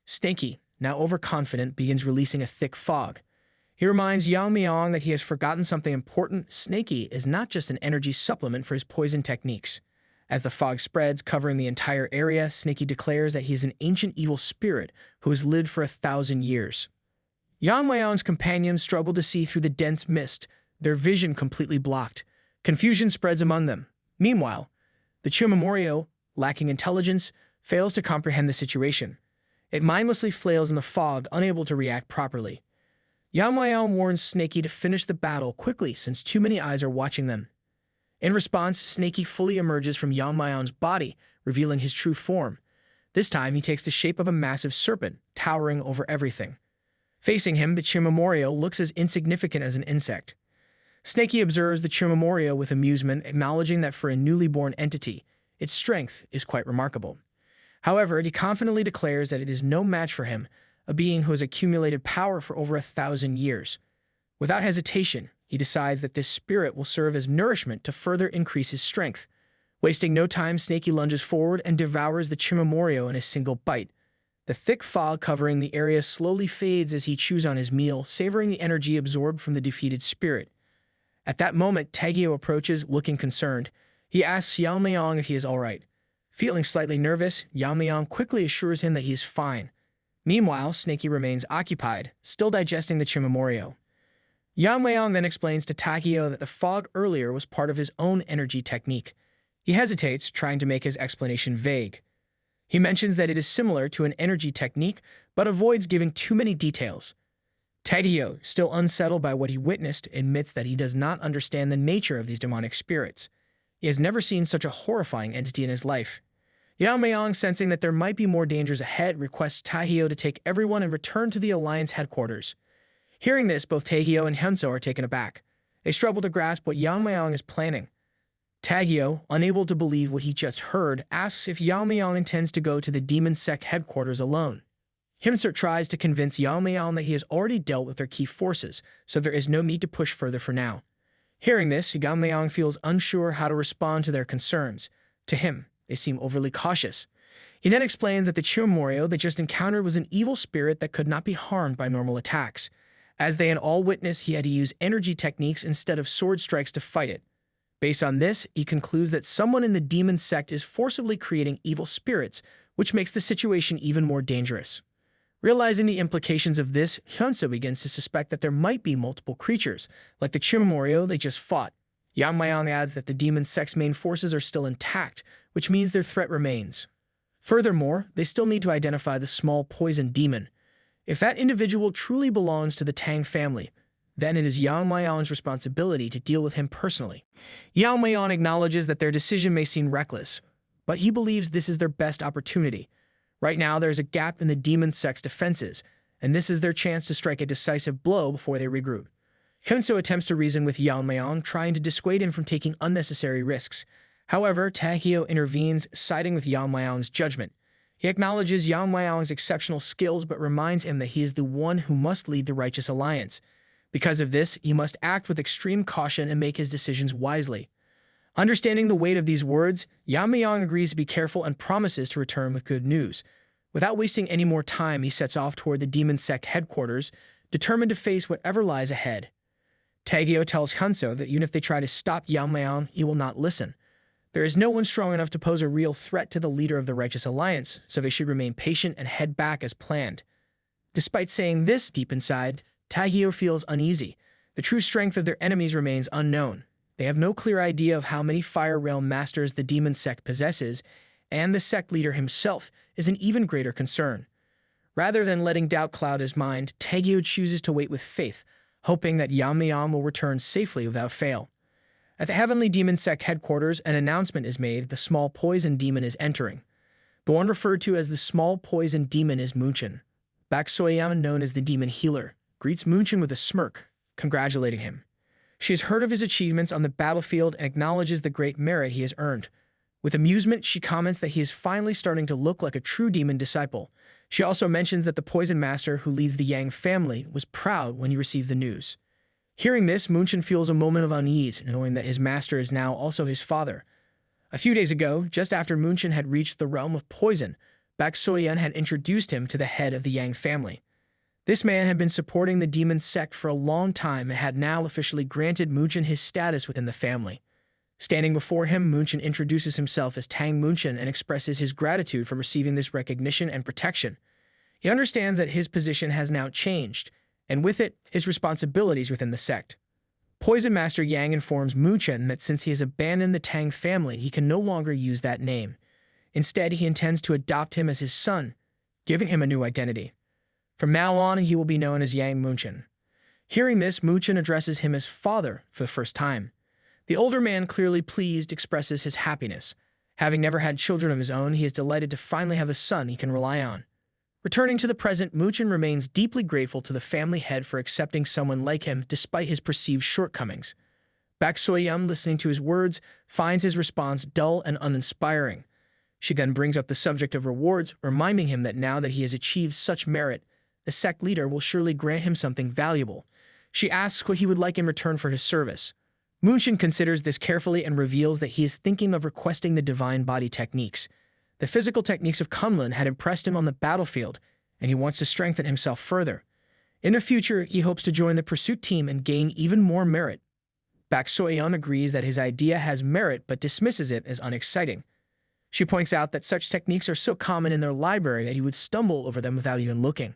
Snaky, now overconfident, begins releasing a thick fog. He reminds Yamayang that he has forgotten something important. Snaky is not just an energy supplement for his poison techniques. As the fog spreads, covering the entire area, Snaky declares that he is an ancient evil spirit who has lived for 1,000 years. Yamayang's companions struggle to see through the dense mist, their vision completely blocked. Confusion spreads among them. Meanwhile, the Chimamoryo, lacking intelligence, fails to comprehend the situation. It mindlessly flails in the fog, unable to react properly. Yamayang warns Snaky to finish the battle quickly since too many eyes are watching them. In response, Snaky fully emerges from Yamayang's body, revealing his true form. This time, he takes the shape of a massive serpent, towering over everything. Facing him, the Chimamoryo looks as insignificant as an insect. Snaky observes the Chimamoryo with amusement, acknowledging that for a newly born entity, its strength is quite remarkable. However, he confidently declares that it is no match for him, a being who has accumulated power for over 1,000 years. Without hesitation, he decides that this spirit will serve as nourishment to further increase his strength. Wasting no time, Snaky lunges forward and devours the Chimamoryo in a single bite. The thick fog covering the area slowly fades as he chews on his meal, savoring the energy absorbed from the defeated spirit. At that moment, Taegyo approaches, looking concerned. He asks Yamayang if he is all right. Feeling slightly nervous, Yamayang quickly assures him that he is fine. Meanwhile, Snaky remains occupied, still digesting the Chimamoryo. Yamayang then explains to Taegyo that the fog earlier was part of his own energy technique. He hesitates, trying to make his explanation vague. He mentions that it is similar to an energy technique, but avoids giving too many details. Taegyo, still unsettled by what he witnessed, admits that he does not understand the nature of these demonic spirits. He has never seen such a horrifying entity in his life. Yamayang, sensing that there might be more dangers ahead, requests Taegyo to take everyone and return to the Alliance headquarters. Hearing this, both Taegyo and Hyunso are taken aback. They struggle to grasp what Yamayang is planning. Taegyo, unable to believe what he just heard, asks if Yamayang intends to go to the demon sect headquarters alone. Hyunso tries to convince Yamayang that he has already dealt with their key forces, so there is no need to push further for now. Hearing this, Yamayang feels unsure how to respond to their concerns. To him, they seem overly cautious. He then explains that the Chimamoryo they just encountered was an evil spirit that could not be harmed by normal attacks. As they had all witnessed, he had to use energy techniques instead of sword strikes to fight it. Based on this, he concludes that someone in the demon sect is forcibly creating evil spirits, which makes the situation even more dangerous. Realizing the implications of this, Hyunso begins to suspect that there might be multiple creatures, like the Chimamoryo they just fought. Yamayang adds that the demon sect's main forces are still intact, which means their threat remains. Furthermore, they still need to identify the small poison demon. If that individual truly belongs to the Tang family, then it is Yamayang's responsibility to deal with him personally. Yamayang acknowledges that their decision may seem reckless, but he believes this is their best opportunity. Right now, there is a gap in the demon sect's defenses, and this is their chance to strike a decisive blow before they regroup. Hyunso attempts to reason with Yamayang, trying to dissuade him from taking unnecessary risks. However, Taegyo intervenes, siding with Yamayang's judgment. He acknowledges Yamayang's exceptional skills, but reminds him that he is the one who must lead the righteous alliance. Because of this, he must act with extreme caution and make his decisions wisely. Understanding the weight of these words, Yamayang agrees to be careful and promises to return with good news. Without wasting any more time, he sets off toward the demon sect headquarters, determined to face whatever lies ahead. Taegyo tells Hyunso that even if they try to stop Yamayang, he will not listen. There is no one strong enough to pose a real threat to the leader of the Righteous Alliance, so they should remain patient and head back as planned. Despite saying this deep inside, Taegyo feels uneasy. The true strength of their enemies remains unknown. They have no clear idea of how many Fire Realm Masters the demon sect possesses, and the sect leader himself is an even greater concern. Rather than letting doubt cloud his mind, Taegyo chooses to wait with faith, hoping that Yamayang will return safely without fail. At the Heavenly Demon Sect headquarters, an announcement is made the small poison demon is entering. The one referred to as the small poison demon is Munchin. Bak Soyeon, known as the demon healer, greets Munchin with a smirk, congratulating him. She has heard of his achievements on the battlefield and acknowledges the great merit he has earned. With amusement, she comments that he is finally starting to look like a true demon disciple. She also mentions that the poison master who leads the Yang family was proud when he received the news. Hearing this, Munchin feels a moment of unease, knowing that his master is now also his father. A few days ago, just after Munchen had reached the realm of poison, Bak Soyan had introduced him to the head of the Yang family. This man had been supporting the demon sect for a long time and had now officially granted Munchen his status within the family. Standing before him, Munchen introduces himself as Tang Munchen and expresses his gratitude for receiving this recognition and protection. He understands that his position has now changed, and with it, his responsibilities within the sect. Poison Master Yang informs Munchen that since he has abandoned the Tang family, he can no longer use that name. Instead, he intends to adopt him as his son, giving him a new identity. From now on, he will be known as Yang Munchen. Hearing this, Munchen addresses him as father for the first time. The older man, clearly pleased, expresses his happiness. Having never had children of his own, he is delighted to finally have a son he can rely on. Returning to the present, Munchen remains deeply grateful to the family head for accepting someone like him despite his perceived shortcomings. Bak Soyan, listening to his words, finds his response dull and uninspiring. She then brings up the subject of rewards, reminding him that now that he has achieved such merit, the sect leader will surely grant him something valuable. She asks what he would like in return for his service. Munchen considers this carefully and reveals that he is thinking of requesting the divine body techniques. The physical techniques of Kunlun had impressed him on the battlefield, and he wants to strengthen himself further. In the future, he hopes to join the pursuit team and gain even more merit. Bak Soyan agrees that his idea has merit but dismisses it as unexciting. She points out that such techniques are so common in their library that he would stumble over them without even looking.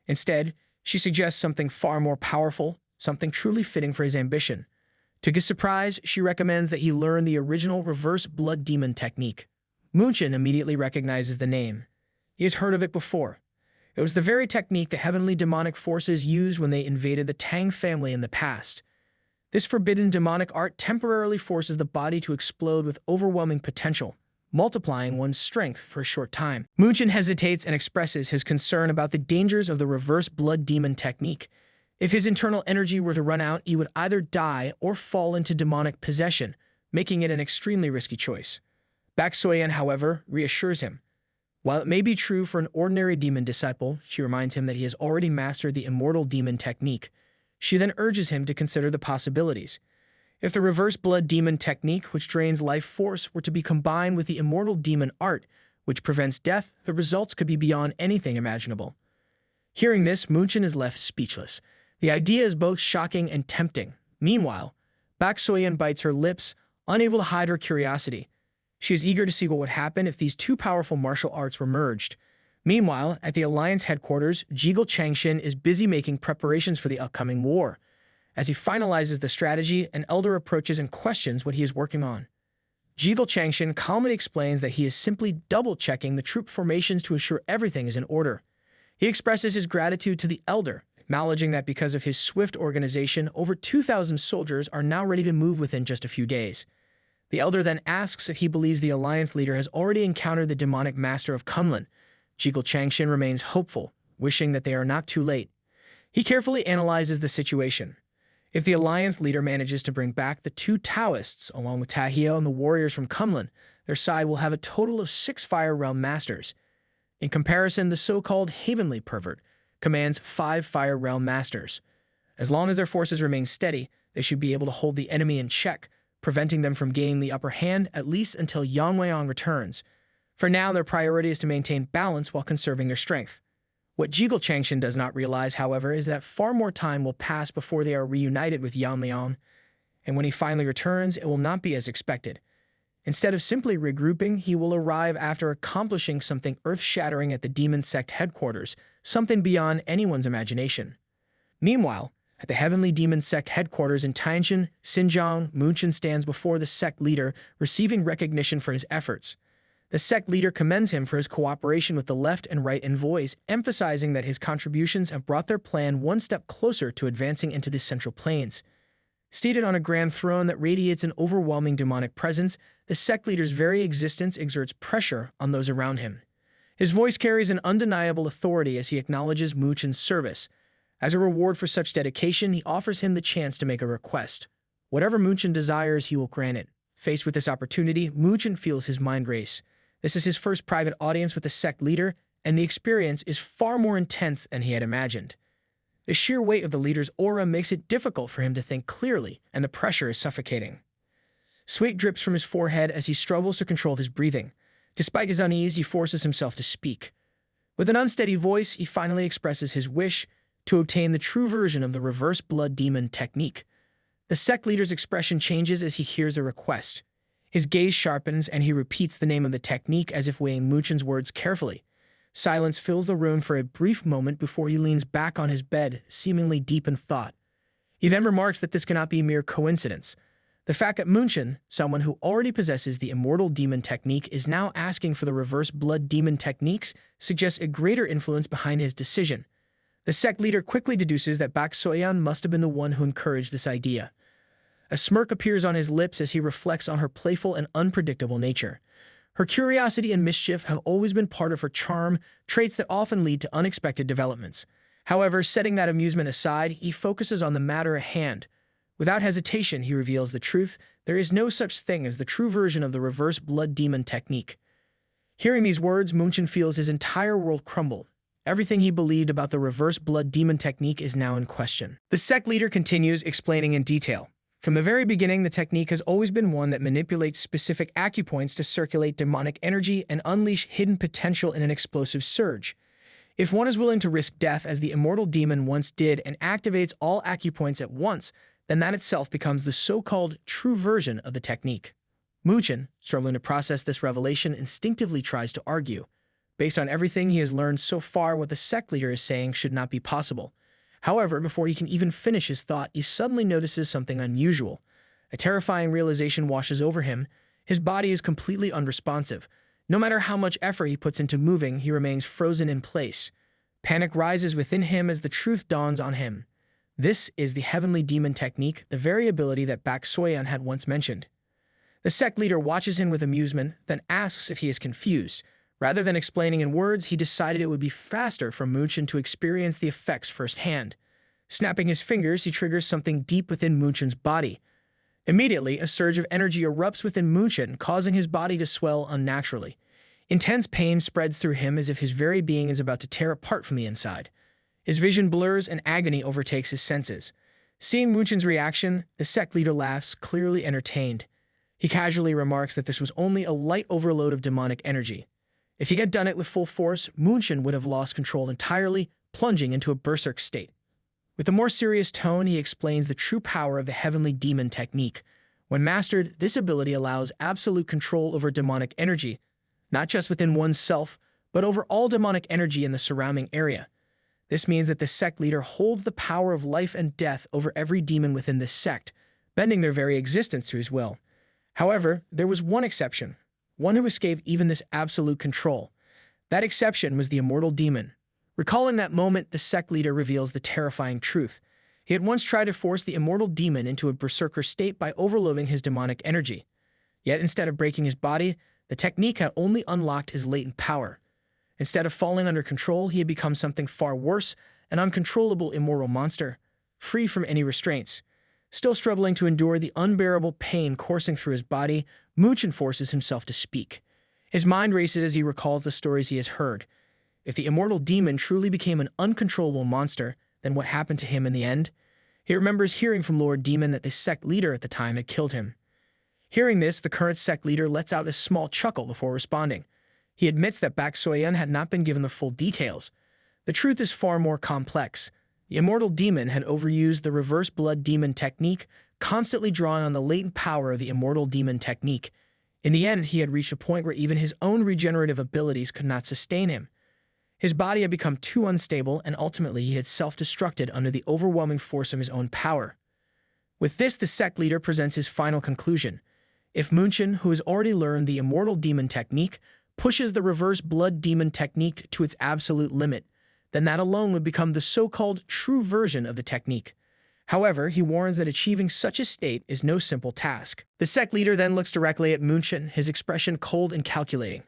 Instead, she suggests something far more powerful, something truly fitting for his ambition. To his surprise, she recommends that he learn the original reverse blood demon technique. Munchen immediately recognizes the name. He has heard of it before. It was the very technique the heavenly demonic forces used when they invaded the Tang family in the past. This forbidden demonic art temporarily forces the body to explode with overwhelming potential, multiplying one's strength for a short time. Munchen hesitates and expresses his concern about the dangers of the reverse blood demon technique. If his internal energy were to run out, he would either die or fall into demonic possession, making it an extremely risky choice. Bak Soyan, however, reassures him. While it may be true for an ordinary demon disciple, she reminds him that he has already mastered the immortal demon technique. She then urges him to consider the possibilities. If the reverse blood demon technique, which drains life force, were to be combined with the immortal demon art, which prevents death, the results could be beyond anything imaginable. Hearing this, Munchen is left speechless. The idea is both shocking and tempting. Meanwhile, Bak Soyan bites her lips, unable to hide her curiosity. She is eager to see what would happen if these two powerful martial arts were merged. Meanwhile, at the Alliance headquarters, Jigel Changshin is busy making preparations for the upcoming war. As he finalizes the strategy, an elder approaches and questions what he is working on. Jigel Changshin calmly explains that he is simply double-checking the troop formations to ensure everything is in order. He expresses his gratitude to the elder, acknowledging that because of his swift organization, over 2,000 soldiers are now ready to move within just a few days. The elder then asks if he believes the Alliance leader has already encountered the demonic master of Kunlun. Jigel Changshin remains hopeful, wishing that they are not too late. He carefully analyzes the situation. If the Alliance leader manages to bring back the two Taoists, along with Tacheon and the warriors from Kunlun, their side will have a total of 6 Fire Realm Masters. In comparison, the so-called Heavenly Pervert commands 5 Fire Realm Masters. As long as their forces remain steady, they should be able to hold the enemy in check, preventing them from gaining the upper hand at least until Yamayang returns. For now, their priority is to maintain balance while conserving their strength. What Jigel Changshin does not realize, however, is that far more time will pass before they are reunited with Yamayang, and when he finally returns, it will not be as expected. Instead of simply regrouping, he will arrive after accomplishing something earth-shattering at the demon sect headquarters, something beyond anyone's imagination. Meanwhile, at the Heavenly Demon Sect headquarters in Tianjin, Xinjiang, Munchen stands before the sect leader, receiving recognition for his efforts. The sect leader commends him for his cooperation with the left and right envoys, emphasizing that his contributions have brought their plan one step closer to advancing into the Central Plains. Seated on a grand throne that radiates an overwhelming demonic presence, the sect leader's very existence exerts pressure on those around him. His voice carries an undeniable authority as he acknowledges Munchen's service. As a reward for such dedication, he offers him the chance to make a request. Whatever Munchen desires, he will grant it. Faced with this opportunity, Munchen feels his mind race. This is his first private audience with the sect leader, and the experience is far more intense than he had imagined. The sheer weight of the leader's aura makes it difficult for him to think clearly, and the pressure is suffocating. Sweat drips from his forehead as he struggles to control his breathing. Despite his unease, he forces himself to speak. With an unsteady voice, he finally expresses his wish to obtain the true version of the reverse blood demon technique. The sect leader's expression changes as he hears the request. His gaze sharpens and he repeats the name of the technique as if weighing Munchen's words carefully. Silence fills the room for a brief moment before he leans back on his bed, seemingly deep in thought. He then remarks that this cannot be mere coincidence. The fact that Munchen, someone who already possesses the immortal demon technique, is now asking for the reverse blood demon techniques suggests a greater influence behind his decision. The sect leader quickly deduces that Bak Soyeon must have been the one who encouraged this idea. A smirk appears on his lips as he reflects on her playful and unpredictable nature. Her curiosity and mischief have always been part of her charm, traits that often lead to unexpected developments. However, setting that amusement aside, he focuses on the matter at hand. Without hesitation, he reveals the truth. There is no such thing as the true version of the reverse blood demon technique. Hearing these words, Munchen feels his entire world crumble. Everything he believed about the reverse blood demon technique is now in question. The sect leader continues, explaining in detail. From the very beginning, the technique has always been one that manipulates specific acupoints to circulate demonic energy and unleash hidden potential in an explosive surge. If one is willing to risk death as the immortal demon once did and activates all acupoints at once, then that itself becomes the so-called true version of the technique. Munchen, struggling to process this revelation, instinctively tries to argue. Based on everything he has learned so far, what the sect leader is saying should not be possible. However, before he can even finish his thought, he suddenly notices something unusual. A terrifying realization washes over him. His body is completely unresponsive. No matter how much effort he puts into moving, he remains frozen in place. Panic rises within him as the truth dawns on him. This is the heavenly demon technique, the very ability that Bak Soyeon had once mentioned. The sect leader watches him with amusement, then asks if he is confused. Rather than explaining in words, he decided it would be faster for Munchen to experience the effects firsthand. Snapping his fingers, he triggers something deep within Munchen's body. Immediately, a surge of energy erupts within Munchen, causing his body to swell unnaturally. Intense pain spreads through him as if his very being is about to tear apart from the inside. His vision blurs and agony overtakes his senses. Seeing Munchen's reaction, the sect leader laughs, clearly entertained. He casually remarks that this was only a light overload of demonic energy. If he had done it with full force, Munchen would have lost control entirely, plunging into a berserk state. With a more serious tone, he explains the true power of the heavenly demon technique. When mastered, this ability allows absolute control over demonic energy, not just within oneself, but over all demonic energy in the surrounding area. This means that the sect leader holds the power of life and death over every demon within this sect, bending their very existence to his will. However, there was one exception, one who escaped even this absolute control. That exception was the immortal demon. Recalling that moment, the sect leader reveals the terrifying truth. He had once tried to force the immortal demon into a berserker state by overloading his demonic energy. Yet instead of breaking his body, the technique had only unlocked his latent power. Instead of falling under control, he had become something far worse, an uncontrollable immoral monster, free from any restraints. Still struggling to endure the unbearable pain coursing through his body, Munchen forces himself to speak. His mind races as he recalls the stories he has heard. If the immortal demon truly became an uncontrollable monster, then what happened to him in the end? He remembers hearing from Lord Demon that the sect leader at the time had killed him. Hearing this, the current sect leader lets out a small chuckle before responding. He admits that Bak Soyeon had not been given the full details. The truth is far more complex. The immortal demon had overused the reverse blood demon technique, constantly drawing on the latent power of the immortal demon technique. In the end, he had reached a point where even his own regenerative abilities could not sustain him. His body had become too unstable, and ultimately he had self-destructed under the overwhelming force of his own power. With this, the sect leader presents his final conclusion. If Munchen, who has already learned the immortal demon technique, pushes the reverse blood demon technique to its absolute limit, then that alone would become the so-called true version of the technique. However, he warns that achieving such a state is no simple task. The sect leader then looks directly at Munchen, his expression cold and calculating.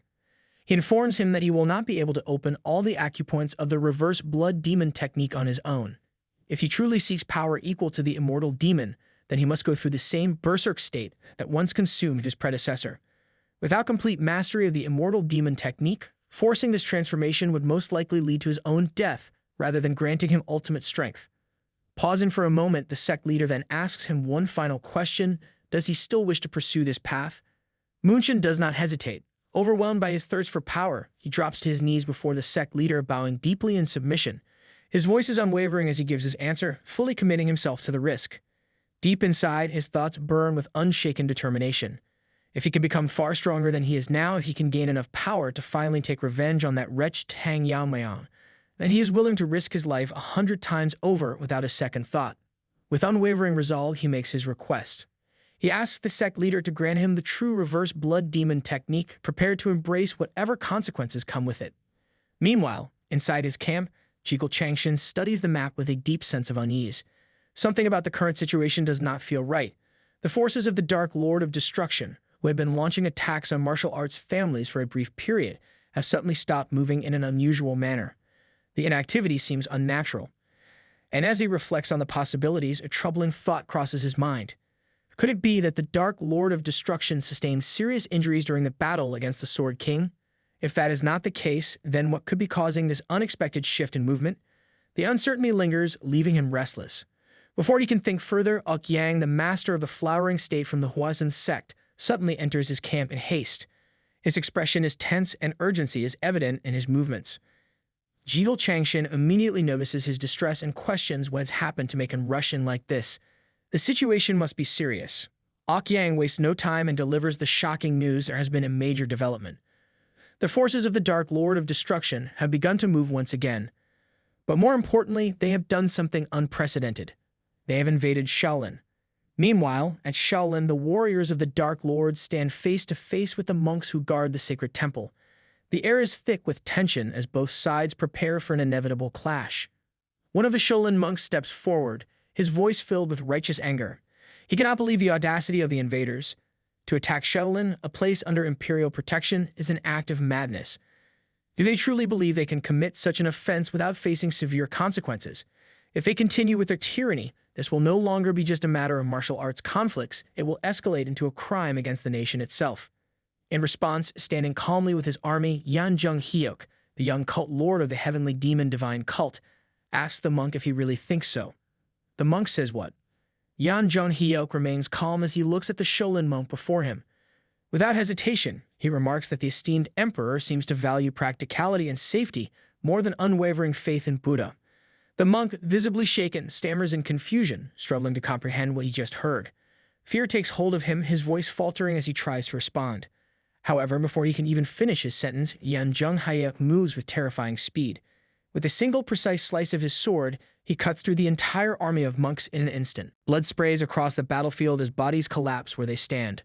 He informs him that he will not be able to open all the acupoints of the reverse blood demon technique on his own. If he truly seeks power equal to the immortal demon, then he must go through the same berserk state that once consumed his predecessor. Without complete mastery of the immortal demon technique, forcing this transformation would most likely lead to his own death rather than granting him ultimate strength. Pausing for a moment, the sect leader then asks him one final question, Does he still wish to pursue this path? Munchen does not hesitate. Overwhelmed by his thirst for power, he drops to his knees before the sect leader, bowing deeply in submission. His voice is unwavering as he gives his answer, fully committing himself to the risk. Deep inside, his thoughts burn with unshaken determination. If he can become far stronger than he is now, if he can gain enough power to finally take revenge on that wretch Tang Yeon-myeong, then he is willing to risk his life 100 times over without a second thought. With unwavering resolve, he makes his request. He asks the sect leader to grant him the true reverse blood demon technique, prepared to embrace whatever consequences come with it. Meanwhile, inside his camp, Jigul Changshin studies the map with a deep sense of unease. Something about the current situation does not feel right. The forces of the Dark Lord of Destruction, who had been launching attacks on martial arts families for a brief period, have suddenly stopped moving in an unusual manner. The inactivity seems unnatural. And as he reflects on the possibilities, a troubling thought crosses his mind. Could it be that the Dark Lord of Destruction sustained serious injuries during the battle against the Sword King? If that is not the case, then what could be causing this unexpected shift in movement? The uncertainty lingers, leaving him restless. Before he can think further, Yang, the master of the flowering state from the Huazhen sect, suddenly enters his camp in haste. His expression is tense and urgency is evident in his movements. Jigul Changshin immediately notices his distress and questions what has happened to make him rush in like this. The situation must be serious. Yang wastes no time and delivers the shocking news: there has been a major development. The forces of the Dark Lord of Destruction have begun to move once again. But more importantly, they have done something unprecedented. They have invaded Shaolin. Meanwhile, at Shaolin, the warriors of the Dark Lord stand face to face with the monks who guard the sacred temple. The air is thick with tension as both sides prepare for an inevitable clash. One of the Shaolin monks steps forward, his voice filled with righteous anger. He cannot believe the audacity of the invaders. To attack Shaolin, a place under imperial protection, is an act of madness. Do they truly believe they can commit such an offense without facing severe consequences? If they continue with their tyranny, this will no longer be just a matter of martial arts conflicts, it will escalate into a crime against the nation itself. In response, standing calmly with his army, Yan Jung-hyuk, the young cult lord of the heavenly demon divine cult, asks the monk if he really thinks so. The monk says what? Yan Jung-hyuk remains calm as he looks at the Shaolin monk before him. Without hesitation, he remarks that the esteemed emperor seems to value practicality and safety more than unwavering faith in Buddha. The monk, visibly shaken, stammers in confusion, struggling to comprehend what he just heard. Fear takes hold of him, his voice faltering as he tries to respond. However, before he can even finish his sentence, Yan Jung-hyuk moves with terrifying speed. With a single precise slice of his sword, he cuts through the entire army of monks in an instant. Blood sprays across the battlefield as bodies collapse where they stand.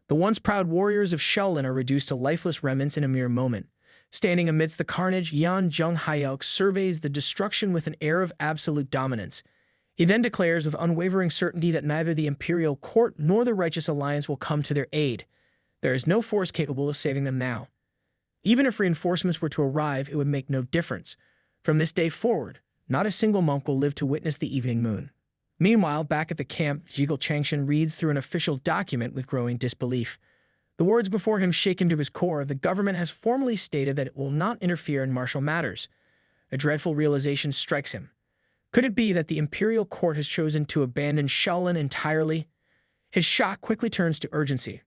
The once proud warriors of Shaolin are reduced to lifeless remnants in a mere moment. Standing amidst the carnage, Yan Jung-hyuk surveys the destruction with an air of absolute dominance. He then declares with unwavering certainty that neither the imperial court nor the righteous alliance will come to their aid. There is no force capable of saving them now. Even if reinforcements were to arrive, it would make no difference. From this day forward, not a single monk will live to witness the evening moon. Meanwhile, back at the camp, Jigul Changshin reads through an official document with growing disbelief. The words before him shake him to his core. The government has formally stated that it will not interfere in martial matters. A dreadful realization strikes him. Could it be that the imperial court has chosen to abandon Shaolin entirely? His shock quickly turns to urgency.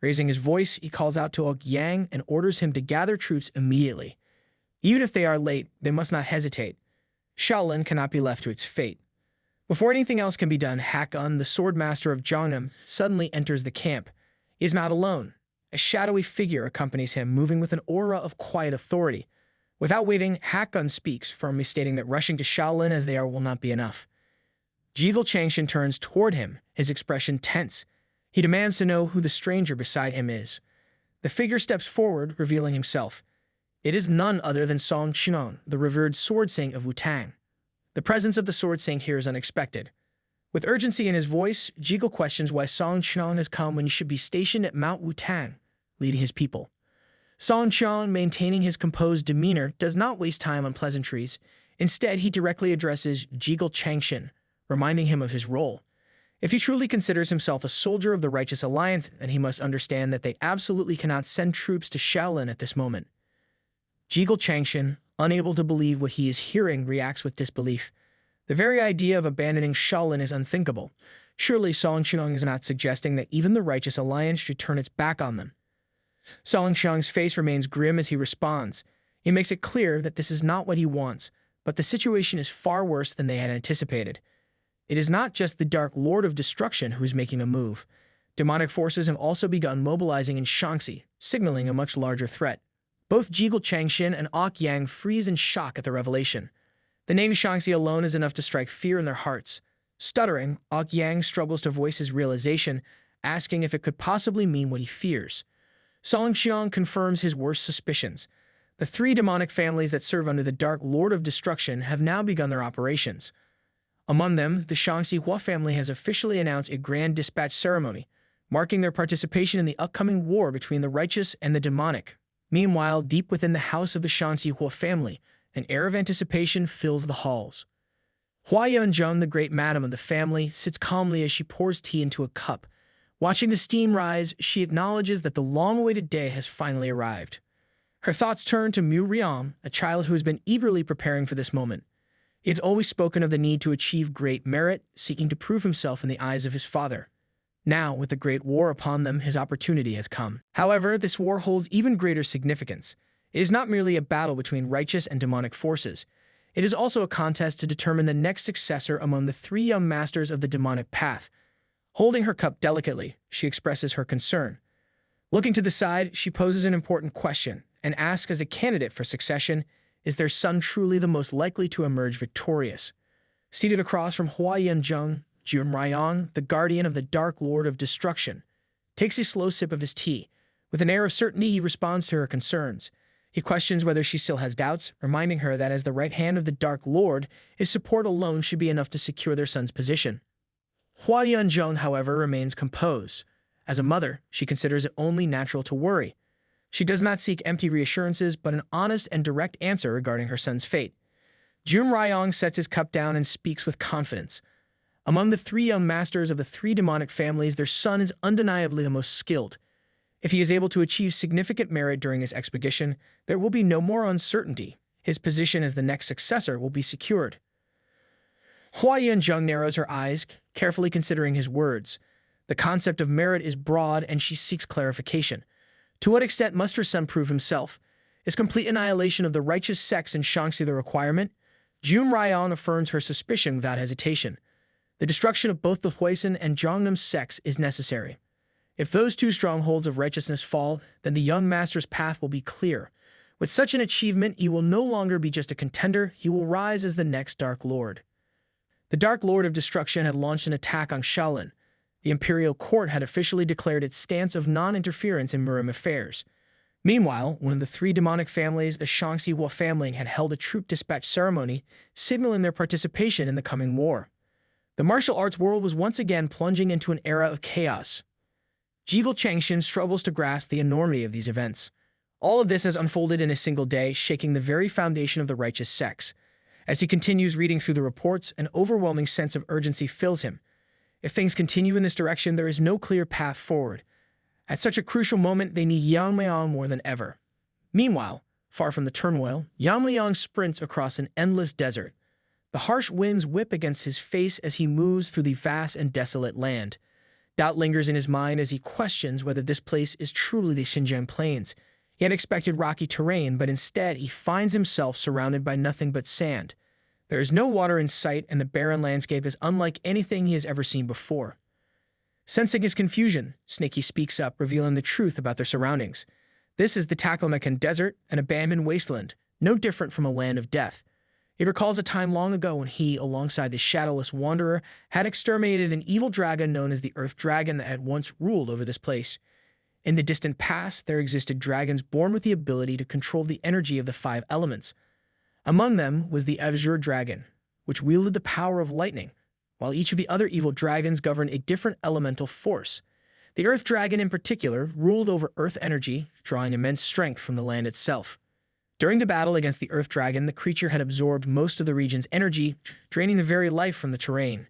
Raising his voice, he calls out to Yang and orders him to gather troops immediately. Even if they are late, they must not hesitate. Shaolin cannot be left to its fate. Before anything else can be done, Hakon, the Swordmaster of Jongnam, suddenly enters the camp. He is not alone. A shadowy figure accompanies him, moving with an aura of quiet authority. Without waiting, Hakon speaks, firmly stating that rushing to Shaolin as they are will not be enough. Jigul Changshin turns toward him, his expression tense. He demands to know who the stranger beside him is. The figure steps forward, revealing himself. It is none other than Song Qinon, the revered Sword Saint of Wu-Tang. The presence of the Sword Saint here is unexpected. With urgency in his voice, Jigul questions why Song Qinon has come when he should be stationed at Mount Wu-Tang, leading his people. Song Qinon, maintaining his composed demeanor, does not waste time on pleasantries. Instead, he directly addresses Jigul Changshin, reminding him of his role. If he truly considers himself a soldier of the Righteous Alliance, then he must understand that they absolutely cannot send troops to Shaolin at this moment. Jigul Changshin, unable to believe what he is hearing, reacts with disbelief. The very idea of abandoning Shaolin is unthinkable. Surely Song is not suggesting that even the righteous alliance should turn its back on them. Song's face remains grim as he responds. He makes it clear that this is not what he wants, but the situation is far worse than they had anticipated. It is not just the Dark Lord of Destruction who is making a move. Demonic forces have also begun mobilizing in Shaanxi, signaling a much larger threat. Both Jigul Changshin and Yang freeze in shock at the revelation. The name Shaanxi alone is enough to strike fear in their hearts. Stuttering, Yang struggles to voice his realization, asking if it could possibly mean what he fears. Song confirms his worst suspicions. The three demonic families that serve under the Dark Lord of Destruction have now begun their operations. Among them, the Shaanxi Hua family has officially announced a grand dispatch ceremony, marking their participation in the upcoming war between the righteous and the demonic. Meanwhile, deep within the house of the Shaanxi Hua family, an air of anticipation fills the halls. Hua Yeon-myeong, the great madam of the family, sits calmly as she pours tea into a cup. Watching the steam rise, she acknowledges that the long-awaited day has finally arrived. Her thoughts turn to Mu Riam, a child who has been eagerly preparing for this moment. He has always spoken of the need to achieve great merit, seeking to prove himself in the eyes of his father. Now, with the great war upon them, his opportunity has come. However, this war holds even greater significance. It is not merely a battle between righteous and demonic forces. It is also a contest to determine the next successor among the three young masters of the demonic path. Holding her cup delicately, she expresses her concern. Looking to the side, she poses an important question and asks, as a candidate for succession, is their son truly the most likely to emerge victorious? Seated across from Hua Yeon-myeong, Yeon-myeong, the guardian of the Dark Lord of Destruction, takes a slow sip of his tea. With an air of certainty, he responds to her concerns. He questions whether she still has doubts, reminding her that as the right hand of the Dark Lord, his support alone should be enough to secure their son's position. Hua Yeon-myeong, however, remains composed. As a mother, she considers it only natural to worry. She does not seek empty reassurances, but an honest and direct answer regarding her son's fate. Yeon-myeong sets his cup down and speaks with confidence. Among the three young masters of the three demonic families, their son is undeniably the most skilled. If he is able to achieve significant merit during this expedition, there will be no more uncertainty. His position as the next successor will be secured. Hua Yeon-myeong narrows her eyes, carefully considering his words. The concept of merit is broad, and she seeks clarification. To what extent must her son prove himself? Is complete annihilation of the righteous sects in Shaanxi the requirement? Yeon-myeong affirms her suspicion without hesitation. The destruction of both the Huisan and Jongnam sects is necessary. If those two strongholds of righteousness fall, then the young master's path will be clear. With such an achievement, he will no longer be just a contender, he will rise as the next Dark Lord. The Dark Lord of Destruction had launched an attack on Shaolin. The imperial court had officially declared its stance of non-interference in Murim affairs. Meanwhile, one of the three demonic families, the Shaanxi Hua family, had held a troop dispatch ceremony, signaling their participation in the coming war. The martial arts world was once again plunging into an era of chaos. Jigul Changshin struggles to grasp the enormity of these events. All of this has unfolded in a single day, shaking the very foundation of the righteous sects. As he continues reading through the reports, an overwhelming sense of urgency fills him. If things continue in this direction, there is no clear path forward. At such a crucial moment, they need Yeon-myeong more than ever. Meanwhile, far from the turmoil, Yeon-myeong sprints across an endless desert. The harsh winds whip against his face as he moves through the vast and desolate land. Doubt lingers in his mind as he questions whether this place is truly the Xinjiang Plains. He had expected rocky terrain, but instead he finds himself surrounded by nothing but sand. There is no water in sight, and the barren landscape is unlike anything he has ever seen before. Sensing his confusion, Snaky speaks up, revealing the truth about their surroundings. This is the Taklamakan Desert, an abandoned wasteland, no different from a land of death. It recalls a time long ago when he, alongside the shadowless wanderer, had exterminated an evil dragon known as the Earth Dragon that had once ruled over this place. In the distant past, there existed dragons born with the ability to control the energy of the five elements. Among them was the Azure Dragon, which wielded the power of lightning, while each of the other evil dragons governed a different elemental force. The Earth Dragon in particular ruled over earth energy, drawing immense strength from the land itself. During the battle against the Earth Dragon, the creature had absorbed most of the region's energy, draining the very life from the terrain.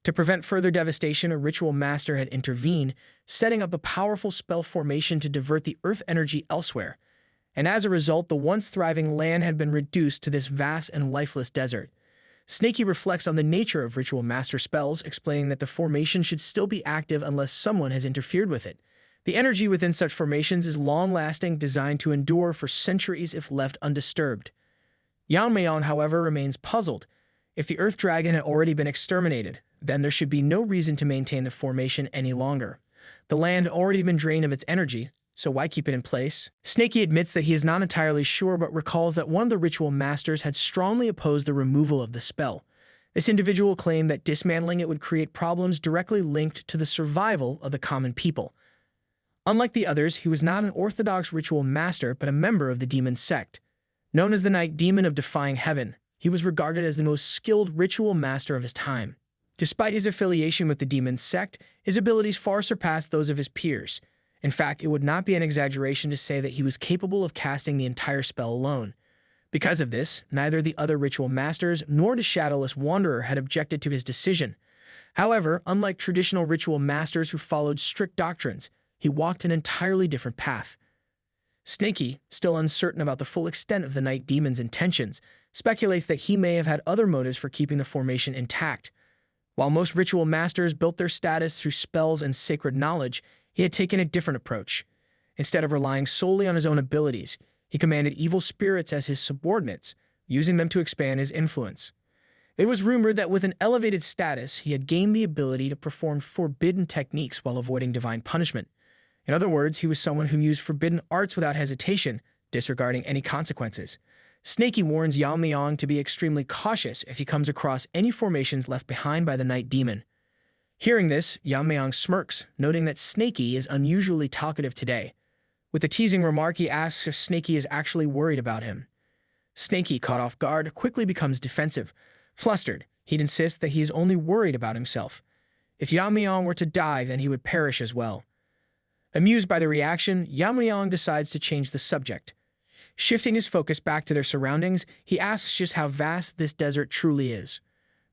To prevent further devastation, a ritual master had intervened, setting up a powerful spell formation to divert the earth energy elsewhere. And as a result, the once thriving land had been reduced to this vast and lifeless desert. Snaky reflects on the nature of ritual master spells, explaining that the formation should still be active unless someone has interfered with it. The energy within such formations is long-lasting, designed to endure for centuries if left undisturbed. Yamayang, however, remains puzzled. If the Earth Dragon had already been exterminated, then there should be no reason to maintain the formation any longer. The land had already been drained of its energy, so why keep it in place? Snaky admits that he is not entirely sure, but recalls that one of the ritual masters had strongly opposed the removal of the spell. This individual claimed that dismantling it would create problems directly linked to the survival of the common people. Unlike the others, he was not an orthodox ritual master, but a member of the demon sect. Known as the Night Demon of Defying Heaven, he was regarded as the most skilled ritual master of his time. Despite his affiliation with the demon sect, his abilities far surpassed those of his peers. In fact, it would not be an exaggeration to say that he was capable of casting the entire spell alone. Because of this, neither the other ritual masters nor the Shadowless Wanderer had objected to his decision. However, unlike traditional ritual masters who followed strict doctrines, he walked an entirely different path. Snaky, still uncertain about the full extent of the Night Demon's intentions, speculates that he may have had other motives for keeping the formation intact. While most ritual masters built their status through spells and sacred knowledge, he had taken a different approach. Instead of relying solely on his own abilities, he commanded evil spirits as his subordinates, using them to expand his influence. It was rumored that with an elevated status, he had gained the ability to perform forbidden techniques while avoiding divine punishment. In other words, he was someone who used forbidden arts without hesitation, disregarding any consequences. Snaky warns Yamayang to be extremely cautious if he comes across any formations left behind by the Night Demon. Hearing this, Yamayang smirks, noting that Snaky is unusually talkative today. With a teasing remark, he asks if Snaky is actually worried about him. Snaky, caught off guard, quickly becomes defensive. Flustered, he'd insist that he is only worried about himself. If Yamayang were to die, then he would perish as well. Amused by the reaction, Yamayang decides to change the subject. Shifting his focus back to their surroundings, he asks just how vast this desert truly is.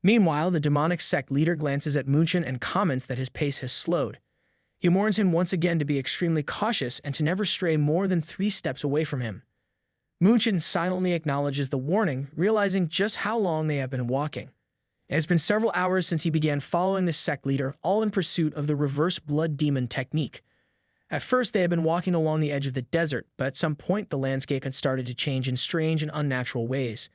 Meanwhile, the demonic sect leader glances at Munchen and comments that his pace has slowed. He warns him once again to be extremely cautious and to never stray more than 3 steps away from him. Munchen silently acknowledges the warning, realizing just how long they have been walking. It has been several hours since he began following the sect leader, all in pursuit of the reverse blood demon technique. At first, they had been walking along the edge of the desert, but at some point the landscape had started to change in strange and unnatural ways.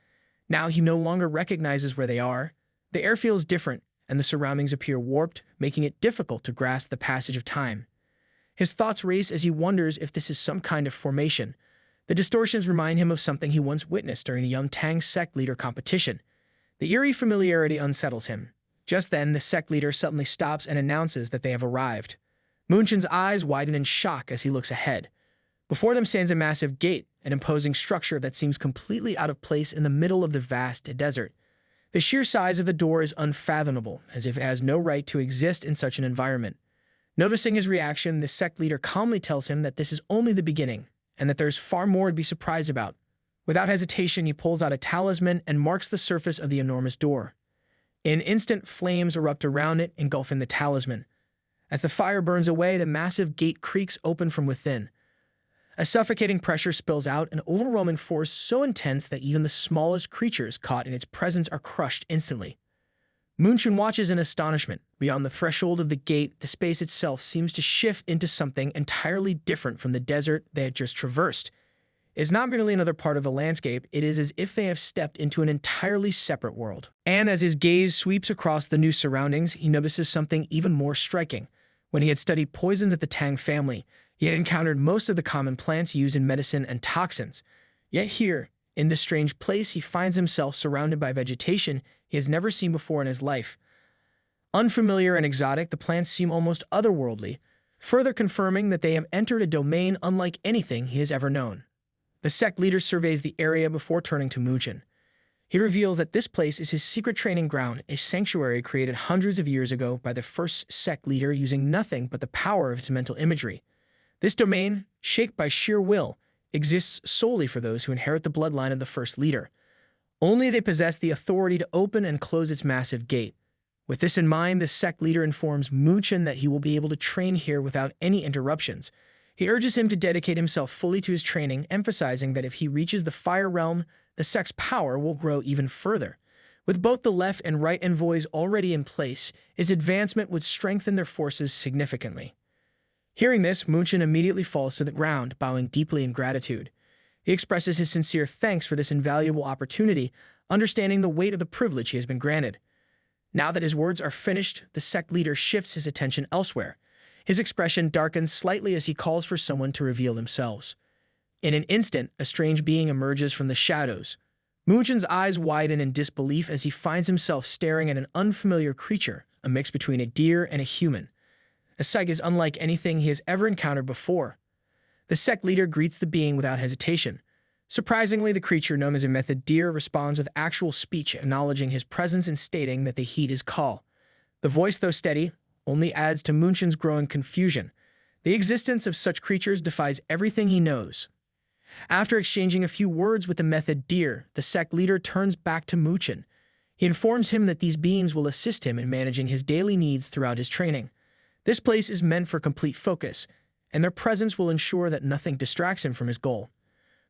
Now he no longer recognizes where they are. The air feels different, and the surroundings appear warped, making it difficult to grasp the passage of time. His thoughts race as he wonders if this is some kind of formation. The distortions remind him of something he once witnessed during the young Tang sect leader competition. The eerie familiarity unsettles him. Just then, the sect leader suddenly stops and announces that they have arrived. Munchen's eyes widen in shock as he looks ahead. Before them stands a massive gate, an imposing structure that seems completely out of place in the middle of the vast desert. The sheer size of the door is unfathomable, as if it has no right to exist in such an environment. Noticing his reaction, the sect leader calmly tells him that this is only the beginning, and that there's far more to be surprised about. Without hesitation, he pulls out a talisman and marks the surface of the enormous door. In an instant, flames erupt around it, engulfing the talisman. As the fire burns away, the massive gate creaks open from within. A suffocating pressure spills out, an overwhelming force so intense that even the smallest creatures caught in its presence are crushed instantly. Munchen watches in astonishment. Beyond the threshold of the gate, the space itself seems to shift into something entirely different from the desert they had just traversed. It is not merely another part of the landscape, it is as if they have stepped into an entirely separate world. And as his gaze sweeps across the new surroundings, he notices something even more striking. When he had studied poisons at the Tang family, he had encountered most of the common plants used in medicine and toxins. Yet here, in this strange place, he finds himself surrounded by vegetation he has never seen before in his life. Unfamiliar and exotic, the plants seem almost otherworldly, further confirming that they have entered a domain unlike anything he has ever known. The sect leader surveys the area before turning to Munchen. He reveals that this place is his secret training ground, a sanctuary created hundreds of years ago by the first sect leader using nothing but the power of his mental imagery. This domain, shaped by sheer will, exists solely for those who inherit the bloodline of the first leader. Only they possess the authority to open and close its massive gate. With this in mind, the sect leader informs Munchen that he will be able to train here without any interruptions. He urges him to dedicate himself fully to his training, emphasizing that if he reaches the fire realm, the sect's power will grow even further. With both the left and right envoys already in place, his advancement would strengthen their forces significantly. Hearing this, Munchen immediately falls to the ground, bowing deeply in gratitude. He expresses his sincere thanks for this invaluable opportunity, understanding the weight of the privilege he has been granted. Now that his words are finished, the sect leader shifts his attention elsewhere. His expression darkens slightly as he calls for someone to reveal themselves. In an instant, a strange being emerges from the shadows. Munchen's eyes widen in disbelief as he finds himself staring at an unfamiliar creature, a mix between a deer and a human. The sight is unlike anything he has ever encountered before. The sect leader greets the being without hesitation. Surprisingly, the creature known as a method deer responds with actual speech, acknowledging his presence and stating that they heed his call. The voice, though steady, only adds to Munchen's growing confusion. The existence of such creatures defies everything he knows. After exchanging a few words with the method deer, the sect leader turns back to Munchen. He informs him that these beings will assist him in managing his daily needs throughout his training. This place is meant for complete focus, and their presence will ensure that nothing distracts him from his goal.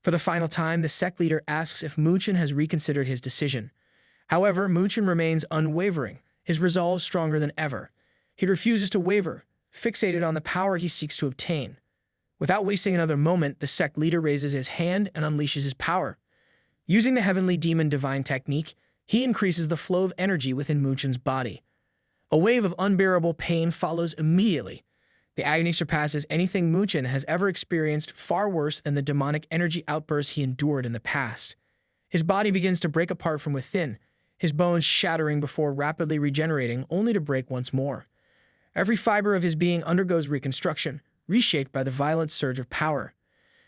For the final time, the sect leader asks if Munchen has reconsidered his decision. However, Munchen remains unwavering, his resolve stronger than ever. He refuses to waver, fixated on the power he seeks to obtain. Without wasting another moment, the sect leader raises his hand and unleashes his power. Using the heavenly demon divine technique, he increases the flow of energy within Munchen's body. A wave of unbearable pain follows immediately. The agony surpasses anything Munchen has ever experienced, far worse than the demonic energy outbursts he endured in the past. His body begins to break apart from within, his bones shattering before rapidly regenerating, only to break once more. Every fiber of his being undergoes reconstruction, reshaped by the violent surge of power.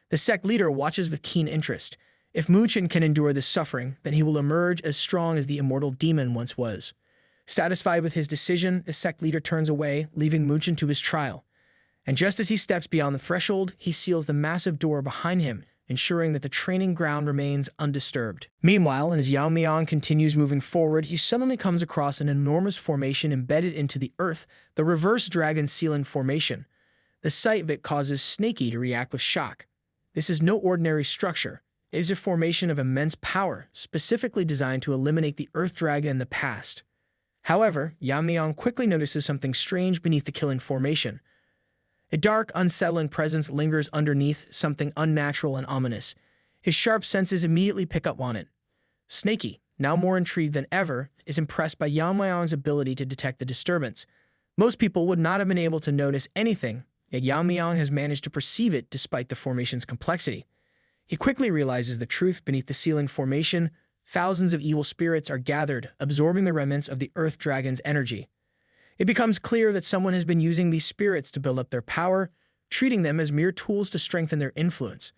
The sect leader watches with keen interest. If Munchen can endure this suffering, then he will emerge as strong as the immortal demon once was. Satisfied with his decision, the sect leader turns away, leaving Munchen to his trial. And just as he steps beyond the threshold, he seals the massive door behind him, ensuring that the training ground remains undisturbed. Meanwhile, as Yamayang continues moving forward, he suddenly comes across an enormous formation embedded into the earth, the reverse dragon ceiling formation. The sight of it causes Snaky to react with shock. This is no ordinary structure. It is a formation of immense power, specifically designed to eliminate the Earth Dragon in the past. However, Yamayang quickly notices something strange beneath the killing formation. A dark, unsettling presence lingers underneath, something unnatural and ominous. His sharp senses immediately pick up on it. Snaky, now more intrigued than ever, is impressed by Yamayang's ability to detect the disturbance. Most people would not have been able to notice anything, yet Yamayang has managed to perceive it despite the formation's complexity. He quickly realizes the truth beneath the ceiling formation. Thousands of evil spirits are gathered, absorbing the remnants of the Earth Dragon's energy. It becomes clear that someone has been using these spirits to build up their power, treating them as mere tools to strengthen their influence.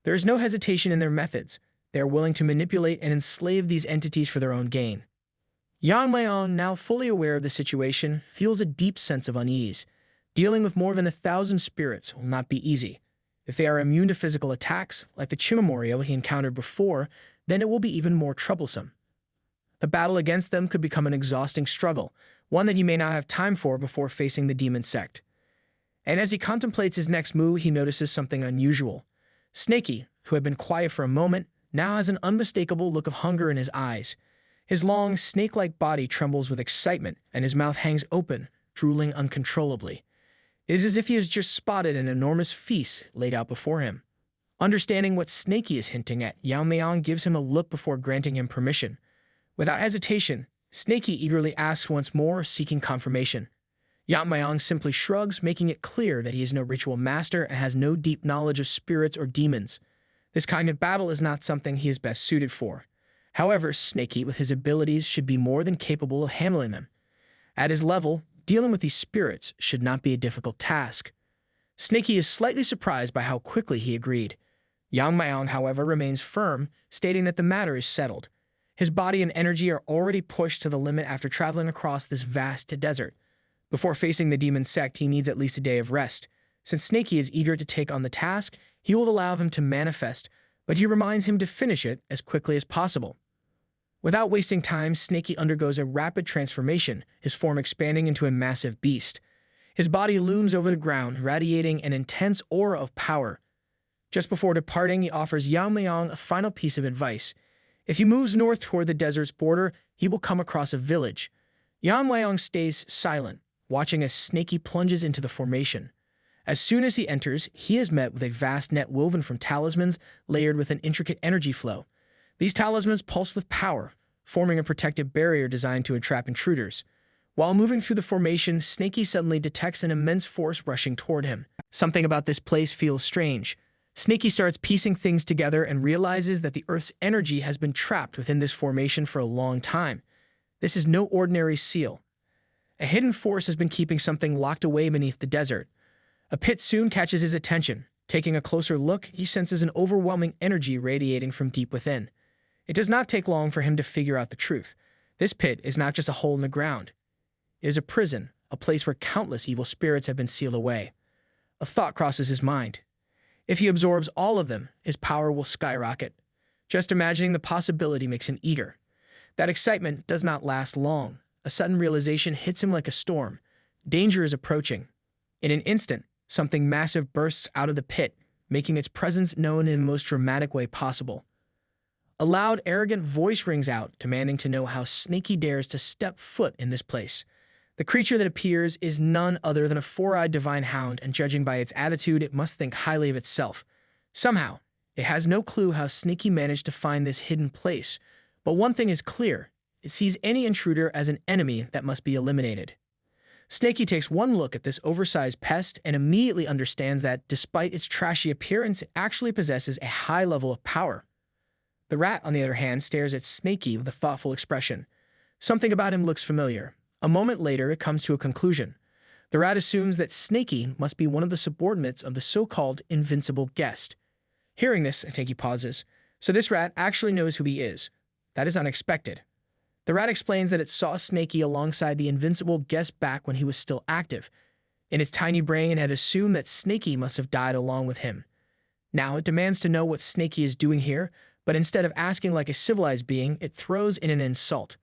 There is no hesitation in their methods. They are willing to manipulate and enslave these entities for their own gain. Yamayang, now fully aware of the situation, feels a deep sense of unease. Dealing with more than 1,000 spirits will not be easy. If they are immune to physical attacks, like the Chimamoriya he encountered before, then it will be even more troublesome. The battle against them could become an exhausting struggle, one that you may not have time for before facing the demon sect. And as he contemplates his next move, he notices something unusual. Snaky, who had been quiet for a moment, now has an unmistakable look of hunger in his eyes. His long, snake-like body trembles with excitement, and his mouth hangs open, drooling uncontrollably. It is as if he has just spotted an enormous feast laid out before him. Understanding what Snaky is hinting at, Yamayang gives him a look before granting him permission. Without hesitation, Snaky eagerly asks once more, seeking confirmation. Yamayang simply shrugs, making it clear that he is no ritual master and has no deep knowledge of spirits or demons. This kind of battle is not something he is best suited for. However, Snaky, with his abilities, should be more than capable of handling them. At his level, dealing with these spirits should not be a difficult task. Snaky is slightly surprised by how quickly he agreed. Yamayang, however, remains firm, stating that the matter is settled. His body and energy are already pushed to the limit after traveling across this vast desert. Before facing the demon sect, he needs at least a day of rest. Since Snaky is eager to take on the task, he will allow him to manifest, but he reminds him to finish it as quickly as possible. Without wasting time, Snaky undergoes a rapid transformation, his form expanding into a massive beast. His body looms over the ground, radiating an intense aura of power. Just before departing, he offers Yamayang a final piece of advice. If he moves north toward the desert's border, he will come across a village. Yamayang stays silent, watching as Snaky plunges into the formation. As soon as he enters, he is met with a vast net woven from talismans layered with an intricate energy flow. These talismans pulse with power, forming a protective barrier designed to entrap intruders. While moving through the formation, Snaky suddenly detects an immense force rushing toward him. Something about this place feels strange. Snaky starts piecing things together and realizes that the Earth's energy has been trapped within this formation for a long time. This is no ordinary seal. A hidden force has been keeping something locked away beneath the desert. A pit soon catches his attention. Taking a closer look, he senses an overwhelming energy radiating from deep within. It does not take long for him to figure out the truth. This pit is not just a hole in the ground. It is a prison, a place where countless evil spirits have been sealed away. A thought crosses his mind. If he absorbs all of them, his power will skyrocket. Just imagining the possibility makes him eager. That excitement does not last long. A sudden realization hits him like a storm. Danger is approaching. In an instant, something massive bursts out of the pit, making its presence known in the most dramatic way possible. A loud, arrogant voice rings out, demanding to know how Snaky dares to step foot in this place. The creature that appears is none other than a four-eyed divine hound, and judging by its attitude, it must think highly of itself. Somehow, it has no clue how Snaky managed to find this hidden place, but one thing is clear. It sees any intruder as an enemy that must be eliminated. Snaky takes one look at this oversized pest and immediately understands that, despite its trashy appearance, it actually possesses a high level of power. The rat, on the other hand, stares at Snaky with a thoughtful expression. Something about him looks familiar. A moment later, it comes to a conclusion. The rat assumes that Snaky must be one of the subordinates of the so-called invincible guest. Hearing this, Snaky pauses. So this rat actually knows who he is. That is unexpected. The rat explains that it saw Snaky alongside the invincible guest back when he was still active. In its tiny brain, it had assumed that Snaky must have died along with him. Now it demands to know what Snaky is doing here, but instead of asking like a civilized being, it throws in an insult,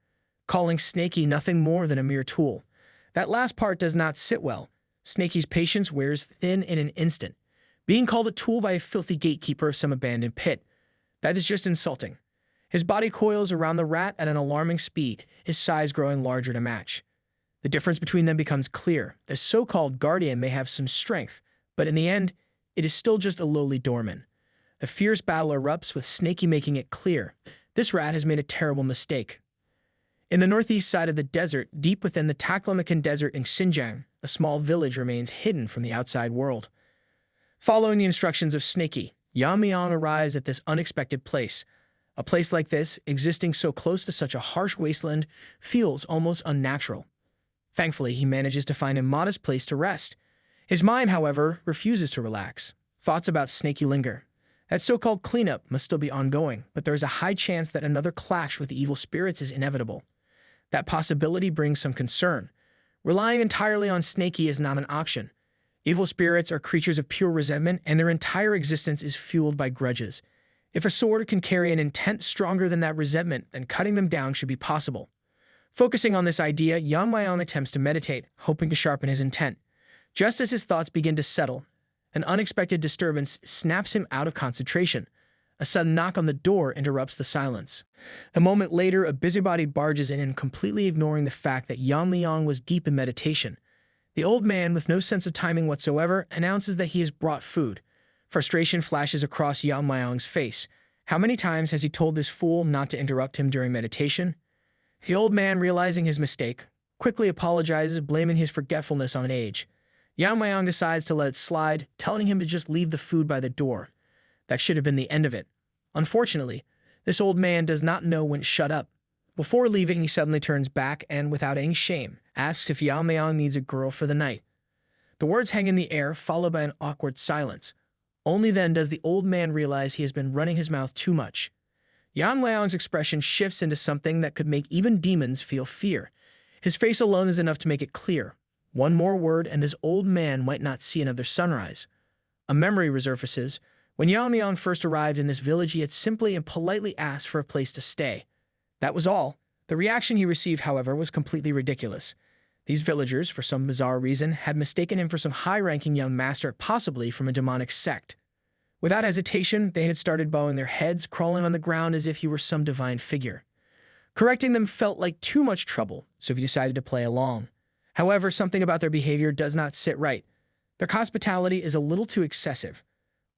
calling Snaky nothing more than a mere tool. That last part does not sit well. Snaky's patience wears thin in an instant. Being called a tool by a filthy gatekeeper of some abandoned pit. That is just insulting. His body coils around the rat at an alarming speed, his size growing larger to match. The difference between them becomes clear. The so-called guardian may have some strength, but in the end, it is still just a lowly doorman. A fierce battle erupts, with Snaky making it clear. This rat has made a terrible mistake. In the northeast side of the desert, deep within the Taklamakan Desert in Xinjiang, a small village remains hidden from the outside world. Following the instructions of Snaky, Yamayang arrives at this unexpected place. A place like this, existing so close to such a harsh wasteland, feels almost unnatural. Thankfully, he manages to find a modest place to rest. His mind, however, refuses to relax. Thoughts about Snaky linger. That so-called cleanup must still be ongoing, but there is a high chance that another clash with the evil spirits is inevitable. That possibility brings some concern. Relying entirely on Snaky is not an option. Evil spirits are creatures of pure resentment, and their entire existence is fueled by grudges. If a sword can carry an intent stronger than that resentment, then cutting them down should be possible. Focusing on this idea, Yamayang attempts to meditate, hoping to sharpen his intent. Just as his thoughts begin to settle, an unexpected disturbance snaps him out of concentration. A sudden knock on the door interrupts the silence. A moment later, a busybody barges in and, completely ignoring the fact that Yamayang was deep in meditation. The old man, with no sense of timing whatsoever, announces that he has brought food. Frustration flashes across Yamayang's face. How many times has he told this fool not to interrupt him during meditation? The old man, realizing his mistake, quickly apologizes, blaming his forgetfulness on age. Yamayang decides to let it slide, telling him to just leave the food by the door. That should have been the end of it. Unfortunately, this old man does not know when to shut up. Before leaving, he suddenly turns back and, without any shame, asks if Yamayang needs a girl for the night. The words hang in the air, followed by an awkward silence. Only then does the old man realize he has been running his mouth too much. Yamayang's expression shifts into something that could make even demons feel fear. His face alone is enough to make it clear. One more word and this old man might not see another sunrise. A memory resurfaces. When Yamayang first arrived in this village, he had simply and politely asked for a place to stay. That was all. The reaction he received, however, was completely ridiculous. These villagers, for some bizarre reason, had mistaken him for some high-ranking young master, possibly from a demonic sect. Without hesitation, they had started bowing their heads, crawling on the ground as if he were some divine figure. Correcting them felt like too much trouble, so he decided to play along. However, something about their behavior does not sit right. Their hospitality is a little too excessive.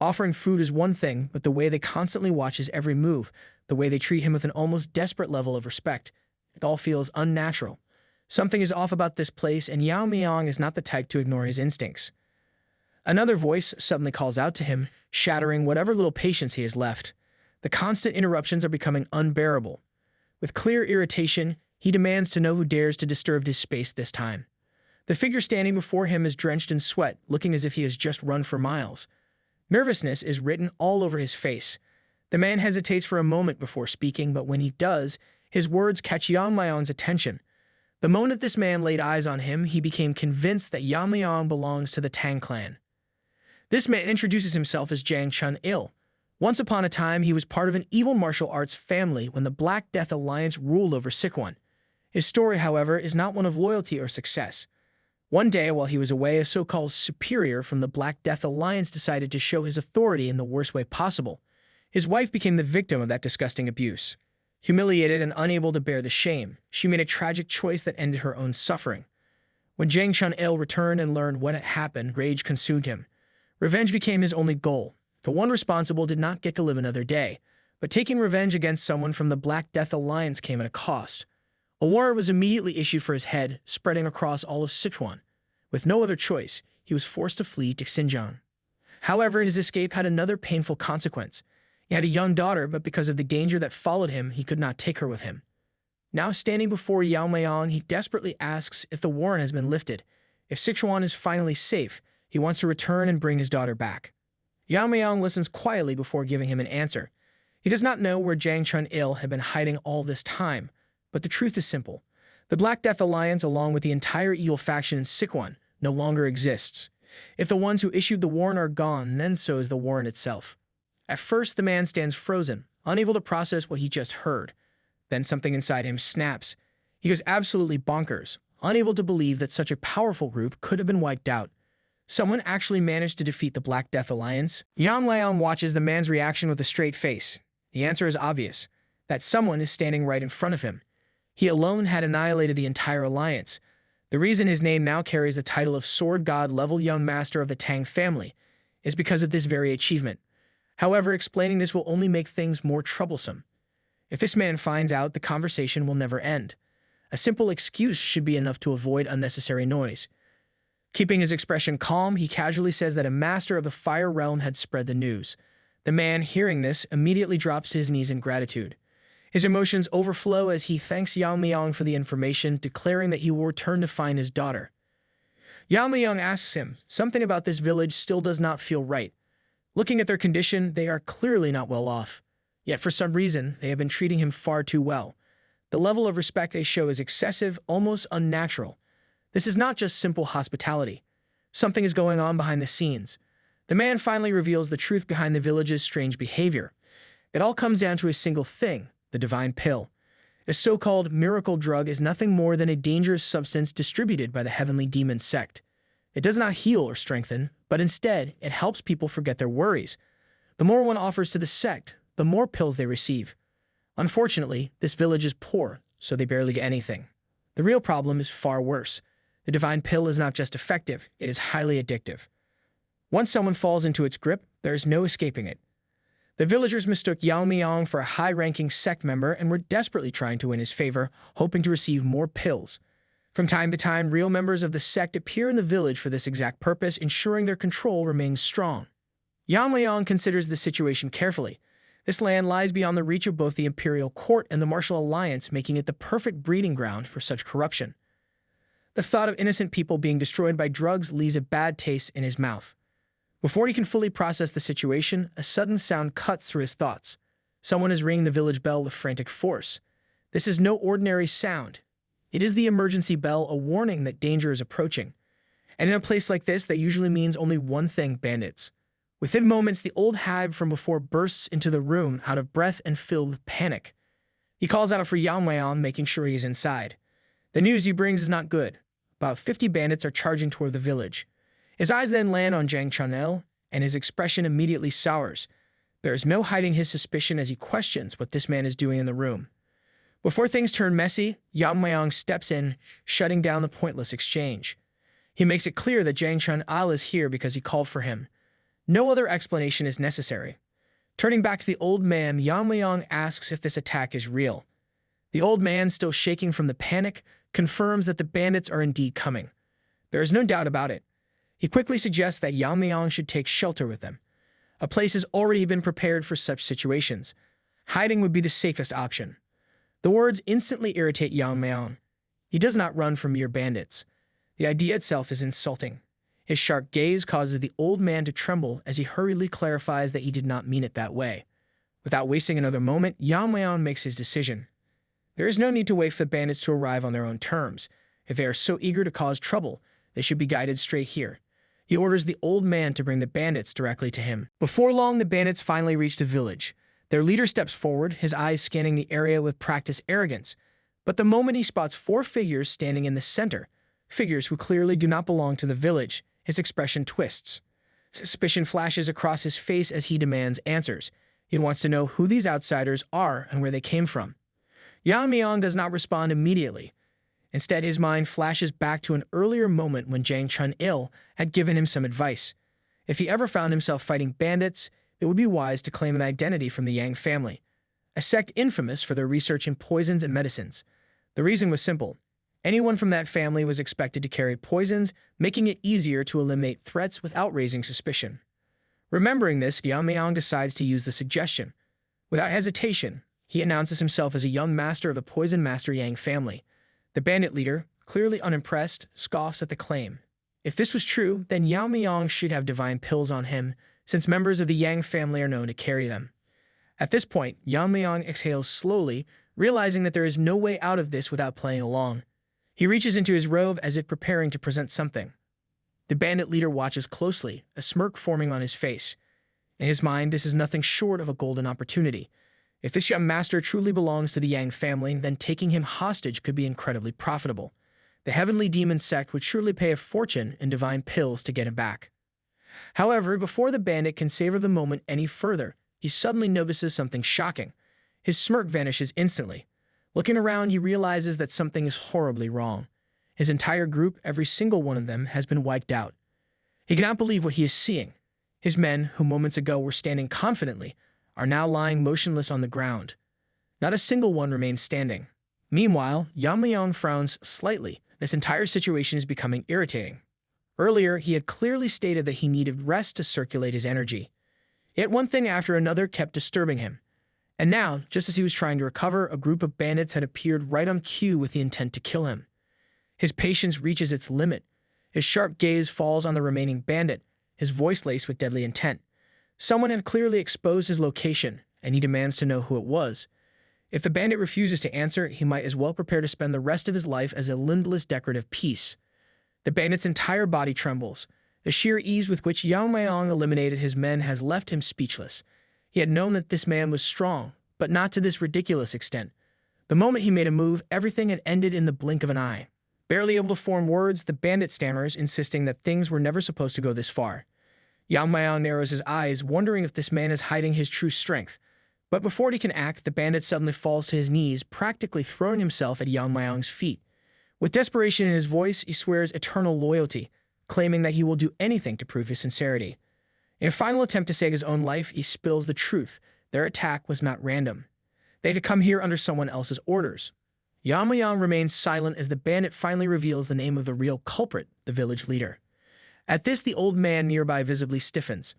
Offering food is one thing, but the way they constantly watch his every move, the way they treat him with an almost desperate level of respect, it all feels unnatural. Something is off about this place, and Yamayang is not the type to ignore his instincts. Another voice suddenly calls out to him, shattering whatever little patience he has left. The constant interruptions are becoming unbearable. With clear irritation, he demands to know who dares to disturb his space this time. The figure standing before him is drenched in sweat, looking as if he has just run for miles. Nervousness is written all over his face. The man hesitates for a moment before speaking, but when he does, his words catch Yamayang's attention. The moment this man laid eyes on him, he became convinced that Yamayang belongs to the Tang clan. This man introduces himself as Jang Chun-il. Once upon a time, he was part of an evil martial arts family when the Black Death Alliance ruled over Sichuan. His story, however, is not one of loyalty or success. One day, while he was away, a so-called superior from the Black Death Alliance decided to show his authority in the worst way possible. His wife became the victim of that disgusting abuse. Humiliated and unable to bear the shame, she made a tragic choice that ended her own suffering. When Jang Chun-il returned and learned what had happened, rage consumed him. Revenge became his only goal. The one responsible did not get to live another day, but taking revenge against someone from the Black Death Alliance came at a cost. A warrant was immediately issued for his head, spreading across all of Sichuan. With no other choice, he was forced to flee to Xinjiang. However, his escape had another painful consequence. He had a young daughter, but because of the danger that followed him, he could not take her with him. Now standing before Yamayang, he desperately asks if the warrant has been lifted. If Sichuan is finally safe, he wants to return and bring his daughter back. Yamayang listens quietly before giving him an answer. He does not know where Jang Chun-il had been hiding all this time, but the truth is simple. The Black Death Alliance, along with the entire evil faction in Sichuan, no longer exists. If the ones who issued the warrant are gone, then so is the warrant itself. At first, the man stands frozen, unable to process what he just heard. Then something inside him snaps. He goes absolutely bonkers, unable to believe that such a powerful group could have been wiped out. Someone actually managed to defeat the Black Death Alliance? Yamayang watches the man's reaction with a straight face. The answer is obvious. That someone is standing right in front of him. He alone had annihilated the entire alliance. The reason his name now carries the title of Sword God level Young Master of the Tang Family is because of this very achievement. However, explaining this will only make things more troublesome. If this man finds out, the conversation will never end. A simple excuse should be enough to avoid unnecessary noise. Keeping his expression calm, he casually says that a master of the Fire Realm had spread the news. The man, hearing this, immediately drops to his knees in gratitude. His emotions overflow as he thanks Yamayang for the information, declaring that he will return to find his daughter. Yamayang asks him, something about this village still does not feel right. Looking at their condition, they are clearly not well off. Yet for some reason, they have been treating him far too well. The level of respect they show is excessive, almost unnatural. This is not just simple hospitality. Something is going on behind the scenes. The man finally reveals the truth behind the village's strange behavior. It all comes down to a single thing, the divine pill. A so-called miracle drug is nothing more than a dangerous substance distributed by the heavenly demon sect. It does not heal or strengthen, but instead, it helps people forget their worries. The more one offers to the sect, the more pills they receive. Unfortunately, this village is poor, so they barely get anything. The real problem is far worse. The divine pill is not just effective, it is highly addictive. Once someone falls into its grip, there is no escaping it. The villagers mistook Yamayang for a high-ranking sect member and were desperately trying to win his favor, hoping to receive more pills. From time to time, real members of the sect appear in the village for this exact purpose, ensuring their control remains strong. Yamayang considers the situation carefully. This land lies beyond the reach of both the imperial court and the martial alliance, making it the perfect breeding ground for such corruption. The thought of innocent people being destroyed by drugs leaves a bad taste in his mouth. Before he can fully process the situation, a sudden sound cuts through his thoughts. Someone is ringing the village bell with frantic force. This is no ordinary sound. It is the emergency bell, a warning that danger is approaching. And in a place like this, that usually means only one thing: bandits. Within moments, the old hag from before bursts into the room, out of breath and filled with panic. He calls out for Yamayang, making sure he is inside. The news he brings is not good. About 50 bandits are charging toward the village. His eyes then land on Jang Chun-il, and his expression immediately sours. There is no hiding his suspicion as he questions what this man is doing in the room. Before things turn messy, Yeon-myeong steps in, shutting down the pointless exchange. He makes it clear that Jang Chun-il is here because he called for him. No other explanation is necessary. Turning back to the old man, Yeon-myeong asks if this attack is real. The old man, still shaking from the panic, confirms that the bandits are indeed coming. There is no doubt about it. He quickly suggests that Yeon-myeong should take shelter with them. A place has already been prepared for such situations. Hiding would be the safest option. The words instantly irritate Yeon-myeong. He does not run from mere bandits. The idea itself is insulting. His sharp gaze causes the old man to tremble as he hurriedly clarifies that he did not mean it that way. Without wasting another moment, Yeon-myeong makes his decision. There is no need to wait for the bandits to arrive on their own terms. If they are so eager to cause trouble, they should be guided straight here. He orders the old man to bring the bandits directly to him. Before long, the bandits finally reach the village. Their leader steps forward, his eyes scanning the area with practiced arrogance. But the moment he spots 4 figures standing in the center, figures who clearly do not belong to the village, his expression twists. Suspicion flashes across his face as he demands answers. He wants to know who these outsiders are and where they came from. Yeon-myeong does not respond immediately. Instead, his mind flashes back to an earlier moment when Jang Chun-il had given him some advice. If he ever found himself fighting bandits, it would be wise to claim an identity from the Yang family, a sect infamous for their research in poisons and medicines. The reason was simple. Anyone from that family was expected to carry poisons, making it easier to eliminate threats without raising suspicion. Remembering this, Yeon-myeong decides to use the suggestion. Without hesitation, he announces himself as a young master of the Poison Master Yang family. The bandit leader, clearly unimpressed, scoffs at the claim. If this was true, then Yeon-myeong should have divine pills on him, since members of the Yang family are known to carry them. At this point, Yeon-myeong exhales slowly, realizing that there is no way out of this without playing along. He reaches into his robe as if preparing to present something. The bandit leader watches closely, a smirk forming on his face. In his mind, this is nothing short of a golden opportunity. If this young master truly belongs to the Yang family, then taking him hostage could be incredibly profitable. The heavenly demon sect would surely pay a fortune in divine pills to get him back. However, before the bandit can savor the moment any further, he suddenly notices something shocking. His smirk vanishes instantly. Looking around, he realizes that something is horribly wrong. His entire group, every single one of them, has been wiped out. He cannot believe what he is seeing. His men, who moments ago were standing confidently, are now lying motionless on the ground. Not a single one remains standing. Meanwhile, Yeon-myeong frowns slightly. This entire situation is becoming irritating. Earlier, he had clearly stated that he needed rest to circulate his energy. Yet one thing after another kept disturbing him. And now, just as he was trying to recover, a group of bandits had appeared right on cue with the intent to kill him. His patience reaches its limit. His sharp gaze falls on the remaining bandit, his voice laced with deadly intent. Someone had clearly exposed his location, and he demands to know who it was. If the bandit refuses to answer, he might as well prepare to spend the rest of his life as a limbless decorative piece. The bandit's entire body trembles. The sheer ease with which Yeon-myeong eliminated his men has left him speechless. He had known that this man was strong, but not to this ridiculous extent. The moment he made a move, everything had ended in the blink of an eye. Barely able to form words, the bandit stammers, insisting that things were never supposed to go this far. Yeon-myeong narrows his eyes, wondering if this man is hiding his true strength. But before he can act, the bandit suddenly falls to his knees, practically throwing himself at Yeon-myeong's feet. With desperation in his voice, he swears eternal loyalty, claiming that he will do anything to prove his sincerity. In a final attempt to save his own life, he spills the truth. Their attack was not random. They had come here under someone else's orders. Yeon-myeong remains silent as the bandit finally reveals the name of the real culprit, the village leader. At this, the old man nearby visibly stiffens.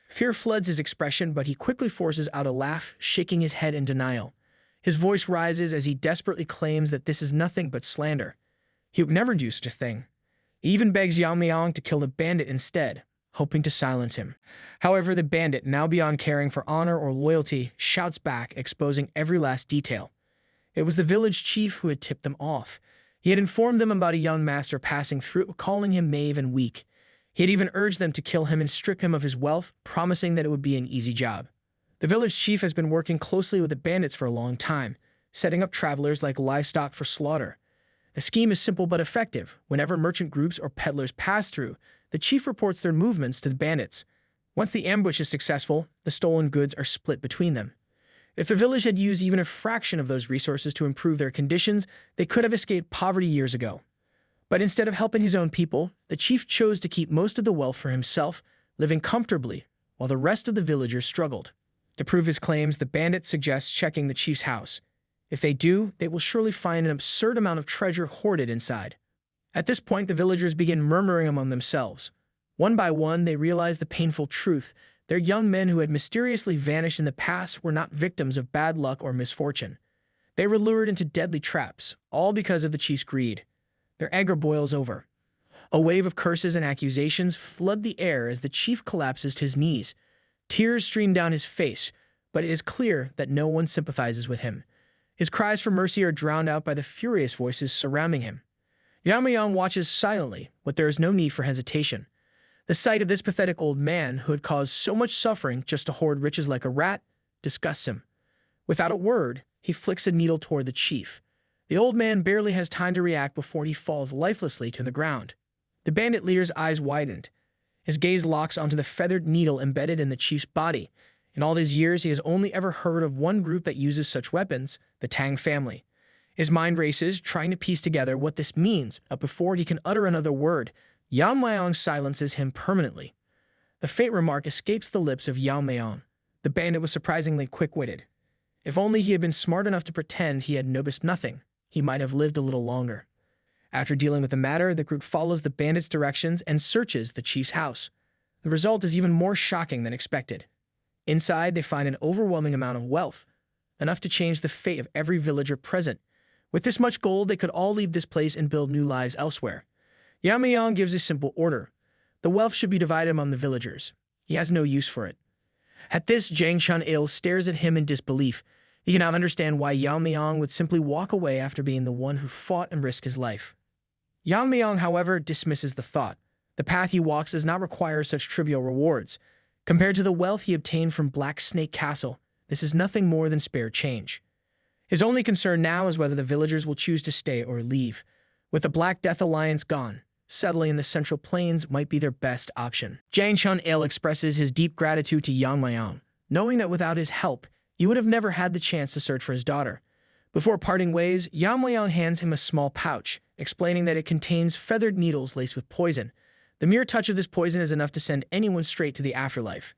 Fear floods his expression, but he quickly forces out a laugh, shaking his head in denial. His voice rises as he desperately claims that this is nothing but slander. He would never do such a thing. He even begs Yeon-myeong to kill the bandit instead, hoping to silence him. However, the bandit, now beyond caring for honor or loyalty, shouts back, exposing every last detail. It was the village chief who had tipped them off. He had informed them about a young master passing through, calling him knave and weak. He had even urged them to kill him and strip him of his wealth, promising that it would be an easy job. The village chief has been working closely with the bandits for a long time, setting up travelers like livestock for slaughter. The scheme is simple but effective. Whenever merchant groups or peddlers pass through, the chief reports their movements to the bandits. Once the ambush is successful, the stolen goods are split between them. If the village had used even a fraction of those resources to improve their conditions, they could have escaped poverty years ago. But instead of helping his own people, the chief chose to keep most of the wealth for himself, living comfortably, while the rest of the villagers struggled. To prove his claims, the bandit suggests checking the chief's house. If they do, they will surely find an absurd amount of treasure hoarded inside. At this point, the villagers begin murmuring among themselves. One by one, they realize the painful truth. Their young men who had mysteriously vanished in the past were not victims of bad luck or misfortune. They were lured into deadly traps, all because of the chief's greed. Their anger boils over. A wave of curses and accusations flood the air as the chief collapses to his knees. Tears stream down his face, but it is clear that no one sympathizes with him. His cries for mercy are drowned out by the furious voices surrounding him. Yamayang watches silently, but there is no need for hesitation. The sight of this pathetic old man, who had caused so much suffering just to hoard riches like a rat, disgusts him. Without a word, he flicks a needle toward the chief. The old man barely has time to react before he falls lifelessly to the ground. The bandit leader's eyes widened. His gaze locks onto the feathered needle embedded in the chief's body. In all his years, he has only ever heard of one group that uses such weapons, the Tang family. His mind races, trying to piece together what this means, but before he can utter another word, Yamayang silences him permanently. The faint remark escapes the lips of Yamayang. The bandit was surprisingly quick-witted. If only he had been smart enough to pretend he had noticed nothing, he might have lived a little longer. After dealing with the matter, the group follows the bandit's directions and searches the chief's house. The result is even more shocking than expected. Inside, they find an overwhelming amount of wealth, enough to change the fate of every villager present. With this much gold, they could all leave this place and build new lives elsewhere. Yamayang gives a simple order. The wealth should be divided among the villagers. He has no use for it. At this, Jang Chun-il stares at him in disbelief. He cannot understand why Yamayang would simply walk away after being the one who fought and risked his life. Yamayang, however, dismisses the thought. The path he walks does not require such trivial rewards. Compared to the wealth he obtained from Black Snake Castle, this is nothing more than spare change. His only concern now is whether the villagers will choose to stay or leave. With the Black Death Alliance gone, settling in the Central Plains might be their best option. Jang Chun-il expresses his deep gratitude to Yamayang, knowing that without his help, he would have never had the chance to search for his daughter. Before parting ways, Yamayang hands him a small pouch, explaining that it contains feathered needles laced with poison. The mere touch of this poison is enough to send anyone straight to the afterlife.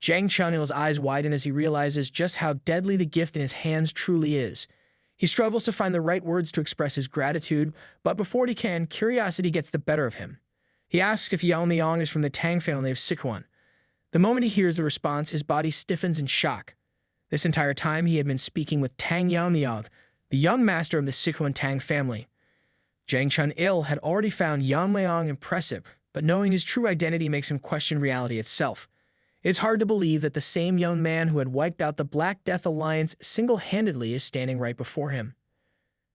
Jang Chun-il's eyes widen as he realizes just how deadly the gift in his hands truly is. He struggles to find the right words to express his gratitude, but before he can, curiosity gets the better of him. He asks if Yamayang is from the Tang family of Sichuan. The moment he hears the response, his body stiffens in shock. This entire time, he had been speaking with Tang Yeon-myeong, the young master of the Sichuan Tang family. Jang Chun-il had already found Yamayang impressive, but knowing his true identity makes him question reality itself. It's hard to believe that the same young man who had wiped out the Black Death Alliance single-handedly is standing right before him.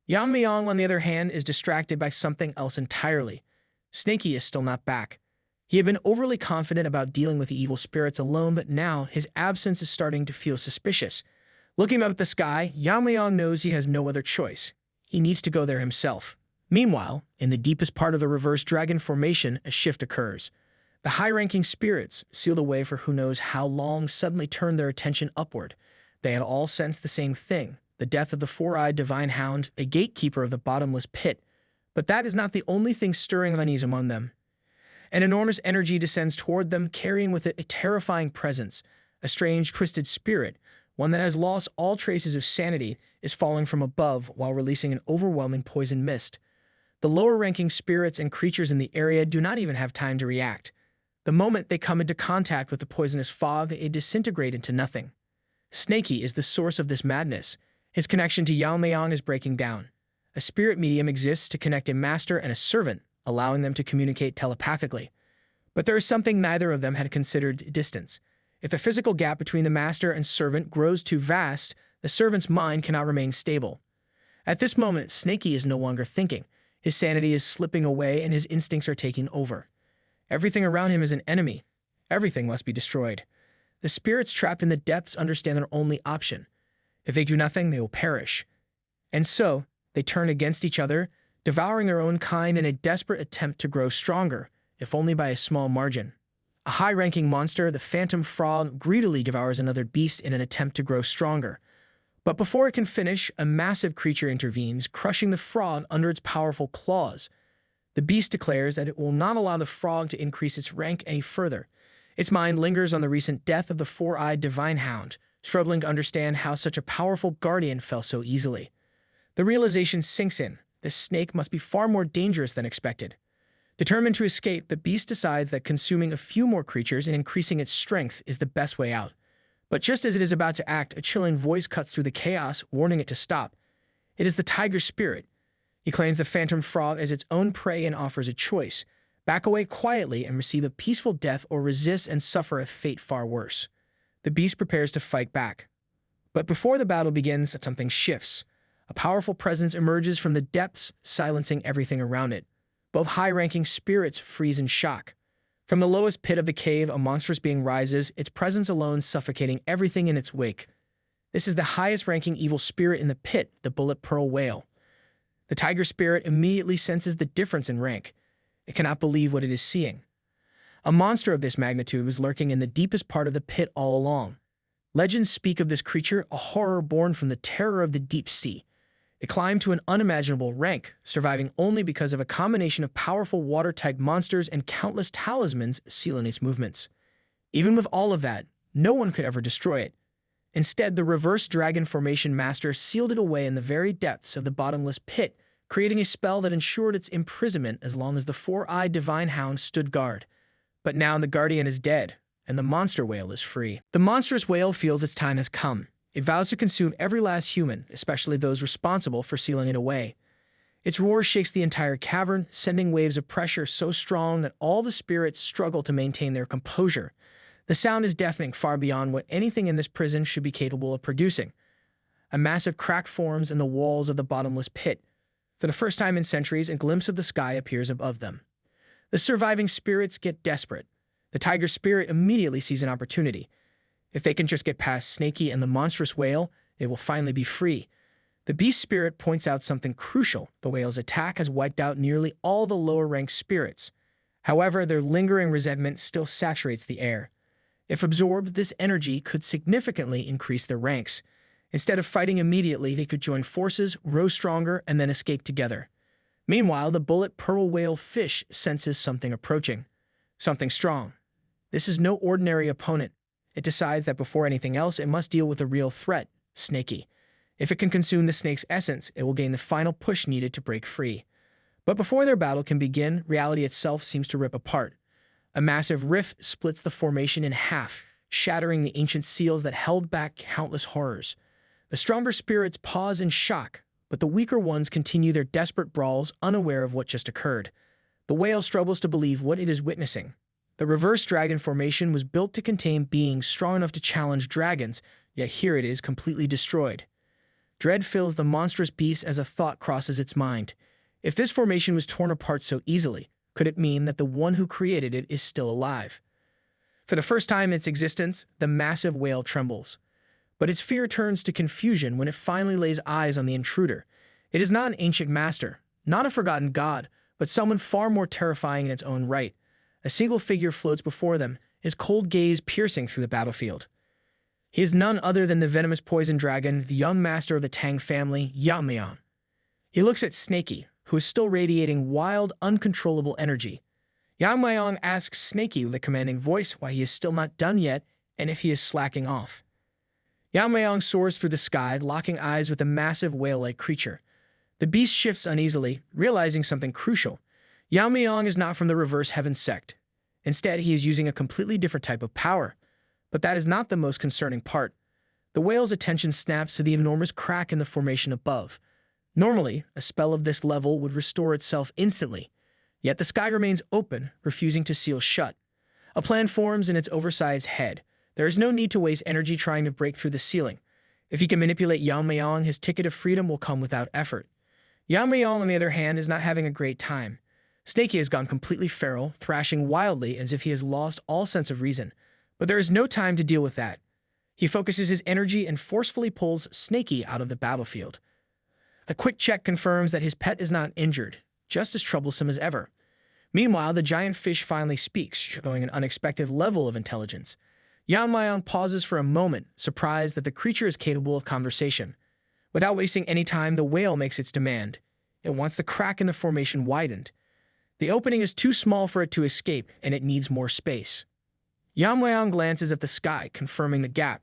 Yamayang, on the other hand, is distracted by something else entirely. Snakey is still not back. He had been overly confident about dealing with the evil spirits alone, but now his absence is starting to feel suspicious. Looking up at the sky, Yamayang knows he has no other choice. He needs to go there himself. Meanwhile, in the deepest part of the reverse dragon formation, a shift occurs. The high-ranking spirits, sealed away for who knows how long, suddenly turn their attention upward. They had all sensed the same thing, the death of the four-eyed divine hound, a gatekeeper of the bottomless pit. But that is not the only thing stirring unease among them. An enormous energy descends toward them, carrying with it a terrifying presence. A strange, twisted spirit, one that has lost all traces of sanity, is falling from above while releasing an overwhelming poison mist. The lower-ranking spirits and creatures in the area do not even have time to react. The moment they come into contact with the poisonous fog, they disintegrate into nothing. Snakey is the source of this madness. His connection to Yamayang is breaking down. A spirit medium exists to connect a master and a servant, allowing them to communicate telepathically. But there is something neither of them had considered: distance. If the physical gap between the master and servant grows too vast, the servant's mind cannot remain stable. At this moment, Snakey is no longer thinking. His sanity is slipping away and his instincts are taking over. Everything around him is an enemy. Everything must be destroyed. The spirits trapped in the depths understand their only option. If they do nothing, they will perish. And so, they turn against each other, devouring their own kind in a desperate attempt to grow stronger, if only by a small margin. A high-ranking monster, the phantom frog greedily devours another beast in an attempt to grow stronger. But before it can finish, a massive creature intervenes, crushing the frog under its powerful claws. The beast declares that it will not allow the frog to increase its rank any further. Its mind lingers on the recent death of the four-eyed divine hound, struggling to understand how such a powerful guardian fell so easily. The realization sinks in. This snake must be far more dangerous than expected. Determined to escape, the beast decides that consuming a few more creatures and increasing its strength is the best way out. But just as it is about to act, a chilling voice cuts through the chaos, warning it to stop. It is the tiger spirit. He claims the phantom frog as its own prey and offers a choice: back away quietly and receive a peaceful death, or resist and suffer a fate far worse. The beast prepares to fight back. But before the battle begins, something shifts. A powerful presence emerges from the depths, silencing everything around it. Both high-ranking spirits freeze in shock. From the lowest pit of the cave, a monstrous being rises, its presence alone suffocating everything in its wake. This is the highest-ranking evil spirit in the pit, the bullet pearl whale. The tiger spirit immediately senses the difference in rank. It cannot believe what it is seeing. A monster of this magnitude was lurking in the deepest part of the pit all along. Legends speak of this creature, a horror born from the terror of the deep sea. It climbed to an unimaginable rank, surviving only because of a combination of powerful water-type monsters and countless talismans sealing its movements. Even with all of that, no one could ever destroy it. Instead, the reverse dragon formation master sealed it away in the very depths of the bottomless pit, creating a spell that ensured its imprisonment as long as the four-eyed divine hound stood guard. But now the guardian is dead, and the monster whale is free. The monstrous whale feels its time has come. It vows to consume every last human, especially those responsible for sealing it away. Its roar shakes the entire cavern, sending waves of pressure so strong that all the spirits struggle to maintain their composure. The sound is deafening, far beyond what anything in this prison should be capable of producing. A massive crack forms in the walls of the bottomless pit. For the first time in centuries, a glimpse of the sky appears above them. The surviving spirits get desperate. The tiger spirit immediately sees an opportunity. If they can just get past Snaky and the monstrous whale, they will finally be free. The beast spirit points out something crucial. The whale's attack has wiped out nearly all the lower-ranked spirits. However, their lingering resentment still saturates the air. If absorbed, this energy could significantly increase their ranks. Instead of fighting immediately, they could join forces, grow stronger, and then escape together. Meanwhile, the bullet pearl whale fish senses something approaching. Something strong. This is no ordinary opponent. It decides that before anything else, it must deal with a real threat, Snaky. If it can consume the snake's essence, it will gain the final push needed to break free. But before their battle can begin, reality itself seems to rip apart. A massive rift splits the formation in half, shattering the ancient seals that held back countless horrors. The stronger spirits pause in shock, but the weaker ones continue their desperate brawls, unaware of what just occurred. The whale struggles to believe what it is witnessing. The reverse dragon formation was built to contain beings strong enough to challenge dragons, yet here it is completely destroyed. Dread fills the monstrous beast as a thought crosses its mind. If this formation was torn apart so easily, could it mean that the one who created it is still alive? For the first time in its existence, the massive whale trembles. But its fear turns to confusion when it finally lays eyes on the intruder. It is not an ancient master, not a forgotten god, but someone far more terrifying in its own right. A single figure floats before them, his cold gaze piercing through the battlefield. He is none other than the venomous poison dragon, the young master of the Tang family, Yamayang. He looks at Snaky, who is still radiating wild, uncontrollable energy. Yamayang asks Snaky with a commanding voice why he is still not done yet and if he is slacking off. Yamayang soars through the sky, locking eyes with the massive whale-like creature. The beast shifts uneasily, realizing something crucial. Yamayang is not from the reverse heaven sect. Instead, he is using a completely different type of power. But that is not the most concerning part. The whale's attention snaps to the enormous crack in the formation above. Normally, a spell of this level would restore itself instantly. Yet the sky remains open, refusing to seal shut. A plan forms in its oversized head. There is no need to waste energy trying to break through the ceiling. If he can manipulate Yamayang, his ticket of freedom will come without effort. Yamayang, on the other hand, is not having a great time. Snaky has gone completely feral, thrashing wildly as if he has lost all sense of reason. But there is no time to deal with that. He focuses his energy and forcefully pulls Snaky out of the battlefield. A quick check confirms that his pet is not injured, just as troublesome as ever. Meanwhile, the giant fish finally speaks, showing an unexpected level of intelligence. Yamayang pauses for a moment, surprised that the creature is capable of conversation. Without wasting any time, the whale makes its demand. It wants the crack in the formation widened. The opening is too small for it to escape, and it needs more space. Yamayang glances at the sky, confirming the gap.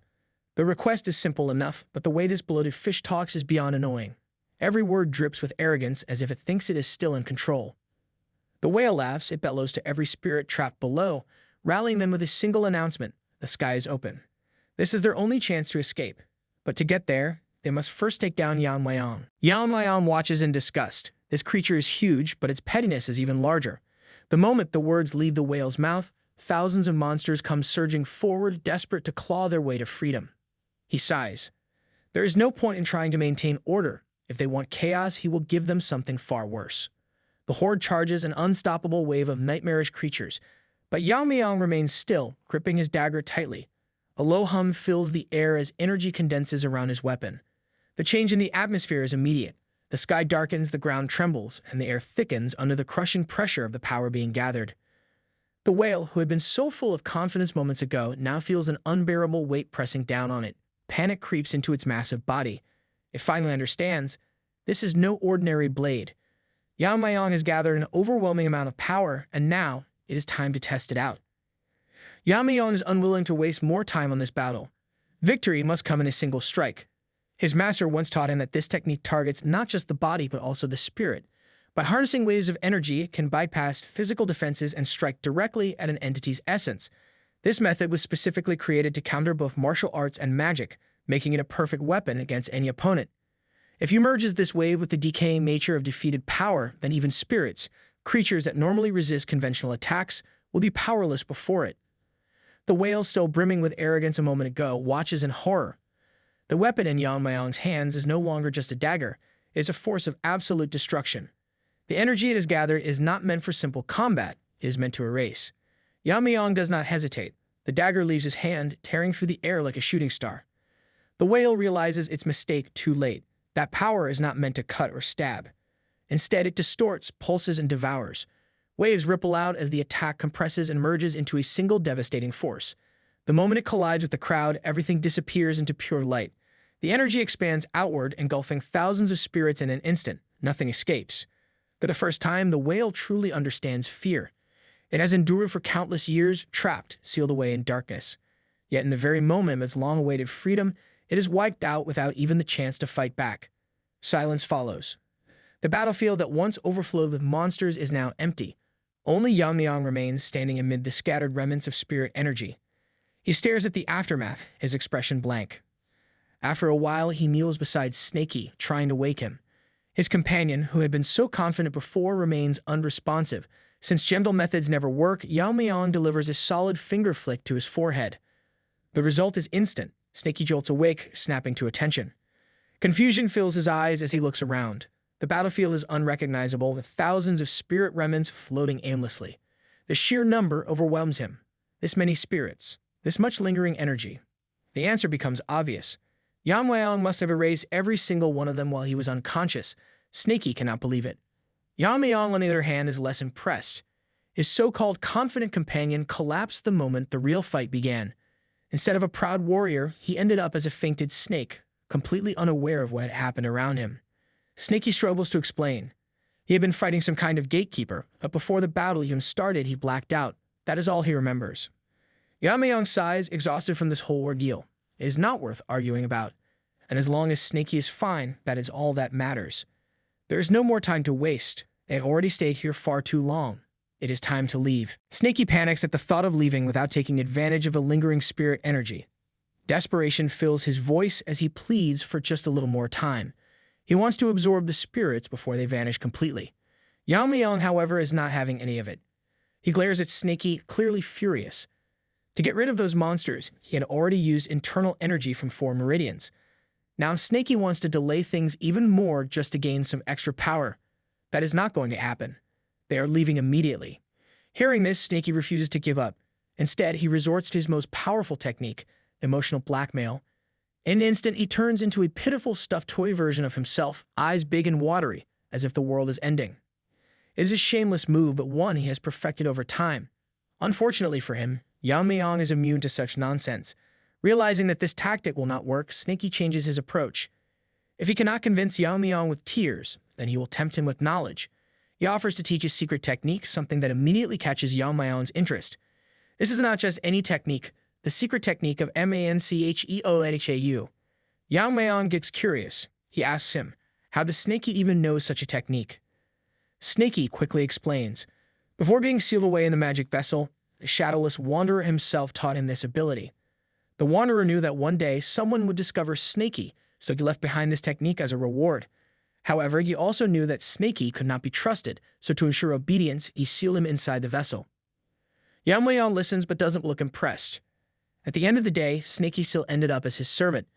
The request is simple enough, but the way this bloated fish talks is beyond annoying. Every word drips with arrogance as if it thinks it is still in control. The whale laughs, it bellows to every spirit trapped below, rallying them with a single announcement: the sky is open. This is their only chance to escape. But to get there, they must first take down Yamayang. Yamayang watches in disgust. This creature is huge, but its pettiness is even larger. The moment the words leave the whale's mouth, thousands of monsters come surging forward, desperate to claw their way to freedom. He sighs. There is no point in trying to maintain order. If they want chaos, he will give them something far worse. The horde charges, an unstoppable wave of nightmarish creatures, but Yamayang remains still, gripping his dagger tightly. A low hum fills the air as energy condenses around his weapon. The change in the atmosphere is immediate. The sky darkens, the ground trembles, and the air thickens under the crushing pressure of the power being gathered. The whale, who had been so full of confidence moments ago, now feels an unbearable weight pressing down on it. Panic creeps into its massive body. It finally understands this is no ordinary blade. Yamayang has gathered an overwhelming amount of power, and now it is time to test it out. Yamayang is unwilling to waste more time on this battle. Victory must come in a single strike. His master once taught him that this technique targets not just the body but also the spirit. By harnessing waves of energy, it can bypass physical defenses and strike directly at an entity's essence. This method was specifically created to counter both martial arts and magic, making it a perfect weapon against any opponent. If you merges this wave with the decaying nature of defeated power, then even spirits, creatures that normally resist conventional attacks, will be powerless before it. The whale, still brimming with arrogance a moment ago, watches in horror. The weapon in Yamayang's hands is no longer just a dagger, it is a force of absolute destruction. The energy it has gathered is not meant for simple combat, it is meant to erase. Yamayang does not hesitate. The dagger leaves his hand, tearing through the air like a shooting star. The whale realizes its mistake too late. That power is not meant to cut or stab. Instead, it distorts, pulses, and devours. Waves ripple out as the attack compresses and merges into a single devastating force. The moment it collides with the crowd, everything disappears into pure light. The energy expands outward, engulfing thousands of spirits in an instant. Nothing escapes. For the first time, the whale truly understands fear. It has endured for countless years, trapped, sealed away in darkness. Yet in the very moment of its long-awaited freedom, it is wiped out without even the chance to fight back. Silence follows. The battlefield that once overflowed with monsters is now empty. Only Yamayang remains, standing amid the scattered remnants of spirit energy. He stares at the aftermath, his expression blank. After a while, he kneels beside Snaky, trying to wake him. His companion, who had been so confident before, remains unresponsive. Since gentle methods never work, Yamayang delivers a solid finger flick to his forehead. The result is instant. Snaky jolts awake, snapping to attention. Confusion fills his eyes as he looks around. The battlefield is unrecognizable, with thousands of spirit remnants floating aimlessly. The sheer number overwhelms him. This many spirits, this much lingering energy. The answer becomes obvious. Yamayang must have erased every single one of them while he was unconscious. Snaky cannot believe it. Yamayang, on the other hand, is less impressed. His so-called confident companion collapsed the moment the real fight began. Instead of a proud warrior, he ended up as a fainted snake, completely unaware of what had happened around him. Snaky struggles to explain. He had been fighting some kind of gatekeeper, but before the battle even started, he blacked out. That is all he remembers. Yamayang sighs, exhausted from this whole ordeal. It is not worth arguing about. And as long as Snaky is fine, that is all that matters. There is no more time to waste. They have already stayed here far too long. It is time to leave. Snaky panics at the thought of leaving without taking advantage of a lingering spirit energy. Desperation fills his voice as he pleads for just a little more time. He wants to absorb the spirits before they vanish completely. Yamayang, however, is not having any of it. He glares at Snaky, clearly furious. To get rid of those monsters, he had already used internal energy from 4 meridians. Now Snaky wants to delay things even more just to gain some extra power. That is not going to happen. They are leaving immediately. Hearing this, Snaky refuses to give up. Instead, he resorts to his most powerful technique, emotional blackmail. In an instant, he turns into a pitiful stuffed toy version of himself, eyes big and watery, as if the world is ending. It is a shameless move, but one he has perfected over time. Unfortunately for him, Yamayang is immune to such nonsense. Realizing that this tactic will not work, Snaky changes his approach. If he cannot convince Yamayang with tears, then he will tempt him with knowledge. He offers to teach his secret technique, something that immediately catches Yamayang's interest. This is not just any technique, the secret technique of Mancheonhau. Yamayang gets curious. He asks him, how does Snaky even know such a technique? Snaky quickly explains. Before being sealed away in the magic vessel, the shadowless wanderer himself taught him this ability. The wanderer knew that one day someone would discover Snaky, so he left behind this technique as a reward. However, he also knew that Snaky could not be trusted, so to ensure obedience, he sealed him inside the vessel. Yamayang listens but doesn't look impressed. At the end of the day, Snaky still ended up as his servant.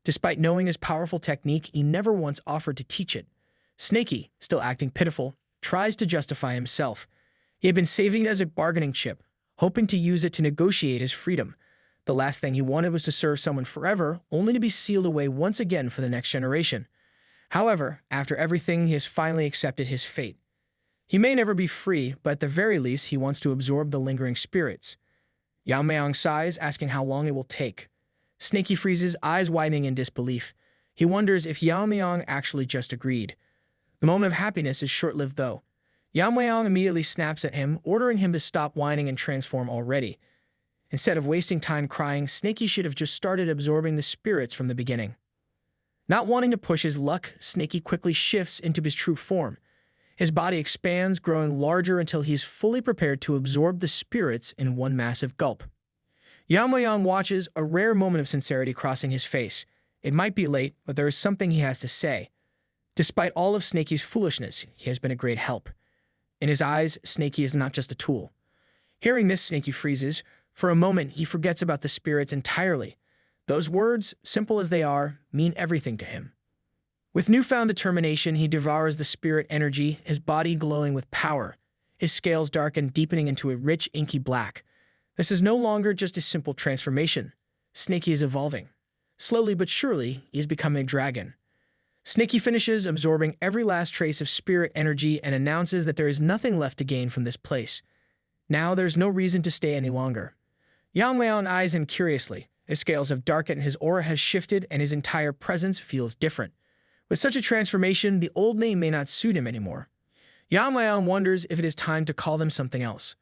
Despite knowing his powerful technique, he never once offered to teach it. Snaky, still acting pitiful, tries to justify himself. He had been saving it as a bargaining chip, hoping to use it to negotiate his freedom. The last thing he wanted was to serve someone forever, only to be sealed away once again for the next generation. However, after everything, he has finally accepted his fate. He may never be free, but at the very least, he wants to absorb the lingering spirits. Yamayang sighs, asking how long it will take. Snaky freezes, eyes widening in disbelief. He wonders if Yamayang actually just agreed. The moment of happiness is short-lived, though. Yamayang immediately snaps at him, ordering him to stop whining and transform already. Instead of wasting time crying, Snaky should have just started absorbing the spirits from the beginning. Not wanting to push his luck, Snaky quickly shifts into his true form. His body expands, growing larger until he's fully prepared to absorb the spirits in one massive gulp. Yamayang watches, a rare moment of sincerity crossing his face. It might be late, but there is something he has to say. Despite all of Snaky's foolishness, he has been a great help. In his eyes, Snaky is not just a tool. Hearing this, Snaky freezes. For a moment, he forgets about the spirits entirely. Those words, simple as they are, mean everything to him. With newfound determination, he devours the spirit energy, his body glowing with power, his scales darken, deepening into a rich, inky black. This is no longer just a simple transformation. Snaky is evolving. Slowly but surely, he is becoming a dragon. Snaky finishes, absorbing every last trace of spirit energy, and announces that there is nothing left to gain from this place. Now there's no reason to stay any longer. Yamayang eyes him curiously. His scales have darkened, his aura has shifted, and his entire presence feels different. With such a transformation, the old name may not suit him anymore. Yamayang wonders if it is time to call them something else.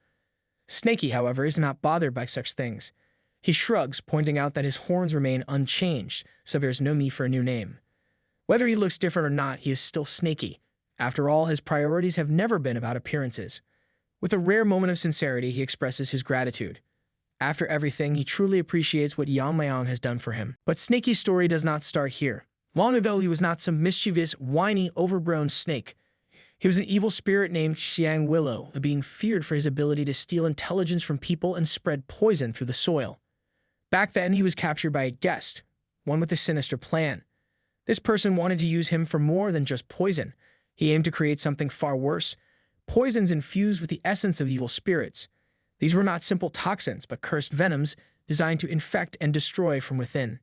Snaky, however, is not bothered by such things. He shrugs, pointing out that his horns remain unchanged, so there's no need for a new name. Whether he looks different or not, he is still Snaky. After all, his priorities have never been about appearances. With a rare moment of sincerity, he expresses his gratitude. After everything, he truly appreciates what Yamayang has done for him. But Snaky's story does not start here. Long ago, he was not some mischievous, whiny, overgrown snake. He was an evil spirit named Xiang Willow, a being feared for his ability to steal intelligence from people and spread poison through the soil. Back then, he was captured by a guest, one with a sinister plan. This person wanted to use him for more than just poison. He aimed to create something far worse, poisons infused with the essence of evil spirits. These were not simple toxins, but cursed venoms designed to infect and destroy from within.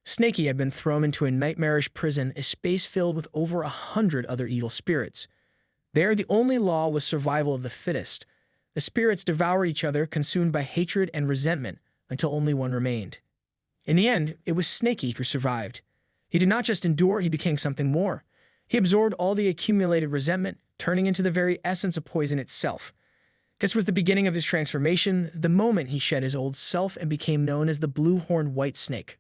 Snaky had been thrown into a nightmarish prison, a space filled with over 100 other evil spirits. There, the only law was survival of the fittest. The spirits devoured each other, consumed by hatred and resentment, until only one remained. In the end, it was Snaky who survived. He did not just endure, he became something more. He absorbed all the accumulated resentment, turning into the very essence of poison itself. This was the beginning of his transformation, the moment he shed his old self and became known as the blue-horned white snake.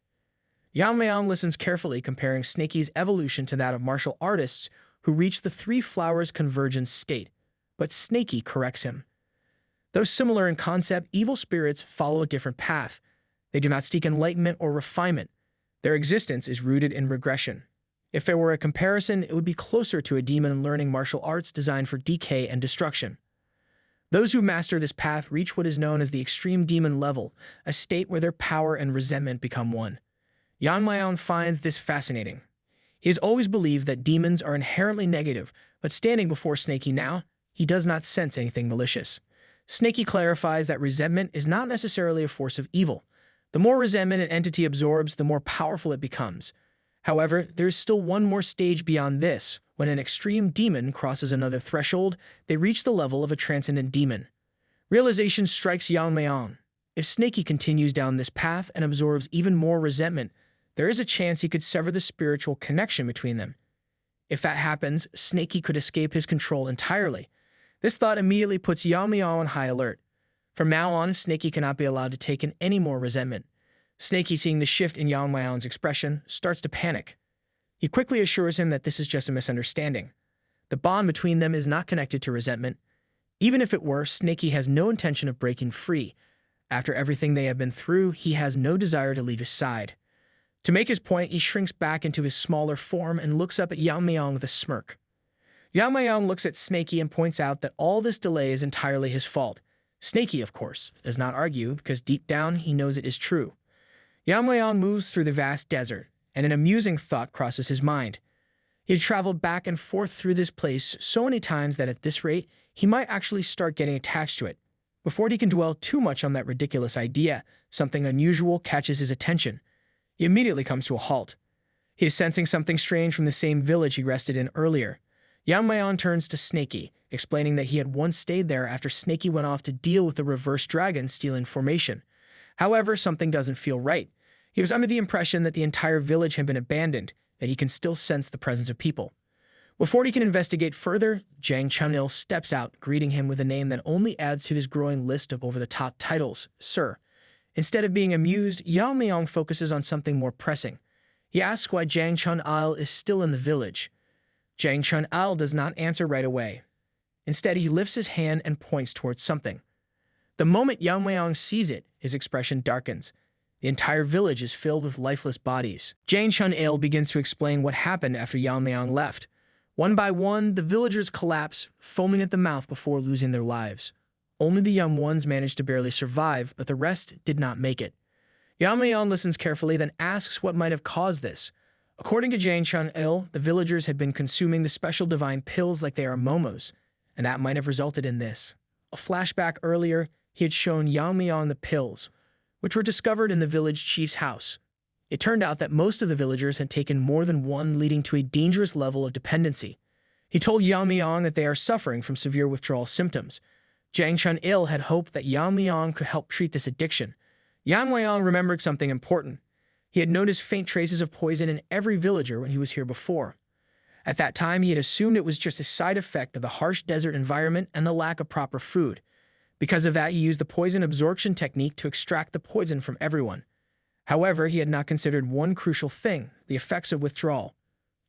Yamayang listens carefully, comparing Snaky's evolution to that of martial artists who reach the three flowers convergence state, but Snaky corrects him. Though similar in concept, evil spirits follow a different path. They do not seek enlightenment or refinement. Their existence is rooted in regression. If there were a comparison, it would be closer to a demon learning martial arts designed for decay and destruction. Those who master this path reach what is known as the extreme demon level, a state where their power and resentment become one. Yamayang finds this fascinating. He has always believed that demons are inherently negative, but standing before Snaky now, he does not sense anything malicious. Snaky clarifies that resentment is not necessarily a force of evil. The more resentment an entity absorbs, the more powerful it becomes. However, there is still one more stage beyond this, When an extreme demon crosses another threshold, they reach the level of a transcendent demon. Realization strikes Yeon-myeong. If Snaky continues down this path and absorbs even more resentment, there is a chance he could sever the spiritual connection between them. If that happens, Snaky could escape his control entirely. This thought immediately puts Yeon-myeong on high alert. From now on, Snaky cannot be allowed to take in any more resentment. Snaky, seeing the shift in Yeon-myeong's expression, starts to panic. He quickly assures him that this is just a misunderstanding. The bond between them is not connected to resentment. Even if it were, Snaky has no intention of breaking free. After everything they have been through, he has no desire to leave his side. To make his point, he shrinks back into his smaller form and looks up at Yeon-myeong with a smirk. Yamayang looks at Snaky and points out that all this delay is entirely his fault. Snaky, of course, does not argue because deep down he knows it is true. Yamayang moves through the vast desert, and an amusing thought crosses his mind. He had traveled back and forth through this place so many times that at this rate, he might actually start getting attached to it. Before he can dwell too much on that ridiculous idea, something unusual catches his attention. He immediately comes to a halt. He is sensing something strange from the same village he rested in earlier. Yamayang turns to Snaky, explaining that he had once stayed there after Snaky went off to deal with the reverse dragon stealing formation. However, something doesn't feel right. He was under the impression that the entire village had been abandoned, that he can still sense the presence of people. Before he can investigate further, Jang Chun-il steps out, greeting him with a name that only adds to his growing list of over-the-top titles, Sir. Instead of being amused, Yeon-myeong focuses on something more pressing. He asks why Jang Chun-il is still in the village. Jang Chun-il does not answer right away. Instead, he lifts his hand and points towards something. The moment Yeon-myeong sees it, his expression darkens. The entire village is filled with lifeless bodies. Jang Chun-il begins to explain what happened after Yeon-myeong left. One by one, the villagers collapse, foaming at the mouth before losing their lives. Only the young ones managed to barely survive, but the rest did not make it. Yamayang listens carefully, then asks what might have caused this. According to Jang Chun-il, the villagers had been consuming the special divine pills like they are momos, and that might have resulted in this. A flashback earlier, he had shown Yeon-myeong the pills, which were discovered in the village chief's house. It turned out that most of the villagers had taken more than one, leading to a dangerous level of dependency. He told Yeon-myeong that they are suffering from severe withdrawal symptoms. Jang Chun-il had hoped that Yeon-myeong could help treat this addiction. Yeon-myeong remembered something important. He had noticed faint traces of poison in every villager when he was here before. At that time, he had assumed it was just a side effect of the harsh desert environment and the lack of proper food. Because of that, he used the poison absorption technique to extract the poison from everyone. However, he had not considered one crucial thing, the effects of withdrawal.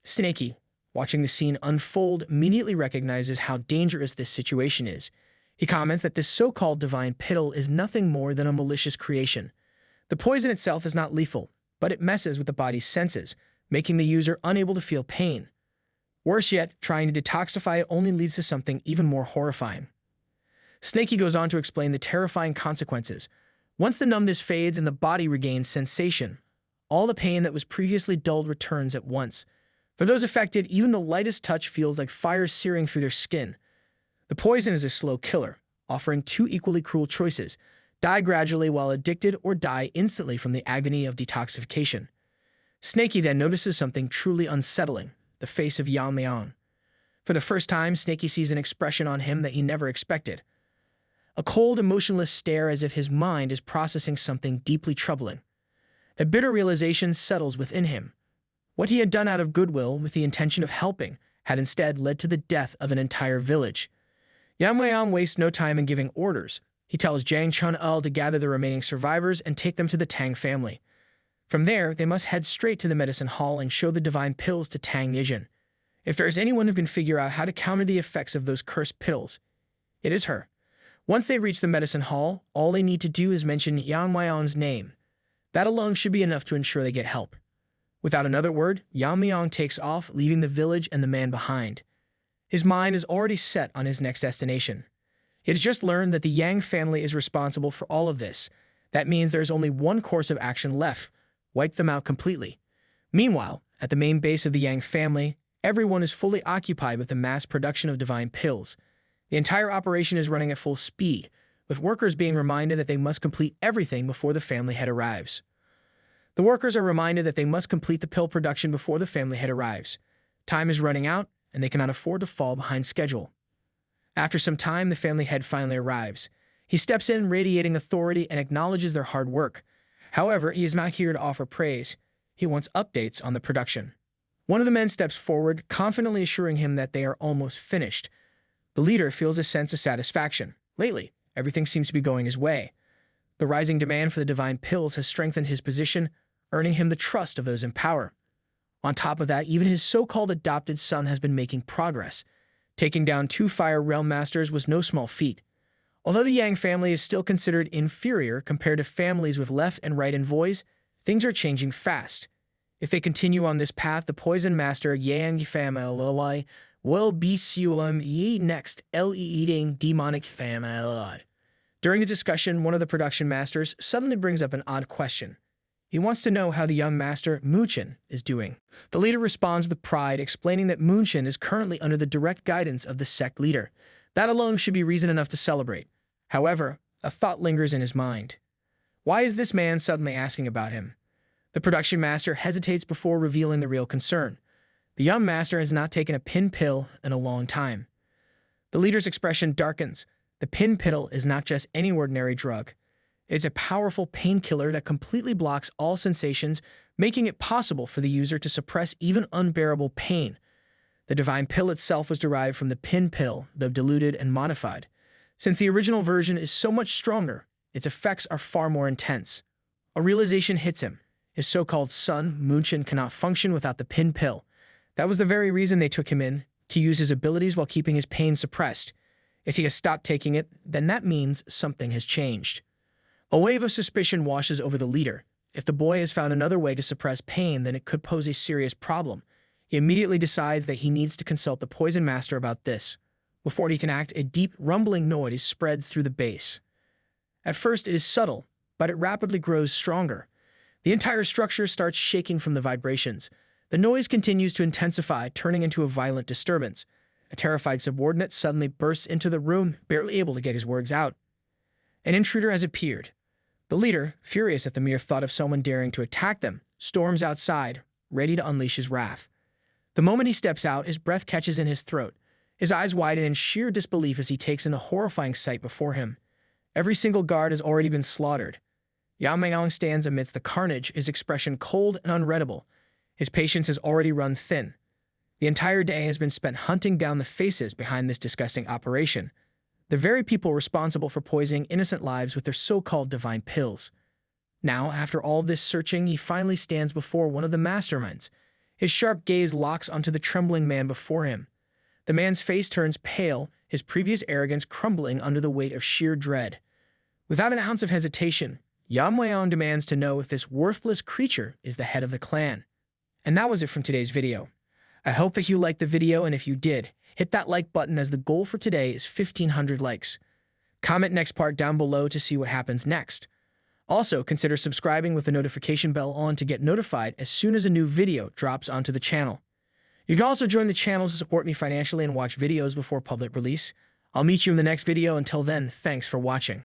Snaky, watching the scene unfold, immediately recognizes how dangerous this situation is. He comments that this so-called divine pill is nothing more than a malicious creation. The poison itself is not lethal, but it messes with the body's senses, making the user unable to feel pain. Worse yet, trying to detoxify it only leads to something even more horrifying. Snaky goes on to explain the terrifying consequences. Once the numbness fades and the body regains sensation, all the pain that was previously dulled returns at once. For those affected, even the lightest touch feels like fire searing through their skin. The poison is a slow killer, offering two equally cruel choices: die gradually while addicted or die instantly from the agony of detoxification. Snaky then notices something truly unsettling, the face of Yeon-myeong. For the first time, Snaky sees an expression on him that he never expected. A cold, emotionless stare as if his mind is processing something deeply troubling. A bitter realization settles within him. What he had done out of goodwill with the intention of helping had instead led to the death of an entire village. Yamayang wastes no time in giving orders. He tells Jang Chun-il to gather the remaining survivors and take them to the Tang family. From there, they must head straight to the medicine hall and show the divine pills to Tang Yeon. If there is anyone who can figure out how to counter the effects of those cursed pills, it is her. Once they reach the medicine hall, all they need to do is mention Yeon-myeong's name. That alone should be enough to ensure they get help. Without another word, Yeon-myeong takes off, leaving the village and the man behind. His mind is already set on his next destination. He has just learned that the Yang family is responsible for all of this. That means there is only one course of action left: wipe them out completely. Meanwhile, at the main base of the Yang family, everyone is fully occupied with the mass production of divine pills. The entire operation is running at full speed, with workers being reminded that they must complete everything before the family head arrives. The workers are reminded that they must complete the pill production before the family head arrives. Time is running out, and they cannot afford to fall behind schedule. After some time, the family head finally arrives. He steps in, radiating authority, and acknowledges their hard work. However, he is not here to offer praise. He wants updates on the production. One of the men steps forward, confidently assuring him that they are almost finished. The leader feels a sense of satisfaction. Lately, everything seems to be going his way. The rising demand for the divine pills has strengthened his position, earning him the trust of those in power. On top of that, even his so-called adopted son has been making progress. Taking down 2 Fire Realm Masters was no small feat. Although the Yang family is still considered inferior compared to families with left and right envoys, things are changing fast. If they continue on this path, the Poison Master Yang family will be next eating demonic family. During the discussion, one of the production masters suddenly brings up an odd question. He wants to know how the young master, Munchin, is doing. The leader responds with pride, explaining that Munchin is currently under the direct guidance of the sect leader. That alone should be reason enough to celebrate. However, a thought lingers in his mind. Why is this man suddenly asking about him? The production master hesitates before revealing the real concern. The young master has not taken a pin pill in a long time. The leader's expression darkens. The pin pill is not just any ordinary drug. It's a powerful painkiller that completely blocks all sensations, making it possible for the user to suppress even unbearable pain. The divine pill itself was derived from the pin pill, though diluted and modified. Since the original version is so much stronger, its effects are far more intense. A realization hits him. His so-called son, Munchin, cannot function without the pin pill. That was the very reason they took him in, to use his abilities while keeping his pain suppressed. If he has stopped taking it, then that means something has changed. A wave of suspicion washes over the leader. If the boy has found another way to suppress pain, then it could pose a serious problem. He immediately decides that he needs to consult the Poison Master about this. Before he can act, a deep, rumbling noise spreads through the base. At first, it is subtle, but it rapidly grows stronger. The entire structure starts shaking from the vibrations. The noise continues to intensify, turning into a violent disturbance. A terrified subordinate suddenly bursts into the room, barely able to get his words out. An intruder has appeared. The leader, furious at the mere thought of someone daring to attack them, storms outside, ready to unleash his wrath. The moment he steps out, his breath catches in his throat. His eyes widen in sheer disbelief as he takes in the horrifying sight before him. Every single guard has already been slaughtered. Yamayang stands amidst the carnage, his expression cold and unreadable. His patience has already run thin. The entire day has been spent hunting down the faces behind this disgusting operation. The very people responsible for poisoning innocent lives with their so-called divine pills. Now, after all this searching, he finally stands before one of the masterminds. His sharp gaze locks onto the trembling man before him. The man's face turns pale, his previous arrogance crumbling under the weight of sheer dread. Without an ounce of hesitation, Yamayang demands to know if this worthless creature is the head of the clan. And that was it from today's video. I hope that you liked the video, and if you did, hit that like button as the goal for today is 1,500 likes. Comment next part down below to see what happens next. Also, consider subscribing with the notification bell on to get notified as soon as a new video drops onto the channel. You can also join the channel to support me financially and watch videos before public release. I'll meet you in the next video. Until then, thanks for watching.